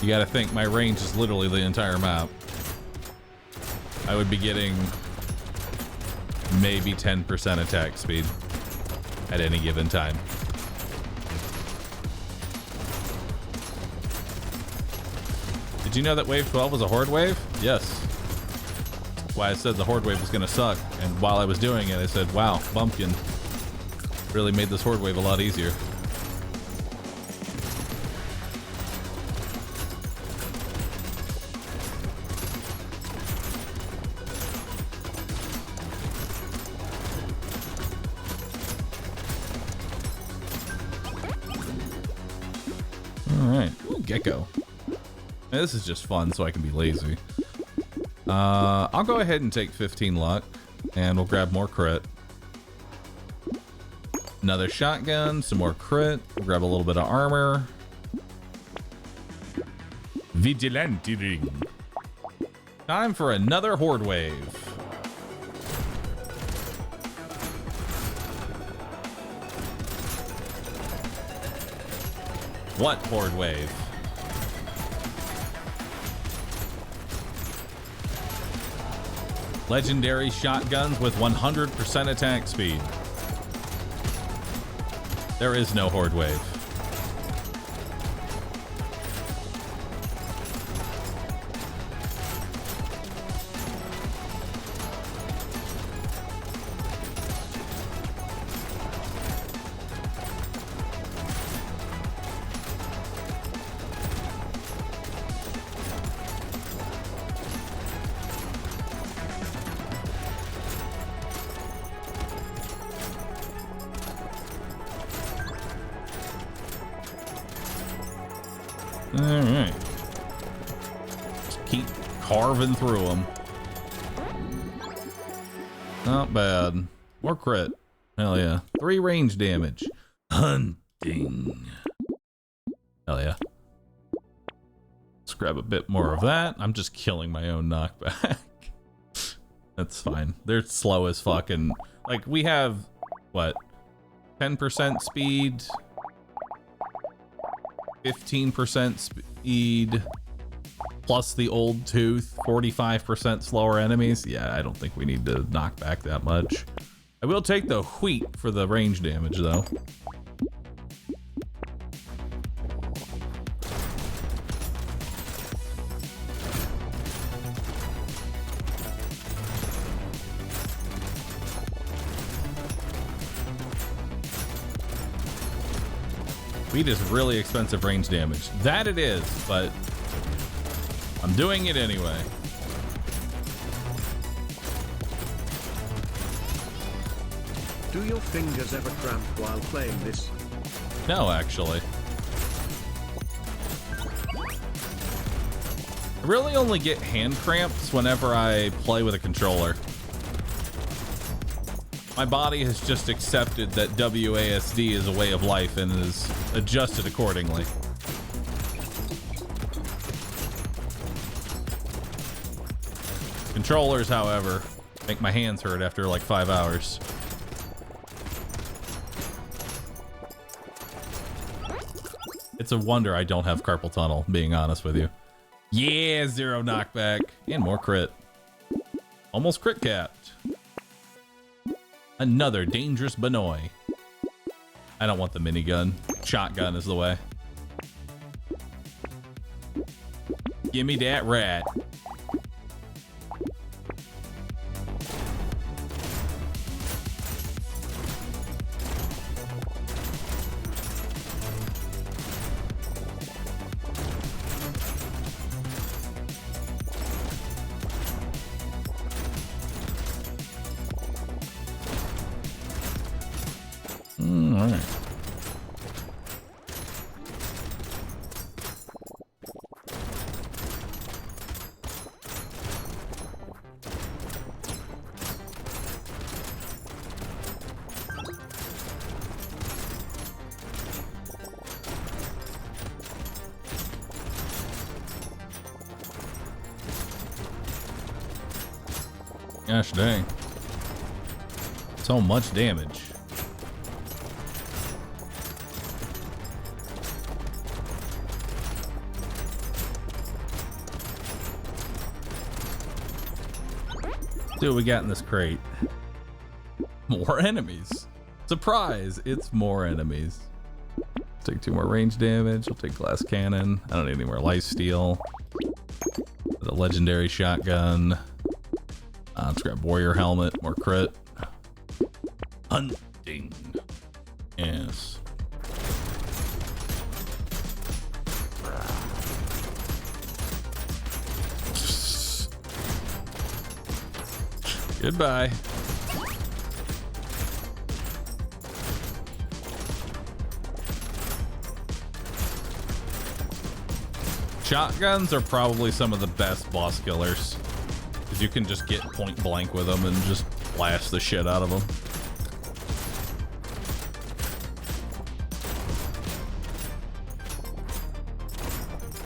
You gotta think, my range is literally the entire map. I would be getting maybe 10% attack speed at any given time. Did you know that wave 12 was a horde wave? Yes. That's why I said the horde wave was gonna suck. And while I was doing it, I said, wow, bumpkin really made this horde wave a lot easier. All right. Ooh, gecko. This is just fun, so I can be lazy. I'll go ahead and take 15 luck, and we'll grab more crit. Another shotgun, some more crit. We'll grab a little bit of armor. Vigilante ring. Time for another horde wave. What horde wave? Legendary shotguns with 100% attack speed. There is no horde wave. Alright. Just keep carving through them. Not bad. More crit. Hell yeah. 3 range damage. Hunting. Hell yeah. Let's grab a bit more of that. I'm just killing my own knockback. That's fine. They're slow as fuck, and like we have what, 10% speed, 15% speed, plus the old tooth, 45% slower enemies. Yeah, I don't think we need to knock back that much. I will take the wheat for the range damage though. Wheat is really expensive range damage. That it is, but I'm doing it anyway. Do your fingers ever cramp while playing this? No, actually. I really only get hand cramps whenever I play with a controller. My body has just accepted that WASD is a way of life and is adjusted accordingly. Controllers, however, make my hands hurt after like 5 hours. It's a wonder I don't have carpal tunnel, being honest with you. Yeah, 0 knockback and more crit. Almost crit capped. Another dangerous Benoy. I don't want the minigun. Shotgun is the way. Give me that rat. All right. Gosh dang. So much damage. See what we got in this crate. More enemies. Surprise, it's more enemies. Take 2 more range damage. I'll take glass cannon. I don't need any more lifesteal. The legendary shotgun. Let's grab warrior helmet. More crit. Hunting. Yes. Goodbye. Shotguns are probably some of the best boss killers, because you can just get point blank with them and just blast the shit out of them.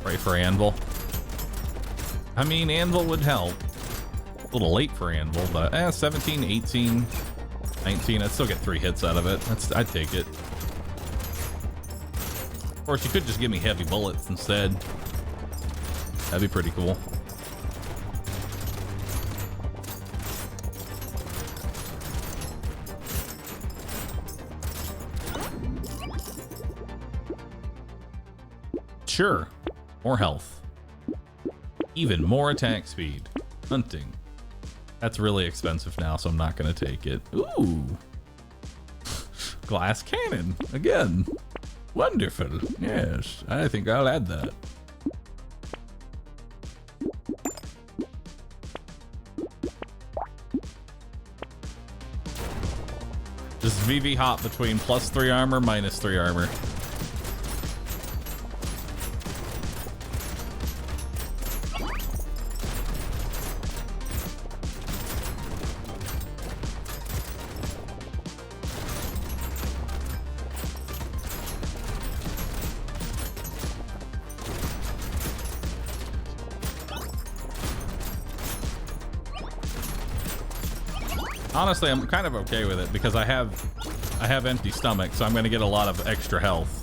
Pray for Anvil. I mean, Anvil would help. A little late for Anvil, but 17, 18, 19. I'd still get 3 hits out of it. I'd take it. Of course, you could just give me heavy bullets instead. That'd be pretty cool. Sure. More health. Even more attack speed. Hunting. That's really expensive now, so I'm not going to take it. Ooh. Glass cannon. Again. Wonderful. Yes, I think I'll add that. Just VV hop between +3 armor, -3 armor. Honestly, I'm kind of okay with it because I have empty stomach, so I'm going to get a lot of extra health.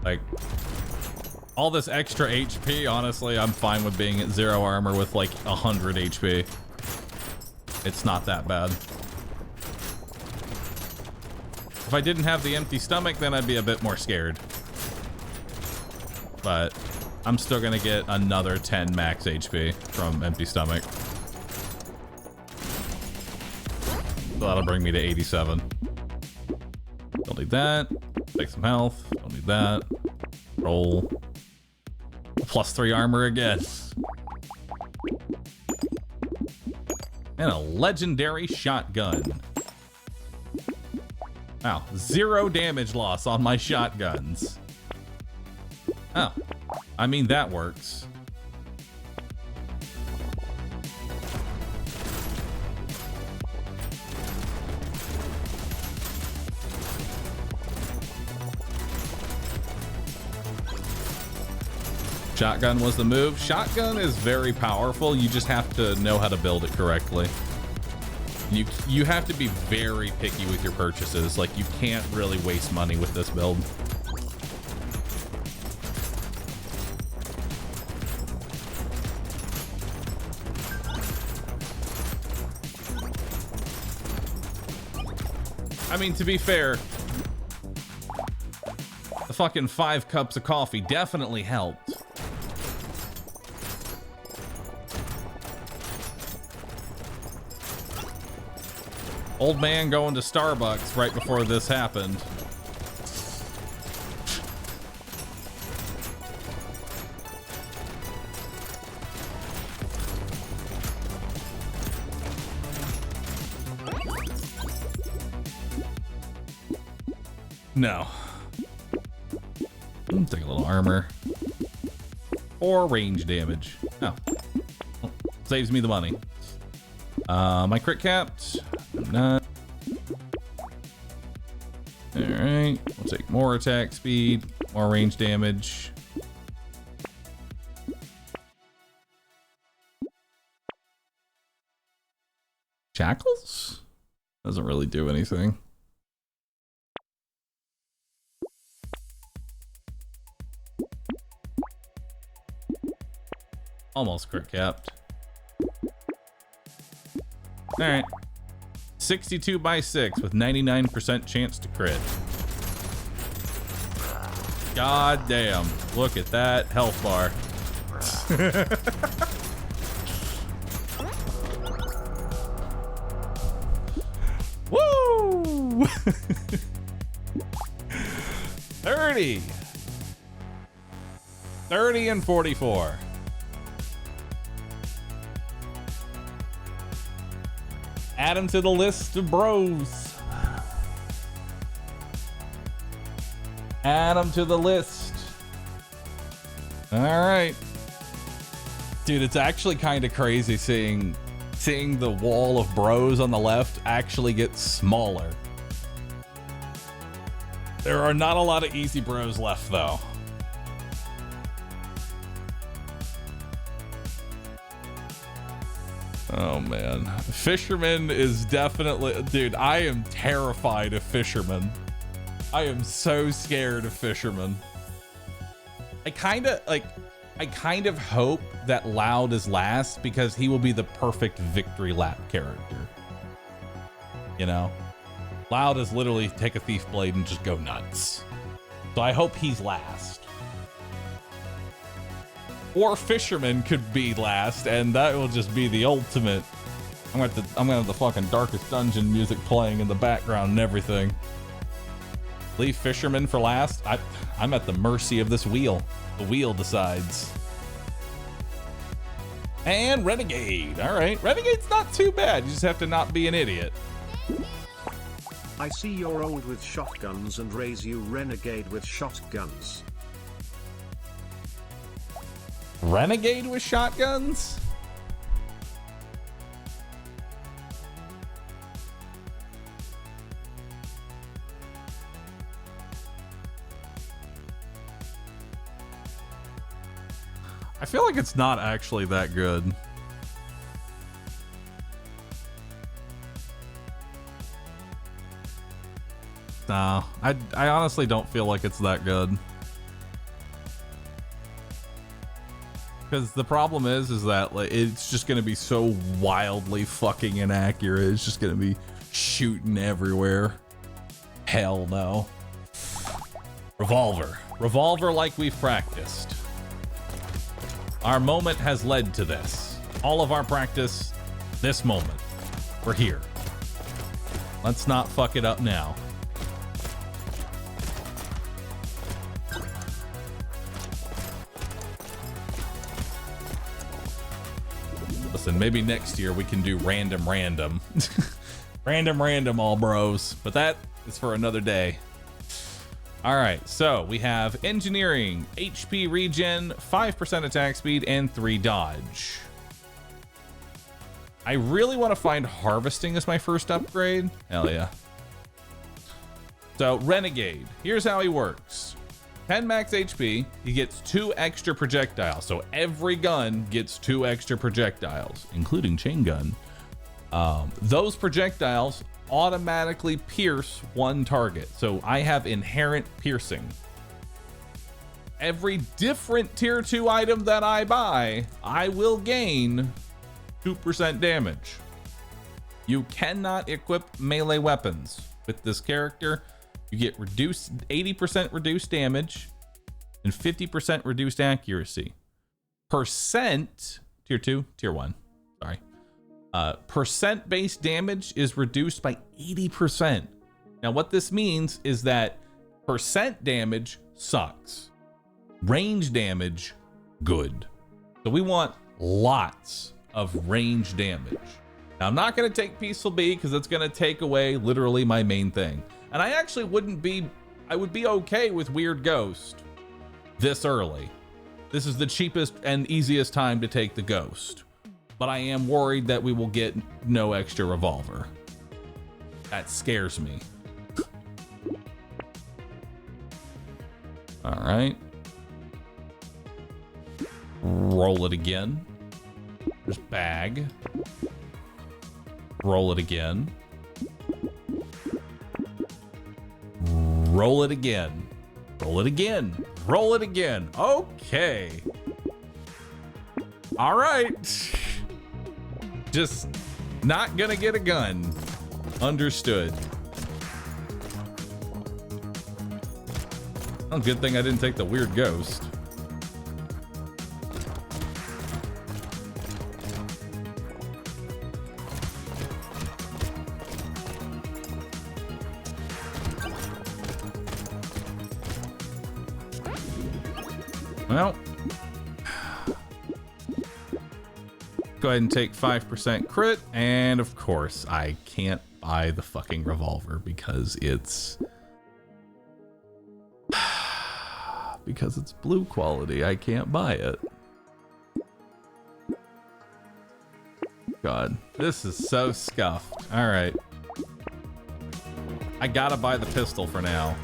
Like, all this extra HP, honestly, I'm fine with being at 0 armor with like 100 HP. It's not that bad. If I didn't have the empty stomach, then I'd be a bit more scared. But I'm still gonna get another 10 max HP from empty stomach. So that'll bring me to 87. Don't need that. Take some health. Don't need that. Roll. +3 armor again. And a legendary shotgun. Wow, 0 damage loss on my shotguns. Oh, I mean, that works. Shotgun was the move. Shotgun is very powerful. You just have to know how to build it correctly. You have to be very picky with your purchases. Like, you can't really waste money with this build. I mean, to be fair, the fucking 5 cups of coffee definitely helped. Old man going to Starbucks right before this happened. No. Take a little armor. Or range damage. Oh. Well, saves me the money. My crit capped. I'm not. Alright. We'll take more attack speed, more range damage. Shackles? Doesn't really do anything. Almost crit capped. Alright. 62 by 6 with 99% chance to crit. God damn. Look at that health bar. Woo! 30. 30 and 44. Add him to the list of bros. Add him to the list. All right. Dude, it's actually kind of crazy seeing the wall of bros on the left actually get smaller. There are not a lot of easy bros left, though. Oh man, Fisherman is definitely, dude, I am terrified of Fisherman. I am so scared of Fisherman. I kind of hope that Loud is last because he will be the perfect victory lap character. You know, Loud is literally take a thief blade and just go nuts. So I hope he's last. Or Fisherman could be last, and that will just be the ultimate. I'm gonna have the fucking Darkest Dungeon music playing in the background and everything. Leave Fisherman for last? I'm at the mercy of this wheel. The wheel decides. And Renegade. All right, Renegade's not too bad. You just have to not be an idiot. I see you're old with shotguns and raise you Renegade with shotguns. Renegade with shotguns? I feel like it's not actually that good. No, I honestly don't feel like it's that good. Because the problem is that like it's just gonna be so wildly fucking inaccurate. It's just gonna be shooting everywhere. Hell no. Revolver like we've practiced. Our moment has led to this. All of our practice, this moment. We're here. Let's not fuck it up now. Listen, maybe next year we can do random. random all bros. But that is for another day. All right, so we have engineering, HP regen, 5% attack speed, and 3 dodge. I really want to find harvesting as my first upgrade. Hell yeah. So Renegade, here's how he works. 10 max HP, he gets 2 extra projectiles. So every gun gets 2 extra projectiles, including chain gun. Those projectiles automatically pierce 1 target. So I have inherent piercing. Every different tier 2 item that I buy, I will gain 2% damage. You cannot equip melee weapons with this character. You get 80% reduced damage and 50% reduced accuracy. Percent, tier 2, tier 1, sorry. Percent base damage is reduced by 80%. Now what this means is that percent damage sucks. Range damage, good. So we want lots of range damage. Now I'm not gonna take Peaceful Bee because it's gonna take away literally my main thing. And I actually I would be okay with Weird Ghost this early. This is the cheapest and easiest time to take the Ghost. But I am worried that we will get no extra revolver. That scares me. All right. Roll it again. There's bag. Roll it again. Roll it again. Roll it again. Roll it again. Okay. All right. Just not gonna get a gun. Understood. Oh, good thing I didn't take the Weird Ghost. Well, go ahead and take 5% crit, and of course I can't buy the fucking revolver because it's blue quality. I can't buy it. God, this is so scuffed. All right, I gotta buy the pistol for now,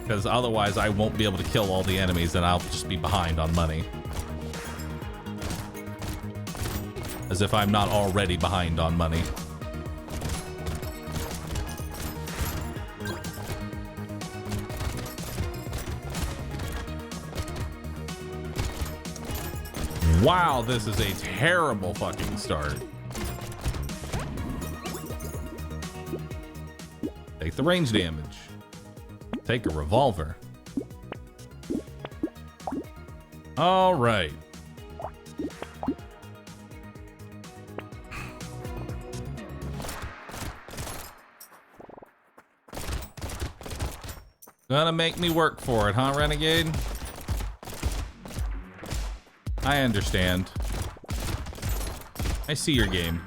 because otherwise I won't be able to kill all the enemies and I'll just be behind on money. As if I'm not already behind on money. Wow, this is a terrible fucking start. Take the range damage. Take a revolver. All right. Gonna make me work for it, huh, Renegade? I understand. I see your game.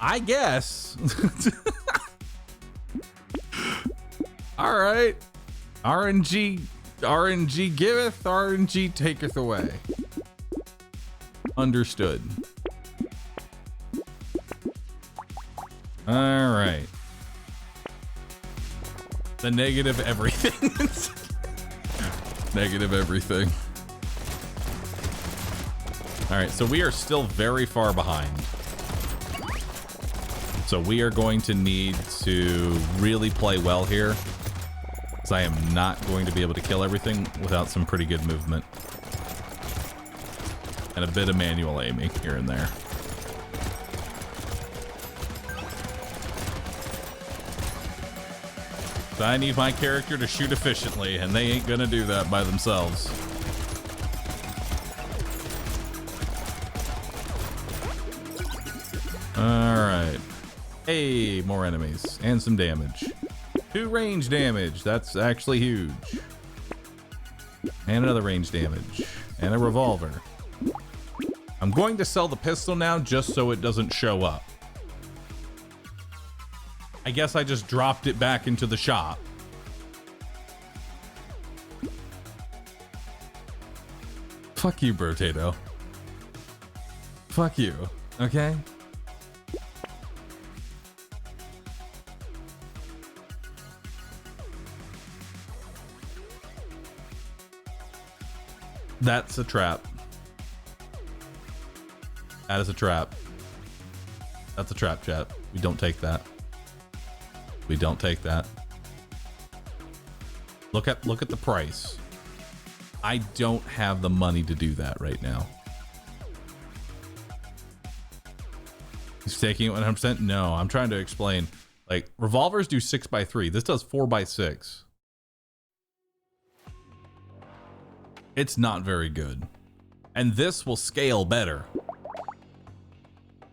I guess. All right. RNG giveth, RNG taketh away. Understood. All right. The negative everything. Negative everything. All right, so we are still very far behind. So we are going to need to really play well here, because I am not going to be able to kill everything without some pretty good movement. And a bit of manual aiming here and there. So I need my character to shoot efficiently, and they ain't gonna do that by themselves. Alright. Hey, more enemies. And some damage. 2 range damage. That's actually huge. And another range damage. And a revolver. I'm going to sell the pistol now just so it doesn't show up. I guess I just dropped it back into the shop. Fuck you, Brotato. Fuck you, okay? That's a trap. That is a trap. That's a trap, chat. We don't take that. We don't take that. Look at the price. I don't have the money to do that right now. He's taking it 100%? No, I'm trying to explain. Like, revolvers do 6x3. This does 4x6. It's not very good. And this will scale better.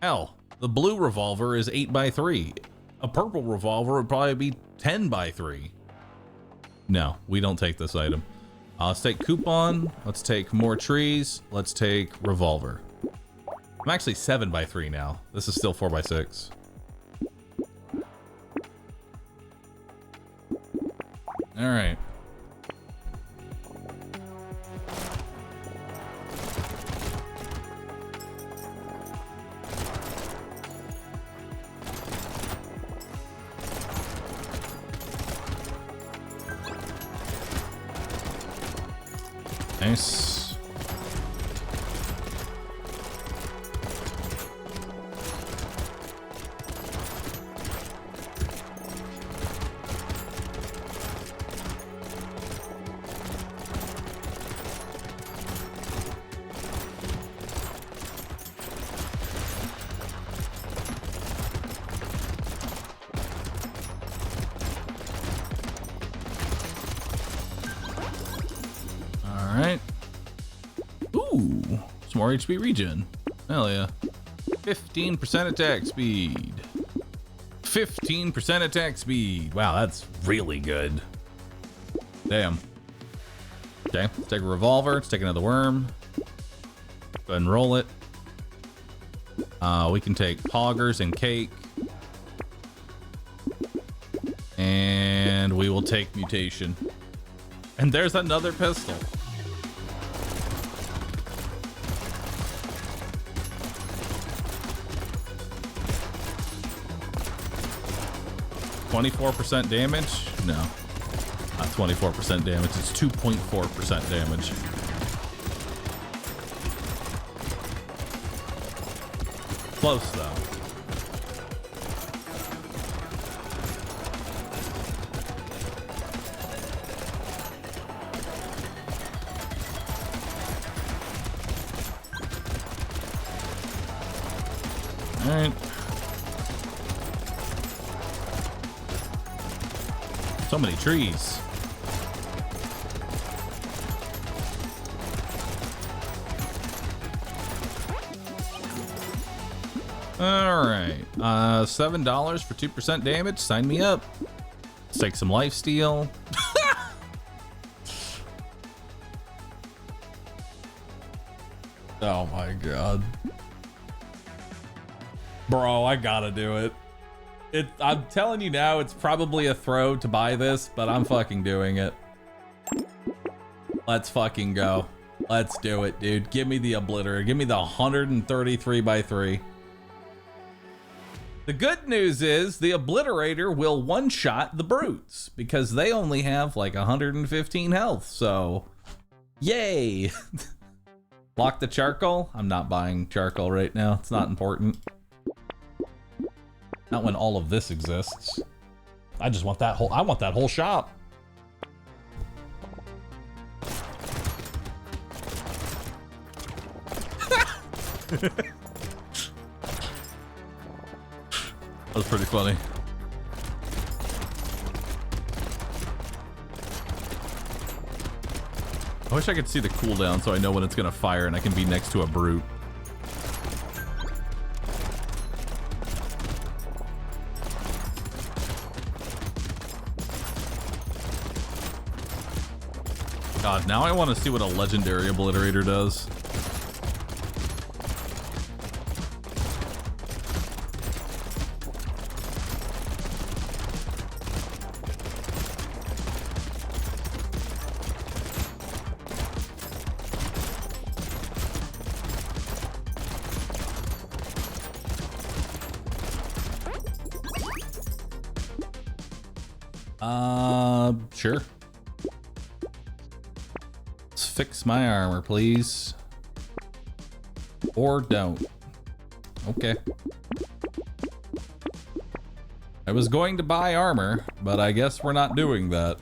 Hell, the blue revolver is 8x3. A purple revolver would probably be 10x3. No, we don't take this item. Let's take coupon. Let's take more trees. Let's take revolver. I'm actually 7x3 now. This is still 4x6. All right. Nice. More HP regen. Hell yeah. 15% attack speed. 15% attack speed. Wow, that's really good. Damn. Okay, let's take a revolver. Let's take another worm. Go ahead and roll it. We can take poggers and cake. And we will take mutation. And there's another pistol. 24% damage? No, not 24% damage. It's 2.4% damage. Close though. All right. So many trees. All right. $7 for 2% damage. Sign me up. Let's take some lifesteal. Oh my god. Bro, I gotta do it. I'm telling you now, it's probably a throw to buy this, but I'm fucking doing it. Let's fucking go. Let's do it, dude. Give me the obliterator. Give me the 133 by 3. The good news is the obliterator will one-shot the brutes because they only have like 115 health. So, yay. Block the charcoal. I'm not buying charcoal right now. It's not important. Not when all of this exists. I just want that whole, I want that whole shop. That was pretty funny. I wish I could see the cooldown so I know when it's gonna fire and I can be next to a brute. God, now I want to see what a legendary obliterator does. Sure. Let's fix my armor, please. Or don't. Okay. I was going to buy armor, but I guess we're not doing that.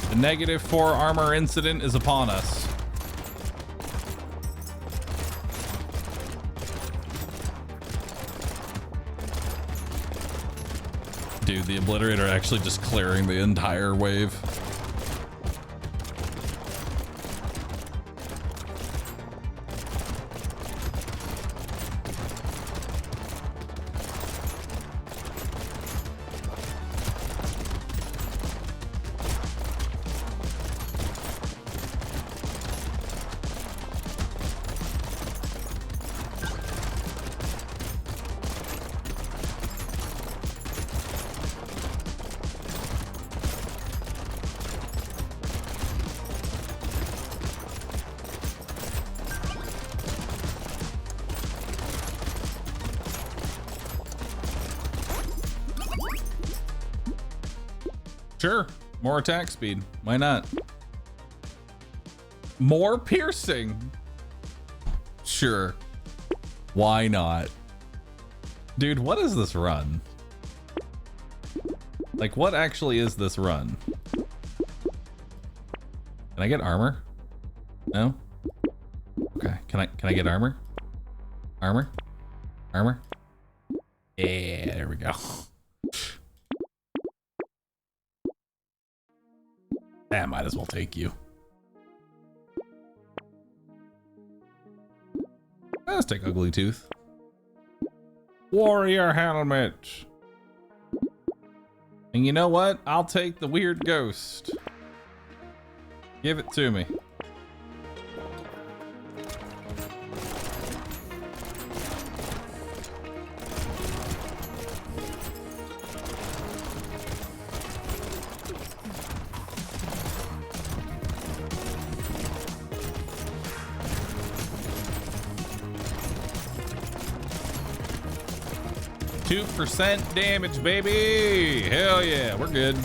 The -4 armor incident is upon us. Dude, the obliterator actually just clearing the entire wave. Sure, more attack speed. Why not? More piercing. Sure. Why not? Dude, what is this run? Like, what actually is this run? Can I get armor? No? Okay, can I get armor? Armor? Armor? Yeah, there we go. I might as well take you. Let's take Ugly Tooth. Warrior helmet. And you know what? I'll take the weird ghost. Give it to me. % damage, baby. Hell yeah, we're good.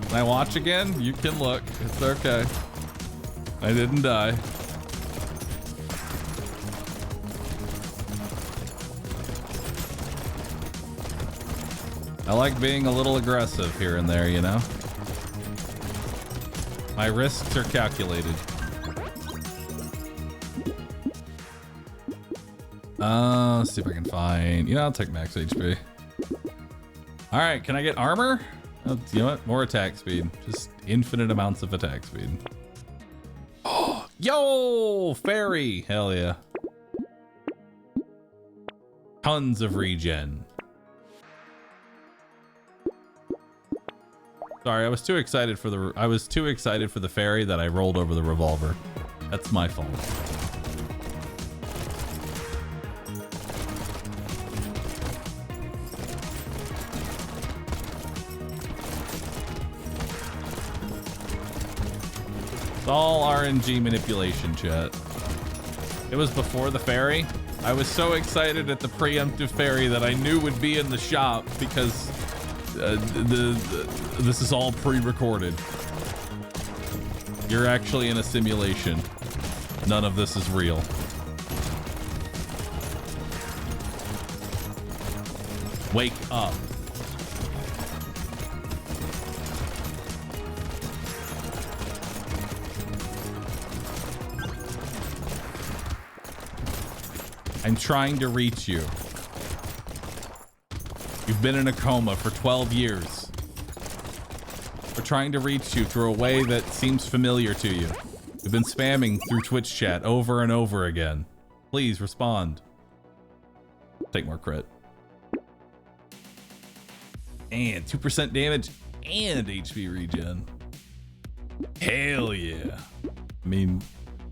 Can I watch again? You can look. It's okay. I didn't die. I like being a little aggressive here and there, you know? My risks are calculated. Let's see if I can find... You know, I'll take max HP. Alright, can I get armor? Oh, you know what? More attack speed. Just infinite amounts of attack speed. Oh, yo! Fairy! Hell yeah. Tons of regen. Sorry, I was too excited for the fairy that I rolled over the revolver. That's my fault. It's all RNG manipulation, chat. It was before the fairy. I was so excited at the preemptive fairy that I knew would be in the shop because this is all pre-recorded. You're actually in a simulation. None of this is real. Wake up. I'm trying to reach you. You've been in a coma for 12 years. We're trying to reach you through a way that seems familiar to you. We've been spamming through Twitch chat over and over again. Please respond. Take more crit. And 2% damage and HP regen. Hell yeah. I mean,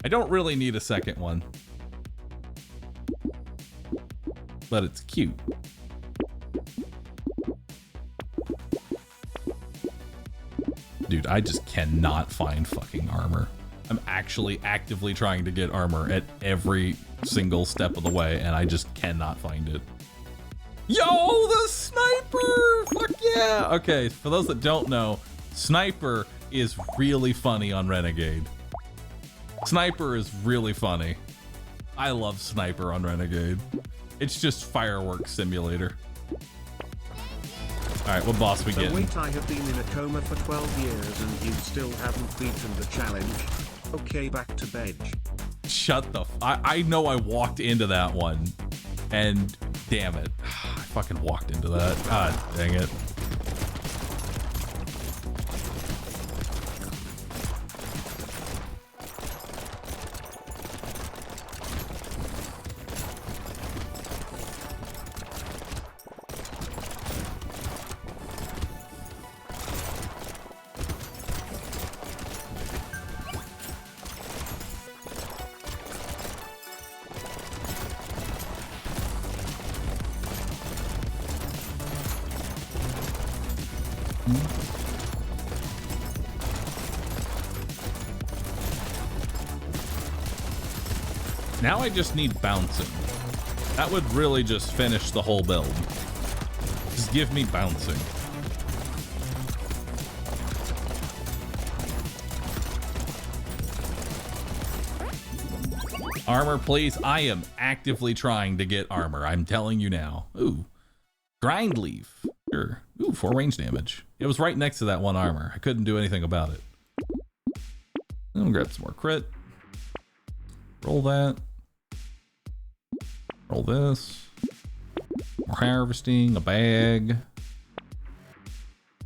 I don't really need a second one. But it's cute. Dude, I just cannot find fucking armor. I'm actually actively trying to get armor at every single step of the way, and I just cannot find it. Yo, the sniper! Fuck yeah! Okay, for those that don't know, sniper is really funny on Renegade. Sniper is really funny. I love sniper on Renegade. It's just fireworks simulator. All right, what boss we So getting? wait, I have been in a coma for 12 years and you still haven't beaten the challenge. Okay, back to bed. Shut the I know I walked into that one, and damn it. I fucking walked into that. God dang it. Now I just need bouncing. That would really just finish the whole build. Just give me bouncing. Armor, please. I am actively trying to get armor. I'm telling you now. Ooh. Grind leaf. Sure. Ooh, 4 range damage. It was right next to that one armor. I couldn't do anything about it. I'm gonna grab some more crit. Roll that. Roll this. More harvesting. A bag.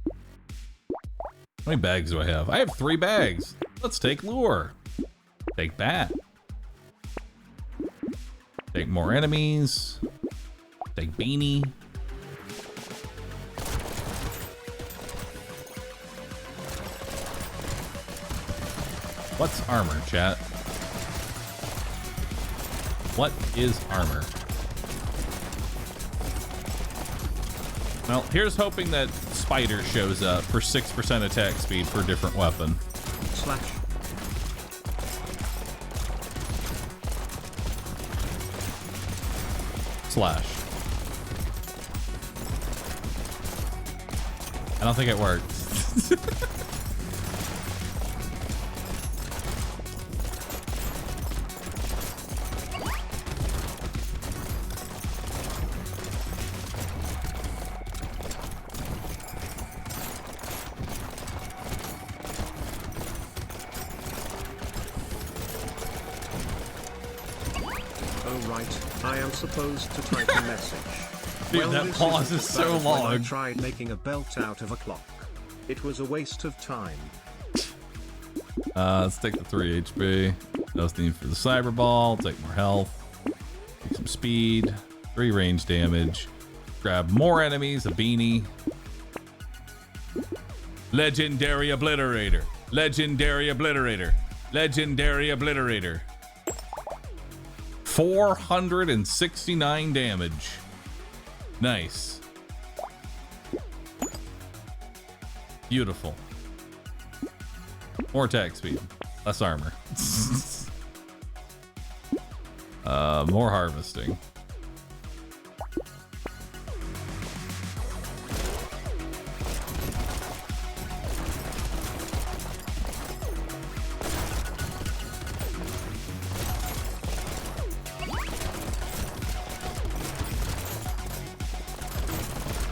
How many bags do I have? I have 3 bags. Let's take lure. Take that. Take more enemies. Take beanie. What's armor, chat? What is armor? Well, here's hoping that Spider shows up for 6% attack speed for a different weapon. Slash. Slash. I don't think it worked. Supposed to type a message. Dude, that this pause isn't is as so bad as when I long. tried making a belt out of a clock. It was a waste of time. Let's take the 3 HP. No need for the cyber ball. Take more health. Take some speed. 3 range damage. Grab more enemies. A beanie. Legendary Obliterator. Legendary Obliterator. Legendary Obliterator. 469 damage. Nice. Beautiful. More attack speed. Less armor. More harvesting.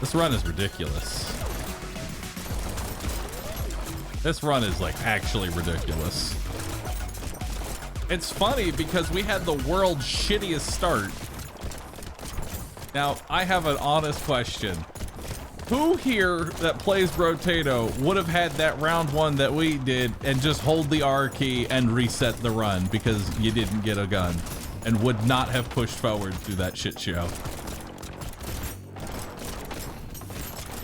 This run is ridiculous. This run is like actually ridiculous. It's funny because we had the world's shittiest start. Now, I have an honest question. Who here that plays Brotato would have had that round one that we did and just hold the R key and reset the run because you didn't get a gun and would not have pushed forward through that shit show?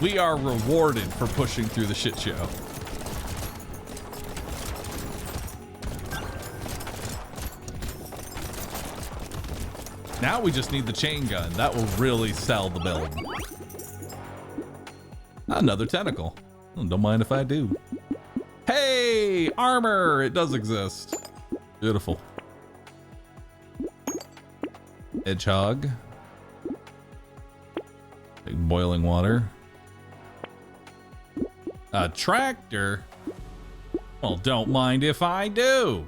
We are rewarded for pushing through the shit show. Now we just need the chain gun. That will really sell the build. Another tentacle. Don't mind if I do. Hey, armor! It does exist. Beautiful. Hedgehog. Big boiling water. A tractor? Well, don't mind if I do.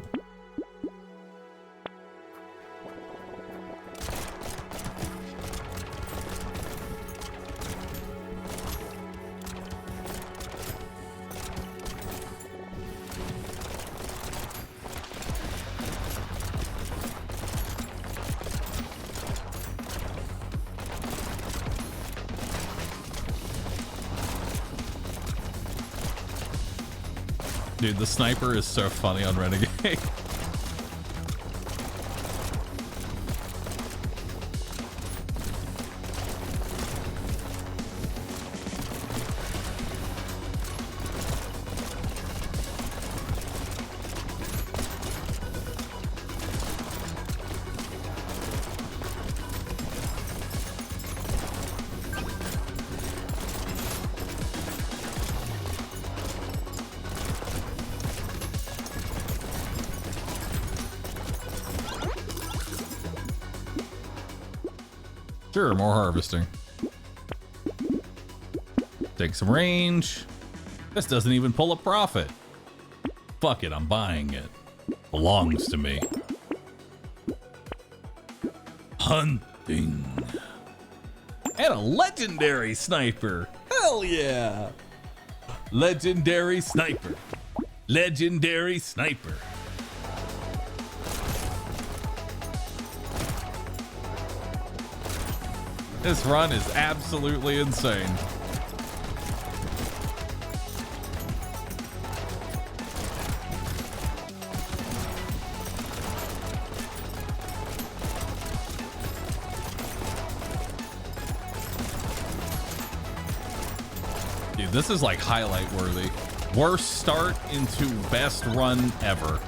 Dude, the sniper is so funny on Renegade. Sure, more harvesting. Take some range. This doesn't even pull a profit. Fuck it, I'm buying it. Belongs to me. Hunting. And a legendary sniper. Hell yeah. Legendary sniper. Legendary sniper. This run is absolutely insane. Dude, this is like highlight worthy. Worst start into best run ever.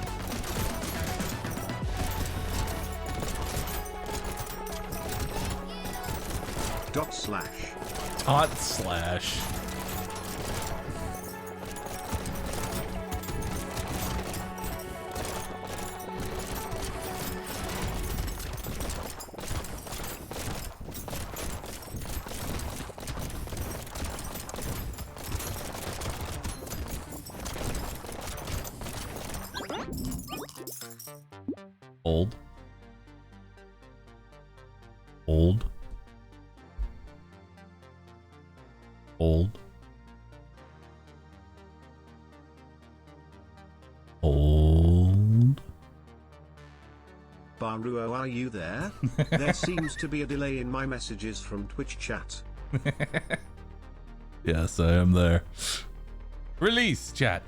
Dot slash. Dot slash. Old. Old. Old. Old. Bahroo, are you there? There seems to be a delay in my messages from Twitch chat. Yes, I am there. Release chat.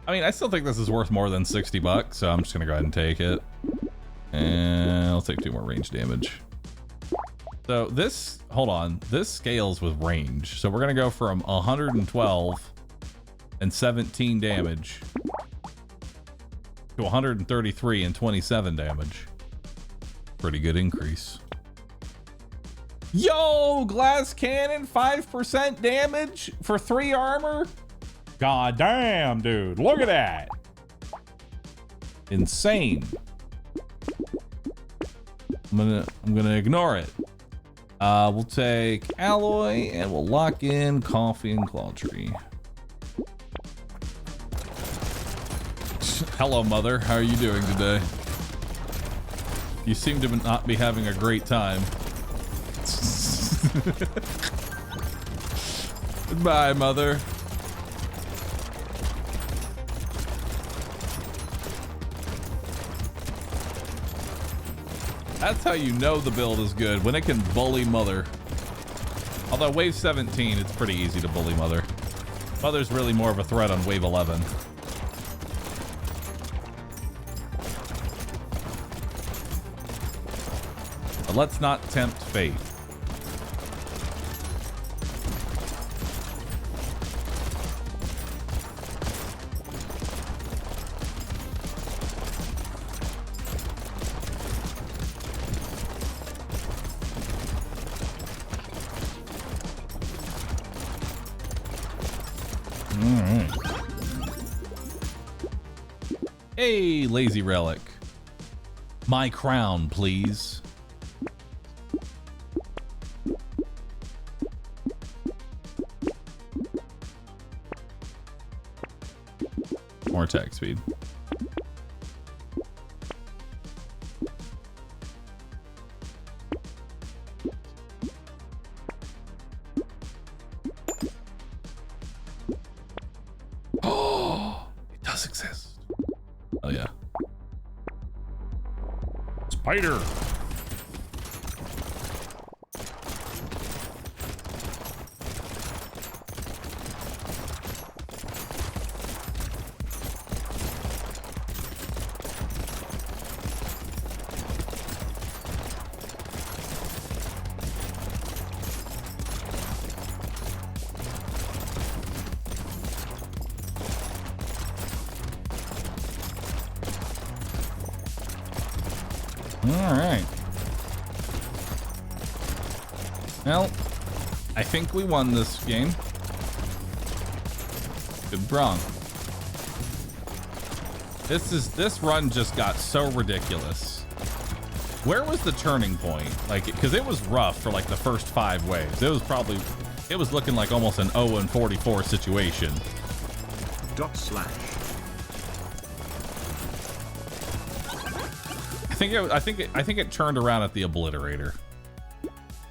I mean, I still think this is worth more than $60, so I'm just gonna go ahead and take it. And I'll take 2 more range damage. So this, hold on, this scales with range. So we're gonna go from 112 and 17 damage to 133 and 27 damage. Pretty good increase. Yo, glass cannon, 5% damage for 3 armor. God damn, dude, look at that. Insane. I'm gonna ignore it. We'll take alloy and we'll lock in coffee and claw tree. Hello, mother. How are you doing today? You seem to not be having a great time. Goodbye, mother. That's how you know the build is good, when it can bully mother. Although wave 17, it's pretty easy to bully mother. Mother's really more of a threat on wave 11. But let's not tempt fate. Hey, lazy relic. My crown, please. More attack speed. Oh, it does exist. Oh yeah. Spider. All right. Well, I think we won this game. Good wrong. This run just got so ridiculous. Where was the turning point? Like, because it was rough for like the first 5 waves. It was looking like almost an 0-44 situation. // I think it turned around at the obliterator.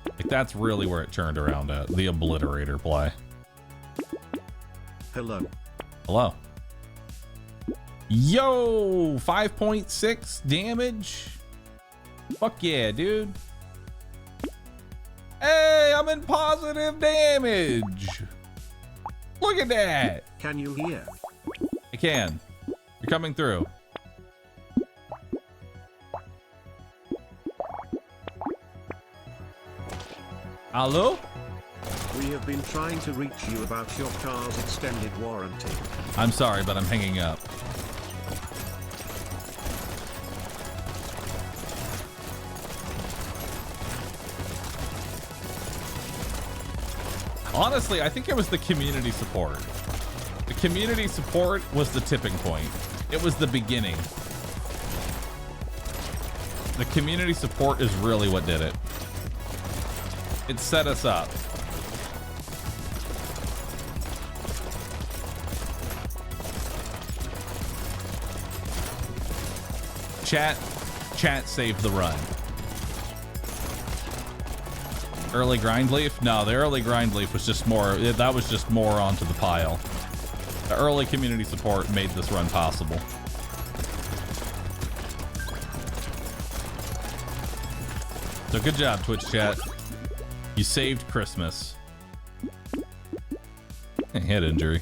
Like that's really where it turned around at the obliterator play. Hello. Hello. Yo, 5.6 damage. Fuck yeah, dude. Hey, I'm in positive damage. Look at that. Can you hear? I can. You're coming through. Hello? We have been trying to reach you about your car's extended warranty. I'm sorry, but I'm hanging up. Honestly, I think it was the community support. The community support was the tipping point. It was the beginning. The community support is really what did it. It set us up. Chat saved the run. Early grind leaf? No, the early grind leaf was just more, that was just more onto the pile. The early community support made this run possible. So good job, Twitch chat. You saved Christmas. Head injury.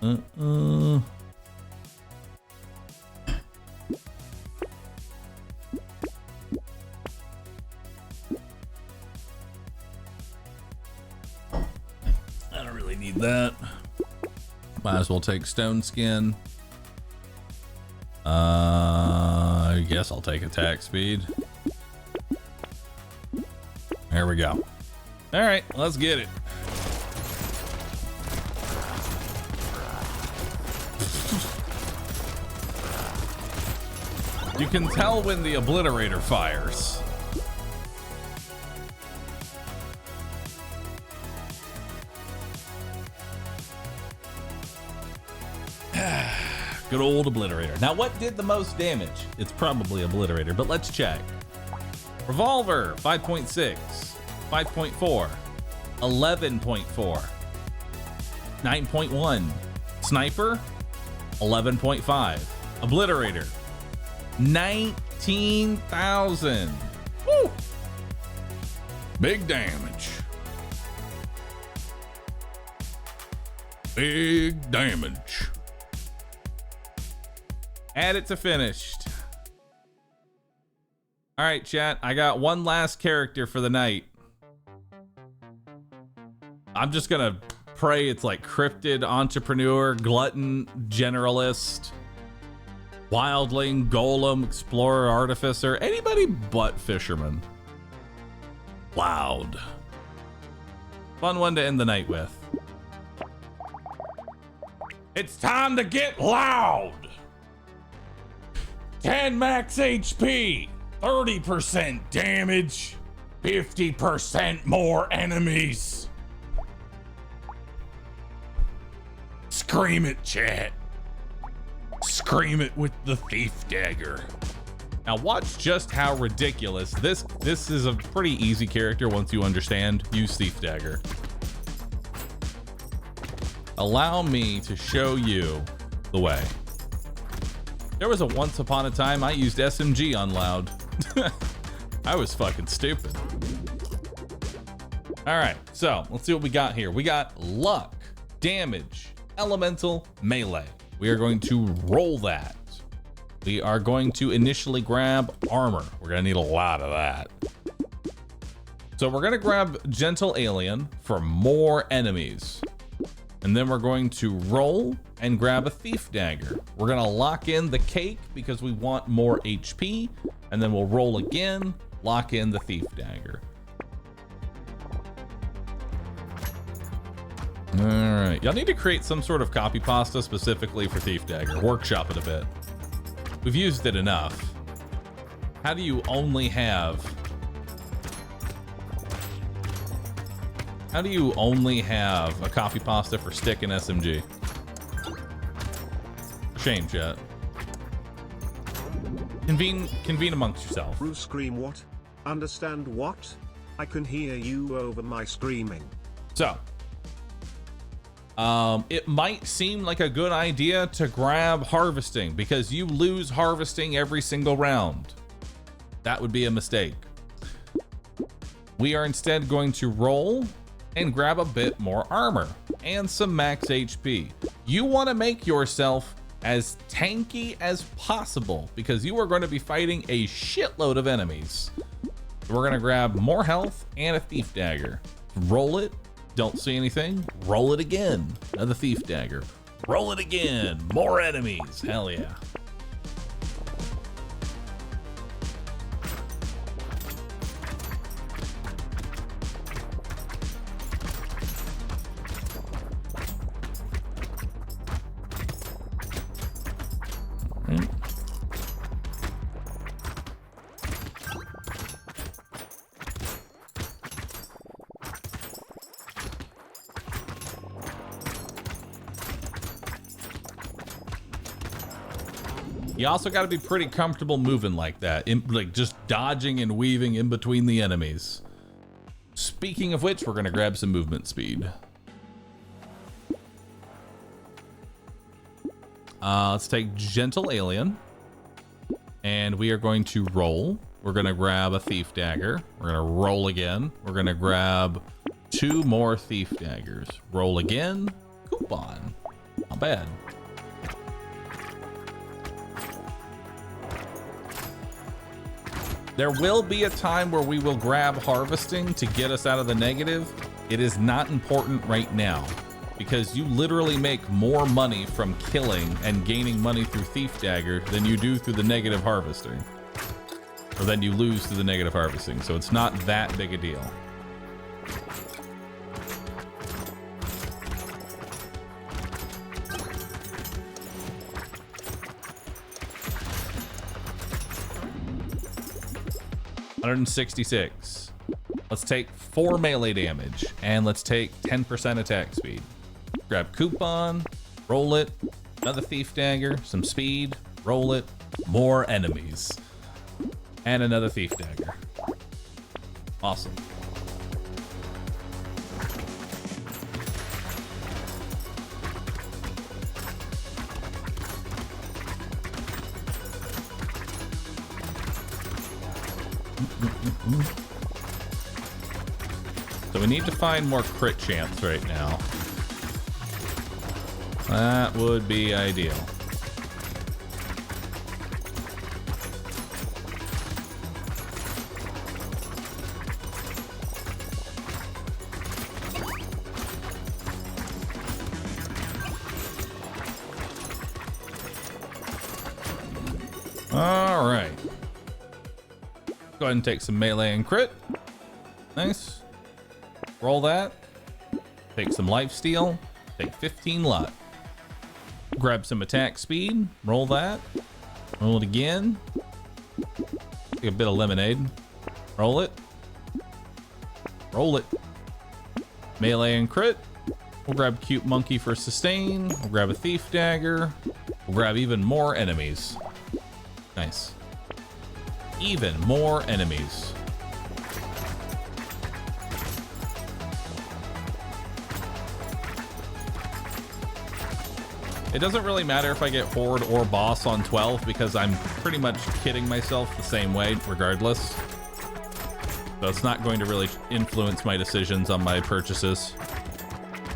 I don't really need that. Might as well take stone skin. I guess I'll take attack speed. There we go. All right, let's get it. You can tell when the obliterator fires. Good old obliterator. Now, what did the most damage? It's probably obliterator, but let's check. Revolver, 5.6, 5.4, 11.4, 9.1. Sniper, 11.5. Obliterator, 19,000. Woo! Big damage. Big damage. Add it to finished. All right, chat. I got one last character for the night. I'm just gonna pray it's like cryptid, entrepreneur, glutton, generalist, wildling, golem, explorer, artificer, anybody but fisherman. Loud. Fun one to end the night with. It's time to get loud. 10 max HP, 30% damage, 50% more enemies. Scream it, chat. Scream it with the thief dagger. Now watch just how ridiculous this is. A pretty easy character once you understand. Use thief dagger. Allow me to show you the way. There was a once upon a time I used SMG on loud. I was fucking stupid. All right, so let's see what we got here. We got luck, damage, elemental, melee. We are going to roll that. We are going to initially grab armor. We're gonna need a lot of that. So we're gonna grab gentle alien for more enemies. And then we're going to roll and grab a thief dagger. We're gonna lock in the cake because we want more HP, and then we'll roll again, lock in the thief dagger. All right, y'all need to create some sort of copy pasta specifically for thief dagger. Workshop it a bit. We've used it enough. How do you only have a copy pasta for stick and SMG? Shame, chat. Convene amongst yourself. Bruce scream what? Understand what? I can hear you over my screaming. So, it might seem like a good idea to grab harvesting because you lose harvesting every single round. That would be a mistake. We are instead going to roll and grab a bit more armor and some max HP. You want to make yourself as tanky as possible because you are going to be fighting a shitload of enemies. We're going to grab more health and a thief dagger. Roll it. Don't see anything. Roll it again. Another thief dagger. Roll it again. More enemies. Hell yeah. You also got to be pretty comfortable moving like that, like just dodging and weaving in between the enemies. Speaking of which, we're going to grab some movement speed. Let's take gentle alien, and we are going to roll. We're going to grab a thief dagger. We're going to roll again. We're going to grab 2 more thief daggers. Roll again. Coupon. Not bad. There will be a time where we will grab harvesting to get us out of the negative. It is not important right now because you literally make more money from killing and gaining money through Thief Dagger than you do through the negative harvesting. Or than you lose through the negative harvesting. So it's not that big a deal. $166. Let's take 4 melee damage and let's take 10% attack speed. Grab coupon, roll it, another Thief Dagger, some speed, roll it, more enemies, and another Thief Dagger. Awesome. So we need to find more crit chance right now. That would be ideal. All right. Go ahead and take some melee and crit. Nice. Roll that. Take some lifesteal. Take 15 luck. Grab some attack speed. Roll that. Roll it again. Take a bit of lemonade. Roll it. Roll it. Melee and crit. We'll grab Cute Monkey for sustain. We'll grab a Thief Dagger. We'll grab even more enemies. Nice. Even more enemies. It doesn't really matter if I get Horde or Boss on 12 because I'm pretty much kidding myself the same way regardless. So it's not going to really influence my decisions on my purchases.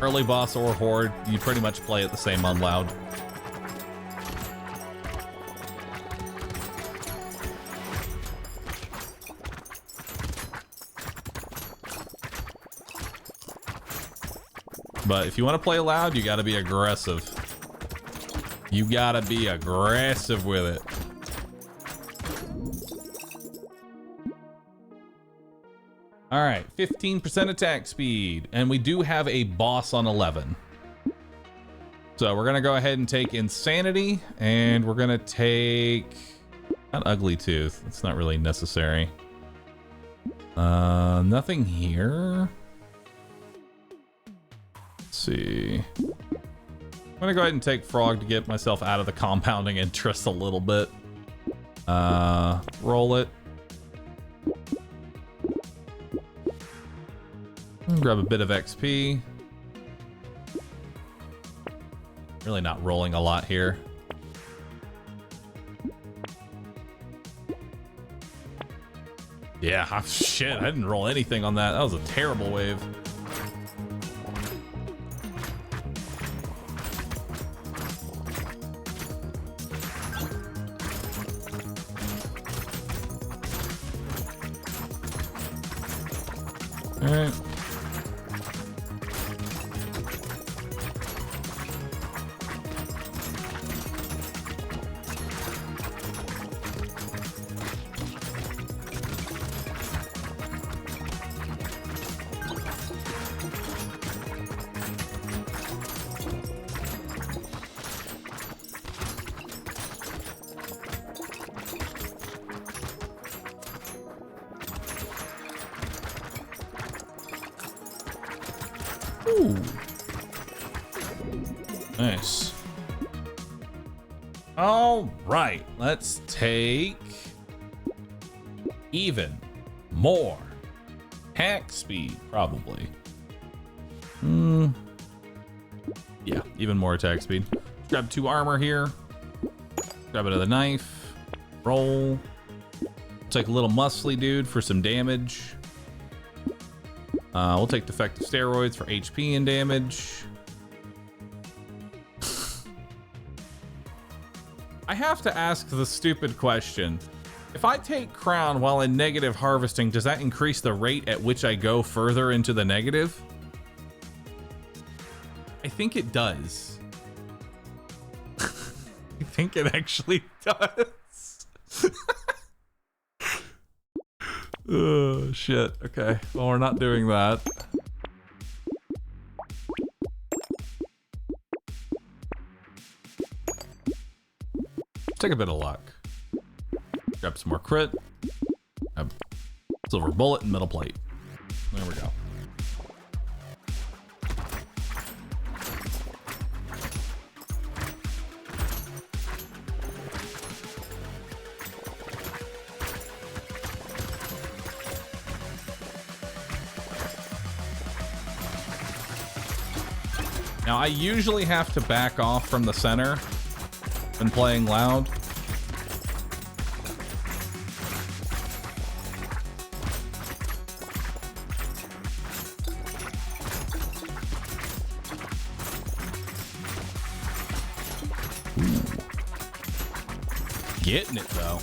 Early Boss or Horde, you pretty much play it the same on loud. But if you want to play loud, you got to be aggressive. You got to be aggressive with it. All right, 15% attack speed. And we do have a boss on 11. So we're going to go ahead and take Insanity. And we're going to take... Not Ugly Tooth. It's not really necessary. Nothing here. See. I'm gonna go ahead and take Frog to get myself out of the compounding interest a little bit. Roll it. Grab a bit of XP. Really not rolling a lot here. Yeah, shit, I didn't roll anything on that. That was a terrible wave. All right. Ooh. Nice. All right, let's take even more hack speed, probably. Yeah, even more attack speed. Grab 2 armor here. Grab another knife. Roll. Take a little muscly dude for some damage. We'll take defective steroids for HP and damage. I have to ask the stupid question. If I take crown while in negative harvesting, does that increase the rate at which I go further into the negative? I think it does. I think it actually does. Oh, shit. Okay. Well, we're not doing that. Take a bit of luck. Grab some more crit. Silver bullet and metal plate. There we go. Now, I usually have to back off from the center when playing loud. Getting it, though.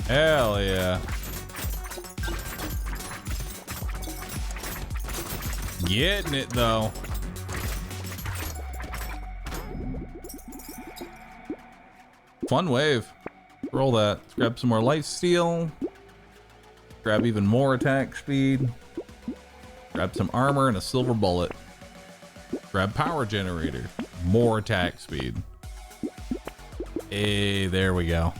Hell yeah. Getting it, though. Fun wave. Roll that. Let's grab some more life steal. Grab even more attack speed. Grab some armor and a silver bullet. Grab power generator. More attack speed. Hey, there we go.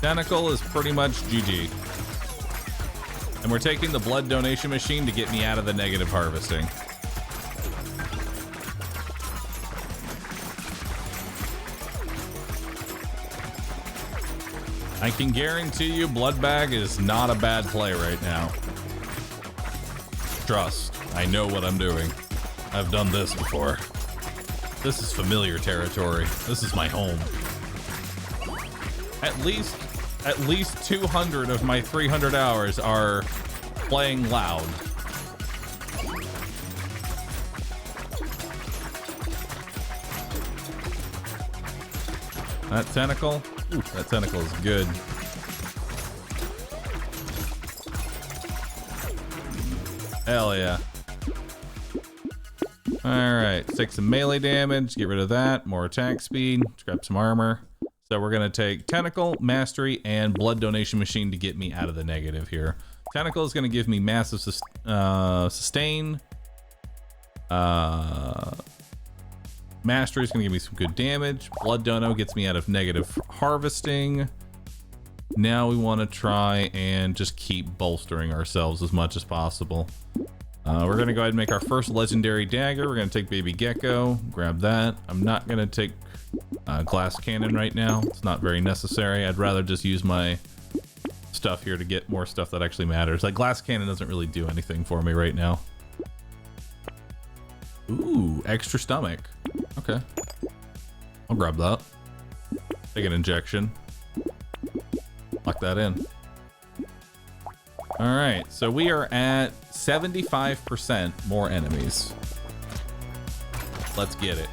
Tentacle is pretty much GG. And we're taking the blood donation machine to get me out of the negative harvesting. I can guarantee you blood bag is not a bad play right now. Trust, I know what I'm doing. I've done this before. This is familiar territory. This is my home. At least 200 of my 300 hours are playing loud. That tentacle? Ooh, that tentacle is good. Hell yeah. Alright, take some melee damage, get rid of that, more attack speed, grab some armor. So we're gonna take Tentacle, Mastery, and Blood Donation Machine to get me out of the negative here. Tentacle is gonna give me massive sustain. Mastery is gonna give me some good damage. Blood Dono gets me out of negative harvesting. Now we want to try and just keep bolstering ourselves as much as possible. We're gonna go ahead and make our first legendary dagger. We're gonna take Baby Gecko, grab that. I'm not gonna take glass cannon right now. It's not very necessary. I'd rather just use my stuff here to get more stuff that actually matters. Like glass cannon doesn't really do anything for me right now. Ooh, extra stomach. Okay. I'll grab that. Take an injection. Lock that in. All right, so we are at 75% more enemies. Let's get it.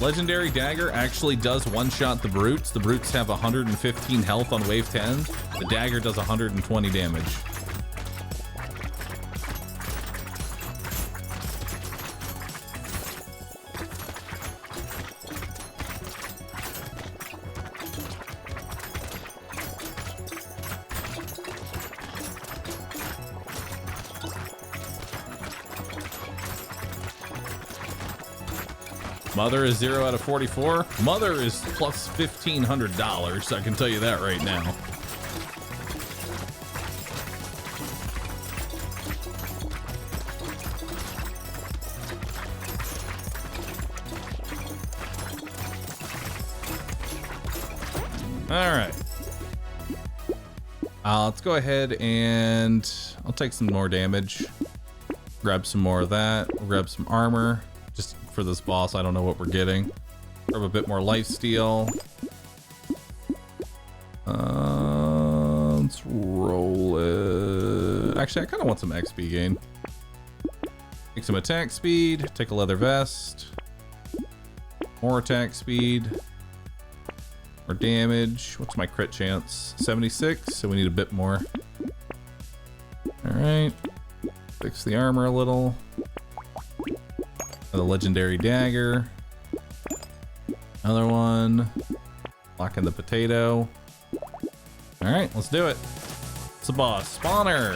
Legendary Dagger actually does one-shot the brutes. The brutes have 115 health on wave 10. The dagger does 120 damage. Mother is 0 out of 44. Mother is plus $1,500. I can tell you that right now. All right. Let's go ahead and I'll take some more damage. Grab some more of that. We'll grab some armor. Just for this boss, I don't know what we're getting. Grab a bit more lifesteal. Let's roll it. Actually, I kind of want some XP gain. Take some attack speed. Take a leather vest. More attack speed. More damage. What's my crit chance? 76, so we need a bit more. Alright. Fix the armor a little. The legendary dagger. Another one. Lock in the potato. Alright, let's do it. It's a boss. Spawner!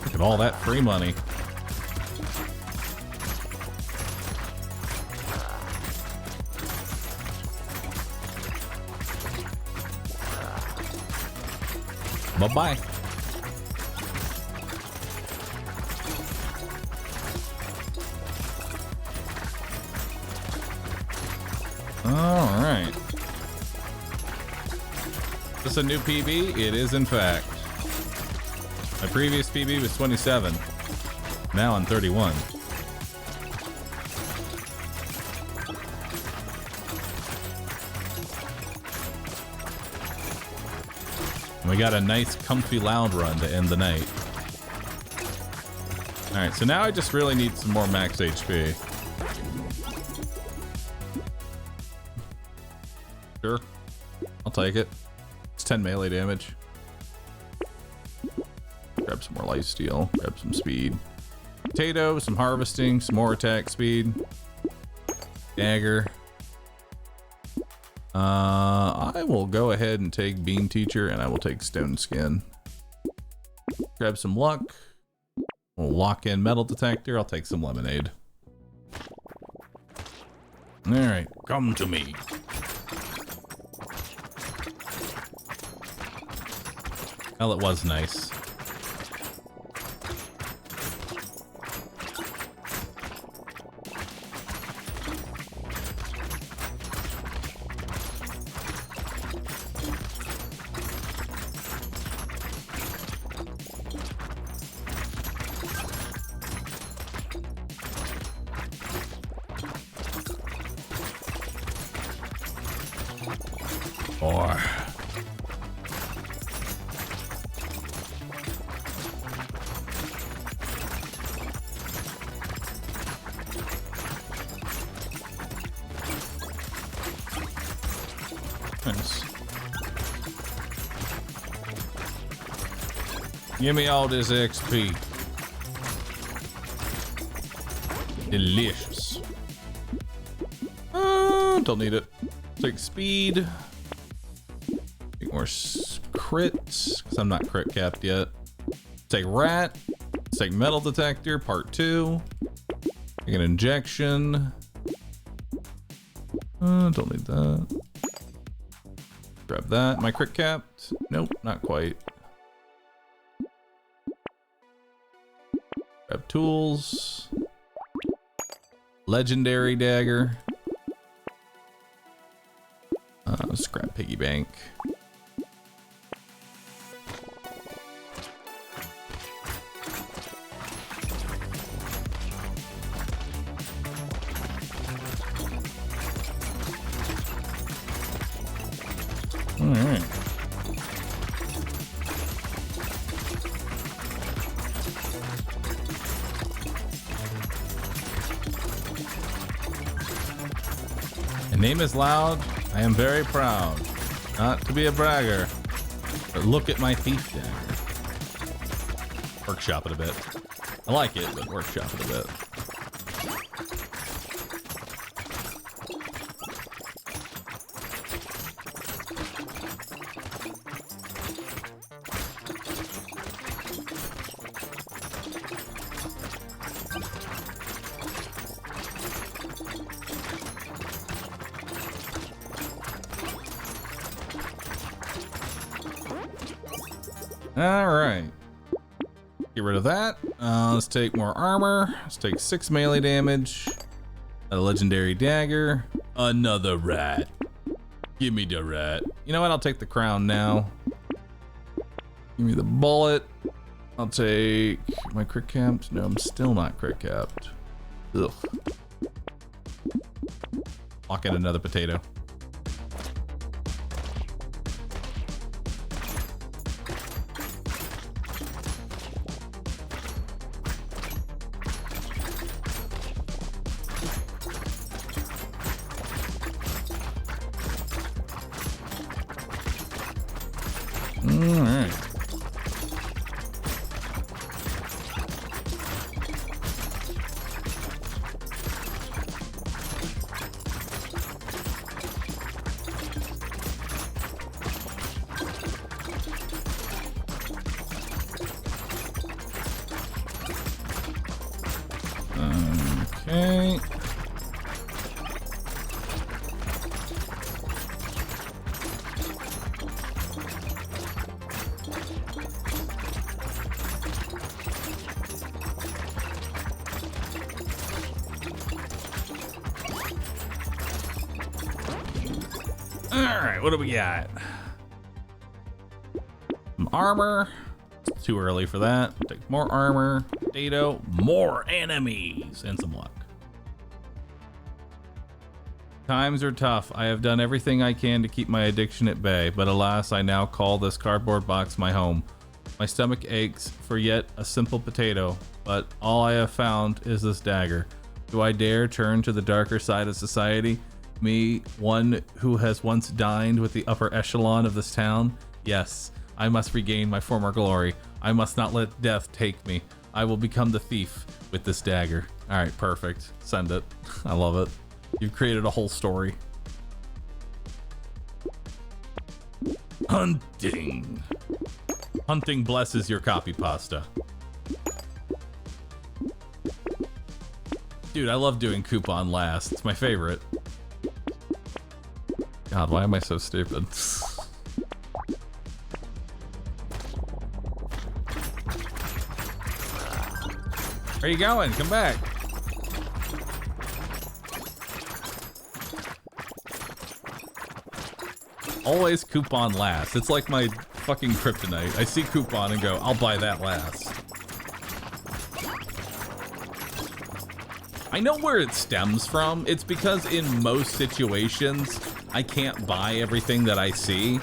Look at all that free money. Bye-bye. All right. Is this a new PB? It is, in fact. My previous PB was 27. Now I'm 31. And we got a nice comfy lounge run to end the night. All right, so now I just really need some more max HP. Sure, I'll take it. It's 10 melee damage. Grab some more lifesteal, grab some speed. Potato, some harvesting, some more attack speed. Dagger. I will go ahead and take Bean Teacher, and I will take Stone Skin. Grab some luck. We'll lock in Metal Detector. I'll take some Lemonade. All right, come to me. Well, it was nice. Or nice. Give me all this XP. Delicious. Don't need it. Take speed. Take more crits, because I'm not crit capped yet. Take rat. Take metal detector, part 2. Take an injection. Don't need that. Grab that. Am I crit capped? Nope, not quite. Grab tools. Legendary dagger. Scrap piggy bank. All right. My name is loud. I am very proud. Not to be a bragger, but look at my thief dagger. Workshop it a bit. I like it, but workshop it a bit. All right, get rid of that. Let's take more armor. Let's take 6 melee damage. A legendary dagger. Another rat. Give me the rat. You know what? I'll take the crown now. Give me the bullet. I'll take my crit capped. No, I'm still not crit capped. Ugh. Lock in another potato. All right. Okay. All right, what do we got? Some armor. It's too early for that. Take more armor. Potato. More enemies. And some luck. Times are tough. I have done everything I can to keep my addiction at bay, but alas, I now call this cardboard box my home. My stomach aches for yet a simple potato, but all I have found is this dagger. Do I dare turn to the darker side of society? Me, one who has once dined with the upper echelon of this town? Yes, I must regain my former glory. I must not let death take me. I will become the thief with this dagger. All right, perfect. Send it. I love it. You've created a whole story. Hunting. Hunting blesses your copy pasta. Dude, I love doing coupon last. It's my favorite. God, why am I so stupid? Where you going? Come back. Always coupon last. It's like my fucking kryptonite. I see coupon and go, I'll buy that last. I know where it stems from. It's because in most situations, I can't buy everything that I see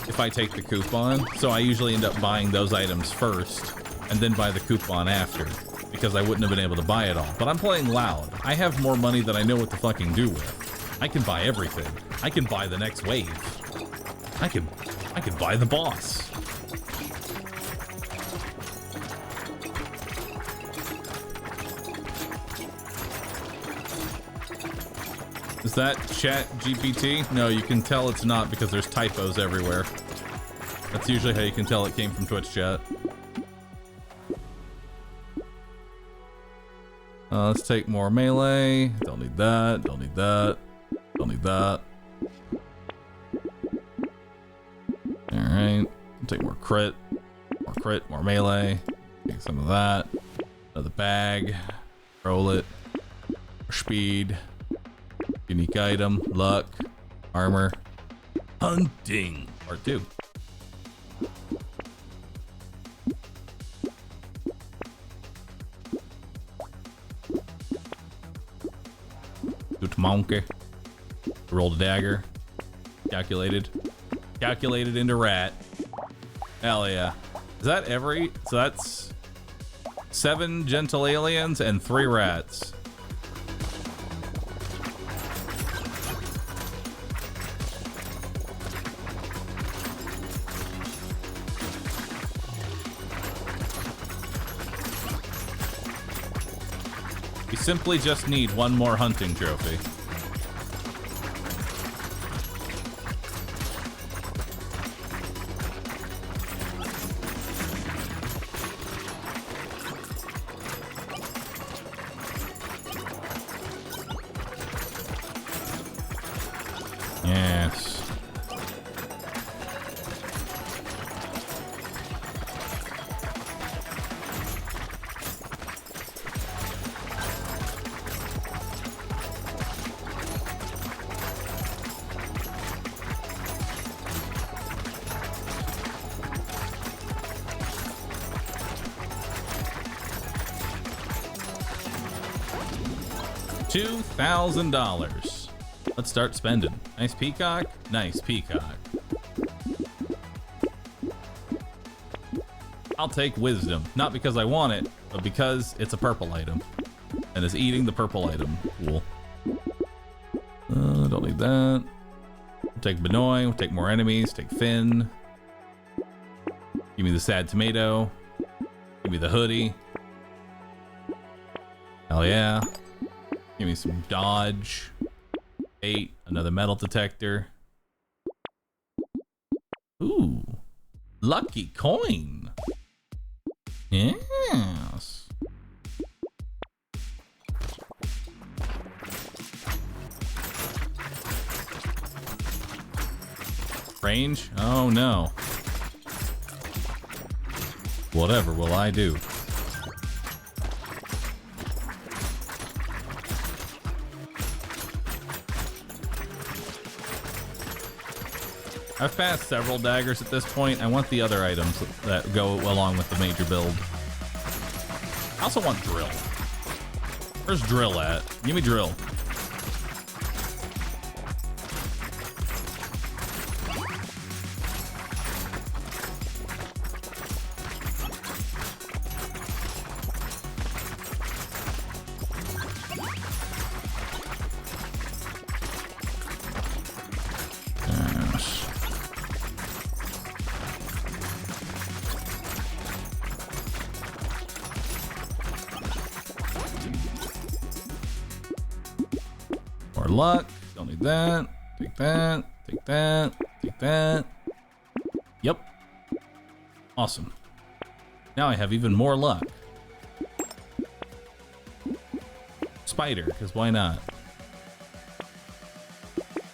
if I take the coupon. So I usually end up buying those items first and then buy the coupon after because I wouldn't have been able to buy it all. But I'm playing loud. I have more money than I know what to fucking do with. I can buy everything. I can buy the next wave. I could buy the boss. Is that Chat GPT? No, you can tell it's not because there's typos everywhere. That's usually how you can tell it came from Twitch chat. Let's take more melee. Don't need that. Don't need that. Don't need that. Alright. Take more crit. More crit. More melee. Take some of that. Another bag. Roll it. More speed. Unique item. Luck. Armor. Hunting. Part 2. Good monkey. Rolled a dagger. Calculated. Calculated into rat. Hell yeah. Is that every... So that's 7 gentle aliens and 3 rats. We simply just need one more hunting trophy. Yes. $2,000. Let's start spending. Nice peacock. Nice peacock. I'll take wisdom. Not because I want it, but because it's a purple item. And is eating the purple item. Cool. Don't need that. We'll take Benoy. We'll take more enemies. Take Finn. Give me the sad tomato. Give me the hoodie. Hell yeah. Give me some dodge. 8. Another metal detector. Ooh. Lucky coin. Yes. Range? Oh no. Whatever will I do? I've passed several daggers at this point. I want the other items that go along with the major build. I also want drill. Where's drill at? Give me drill. Luck. Don't need that. Take that. Take that. Take that. Yep. Awesome. Now I have even more luck. Spider, because why not?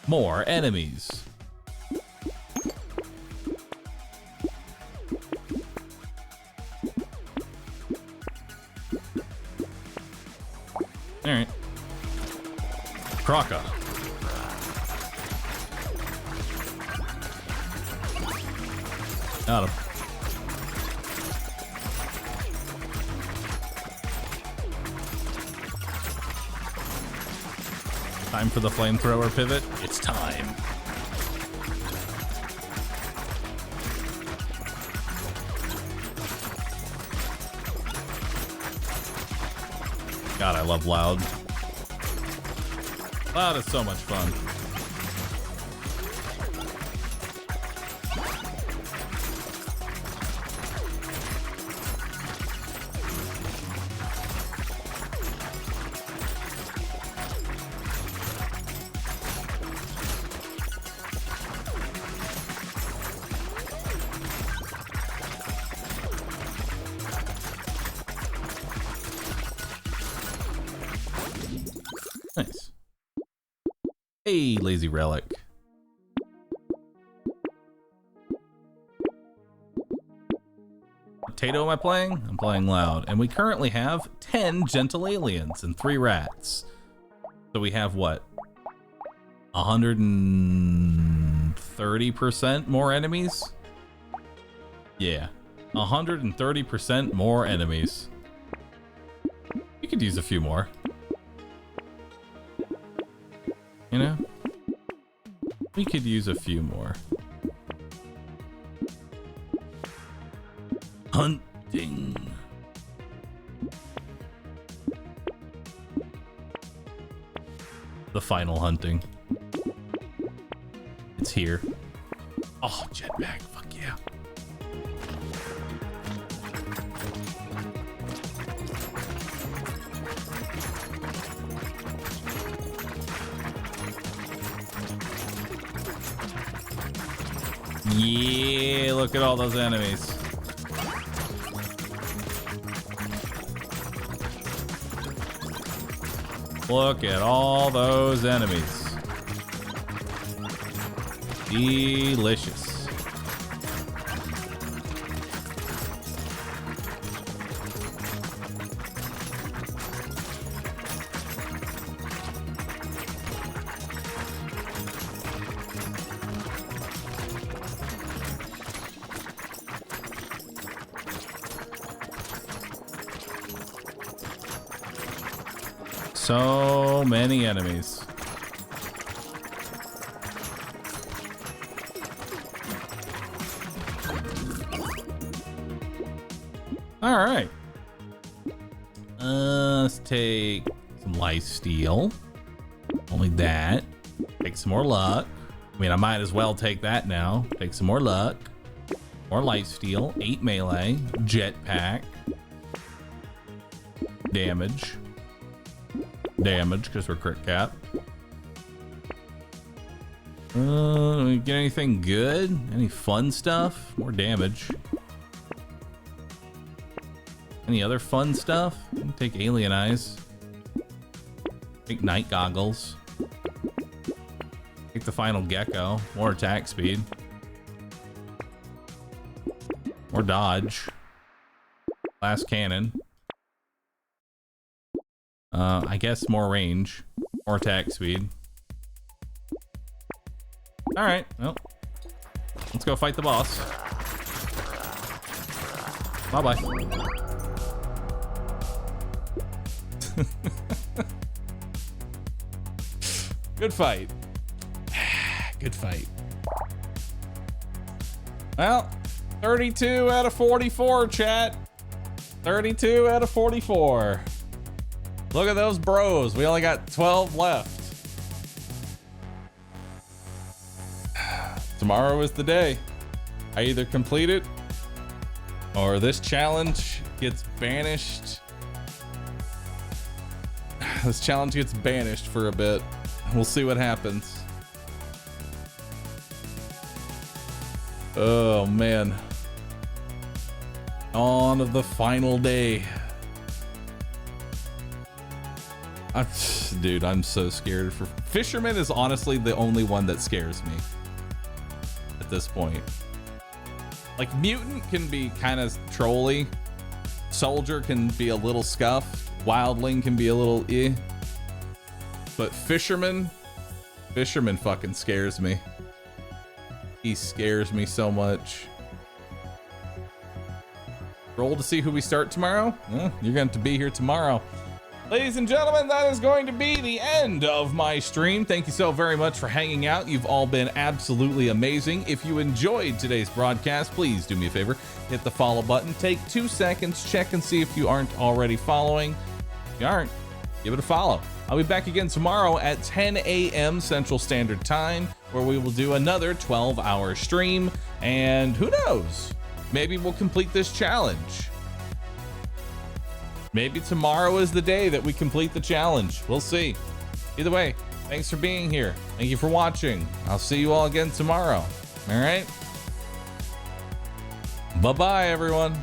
More enemies. All right. Croca. Got him. Time for the flamethrower pivot. It's time. God, I love Loud. Loud is so much fun. Nice. Hey, lazy relic. Potato am I playing? I'm playing Loud. And we currently have 10 gentle aliens and 3 rats. So we have what? 130% more enemies? Yeah. 130% more enemies. You could use a few more. You know? We could use a few more. Hunting. The final hunting. It's here. Oh, jetpack. Fuck yeah. Yeah, look at all those enemies. Look at all those enemies. Delicious. So many enemies. All right. Let's take some life steal. Only that. Take some more luck. I mean, I might as well take that now. Take some more luck. More life steal. 8 melee. Jetpack. Damage. Damage, because we're crit cap. We get anything good? Any fun stuff? More damage. Any other fun stuff? Take alien eyes. Take night goggles. Take the final gecko. More attack speed. More dodge. Last cannon. I guess more range. More attack speed. Alright, well. Let's go fight the boss. Bye-bye. Good fight. Good fight. Well, 32 out of 44, chat. 32 out of 44. Look at those bros. We only got 12 left. Tomorrow is the day. I either complete it or this challenge gets banished. This challenge gets banished for a bit. We'll see what happens. Oh man. On of the final day. Dude, I'm so scared. For Fisherman is honestly the only one that scares me at this point. Like Mutant can be kind of trolly. Soldier can be a little scuffed. Wildling can be a little eh. But Fisherman fucking scares me. He scares me so much. Roll to see who we start tomorrow? You're going to be here tomorrow. Ladies and gentlemen, that is going to be the end of my stream. Thank you so very much for hanging out. You've all been absolutely amazing. If you enjoyed today's broadcast, please do me a favor. Hit the follow button. Take 2 seconds. Check and see if you aren't already following. If you aren't, give it a follow. I'll be back again tomorrow at 10 a.m. Central Standard Time, where we will do another 12-hour stream. And who knows? Maybe we'll complete this challenge. Maybe tomorrow is the day that we complete the challenge. We'll see. Either way, thanks for being here. Thank you for watching. I'll see you all again tomorrow. All right? Bye-bye, everyone.